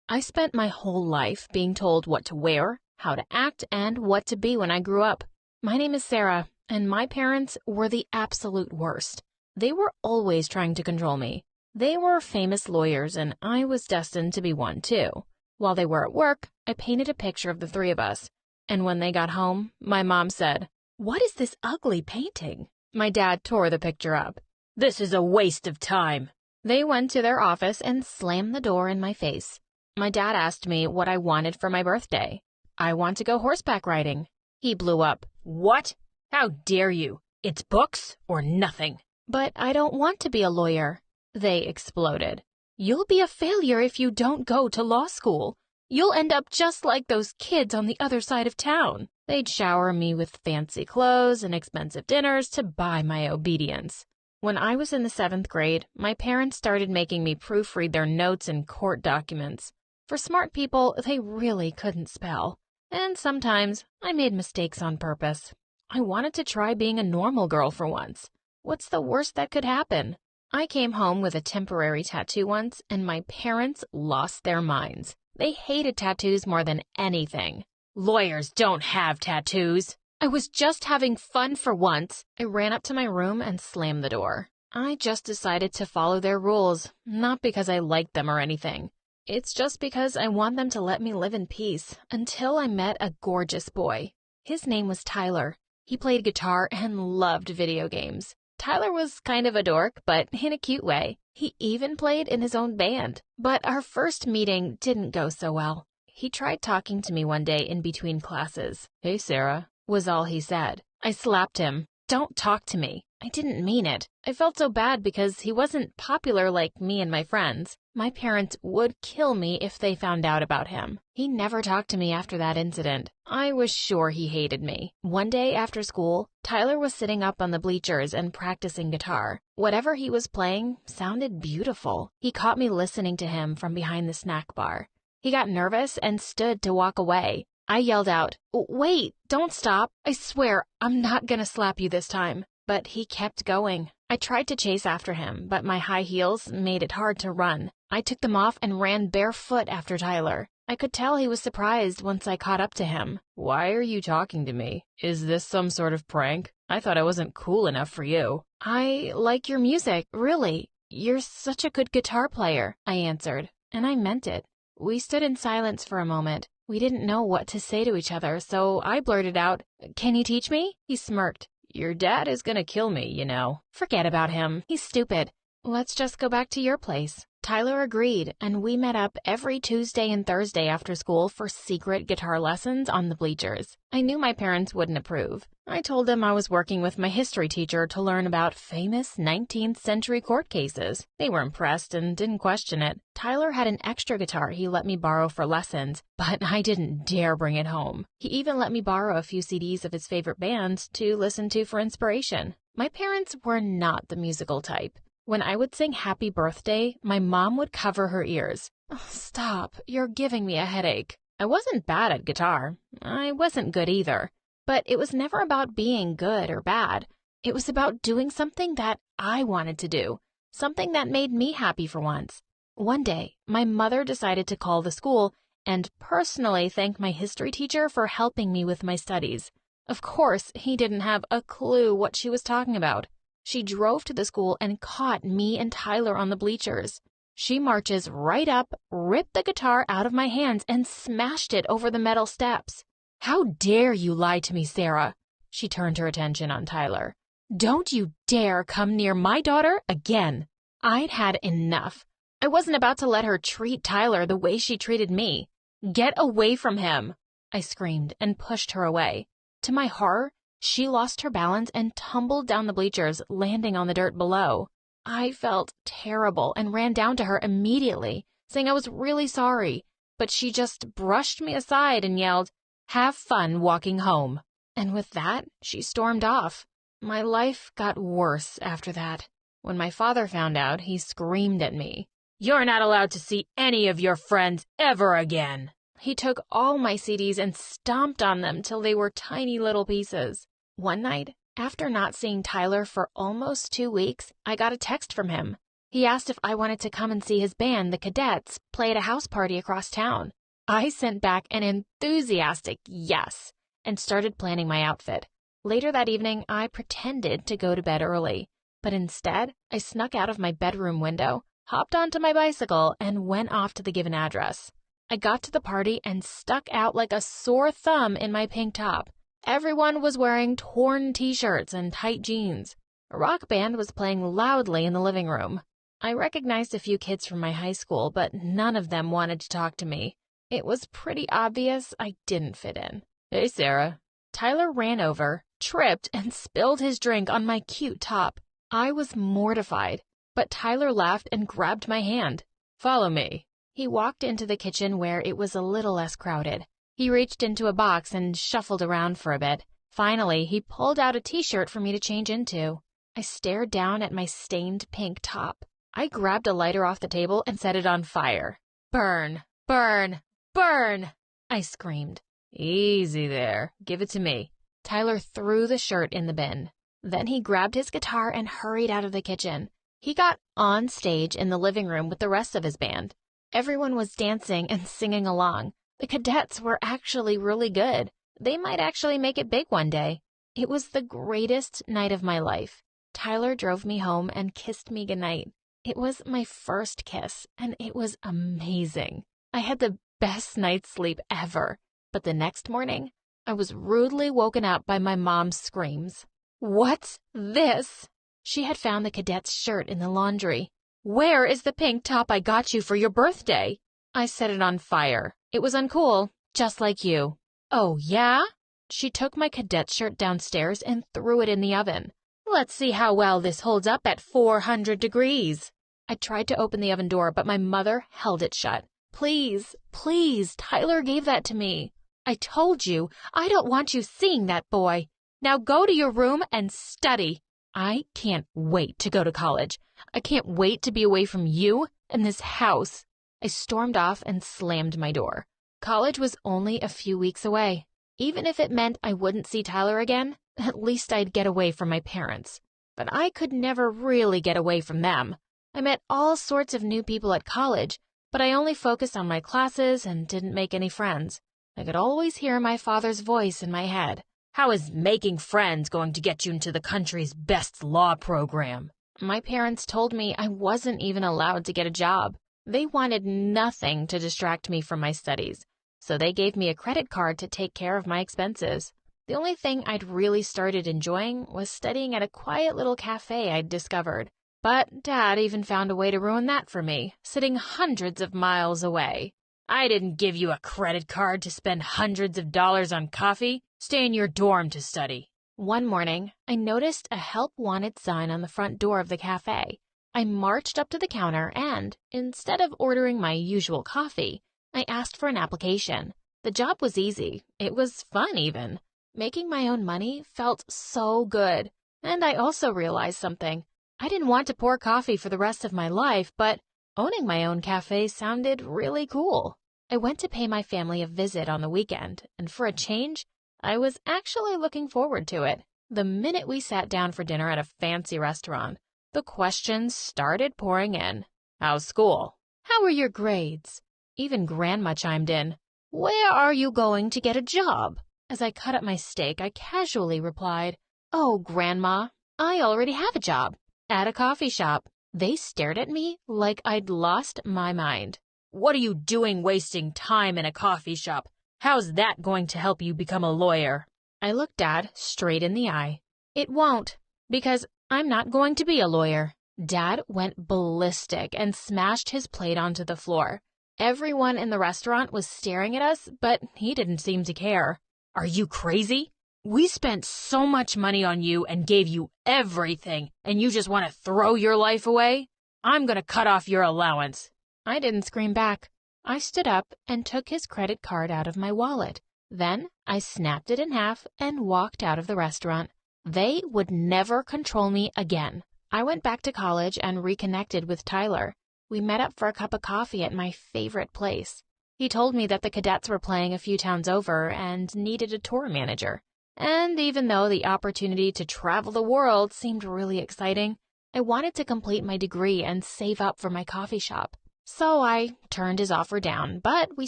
I spent my whole life being told what to wear, how to act, and what to be when I grew up. My name is Sarah, and my parents were the absolute worst. They were always trying to control me. They were famous lawyers, and I was destined to be one too. While they were at work, I painted a picture of the three of us. And when they got home, my mom said, What is this ugly painting? My dad tore the picture up. This is a waste of time. They went to their office and slammed the door in my face. My dad asked me what I wanted for my birthday. I want to go horseback riding. He blew up. What? How dare you? It's books or nothing. But I don't want to be a lawyer. They exploded. You'll be a failure if you don't go to law school. You'll end up just like those kids on the other side of town. They'd shower me with fancy clothes and expensive dinners to buy my obedience. When I was in the 7th grade, my parents started making me proofread their notes and court documents. For smart people, they really couldn't spell. And sometimes I made mistakes on purpose. I wanted to try being a normal girl for once. What's the worst that could happen? I came home with a temporary tattoo once, and my parents lost their minds. They hated tattoos more than anything. Lawyers don't have tattoos. I was just having fun for once. I ran up to my room and slammed the door. I just decided to follow their rules, not because I liked them or anything. It's just because I want them to let me live in peace until I met a gorgeous boy. His name was Tyler. He played guitar and loved video games. Tyler was kind of a dork, but in a cute way. He even played in his own band. But our first meeting didn't go so well. He tried talking to me one day in between classes. Hey, Sarah, was all he said. I slapped him. Don't talk to me. I didn't mean it. I felt so bad because he wasn't popular like me and my friends. My parents would kill me if they found out about him. He never talked to me after that incident. I was sure he hated me. One day after school, Tyler was sitting up on the bleachers and practicing guitar. Whatever he was playing sounded beautiful. He caught me listening to him from behind the snack bar. He got nervous and stood to walk away. I yelled out, "Wait, don't stop. I swear I'm not gonna slap you this time." But he kept going. I tried to chase after him, but my high heels made it hard to run. I took them off and ran barefoot after Tyler. I could tell he was surprised once I caught up to him. Why are you talking to me? Is this some sort of prank? I thought I wasn't cool enough for you. I like your music, really. You're such a good guitar player, I answered, and I meant it. We stood in silence for a moment. We didn't know what to say to each other, so I blurted out, "Can you teach me?" He smirked. Your dad is gonna kill me, you know. Forget about him. He's stupid. Let's just go back to your place. Tyler agreed, and we met up every Tuesday and Thursday after school for secret guitar lessons on the bleachers. I knew my parents wouldn't approve. I told them I was working with my history teacher to learn about famous 19th century court cases. They were impressed and didn't question it. Tyler had an extra guitar he let me borrow for lessons, but I didn't dare bring it home. He even let me borrow a few CDs of his favorite bands to listen to for inspiration. My parents were not the musical type. When I would sing Happy Birthday, my mom would cover her ears. Oh, stop, you're giving me a headache. I wasn't bad at guitar. I wasn't good either. But it was never about being good or bad. It was about doing something that I wanted to do, something that made me happy for once. One day, my mother decided to call the school and personally thank my history teacher for helping me with my studies. Of course, he didn't have a clue what she was talking about. She drove to the school and caught me and Tyler on the bleachers. She marches right up, ripped the guitar out of my hands, and smashed it over the metal steps. "How dare you lie to me, Sarah?" She turned her attention on Tyler. "Don't you dare come near my daughter again." I'd had enough. I wasn't about to let her treat Tyler the way she treated me. "Get away from him," I screamed and pushed her away. To my horror, she lost her balance and tumbled down the bleachers, landing on the dirt below. I felt terrible and ran down to her immediately, saying I was really sorry, but she just brushed me aside and yelled, "Have fun walking home." And with that, she stormed off. My life got worse after that. When my father found out, he screamed at me, "You're not allowed to see any of your friends ever again." He took all my CDs and stomped on them till they were tiny little pieces. One night, after not seeing Tyler for almost 2 weeks, I got a text from him. He asked if I wanted to come and see his band, the Cadets, play at a house party across town. I sent back an enthusiastic yes and started planning my outfit. Later that evening, I pretended to go to bed early, but instead, I snuck out of my bedroom window, hopped onto my bicycle, and went off to the given address. I got to the party and stuck out like a sore thumb in my pink top. Everyone was wearing torn t-shirts and tight jeans. A rock band was playing loudly in the living room. I recognized a few kids from my high school, but none of them wanted to talk to me. It was pretty obvious I didn't fit in. "Hey, Sarah." Tyler ran over, tripped, and spilled his drink on my cute top. I was mortified, but Tyler laughed and grabbed my hand. "Follow me." He walked into the kitchen where it was a little less crowded. He reached into a box and shuffled around for a bit. Finally, he pulled out a t-shirt for me to change into. I stared down at my stained pink top. I grabbed a lighter off the table and set it on fire. "Burn, burn, burn!" I screamed. "Easy there. Give it to me." Tyler threw the shirt in the bin. Then he grabbed his guitar and hurried out of the kitchen. He got on stage in the living room with the rest of his band. Everyone was dancing and singing along. The Cadets were actually really good. They might actually make it big one day. It was the greatest night of my life. Tyler drove me home and kissed me goodnight. It was my first kiss, and it was amazing. I had the best night's sleep ever. But the next morning, I was rudely woken up by my mom's screams. "What's this?" She had found the Cadet's shirt in the laundry. "Where is the pink top I got you for your birthday?" I set it on fire. It was uncool, just like you. "Oh, yeah?" She took my cadet shirt downstairs and threw it in the oven. "Let's see how well this holds up at 400 degrees. I tried to open the oven door, but my mother held it shut. Please, please, Tyler gave that to me. I told you, I don't want you seeing that boy. Now go to your room and study. I can't wait to go to college. I can't wait to be away from you and this house. I stormed off and slammed my door. College was only a few weeks away. Even if it meant I wouldn't see Tyler again, at least I'd get away from my parents. But I could never really get away from them. I met all sorts of new people at college, but I only focused on my classes and didn't make any friends. I could always hear my father's voice in my head. How is making friends going to get you into the country's best law program? My parents told me I wasn't even allowed to get a job. They wanted nothing to distract me from my studies, so they gave me a credit card to take care of my expenses. The only thing I'd really started enjoying was studying at a quiet little cafe I'd discovered. But Dad even found a way to ruin that for me, sitting hundreds of miles away. I didn't give you a credit card to spend hundreds of dollars on coffee. Stay in your dorm to study. One morning, I noticed a help wanted sign on the front door of the cafe. I marched up to the counter and, instead of ordering my usual coffee, I asked for an application. The job was easy. It was fun even. Making my own money felt so good. And I also realized something. I didn't want to pour coffee for the rest of my life, but owning my own cafe sounded really cool. I went to pay my family a visit on the weekend, and for a change, I was actually looking forward to it. The minute we sat down for dinner at a fancy restaurant, the questions started pouring in. How's school? How are your grades? Even Grandma chimed in. Where are you going to get a job? As I cut up my steak, I casually replied, Oh, Grandma, I already have a job. At a coffee shop. They stared at me like I'd lost my mind. What are you doing wasting time in a coffee shop? How's that going to help you become a lawyer? I looked Dad straight in the eye. It won't, because I'm not going to be a lawyer. Dad went ballistic and smashed his plate onto the floor. Everyone in the restaurant was staring at us, but he didn't seem to care. Are you crazy? We spent so much money on you and gave you everything, and you just want to throw your life away? I'm going to cut off your allowance. I didn't scream back. I stood up and took his credit card out of my wallet. Then I snapped it in half and walked out of the restaurant. They would never control me again. I went back to college and reconnected with Tyler. We met up for a cup of coffee at my favorite place. He told me that the cadets were playing a few towns over and needed a tour manager. And even though the opportunity to travel the world seemed really exciting, I wanted to complete my degree and save up for my coffee shop. So I turned his offer down, but we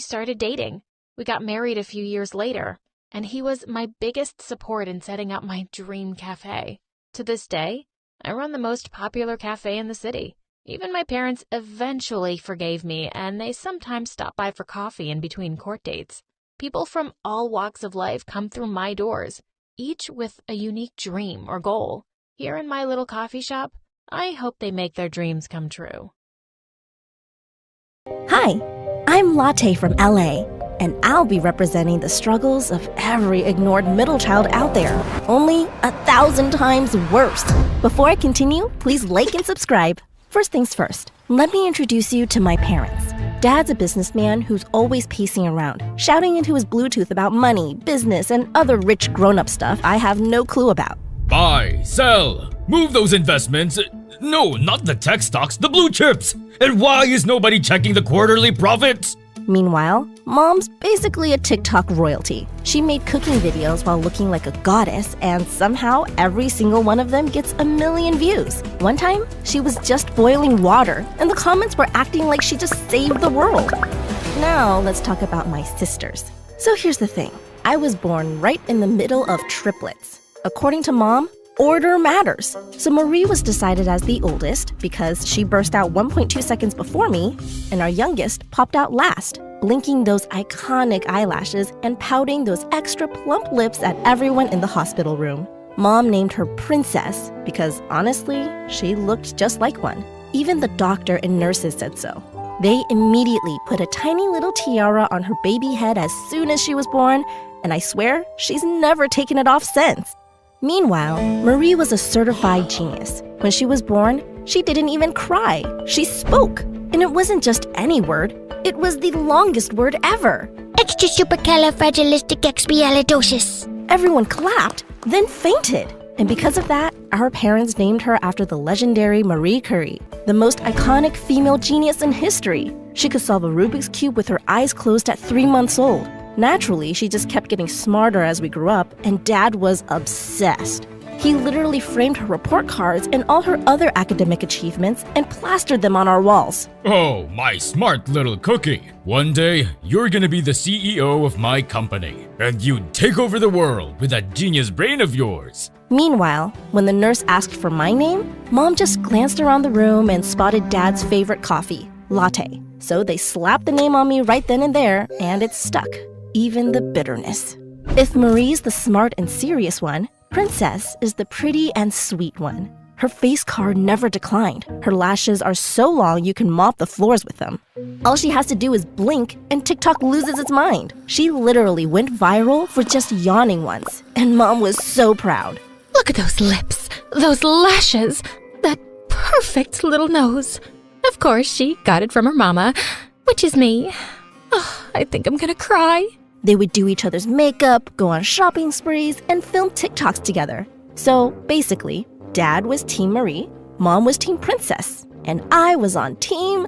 started dating. We got married a few years later, and he was my biggest support in setting up my dream cafe. To this day, I run the most popular cafe in the city. Even my parents eventually forgave me, and they sometimes stop by for coffee in between court dates. People from all walks of life come through my doors, each with a unique dream or goal. Here in my little coffee shop, I hope they make their dreams come true. Hi, I'm Latte from LA, and I'll be representing the struggles of every ignored middle child out there, only 1,000 times worse. Before I continue, please like and subscribe. First things first, let me introduce you to my parents. Dad's a businessman who's always pacing around, shouting into his Bluetooth about money, business, and other rich grown-up stuff I have no clue about. Buy, sell, move those investments. No, not the tech stocks, the blue chips. And why is nobody checking the quarterly profits? Meanwhile, Mom's basically a TikTok royalty. She made cooking videos while looking like a goddess, and somehow every single one of them gets 1 million views. One time, she was just boiling water, and the comments were acting like she just saved the world. Now, let's talk about my sisters. So here's the thing. I was born right in the middle of triplets. According to Mom, order matters. So Marie was decided as the oldest because she burst out 1.2 seconds before me, and our youngest popped out last, blinking those iconic eyelashes and pouting those extra plump lips at everyone in the hospital room. Mom named her Princess because, honestly, she looked just like one. Even the doctor and nurses said so. They immediately put a tiny little tiara on her baby head as soon as she was born, and I swear she's never taken it off since. Meanwhile, Marie was a certified genius. When she was born, She didn't even cry. She spoke. And it wasn't just any word. It was the longest word ever. Extra supercalifragilisticexpialidocious. Everyone clapped, then fainted. And because of that, our parents named her after the legendary Marie Curie, the most iconic female genius in history. She could solve a Rubik's Cube with her eyes closed at 3 months old. Naturally, she just kept getting smarter as we grew up, and Dad was obsessed. He literally framed her report cards and all her other academic achievements and plastered them on our walls. Oh, my smart little cookie. One day, you're gonna be the CEO of my company, and you'd take over the world with that genius brain of yours. Meanwhile, when the nurse asked for my name, Mom just glanced around the room and spotted Dad's favorite coffee, latte. So they slapped the name on me right then and there, and it stuck. Even the bitterness. If Marie's the smart and serious one, Princess is the pretty and sweet one. Her face card never declined. Her lashes are so long you can mop the floors with them. All she has to do is blink and TikTok loses its mind. She literally went viral for just yawning once, and Mom was so proud. Look at those lips, those lashes, that perfect little nose. Of course, she got it from her mama, which is me. Oh, I think I'm gonna cry. They would do each other's makeup, go on shopping sprees, and film TikToks together. So basically, Dad was Team Marie, Mom was Team Princess, and I was on Team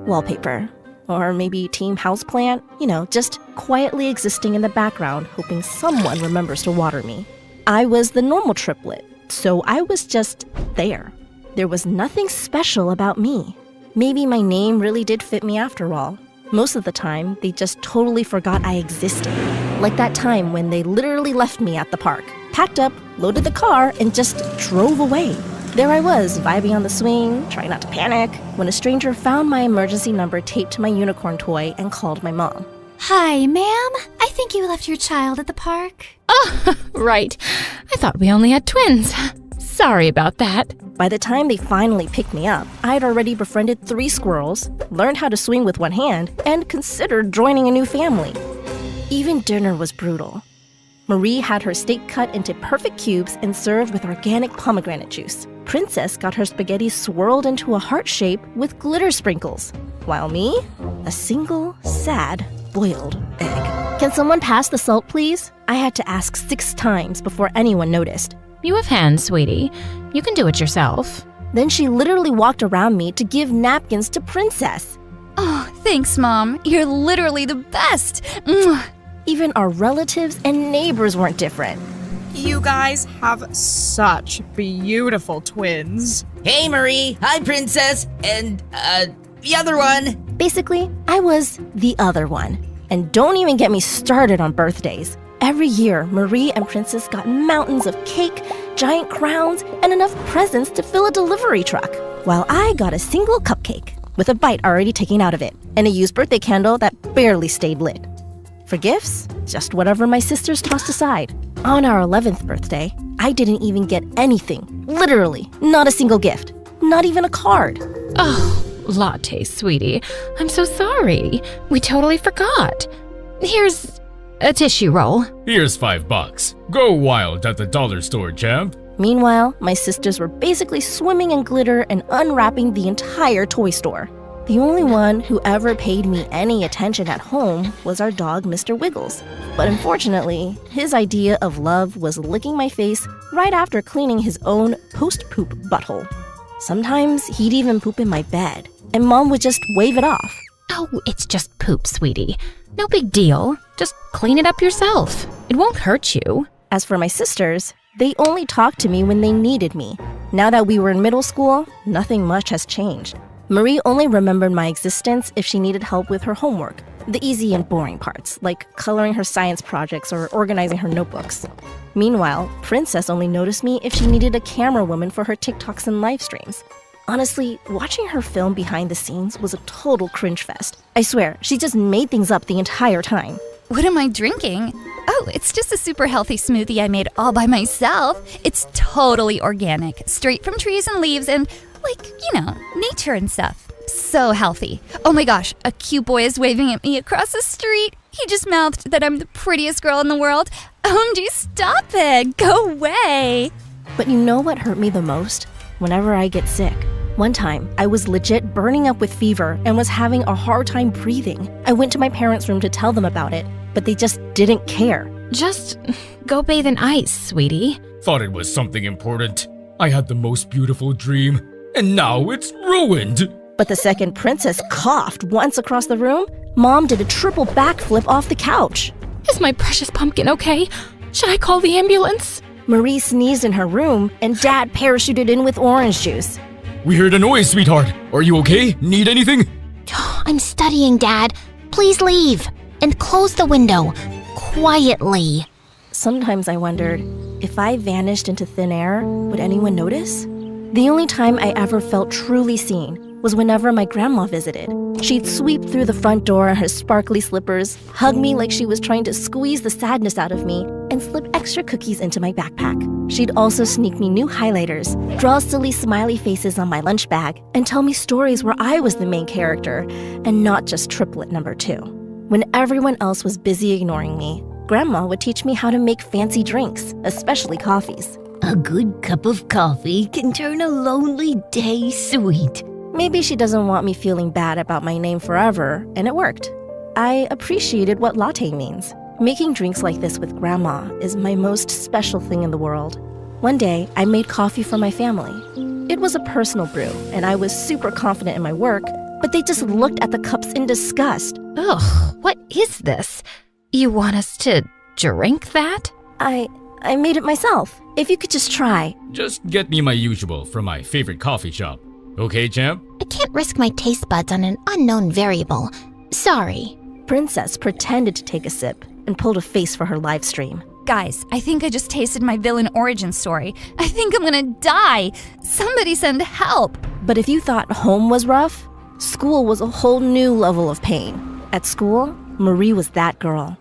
Wallpaper. Or maybe Team Houseplant, just quietly existing in the background, hoping someone remembers to water me. I was the normal triplet, so I was just there. There was nothing special about me. Maybe my name really did fit me after all. Most of the time, they just totally forgot I existed. Like that time when they literally left me at the park, packed up, loaded the car, and just drove away. There I was, vibing on the swing, trying not to panic, when a stranger found my emergency number taped to my unicorn toy and called my mom. Hi, ma'am. I think you left your child at the park. Oh, right. I thought we only had twins. Sorry about that. By the time they finally picked me up, I'd already befriended 3 squirrels, learned how to swing with one hand, and considered joining a new family. Even dinner was brutal. Marie had her steak cut into perfect cubes and served with organic pomegranate juice. Princess got her spaghetti swirled into a heart shape with glitter sprinkles. While me, a single, sad, boiled egg. Can someone pass the salt, please? I had to ask 6 times before anyone noticed. You have hands, sweetie. You can do it yourself. Then she literally walked around me to give napkins to Princess. Oh, thanks, Mom. You're literally the best. Mwah. Even our relatives and neighbors weren't different. You guys have such beautiful twins. Hey, Marie. Hi, Princess. And, the other one. Basically, I was the other one. And don't even get me started on birthdays. Every year, Marie and Princess got mountains of cake, giant crowns, and enough presents to fill a delivery truck, while I got a single cupcake with a bite already taken out of it, and a used birthday candle that barely stayed lit. For gifts, just whatever my sisters tossed aside. On our 11th birthday, I didn't even get anything. Literally, not a single gift. Not even a card. Oh, latte, sweetie. I'm so sorry. We totally forgot. Here's a tissue roll. Here's $5. Go wild at the dollar store, champ. Meanwhile, my sisters were basically swimming in glitter and unwrapping the entire toy store. The only one who ever paid me any attention at home was our dog, Mr. Wiggles. But unfortunately, his idea of love was licking my face right after cleaning his own post-poop butthole. Sometimes he'd even poop in my bed, and Mom would just wave it off. Oh, it's just poop, sweetie. No big deal. Just clean it up yourself. It won't hurt you. As for my sisters, they only talked to me when they needed me. Now that we were in middle school, nothing much has changed. Marie only remembered my existence if she needed help with her homework, the easy and boring parts, like coloring her science projects or organizing her notebooks. Meanwhile, Princess only noticed me if she needed a camera woman for her TikToks and live streams. Honestly, watching her film behind the scenes was a total cringe fest. I swear, she just made things up the entire time. What am I drinking? Oh, it's just a super healthy smoothie I made all by myself. It's totally organic, straight from trees and leaves and, nature and stuff. So healthy. Oh my gosh, a cute boy is waving at me across the street. He just mouthed that I'm the prettiest girl in the world. OMG, stop it. Go away. But you know what hurt me the most? Whenever I get sick. One time, I was legit burning up with fever and was having a hard time breathing. I went to my parents' room to tell them about it, but they just didn't care. Just go bathe in ice, sweetie. Thought it was something important. I had the most beautiful dream, and now it's ruined. But the second Princess coughed once across the room, Mom did a triple backflip off the couch. Is my precious pumpkin okay? Should I call the ambulance? Marie sneezed in her room, and Dad parachuted in with orange juice. We heard a noise, sweetheart. Are you okay? Need anything? I'm studying, Dad. Please leave. And close the window. Quietly. Sometimes I wondered, if I vanished into thin air, would anyone notice? The only time I ever felt truly seen was whenever my grandma visited. She'd sweep through the front door in her sparkly slippers, hug me like she was trying to squeeze the sadness out of me, and slip extra cookies into my backpack. She'd also sneak me new highlighters, draw silly smiley faces on my lunch bag, and tell me stories where I was the main character and not just triplet number 2. When everyone else was busy ignoring me, Grandma would teach me how to make fancy drinks, especially coffees. A good cup of coffee can turn a lonely day sweet. Maybe she doesn't want me feeling bad about my name forever, and it worked. I appreciated what latte means. Making drinks like this with Grandma is my most special thing in the world. One day, I made coffee for my family. It was a personal brew, and I was super confident in my work, but they just looked at the cups in disgust. Ugh, what is this? You want us to drink that? I made it myself. If you could just try. Just get me my usual from my favorite coffee shop. Okay, champ? I can't risk my taste buds on an unknown variable. Sorry. Princess pretended to take a sip and pulled a face for her live stream. Guys, I think I just tasted my villain origin story. I think I'm gonna die. Somebody send help. But if you thought home was rough, school was a whole new level of pain. At school, Marie was that girl.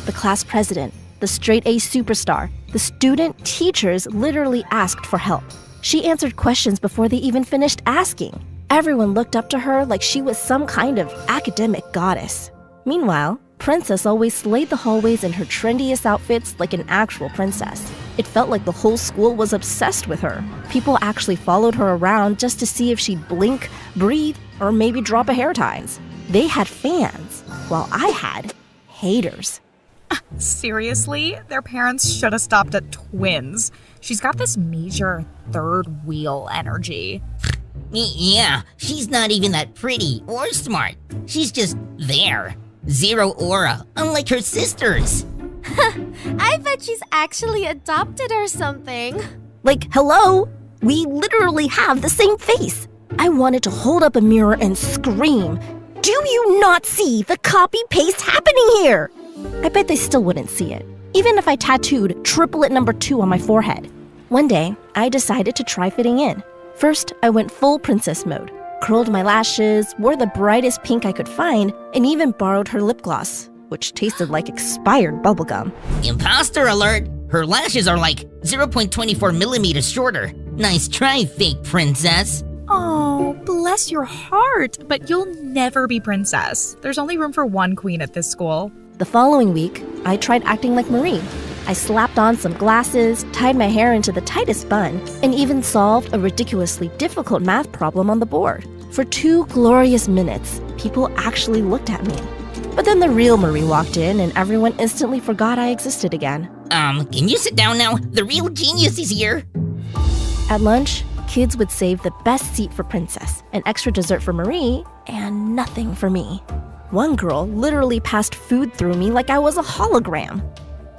The class president, the straight-A superstar, the student teachers literally asked for help. She answered questions before they even finished asking. Everyone looked up to her like she was some kind of academic goddess. Meanwhile, Princess always slayed the hallways in her trendiest outfits like an actual princess. It felt like the whole school was obsessed with her. People actually followed her around just to see if she'd blink, breathe, or maybe drop a hair ties. They had fans, while I had haters. Seriously? Their parents should have stopped at twins. She's got this major third wheel energy. Yeah, she's not even that pretty or smart. She's just there. Zero aura, unlike her sisters. I bet she's actually adopted or something. Like, hello? We literally have the same face. I wanted to hold up a mirror and scream, "Do you not see the copy-paste happening here?" I bet they still wouldn't see it, even if I tattooed triplet number 2 on my forehead. One day, I decided to try fitting in. First, I went full princess mode, curled my lashes, wore the brightest pink I could find, and even borrowed her lip gloss, which tasted like expired bubblegum. Imposter alert! Her lashes are like 0.24 millimeters shorter. Nice try, fake princess. Oh, bless your heart. But you'll never be princess. There's only room for one queen at this school. The following week, I tried acting like Marie. I slapped on some glasses, tied my hair into the tightest bun, and even solved a ridiculously difficult math problem on the board. For 2 glorious minutes, people actually looked at me. But then the real Marie walked in and everyone instantly forgot I existed again. Can you sit down now? The real genius is here. At lunch, kids would save the best seat for Princess, an extra dessert for Marie, and nothing for me. One girl literally passed food through me like I was a hologram.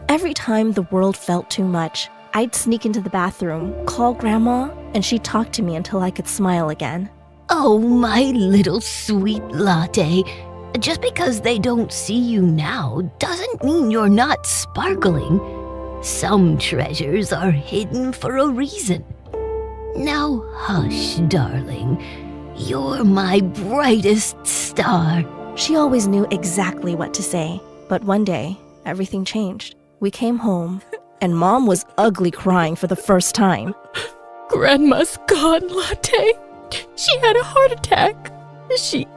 Every time the world felt too much, I'd sneak into the bathroom, call Grandma, and she'd talk to me until I could smile again. Oh, my little sweet latte. Just because they don't see you now doesn't mean you're not sparkling. Some treasures are hidden for a reason. Now hush, darling. You're my brightest star. She always knew exactly what to say, but one day, everything changed. We came home, and Mom was ugly crying for the first time. Grandma's gone, Latte. She had a heart attack. She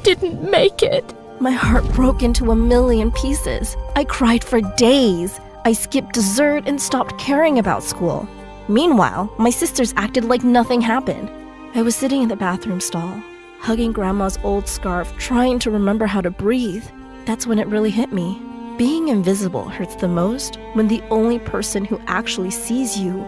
didn't make it. My heart broke into a million pieces. I cried for days. I skipped dessert and stopped caring about school. Meanwhile, my sisters acted like nothing happened. I was sitting in the bathroom stall, hugging Grandma's old scarf, trying to remember how to breathe. That's when it really hit me. Being invisible hurts the most when the only person who actually sees you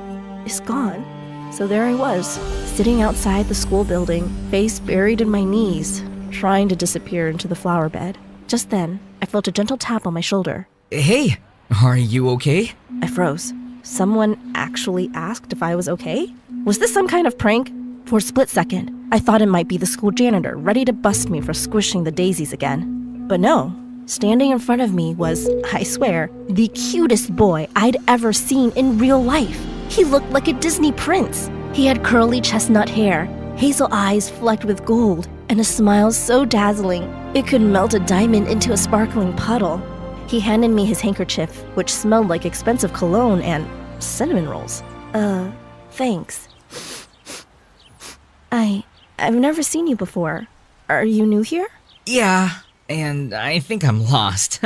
is gone. So there I was, sitting outside the school building, face buried in my knees, trying to disappear into the flower bed. Just then, I felt a gentle tap on my shoulder. Hey, are you okay? I froze. Someone actually asked if I was okay? Was this some kind of prank? For a split second, I thought it might be the school janitor ready to bust me for squishing the daisies again. But no. Standing in front of me was, I swear, the cutest boy I'd ever seen in real life. He looked like a Disney prince. He had curly chestnut hair, hazel eyes flecked with gold, and a smile so dazzling it could melt a diamond into a sparkling puddle. He handed me his handkerchief, which smelled like expensive cologne and cinnamon rolls. Thanks. I've never seen you before. Are you new here? Yeah, and I think I'm lost.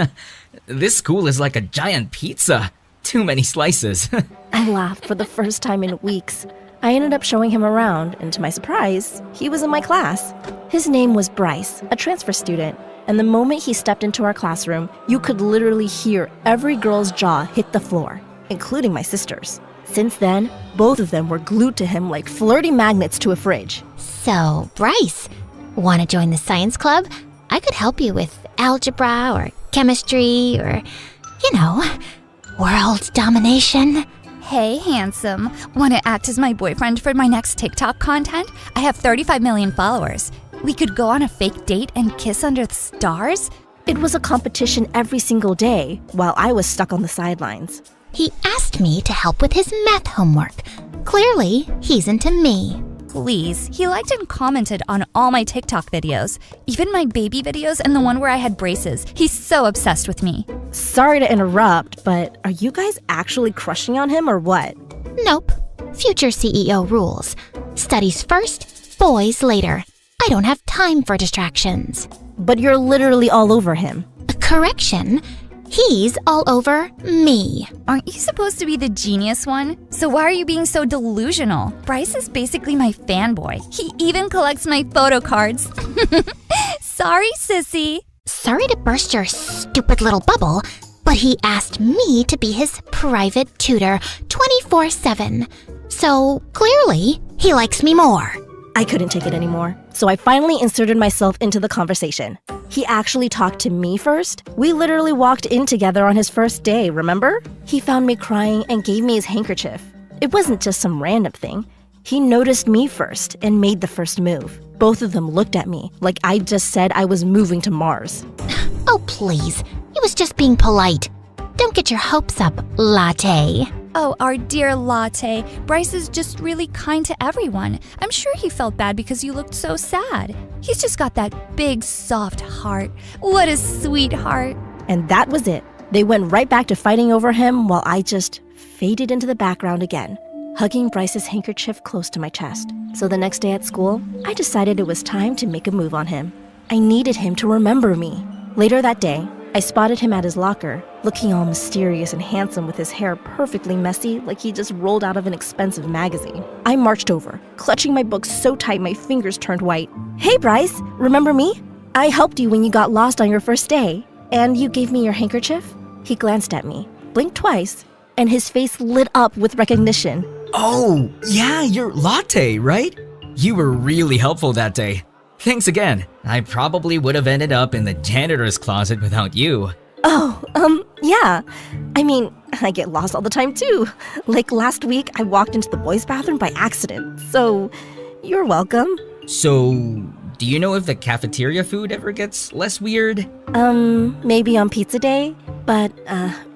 This school is like a giant pizza. Too many slices. I laughed for the first time in weeks. I ended up showing him around, and to my surprise, he was in my class. His name was Bryce, a transfer student, and the moment he stepped into our classroom, you could literally hear every girl's jaw hit the floor, including my sister's. Since then, both of them were glued to him like flirty magnets to a fridge. So, Bryce, want to join the science club? I could help you with algebra or chemistry or, world domination. Hey, handsome. Want to act as my boyfriend for my next TikTok content? I have 35 million followers. We could go on a fake date and kiss under the stars? It was a competition every single day while I was stuck on the sidelines. He asked me to help with his math homework. Clearly, he's into me. Please, he liked and commented on all my TikTok videos, even my baby videos and the one where I had braces. He's so obsessed with me. Sorry to interrupt, but are you guys actually crushing on him or what? Nope. Future CEO rules. Studies first, boys later. I don't have time for distractions. But you're literally all over him. Correction. He's all over me. Aren't you supposed to be the genius one? So why are you being so delusional? Bryce is basically my fanboy. He even collects my photo cards. Sorry, sissy. Sorry to burst your stupid little bubble, but he asked me to be his private tutor 24/7. So clearly, he likes me more. I couldn't take it anymore, so I finally inserted myself into the conversation. He actually talked to me first. We literally walked in together on his first day, remember? He found me crying and gave me his handkerchief. It wasn't just some random thing. He noticed me first and made the first move. Both of them looked at me like I just said I was moving to Mars. Oh, please. He was just being polite. Don't get your hopes up, latte. Oh, our dear Latte. Bryce is just really kind to everyone. I'm sure he felt bad because you looked so sad. He's just got that big, soft heart. What a sweetheart. And that was it. They went right back to fighting over him while I just faded into the background again, hugging Bryce's handkerchief close to my chest. So the next day at school, I decided it was time to make a move on him. I needed him to remember me. Later that day, I spotted him at his locker, looking all mysterious and handsome with his hair perfectly messy like he just rolled out of an expensive magazine. I marched over, clutching my book so tight my fingers turned white. Hey Bryce, remember me? I helped you when you got lost on your first day, and you gave me your handkerchief? He glanced at me, blinked twice, and his face lit up with recognition. Oh, yeah, you're Latte, right? You were really helpful that day. Thanks again. I probably would have ended up in the janitor's closet without you. Oh, yeah. I mean, I get lost all the time too. Like last week, I walked into the boys' bathroom by accident. So, you're welcome. So, do you know if the cafeteria food ever gets less weird? Maybe on pizza day. But,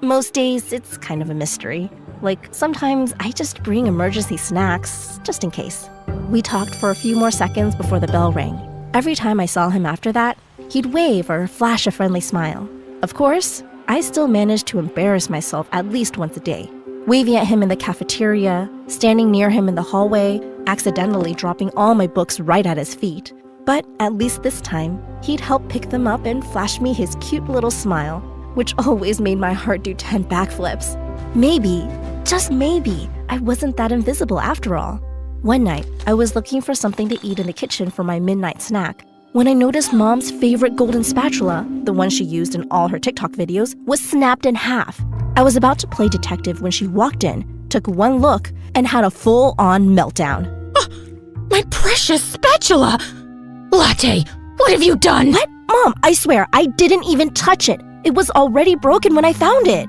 most days, it's kind of a mystery. Like, sometimes I just bring emergency snacks, just in case. We talked for a few more seconds before the bell rang. Every time I saw him after that, he'd wave or flash a friendly smile. Of course, I still managed to embarrass myself at least once a day, waving at him in the cafeteria, standing near him in the hallway, accidentally dropping all my books right at his feet. But at least this time, he'd help pick them up and flash me his cute little smile, which always made my heart do 10 backflips. Maybe, just maybe, I wasn't that invisible after all. One night, I was looking for something to eat in the kitchen for my midnight snack when I noticed Mom's favorite golden spatula, the one she used in all her TikTok videos, was snapped in half. I was about to play detective when she walked in, took one look, and had a full-on meltdown. My precious spatula! Latte, what have you done? What? Mom, I swear, I didn't even touch it. It was already broken when I found it.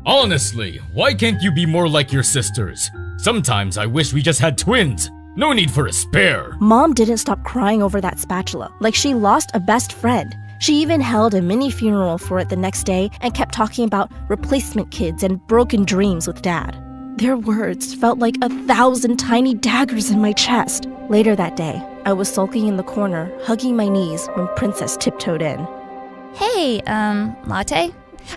Honestly, why can't you be more like your sisters? Sometimes I wish we just had twins. No need for a spare. Mom didn't stop crying over that spatula, like she lost a best friend. She even held a mini funeral for it the next day and kept talking about replacement kids and broken dreams with Dad. Their words felt like 1,000 tiny daggers in my chest. Later that day, I was sulking in the corner, hugging my knees when Princess tiptoed in. Hey, Latte?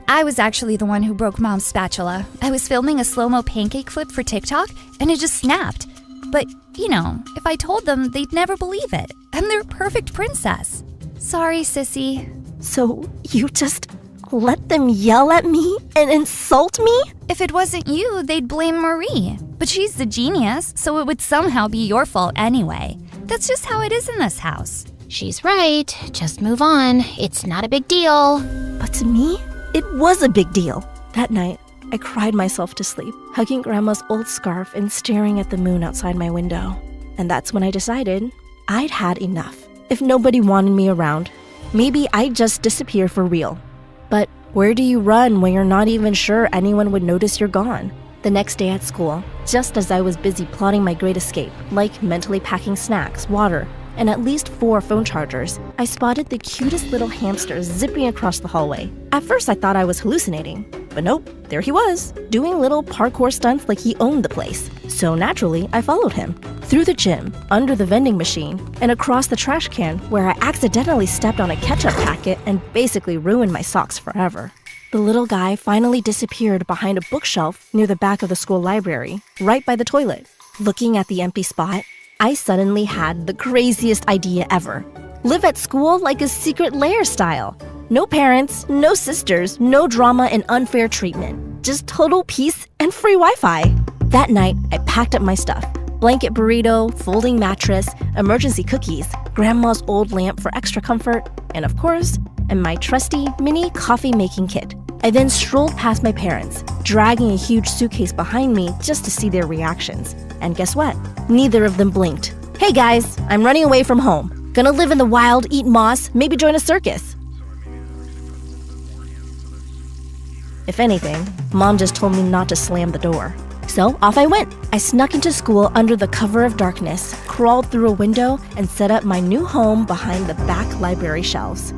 I was actually the one who broke Mom's spatula. I was filming a slow-mo pancake flip for TikTok, and it just snapped. But, if I told them, they'd never believe it. I'm their perfect princess. Sorry, sissy. So you just let them yell at me and insult me? If it wasn't you, they'd blame Marie. But she's the genius, so it would somehow be your fault anyway. That's just how it is in this house. She's right. Just move on. It's not a big deal. But to me, it was a big deal. That night, I cried myself to sleep, hugging Grandma's old scarf and staring at the moon outside my window. And that's when I decided I'd had enough. If nobody wanted me around, maybe I'd just disappear for real. But where do you run when you're not even sure anyone would notice you're gone? The next day at school, just as I was busy plotting my great escape, like mentally packing snacks, water, and at least 4 phone chargers, I spotted the cutest little hamster zipping across the hallway. At first I thought I was hallucinating, but nope, there he was, doing little parkour stunts like he owned the place. So naturally, I followed him. Through the gym, under the vending machine, and across the trash can where I accidentally stepped on a ketchup packet and basically ruined my socks forever. The little guy finally disappeared behind a bookshelf near the back of the school library, right by the toilet. Looking at the empty spot, I suddenly had the craziest idea ever. Live at school like a secret lair style. No parents, no sisters, no drama and unfair treatment. Just total peace and free Wi-Fi. That night, I packed up my stuff. Blanket burrito, folding mattress, emergency cookies, Grandma's old lamp for extra comfort, and of course, and my trusty mini coffee-making kit. I then strolled past my parents, dragging a huge suitcase behind me just to see their reactions. And guess what? Neither of them blinked. Hey guys, I'm running away from home. Gonna live in the wild, eat moss, maybe join a circus. If anything, Mom just told me not to slam the door. So off I went. I snuck into school under the cover of darkness, crawled through a window, and set up my new home behind the back library shelves.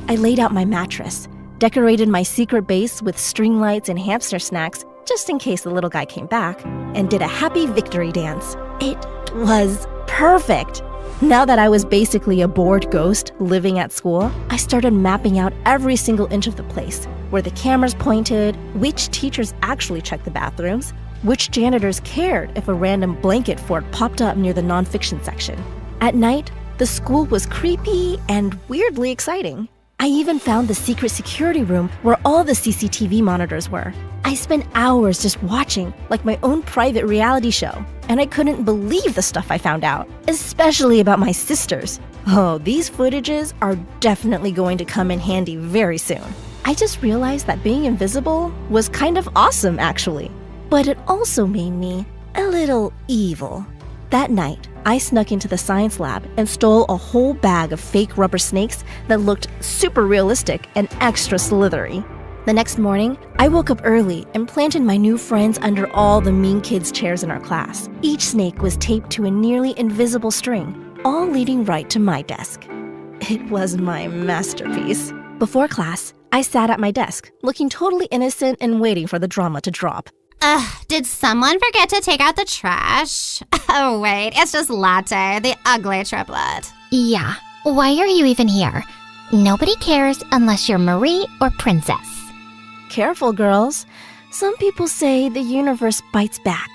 I laid out my mattress, decorated my secret base with string lights and hamster snacks just in case the little guy came back, and did a happy victory dance. It was perfect. Now that I was basically a bored ghost living at school, I started mapping out every single inch of the place, where the cameras pointed, which teachers actually checked the bathrooms, which janitors cared if a random blanket fort popped up near the nonfiction section. At night, the school was creepy and weirdly exciting. I even found the secret security room where all the CCTV monitors were. I spent hours just watching, like my own private reality show, and I couldn't believe the stuff I found out, especially about my sisters. Oh, these footages are definitely going to come in handy very soon. I just realized that being invisible was kind of awesome, actually. But it also made me a little evil. That night, I snuck into the science lab and stole a whole bag of fake rubber snakes that looked super realistic and extra slithery. The next morning, I woke up early and planted my new friends under all the mean kids' chairs in our class. Each snake was taped to a nearly invisible string, all leading right to my desk. It was my masterpiece. Before class, I sat at my desk, looking totally innocent and waiting for the drama to drop. Did someone forget to take out the trash? Oh, wait, it's just Latte, the ugly triplet. Yeah, why are you even here? Nobody cares unless you're Marie or Princess. Careful, girls. Some people say the universe bites back,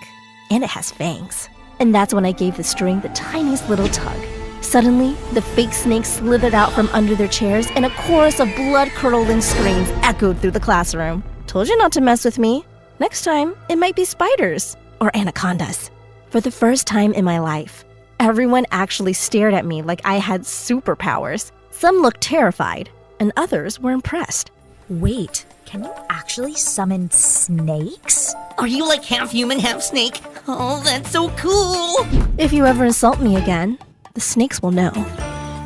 and it has fangs. And that's when I gave the string the tiniest little tug. Suddenly, the fake snakes slithered out from under their chairs, and a chorus of blood-curdling screams echoed through the classroom. Told you not to mess with me. Next time, it might be spiders or anacondas. For the first time in my life, everyone actually stared at me like I had superpowers. Some looked terrified, and others were impressed. Wait, can you actually summon snakes? Are you like half human, half snake? Oh, that's so cool! If you ever insult me again, the snakes will know.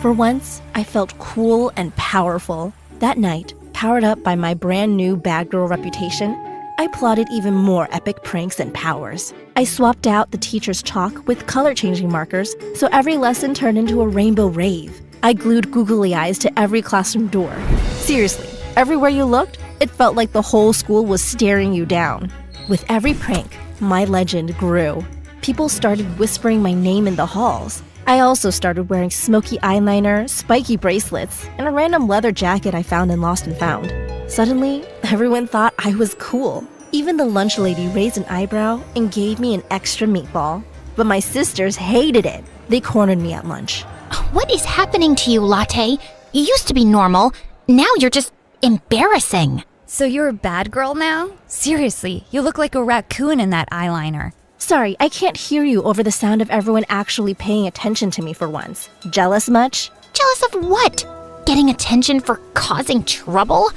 For once, I felt cool and powerful. That night, powered up by my brand new bad girl reputation, I plotted even more epic pranks and powers. I swapped out the teacher's chalk with color-changing markers, so every lesson turned into a rainbow rave. I glued googly eyes to every classroom door. Seriously, everywhere you looked, it felt like the whole school was staring you down. With every prank, my legend grew. People started whispering my name in the halls. I also started wearing smoky eyeliner, spiky bracelets, and a random leather jacket I found in Lost and Found. Suddenly, everyone thought I was cool. Even the lunch lady raised an eyebrow and gave me an extra meatball. But my sisters hated it. They cornered me at lunch. What is happening to you, Latte? You used to be normal. Now you're just embarrassing. So you're a bad girl now? Seriously, you look like a raccoon in that eyeliner. Sorry, I can't hear you over the sound of everyone actually paying attention to me for once. Jealous much? Jealous of what? Getting attention for causing trouble?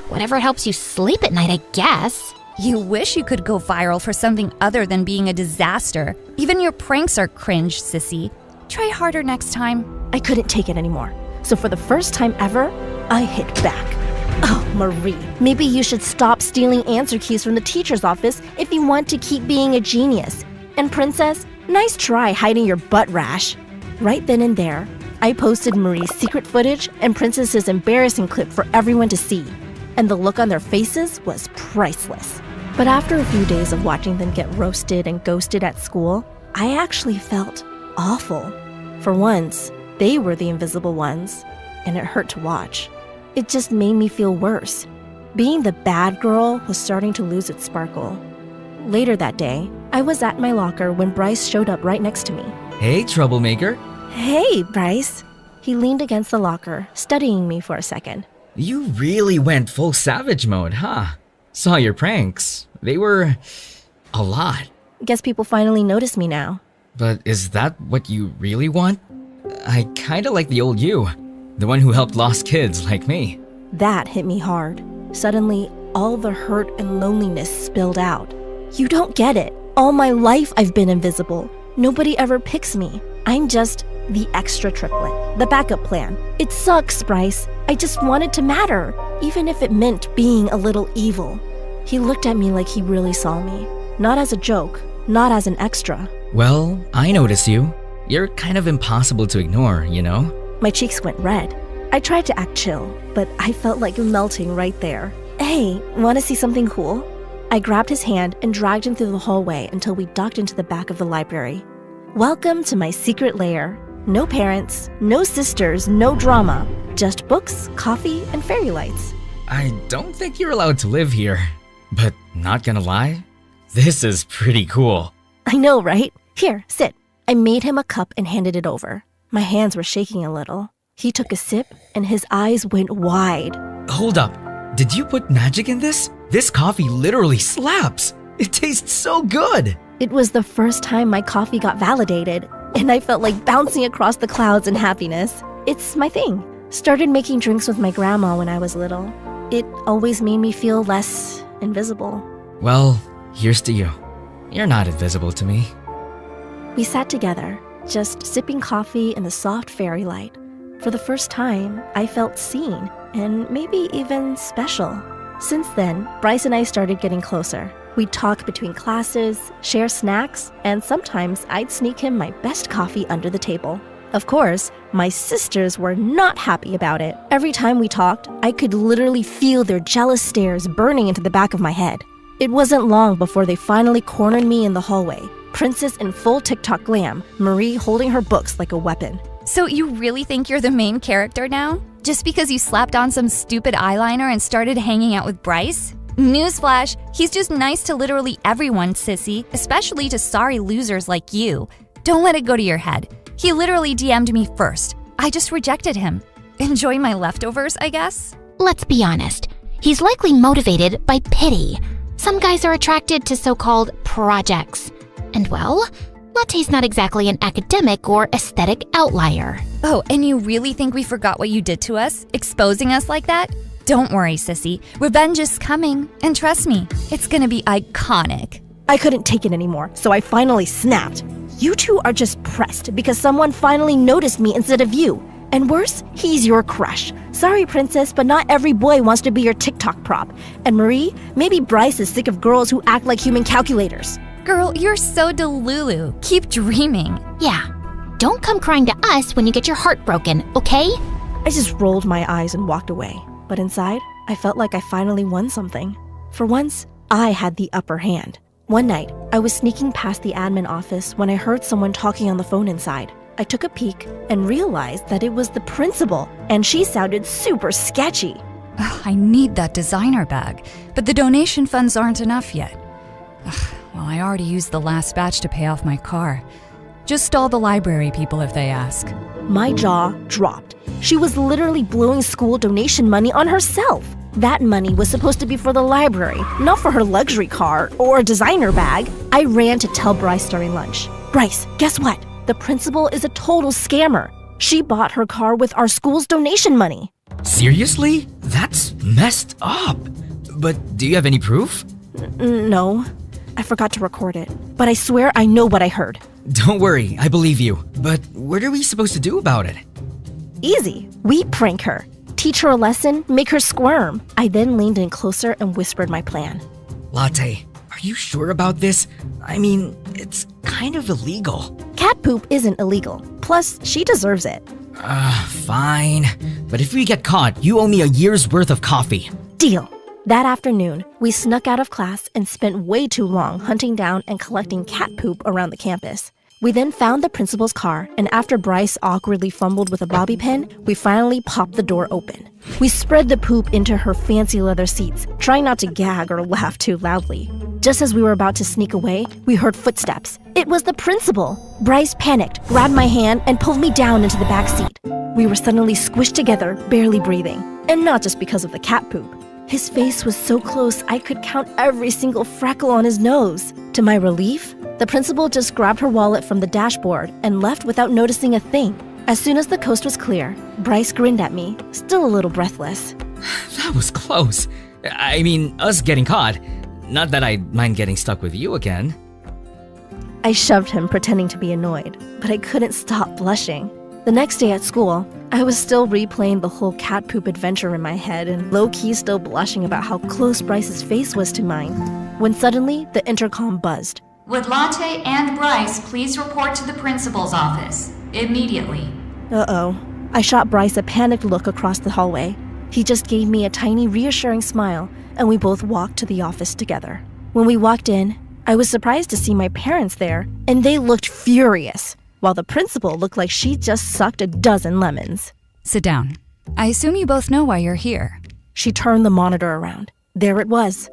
Whatever helps you sleep at night, I guess. You wish you could go viral for something other than being a disaster. Even your pranks are cringe, sissy. Try harder next time. I couldn't take it anymore. So for the first time ever, I hit back. Oh, Marie, maybe you should stop stealing answer keys from the teacher's office if you want to keep being a genius. And Princess, nice try hiding your butt rash. Right then and there, I posted Marie's secret footage and Princess's embarrassing clip for everyone to see. And the look on their faces was priceless. But after a few days of watching them get roasted and ghosted at school, I actually felt awful. For once, they were the invisible ones, and it hurt to watch. It just made me feel worse. Being the bad girl was starting to lose its sparkle. Later that day, I was at my locker when Bryce showed up right next to me. Hey, troublemaker. Hey, Bryce. He leaned against the locker, studying me for a second. You really went full savage mode, huh? Saw your pranks. They were a lot. Guess people finally notice me now. But is that what you really want? I kinda like the old you. The one who helped lost kids like me. That hit me hard. Suddenly, all the hurt and loneliness spilled out. You don't get it. All my life I've been invisible. Nobody ever picks me. I'm just the extra triplet, the backup plan. It sucks, Bryce. I just wanted to matter, even if it meant being a little evil. He looked at me like he really saw me. Not as a joke, not as an extra. Well, I notice you. You're kind of impossible to ignore, you know? My cheeks went red. I tried to act chill, but I felt like melting right there. Hey, want to see something cool? I grabbed his hand and dragged him through the hallway until we ducked into the back of the library. Welcome to my secret lair. No parents, no sisters, no drama. Just books, coffee, and fairy lights. I don't think you're allowed to live here. But not gonna lie, this is pretty cool. I know, right? Here, sit. I made him a cup and handed it over. My hands were shaking a little. He took a sip and his eyes went wide. Hold up. Did you put magic in this? This coffee literally slaps. It tastes so good. It was the first time my coffee got validated, and I felt like bouncing across the clouds in happiness. It's my thing. Started making drinks with my grandma when I was little. It always made me feel less invisible. Well, here's to you. You're not invisible to me. We sat together, just sipping coffee in the soft fairy light. For the first time, I felt seen, and maybe even special. Since then, Bryce and I started getting closer. We'd talk between classes, share snacks, and sometimes I'd sneak him my best coffee under the table. Of course, my sisters were not happy about it. Every time we talked, I could literally feel their jealous stares burning into the back of my head. It wasn't long before they finally cornered me in the hallway. Princess in full TikTok glam, Marie holding her books like a weapon. So you really think you're the main character now? Just because you slapped on some stupid eyeliner and started hanging out with Bryce? Newsflash, he's just nice to literally everyone, sissy, especially to sorry losers like you. Don't let it go to your head. He literally DM'd me first. I just rejected him. Enjoy my leftovers, I guess? Let's be honest. He's likely motivated by pity. Some guys are attracted to so-called projects. And well, Latte's not exactly an academic or aesthetic outlier. Oh, and you really think we forgot what you did to us? Exposing us like that? Don't worry, sissy. Revenge is coming. And trust me, it's gonna be iconic. I couldn't take it anymore, so I finally snapped. You two are just pressed because someone finally noticed me instead of you. And worse, he's your crush. Sorry, princess, but not every boy wants to be your TikTok prop. And Marie, maybe Bryce is sick of girls who act like human calculators. Girl, you're so delulu. Keep dreaming. Yeah. Don't come crying to us when you get your heart broken, okay? I just rolled my eyes and walked away. But inside, I felt like I finally won something. For once, I had the upper hand. One night, I was sneaking past the admin office when I heard someone talking on the phone inside. I took a peek and realized that it was the principal, and she sounded super sketchy. Ugh, I need that designer bag, but the donation funds aren't enough yet. Ugh, well, I already used the last batch to pay off my car. Just stall the library people if they ask. My jaw dropped. She was literally blowing school donation money on herself. That money was supposed to be for the library, not for her luxury car or a designer bag. I ran to tell Bryce during lunch. Bryce, guess what? The principal is a total scammer. She bought her car with our school's donation money. Seriously? That's messed up. But do you have any proof? No. I forgot to record it. But I swear I know what I heard. Don't worry, I believe you. But what are we supposed to do about it? Easy. We prank her. Teach her a lesson, make her squirm. I then leaned in closer and whispered my plan. Latte, are you sure about this? I mean, it's kind of illegal. Cat poop isn't illegal. Plus, she deserves it. Fine. But if we get caught, you owe me a year's worth of coffee. Deal. That afternoon, we snuck out of class and spent way too long hunting down and collecting cat poop around the campus. We then found the principal's car, and after Bryce awkwardly fumbled with a bobby pin, we finally popped the door open. We spread the poop into her fancy leather seats, trying not to gag or laugh too loudly. Just as we were about to sneak away, we heard footsteps. It was the principal. Bryce panicked, grabbed my hand, and pulled me down into the back seat. We were suddenly squished together, barely breathing. And not just because of the cat poop. His face was so close I could count every single freckle on his nose. To my relief, the principal just grabbed her wallet from the dashboard and left without noticing a thing. As soon as the coast was clear, Bryce grinned at me, still a little breathless. That was close. I mean, us getting caught. Not that I'd mind getting stuck with you again. I shoved him, pretending to be annoyed, but I couldn't stop blushing. The next day at school, I was still replaying the whole cat poop adventure in my head and low-key still blushing about how close Bryce's face was to mine, when suddenly the intercom buzzed. Would Latte and Bryce please report to the principal's office immediately? Uh-oh. I shot Bryce a panicked look across the hallway. He just gave me a tiny reassuring smile, and we both walked to the office together. When we walked in, I was surprised to see my parents there, and they looked furious, while the principal looked like she just sucked a dozen lemons. Sit down. I assume you both know why you're here. She turned the monitor around. There it was,